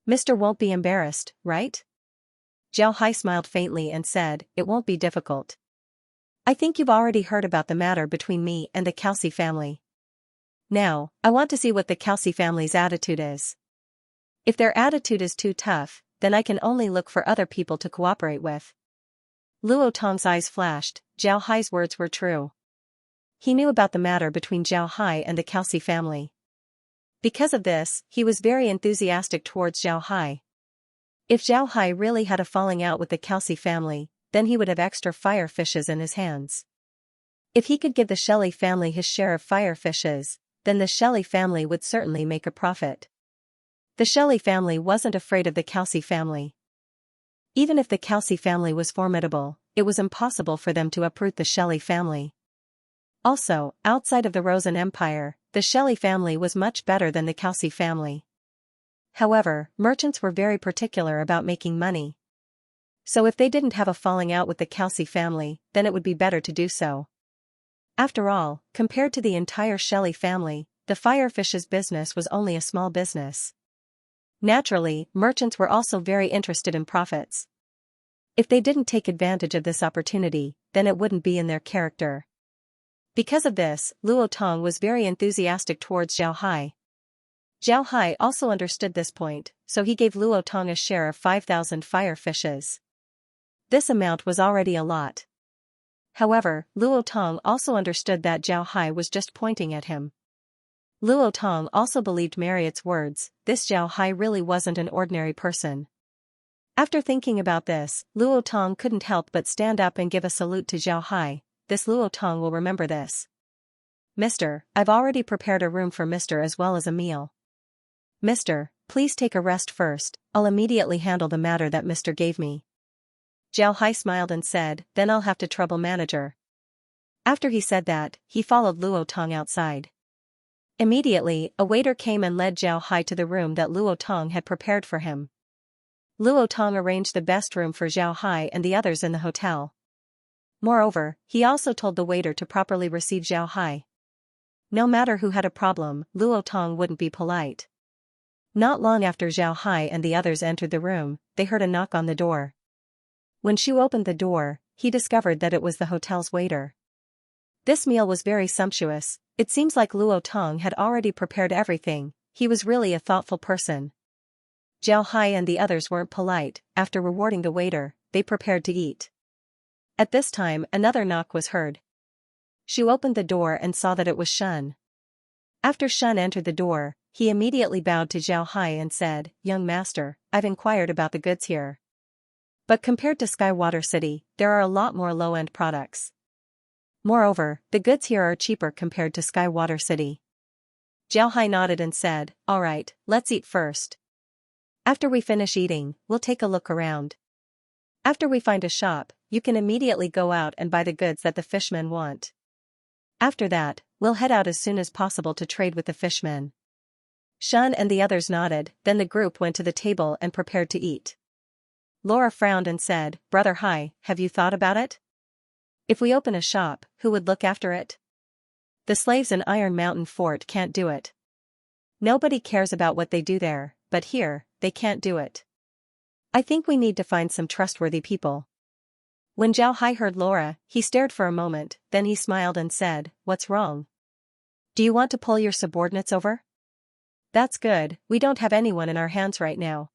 Mr. won't be embarrassed, right? Xiaohai smiled faintly and said, it won't be difficult. I think you've already heard about the matter between me and the Kelsey family. Now, I want to see what the Kelsey family's attitude is. If their attitude is too tough, then I can only look for other people to cooperate with. Luo Tong's eyes flashed. Zhao Hai's words were true. He knew about the matter between Zhao Hai and the Kelsey family. Because of this, he was very enthusiastic towards Zhao Hai. If Zhao Hai really had a falling out with the Kelsey family, then he would have extra fire fishes in his hands. If he could give the Shelley family his share of fire fishes, then the Shelley family would certainly make a profit. The Shelley family wasn't afraid of the Kelsey family. Even if the Kelsey family was formidable, it was impossible for them to uproot the Shelley family. Also, outside of the Rosen Empire, the Shelley family was much better than the Kelsey family. However, merchants were very particular about making money. So if they didn't have a falling out with the Kelsey family, then it would be better to do so. After all, compared to the entire Shelley family, the firefish's business was only a small business. Naturally, merchants were also very interested in profits. If they didn't take advantage of this opportunity, then it wouldn't be in their character. Because of this, Luo Tong was very enthusiastic towards Zhao Hai. Zhao Hai also understood this point, so he gave Luo Tong a share of 5,000 fire fishes. This amount was already a lot. However, Luo Tong also understood that Zhao Hai was just pointing at him. Luo Tong also believed Marriott's words, this Zhao Hai really wasn't an ordinary person. After thinking about this, Luo Tong couldn't help but stand up and give a salute to Zhao Hai. This Luo Tong will remember this. Mister, I've already prepared a room for Mister as well as a meal. Mister, please take a rest first, I'll immediately handle the matter that Mister gave me. Zhao Hai smiled and said, then I'll have to trouble manager. After he said that, he followed Luo Tong outside. Immediately, a waiter came and led Zhao Hai to the room that Luo Tong had prepared for him. Luo Tong arranged the best room for Zhao Hai and the others in the hotel. Moreover, he also told the waiter to properly receive Zhao Hai. No matter who had a problem, Luo Tong wouldn't be polite. Not long after Zhao Hai and the others entered the room, they heard a knock on the door. When Shu opened the door, he discovered that it was the hotel's waiter. This meal was very sumptuous. It seems like Luo Tong had already prepared everything. He was really a thoughtful person. Zhao Hai and the others weren't polite. After rewarding the waiter, they prepared to eat. At this time, another knock was heard. Shu opened the door and saw that it was Shun. After Shun entered the door, he immediately bowed to Zhao Hai and said, young master, I've inquired about the goods here. But compared to Skywater City, there are a lot more low-end products. Moreover, the goods here are cheaper compared to Skywater City. Zhao Hai nodded and said, all right, let's eat first. After we finish eating, we'll take a look around. After we find a shop, you can immediately go out and buy the goods that the fishmen want. After that, we'll head out as soon as possible to trade with the fishmen. Shun and the others nodded, then the group went to the table and prepared to eat. Laura frowned and said, Brother Hai, have you thought about it? If we open a shop, who would look after it? The slaves in Iron Mountain Fort can't do it. Nobody cares about what they do there, but here, they can't do it. I think we need to find some trustworthy people. When Zhao Hai heard Laura, he stared for a moment, then he smiled and said, what's wrong? Do you want to pull your subordinates over? That's good, we don't have anyone in our hands right now.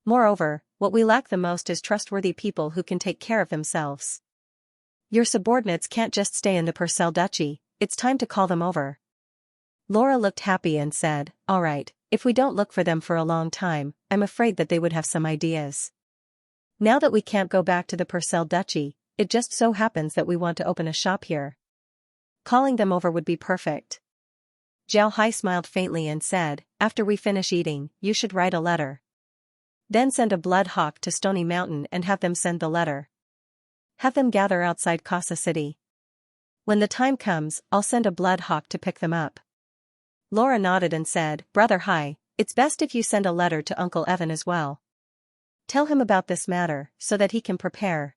Moreover, what we lack the most is trustworthy people who can take care of themselves. Your subordinates can't just stay in the Purcell Duchy, it's time to call them over. Laura looked happy and said, all right, if we don't look for them for a long time, I'm afraid that they would have some ideas. Now that we can't go back to the Purcell Duchy, it just so happens that we want to open a shop here. Calling them over would be perfect. Zhao Hai smiled faintly and said, after we finish eating, you should write a letter. Then send a blood hawk to Stony Mountain and have them send the letter. Have them gather outside Casa City. When the time comes, I'll send a blood hawk to pick them up. Laura nodded and said, Brother Hai, it's best if you send a letter to Uncle Evan as well. Tell him about this matter, so that he can prepare.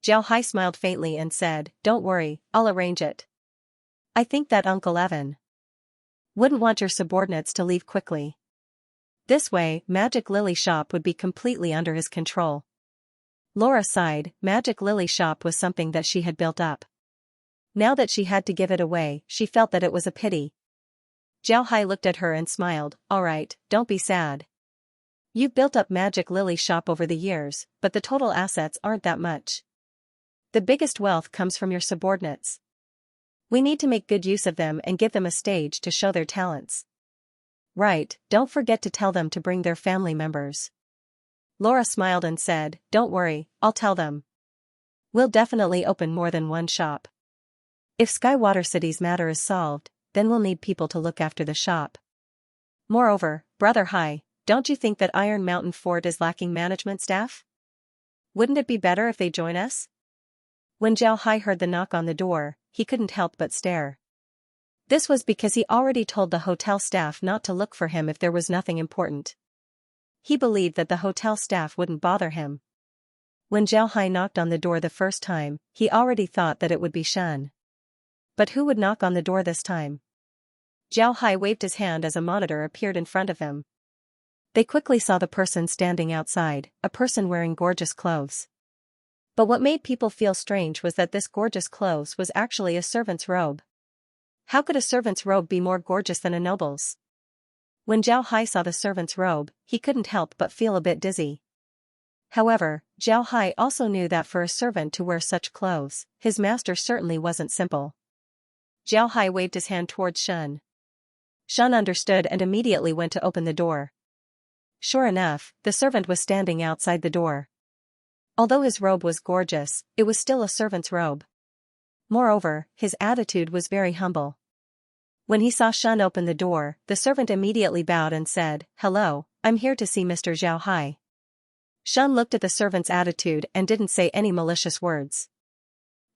Zhao Hai smiled faintly and said, don't worry, I'll arrange it. I think that Uncle Evan wouldn't want your subordinates to leave quickly. This way, Magic Lily Shop would be completely under his control. Laura sighed. Magic Lily Shop was something that she had built up. Now that she had to give it away, she felt that it was a pity. Zhao Hai looked at her and smiled. Alright, don't be sad. You've built up Magic Lily Shop over the years, but the total assets aren't that much. The biggest wealth comes from your subordinates. We need to make good use of them and give them a stage to show their talents. Right, don't forget to tell them to bring their family members. Laura smiled and said, don't worry, I'll tell them. We'll definitely open more than one shop. If Skywater City's matter is solved, then we'll need people to look after the shop. Moreover, Brother Hai, don't you think that Iron Mountain Fort is lacking management staff? Wouldn't it be better if they join us? When Zhao Hai heard the knock on the door, he couldn't help but stare. This was because he already told the hotel staff not to look for him if there was nothing important. He believed that the hotel staff wouldn't bother him. When Zhao Hai knocked on the door the first time, he already thought that it would be Shen. But who would knock on the door this time? Zhao Hai waved his hand as a monitor appeared in front of him. They quickly saw the person standing outside, a person wearing gorgeous clothes. But what made people feel strange was that this gorgeous clothes was actually a servant's robe. How could a servant's robe be more gorgeous than a noble's? When Zhao Hai saw the servant's robe, he couldn't help but feel a bit dizzy. However, Zhao Hai also knew that for a servant to wear such clothes, his master certainly wasn't simple. Zhao Hai waved his hand towards Shen. Shen understood and immediately went to open the door. Sure enough, the servant was standing outside the door. Although his robe was gorgeous, it was still a servant's robe. Moreover, his attitude was very humble. When he saw Shen open the door, the servant immediately bowed and said, "Hello, I'm here to see Mr. Zhao Hai." Shen looked at the servant's attitude and didn't say any malicious words.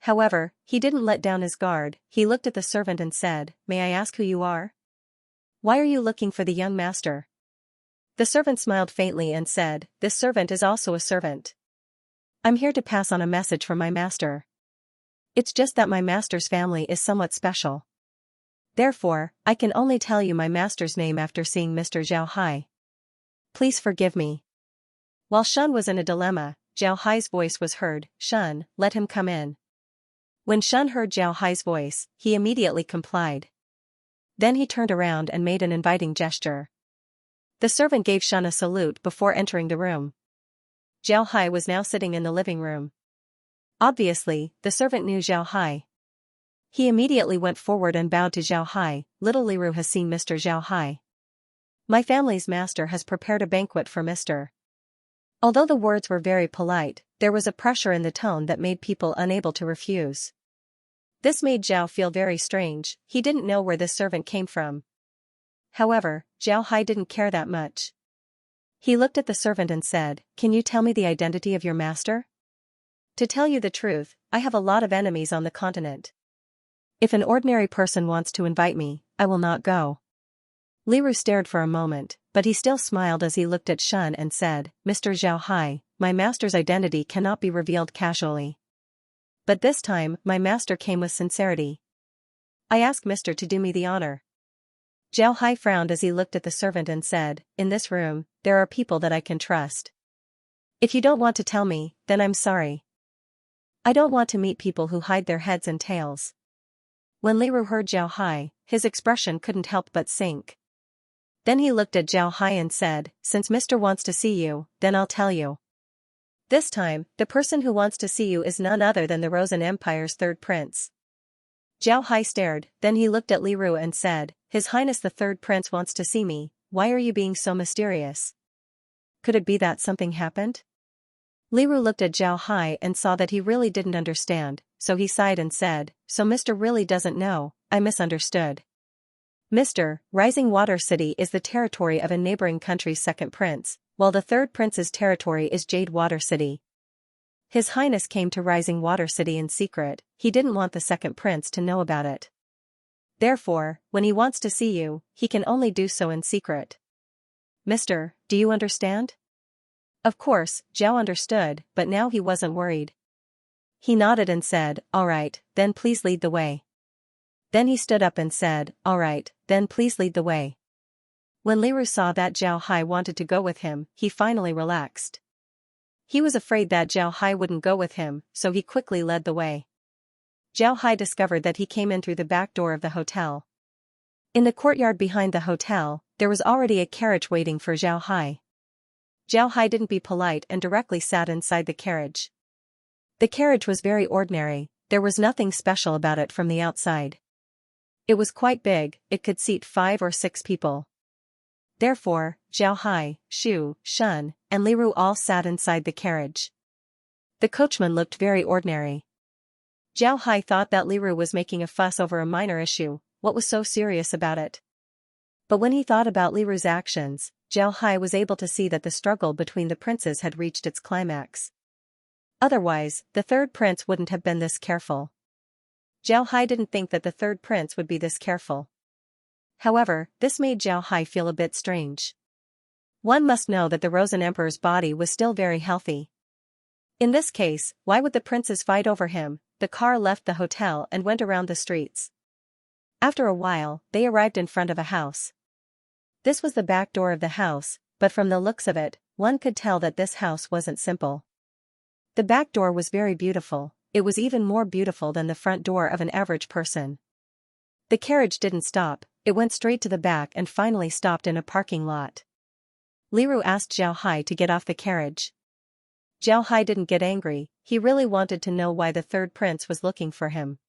However, he didn't let down his guard. He looked at the servant and said, "May I ask who you are? Why are you looking for the young master?" The servant smiled faintly and said, "This servant is also a servant. I'm here to pass on a message from my master. It's just that my master's family is somewhat special. Therefore, I can only tell you my master's name after seeing Mr. Zhao Hai. Please forgive me." While Shen was in a dilemma, Zhao Hai's voice was heard. "Shen, let him come in." When Shen heard Zhao Hai's voice, he immediately complied. Then he turned around and made an inviting gesture. The servant gave Shen a salute before entering the room. Zhao Hai was now sitting in the living room. Obviously, the servant knew Zhao Hai. He immediately went forward and bowed to Zhao Hai. "Little Liru has seen Mr. Zhao Hai. My family's master has prepared a banquet for Mr." Although the words were very polite, there was a pressure in the tone that made people unable to refuse. This made Zhao feel very strange. He didn't know where this servant came from. However, Zhao Hai didn't care that much. He looked at the servant and said, "Can you tell me the identity of your master? To tell you the truth, I have a lot of enemies on the continent. If an ordinary person wants to invite me, I will not go." Liru stared for a moment, but he still smiled as he looked at Shen and said, "Mr. Zhao Hai, my master's identity cannot be revealed casually. But this time, my master came with sincerity. I ask Mr. to do me the honor." Zhao Hai frowned as he looked at the servant and said, "In this room, there are people that I can trust. If you don't want to tell me, then I'm sorry. I don't want to meet people who hide their heads and tails." When Liru heard Zhao Hai, his expression couldn't help but sink. Then he looked at Zhao Hai and said, "Since Mr. wants to see you, then I'll tell you. This time, the person who wants to see you is none other than the Rosen Empire's third prince." Zhao Hai stared, then he looked at Liru and said, "His Highness the Third Prince wants to see me. Why are you being so mysterious? Could it be that something happened?" Liru looked at Zhao Hai and saw that he really didn't understand, so he sighed and said, "So Mr. really doesn't know, I misunderstood. Mr. Rising Water City is the territory of a neighboring country's second prince, while the third prince's territory is Jade Water City. His Highness came to Rising Water City in secret. He didn't want the second prince to know about it. Therefore, when he wants to see you, he can only do so in secret. Mister, do you understand?" Of course, Zhao understood, but now he wasn't worried. He nodded and said, "All right, then please lead the way." Then he stood up and said, "All right, then please lead the way." When Liru saw that Zhao Hai wanted to go with him, he finally relaxed. He was afraid that Zhao Hai wouldn't go with him, so he quickly led the way. Zhao Hai discovered that he came in through the back door of the hotel. In the courtyard behind the hotel, there was already a carriage waiting for Zhao Hai. Zhao Hai didn't be polite and directly sat inside the carriage. The carriage was very ordinary, there was nothing special about it from the outside. It was quite big, it could seat 5 or 6 people. Therefore, Zhao Hai, Shu, Shun, and Liru all sat inside the carriage. The coachman looked very ordinary. Zhao Hai thought that Liru was making a fuss over a minor issue. What was so serious about it? But when he thought about Liru's actions, Zhao Hai was able to see that the struggle between the princes had reached its climax. Otherwise, the third prince wouldn't have been this careful. Zhao Hai didn't think that the third prince would be this careful. However, this made Zhao Hai feel a bit strange. One must know that the Rosen Emperor's body was still very healthy. In this case, why would the princes fight over him? The car left the hotel and went around the streets. After a while, they arrived in front of a house. This was the back door of the house, but from the looks of it, one could tell that this house wasn't simple. The back door was very beautiful, it was even more beautiful than the front door of an average person. The carriage didn't stop, it went straight to the back and finally stopped in a parking lot. Liru asked Zhao Hai to get off the carriage. Zhao Hai didn't get angry, he really wanted to know why the third prince was looking for him.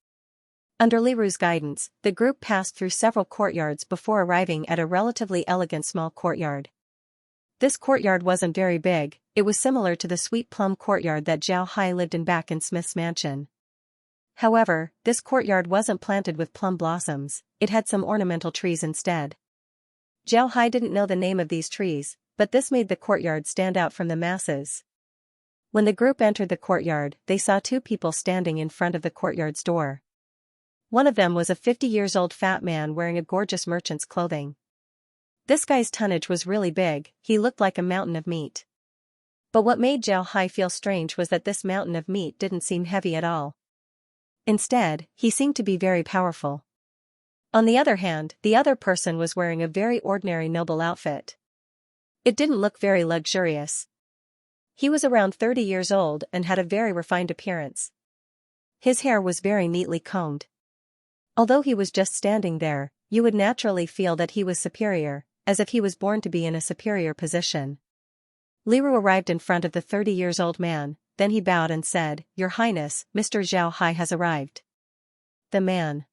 Under Liru's guidance, the group passed through several courtyards before arriving at a relatively elegant small courtyard. This courtyard wasn't very big, it was similar to the sweet plum courtyard that Zhao Hai lived in back in Smith's mansion. However, this courtyard wasn't planted with plum blossoms, it had some ornamental trees instead. Zhao Hai didn't know the name of these trees, but this made the courtyard stand out from the masses. When the group entered the courtyard, they saw 2 people standing in front of the courtyard's door. One of them was a 50-years-old fat man wearing a gorgeous merchant's clothing. This guy's tonnage was really big, he looked like a mountain of meat. But what made Zhao Hai feel strange was that this mountain of meat didn't seem heavy at all. Instead, he seemed to be very powerful. On the other hand, the other person was wearing a very ordinary noble outfit. It didn't look very luxurious. He was around 30 years old and had a very refined appearance. His hair was very neatly combed. Although he was just standing there, you would naturally feel that he was superior, as if he was born to be in a superior position. Liru arrived in front of the 30-years-old man, then he bowed and said, "Your Highness, Mr. Zhao Hai has arrived." The man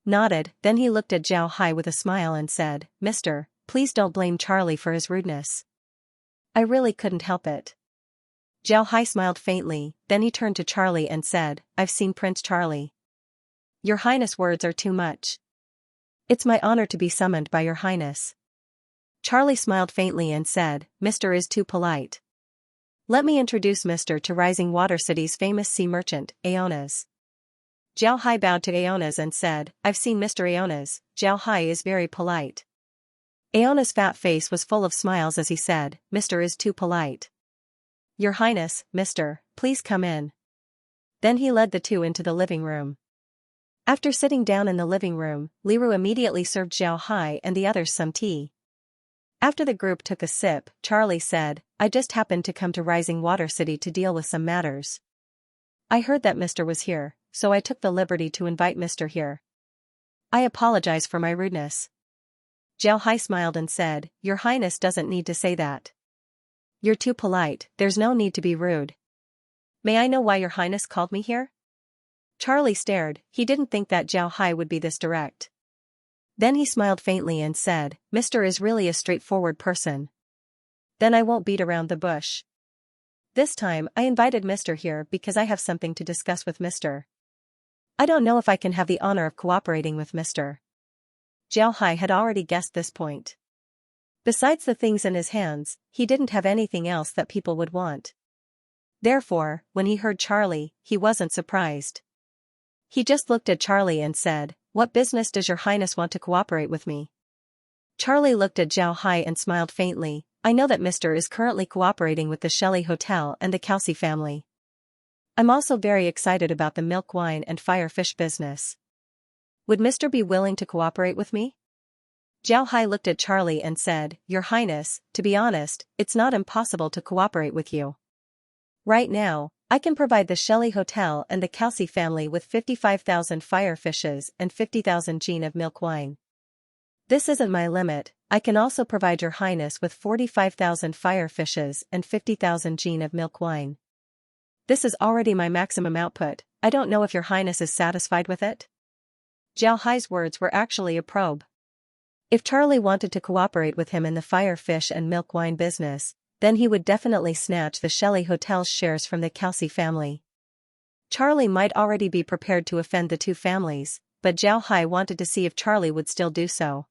nodded, then he looked at Zhao Hai with a smile and said, "Mister, please don't blame Charlie for his rudeness. I really couldn't help it." Zhao Hai smiled faintly, then he turned to Charlie and said, "I've seen Prince Charlie." "Your Highness, words are too much. It's my honor to be summoned by your Highness." Charlie smiled faintly and said, "Mr. is too polite. Let me introduce Mr. to Rising Water City's famous sea merchant, Aonas." Zhao Hai bowed to Aonas and said, "I've seen Mr. Aonas, Zhao Hai is very polite." Aonas' fat face was full of smiles as he said, "Mr. is too polite. Your Highness, Mr., please come in." Then he led the 2 into the living room. After sitting down in the living room, Liru immediately served Zhao Hai and the others some tea. After the group took a sip, Charlie said, "I just happened to come to Rising Water City to deal with some matters. I heard that Mr. was here, so I took the liberty to invite Mr. here. I apologize for my rudeness." Zhao Hai smiled and said, "Your Highness doesn't need to say that. You're too polite, there's no need to be rude. May I know why your Highness called me here?" Charlie stared, he didn't think that Zhao Hai would be this direct. Then he smiled faintly and said, "Mr. is really a straightforward person. Then I won't beat around the bush. This time I invited Mr. here because I have something to discuss with Mr. I don't know if I can have the honor of cooperating with Mr." Zhao Hai had already guessed this point. Besides the things in his hands, he didn't have anything else that people would want. Therefore, when he heard Charlie, he wasn't surprised. He just looked at Charlie and said, "What business does your Highness want to cooperate with me?" Charlie looked at Zhao Hai and smiled faintly, "I know that Mr. is currently cooperating with the Shelley Hotel and the Kelsey family. I'm also very excited about the milk wine and fire fish business. Would Mr. be willing to cooperate with me? Zhao Hai looked at Charlie and said, Your Highness, to be honest, it's not impossible to cooperate with you. Right now, I can provide the Shelley Hotel and the Calci family with 55,000 fire fishes and 50,000 jean of milk wine. This isn't my limit, I can also provide Your Highness with 45,000 fire fishes and 50,000 jean of milk wine. This is already my maximum output, I don't know if Your Highness is satisfied with it? Zhao Hai's words were actually a probe. If Charlie wanted to cooperate with him in the fire fish and milk wine business, then he would definitely snatch the Shelley Hotel's shares from the Calci family. Charlie might already be prepared to offend the two families, but Zhao Hai wanted to see if Charlie would still do so.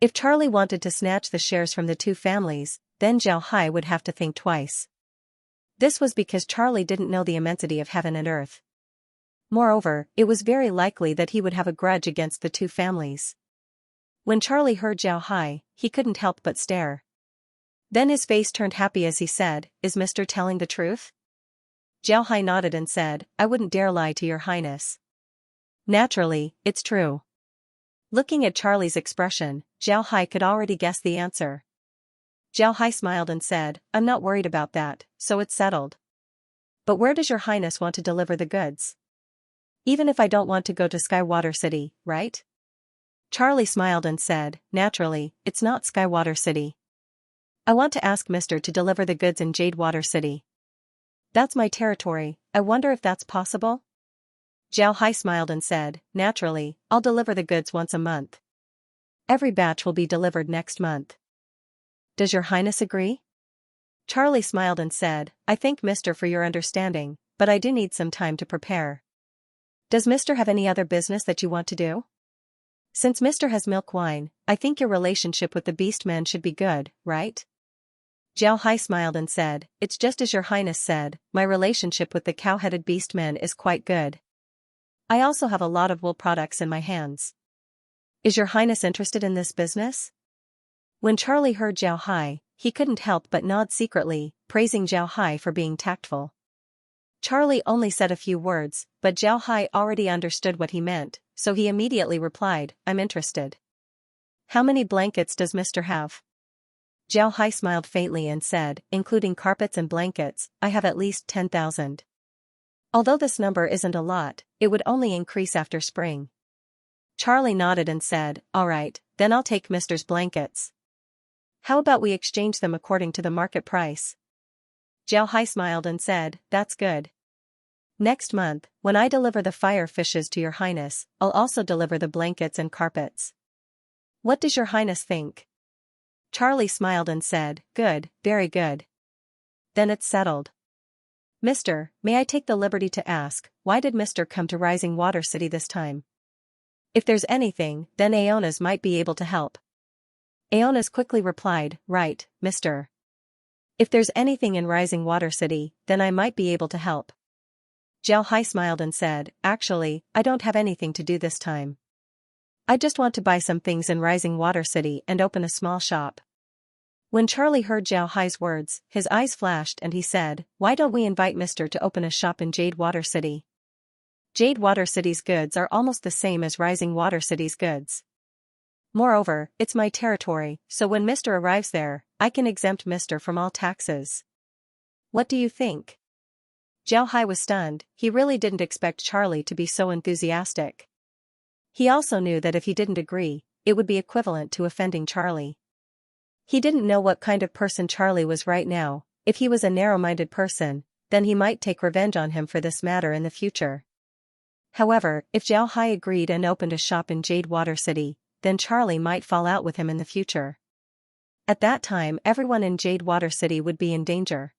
If Charlie wanted to snatch the shares from the two families, then Zhao Hai would have to think twice. This was because Charlie didn't know the immensity of heaven and earth. Moreover, it was very likely that he would have a grudge against the two families. When Charlie heard Zhao Hai, he couldn't help but stare. Then his face turned happy as he said, Is Mr. telling the truth? Zhao Hai nodded and said, I wouldn't dare lie to Your Highness. Naturally, it's true. Looking at Charlie's expression, Zhao Hai could already guess the answer. Zhao Hai smiled and said, I'm not worried about that, so it's settled. But where does Your Highness want to deliver the goods? Even if I don't want to go to Skywater City, right? Charlie smiled and said, Naturally, it's not Skywater City. I want to ask Mr. to deliver the goods in Jadewater City. That's my territory, I wonder if that's possible? Zhao Hai smiled and said, Naturally, I'll deliver the goods once a month. Every batch will be delivered next month. Does Your Highness agree? Charlie smiled and said, I thank Mr. for your understanding, but I do need some time to prepare. Does Mr. have any other business that you want to do? Since Mr. has milk wine, I think your relationship with the beastmen should be good, right? Zhao Hai smiled and said, It's just as Your Highness said, my relationship with the cow-headed beastmen is quite good. I also have a lot of wool products in my hands. Is Your Highness interested in this business? When Charlie heard Zhao Hai, he couldn't help but nod secretly, praising Zhao Hai for being tactful. Charlie only said a few words, but Zhao Hai already understood what he meant, so he immediately replied, I'm interested. How many blankets does Mr. have? Zhao Hai smiled faintly and said, Including carpets and blankets, I have at least 10,000. Although this number isn't a lot, it would only increase after spring. Charlie nodded and said, All right, then I'll take Mr.'s blankets. How about we exchange them according to the market price? Zhao Hai smiled and said, That's good. Next month, when I deliver the fire fishes to Your Highness, I'll also deliver the blankets and carpets. What does Your Highness think? Charlie smiled and said, Good, very good. Then it's settled. Mr., may I take the liberty to ask, why did Mr. come to Rising Water City this time? If there's anything, then Aonas might be able to help. Aonas quickly replied, Right, Mr. If there's anything in Rising Water City, then I might be able to help. Zhao Hai smiled and said, Actually, I don't have anything to do this time. I just want to buy some things in Rising Water City and open a small shop. When Charlie heard Zhao Hai's words, his eyes flashed and he said, Why don't we invite Mr. to open a shop in Jadewater City? Jadewater City's goods are almost the same as Rising Water City's goods. Moreover, it's my territory, so when Mr. arrives there, I can exempt Mr. from all taxes. What do you think? Zhao Hai was stunned, he really didn't expect Charlie to be so enthusiastic. He also knew that if he didn't agree, it would be equivalent to offending Charlie. He didn't know what kind of person Charlie was right now. If he was a narrow-minded person, then he might take revenge on him for this matter in the future. However, if Zhao Hai agreed and opened a shop in Jadewater City, then Charlie might fall out with him in the future. At that time, everyone in Jadewater City would be in danger.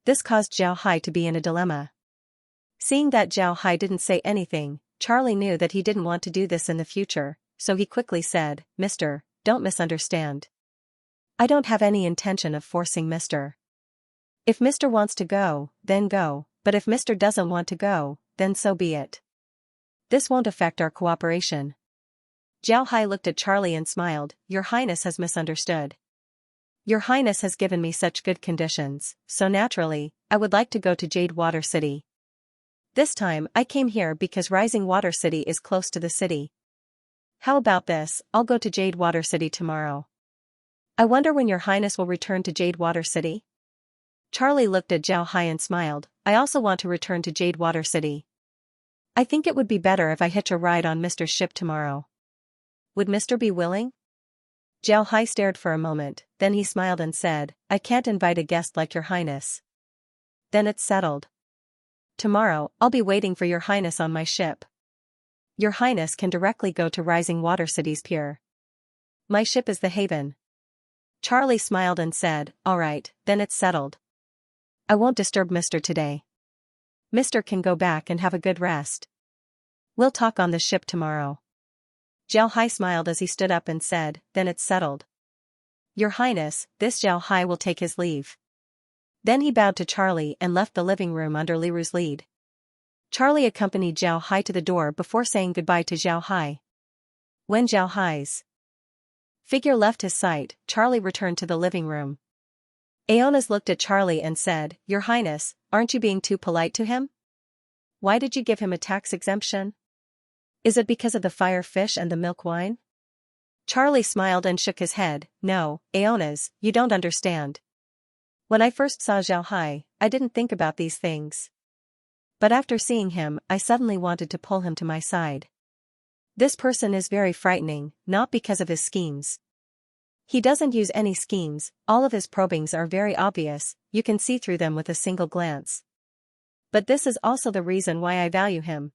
This caused Zhao Hai to be in a dilemma. Seeing that Zhao Hai didn't say anything, Charlie knew that he didn't want to do this in the future, so he quickly said, Mr., don't misunderstand. I don't have any intention of forcing Mr. If Mr. wants to go, then go, but if Mr. doesn't want to go, then so be it. This won't affect our cooperation. Zhao Hai looked at Charlie and smiled, Your Highness has misunderstood. Your Highness has given me such good conditions, so naturally, I would like to go to Jadewater City. This time, I came here because Rising Water City is close to the city. How about this, I'll go to Jade Water City tomorrow. I wonder when your highness will return to Jade Water City? Charlie looked at Zhao Hai and smiled. I also want to return to Jade Water City. I think it would be better if I hitch a ride on Mr.'s ship tomorrow. Would Mr. be willing? Zhao Hai stared for a moment, then he smiled and said, I can't invite a guest like your highness. Then it's settled. Tomorrow, I'll be waiting for your highness on my ship. Your highness can directly go to Rising Water City's pier. My ship is the Haven. Charlie smiled and said, all right, then it's settled. I won't disturb Mr. today. Mr. can go back and have a good rest. We'll talk on the ship tomorrow. Zhao Hai smiled as he stood up and said, then it's settled. Your highness, this Zhao Hai will take his leave. Then he bowed to Charlie and left the living room under Liru's lead. Charlie accompanied Zhao Hai to the door before saying goodbye to Zhao Hai. When Zhao Hai's figure left his sight, Charlie returned to the living room. Aonas looked at Charlie and said, Your Highness, aren't you being too polite to him? Why did you give him a tax exemption? Is it because of the fire fish and the milk wine? Charlie smiled and shook his head. No, Aonas, you don't understand. When I first saw Zhao Hai, I didn't think about these things. But after seeing him, I suddenly wanted to pull him to my side. This person is very frightening, not because of his schemes. He doesn't use any schemes, all of his probings are very obvious, you can see through them with a single glance. But this is also the reason why I value him.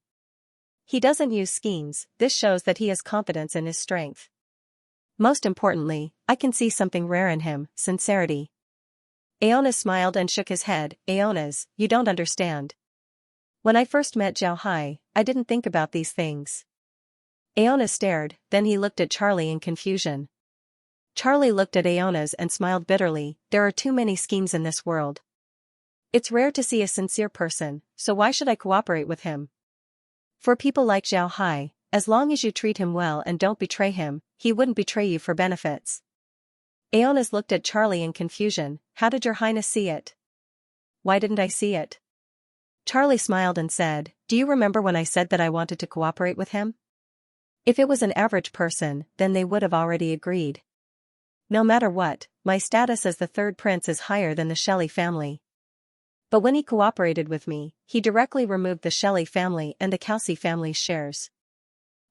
He doesn't use schemes, this shows that he has confidence in his strength. Most importantly, I can see something rare in him, sincerity. Aonas smiled and shook his head. Aonas, you don't understand. When I first met Zhao Hai, I didn't think about these things. Aonas stared, then he looked at Charlie in confusion. Charlie looked at Aonas and smiled bitterly. There are too many schemes in this world. It's rare to see a sincere person, so why should I cooperate with him? For people like Zhao Hai, as long as you treat him well and don't betray him, he wouldn't betray you for benefits. Aonas looked at Charlie in confusion. How did your highness see it? Why didn't I see it? Charlie smiled and said, do you remember when I said that I wanted to cooperate with him? If it was an average person, then they would have already agreed. No matter what, my status as the third prince is higher than the Shelley family. But when he cooperated with me, he directly removed the Shelley family and the Kelsey family's shares.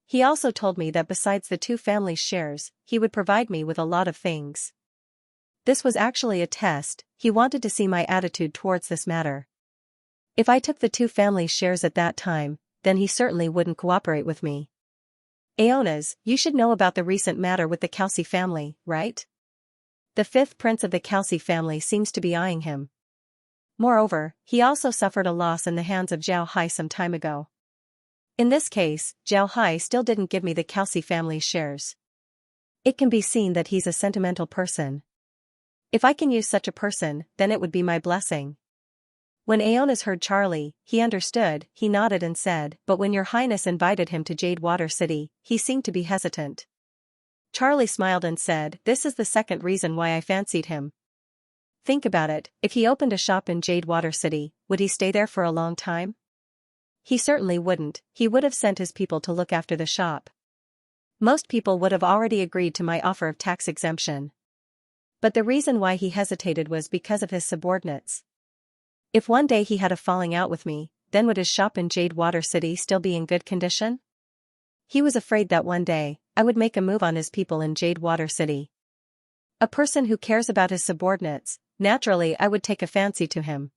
He also told me that besides the two families' shares, he would provide me with a lot of things. This was actually a test, he wanted to see my attitude towards this matter. If I took the two families' shares at that time, then he certainly wouldn't cooperate with me. Aonas, you should know about the recent matter with the Kelsey family, right? The fifth prince of the Kelsey family seems to be eyeing him. Moreover, he also suffered a loss in the hands of Zhao Hai some time ago. In this case, Zhao Hai still didn't give me the Kelsey family's shares. It can be seen that he's a sentimental person. If I can use such a person, then it would be my blessing. When Aonas heard Charlie, he understood, he nodded and said, but when your highness invited him to Jade Water City, he seemed to be hesitant. Charlie smiled and said, this is the second reason why I fancied him. Think about it, if he opened a shop in Jade Water City, would he stay there for a long time? He certainly wouldn't, he would have sent his people to look after the shop. Most people would have already agreed to my offer of tax exemption. But the reason why he hesitated was because of his subordinates. If one day he had a falling out with me, then would his shop in Jade Water City still be in good condition? He was afraid that one day, I would make a move on his people in Jade Water City. A person who cares about his subordinates, naturally I would take a fancy to him.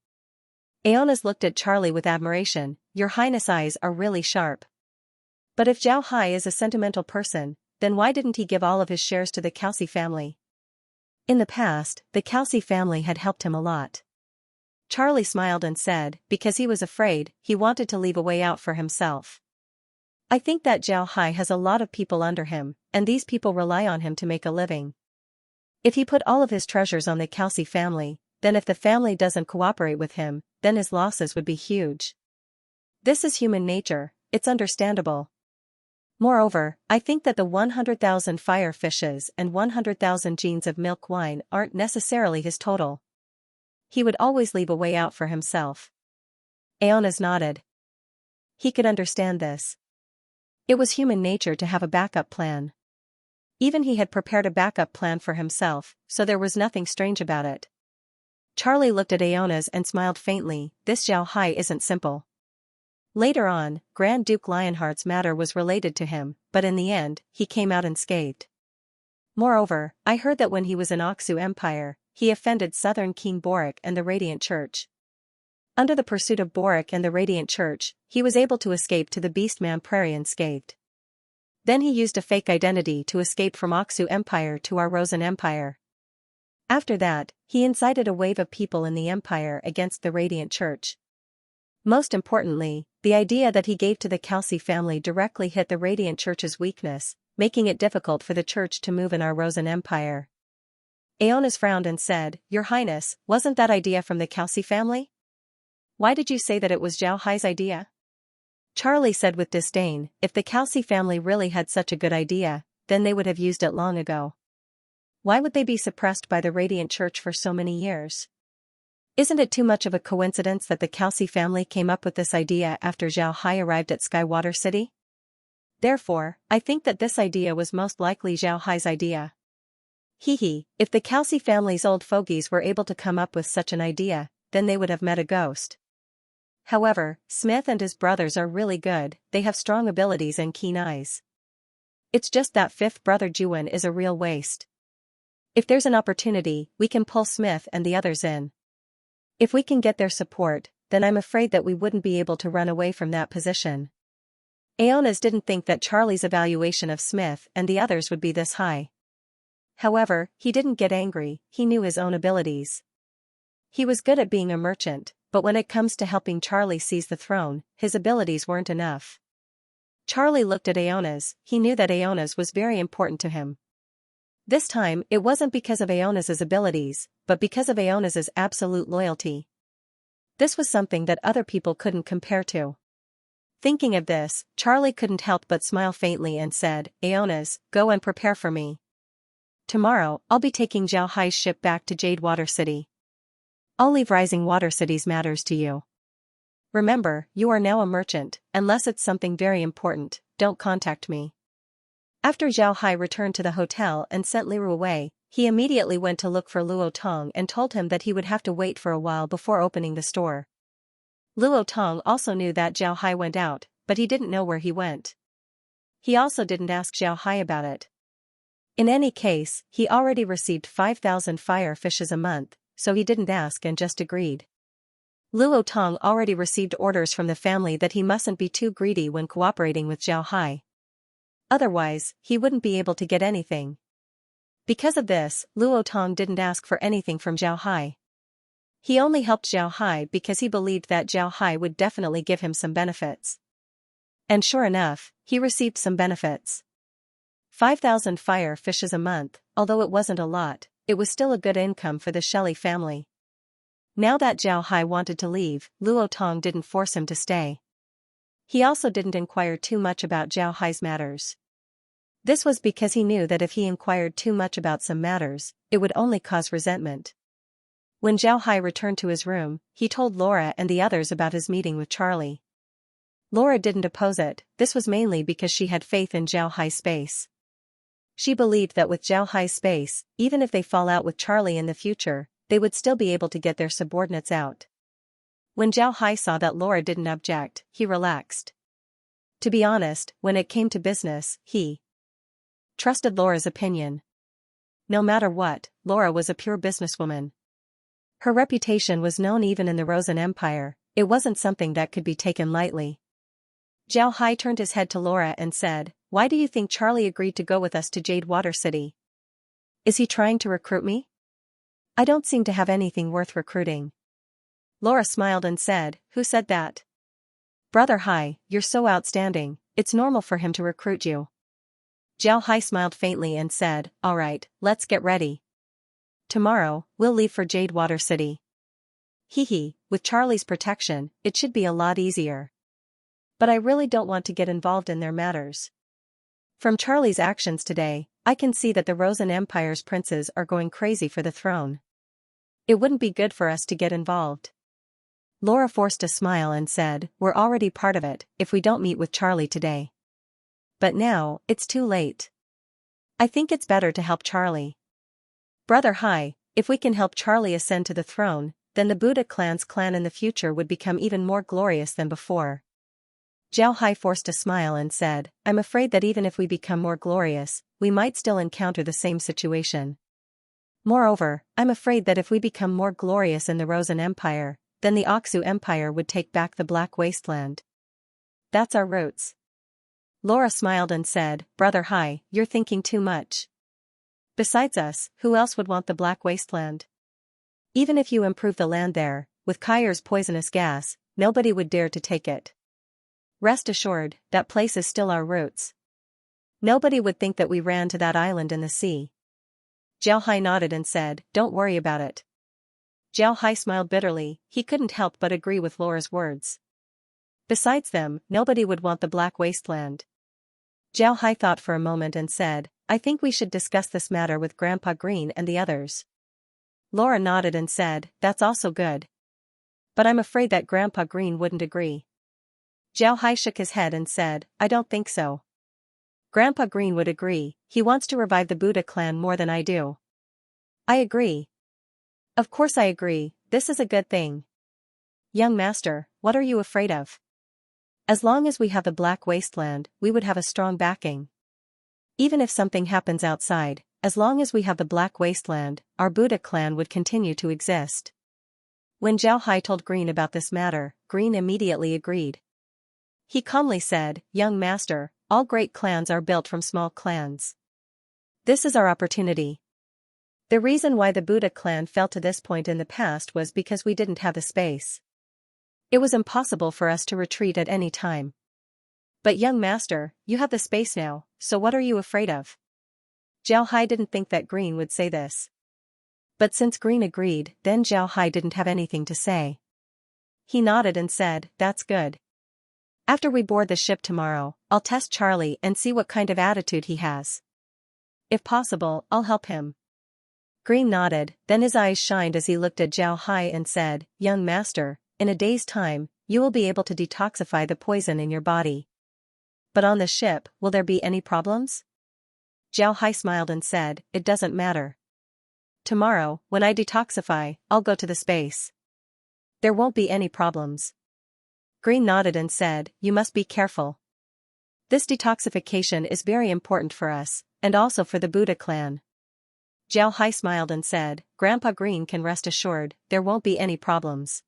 Aonas looked at Charlie with admiration, your highness' eyes are really sharp. But if Zhao Hai is a sentimental person, then why didn't he give all of his shares to the Kelsey family? In the past, the Kelsey family had helped him a lot. Charlie smiled and said, because he was afraid, he wanted to leave a way out for himself. I think that Zhao Hai has a lot of people under him, and these people rely on him to make a living. If he put all of his treasures on the Kelsey family, then if the family doesn't cooperate with him, then his losses would be huge. This is human nature, it's understandable. Moreover, I think that the 100,000 fire fishes and 100,000 jeans of milk wine aren't necessarily his total. He would always leave a way out for himself. Aonas nodded. He could understand this. It was human nature to have a backup plan. Even he had prepared a backup plan for himself, so there was nothing strange about it. Charlie looked at Aona's and smiled faintly. This Zhao Hai isn't simple. Later on, Grand Duke Lionheart's matter was related to him, but in the end, he came out unscathed. Moreover, I heard that when he was in Oxu Empire, he offended Southern King Boric and the Radiant Church. Under the pursuit of Boric and the Radiant Church, he was able to escape to the Beastman Prairie unscathed. Then he used a fake identity to escape from Oxu Empire to our Rosen Empire. After that, he incited a wave of people in the Empire against the Radiant Church. Most importantly, the idea that he gave to the Kelsey family directly hit the Radiant Church's weakness, making it difficult for the church to move in our Rosen Empire. Aonas frowned and said, Your Highness, wasn't that idea from the Kelsey family? Why did you say that it was Zhao Hai's idea? Charlie said with disdain, if the Kelsey family really had such a good idea, then they would have used it long ago. Why would they be suppressed by the Radiant Church for so many years? Isn't it too much of a coincidence that the Kelsey family came up with this idea after Zhao Hai arrived at Skywater City? Therefore, I think that this idea was most likely Zhao Hai's idea. If the Kelsey family's old fogies were able to come up with such an idea, then they would have met a ghost. However, Smith and his brothers are really good, they have strong abilities and keen eyes. It's just that fifth brother Juan is a real waste. If there's an opportunity, we can pull Smith and the others in. If we can get their support, then I'm afraid that we wouldn't be able to run away from that position. Aonas didn't think that Charlie's evaluation of Smith and the others would be this high. However, he didn't get angry, he knew his own abilities. He was good at being a merchant, but when it comes to helping Charlie seize the throne, his abilities weren't enough. Charlie looked at Aonas, he knew that Aonas was very important to him. This time, it wasn't because of Aonas's abilities, but because of Aonas's absolute loyalty. This was something that other people couldn't compare to. Thinking of this, Charlie couldn't help but smile faintly and said, Aonas, go and prepare for me. Tomorrow, I'll be taking Zhao Hai's ship back to Jadewater City. I'll leave Rising Water City's matters to you. Remember, you are now a merchant, unless it's something very important, don't contact me. After Zhao Hai returned to the hotel and sent Liru away, he immediately went to look for Luo Tong and told him that he would have to wait for a while before opening the store. Luo Tong also knew that Zhao Hai went out, but he didn't know where he went. He also didn't ask Zhao Hai about it. In any case, he already received 5,000 fire fishes a month, so he didn't ask and just agreed. Luo Tong already received orders from the family that he mustn't be too greedy when cooperating with Zhao Hai. Otherwise, he wouldn't be able to get anything. Because of this, Luo Tong didn't ask for anything from Zhao Hai. He only helped Zhao Hai because he believed that Zhao Hai would definitely give him some benefits. And sure enough, he received some benefits. 5,000 fire fishes a month, although it wasn't a lot, it was still a good income for the Shelley family. Now that Zhao Hai wanted to leave, Luo Tong didn't force him to stay. He also didn't inquire too much about Zhao Hai's matters. This was because he knew that if he inquired too much about some matters, it would only cause resentment. When Zhao Hai returned to his room, he told Laura and the others about his meeting with Charlie. Laura didn't oppose it, this was mainly because she had faith in Zhao Hai's space. She believed that with Zhao Hai's space, even if they fall out with Charlie in the future, they would still be able to get their subordinates out. When Zhao Hai saw that Laura didn't object, he relaxed. To be honest, when it came to business, he trusted Laura's opinion. No matter what, Laura was a pure businesswoman. Her reputation was known even in the Rosen Empire, it wasn't something that could be taken lightly. Zhao Hai turned his head to Laura and said, Why do you think Charlie agreed to go with us to Jadewater City? Is he trying to recruit me? I don't seem to have anything worth recruiting. Laura smiled and said, Who said that? Brother Hai, you're so outstanding, it's normal for him to recruit you. Zhao Hai smiled faintly and said, Alright, let's get ready. Tomorrow, we'll leave for Jadewater City. With Charlie's protection, it should be a lot easier. But I really don't want to get involved in their matters. From Charlie's actions today, I can see that the Rosen Empire's princes are going crazy for the throne. It wouldn't be good for us to get involved. Laura forced a smile and said, we're already part of it, if we don't meet with Charlie today. But now, it's too late. I think it's better to help Charlie. Brother Hai, if we can help Charlie ascend to the throne, then the Buddha clan's clan in the future would become even more glorious than before. Zhao Hai forced a smile and said, I'm afraid that even if we become more glorious, we might still encounter the same situation. Moreover, I'm afraid that if we become more glorious in the Rosen Empire, then the Aksu Empire would take back the Black Wasteland. That's our roots. Laura smiled and said, Brother Hai, you're thinking too much. Besides us, who else would want the Black Wasteland? Even if you improve the land there, with Kyr's poisonous gas, nobody would dare to take it. Rest assured, that place is still our roots. Nobody would think that we ran to that island in the sea. Zhao Hai nodded and said, don't worry about it. Zhao Hai smiled bitterly, he couldn't help but agree with Laura's words. Besides them, nobody would want the Black Wasteland. Zhao Hai thought for a moment and said, I think we should discuss this matter with Grandpa Green and the others. Laura nodded and said, that's also good. But I'm afraid that Grandpa Green wouldn't agree. Zhao Hai shook his head and said, I don't think so. Grandpa Green would agree, he wants to revive the Buddha clan more than I do. I agree. Of course I agree, this is a good thing. Young master, what are you afraid of? As long as we have the Black Wasteland, we would have a strong backing. Even if something happens outside, as long as we have the Black Wasteland, our Buddha clan would continue to exist. When Zhao Hai told Green about this matter, Green immediately agreed. He calmly said, Young master, all great clans are built from small clans. This is our opportunity. The reason why the Buddha clan fell to this point in the past was because we didn't have the space. It was impossible for us to retreat at any time. But young master, you have the space now, so what are you afraid of? Zhao Hai didn't think that Green would say this. But since Green agreed, then Zhao Hai didn't have anything to say. He nodded and said, that's good. After we board the ship tomorrow, I'll test Charlie and see what kind of attitude he has. If possible, I'll help him. Green nodded, then his eyes shined as he looked at Zhao Hai and said, Young master, in a day's time, you will be able to detoxify the poison in your body. But on the ship, will there be any problems? Zhao Hai smiled and said, it doesn't matter. Tomorrow, when I detoxify, I'll go to the space. There won't be any problems. Green nodded and said, you must be careful. This detoxification is very important for us, and also for the Buddha clan. Zhao Hai smiled and said, Grandpa Green can rest assured, there won't be any problems.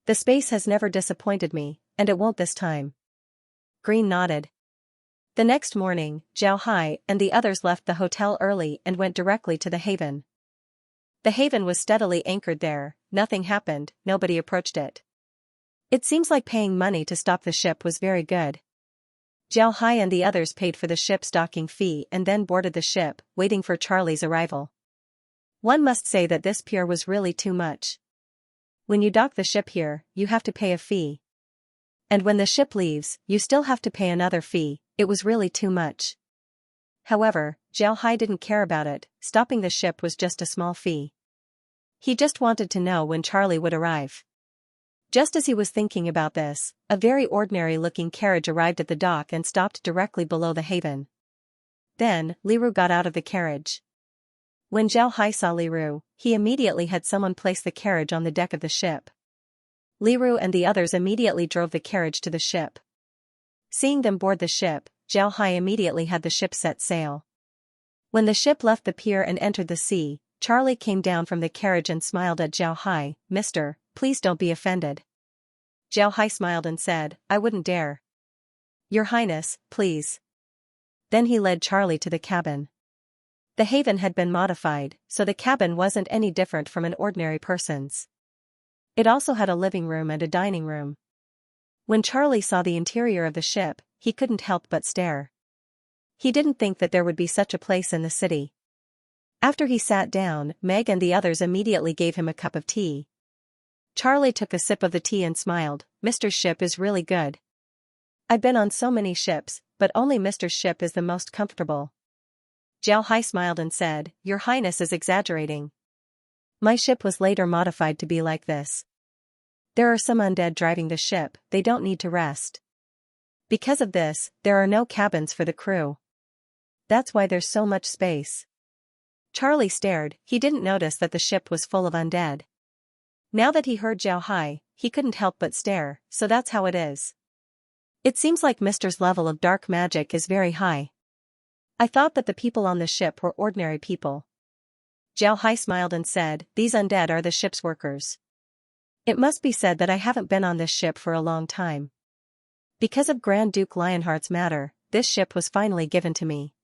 The space has never disappointed me, and it won't this time. Green nodded. The next morning, Zhao Hai and the others left the hotel early and went directly to the haven. The haven was steadily anchored there, nothing happened, nobody approached it. It seems like paying money to stop the ship was very good. Zhao Hai and the others paid for the ship's docking fee and then boarded the ship, waiting for Charlie's arrival. One must say that this pier was really too much. When you dock the ship here, you have to pay a fee. And when the ship leaves, you still have to pay another fee, it was really too much. However, Zhao Hai didn't care about it, stopping the ship was just a small fee. He just wanted to know when Charlie would arrive. Just as he was thinking about this, a very ordinary-looking carriage arrived at the dock and stopped directly below the haven. Then, Liru got out of the carriage. When Zhao Hai saw Liru, he immediately had someone place the carriage on the deck of the ship. Liru and the others immediately drove the carriage to the ship. Seeing them board the ship, Zhao Hai immediately had the ship set sail. When the ship left the pier and entered the sea, Charlie came down from the carriage and smiled at Zhao Hai, Mister, please don't be offended. Zhao Hai smiled and said, I wouldn't dare. Your Highness, please. Then he led Charlie to the cabin. The haven had been modified, so the cabin wasn't any different from an ordinary person's. It also had a living room and a dining room. When Charlie saw the interior of the ship, he couldn't help but stare. He didn't think that there would be such a place in the city. After he sat down, Meg and the others immediately gave him a cup of tea. Charlie took a sip of the tea and smiled, Mr. Ship is really good. I've been on so many ships, but only Mr. Ship is the most comfortable. Zhao Hai smiled and said, Your Highness is exaggerating. My ship was later modified to be like this. There are some undead driving the ship, they don't need to rest. Because of this, there are no cabins for the crew. That's why there's so much space. Charlie stared, he didn't notice that the ship was full of undead. Now that he heard Zhao Hai, he couldn't help but stare, so that's how it is. It seems like Mister's level of dark magic is very high. I thought that the people on the ship were ordinary people. Zhao Hai smiled and said, these undead are the ship's workers. It must be said that I haven't been on this ship for a long time. Because of Grand Duke Lionheart's matter, this ship was finally given to me.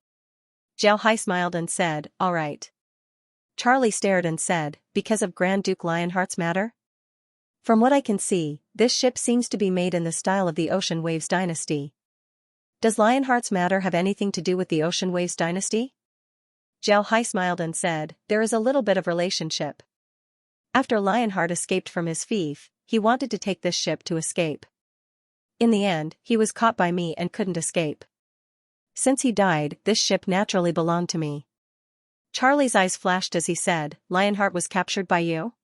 Zhao Hai smiled and said, all right. Charlie stared and said, because of Grand Duke Lionheart's matter? From what I can see, this ship seems to be made in the style of the Ocean Waves dynasty. Does Lionheart's matter have anything to do with the Ocean Waves dynasty? Zhao Hai smiled and said, there is a little bit of relationship. After Lionheart escaped from his fief, he wanted to take this ship to escape. In the end, he was caught by me and couldn't escape. Since he died, this ship naturally belonged to me. Charlie's eyes flashed as he said, Lionheart was captured by you?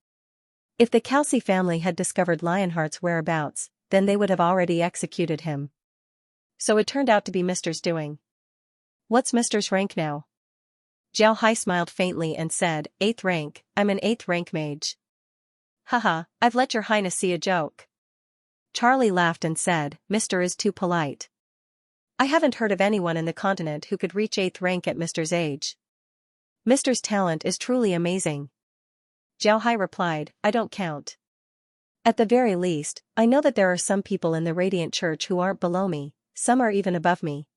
If the Kelsey family had discovered Lionheart's whereabouts, then they would have already executed him. So it turned out to be Mister's doing. What's Mister's rank now? Zhao Hai smiled faintly and said, 8th rank, I'm an 8th rank mage. Haha, I've let your highness see a joke. Charlie laughed and said, Mister is too polite. I haven't heard of anyone in the continent who could reach 8th rank at Mister's age. Mister's talent is truly amazing. Zhao Hai replied, I don't count. At the very least, I know that there are some people in the Radiant Church who aren't below me, some are even above me.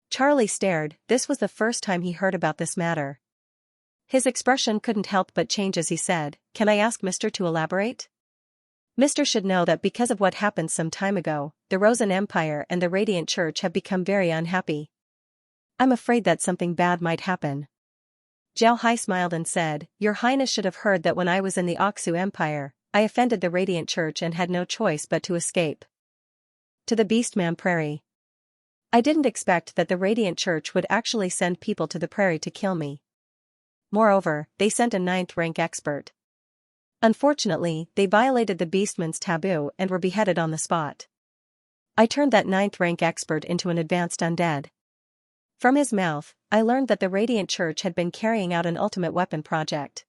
Charlie stared, this was the first time he heard about this matter. His expression couldn't help but change as he said, can I ask Mister to elaborate? Mister should know that because of what happened some time ago, the Rosen Empire and the Radiant Church have become very unhappy. I'm afraid that something bad might happen. Zhao Hai smiled and said, Your Highness should have heard that when I was in the Oxu Empire, I offended the Radiant Church and had no choice but to escape to the Beastman Prairie. I didn't expect that the Radiant Church would actually send people to the prairie to kill me. Moreover, they sent a 9th rank expert. Unfortunately, they violated the Beastman's taboo and were beheaded on the spot. I turned that 9th rank expert into an advanced undead. From his mouth, I learned that the Radiant Church had been carrying out an ultimate weapon project.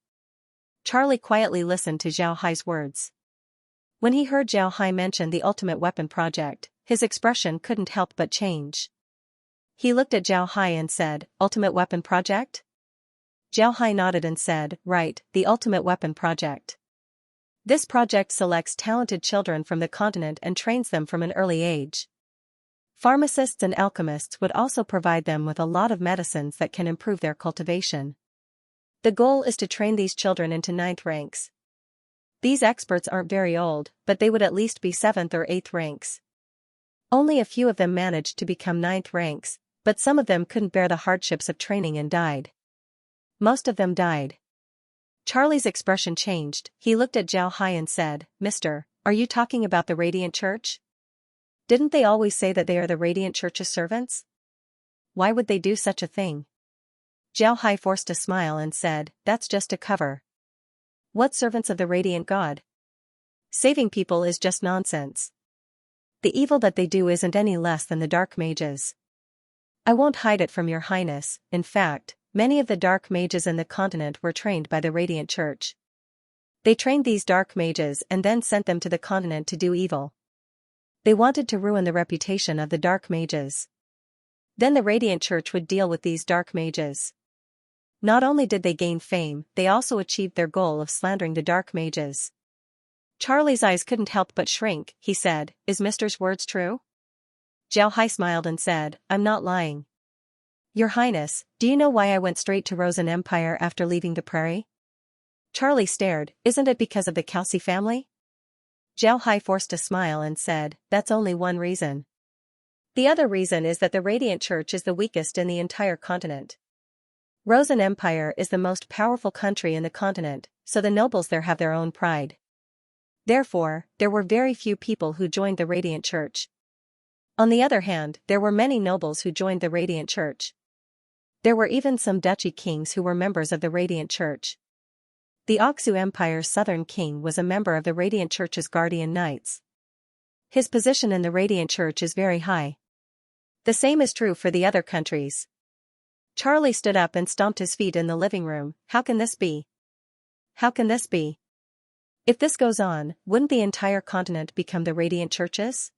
Charlie quietly listened to Zhao Hai's words. When he heard Zhao Hai mention the ultimate weapon project, his expression couldn't help but change. He looked at Zhao Hai and said, Ultimate weapon project? Zhao Hai nodded and said, right, the ultimate weapon project. This project selects talented children from the continent and trains them from an early age. Pharmacists and alchemists would also provide them with a lot of medicines that can improve their cultivation. The goal is to train these children into 9th ranks. These experts aren't very old, but they would at least be 7th or 8th ranks. Only a few of them managed to become 9th ranks, but some of them couldn't bear the hardships of training and died. Most of them died. Charlie's expression changed, he looked at Zhao Hai and said, Mister, are you talking about the Radiant Church? Didn't they always say that they are the Radiant Church's servants? Why would they do such a thing? Zhao Hai forced a smile and said, that's just a cover. What servants of the Radiant God? Saving people is just nonsense. The evil that they do isn't any less than the Dark Mages. I won't hide it from your Highness, in fact, many of the Dark Mages in the continent were trained by the Radiant Church. They trained these Dark Mages and then sent them to the continent to do evil. They wanted to ruin the reputation of the Dark Mages. Then the Radiant Church would deal with these Dark Mages. Not only did they gain fame, they also achieved their goal of slandering the Dark Mages. Charlie's eyes couldn't help but shrink, he said, is Mister's words true? Zhao Hai smiled and said, I'm not lying. Your Highness, do you know why I went straight to Rosen Empire after leaving the prairie? Charlie stared, isn't it because of the Kelsey family? Zhao Hai forced a smile and said, that's only one reason. The other reason is that the Radiant Church is the weakest in the entire continent. Rosen Empire is the most powerful country in the continent, so the nobles there have their own pride. Therefore, there were very few people who joined the Radiant Church. On the other hand, there were many nobles who joined the Radiant Church. There were even some duchy kings who were members of the Radiant Church. The Oxu Empire's southern king was a member of the Radiant Church's guardian knights. His position in the Radiant Church is very high. The same is true for the other countries. Charlie stood up and stomped his feet in the living room. How can this be? How can this be? If this goes on, wouldn't the entire continent become the Radiant Church's?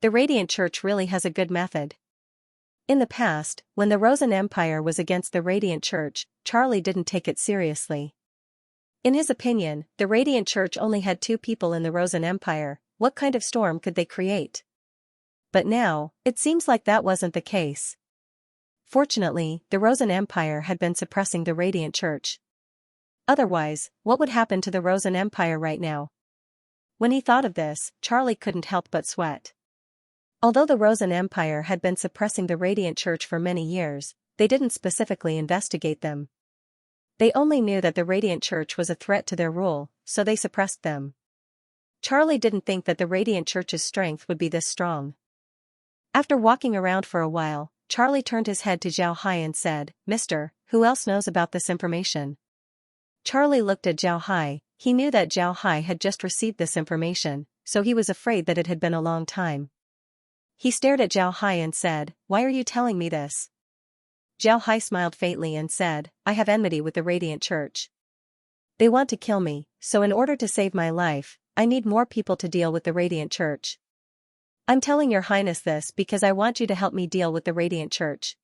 The Radiant Church really has a good method. In the past, when the Rosen Empire was against the Radiant Church, Charlie didn't take it seriously. In his opinion, the Radiant Church only had 2 people in the Rosen Empire. What kind of storm could they create? But now, it seems like that wasn't the case. Fortunately, the Rosen Empire had been suppressing the Radiant Church. Otherwise, what would happen to the Rosen Empire right now? When he thought of this, Charlie couldn't help but sweat. Although the Rosen Empire had been suppressing the Radiant Church for many years, they didn't specifically investigate them. They only knew that the Radiant Church was a threat to their rule, so they suppressed them. Charlie didn't think that the Radiant Church's strength would be this strong. After walking around for a while, Charlie turned his head to Zhao Hai and said, "Mister, who else knows about this information?" Charlie looked at Zhao Hai. He knew that Zhao Hai had just received this information, so he was afraid that it had been a long time. He stared at Zhao Hai and said, "Why are you telling me this?" Zhao Hai smiled faintly and said, "I have enmity with the Radiant Church. They want to kill me, so in order to save my life, I need more people to deal with the Radiant Church. I'm telling your highness this because I want you to help me deal with the Radiant Church."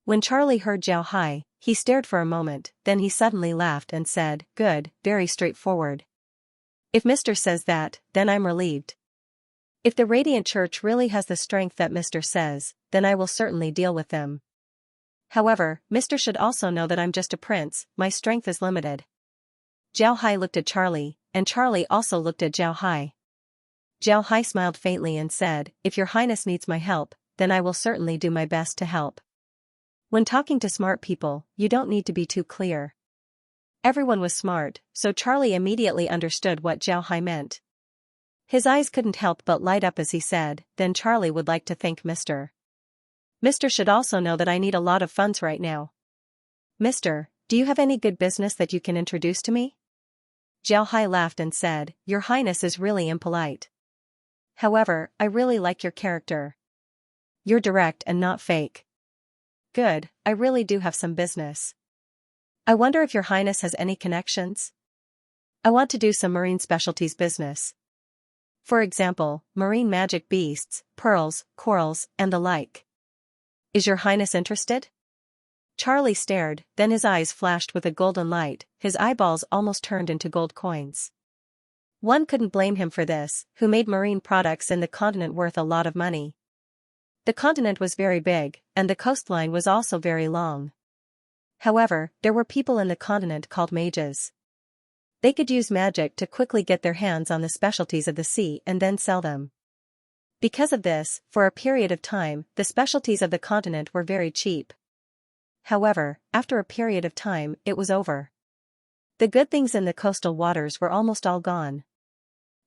When Charlie heard Zhao Hai, he stared for a moment, then he suddenly laughed and said, "Good, very straightforward. If Mr. says that, then I'm relieved. If the Radiant Church really has the strength that Mr. says, then I will certainly deal with them. However, Mr. should also know that I'm just a prince, my strength is limited." Zhao Hai looked at Charlie, and Charlie also looked at Zhao Hai. Zhao Hai smiled faintly and said, "If your highness needs my help, then I will certainly do my best to help. When talking to smart people, you don't need to be too clear." Everyone was smart, so Charlie immediately understood what Zhao Hai meant. His eyes couldn't help but light up as he said, "Then Charlie would like to thank Mr. Mr. should also know that I need a lot of funds right now. Mister, do you have any good business that you can introduce to me?" Zhao Hai laughed and said, "Your highness is really impolite. However, I really like your character. You're direct and not fake. Good, I really do have some business. I wonder if your highness has any connections? I want to do some marine specialties business. For example, marine magic beasts, pearls, corals, and the like. Is your highness interested?" Charlie stared, then his eyes flashed with a golden light, his eyeballs almost turned into gold coins. One couldn't blame him for this, who made marine products in the continent worth a lot of money. The continent was very big, and the coastline was also very long. However, there were people in the continent called mages. They could use magic to quickly get their hands on the specialties of the sea and then sell them. Because of this, for a period of time, the specialties of the continent were very cheap. However, after a period of time, it was over. The good things in the coastal waters were almost all gone.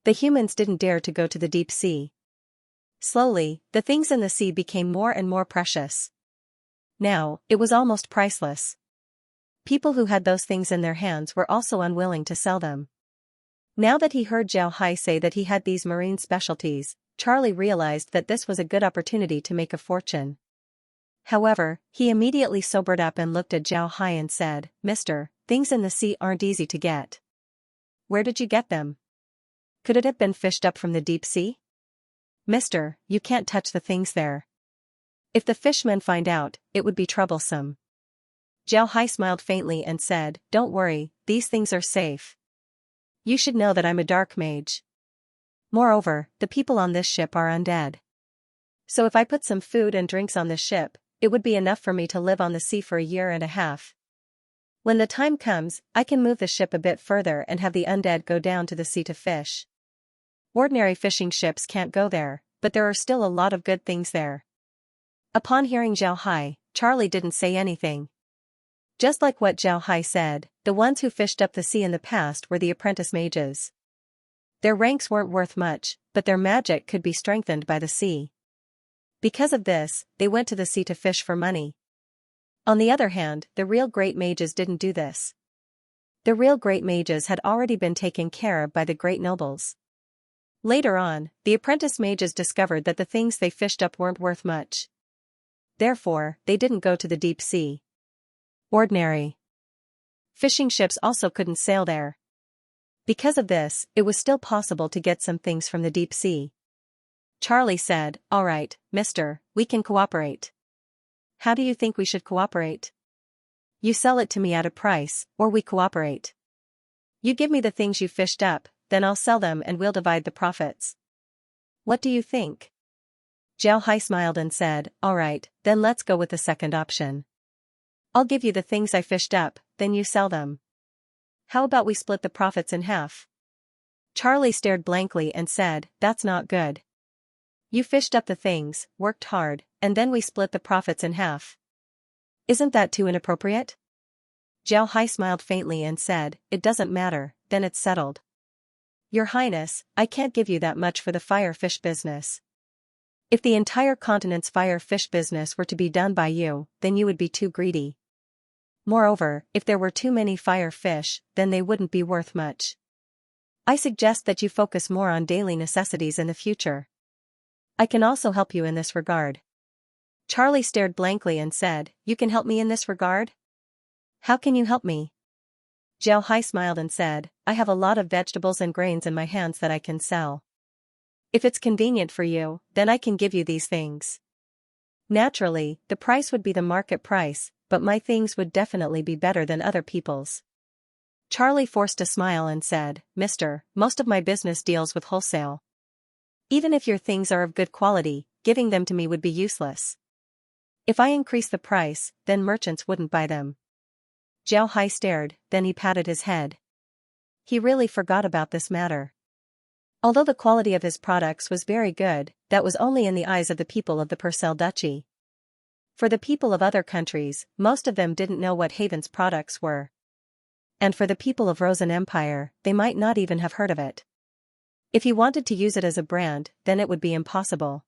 The humans didn't dare to go to the deep sea. Slowly, the things in the sea became more and more precious. Now, it was almost priceless. People who had those things in their hands were also unwilling to sell them. Now that he heard Zhao Hai say that he had these marine specialties, Charlie realized that this was a good opportunity to make a fortune. However, he immediately sobered up and looked at Zhao Hai and said, "Mister, things in the sea aren't easy to get. Where did you get them? Could it have been fished up from the deep sea? Mister, you can't touch the things there. If the fishmen find out, it would be troublesome." Zhao Hai smiled faintly and said, "Don't worry, these things are safe. You should know that I'm a dark mage. Moreover, the people on this ship are undead. So if I put some food and drinks on this ship, it would be enough for me to live on the sea for a year and a half. When the time comes, I can move the ship a bit further and have the undead go down to the sea to fish. Ordinary fishing ships can't go there, but there are still a lot of good things there." Upon hearing Zhao Hai, Charlie didn't say anything. Just like what Zhao Hai said, the ones who fished up the sea in the past were the apprentice mages. Their ranks weren't worth much, but their magic could be strengthened by the sea. Because of this, they went to the sea to fish for money. On the other hand, the real great mages didn't do this. The real great mages had already been taken care of by the great nobles. Later on, the apprentice mages discovered that the things they fished up weren't worth much. Therefore, they didn't go to the deep sea. Ordinary fishing ships also couldn't sail there. Because of this, it was still possible to get some things from the deep sea. Charlie said, "All right, mister, we can cooperate." "How do you think we should cooperate?" "You sell it to me at a price, or we cooperate. You give me the things you fished up, then I'll sell them and we'll divide the profits. What do you think?" Xianxia smiled and said, "All right, then let's go with the second option. I'll give you the things I fished up, then you sell them. How about we split the profits in half?" Charlie stared blankly and said, "That's not good. You fished up the things, worked hard, and then we split the profits in half. Isn't that too inappropriate?" Xianxia smiled faintly and said, "It doesn't matter, then it's settled. Your Highness, I can't give you that much for the fire fish business. If the entire continent's fire fish business were to be done by you, then you would be too greedy. Moreover, if there were too many fire fish, then they wouldn't be worth much. I suggest that you focus more on daily necessities in the future. I can also help you in this regard." Charlie stared blankly and said, "You can help me in this regard? How can you help me?" Xianxia smiled and said, "I have a lot of vegetables and grains in my hands that I can sell. If it's convenient for you, then I can give you these things. Naturally, the price would be the market price, but my things would definitely be better than other people's." Charlie forced a smile and said, "Mister, most of my business deals with wholesale. Even if your things are of good quality, giving them to me would be useless. If I increase the price, then merchants wouldn't buy them." Xianxia stared, then he patted his head. He really forgot about this matter. Although the quality of his products was very good, that was only in the eyes of the people of the Purcell Duchy. For the people of other countries, most of them didn't know what Haven's products were. And for the people of Rosen Empire, they might not even have heard of it. If he wanted to use it as a brand, then it would be impossible.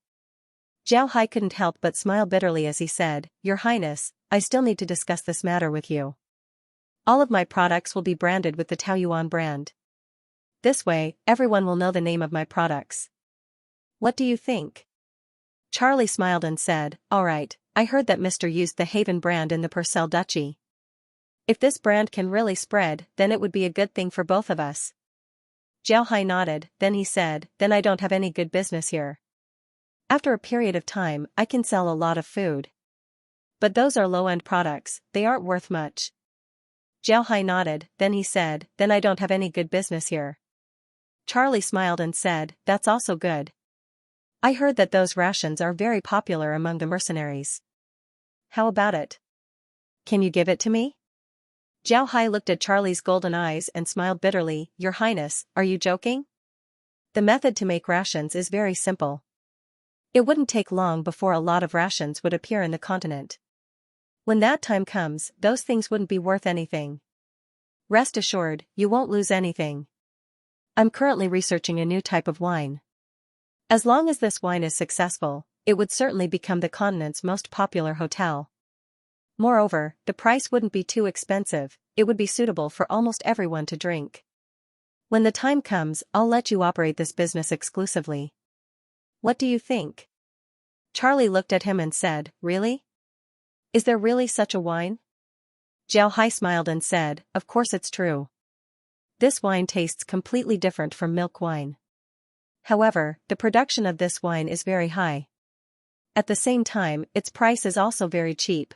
Xianxia couldn't help but smile bitterly as he said, "Your Highness, I still need to discuss this matter with you. All of my products will be branded with the Taoyuan brand. This way, everyone will know the name of my products. What do you think?" Charlie smiled and said, "All right, I heard that Mr. used the Haven brand in the Purcell Duchy. If this brand can really spread, then it would be a good thing for both of us." Xianxia nodded, then he said, "Then I don't have any good business here. After a period of time, I can sell a lot of food. But those are low-end products, they aren't worth much." Xianxia nodded, then he said, "Then I don't have any good business here." Charlie smiled and said, "That's also good. I heard that those rations are very popular among the mercenaries. How about it? Can you give it to me?" Xianxia looked at Charlie's golden eyes and smiled bitterly, "Your Highness, are you joking? The method to make rations is very simple. It wouldn't take long before a lot of rations would appear in the continent. When that time comes, those things wouldn't be worth anything. Rest assured, you won't lose anything. I'm currently researching a new type of wine. As long as this wine is successful, it would certainly become the continent's most popular hotel. Moreover, the price wouldn't be too expensive, it would be suitable for almost everyone to drink. When the time comes, I'll let you operate this business exclusively. What do you think?" Charlie looked at him and said, "Really? Is there really such a wine?" Xianxia smiled and said, "Of course it's true. This wine tastes completely different from milk wine. However, the production of this wine is very high. At the same time, its price is also very cheap.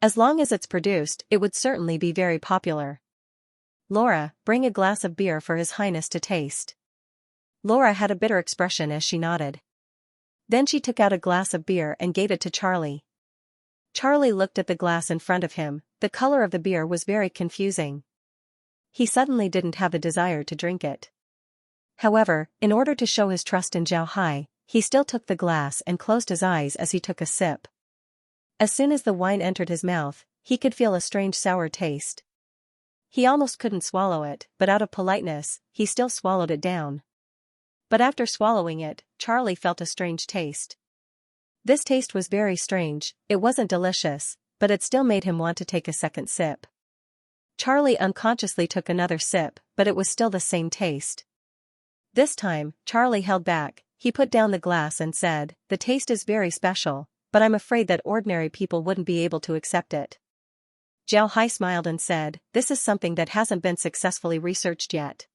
As long as it's produced, it would certainly be very popular. Laura, bring a glass of beer for His Highness to taste." Laura had a bitter expression as she nodded. Then she took out a glass of beer and gave it to Charlie. Charlie looked at the glass in front of him, the color of the beer was very confusing. He suddenly didn't have the desire to drink it. However, in order to show his trust in Xianxia, he still took the glass and closed his eyes as he took a sip. As soon as the wine entered his mouth, he could feel a strange sour taste. He almost couldn't swallow it, but out of politeness, he still swallowed it down. But after swallowing it, Charlie felt a strange taste. This taste was very strange, it wasn't delicious, but it still made him want to take a second sip. Charlie unconsciously took another sip, but it was still the same taste. This time, Charlie held back. He put down the glass and said, "The taste is very special, but I'm afraid that ordinary people wouldn't be able to accept it." Zhao Hai smiled and said, "This is something that hasn't been successfully researched yet.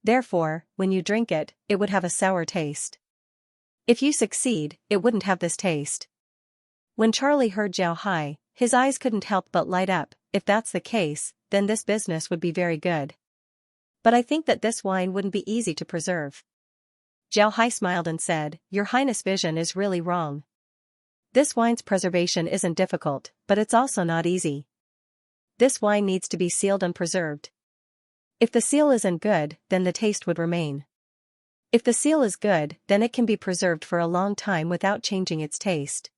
Therefore, when you drink it, it would have a sour taste. If you succeed, it wouldn't have this taste." When Charlie heard Zhao Hai, his eyes couldn't help but light up. If that's the case, then this business would be very good. But I think that this wine wouldn't be easy to preserve. Zhao Hai smiled and said, "Your Highness' vision is really wrong. This wine's preservation isn't difficult, but it's also not easy. This wine needs to be sealed and preserved. If the seal isn't good, then the taste would remain. If the seal is good, then it can be preserved for a long time without changing its taste."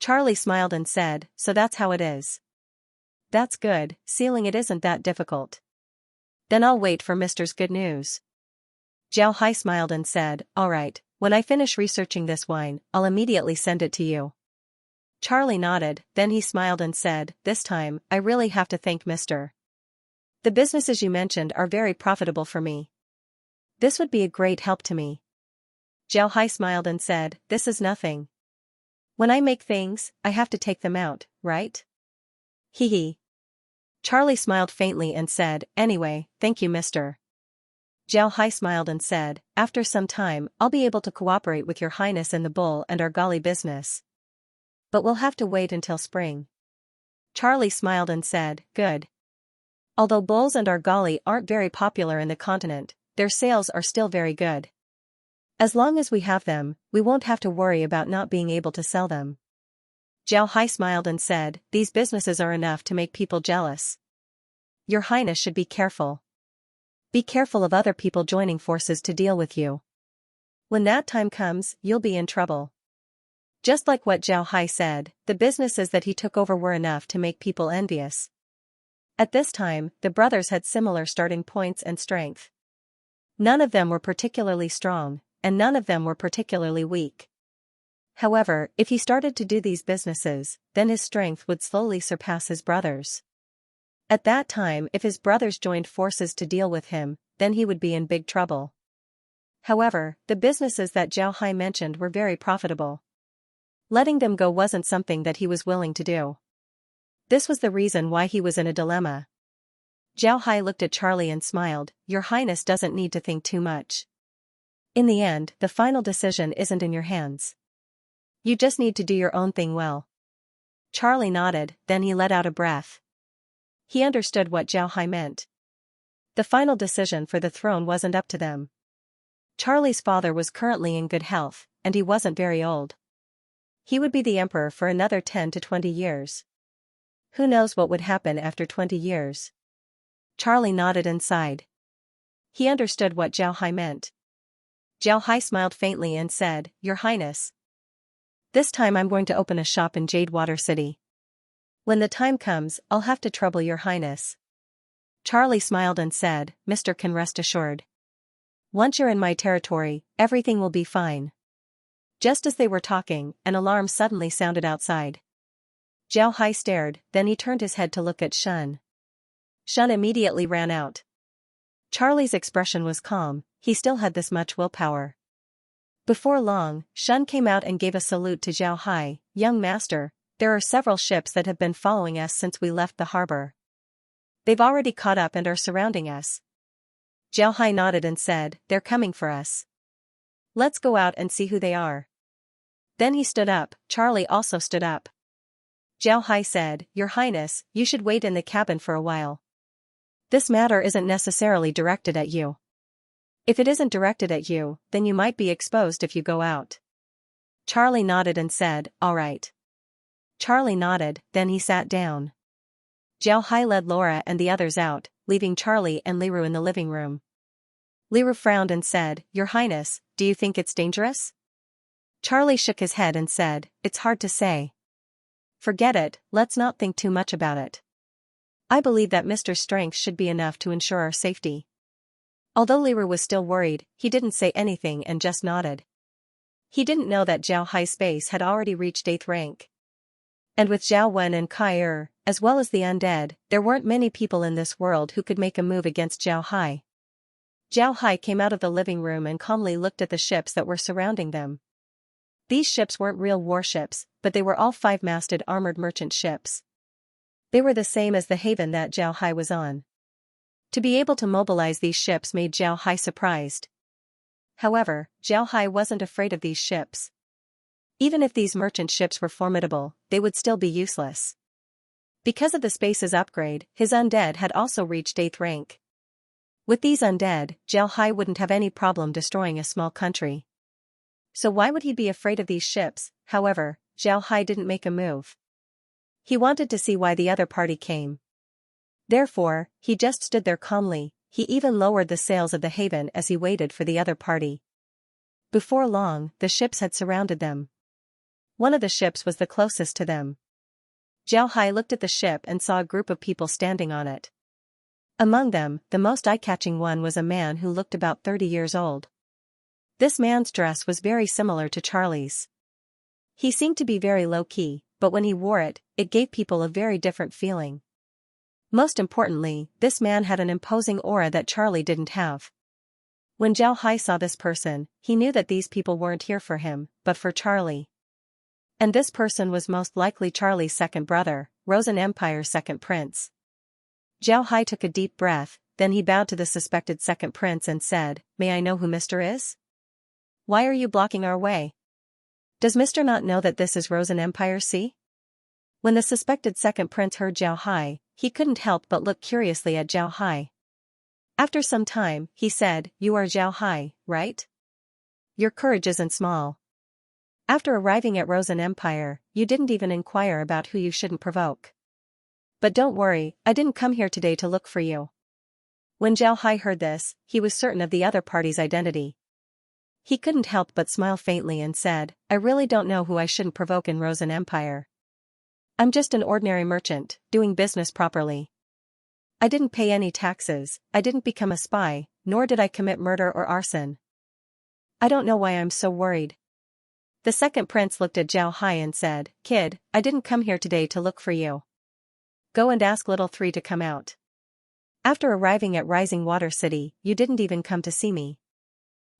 Charlie smiled and said, "So that's how it is. That's good, sealing it isn't that difficult. Then I'll wait for Mister's good news." Zhao Hai smiled and said, "All right, when I finish researching this wine, I'll immediately send it to you." Charlie nodded, then he smiled and said, "This time, I really have to thank Mister. The businesses you mentioned are very profitable for me. This would be a great help to me." Zhao Hai smiled and said, "This is nothing. When I make things, I have to take them out, right? Hee hee." Charlie smiled faintly and said, "Anyway, thank you, Mister." Zhao Hai smiled and said, "After some time, I'll be able to cooperate with Your Highness in the bull and argali business. But we'll have to wait until spring." Charlie smiled and said, "Good. Although bulls and argali aren't very popular in the continent, their sales are still very good. As long as we have them, we won't have to worry about not being able to sell them." Zhao Hai smiled and said, "These businesses are enough to make people jealous. Your Highness should be careful. Be careful of other people joining forces to deal with you. When that time comes, you'll be in trouble." Just like what Zhao Hai said, the businesses that he took over were enough to make people envious. At this time, the brothers had similar starting points and strength. None of them were particularly strong, and none of them were particularly weak. However, if he started to do these businesses, then his strength would slowly surpass his brothers. At that time, if his brothers joined forces to deal with him, then he would be in big trouble. However, the businesses that Zhao Hai mentioned were very profitable. Letting them go wasn't something that he was willing to do. This was the reason why he was in a dilemma. Zhao Hai looked at Charlie and smiled, "Your Highness doesn't need to think too much. In the end, the final decision isn't in your hands. You just need to do your own thing well." Charlie nodded, then he let out a breath. He understood what Zhao Hai meant. The final decision for the throne wasn't up to them. Charlie's father was currently in good health, and he wasn't very old. He would be the emperor for another 10 to 20 years. Who knows what would happen after 20 years? Charlie nodded and sighed. He understood what Zhao Hai meant. Zhao Hai smiled faintly and said, "Your Highness. This time I'm going to open a shop in Jadewater City. When the time comes, I'll have to trouble Your Highness." Charlie smiled and said, "Mister can rest assured. Once you're in my territory, everything will be fine." Just as they were talking, an alarm suddenly sounded outside. Zhao Hai stared, then he turned his head to look at Shun. Shun immediately ran out. Charlie's expression was calm, he still had this much willpower. Before long, Shun came out and gave a salute to Zhao Hai. "Young master, there are several ships that have been following us since we left the harbor. They've already caught up and are surrounding us." Zhao Hai nodded and said, "They're coming for us. Let's go out and see who they are." Then he stood up. Charlie also stood up. Zhao Hai said, "Your Highness, you should wait in the cabin for a while. This matter isn't necessarily directed at you. If it isn't directed at you, then you might be exposed if you go out." Charlie nodded and said, "All right." Charlie nodded, then he sat down. Zhao Hai led Laura and the others out, leaving Charlie and Liru in the living room. Liru frowned and said, "Your Highness, do you think it's dangerous?" Charlie shook his head and said, "It's hard to say. Forget it, let's not think too much about it. I believe that Mr. Strength should be enough to ensure our safety." Although Liru was still worried, he didn't say anything and just nodded. He didn't know that Zhao Hai's space had already reached 8th rank. And with Zhao Wen and Kai Er, as well as the undead, there weren't many people in this world who could make a move against Zhao Hai. Zhao Hai came out of the living room and calmly looked at the ships that were surrounding them. These ships weren't real warships, but they were all 5-masted armored merchant ships. They were the same as the haven that Zhao Hai was on. To be able to mobilize these ships made Zhao Hai surprised. However, Zhao Hai wasn't afraid of these ships. Even if these merchant ships were formidable, they would still be useless. Because of the space's upgrade, his undead had also reached 8th rank. With these undead, Zhao Hai wouldn't have any problem destroying a small country. So why would he be afraid of these ships? However, Zhao Hai didn't make a move. He wanted to see why the other party came. Therefore, he just stood there calmly. He even lowered the sails of the haven as he waited for the other party. Before long, the ships had surrounded them. One of the ships was the closest to them. Zhao Hai looked at the ship and saw a group of people standing on it. Among them, the most eye-catching one was a man who looked about 30 years old. This man's dress was very similar to Charlie's. He seemed to be very low-key, but when he wore it, it gave people a very different feeling. Most importantly, this man had an imposing aura that Charlie didn't have. When Zhao Hai saw this person, he knew that these people weren't here for him, but for Charlie. And this person was most likely Charlie's second brother, Rosen Empire's second prince. Zhao Hai took a deep breath, then he bowed to the suspected second prince and said, "May I know who Mr. is? Why are you blocking our way? Does Mr. not know that this is Rosen Empire Sea?" When the suspected second prince heard Zhao Hai, he couldn't help but look curiously at Zhao Hai. After some time, he said, "You are Zhao Hai, right? Your courage isn't small. After arriving at Rosen Empire, you didn't even inquire about who you shouldn't provoke. But don't worry, I didn't come here today to look for you." When Zhao Hai heard this, he was certain of the other party's identity. He couldn't help but smile faintly and said, "I really don't know who I shouldn't provoke in Rosen Empire. I'm just an ordinary merchant, doing business properly. I didn't pay any taxes, I didn't become a spy, nor did I commit murder or arson. I don't know why I'm so worried." The second prince looked at Zhao Hai and said, "Kid, I didn't come here today to look for you. Go and ask Little Three to come out. After arriving at Rising Water City, you didn't even come to see me.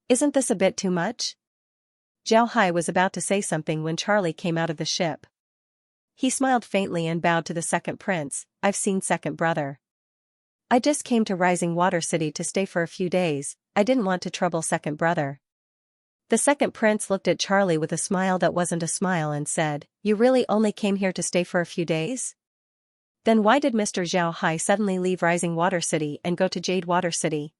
Isn't this a bit too much?" Zhao Hai was about to say something when Charlie came out of the ship. He smiled faintly and bowed to the second prince. "I've seen second brother. I just came to Rising Water City to stay for a few days, I didn't want to trouble second brother." The second prince looked at Charlie with a smile that wasn't a smile and said, "You really only came here to stay for a few days? Then why did Mr. Zhao Hai suddenly leave Rising Water City and go to Jade Water City?"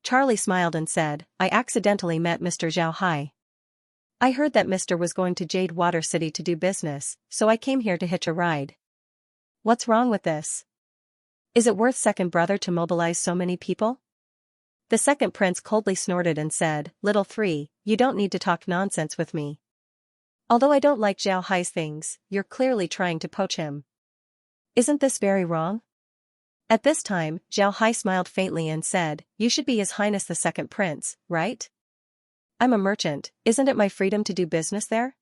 Charlie smiled and said, "I accidentally met Mr. Zhao Hai. I heard that Mr. was going to Jade Water City to do business, so I came here to hitch a ride. What's wrong with this? Is it worth second brother to mobilize so many people?" The second prince coldly snorted and said, "Little Three, you don't need to talk nonsense with me. Although I don't like Zhao Hai's things, you're clearly trying to poach him. Isn't this very wrong?" At this time, Zhao Hai smiled faintly and said, "You should be His Highness the second prince, right? I'm a merchant, isn't it my freedom to do business there?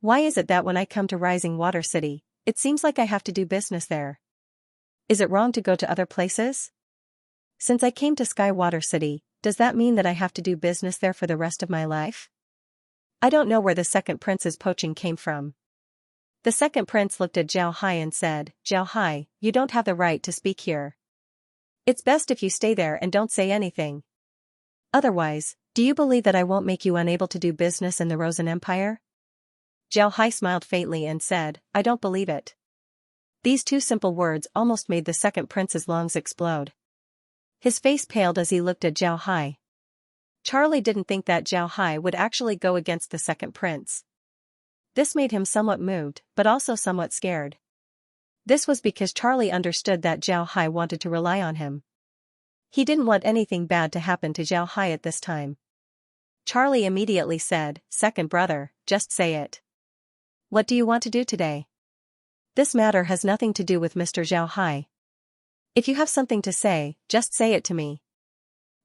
Why is it that when I come to Rising Water City, it seems like I have to do business there? Is it wrong to go to other places? Since I came to Sky Water City, does that mean that I have to do business there for the rest of my life?" I don't know where the second prince's poaching came from. The second prince looked at Zhao Hai and said, "Zhao Hai, you don't have the right to speak here. It's best if you stay there and don't say anything. Otherwise, do you believe that I won't make you unable to do business in the Rosen Empire?" Zhao Hai smiled faintly and said, "I don't believe it." These two simple words almost made the second prince's lungs explode. His face paled as he looked at Zhao Hai. Charlie didn't think that Zhao Hai would actually go against the second prince. This made him somewhat moved, but also somewhat scared. This was because Charlie understood that Zhao Hai wanted to rely on him. He didn't want anything bad to happen to Zhao Hai at this time. Charlie immediately said, "Second brother, just say it. What do you want to do today? This matter has nothing to do with Mr. Zhao Hai. If you have something to say, just say it to me."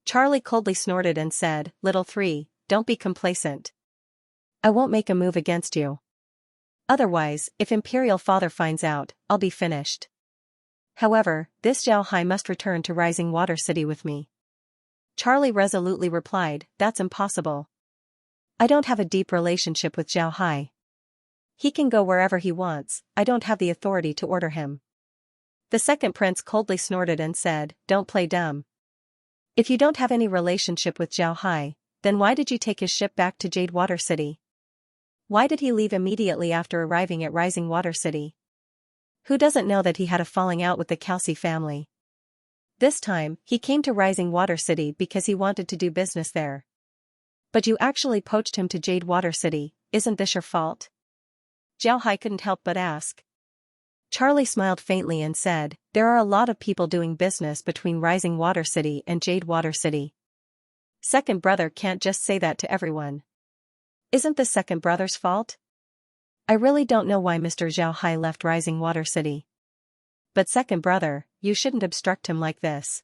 Charlie coldly snorted and said, "Little Three, don't be complacent. I won't make a move against you. Otherwise, if Imperial Father finds out, I'll be finished. However, this Zhao Hai must return to Rising Water City with me. Charlie resolutely replied, that's impossible. I don't have a deep relationship with Zhao Hai. He can go wherever he wants, I don't have the authority to order him. The second prince coldly snorted and said, don't play dumb. If you don't have any relationship with Zhao Hai, then why did you take his ship back to Jade Water City? Why did he leave immediately after arriving at Rising Water City? Who doesn't know that he had a falling out with the Kelsey family? This time, he came to Rising Water City because he wanted to do business there. But you actually poached him to Jade Water City, isn't this your fault? Zhao Hai couldn't help but ask. Charlie smiled faintly and said, there are a lot of people doing business between Rising Water City and Jade Water City. Second brother can't just say that to everyone. Isn't the second brother's fault? I really don't know why Mr. Zhao Hai left Rising Water City. But second brother, you shouldn't obstruct him like this.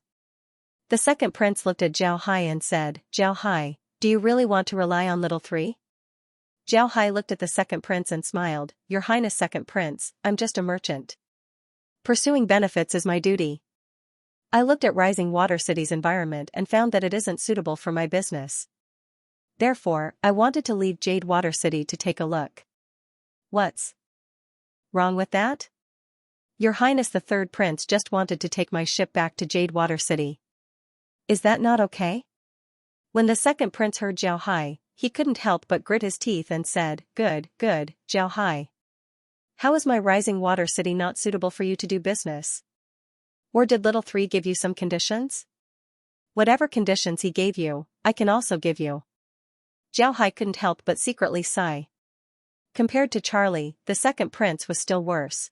The second prince looked at Zhao Hai and said, Zhao Hai, do you really want to rely on little three? Zhao Hai looked at the second prince and smiled, Your Highness second prince, I'm just a merchant. Pursuing benefits is my duty. I looked at Rising Water City's environment and found that it isn't suitable for my business. Therefore, I wanted to leave Jade Water City to take a look. What's wrong with that? Your Highness the third prince just wanted to take my ship back to Jade Water City. Is that not okay? When the second prince heard Zhao Hai, he couldn't help but grit his teeth and said, good, Zhao Hai. How is my Rising Water City not suitable for you to do business? Or did little three give you some conditions? Whatever conditions he gave you, I can also give you. Zhao Hai couldn't help but secretly sigh. Compared to Charlie, the second prince was still worse.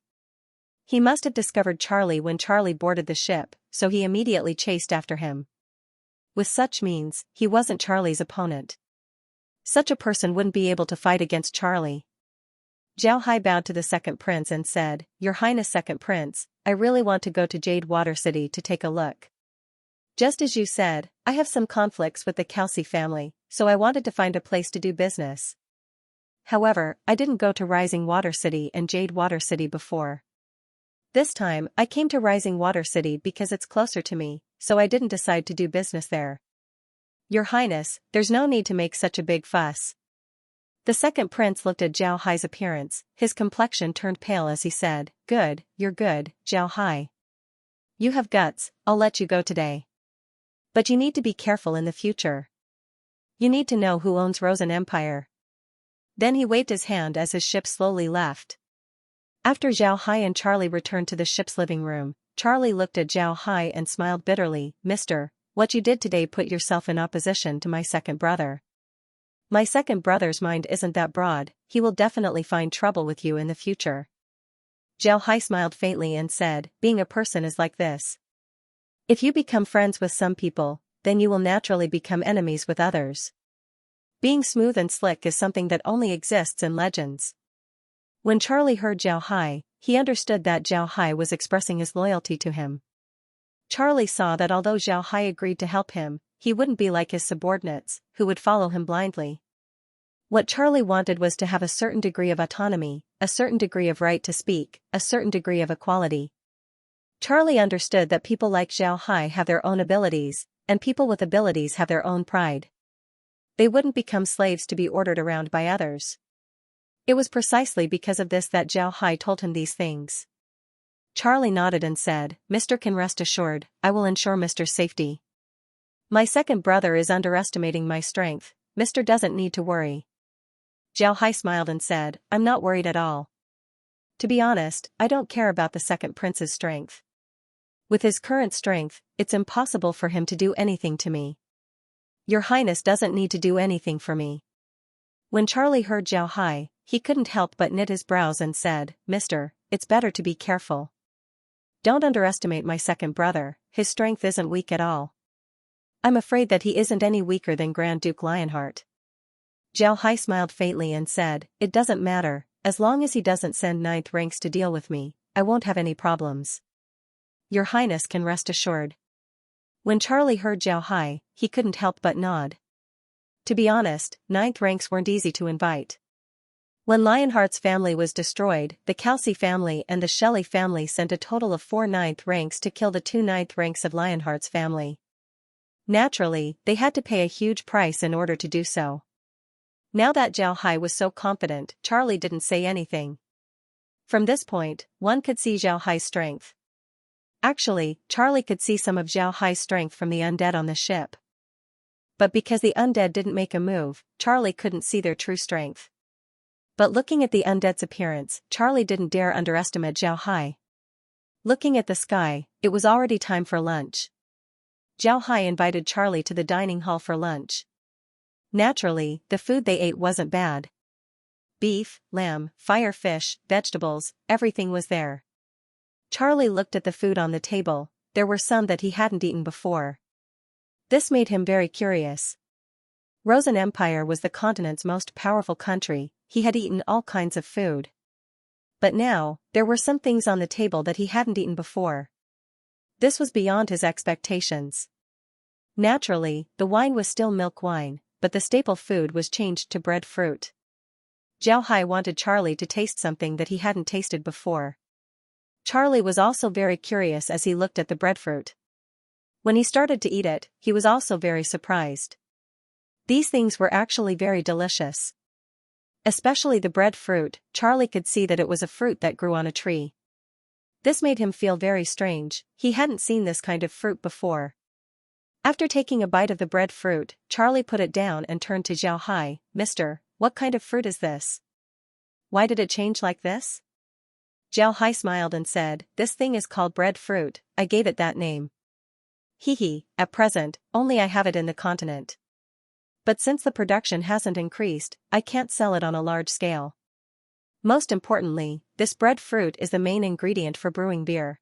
He must have discovered Charlie when Charlie boarded the ship, so he immediately chased after him. With such means, he wasn't Charlie's opponent. Such a person wouldn't be able to fight against Charlie. Zhao Hai bowed to the second prince and said, Your Highness second prince, I really want to go to Jade Water City to take a look. Just as you said, I have some conflicts with the Kelsey family, so I wanted to find a place to do business. However, I didn't go to Rising Water City and Jade Water City before. This time, I came to Rising Water City because it's closer to me, so I didn't decide to do business there. Your Highness, there's no need to make such a big fuss. The second prince looked at Zhao Hai's appearance, his complexion turned pale as he said, Good, you're good, Zhao Hai. You have guts, I'll let you go today. But you need to be careful in the future. You need to know who owns Rosen Empire. Then he waved his hand as his ship slowly left. After Zhao Hai and Charlie returned to the ship's living room, Charlie looked at Zhao Hai and smiled bitterly, Mister, what you did today put yourself in opposition to my second brother. My second brother's mind isn't that broad, he will definitely find trouble with you in the future. Zhao Hai smiled faintly and said, being a person is like this. If you become friends with some people, then you will naturally become enemies with others. Being smooth and slick is something that only exists in legends. When Charlie heard Zhao Hai, he understood that Zhao Hai was expressing his loyalty to him. Charlie saw that although Zhao Hai agreed to help him, he wouldn't be like his subordinates, who would follow him blindly. What Charlie wanted was to have a certain degree of autonomy, a certain degree of right to speak, a certain degree of equality. Charlie understood that people like Zhao Hai have their own abilities, and people with abilities have their own pride. They wouldn't become slaves to be ordered around by others. It was precisely because of this that Zhao Hai told him these things. Charlie nodded and said, Mr. can rest assured, I will ensure Mr.'s safety. My second brother is underestimating my strength, Mr. doesn't need to worry. Zhao Hai smiled and said, I'm not worried at all. To be honest, I don't care about the second prince's strength. With his current strength, it's impossible for him to do anything to me. Your Highness doesn't need to do anything for me. When Charlie heard Zhao Hai, he couldn't help but knit his brows and said, Mister, it's better to be careful. Don't underestimate my second brother, his strength isn't weak at all. I'm afraid that he isn't any weaker than Grand Duke Lionheart. Zhao Hai smiled faintly and said, It doesn't matter, as long as he doesn't send ninth ranks to deal with me, I won't have any problems. Your Highness can rest assured. When Charlie heard Zhao Hai, he couldn't help but nod. To be honest, ninth ranks weren't easy to invite. When Lionheart's family was destroyed, the Kelsey family and the Shelley family sent a total of 4 ninth ranks to kill the 2 ninth ranks of Lionheart's family. Naturally, they had to pay a huge price in order to do so. Now that Zhao Hai was so confident, Charlie didn't say anything. From this point, one could see Zhao Hai's strength. Actually, Charlie could see some of Zhao Hai's strength from the undead on the ship. But because the undead didn't make a move, Charlie couldn't see their true strength. But looking at the undead's appearance, Charlie didn't dare underestimate Zhao Hai. Looking at the sky, it was already time for lunch. Zhao Hai invited Charlie to the dining hall for lunch. Naturally, the food they ate wasn't bad. Beef, lamb, fire fish, vegetables, everything was there. Charlie looked at the food on the table. There were some that he hadn't eaten before. This made him very curious. Rosen Empire was the continent's most powerful country. He had eaten all kinds of food. But now, there were some things on the table that he hadn't eaten before. This was beyond his expectations. Naturally, the wine was still milk wine, but the staple food was changed to breadfruit. Zhao Hai wanted Charlie to taste something that he hadn't tasted before. Charlie was also very curious as he looked at the breadfruit. When he started to eat it, he was also very surprised. These things were actually very delicious. Especially the breadfruit. Charlie could see that it was a fruit that grew on a tree. This made him feel very strange. He hadn't seen this kind of fruit before. After taking a bite of the breadfruit, Charlie put it down and turned to Zhao Hai. "Mister, what kind of fruit is this? Why did it change like this?" Zhao Hai smiled and said, "This thing is called breadfruit. I gave it that name. Hee, at present, only I have it in the continent. But since the production hasn't increased, I can't sell it on a large scale. Most importantly, this breadfruit is the main ingredient for brewing beer.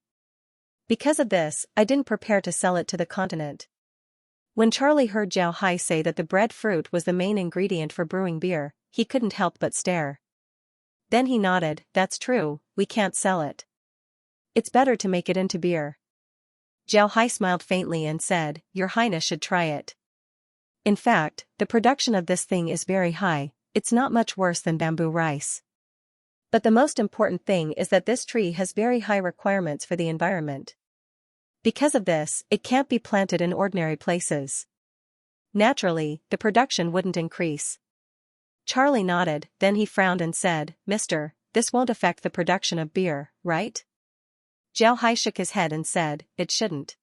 Because of this, I didn't prepare to sell it to the continent." When Charlie heard Zhao Hai say that the breadfruit was the main ingredient for brewing beer, he couldn't help but stare. Then he nodded. "That's true, we can't sell it. It's better to make it into beer." Zhao Hai smiled faintly and said, "Your Highness should try it. In fact, the production of this thing is very high. It's not much worse than bamboo rice. But the most important thing is that this tree has very high requirements for the environment. Because of this, it can't be planted in ordinary places. Naturally, the production wouldn't increase." Charlie nodded, then he frowned and said, "Mister, this won't affect the production of beer, right?" Zhao Hai shook his head and said, "It shouldn't.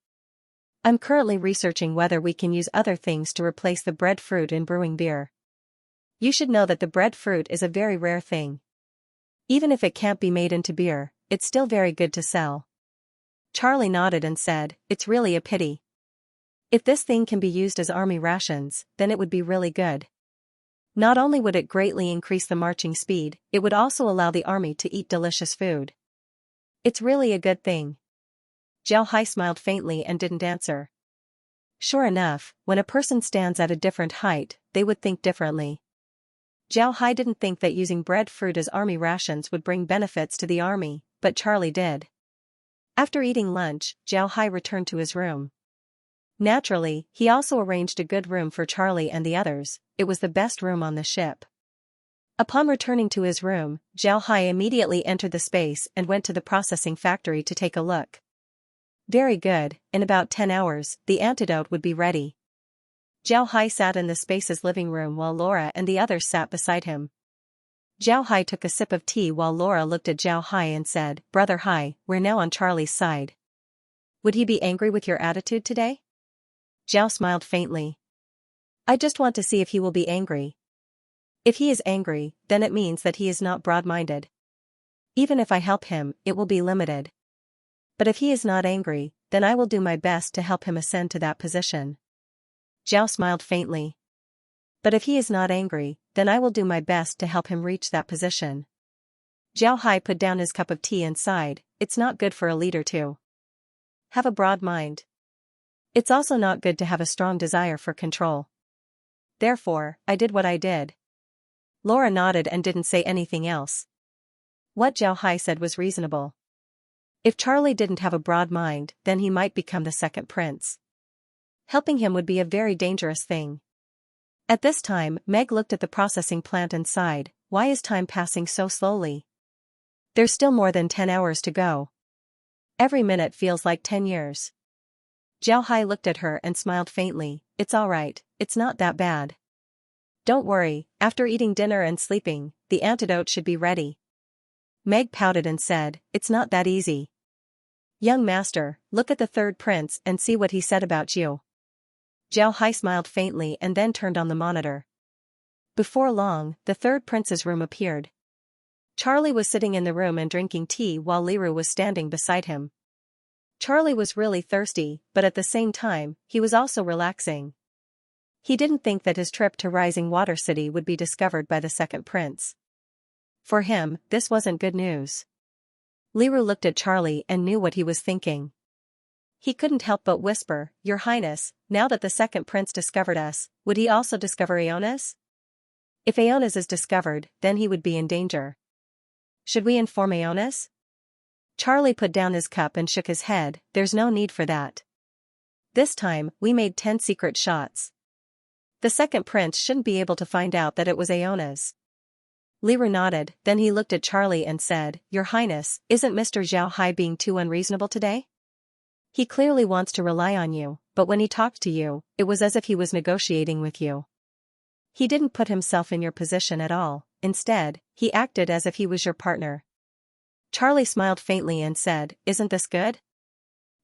I'm currently researching whether we can use other things to replace the breadfruit in brewing beer. You should know that the breadfruit is a very rare thing. Even if it can't be made into beer, it's still very good to sell." Charlie nodded and said, "It's really a pity. If this thing can be used as army rations, then it would be really good. Not only would it greatly increase the marching speed, it would also allow the army to eat delicious food. It's really a good thing." Zhao Hai smiled faintly and didn't answer. Sure enough, when a person stands at a different height, they would think differently. Zhao Hai didn't think that using breadfruit as army rations would bring benefits to the army, but Charlie did. After eating lunch, Zhao Hai returned to his room. Naturally, he also arranged a good room for Charlie and the others. It was the best room on the ship. Upon returning to his room, Zhao Hai immediately entered the space and went to the processing factory to take a look. Very good, in about 10 hours, the antidote would be ready. Zhao Hai sat in the space's living room while Laura and the others sat beside him. Zhao Hai took a sip of tea while Laura looked at Zhao Hai and said, "Brother Hai, we're now on Charlie's side. Would he be angry with your attitude today?" Zhao smiled faintly. "I just want to see if he will be angry. If he is angry, then it means that he is not broad-minded. Even if I help him, it will be limited. But if he is not angry, then I will do my best to help him ascend to that position." Zhao smiled faintly. "But if he is not angry, then I will do my best to help him reach that position." Zhao Hai put down his cup of tea and sighed. It's not good for a leader to have a broad mind. It's also not good to have a strong desire for control. Therefore, I did what I did. Laura nodded and didn't say anything else. What Zhao Hai said was reasonable. If Charlie didn't have a broad mind, then he might become the second prince. Helping him would be a very dangerous thing. At this time, Meg looked at the processing plant and sighed, why is time passing so slowly? There's still more than 10 hours to go. Every minute feels like 10 years. Zhao Hai looked at her and smiled faintly, it's alright, it's not that bad. Don't worry, after eating dinner and sleeping, the antidote should be ready. Meg pouted and said, it's not that easy. Young master, look at the third prince and see what he said about you. Zhao Hai smiled faintly and then turned on the monitor. Before long, the third prince's room appeared. Charlie was sitting in the room and drinking tea while Liru was standing beside him. Charlie was really thirsty, but at the same time, he was also relaxing. He didn't think that his trip to Rising Water City would be discovered by the second prince. For him, this wasn't good news. Liru looked at Charlie and knew what he was thinking. He couldn't help but whisper, Your Highness, now that the second prince discovered us, would he also discover Aonas? If Aonas is discovered, then he would be in danger. Should we inform Aonas? Charlie put down his cup and shook his head, there's no need for that. This time, we made 10 secret shots. The second prince shouldn't be able to find out that it was Aonas. Liru nodded, then he looked at Charlie and said, Your Highness, isn't Mr. Zhao Hai being too unreasonable today? He clearly wants to rely on you, but when he talked to you, it was as if he was negotiating with you. He didn't put himself in your position at all, instead, he acted as if he was your partner. Charlie smiled faintly and said, Isn't this good?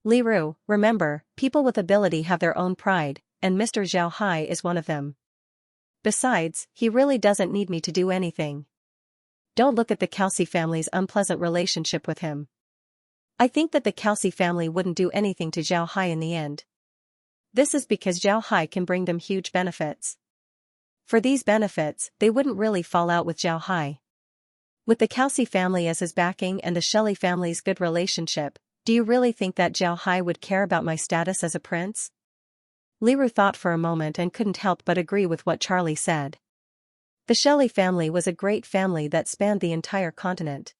Liru, remember, people with ability have their own pride, and Mr. Zhao Hai is one of them. Besides, he really doesn't need me to do anything. Don't look at the Kelsey family's unpleasant relationship with him. I think that the Kelsey family wouldn't do anything to Zhao Hai in the end. This is because Zhao Hai can bring them huge benefits. For these benefits, they wouldn't really fall out with Zhao Hai. With the Kelsey family as his backing and the Shelley family's good relationship, do you really think that Zhao Hai would care about my status as a prince? Liru thought for a moment and couldn't help but agree with what Charlie said. The Shelley family was a great family that spanned the entire continent.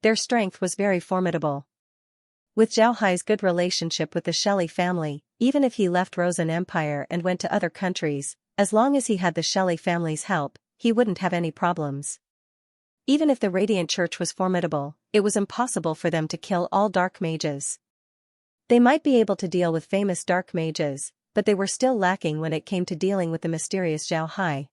Their strength was very formidable. With Zhao Hai's good relationship with the Shelley family, even if he left Rosen Empire and went to other countries, as long as he had the Shelley family's help, he wouldn't have any problems. Even if the Radiant Church was formidable, it was impossible for them to kill all dark mages. They might be able to deal with famous dark mages, but they were still lacking when it came to dealing with the mysterious Zhao Hai.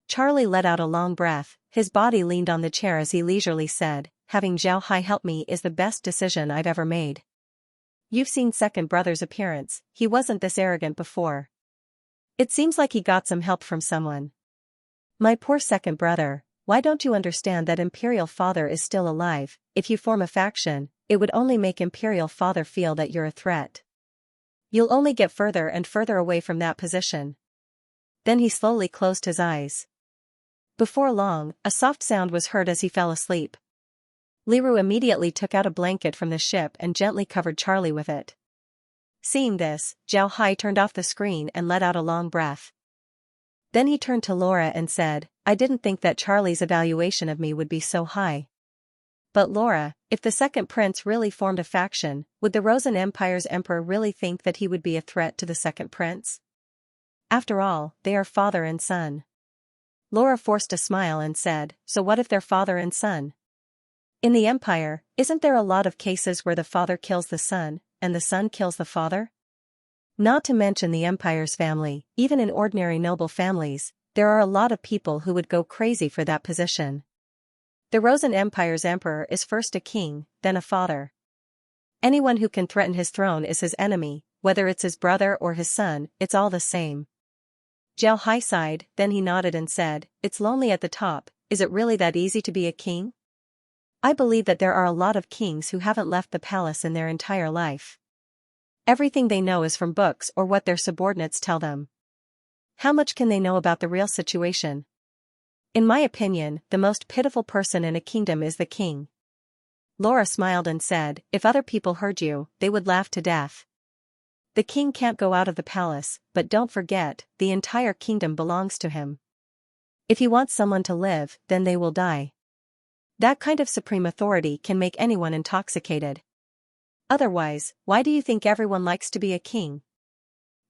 Charlie let out a long breath, his body leaned on the chair as he leisurely said, Having Zhao Hai help me is the best decision I've ever made. You've seen second brother's appearance, he wasn't this arrogant before. It seems like he got some help from someone. My poor second brother, why don't you understand that Imperial Father is still alive? If you form a faction, it would only make Imperial Father feel that you're a threat. You'll only get further and further away from that position. Then he slowly closed his eyes. Before long, a soft sound was heard as he fell asleep. Liru immediately took out a blanket from the ship and gently covered Charlie with it. Seeing this, Zhao Hai turned off the screen and let out a long breath. Then he turned to Laura and said, I didn't think that Charlie's evaluation of me would be so high. But Laura, if the second prince really formed a faction, would the Rosen Empire's emperor really think that he would be a threat to the second prince? After all, they are father and son. Laura forced a smile and said, So what if they're father and son? In the Empire, isn't there a lot of cases where the father kills the son, and the son kills the father? Not to mention the Empire's family, even in ordinary noble families, there are a lot of people who would go crazy for that position. The Rosen Empire's emperor is first a king, then a father. Anyone who can threaten his throne is his enemy, whether it's his brother or his son, it's all the same. Zhao Hai sighed, then he nodded and said, It's lonely at the top, is it really that easy to be a king? I believe that there are a lot of kings who haven't left the palace in their entire life. Everything they know is from books or what their subordinates tell them. How much can they know about the real situation? In my opinion, the most pitiful person in a kingdom is the king. Laura smiled and said, If other people heard you, they would laugh to death. The king can't go out of the palace, but don't forget, the entire kingdom belongs to him. If he wants someone to live, then they will die. That kind of supreme authority can make anyone intoxicated. Otherwise, why do you think everyone likes to be a king?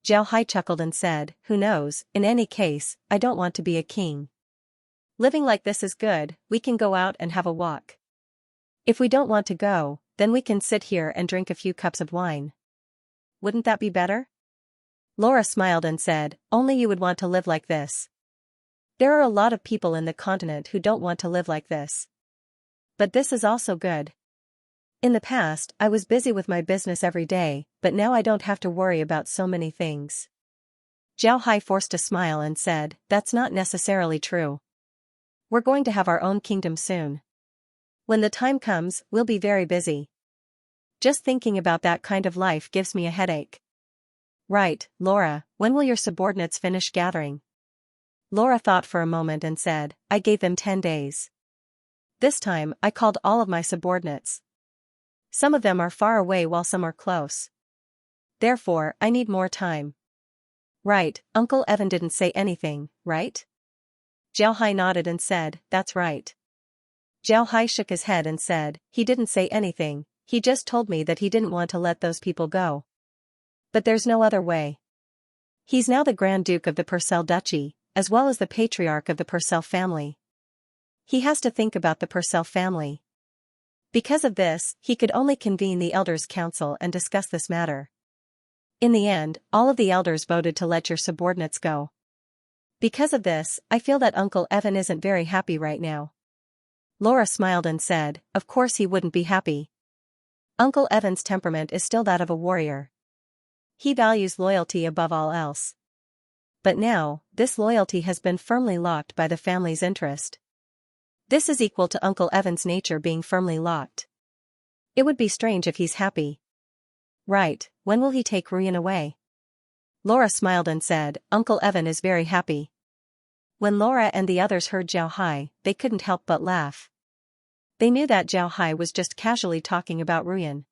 Zhao Hai chuckled and said, who knows, in any case, I don't want to be a king. Living like this is good, we can go out and have a walk. If we don't want to go, then we can sit here and drink a few cups of wine. Wouldn't that be better? Laura smiled and said, only you would want to live like this. There are a lot of people in the continent who don't want to live like this. But this is also good. In the past, I was busy with my business every day, but now I don't have to worry about so many things. Zhao Hai forced a smile and said, that's not necessarily true. We're going to have our own kingdom soon. When the time comes, we'll be very busy. Just thinking about that kind of life gives me a headache. Right, Laura, when will your subordinates finish gathering? Laura thought for a moment and said, I gave them 10 days. This time, I called all of my subordinates. Some of them are far away while some are close. Therefore, I need more time. Right, Uncle Evan didn't say anything, right? Zhao Hai nodded and said, that's right. Zhao Hai shook his head and said, he didn't say anything, he just told me that he didn't want to let those people go. But there's no other way. He's now the Grand Duke of the Purcell Duchy, as well as the Patriarch of the Purcell family. He has to think about the Purcell family. Because of this, he could only convene the Elders' Council and discuss this matter. In the end, all of the elders voted to let your subordinates go. Because of this, I feel that Uncle Evan isn't very happy right now. Laura smiled and said, of course he wouldn't be happy. Uncle Evan's temperament is still that of a warrior. He values loyalty above all else. But now, this loyalty has been firmly locked by the family's interest. This is equal to Uncle Evan's nature being firmly locked. It would be strange if he's happy. Right, when will he take Ruyan away? Laura smiled and said, Uncle Evan is very happy. When Laura and the others heard Zhao Hai, they couldn't help but laugh. They knew that Zhao Hai was just casually talking about Ruyan.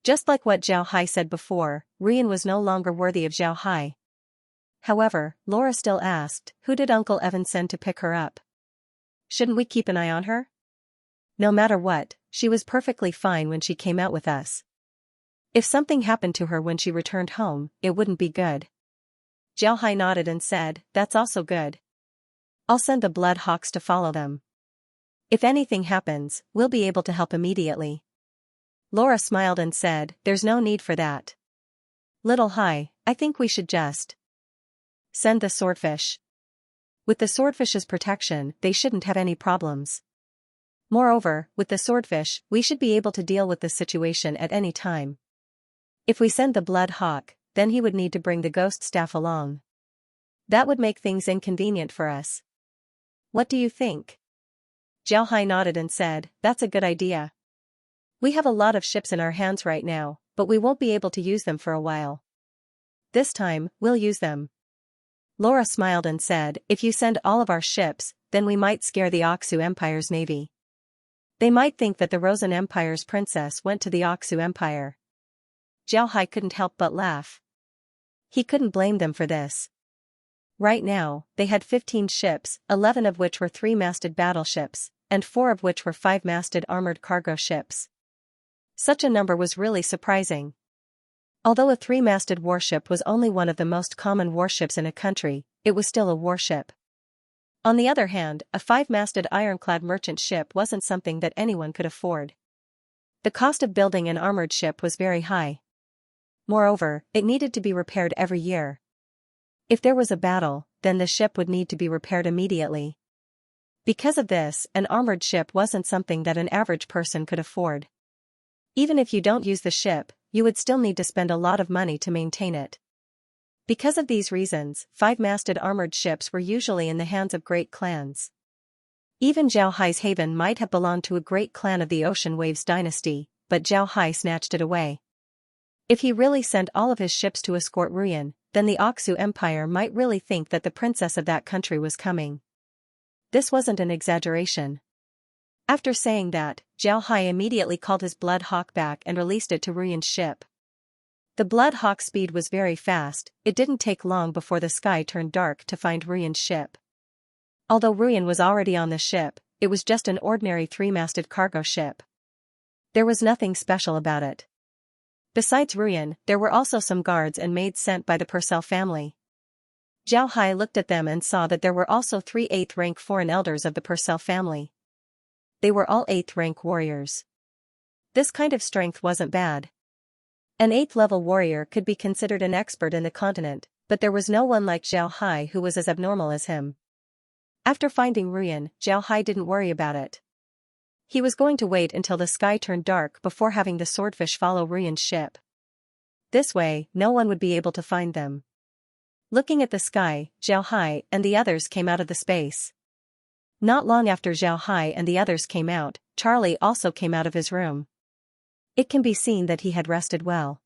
Just like what Zhao Hai said before, Ruyan was no longer worthy of Zhao Hai. However, Laura still asked, who did Uncle Evan send to pick her up? Shouldn't we keep an eye on her? No matter what, she was perfectly fine when she came out with us. If something happened to her when she returned home, it wouldn't be good. Zhao Hai nodded and said, that's also good. I'll send the Blood Hawks to follow them. If anything happens, we'll be able to help immediately. Laura smiled and said, there's no need for that. Little Hai, I think we should just send the swordfish. With the swordfish's protection, they shouldn't have any problems. Moreover, with the swordfish, we should be able to deal with the situation at any time. If we send the Blood Hawk, then he would need to bring the ghost staff along. That would make things inconvenient for us. What do you think? Zhao Hai nodded and said, that's a good idea. We have a lot of ships in our hands right now, but we won't be able to use them for a while. This time, we'll use them. Laura smiled and said, if you send all of our ships, then we might scare the Oxu Empire's navy. They might think that the Rosen Empire's princess went to the Oxu Empire. Zhao Hai couldn't help but laugh. He couldn't blame them for this. Right now, they had 15 ships, 11 of which were 3-masted battleships, and 4 of which were 5-masted armored cargo ships. Such a number was really surprising. Although a 3-masted warship was only one of the most common warships in a country, it was still a warship. On the other hand, a 5-masted ironclad merchant ship wasn't something that anyone could afford. The cost of building an armored ship was very high. Moreover, it needed to be repaired every year. If there was a battle, then the ship would need to be repaired immediately. Because of this, an armored ship wasn't something that an average person could afford. Even if you don't use the ship, you would still need to spend a lot of money to maintain it. Because of these reasons, 5-masted armored ships were usually in the hands of great clans. Even Zhao Hai's haven might have belonged to a great clan of the Ocean Waves dynasty, but Zhao Hai snatched it away. If he really sent all of his ships to escort Ruyan, then the Oxu Empire might really think that the princess of that country was coming. This wasn't an exaggeration. After saying that, Zhao Hai immediately called his Blood Hawk back and released it to Ruyan's ship. The Blood Hawk's speed was very fast, it didn't take long before the sky turned dark to find Ruyan's ship. Although Ruyan was already on the ship, it was just an ordinary 3-masted cargo ship. There was nothing special about it. Besides Ruyan, there were also some guards and maids sent by the Purcell family. Zhao Hai looked at them and saw that there were also 3 8th-rank foreign elders of the Purcell family. They were all 8th-rank warriors. This kind of strength wasn't bad. An 8th-level warrior could be considered an expert in the continent, but there was no one like Zhao Hai who was as abnormal as him. After finding Ruyan, Zhao Hai didn't worry about it. He was going to wait until the sky turned dark before having the swordfish follow Ruyan's ship. This way, no one would be able to find them. Looking at the sky, Zhao Hai and the others came out of the space. Not long after Zhao Hai and the others came out, Charlie also came out of his room. It can be seen that he had rested well.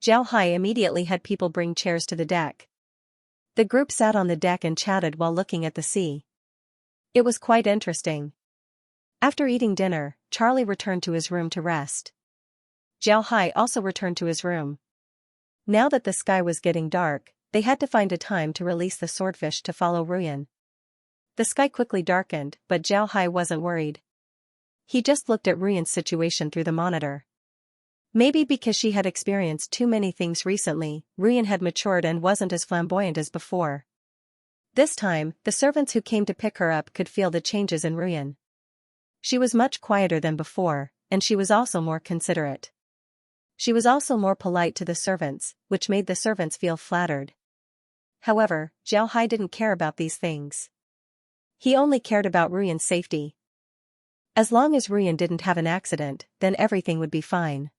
Zhao Hai immediately had people bring chairs to the deck. The group sat on the deck and chatted while looking at the sea. It was quite interesting. After eating dinner, Charlie returned to his room to rest. Zhao Hai also returned to his room. Now that the sky was getting dark, they had to find a time to release the swordfish to follow Ruyan. The sky quickly darkened, but Zhao Hai wasn't worried. He just looked at Ruyan's situation through the monitor. Maybe because she had experienced too many things recently, Ruyan had matured and wasn't as flamboyant as before. This time, the servants who came to pick her up could feel the changes in Ruyan. She was much quieter than before, and she was also more considerate. She was also more polite to the servants, which made the servants feel flattered. However, Zhao Hai didn't care about these things. He only cared about Ruyan's safety. As long as Ruyan didn't have an accident, then everything would be fine.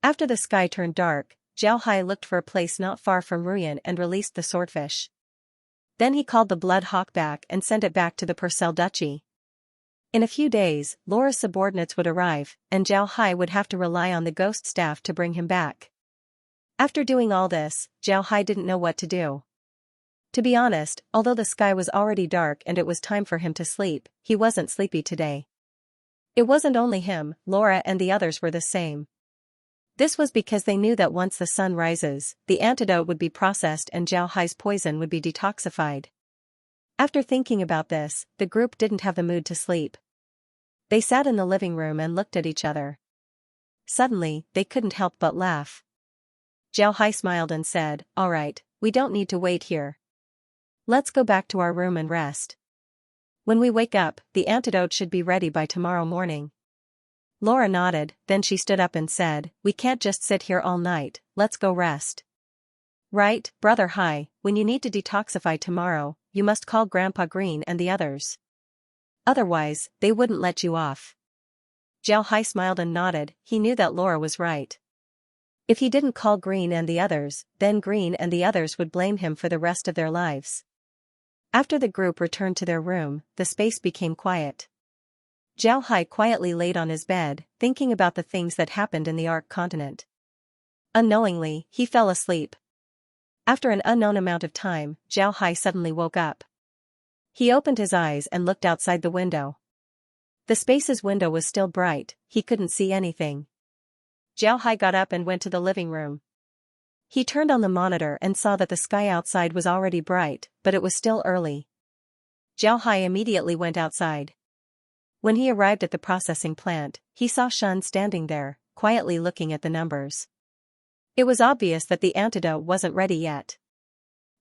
After the sky turned dark, Zhao Hai looked for a place not far from Ruyan and released the swordfish. Then he called the blood hawk back and sent it back to the Purcell Duchy. In a few days, Laura's subordinates would arrive, and Zhao Hai would have to rely on the ghost staff to bring him back. After doing all this, Zhao Hai didn't know what to do. To be honest, although the sky was already dark and it was time for him to sleep, he wasn't sleepy today. It wasn't only him, Laura and the others were the same. This was because they knew that once the sun rises, the antidote would be processed and Zhao Hai's poison would be detoxified. After thinking about this, the group didn't have the mood to sleep. They sat in the living room and looked at each other. Suddenly, they couldn't help but laugh. Zhao Hai smiled and said, "All right, we don't need to wait here. Let's go back to our room and rest. When we wake up, the antidote should be ready by tomorrow morning." Laura nodded, then she stood up and said, "We can't just sit here all night, let's go rest." "Right, Brother Hai, when you need to detoxify tomorrow, you must call Grandpa Green and the others. Otherwise, they wouldn't let you off." Zhao Hai smiled and nodded, he knew that Laura was right. If he didn't call Green and the others, then Green and the others would blame him for the rest of their lives. After the group returned to their room, the space became quiet. Zhao Hai quietly laid on his bed, thinking about the things that happened in the Ark continent. Unknowingly, he fell asleep. After an unknown amount of time, Zhao Hai suddenly woke up. He opened his eyes and looked outside the window. The space's window was still bright, he couldn't see anything. Zhao Hai got up and went to the living room. He turned on the monitor and saw that the sky outside was already bright, but it was still early. Zhao Hai immediately went outside. When he arrived at the processing plant, he saw Shun standing there, quietly looking at the numbers. It was obvious that the antidote wasn't ready yet.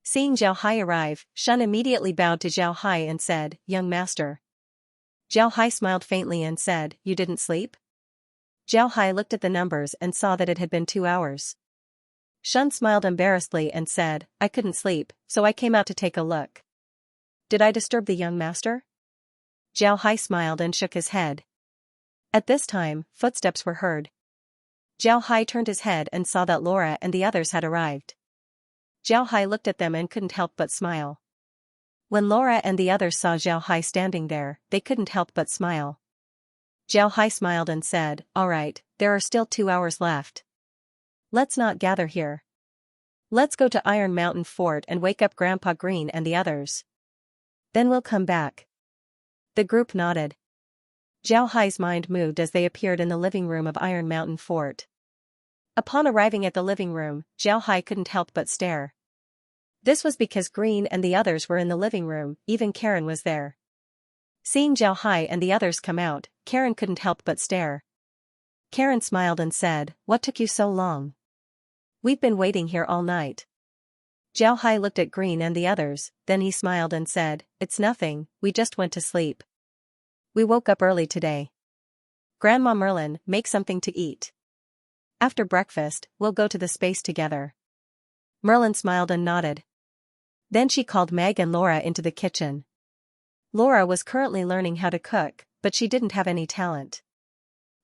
Seeing Zhao Hai arrive, Shun immediately bowed to Zhao Hai and said, "Young master." Zhao Hai smiled faintly and said, "You didn't sleep?" Zhao Hai looked at the numbers and saw that it had been 2 hours. Shun smiled embarrassedly and said, "I couldn't sleep, so I came out to take a look. Did I disturb the young master?" Zhao Hai smiled and shook his head. At this time, footsteps were heard. Zhao Hai turned his head and saw that Laura and the others had arrived. Zhao Hai looked at them and couldn't help but smile. When Laura and the others saw Zhao Hai standing there, they couldn't help but smile. Zhao Hai smiled and said, "All right, there are still 2 hours left. Let's not gather here. Let's go to Iron Mountain Fort and wake up Grandpa Green and the others. Then we'll come back." The group nodded. Zhao Hai's mind moved as they appeared in the living room of Iron Mountain Fort. Upon arriving at the living room, Zhao Hai couldn't help but stare. This was because Green and the others were in the living room, even Karen was there. Seeing Zhao Hai and the others come out, Karen couldn't help but stare. Karen smiled and said, what took you so long? We've been waiting here all night. Zhao Hai looked at Green and the others, then he smiled and said, it's nothing, we just went to sleep. We woke up early today. Grandma Merlin, make something to eat. After breakfast, we'll go to the space together. Merlin smiled and nodded. Then she called Meg and Laura into the kitchen. Laura was currently learning how to cook, but she didn't have any talent.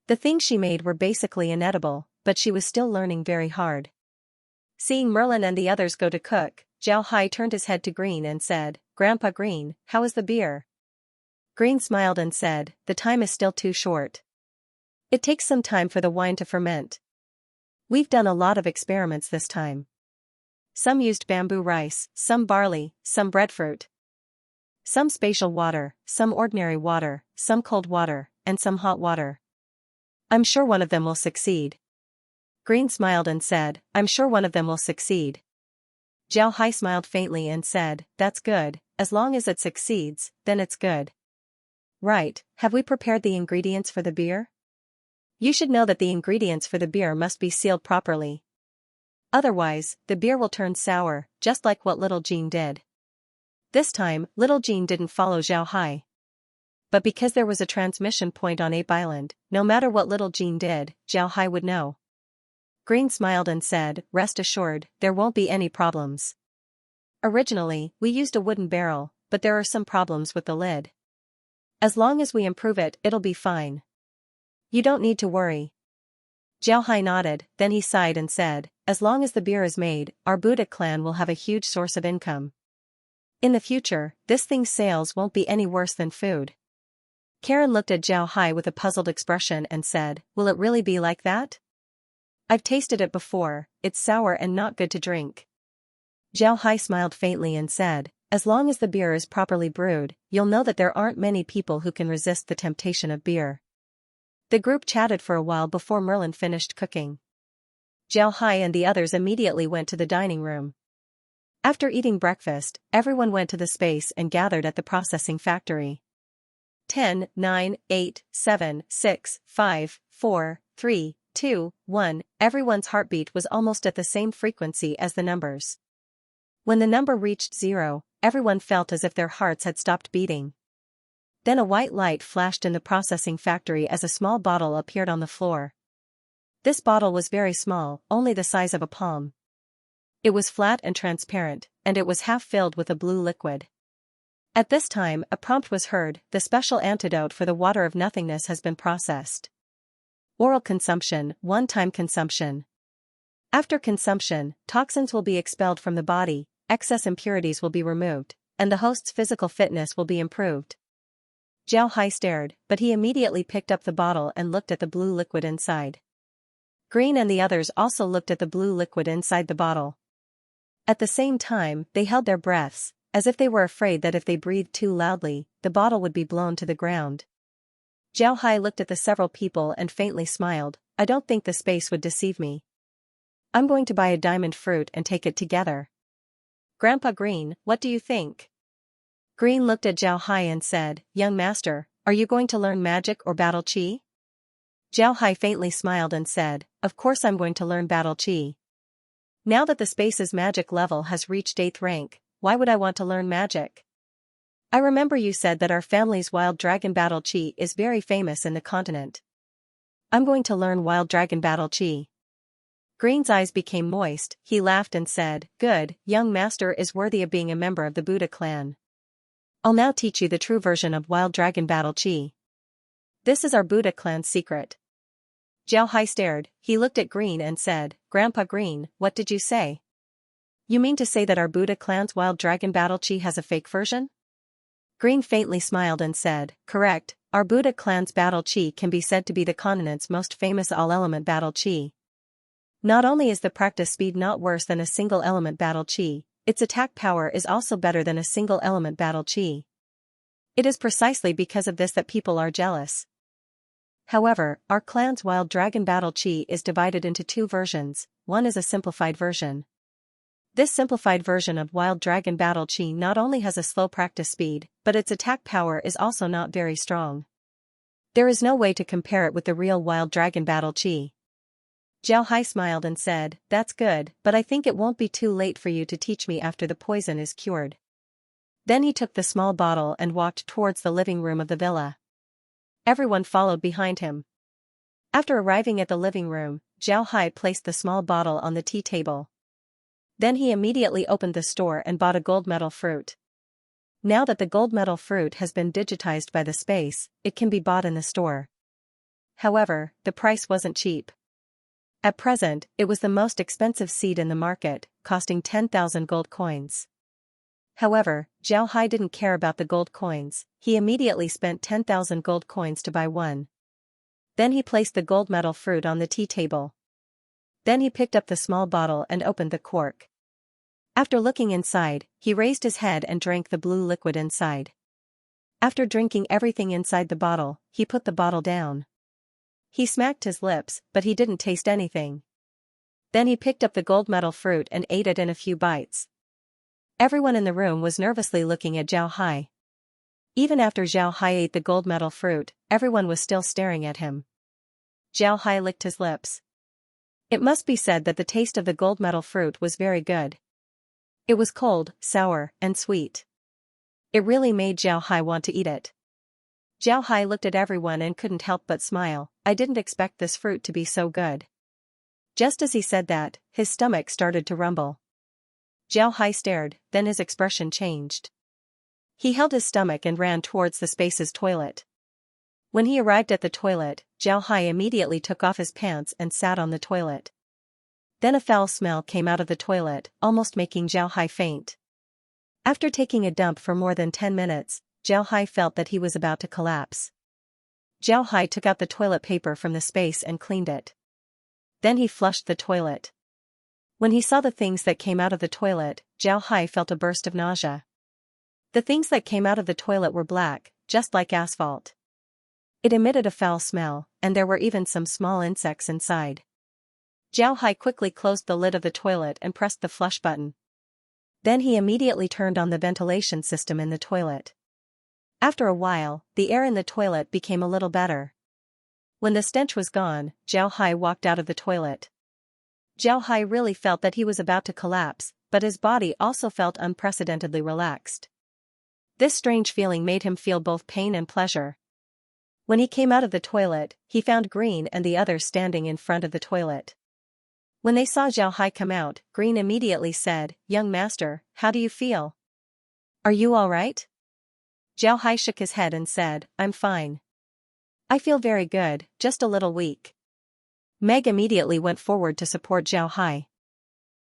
The things she made were basically inedible, but she was still learning very hard. Seeing Merlin and the others go to cook, Zhao Hai turned his head to Green and said, Grandpa Green, how is the beer? Green smiled and said, the time is still too short. It takes some time for the wine to ferment. We've done a lot of experiments this time. Some used bamboo rice, some barley, some breadfruit. Some spatial water, some ordinary water, some cold water, and some hot water. I'm sure one of them will succeed. Green smiled and said, I'm sure one of them will succeed. Zhao Hai smiled faintly and said, that's good, as long as it succeeds, then it's good. Right, have we prepared the ingredients for the beer? You should know that the ingredients for the beer must be sealed properly. Otherwise, the beer will turn sour, just like what little Jean did. This time, little Jean didn't follow Zhao Hai. But because there was a transmission point on Ape Island, no matter what little Jean did, Zhao Hai would know. Green smiled and said, rest assured, there won't be any problems. Originally, we used a wooden barrel, but there are some problems with the lid. As long as we improve it, it'll be fine. You don't need to worry. Zhao Hai nodded, then he sighed and said, as long as the beer is made, our Buddha clan will have a huge source of income. In the future, this thing's sales won't be any worse than food. Karen looked at Zhao Hai with a puzzled expression and said, will it really be like that? I've tasted it before, it's sour and not good to drink. Zhao Hai smiled faintly and said, as long as the beer is properly brewed, you'll know that there aren't many people who can resist the temptation of beer. The group chatted for a while before Merlin finished cooking. Zhao Hai and the others immediately went to the dining room. After eating breakfast, everyone went to the space and gathered at the processing factory. 10, 9, 8, 7, 6, 5, 4, 3, 2, 1, everyone's heartbeat was almost at the same frequency as the numbers. When the number reached 0, everyone felt as if their hearts had stopped beating. Then a white light flashed in the processing factory as a small bottle appeared on the floor. This bottle was very small, only the size of a palm. It was flat and transparent, and it was half filled with a blue liquid. At this time, a prompt was heard, the special antidote for the water of nothingness has been processed. Oral consumption, one-time consumption. After consumption, toxins will be expelled from the body, excess impurities will be removed, and the host's physical fitness will be improved. Zhao Hai stared, but he immediately picked up the bottle and looked at the blue liquid inside. Green and the others also looked at the blue liquid inside the bottle. At the same time, they held their breaths, as if they were afraid that if they breathed too loudly, the bottle would be blown to the ground. Zhao Hai looked at the several people and faintly smiled, I don't think the space would deceive me. I'm going to buy a diamond fruit and take it together. Grandpa Green, what do you think? Green looked at Zhao Hai and said, young master, are you going to learn magic or battle qi? Zhao Hai faintly smiled and said, of course I'm going to learn battle qi. Now that the space's magic level has reached 8th rank, why would I want to learn magic? I remember you said that our family's wild dragon battle qi is very famous in the continent. I'm going to learn wild dragon battle qi. Green's eyes became moist, he laughed and said, good, young master is worthy of being a member of the Buddha clan. I'll now teach you the true version of wild dragon battle qi. This is our Buddha clan's secret. Zhao Hai stared, he looked at Green and said, Grandpa Green, what did you say? You mean to say that our Buddha clan's wild dragon battle qi has a fake version? Green faintly smiled and said, correct, our Buddha clan's battle qi can be said to be the continent's most famous all-element battle qi. Not only is the practice speed not worse than a single-element battle qi, its attack power is also better than a single-element battle qi. It is precisely because of this that people are jealous. However, our clan's wild dragon battle qi is divided into 2 versions, one is a simplified version. This simplified version of wild dragon battle qi not only has a slow practice speed, but its attack power is also not very strong. There is no way to compare it with the real wild dragon battle chi. Zhao Hai smiled and said, "That's good, but I think it won't be too late for you to teach me after the poison is cured." Then he took the small bottle and walked towards the living room of the villa. Everyone followed behind him. After arriving at the living room, Zhao Hai placed the small bottle on the tea table. Then he immediately opened the store and bought a gold medal fruit. Now that the gold medal fruit has been digitized by the space, it can be bought in the store. However, the price wasn't cheap. At present, it was the most expensive seed in the market, costing 10,000 gold coins. However, Zhao Hai didn't care about the gold coins. He immediately spent 10,000 gold coins to buy one. Then he placed the gold medal fruit on the tea table. Then he picked up the small bottle and opened the cork. After looking inside, he raised his head and drank the blue liquid inside. After drinking everything inside the bottle, he put the bottle down. He smacked his lips, but he didn't taste anything. Then he picked up the gold medal fruit and ate it in a few bites. Everyone in the room was nervously looking at Zhao Hai. Even after Zhao Hai ate the gold medal fruit, everyone was still staring at him. Zhao Hai licked his lips. It must be said that the taste of the gold medal fruit was very good. It was cold, sour, and sweet. It really made Zhao Hai want to eat it. Zhao Hai looked at everyone and couldn't help but smile. "I didn't expect this fruit to be so good." Just as he said that, his stomach started to rumble. Zhao Hai stared, then his expression changed. He held his stomach and ran towards the space's toilet. When he arrived at the toilet, Zhao Hai immediately took off his pants and sat on the toilet. Then a foul smell came out of the toilet, almost making Zhao Hai faint. After taking a dump for more than 10 minutes, Zhao Hai felt that he was about to collapse. Zhao Hai took out the toilet paper from the space and cleaned it. Then he flushed the toilet. When he saw the things that came out of the toilet, Zhao Hai felt a burst of nausea. The things that came out of the toilet were black, just like asphalt. It emitted a foul smell, and there were even some small insects inside. Zhao Hai quickly closed the lid of the toilet and pressed the flush button. Then he immediately turned on the ventilation system in the toilet. After a while, the air in the toilet became a little better. When the stench was gone, Zhao Hai walked out of the toilet. Zhao Hai really felt that he was about to collapse, but his body also felt unprecedentedly relaxed. This strange feeling made him feel both pain and pleasure. When he came out of the toilet, he found Green and the others standing in front of the toilet. When they saw Zhao Hai come out, Green immediately said, "Young master, how do you feel? Are you all right?" Zhao Hai shook his head and said, "I'm fine. I feel very good, just a little weak." Meg immediately went forward to support Zhao Hai.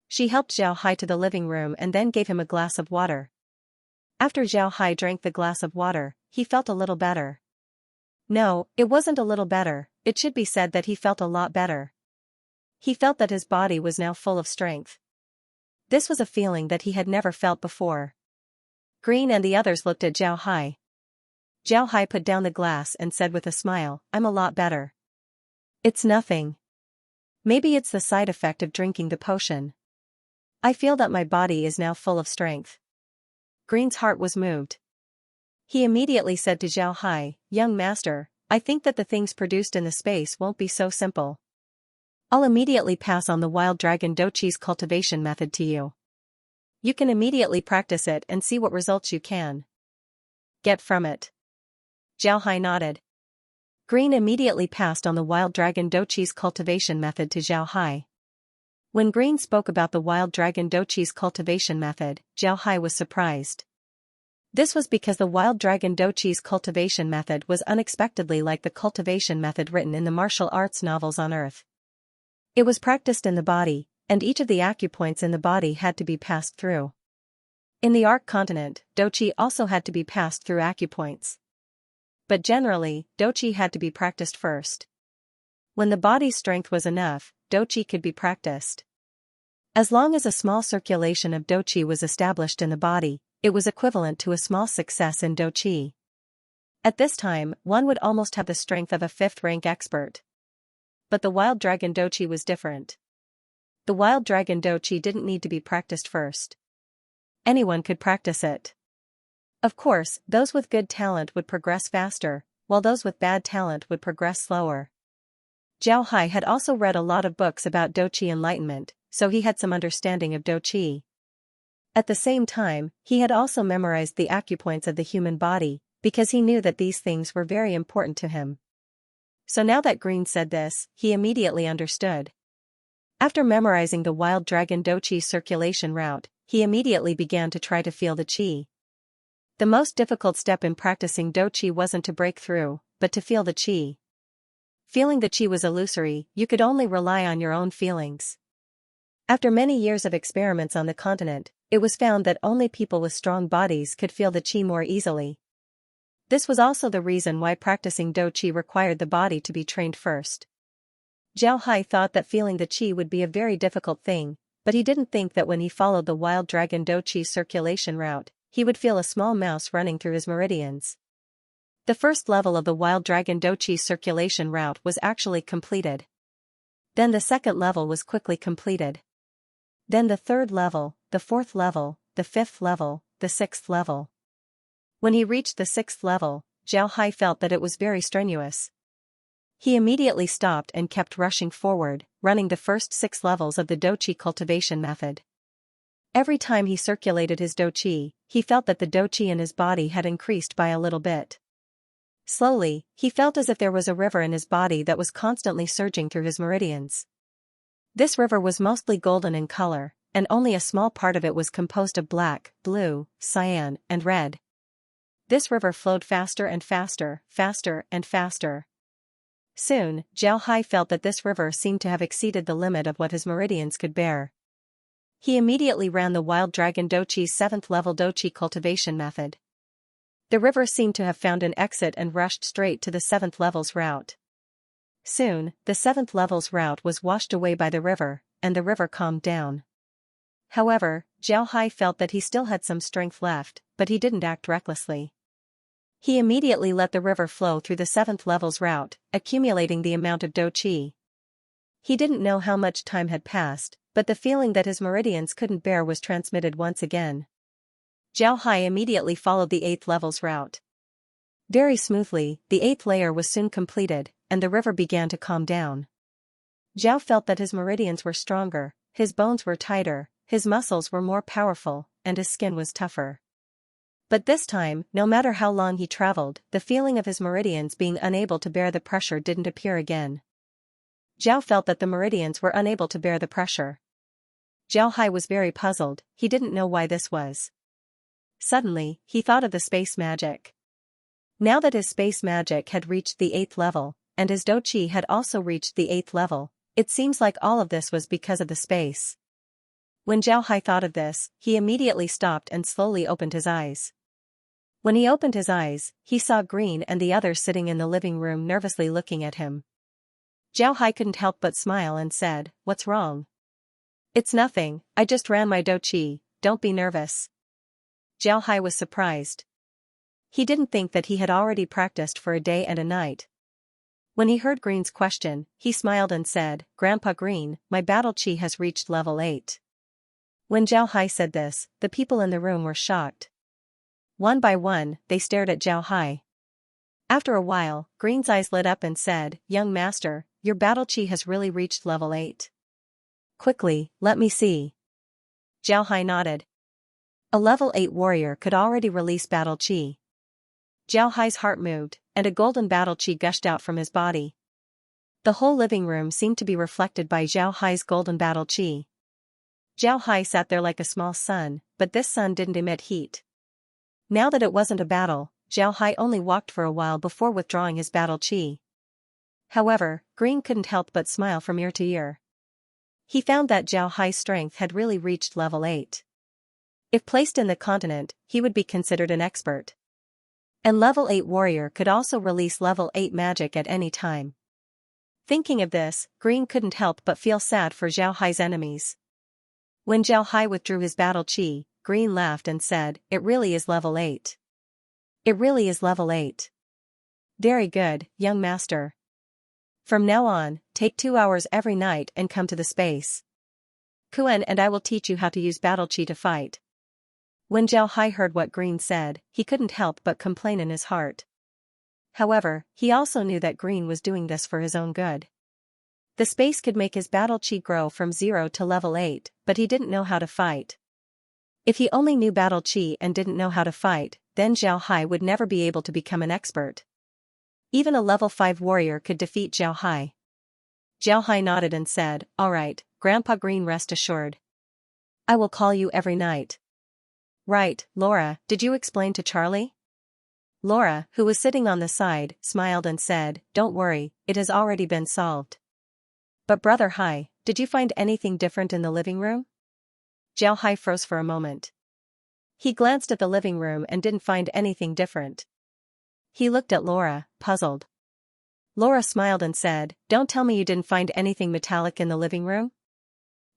She helped Zhao Hai to the living room and then gave him a glass of water. After Zhao Hai drank the glass of water, he felt a little better. No, it wasn't a little better, it should be said that he felt a lot better. He felt that his body was now full of strength. This was a feeling that he had never felt before. Green and the others looked at Zhao Hai. Zhao Hai put down the glass and said with a smile, "I'm a lot better. It's nothing. Maybe it's the side effect of drinking the potion. I feel that my body is now full of strength." Green's heart was moved. He immediately said to Zhao Hai, "Young master, I think that the things produced in the space won't be so simple. I'll immediately pass on the wild dragon Dochi's cultivation method to you. You can immediately practice it and see what results you can get from it." Zhao Hai nodded. Green immediately passed on the wild dragon Dochi's cultivation method to Zhao Hai. When Green spoke about the wild dragon Dochi's cultivation method, Zhao Hai was surprised. This was because the wild dragon Dochi's cultivation method was unexpectedly like the cultivation method written in the martial arts novels on Earth. It was practiced in the body, and each of the acupoints in the body had to be passed through. In the Arc continent, Dochi also had to be passed through acupoints. But generally, Dochi had to be practiced first. When the body's strength was enough, Dochi could be practiced. As long as a small circulation of Dochi was established in the body, it was equivalent to a small success in Dochi. At this time, one would almost have the strength of a 5th-rank expert. But the wild dragon Dochi was different. The wild dragon Dochi didn't need to be practiced first. Anyone could practice it. Of course, those with good talent would progress faster, while those with bad talent would progress slower. Zhao Hai had also read a lot of books about Doqi enlightenment, so he had some understanding of Doqi. At the same time, he had also memorized the acupoints of the human body, because he knew that these things were very important to him. So now that Green said this, he immediately understood. After memorizing the wild dragon Doqi circulation route, he immediately began to try to feel the qi. The most difficult step in practicing Doqi wasn't to break through, but to feel the qi. Feeling the qi was illusory, you could only rely on your own feelings. After many years of experiments on the continent, it was found that only people with strong bodies could feel the qi more easily. This was also the reason why practicing Doqi required the body to be trained first. Zhao Hai thought that feeling the qi would be a very difficult thing, but he didn't think that when he followed the wild dragon Doqi circulation route, he would feel a small mouse running through his meridians. The first level of the wild dragon Doqi circulation route was actually completed. Then the second level was quickly completed. Then the third level, the fourth level, the fifth level, the sixth level. When he reached the sixth level, Zhao Hai felt that it was very strenuous. He immediately stopped and kept rushing forward, running the first 6 levels of the Doqi cultivation method. Every time he circulated his Doqi, he felt that the Doqi in his body had increased by a little bit. Slowly, he felt as if there was a river in his body that was constantly surging through his meridians. This river was mostly golden in color, and only a small part of it was composed of black, blue, cyan, and red. This river flowed faster and faster, faster and faster. Soon, Zhao Hai felt that this river seemed to have exceeded the limit of what his meridians could bear. He immediately ran the wild dragon Doqi's 7th level Doqi cultivation method. The river seemed to have found an exit and rushed straight to the 7th level's route. Soon, the 7th level's route was washed away by the river, and the river calmed down. However, Zhao Hai felt that he still had some strength left, but he didn't act recklessly. He immediately let the river flow through the 7th level's route, accumulating the amount of Doqi. He didn't know how much time had passed, but the feeling that his meridians couldn't bear was transmitted once again. Zhao Hai immediately followed the 8th level's route. Very smoothly, the 8th layer was soon completed, and the river began to calm down. Zhao felt that his meridians were stronger, his bones were tighter, his muscles were more powerful, and his skin was tougher. But this time, no matter how long he traveled, the feeling of his meridians being unable to bear the pressure didn't appear again. Zhao felt that the meridians were unable to bear the pressure. Zhao Hai was very puzzled, he didn't know why this was. Suddenly, he thought of the space magic. Now that his space magic had reached the 8th level, and his Doqi had also reached the 8th level, it seems like all of this was because of the space. When Zhao Hai thought of this, he immediately stopped and slowly opened his eyes. When he opened his eyes, he saw Green and the others sitting in the living room nervously looking at him. Zhao Hai couldn't help but smile and said, "What's wrong?" "It's nothing, I just ran my Doqi, don't be nervous." Zhao Hai was surprised. He didn't think that he had already practiced for a day and a night. When he heard Green's question, he smiled and said, "Grandpa Green, my battle chi has reached level 8. When Zhao Hai said this, the people in the room were shocked. One by one, they stared at Zhao Hai. After a while, Green's eyes lit up and said, "Young master, your battle chi has really reached level 8. Quickly, let me see." Zhao Hai nodded. A level 8 warrior could already release battle chi. Zhao Hai's heart moved, and a golden battle chi gushed out from his body. The whole living room seemed to be reflected by Zhao Hai's golden battle chi. Zhao Hai sat there like a small sun, but this sun didn't emit heat. Now that it wasn't a battle, Zhao Hai only walked for a while before withdrawing his battle chi. However, Green couldn't help but smile from ear to ear. He found that Zhao Hai's strength had really reached level 8. If placed in the continent, he would be considered an expert. And level 8 warrior could also release level 8 magic at any time. Thinking of this, Green couldn't help but feel sad for Zhao Hai's enemies. When Zhao Hai withdrew his battle chi, Green laughed and said, "It really is level 8. It really is level 8. Very good, young master. From now on, take 2 hours every night and come to the space. Kuen and I will teach you how to use battle chi to fight." When Zhao Hai heard what Green said, he couldn't help but complain in his heart. However, he also knew that Green was doing this for his own good. The space could make his battle chi grow from 0 to level 8, but he didn't know how to fight. If he only knew battle chi and didn't know how to fight, then Zhao Hai would never be able to become an expert. Even a level 5 warrior could defeat Zhao Hai. Zhao Hai nodded and said, "Alright, Grandpa Green, rest assured. I will call you every night." "Right, Laura, did you explain to Charlie?" Laura, who was sitting on the side, smiled and said, "Don't worry, it has already been solved." "But Brother Hai, did you find anything different in the living room?" Zhao Hai froze for a moment. He glanced at the living room and didn't find anything different. He looked at Laura, puzzled. Laura smiled and said, "Don't tell me you didn't find anything metallic in the living room?"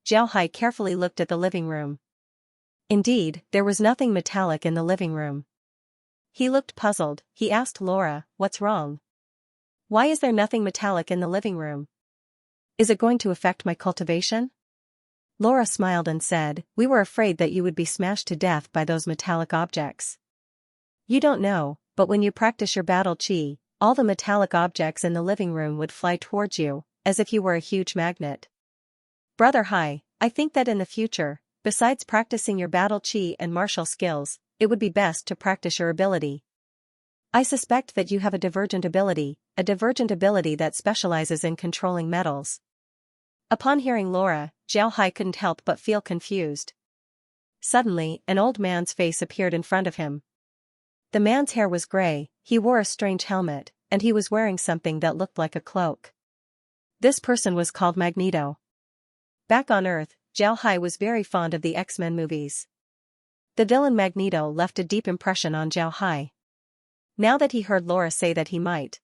Zhao Hai carefully looked at the living room. Indeed, there was nothing metallic in the living room. He looked puzzled. He asked Laura, "What's wrong? Why is there nothing metallic in the living room? Is it going to affect my cultivation?" Laura smiled and said, "We were afraid that you would be smashed to death by those metallic objects. You don't know, but when you practice your battle chi, all the metallic objects in the living room would fly towards you, as if you were a huge magnet. Brother Hai, I think that in the future, besides practicing your battle chi and martial skills, it would be best to practice your ability. I suspect that you have a divergent ability that specializes in controlling metals." Upon hearing Laura, Zhao Hai couldn't help but feel confused. Suddenly, an old man's face appeared in front of him. The man's hair was gray, he wore a strange helmet, and he was wearing something that looked like a cloak. This person was called Magneto. Back on Earth, Zhao Hai was very fond of the X-Men movies. The villain Magneto left a deep impression on Zhao Hai. Now that he heard Laura say that he might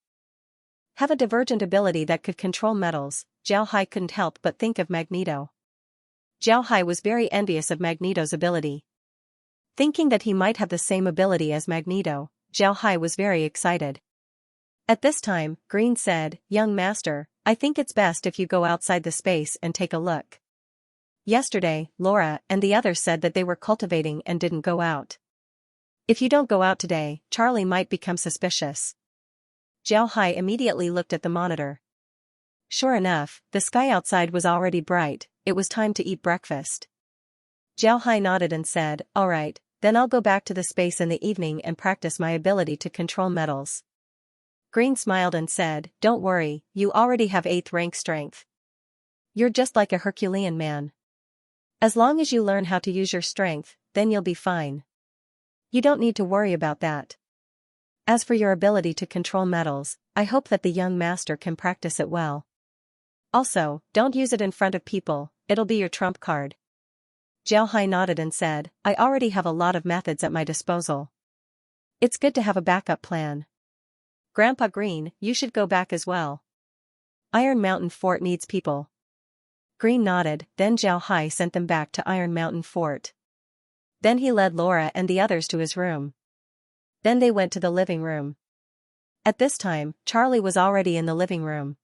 have a divergent ability that could control metals, Zhao Hai couldn't help but think of Magneto. Zhao Hai was very envious of Magneto's ability. Thinking that he might have the same ability as Magneto, Zhao Hai was very excited. At this time, Green said, "Young master, I think it's best if you go outside the space and take a look. Yesterday, Laura and the others said that they were cultivating and didn't go out. If you don't go out today, Charlie might become suspicious." Zhao Hai immediately looked at the monitor. Sure enough, the sky outside was already bright, it was time to eat breakfast. Zhao Hai nodded and said, "Alright, then I'll go back to the space in the evening and practice my ability to control metals." Green smiled and said, "Don't worry, you already have 8th rank strength. You're just like a Herculean man. As long as you learn how to use your strength, then you'll be fine. You don't need to worry about that. As for your ability to control metals, I hope that the young master can practice it well. Also, don't use it in front of people, it'll be your trump card." Zhao Hai nodded and said, "I already have a lot of methods at my disposal. It's good to have a backup plan. Grandpa Green, you should go back as well. Iron Mountain Fort needs people." Green nodded, then Zhao Hai sent them back to Iron Mountain Fort. Then he led Laura and the others to his room. Then they went to the living room. At this time, Charlie was already in the living room.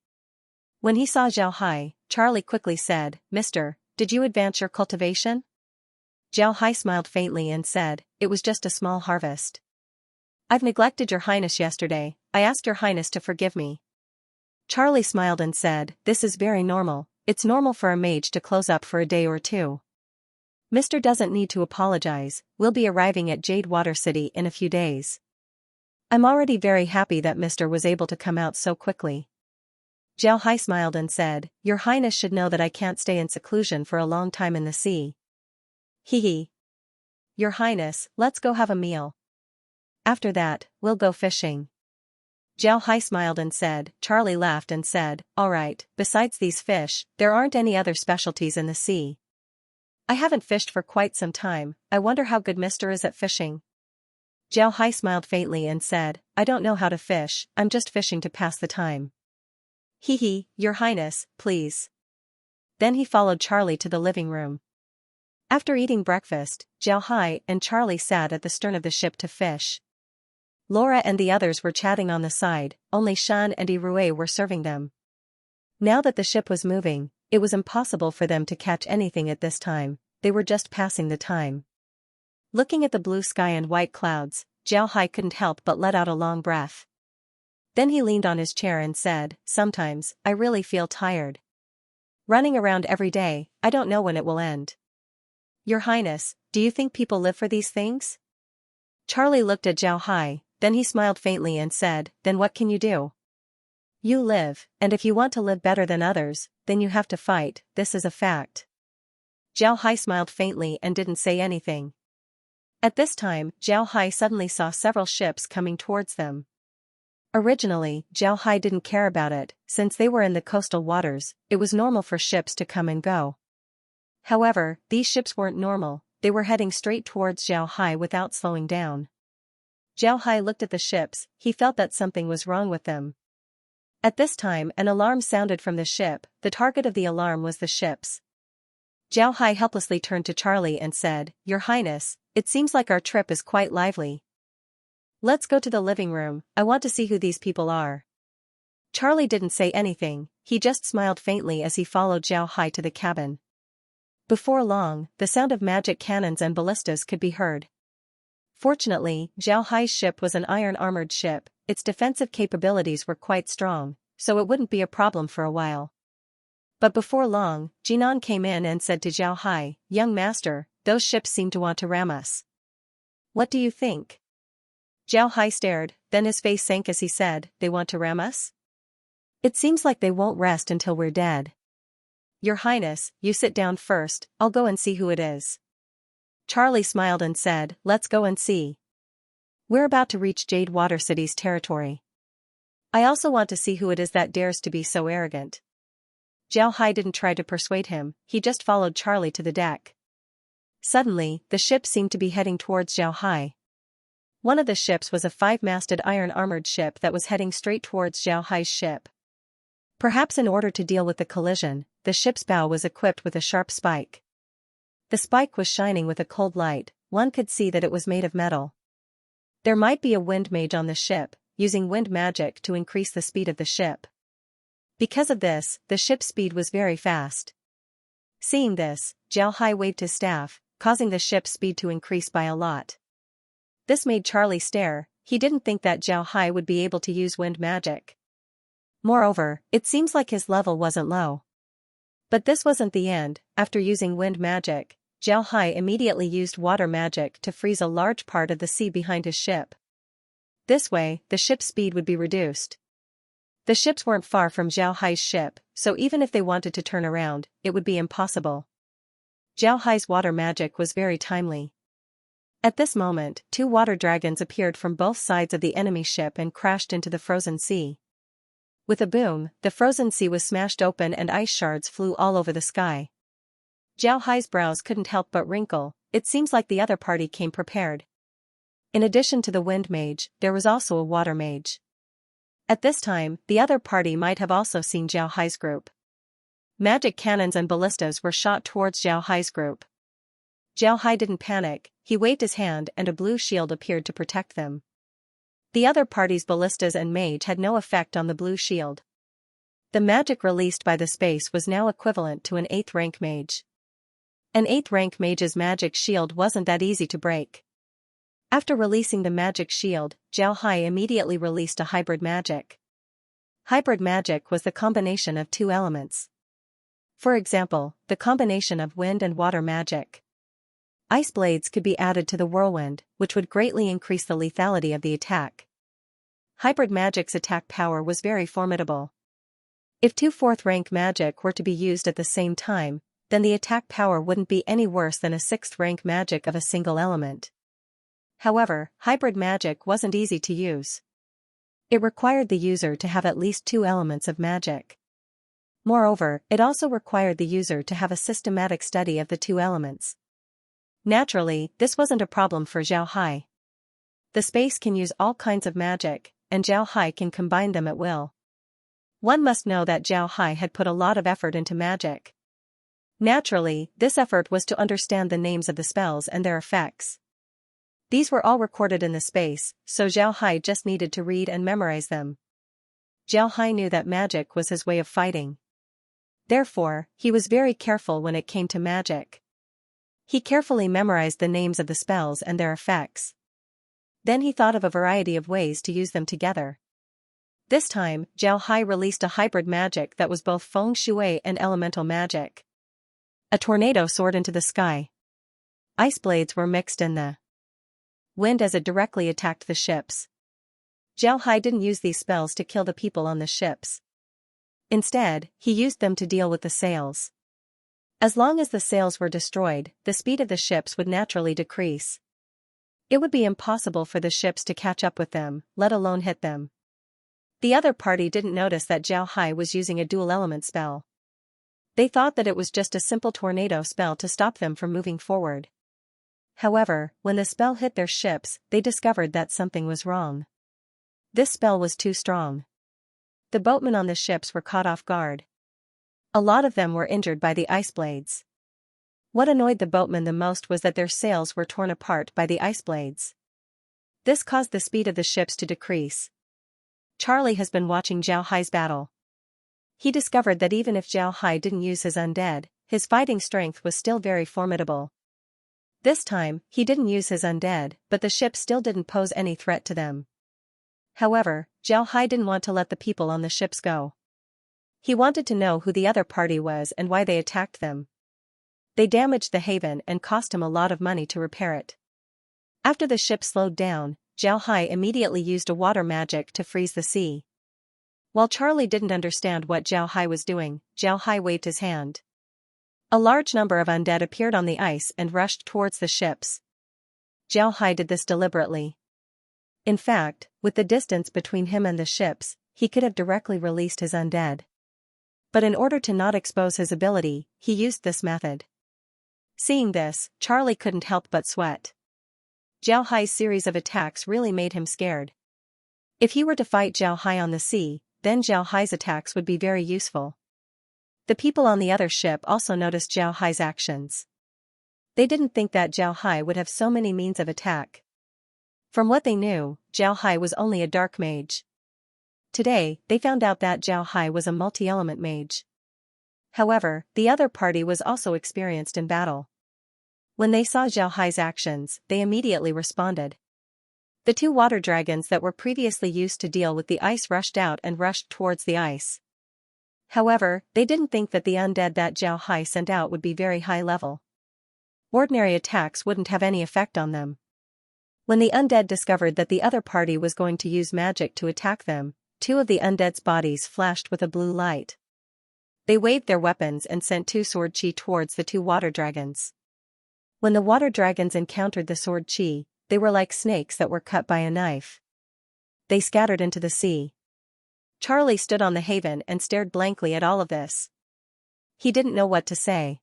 When he saw Zhao Hai, Charlie quickly said, "Mister, did you advance your cultivation?" Zhao Hai smiled faintly and said, "It was just a small harvest. I've neglected your highness yesterday, I asked your highness to forgive me." Charlie smiled and said, "This is very normal, it's normal for a mage to close up for a day or two. Mister doesn't need to apologize, we'll be arriving at Jade Water City in a few days. I'm already very happy that Mister was able to come out so quickly." Zhao Hai smiled and said, "Your highness should know that I can't stay in seclusion for a long time in the sea." "Hee. Your highness, let's go have a meal. After that, we'll go fishing." Zhao Hai smiled and said. Charlie laughed and said, "Alright, besides these fish, there aren't any other specialties in the sea. I haven't fished for quite some time, I wonder how good Mister is at fishing." Zhao Hai smiled faintly and said, "I don't know how to fish, I'm just fishing to pass the time." "Hee, your highness, please." Then he followed Charlie to the living room. After eating breakfast, Zhao Hai and Charlie sat at the stern of the ship to fish. Laura and the others were chatting on the side, only Shan and Irue were serving them. Now that the ship was moving, it was impossible for them to catch anything at this time, they were just passing the time. Looking at the blue sky and white clouds, Zhao Hai couldn't help but let out a long breath. Then he leaned on his chair and said, "Sometimes, I really feel tired. Running around every day, I don't know when it will end." "Your Highness, do you think people live for these things?" Charlie looked at Zhao Hai, then he smiled faintly and said, "Then what can you do? You live, and if you want to live better than others, then you have to fight, this is a fact." Zhao Hai smiled faintly and didn't say anything. At this time, Zhao Hai suddenly saw several ships coming towards them. Originally, Zhao Hai didn't care about it, since they were in the coastal waters, it was normal for ships to come and go. However, these ships weren't normal, they were heading straight towards Zhao Hai without slowing down. Zhao Hai looked at the ships, he felt that something was wrong with them. At this time an alarm sounded from the ship, the target of the alarm was the ships. Zhao Hai helplessly turned to Charlie and said, "Your Highness, it seems like our trip is quite lively. Let's go to the living room, I want to see who these people are." Charlie didn't say anything, he just smiled faintly as he followed Zhao Hai to the cabin. Before long, the sound of magic cannons and ballistas could be heard. Fortunately, Zhao Hai's ship was an iron-armored ship, its defensive capabilities were quite strong, so it wouldn't be a problem for a while. But before long, Jinan came in and said to Zhao Hai, "Young master, those ships seem to want to ram us. What do you think?" Zhao Hai stared, then his face sank as he said, "They want to ram us? It seems like they won't rest until we're dead." "Your Highness, you sit down first, I'll go and see who it is." Charlie smiled and said, "Let's go and see. We're about to reach Jade Water City's territory. I also want to see who it is that dares to be so arrogant." Zhao Hai didn't try to persuade him, he just followed Charlie to the deck. Suddenly, the ship seemed to be heading towards Zhao Hai. One of the ships was a 5-masted iron-armored ship that was heading straight towards Zhao Hai's ship. Perhaps in order to deal with the collision, the ship's bow was equipped with a sharp spike. The spike was shining with a cold light, one could see that it was made of metal. There might be a wind mage on the ship, using wind magic to increase the speed of the ship. Because of this, the ship's speed was very fast. Seeing this, Zhao Hai waved his staff, causing the ship's speed to increase by a lot. This made Charlie stare, he didn't think that Zhao Hai would be able to use wind magic. Moreover, it seems like his level wasn't low. But this wasn't the end, after using wind magic, Zhao Hai immediately used water magic to freeze a large part of the sea behind his ship. This way, the ship's speed would be reduced. The ships weren't far from Zhao Hai's ship, so even if they wanted to turn around, it would be impossible. Zhao Hai's water magic was very timely. At this moment, 2 water dragons appeared from both sides of the enemy ship and crashed into the frozen sea. With a boom, the frozen sea was smashed open and ice shards flew all over the sky. Zhao Hai's brows couldn't help but wrinkle, it seems like the other party came prepared. In addition to the wind mage, there was also a water mage. At this time, the other party might have also seen Zhao Hai's group. Magic cannons and ballistas were shot towards Zhao Hai's group. Zhao Hai didn't panic, he waved his hand and a blue shield appeared to protect them. The other party's ballistas and mage had no effect on the blue shield. The magic released by the space was now equivalent to an 8th rank mage. An 8th rank mage's magic shield wasn't that easy to break. After releasing the magic shield, Zhao Hai immediately released a hybrid magic. Hybrid magic was the combination of 2 elements. For example, the combination of wind and water magic. Ice blades could be added to the whirlwind, which would greatly increase the lethality of the attack. Hybrid magic's attack power was very formidable. If 2 4th rank magic were to be used at the same time, then the attack power wouldn't be any worse than a 6th rank magic of a single element. However, hybrid magic wasn't easy to use. It required the user to have at least 2 elements of magic. Moreover, it also required the user to have a systematic study of the 2 elements. Naturally, this wasn't a problem for Zhao Hai. The space can use all kinds of magic, and Zhao Hai can combine them at will. One must know that Zhao Hai had put a lot of effort into magic. Naturally, this effort was to understand the names of the spells and their effects. These were all recorded in the space, so Zhao Hai just needed to read and memorize them. Zhao Hai knew that magic was his way of fighting. Therefore, he was very careful when it came to magic. He carefully memorized the names of the spells and their effects. Then he thought of a variety of ways to use them together. This time, Zhao Hai released a hybrid magic that was both feng shui and elemental magic. A tornado soared into the sky. Ice blades were mixed in the wind as it directly attacked the ships. Zhao Hai didn't use these spells to kill the people on the ships. Instead, he used them to deal with the sails. As long as the sails were destroyed, the speed of the ships would naturally decrease. It would be impossible for the ships to catch up with them, let alone hit them. The other party didn't notice that Zhao Hai was using a dual-element spell. They thought that it was just a simple tornado spell to stop them from moving forward. However, when the spell hit their ships, they discovered that something was wrong. This spell was too strong. The boatmen on the ships were caught off guard. A lot of them were injured by the ice blades. What annoyed the boatmen the most was that their sails were torn apart by the ice blades. This caused the speed of the ships to decrease. Charlie has been watching Zhao Hai's battle. He discovered that even if Zhao Hai didn't use his undead, his fighting strength was still very formidable. This time, he didn't use his undead, but the ships still didn't pose any threat to them. However, Zhao Hai didn't want to let the people on the ships go. He wanted to know who the other party was and why they attacked them. They damaged the haven and cost him a lot of money to repair it. After the ship slowed down, Zhao Hai immediately used a water magic to freeze the sea. While Charlie didn't understand what Zhao Hai was doing, Zhao Hai waved his hand. A large number of undead appeared on the ice and rushed towards the ships. Zhao Hai did this deliberately. In fact, with the distance between him and the ships, he could have directly released his undead. But in order to not expose his ability, he used this method. Seeing this, Charlie couldn't help but sweat. Zhao Hai's series of attacks really made him scared. If he were to fight Zhao Hai on the sea, then Zhao Hai's attacks would be very useful. The people on the other ship also noticed Zhao Hai's actions. They didn't think that Zhao Hai would have so many means of attack. From what they knew, Zhao Hai was only a dark mage. Today, they found out that Zhao Hai was a multi-element mage. However, the other party was also experienced in battle. When they saw Zhao Hai's actions, they immediately responded. The two water dragons that were previously used to deal with the ice rushed out and rushed towards the ice. However, they didn't think that the undead that Zhao Hai sent out would be very high level. Ordinary attacks wouldn't have any effect on them. When the undead discovered that the other party was going to use magic to attack them, two of the undead's bodies flashed with a blue light. They waved their weapons and sent two sword chi towards the two water dragons. When the water dragons encountered the sword chi, they were like snakes that were cut by a knife. They scattered into the sea. Charlie stood on the haven and stared blankly at all of this. He didn't know what to say.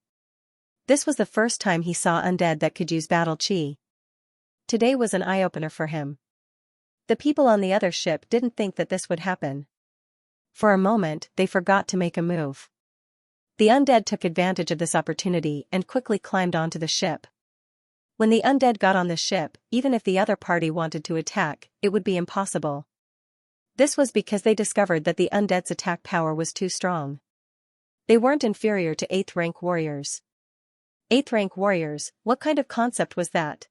This was the first time he saw undead that could use battle chi. Today was an eye-opener for him. The people on the other ship didn't think that this would happen. For a moment, they forgot to make a move. The undead took advantage of this opportunity and quickly climbed onto the ship. When the undead got on the ship, even if the other party wanted to attack, it would be impossible. This was because they discovered that the undead's attack power was too strong. They weren't inferior to 8th rank warriors. 8th rank warriors, what kind of concept was that?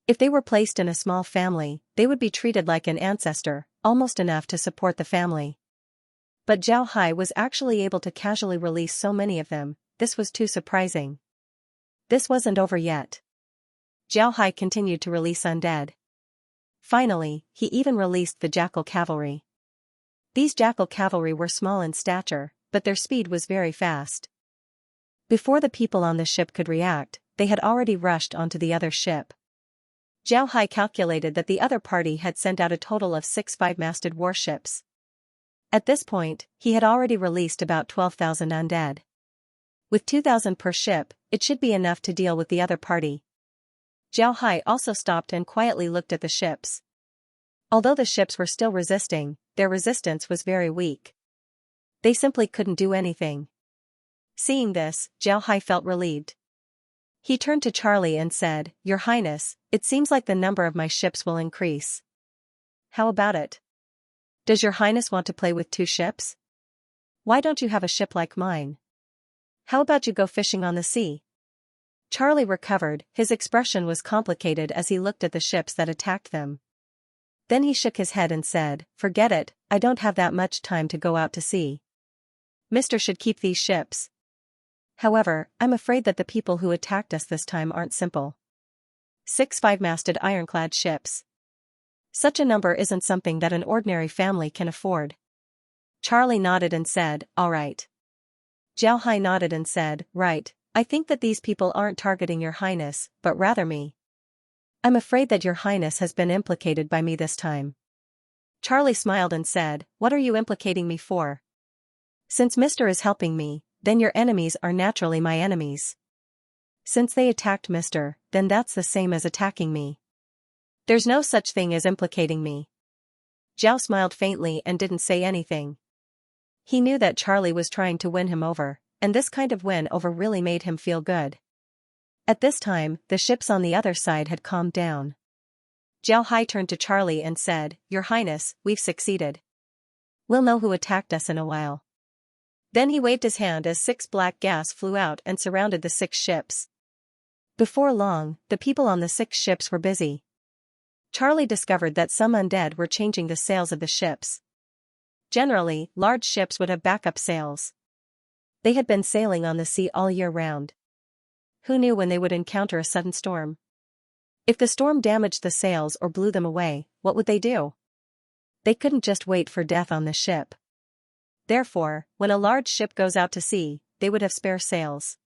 If they were placed in a small family, they would be treated like an ancestor, almost enough to support the family. But Zhao Hai was actually able to casually release so many of them. This was too surprising. This wasn't over yet. Zhao Hai continued to release undead. Finally, he even released the jackal cavalry. These jackal cavalry were small in stature, but their speed was very fast. Before the people on the ship could react, they had already rushed onto the other ship. Zhao Hai calculated that the other party had sent out a total of 6 5-masted warships. At this point, he had already released about 12,000 undead. With 2,000 per ship, it should be enough to deal with the other party. Zhao Hai also stopped and quietly looked at the ships. Although the ships were still resisting, their resistance was very weak. They simply couldn't do anything. Seeing this, Zhao Hai felt relieved. He turned to Charlie and said, "Your Highness, it seems like the number of my ships will increase. How about it? Does Your Highness want to play with 2 ships? Why don't you have a ship like mine? How about you go fishing on the sea?" Charlie recovered, his expression was complicated as he looked at the ships that attacked them. Then he shook his head and said, forget it, I don't have that much time to go out to sea. Mr. should keep these ships. However, I'm afraid that the people who attacked us this time aren't simple. 6 5-masted ironclad ships. Such a number isn't something that an ordinary family can afford. Charlie nodded and said, all right. Zhao Hai nodded and said, right, I think that these people aren't targeting your highness, but rather me. I'm afraid that your highness has been implicated by me this time. Charlie smiled and said, what are you implicating me for? Since Mr. is helping me, then your enemies are naturally my enemies. Since they attacked Mr., then that's the same as attacking me. There's no such thing as implicating me. Zhao smiled faintly and didn't say anything. He knew that Charlie was trying to win him over, and this kind of win over really made him feel good. At this time, the ships on the other side had calmed down. Zhao Hai turned to Charlie and said, Your Highness, we've succeeded. We'll know who attacked us in a while. Then he waved his hand as 6 black gas flew out and surrounded the 6 ships. Before long, the people on the 6 ships were busy. Charlie discovered that some undead were changing the sails of the ships. Generally, large ships would have backup sails. They had been sailing on the sea all year round. Who knew when they would encounter a sudden storm? If the storm damaged the sails or blew them away, what would they do? They couldn't just wait for death on the ship. Therefore, when a large ship goes out to sea, they would have spare sails.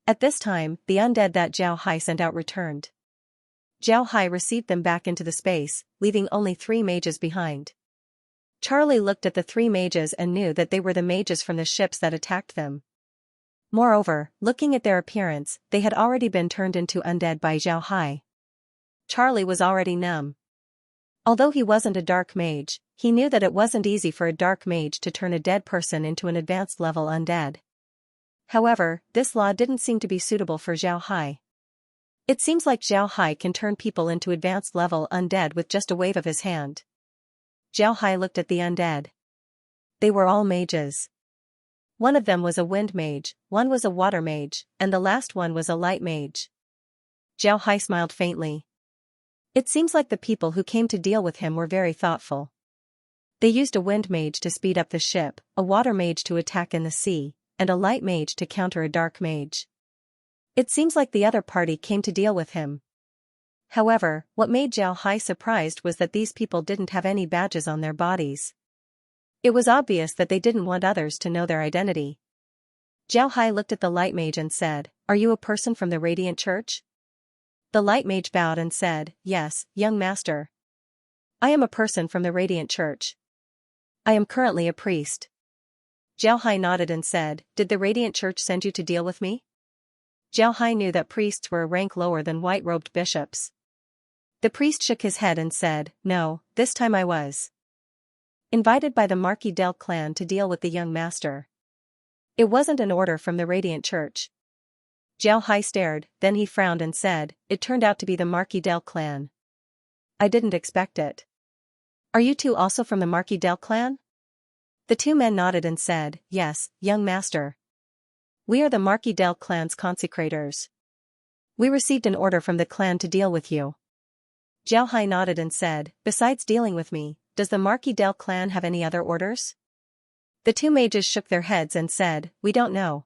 At this time, the undead that Zhao Hai sent out returned. Zhao Hai received them back into the space, leaving only 3 mages behind. Charlie looked at the 3 mages and knew that they were the mages from the ships that attacked them. Moreover, looking at their appearance, they had already been turned into undead by Zhao Hai. Charlie was already numb. Although he wasn't a dark mage, he knew that it wasn't easy for a dark mage to turn a dead person into an advanced level undead. However, this law didn't seem to be suitable for Zhao Hai. It seems like Zhao Hai can turn people into advanced level undead with just a wave of his hand. Zhao Hai looked at the undead. They were all mages. One of them was a wind mage, one was a water mage, and the last one was a light mage. Zhao Hai smiled faintly. It seems like the people who came to deal with him were very thoughtful. They used a wind mage to speed up the ship, a water mage to attack in the sea, and a light mage to counter a dark mage. It seems like the other party came to deal with him. However, what made Zhao Hai surprised was that these people didn't have any badges on their bodies. It was obvious that they didn't want others to know their identity. Zhao Hai looked at the light mage and said, Are you a person from the Radiant Church? The light mage bowed and said, Yes, young master. I am a person from the Radiant Church. I am currently a priest. Zhao Hai nodded and said, Did the Radiant Church send you to deal with me? Zhao Hai knew that priests were a rank lower than white-robed bishops. The priest shook his head and said, No, this time I was invited by the Marquis del clan to deal with the young master. It wasn't an order from the Radiant Church. Zhao Hai stared, then he frowned and said, It turned out to be the Marquis del clan. I didn't expect it. Are you two also from the Marquis del clan? The 2 men nodded and said, Yes, young master. We are the Marquis del clan's consecrators. We received an order from the clan to deal with you. Zhao Hai nodded and said, Besides dealing with me, does the Marquis del clan have any other orders? The 2 mages shook their heads and said, We don't know.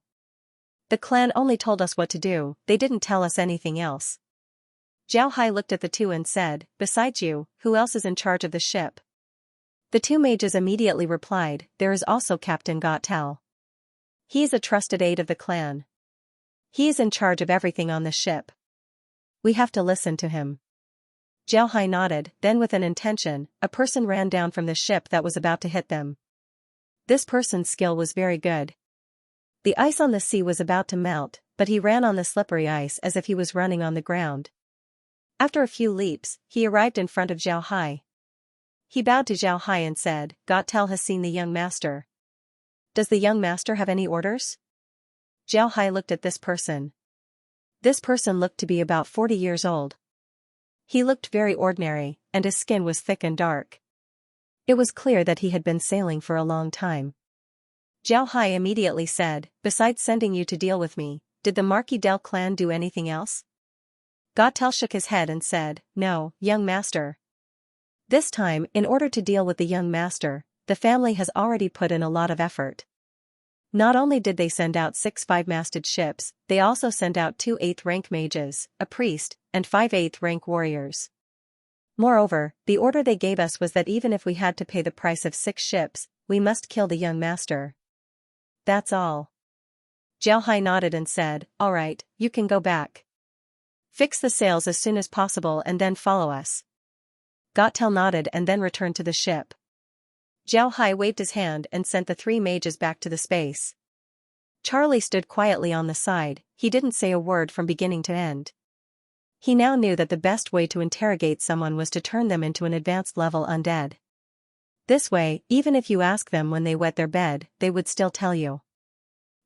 The clan only told us what to do, they didn't tell us anything else. Zhao Hai looked at the 2 and said, Besides you, who else is in charge of the ship? The 2 mages immediately replied, There is also Captain Got Tal. He is a trusted aide of the clan. He is in charge of everything on the ship. We have to listen to him. Zhao Hai nodded, then with an intention, a person ran down from the ship that was about to hit them. This person's skill was very good. The ice on the sea was about to melt, but he ran on the slippery ice as if he was running on the ground. After a few leaps, he arrived in front of Zhao Hai. He bowed to Zhao Hai and said, Got Tal has seen the young master. Does the young master have any orders? Zhao Hai looked at this person. This person looked to be about 40 years old. He looked very ordinary, and his skin was thick and dark. It was clear that he had been sailing for a long time. Zhao Hai immediately said, Besides sending you to deal with me, did the Marquis del clan do anything else? Got Tal shook his head and said, No, young master. This time, in order to deal with the young master, the family has already put in a lot of effort. Not only did they send out 6 5-masted ships, they also sent out 2 8th-rank mages, a priest, and 5 8th-rank warriors. Moreover, the order they gave us was that even if we had to pay the price of 6 ships, we must kill the young master. That's all. Xiaohai nodded and said, "All right, you can go back. Fix the sails as soon as possible and then follow us." Gottel nodded and then returned to the ship. Xiaohai waved his hand and sent the 3 mages back to the space. Charlie stood quietly on the side, he didn't say a word from beginning to end. He now knew that the best way to interrogate someone was to turn them into an advanced level undead. This way, even if you ask them when they wet their bed, they would still tell you.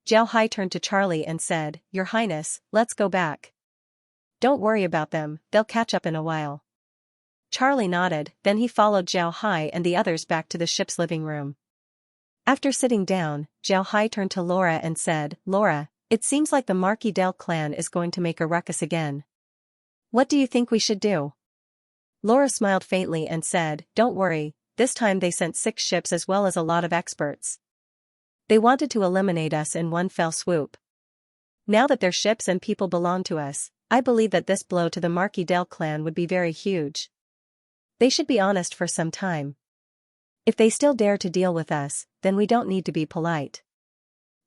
Xiaohai turned to Charlie and said, "Your Highness, let's go back. Don't worry about them, they'll catch up in a while." Charlie nodded, then he followed Xiaohai and the others back to the ship's living room. After sitting down, Xiaohai turned to Laura and said, "Laura, it seems like the Marquis del clan is going to make a ruckus again. What do you think we should do?" Laura smiled faintly and said, "Don't worry, this time they sent 6 ships as well as a lot of experts. They wanted to eliminate us in one fell swoop. Now that their ships and people belong to us, I believe that this blow to the Marquis del clan would be very huge. They should be honest for some time. If they still dare to deal with us, then we don't need to be polite.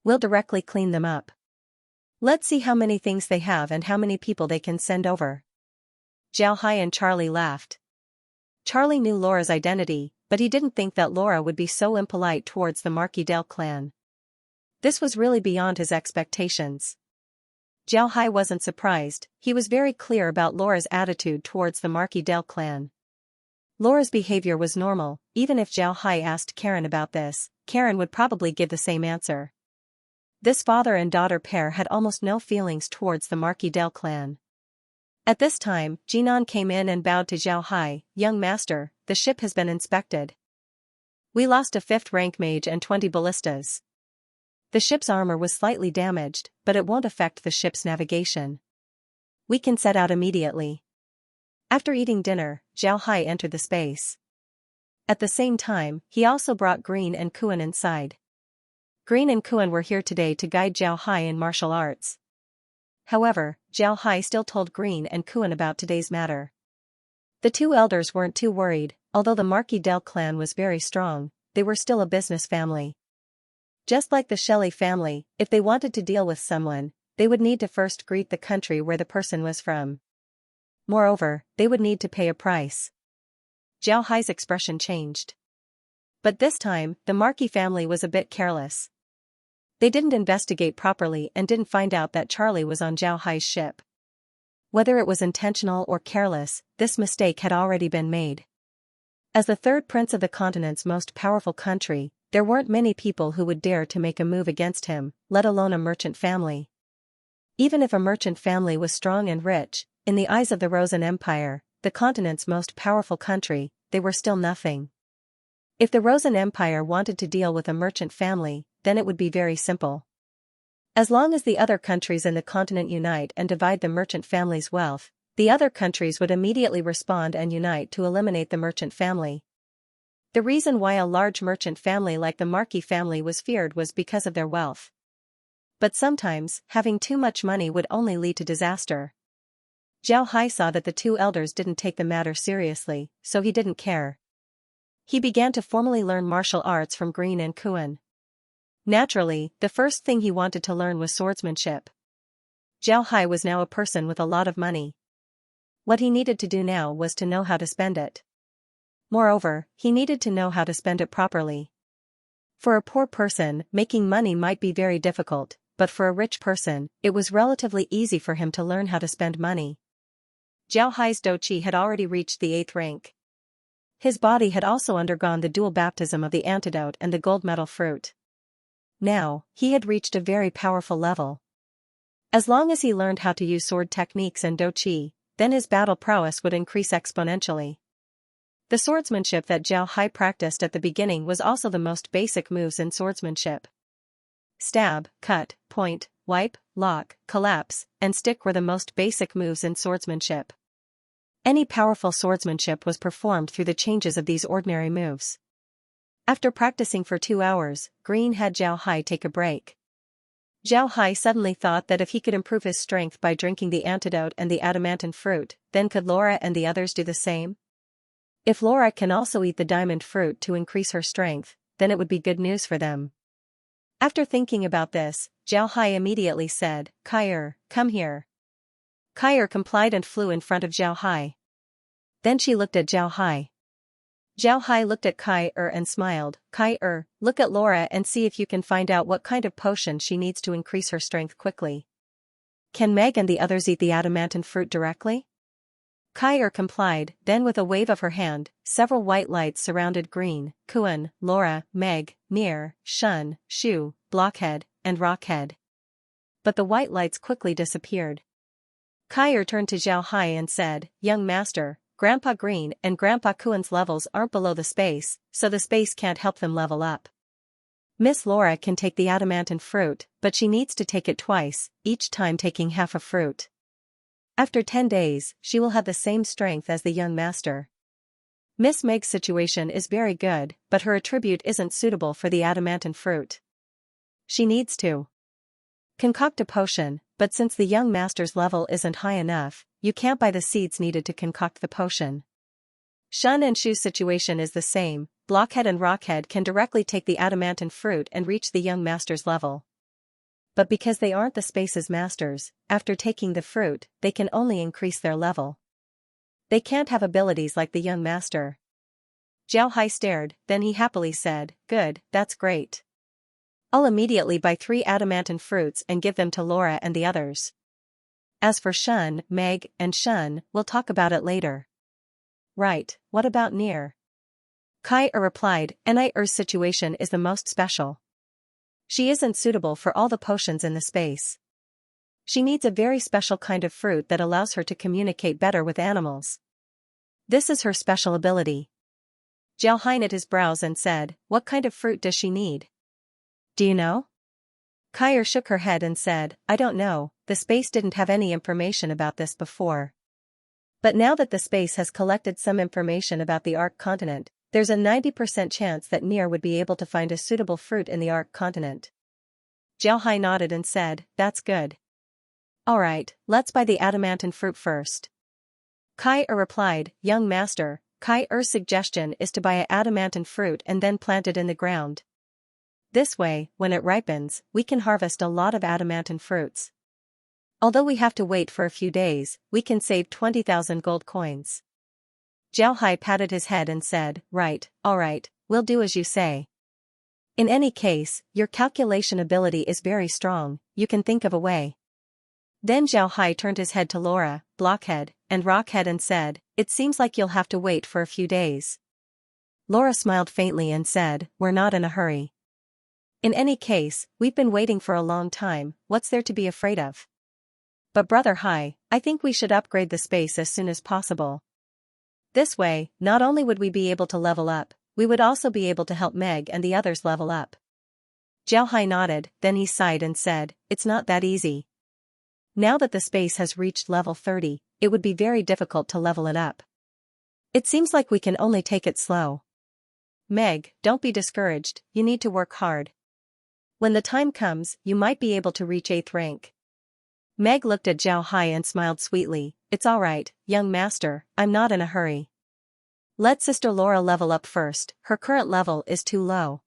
We'll directly clean them up. Let's see how many things they have and how many people they can send over." Xiaohai and Charlie laughed. Charlie knew Laura's identity, but he didn't think that Laura would be so impolite towards the Marquis del clan. This was really beyond his expectations. Xiaohai wasn't surprised, he was very clear about Laura's attitude towards the Marquis del clan. Laura's behavior was normal, even if Xiaohai asked Karen about this, Karen would probably give the same answer. This father and daughter pair had almost no feelings towards the Marquis del clan. At this time, Jinan came in and bowed to Xiaohai, "Young master, the ship has been inspected. We lost a 5th-rank mage and 20 ballistas. The ship's armor was slightly damaged, but it won't affect the ship's navigation. We can set out immediately." After eating dinner, Xiaohai entered the space. At the same time, he also brought Green and Kuan inside. Green and Kuan were here today to guide Xiaohai in martial arts. However, Xiaohai still told Green and Kuan about today's matter. The 2 elders weren't too worried, although the Marquis del clan was very strong, they were still a business family. Just like the Shelley family, if they wanted to deal with someone, they would need to first greet the country where the person was from. Moreover, they would need to pay a price. Xiaohai's expression changed. But this time, the Marquis family was a bit careless. They didn't investigate properly and didn't find out that Charlie was on Xiaohai's ship. Whether it was intentional or careless, this mistake had already been made. As the 3rd prince of the continent's most powerful country, there weren't many people who would dare to make a move against him, let alone a merchant family. Even if a merchant family was strong and rich, in the eyes of the Rosen Empire, the continent's most powerful country, they were still nothing. If the Rosen Empire wanted to deal with a merchant family, then it would be very simple. As long as the other countries in the continent unite and divide the merchant family's wealth, the other countries would immediately respond and unite to eliminate the merchant family. The reason why a large merchant family like the Marquis family was feared was because of their wealth. But sometimes, having too much money would only lead to disaster. Xiaohai saw that the 2 elders didn't take the matter seriously, so he didn't care. He began to formally learn martial arts from Green and Kuan. Naturally, the first thing he wanted to learn was swordsmanship. Xiaohai was now a person with a lot of money. What he needed to do now was to know how to spend it. Moreover, he needed to know how to spend it properly. For a poor person, making money might be very difficult, but for a rich person, it was relatively easy for him to learn how to spend money. Xiaohai's Douqi had already reached the 8th rank. His body had also undergone the dual baptism of the antidote and the gold medal fruit. Now, he had reached a very powerful level. As long as he learned how to use sword techniques and Douqi, then his battle prowess would increase exponentially. The swordsmanship that Xiaohai practiced at the beginning was also the most basic moves in swordsmanship. Stab, cut, point, wipe, lock, collapse, and stick were the most basic moves in swordsmanship. Any powerful swordsmanship was performed through the changes of these ordinary moves. After practicing for 2 hours, Green had Zhao Hai take a break. Zhao Hai suddenly thought that if he could improve his strength by drinking the antidote and the adamantine fruit, then could Laura and the others do the same? If Laura can also eat the diamond fruit to increase her strength, then it would be good news for them. After thinking about this, Zhao Hai immediately said, "Kai, come here." Kai complied and flew in front of Zhao Hai. Then she looked at Zhao Hai. Zhao Hai looked at Kai and smiled. "Kai, look at Laura and see if you can find out what kind of potion she needs to increase her strength quickly. Can Meg and the others eat the adamantine fruit directly?" Kai complied, then with a wave of her hand, several white lights surrounded Green, Kuan, Laura, Meg, Mir, Shun, Shu, Blockhead, and Rockhead. But the white lights quickly disappeared. Kai turned to Zhao Hai and said, "Young master, Grandpa Green and Grandpa Kuan's levels aren't below the space, so the space can't help them level up. Miss Laura can take the adamantine fruit, but she needs to take it twice, each time taking half a fruit. After 10 days, she will have the same strength as the young master. Miss Meg's situation is very good, but her attribute isn't suitable for the adamantine fruit. She needs to concoct a potion, but since the young master's level isn't high enough, you can't buy the seeds needed to concoct the potion. Shun and Shu's situation is the same. Blockhead and Rockhead can directly take the adamantine fruit and reach the young master's level. But because they aren't the space's masters, after taking the fruit, they can only increase their level. They can't have abilities like the young master." Zhao Hai stared, then he happily said, "Good, that's great. I'll immediately buy 3 adamantine fruits and give them to Laura and the others. As for Shun, Meg, and Shun, we'll talk about it later." "Right, what about Nier?" Kai replied, "Ni's situation is the most special. She isn't suitable for all the potions in the space. She needs a very special kind of fruit that allows her to communicate better with animals. This is her special ability." Zhao Hai knit his brows and said, "What kind of fruit does she need? Do you know?" Kai shook her head and said, "I don't know, the space didn't have any information about this before. But now that the space has collected some information about the Ark continent, there's a 90% chance that Nier would be able to find a suitable fruit in the Ark continent." Zhao Hai nodded and said, "That's good. Alright, let's buy the adamantine fruit first." Kai replied, "Young master, Kai's suggestion is to buy an adamantine fruit and then plant it in the ground. This way, when it ripens, we can harvest a lot of adamantine fruits. Although we have to wait for a few days, we can save 20,000 gold coins." Zhao Hai patted his head and said, "Right, alright, we'll do as you say. In any case, your calculation ability is very strong, you can think of a way." Then Zhao Hai turned his head to Laura, Blockhead, and Rockhead and said, "It seems like you'll have to wait for a few days." Laura smiled faintly and said, "We're not in a hurry. In any case, we've been waiting for a long time, what's there to be afraid of? But Brother Hai, I think we should upgrade the space as soon as possible. This way, not only would we be able to level up, we would also be able to help Meg and the others level up." Zhao Hai nodded, then he sighed and said, "It's not that easy. Now that the space has reached level 30, it would be very difficult to level it up. It seems like we can only take it slow. Meg, don't be discouraged, you need to work hard. When the time comes, you might be able to reach 8th rank." Meg looked at Zhao Hai and smiled sweetly, "It's alright, young master, I'm not in a hurry. Let Sister Laura level up first, her current level is too low."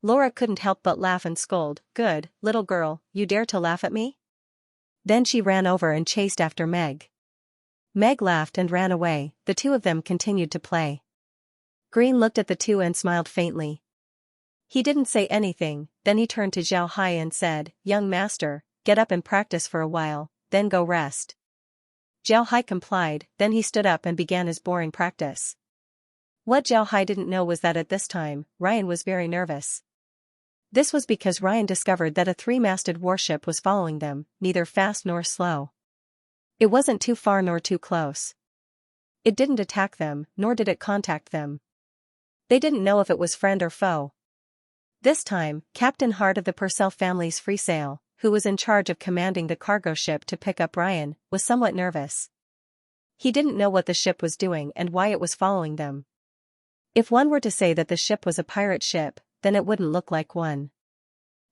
Laura couldn't help but laugh and scold, "Good, little girl, you dare to laugh at me?" Then she ran over and chased after Meg. Meg laughed and ran away, the two of them continued to play. Green looked at the two and smiled faintly. He didn't say anything, then he turned to Zhao Hai and said, "Young master, get up and practice for a while, then go rest." Zhao Hai complied, then he stood up and began his boring practice. What Zhao Hai didn't know was that at this time, Ryan was very nervous. This was because Ryan discovered that a 3-masted warship was following them, neither fast nor slow. It wasn't too far nor too close. It didn't attack them, nor did it contact them. They didn't know if it was friend or foe. This time, Captain Hart of the Purcell family's free sail, who was in charge of commanding the cargo ship to pick up Ryan, was somewhat nervous. He didn't know what the ship was doing and why it was following them. If one were to say that the ship was a pirate ship, then it wouldn't look like one.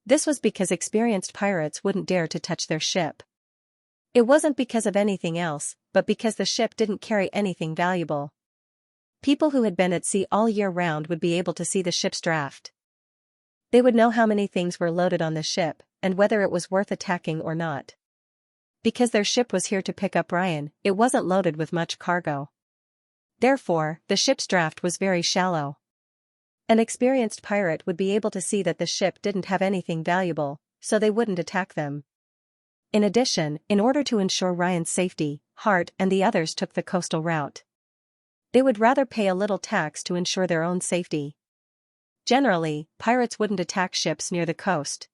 This was because experienced pirates wouldn't dare to touch their ship. It wasn't because of anything else, but because the ship didn't carry anything valuable. People who had been at sea all year round would be able to see the ship's draft. They would know how many things were loaded on the ship, and whether it was worth attacking or not. Because their ship was here to pick up Ryan, it wasn't loaded with much cargo. Therefore, the ship's draft was very shallow. An experienced pirate would be able to see that the ship didn't have anything valuable, so they wouldn't attack them. In addition, in order to ensure Ryan's safety, Hart and the others took the coastal route. They would rather pay a little tax to ensure their own safety. Generally, pirates wouldn't attack ships near the coast.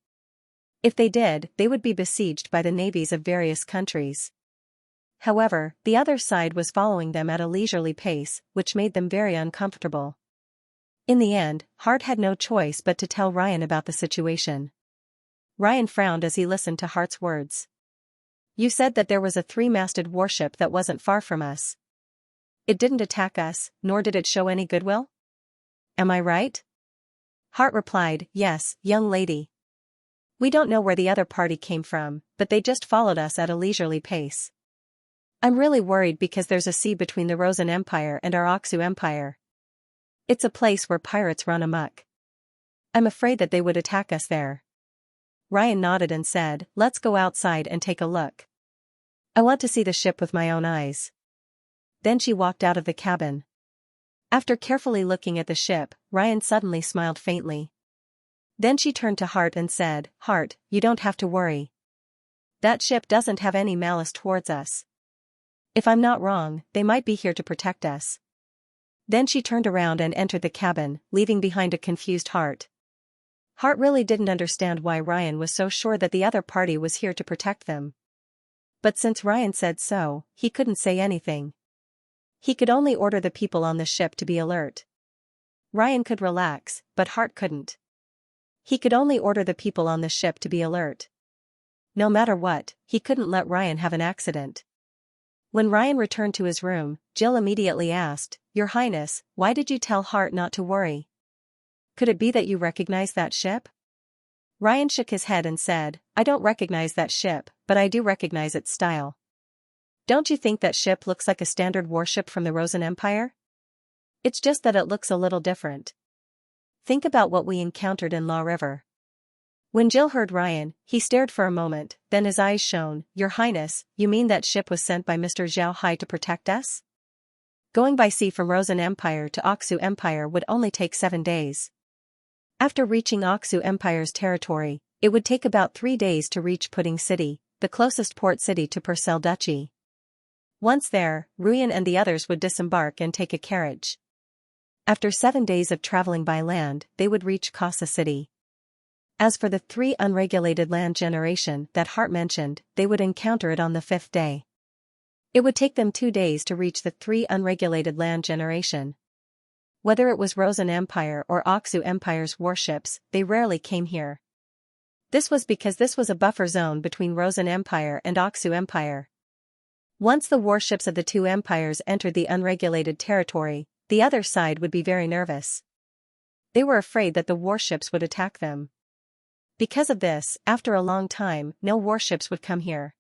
If they did, they would be besieged by the navies of various countries. However, the other side was following them at a leisurely pace, which made them very uncomfortable. In the end, Hart had no choice but to tell Ryan about the situation. Ryan frowned as he listened to Hart's words. "You said that there was a three-masted warship that wasn't far from us. It didn't attack us, nor did it show any goodwill? Am I right?" Hart replied, "Yes, young lady. We don't know where the other party came from, but they just followed us at a leisurely pace. I'm really worried because there's a sea between the Rosen Empire and our Oxu Empire. It's a place where pirates run amok. I'm afraid that they would attack us there." Ryan nodded and said, "Let's go outside and take a look. I want to see the ship with my own eyes." Then she walked out of the cabin. After carefully looking at the ship, Ryan suddenly smiled faintly. Then she turned to Hart and said, "Hart, you don't have to worry. That ship doesn't have any malice towards us. If I'm not wrong, they might be here to protect us." Then she turned around and entered the cabin, leaving behind a confused Hart. Hart really didn't understand why Ryan was so sure that the other party was here to protect them. But since Ryan said so, he couldn't say anything. He could only order the people on the ship to be alert. Ryan could relax, but Hart couldn't. He could only order the people on the ship to be alert. No matter what, he couldn't let Ryan have an accident. When Ryan returned to his room, Jill immediately asked, "Your Highness, why did you tell Hart not to worry? Could it be that you recognize that ship?" Ryan shook his head and said, "I don't recognize that ship, but I do recognize its style. Don't you think that ship looks like a standard warship from the Rosen Empire? It's just that it looks a little different. Think about what we encountered in Law River." When Jill heard Ryan, he stared for a moment, then his eyes shone. "Your Highness, you mean that ship was sent by Mr. Zhao Hai to protect us? Going by sea from Rosen Empire to Oxu Empire would only take 7 days. After reaching Oxu Empire's territory, it would take about 3 days to reach Pudding City, the closest port city to Purcell Duchy. Once there, Ruyan and the others would disembark and take a carriage. After 7 days of traveling by land, they would reach Casa City. As for the 3 unregulated land generation that Hart mentioned, they would encounter it on the 5th day. It would take them 2 days to reach the 3 unregulated land generation. Whether it was Rosen Empire or Oxu Empire's warships, they rarely came here. This was because this was a buffer zone between Rosen Empire and Oxu Empire. Once the warships of the 2 empires entered the unregulated territory, the other side would be very nervous. They were afraid that the warships would attack them. Because of this, after a long time, no warships would come here.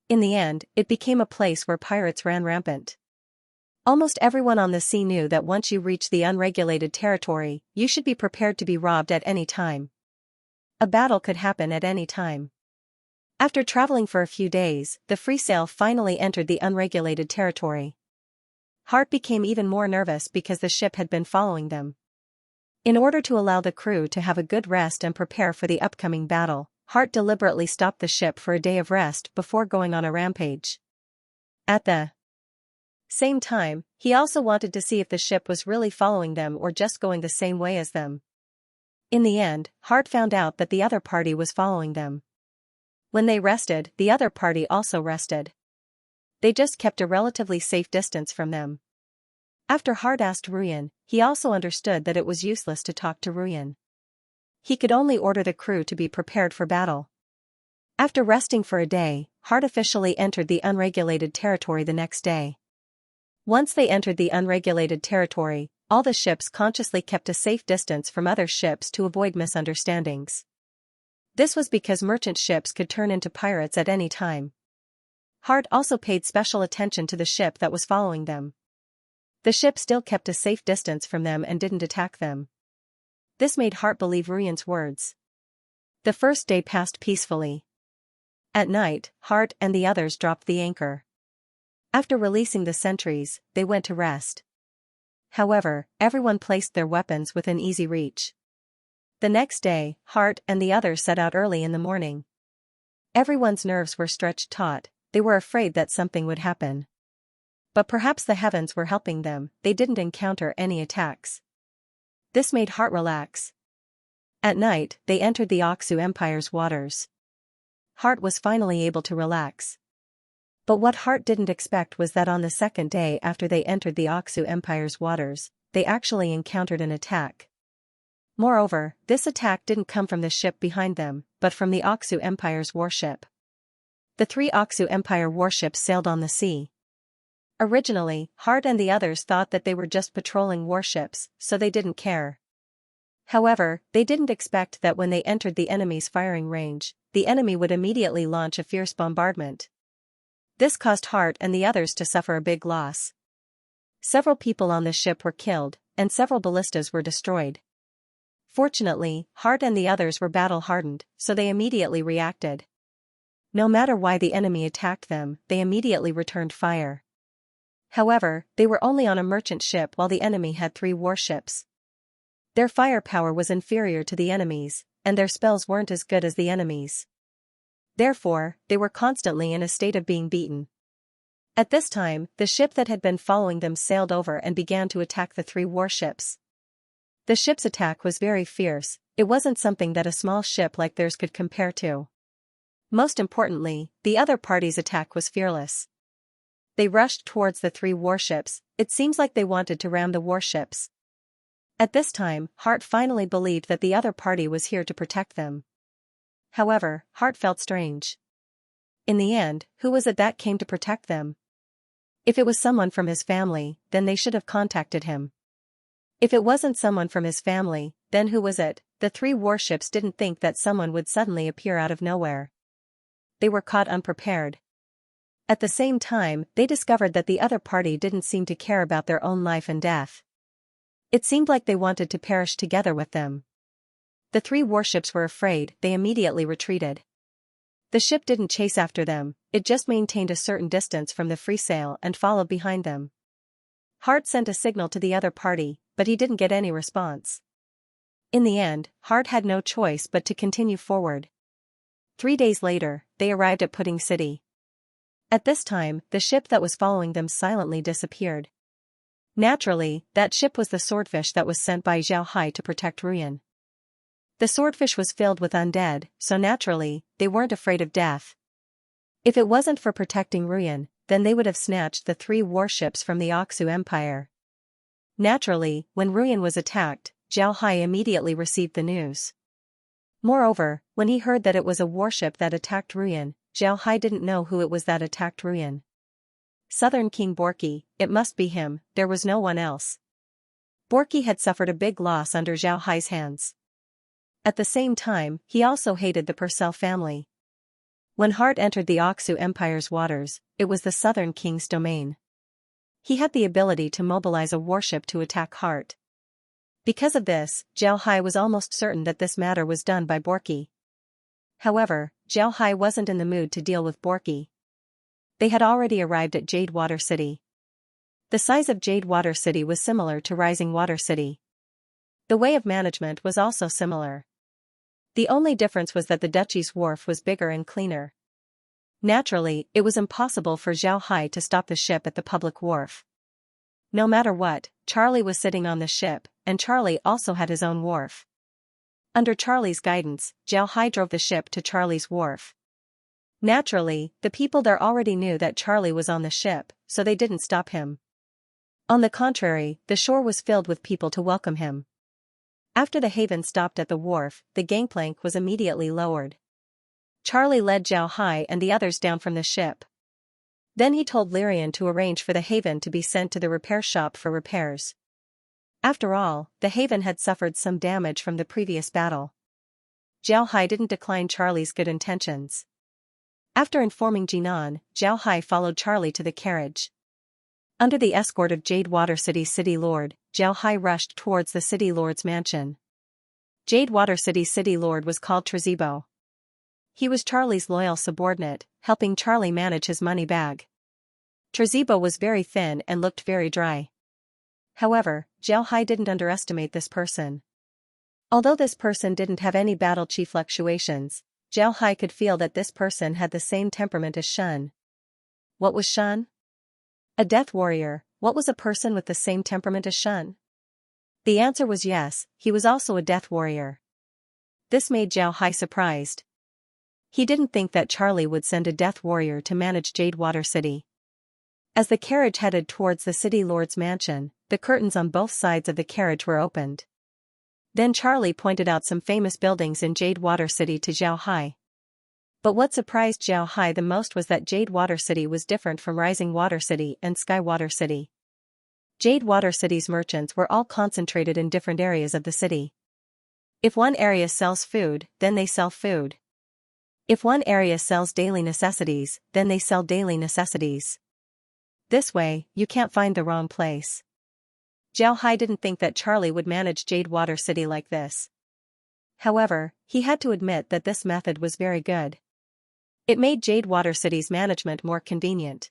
In the end, it became a place where pirates ran rampant. Almost everyone on the sea knew that once you reach the unregulated territory, you should be prepared to be robbed at any time. A battle could happen at any time. After traveling for a few days, the Free Sail finally entered the unregulated territory. Hart became even more nervous because the ship had been following them. In order to allow the crew to have a good rest and prepare for the upcoming battle, Hart deliberately stopped the ship for a day of rest before going on a rampage. At the same time, he also wanted to see if the ship was really following them or just going the same way as them. In the end, Hart found out that the other party was following them. When they rested, the other party also rested. They just kept a relatively safe distance from them. After Hart asked Ruyan, he also understood that it was useless to talk to Ruyan. He could only order the crew to be prepared for battle. After resting for a day, Hart officially entered the unregulated territory the next day. Once they entered the unregulated territory, all the ships consciously kept a safe distance from other ships to avoid misunderstandings. This was because merchant ships could turn into pirates at any time. Hart also paid special attention to the ship that was following them. The ship still kept a safe distance from them and didn't attack them. This made Hart believe Ruyen's words. The first day passed peacefully. At night, Hart and the others dropped the anchor. After releasing the sentries, they went to rest. However, everyone placed their weapons within easy reach. The next day, Hart and the others set out early in the morning. Everyone's nerves were stretched taut, they were afraid that something would happen. But perhaps the heavens were helping them, they didn't encounter any attacks. This made Hart relax. At night, they entered the Oxu Empire's waters. Hart was finally able to relax. But what Hart didn't expect was that on the second day after they entered the Oxu Empire's waters, they actually encountered an attack. Moreover, this attack didn't come from the ship behind them, but from the Oxu Empire's warship. The 3 Oxu Empire warships sailed on the sea. Originally, Hart and the others thought that they were just patrolling warships, so they didn't care. However, they didn't expect that when they entered the enemy's firing range, the enemy would immediately launch a fierce bombardment. This caused Hart and the others to suffer a big loss. Several people on the ship were killed, and several ballistas were destroyed. Fortunately, Hart and the others were battle-hardened, so they immediately reacted. No matter why the enemy attacked them, they immediately returned fire. However, they were only on a merchant ship while the enemy had 3 warships. Their firepower was inferior to the enemy's, and their spells weren't as good as the enemy's. Therefore, they were constantly in a state of being beaten. At this time, the ship that had been following them sailed over and began to attack the 3 warships. The ship's attack was very fierce, it wasn't something that a small ship like theirs could compare to. Most importantly, the other party's attack was fearless. They rushed towards the 3 warships, it seems like they wanted to ram the warships. At this time, Hart finally believed that the other party was here to protect them. However, Hart felt strange. In the end, who was it that came to protect them? If it was someone from his family, then they should have contacted him. If it wasn't someone from his family, then who was it? The 3 warships didn't think that someone would suddenly appear out of nowhere. They were caught unprepared. At the same time, they discovered that the other party didn't seem to care about their own life and death. It seemed like they wanted to perish together with them. The 3 warships were afraid, they immediately retreated. The ship didn't chase after them, it just maintained a certain distance from the free sail and followed behind them. Hart sent a signal to the other party, but he didn't get any response. In the end, Hart had no choice but to continue forward. 3 days later, they arrived at Pudding City. At this time, the ship that was following them silently disappeared. Naturally, that ship was the swordfish that was sent by Xiao Hai to protect Ruyan. The swordfish was filled with undead, so naturally, they weren't afraid of death. If it wasn't for protecting Ruyan, then they would have snatched the 3 warships from the Oxu Empire. Naturally, when Ruyan was attacked, Xiao Hai immediately received the news. Moreover, when he heard that it was a warship that attacked Ruyan, Xiao Hai didn't know who it was that attacked Ruyan. Southern King Borki, it must be him, there was no one else. Borki had suffered a big loss under Xiao Hai's hands. At the same time, he also hated the Purcell family. When Hart entered the Oxu Empire's waters, it was the Southern King's domain. He had the ability to mobilize a warship to attack Hart. Because of this, Xiao Hai was almost certain that this matter was done by Borki. However, Xiao Hai wasn't in the mood to deal with Borki. They had already arrived at Jade Water City. The size of Jade Water City was similar to Rising Water City. The way of management was also similar. The only difference was that the duchy's wharf was bigger and cleaner. Naturally, it was impossible for Xiao Hai to stop the ship at the public wharf. No matter what, Charlie was sitting on the ship, and Charlie also had his own wharf. Under Charlie's guidance, Xiao Hai drove the ship to Charlie's wharf. Naturally, the people there already knew that Charlie was on the ship, so they didn't stop him. On the contrary, the shore was filled with people to welcome him. After the Haven stopped at the wharf, the gangplank was immediately lowered. Charlie led Xiao Hai and the others down from the ship. Then he told Lyrian to arrange for the Haven to be sent to the repair shop for repairs. After all, the Haven had suffered some damage from the previous battle. Zhao Hai didn't decline Charlie's good intentions. After informing Jinan, Zhao Hai followed Charlie to the carriage. Under the escort of Jade Water City's city lord, Zhao Hai rushed towards the city lord's mansion. Jade Water City's city lord was called Trezebo. He was Charlie's loyal subordinate, helping Charlie manage his money bag. Trezebo was very thin and looked very dry. However, Zhao Hai didn't underestimate this person. Although this person didn't have any battle chi fluctuations, Zhao Hai could feel that this person had the same temperament as Shun. What was Shun? A death warrior. What was a person with the same temperament as Shun? The answer was yes, he was also a death warrior. This made Zhao Hai surprised. He didn't think that Charlie would send a death warrior to manage Jade Water City. As the carriage headed towards the city lord's mansion, the curtains on both sides of the carriage were opened. Then Charlie pointed out some famous buildings in Jade Water City to Zhao Hai. But what surprised Zhao Hai the most was that Jade Water City was different from Rising Water City and Sky Water City. Jade Water City's merchants were all concentrated in different areas of the city. If one area sells food, then they sell food. If one area sells daily necessities, then they sell daily necessities. This way, you can't find the wrong place. Zhao Hai didn't think that Charlie would manage Jade Water City like this. However, he had to admit that this method was very good. It made Jade Water City's management more convenient.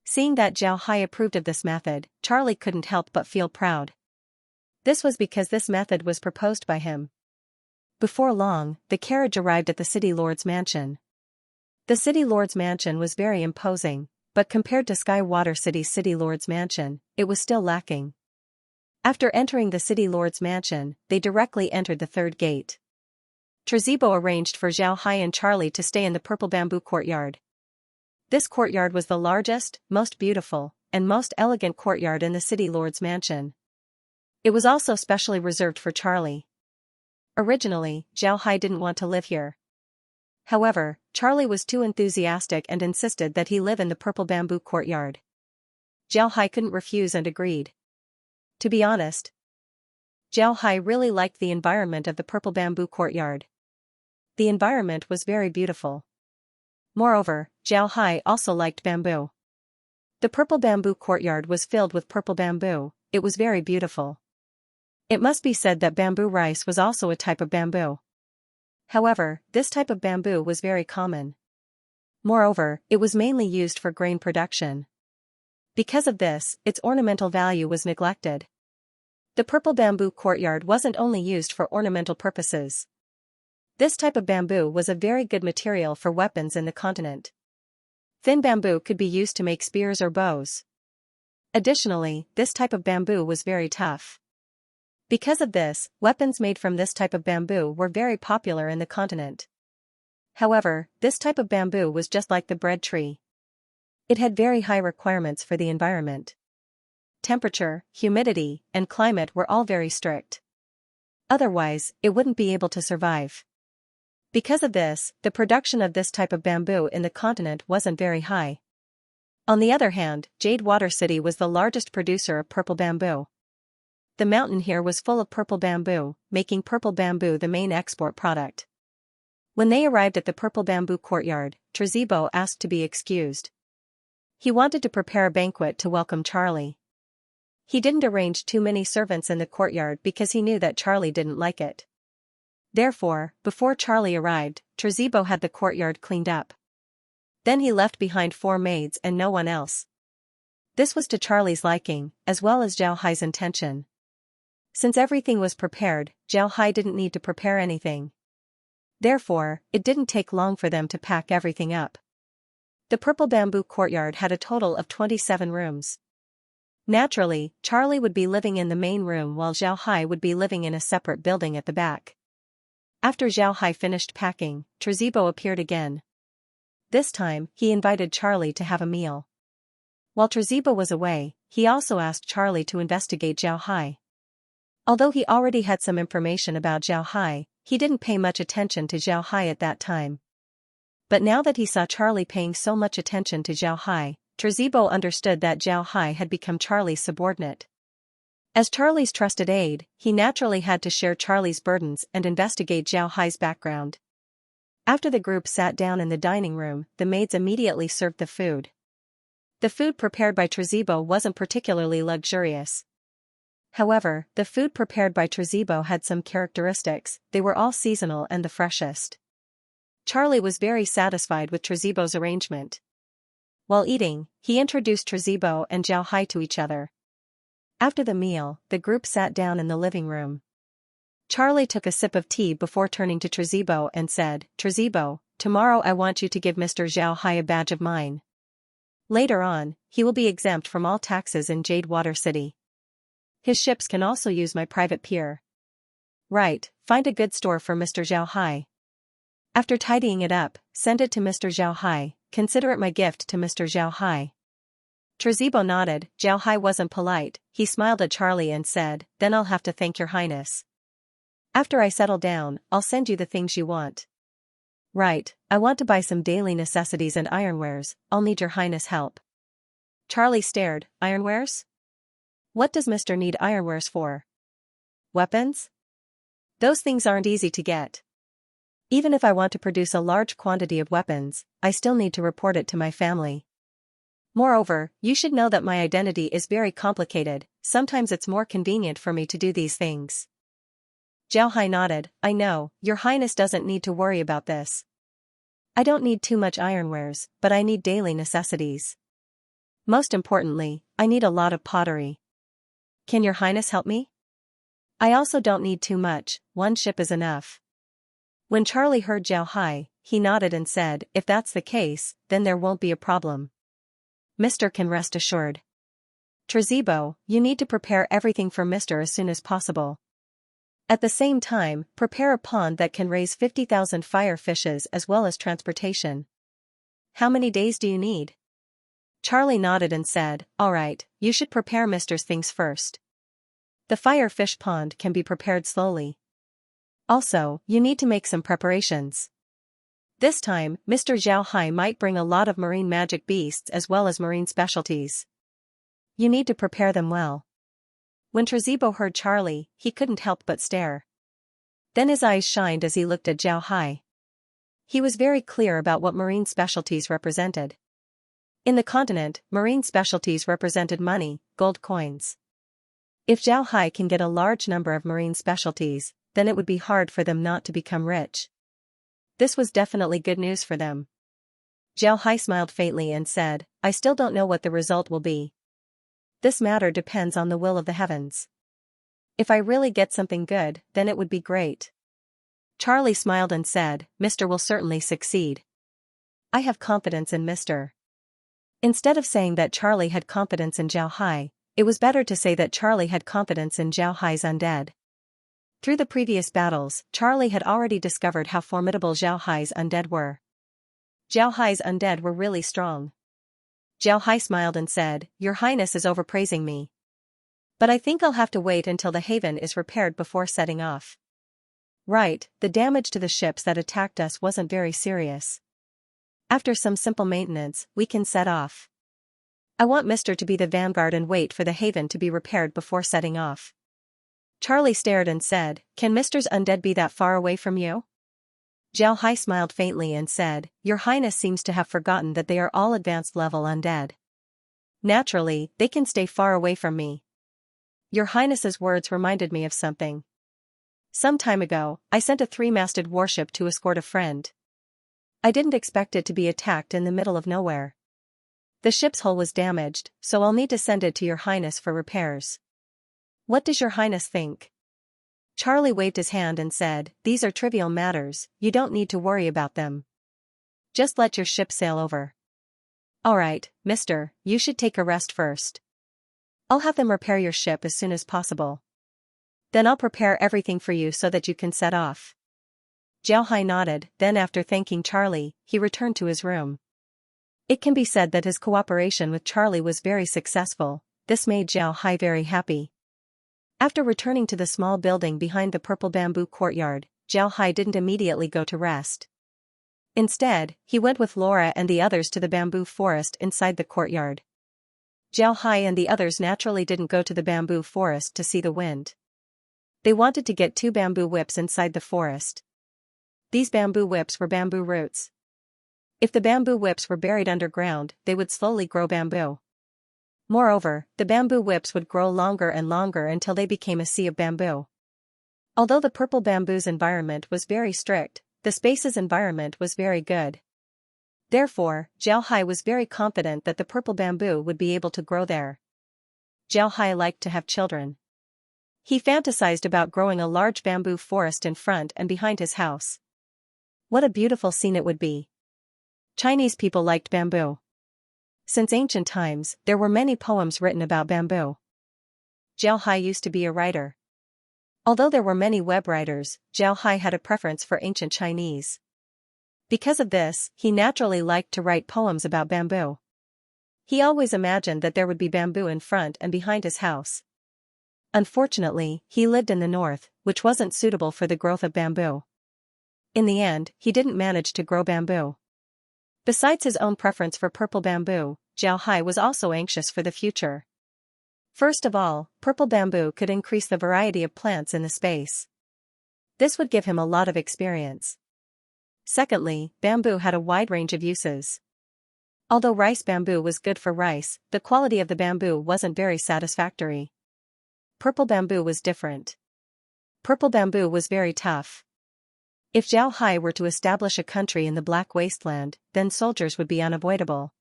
Seeing that Zhao Hai approved of this method, Charlie couldn't help but feel proud. This was because this method was proposed by him. Before long, the carriage arrived at the city lord's mansion. The city lord's mansion was very imposing, but compared to Sky Water City's city lord's mansion, it was still lacking. After entering the city lord's mansion, they directly entered the third gate. Trezebo arranged for Zhao Hai and Charlie to stay in the purple bamboo courtyard. This courtyard was the largest, most beautiful, and most elegant courtyard in the city lord's mansion. It was also specially reserved for Charlie. Originally, Zhao Hai didn't want to live here. However, Charlie was too enthusiastic and insisted that he live in the purple bamboo courtyard. Zhao Hai couldn't refuse and agreed. To be honest, Zhao Hai really liked the environment of the purple bamboo courtyard. The environment was very beautiful. Moreover, Zhao Hai also liked bamboo. The purple bamboo courtyard was filled with purple bamboo. It was very beautiful. It must be said that bamboo rice was also a type of bamboo. However, this type of bamboo was very common. Moreover, it was mainly used for grain production. Because of this, its ornamental value was neglected. The purple bamboo courtyard wasn't only used for ornamental purposes. This type of bamboo was a very good material for weapons in the continent. Thin bamboo could be used to make spears or bows. Additionally, this type of bamboo was very tough. Because of this, weapons made from this type of bamboo were very popular in the continent. However, this type of bamboo was just like the bread tree. It had very high requirements for the environment. Temperature, humidity, and climate were all very strict. Otherwise, it wouldn't be able to survive. Because of this, the production of this type of bamboo in the continent wasn't very high. On the other hand, Jade Water City was the largest producer of purple bamboo. The mountain here was full of purple bamboo, making purple bamboo the main export product. When they arrived at the purple bamboo courtyard, Trezebo asked to be excused. He wanted to prepare a banquet to welcome Charlie. He didn't arrange too many servants in the courtyard because he knew that Charlie didn't like it. Therefore, before Charlie arrived, Trezebo had the courtyard cleaned up. Then he left behind 4 maids and no one else. This was to Charlie's liking, as well as Zhao Hai's intention. Since everything was prepared, Zhao Hai didn't need to prepare anything. Therefore, it didn't take long for them to pack everything up. The purple bamboo courtyard had a total of 27 rooms. Naturally, Charlie would be living in the main room while Zhao Hai would be living in a separate building at the back. After Zhao Hai finished packing, Trezebo appeared again. This time, he invited Charlie to have a meal. While Trezebo was away, he also asked Charlie to investigate Zhao Hai. Although he already had some information about Zhao Hai, he didn't pay much attention to Zhao Hai at that time. But now that he saw Charlie paying so much attention to Zhao Hai, Trezebo understood that Zhao Hai had become Charlie's subordinate. As Charlie's trusted aide, he naturally had to share Charlie's burdens and investigate Zhao Hai's background. After the group sat down in the dining room, the maids immediately served the food. The food prepared by Trezebo wasn't particularly luxurious. However, the food prepared by Trezebo had some characteristics. They were all seasonal and the freshest. Charlie was very satisfied with Trezebo's arrangement. While eating, he introduced Trezebo and Zhao Hai to each other. After the meal, the group sat down in the living room. Charlie took a sip of tea before turning to Trezebo and said, "Trezebo, tomorrow I want you to give Mr. Zhao Hai a badge of mine. Later on, he will be exempt from all taxes in Jade Water City. His ships can also use my private pier." "Right, find a good store for Mr. Zhao Hai. After tidying it up, send it to Mr. Zhao Hai, consider it my gift to Mr. Zhao Hai." Trezebo nodded. Zhao Hai wasn't polite, he smiled at Charlie and said, "Then I'll have to thank your highness. After I settle down, I'll send you the things you want." "Right, I want to buy some daily necessities and ironwares, I'll need your highness' help." Charlie stared. "Ironwares? What does Mr. need ironwares for? Weapons? Those things aren't easy to get. Even if I want to produce a large quantity of weapons, I still need to report it to my family. Moreover, you should know that my identity is very complicated, sometimes it's more convenient for me to do these things." Zhao Hai nodded. "I know, your highness doesn't need to worry about this. I don't need too much ironwares, but I need daily necessities. Most importantly, I need a lot of pottery. Can your highness help me? I also don't need too much, one ship is enough." When Charlie heard Zhao Hai, he nodded and said, "If that's the case, then there won't be a problem. Mr. can rest assured. Trezebo, you need to prepare everything for Mr. as soon as possible. At the same time, prepare a pond that can raise 50,000 fire fishes as well as transportation. How many days do you need?" Charlie nodded and said, "All right, you should prepare Mr.'s things first. The fire fish pond can be prepared slowly. Also, you need to make some preparations. This time, Mr. Zhao Hai might bring a lot of marine magic beasts as well as marine specialties. You need to prepare them well." When Trezebo heard Charlie, he couldn't help but stare. Then his eyes shined as he looked at Zhao Hai. He was very clear about what marine specialties represented. In the continent, marine specialties represented money, gold coins. If Zhao Hai can get a large number of marine specialties, then it would be hard for them not to become rich. This was definitely good news for them. Zhao Hai smiled faintly and said, "I still don't know what the result will be. This matter depends on the will of the heavens. If I really get something good, then it would be great." Charlie smiled and said, "Mr. will certainly succeed. I have confidence in Mr." Instead of saying that Charlie had confidence in Zhao Hai, it was better to say that Charlie had confidence in Zhao Hai's undead. Through the previous battles, Charlie had already discovered how formidable Zhao Hai's undead were. Zhao Hai's undead were really strong. Zhao Hai smiled and said, "Your highness is overpraising me. But I think I'll have to wait until the haven is repaired before setting off." "Right, the damage to the ships that attacked us wasn't very serious. After some simple maintenance, we can set off. I want Mr. to be the vanguard and wait for the haven to be repaired before setting off." Charlie stared and said, "Can Mr.'s undead be that far away from you?" Zhao Hai smiled faintly and said, "Your highness seems to have forgotten that they are all advanced level undead. Naturally, they can stay far away from me. Your highness's words reminded me of something. Some time ago, I sent a 3-masted warship to escort a friend. I didn't expect it to be attacked in the middle of nowhere. The ship's hull was damaged, so I'll need to send it to your highness for repairs. What does your highness think?" Charlie waved his hand and said, "These are trivial matters, you don't need to worry about them. Just let your ship sail over." "All right, Mr., you should take a rest first. I'll have them repair your ship as soon as possible. Then I'll prepare everything for you so that you can set off." Zhao Hai nodded, then after thanking Charlie, he returned to his room. It can be said that his cooperation with Charlie was very successful. This made Zhao Hai very happy. After returning to the small building behind the purple bamboo courtyard, Zhao Hai didn't immediately go to rest. Instead, he went with Laura and the others to the bamboo forest inside the courtyard. Zhao Hai and the others naturally didn't go to the bamboo forest to see the wind. They wanted to get 2 bamboo whips inside the forest. These bamboo whips were bamboo roots. If the bamboo whips were buried underground, they would slowly grow bamboo. Moreover, the bamboo whips would grow longer and longer until they became a sea of bamboo. Although the purple bamboo's environment was very strict, the space's environment was very good. Therefore, Zhao Hai was very confident that the purple bamboo would be able to grow there. Zhao Hai liked to have children. He fantasized about growing a large bamboo forest in front and behind his house. What a beautiful scene it would be. Chinese people liked bamboo. Since ancient times, there were many poems written about bamboo. Zhao Hai used to be a writer. Although there were many web writers, Zhao Hai had a preference for ancient Chinese. Because of this, he naturally liked to write poems about bamboo. He always imagined that there would be bamboo in front and behind his house. Unfortunately, he lived in the north, which wasn't suitable for the growth of bamboo. In the end, he didn't manage to grow bamboo. Besides his own preference for purple bamboo, Zhao Hai was also anxious for the future. First of all, purple bamboo could increase the variety of plants in the space. This would give him a lot of experience. Secondly, bamboo had a wide range of uses. Although rice bamboo was good for rice, the quality of the bamboo wasn't very satisfactory. Purple bamboo was different. Purple bamboo was very tough. If Zhao Hai were to establish a country in the Black Wasteland, then soldiers would be unavoidable.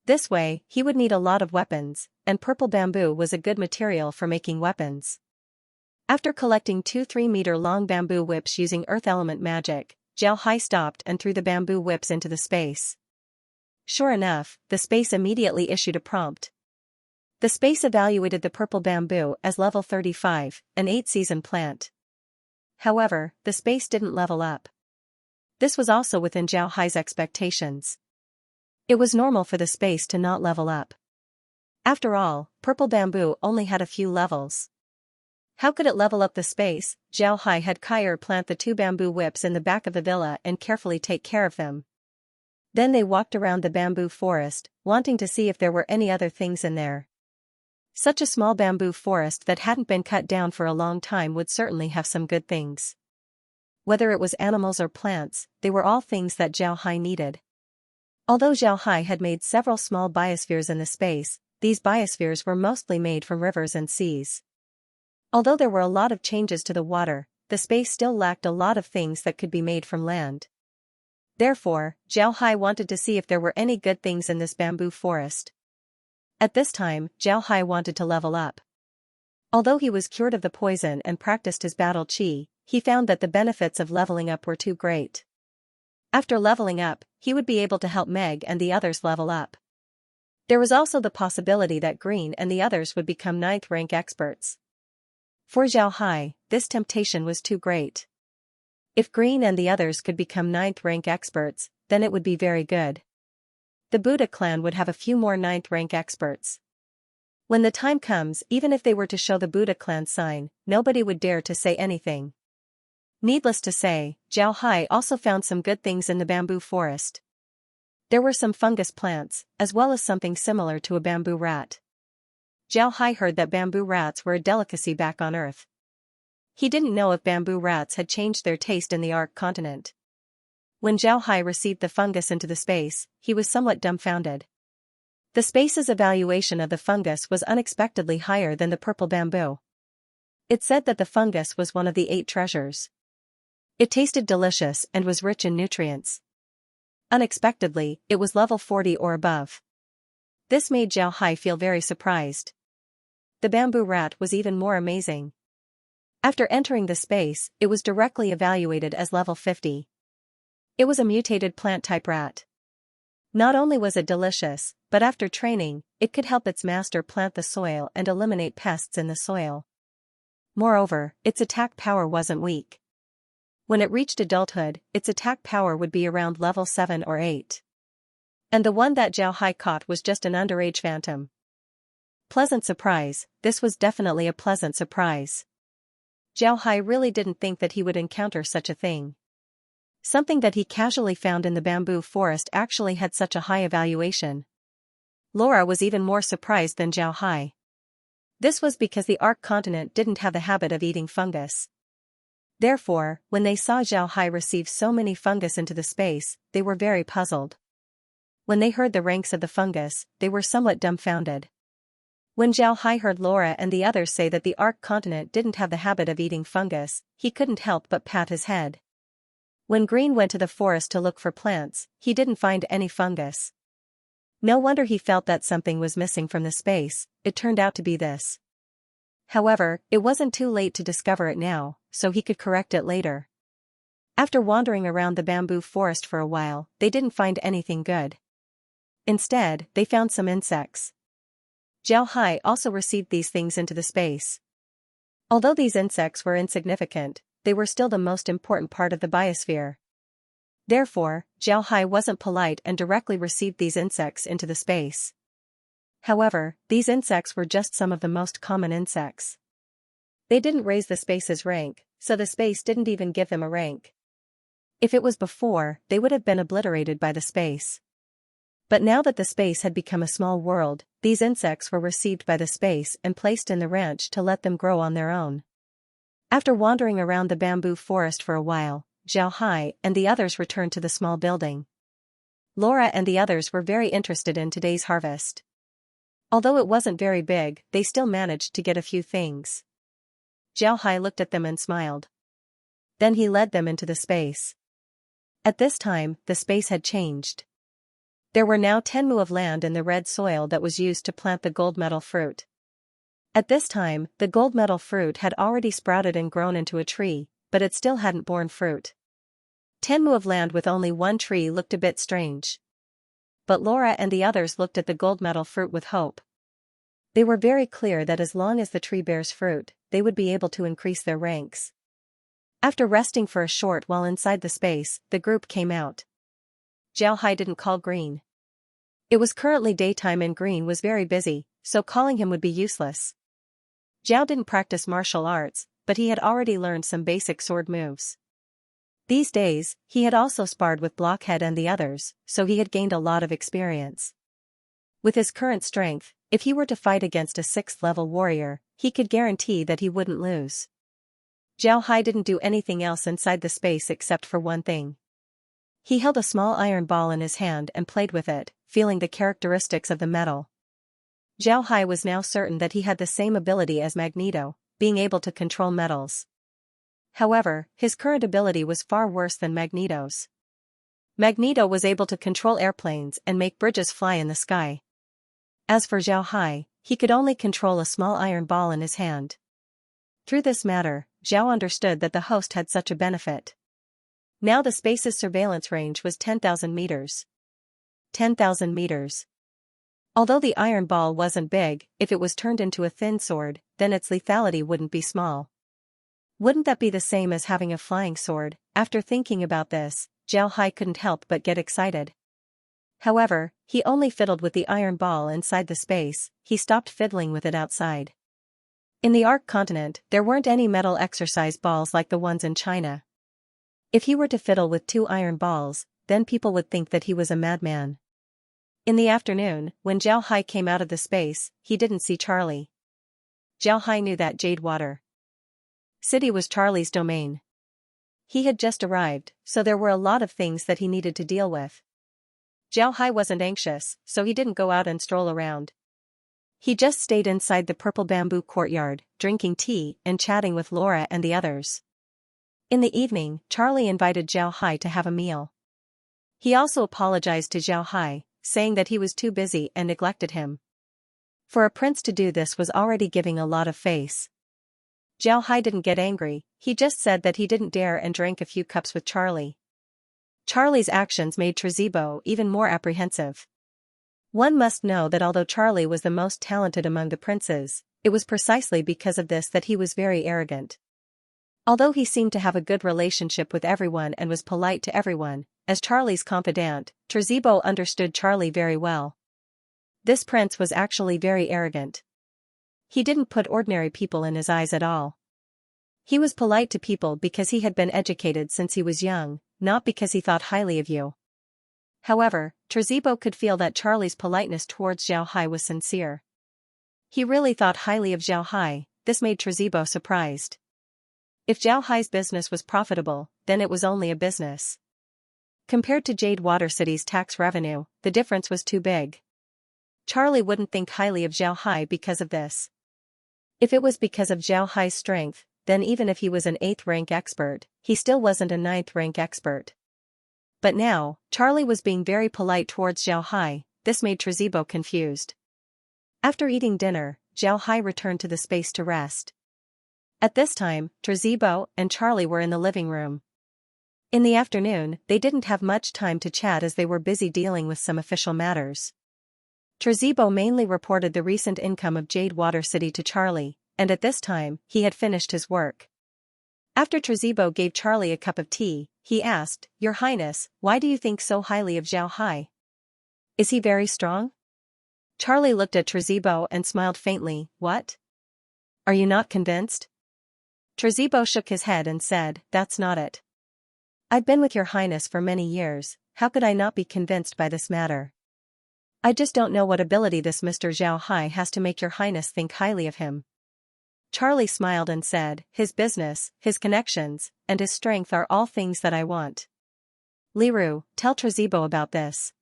This way, he would need a lot of weapons, and purple bamboo was a good material for making weapons. After collecting 2 3-meter-long bamboo whips using earth element magic, Zhao Hai stopped and threw the bamboo whips into the space. Sure enough, the space immediately issued a prompt. The space evaluated the purple bamboo as level 35, an 8-season plant. However, the space didn't level up. This was also within Zhao Hai's expectations. It was normal for the space to not level up. After all, purple bamboo only had a few levels. How could it level up the space? Zhao Hai had Kyer plant the 2 bamboo whips in the back of the villa and carefully take care of them. Then they walked around the bamboo forest, wanting to see if there were any other things in there. Such a small bamboo forest that hadn't been cut down for a long time would certainly have some good things. Whether it was animals or plants, they were all things that Zhao Hai needed. Although Zhao Hai had made several small biospheres in the space, these biospheres were mostly made from rivers and seas. Although there were a lot of changes to the water, the space still lacked a lot of things that could be made from land. Therefore, Zhao Hai wanted to see if there were any good things in this bamboo forest. At this time, Zhao Hai wanted to level up. Although he was cured of the poison and practiced his battle chi, he found that the benefits of leveling up were too great. After leveling up, he would be able to help Meg and the others level up. There was also the possibility that Green and the others would become 9th rank experts. For Zhao Hai, this temptation was too great. If Green and the others could become 9th rank experts, then it would be very good. The Buddha clan would have a few more 9th rank experts. When the time comes, even if they were to show the Buddha clan sign, nobody would dare to say anything. Needless to say, Zhao Hai also found some good things in the bamboo forest. There were some fungus plants, as well as something similar to a bamboo rat. Zhao Hai heard that bamboo rats were a delicacy back on Earth. He didn't know if bamboo rats had changed their taste in the Ark continent. When Zhao Hai received the fungus into the space, he was somewhat dumbfounded. The space's evaluation of the fungus was unexpectedly higher than the purple bamboo. It said that the fungus was one of the 8 treasures. It tasted delicious and was rich in nutrients. Unexpectedly, it was level 40 or above. This made Zhao Hai feel very surprised. The bamboo rat was even more amazing. After entering the space, it was directly evaluated as level 50. It was a mutated plant-type rat. Not only was it delicious, but after training, it could help its master plant the soil and eliminate pests in the soil. Moreover, its attack power wasn't weak. When it reached adulthood, its attack power would be around level 7 or 8. And the one that Zhao Hai caught was just an underage phantom. Pleasant surprise, this was definitely a pleasant surprise. Zhao Hai really didn't think that he would encounter such a thing. Something that he casually found in the bamboo forest actually had such a high evaluation. Laura was even more surprised than Zhao Hai. This was because the Ark continent didn't have the habit of eating fungus. Therefore, when they saw Zhao Hai receive so many fungus into the space, they were very puzzled. When they heard the ranks of the fungus, they were somewhat dumbfounded. When Zhao Hai heard Laura and the others say that the Ark continent didn't have the habit of eating fungus, he couldn't help but pat his head. When Green went to the forest to look for plants, he didn't find any fungus. No wonder he felt that something was missing from the space. It turned out to be this. However, it wasn't too late to discover it now, so he could correct it later. After wandering around the bamboo forest for a while, they didn't find anything good. Instead, they found some insects. Zhao Hai also received these things into the space. Although these insects were insignificant, they were still the most important part of the biosphere. Therefore, Zhao Hai wasn't polite and directly received these insects into the space. However, these insects were just some of the most common insects. They didn't raise the space's rank, so the space didn't even give them a rank. If it was before, they would have been obliterated by the space. But now that the space had become a small world, these insects were received by the space and placed in the ranch to let them grow on their own. After wandering around the bamboo forest for a while, Zhao Hai and the others returned to the small building. Laura and the others were very interested in today's harvest. Although it wasn't very big, they still managed to get a few things. Zhao Hai looked at them and smiled. Then he led them into the space. At this time, the space had changed. There were now 10 mu of land in the red soil that was used to plant the gold medal fruit. At this time, the gold medal fruit had already sprouted and grown into a tree, but it still hadn't borne fruit. 10 mu of land with only one tree looked a bit strange. But Laura and the others looked at the gold medal fruit with hope. They were very clear that as long as the tree bears fruit, they would be able to increase their ranks. After resting for a short while inside the space, the group came out. Zhao Hai didn't call Green. It was currently daytime and Green was very busy, so calling him would be useless. Zhao didn't practice martial arts, but he had already learned some basic sword moves. These days, he had also sparred with Blockhead and the others, so he had gained a lot of experience. With his current strength, if he were to fight against a 6th-level warrior, he could guarantee that he wouldn't lose. Zhao Hai didn't do anything else inside the space except for one thing. He held a small iron ball in his hand and played with it, feeling the characteristics of the metal. Zhao Hai was now certain that he had the same ability as Magneto, being able to control metals. However, his current ability was far worse than Magneto's. Magneto was able to control airplanes and make bridges fly in the sky. As for Zhao Hai, he could only control a small iron ball in his hand. Through this matter, Zhao understood that the host had such a benefit. Now the space's surveillance range was 10,000 meters. 10,000 meters. Although the iron ball wasn't big, if it was turned into a thin sword, then its lethality wouldn't be small. Wouldn't that be the same as having a flying sword? After thinking about this, Zhao Hai couldn't help but get excited. However, he only fiddled with the iron ball inside the space, he stopped fiddling with it outside. In the Ark continent, there weren't any metal exercise balls like the ones in China. If he were to fiddle with 2 iron balls, then people would think that he was a madman. In the afternoon, when Zhao Hai came out of the space, he didn't see Charlie. Zhao Hai knew that Jade Water City was Charlie's domain. He had just arrived, so there were a lot of things that he needed to deal with. Zhao Hai wasn't anxious, so he didn't go out and stroll around. He just stayed inside the purple bamboo courtyard, drinking tea and chatting with Laura and the others. In the evening, Charlie invited Zhao Hai to have a meal. He also apologized to Zhao Hai, saying that he was too busy and neglected him. For a prince to do this was already giving a lot of face. Zhao Hai didn't get angry, he just said that he didn't dare and drank a few cups with Charlie. Charlie's actions made Trezebo even more apprehensive. One must know that although Charlie was the most talented among the princes, it was precisely because of this that he was very arrogant. Although he seemed to have a good relationship with everyone and was polite to everyone, as Charlie's confidant, Trezebo understood Charlie very well. This prince was actually very arrogant. He didn't put ordinary people in his eyes at all. He was polite to people because he had been educated since he was young, not because he thought highly of you. However, Trezebo could feel that Charlie's politeness towards Zhao Hai was sincere. He really thought highly of Zhao Hai. This made Trezebo surprised. If Zhao Hai's business was profitable, then it was only a business. Compared to Jade Water City's tax revenue, the difference was too big. Charlie wouldn't think highly of Zhao Hai because of this. If it was because of Zhao Hai's strength, then even if he was an 8th rank expert, he still wasn't a 9th rank expert. But now, Charlie was being very polite towards Zhao Hai. This made Trezebo confused. After eating dinner, Zhao Hai returned to the space to rest. At this time, Trezebo and Charlie were in the living room. In the afternoon, they didn't have much time to chat as they were busy dealing with some official matters. Trezebo mainly reported the recent income of Jade Water City to Charlie, and at this time, he had finished his work. After Trezebo gave Charlie a cup of tea, he asked, "Your Highness, why do you think so highly of Zhao Hai? Is he very strong?" Charlie looked at Trezebo and smiled faintly. "What? Are you not convinced?" Trezebo shook his head and said, "That's not it. I've been with your Highness for many years, how could I not be convinced by this matter? I just don't know what ability this Mr. Zhao Hai has to make your Highness think highly of him." Charlie smiled and said, "His business, his connections, and his strength are all things that I want. Liru, tell Trezebo about this."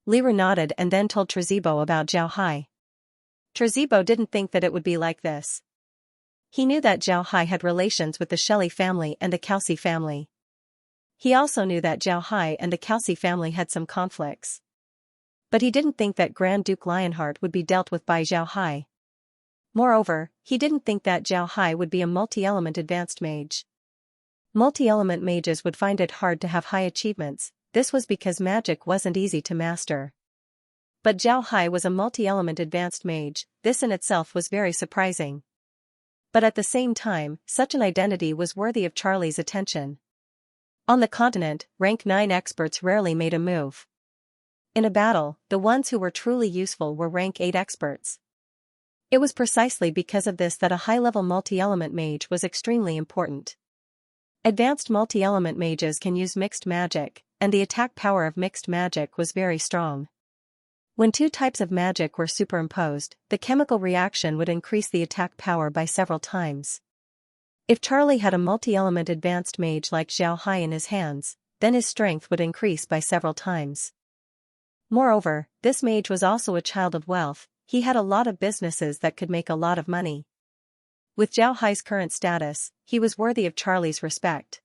Liru nodded and then told Trezebo about Zhao Hai. Trezebo didn't think that it would be like this. He knew that Zhao Hai had relations with the Shelley family and the Calci family. He also knew that Zhao Hai and the Calci family had some conflicts. But he didn't think that Grand Duke Lionheart would be dealt with by Zhao Hai. Moreover, he didn't think that Zhao Hai would be a multi-element advanced mage. Multi-element mages would find it hard to have high achievements. This was because magic wasn't easy to master. But Zhao Hai was a multi-element advanced mage. This in itself was very surprising. But at the same time, such an identity was worthy of Charlie's attention. On the continent, rank 9 experts rarely made a move. In a battle, the ones who were truly useful were rank 8 experts. It was precisely because of this that a high-level multi-element mage was extremely important. Advanced multi-element mages can use mixed magic, and the attack power of mixed magic was very strong. When 2 types of magic were superimposed, the chemical reaction would increase the attack power by several times. If Charlie had a multi-element advanced mage like Zhao Hai in his hands, then his strength would increase by several times. Moreover, this mage was also a child of wealth. He had a lot of businesses that could make a lot of money. With Zhao Hai's current status, he was worthy of Charlie's respect.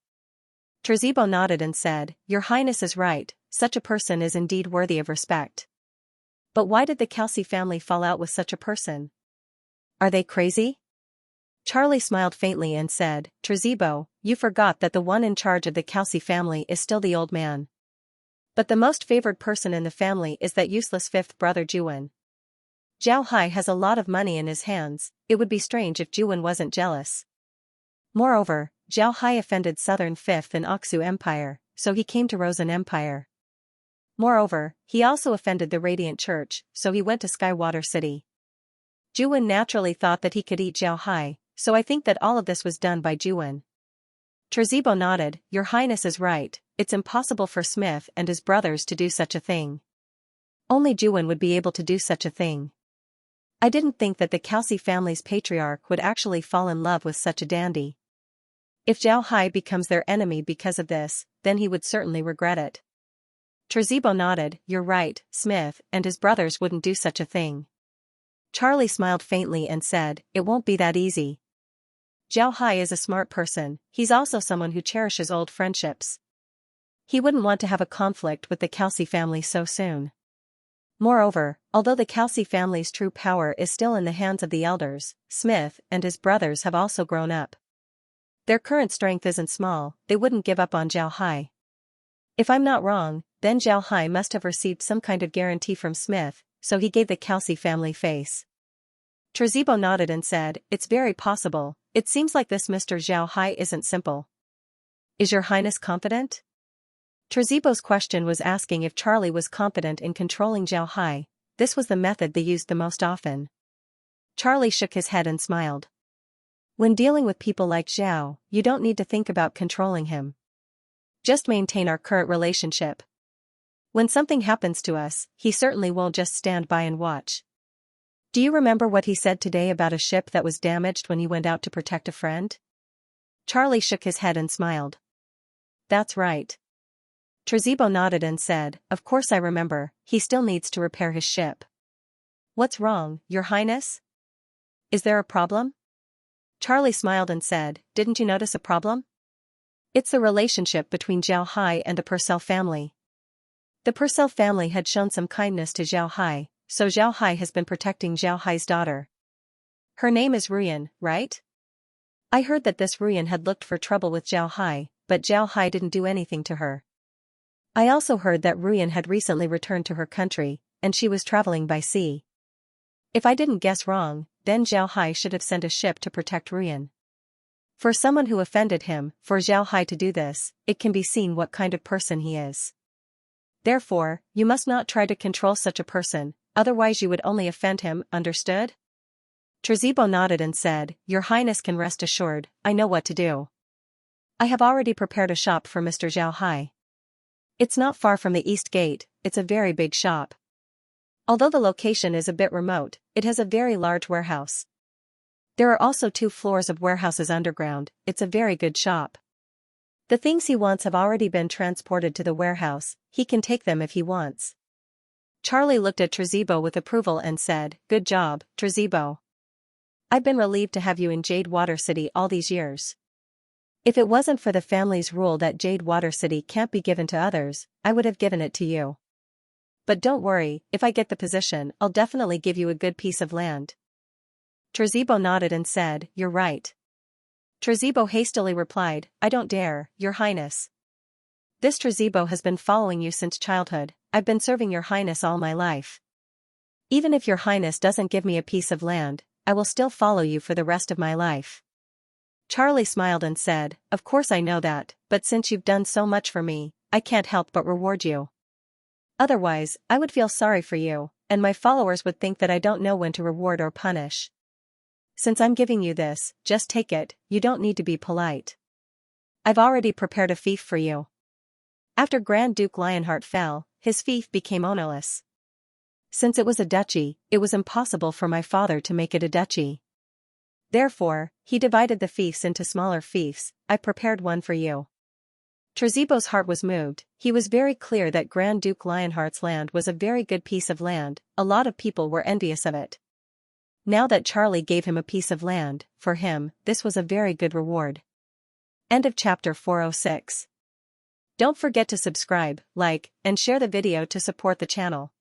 Trezebo nodded and said, "Your Highness is right, such a person is indeed worthy of respect. But why did the Calci family fall out with such a person? Are they crazy?" Charlie smiled faintly and said, "Trezebo, you forgot that the one in charge of the Calci family is still the old man. But the most favored person in the family is that useless 5th brother Juwen. Zhao Hai has a lot of money in his hands. It would be strange if Juwen wasn't jealous. Moreover, Zhao Hai offended Southern 5th and Oxu Empire, so he came to Rosen Empire. Moreover, he also offended the Radiant Church, so he went to Skywater City. Juwen naturally thought that he could eat Zhao Hai, so I think that all of this was done by Juwen." Trezebo nodded, "Your Highness is right, it's impossible for Smith and his brothers to do such a thing. Only Juwen would be able to do such a thing. I didn't think that the Calci family's patriarch would actually fall in love with such a dandy. If Zhao Hai becomes their enemy because of this, then he would certainly regret it." Trezebo nodded, "You're right, Smith and his brothers wouldn't do such a thing." Charlie smiled faintly and said, "It won't be that easy. Zhao Hai is a smart person, he's also someone who cherishes old friendships. He wouldn't want to have a conflict with the Calci family so soon. Moreover, although the Calci family's true power is still in the hands of the elders, Smith and his brothers have also grown up. Their current strength isn't small, they wouldn't give up on Zhao Hai. If I'm not wrong, then Zhao Hai must have received some kind of guarantee from Smith, so he gave the Calci family face." Trezebo nodded and said, "It's very possible, it seems like this Mr. Zhao Hai isn't simple. Is your Highness confident?" Trezebo's question was asking if Charlie was confident in controlling Zhao Hai. This was the method they used the most often. Charlie shook his head and smiled. When dealing with people like Zhao, you don't need to think about controlling him. Just maintain our current relationship. When something happens to us, he certainly won't just stand by and watch. Do you remember what he said today about a ship that was damaged when you went out to protect a friend? Charlie shook his head and smiled. That's right. Trezebo nodded and said, of course I remember, he still needs to repair his ship. What's wrong, Your Highness? Is there a problem? Charlie smiled and said, didn't you notice a problem? It's the relationship between Zhao Hai and the Purcell family. The Purcell family had shown some kindness to Zhao Hai, so Zhao Hai has been protecting Zhao Hai's daughter. Her name is Ruyan, right? I heard that this Ruyan had looked for trouble with Zhao Hai, but Zhao Hai didn't do anything to her. I also heard that Ruyan had recently returned to her country, and she was traveling by sea. If I didn't guess wrong, then Zhao Hai should have sent a ship to protect Ruyan. For someone who offended him, for Zhao Hai to do this, it can be seen what kind of person he is. Therefore, you must not try to control such a person, otherwise you would only offend him, understood? Trezebo nodded and said, Your Highness can rest assured, I know what to do. I have already prepared a shop for Mr. Zhao Hai. It's not far from the East Gate, it's a very big shop. Although the location is a bit remote, it has a very large warehouse. There are also 2 floors of warehouses underground, it's a very good shop. The things he wants have already been transported to the warehouse, he can take them if he wants. Charlie looked at Trezebo with approval and said, Good job, Trezebo. I've been relieved to have you in Jade Water City all these years. If it wasn't for the family's rule that Jade Water City can't be given to others, I would have given it to you. But don't worry, if I get the position, I'll definitely give you a good piece of land. Trezebo nodded and said, You're right. Trezebo hastily replied, I don't dare, Your Highness. This Trezebo has been following you since childhood, I've been serving Your Highness all my life. Even if Your Highness doesn't give me a piece of land, I will still follow you for the rest of my life. Charlie smiled and said, Of course I know that, but since you've done so much for me, I can't help but reward you. Otherwise, I would feel sorry for you, and my followers would think that I don't know when to reward or punish. Since I'm giving you this, just take it, you don't need to be polite. I've already prepared a fief for you. After Grand Duke Lionheart fell, his fief became ownerless. Since it was a duchy, it was impossible for my father to make it a duchy. Therefore, he divided the fiefs into smaller fiefs, I prepared one for you. Trezebo's heart was moved, he was very clear that Grand Duke Lionheart's land was a very good piece of land, a lot of people were envious of it. Now that Charlie gave him a piece of land, for him, this was a very good reward. End of chapter 406. Don't forget to subscribe, like, and share the video to support the channel.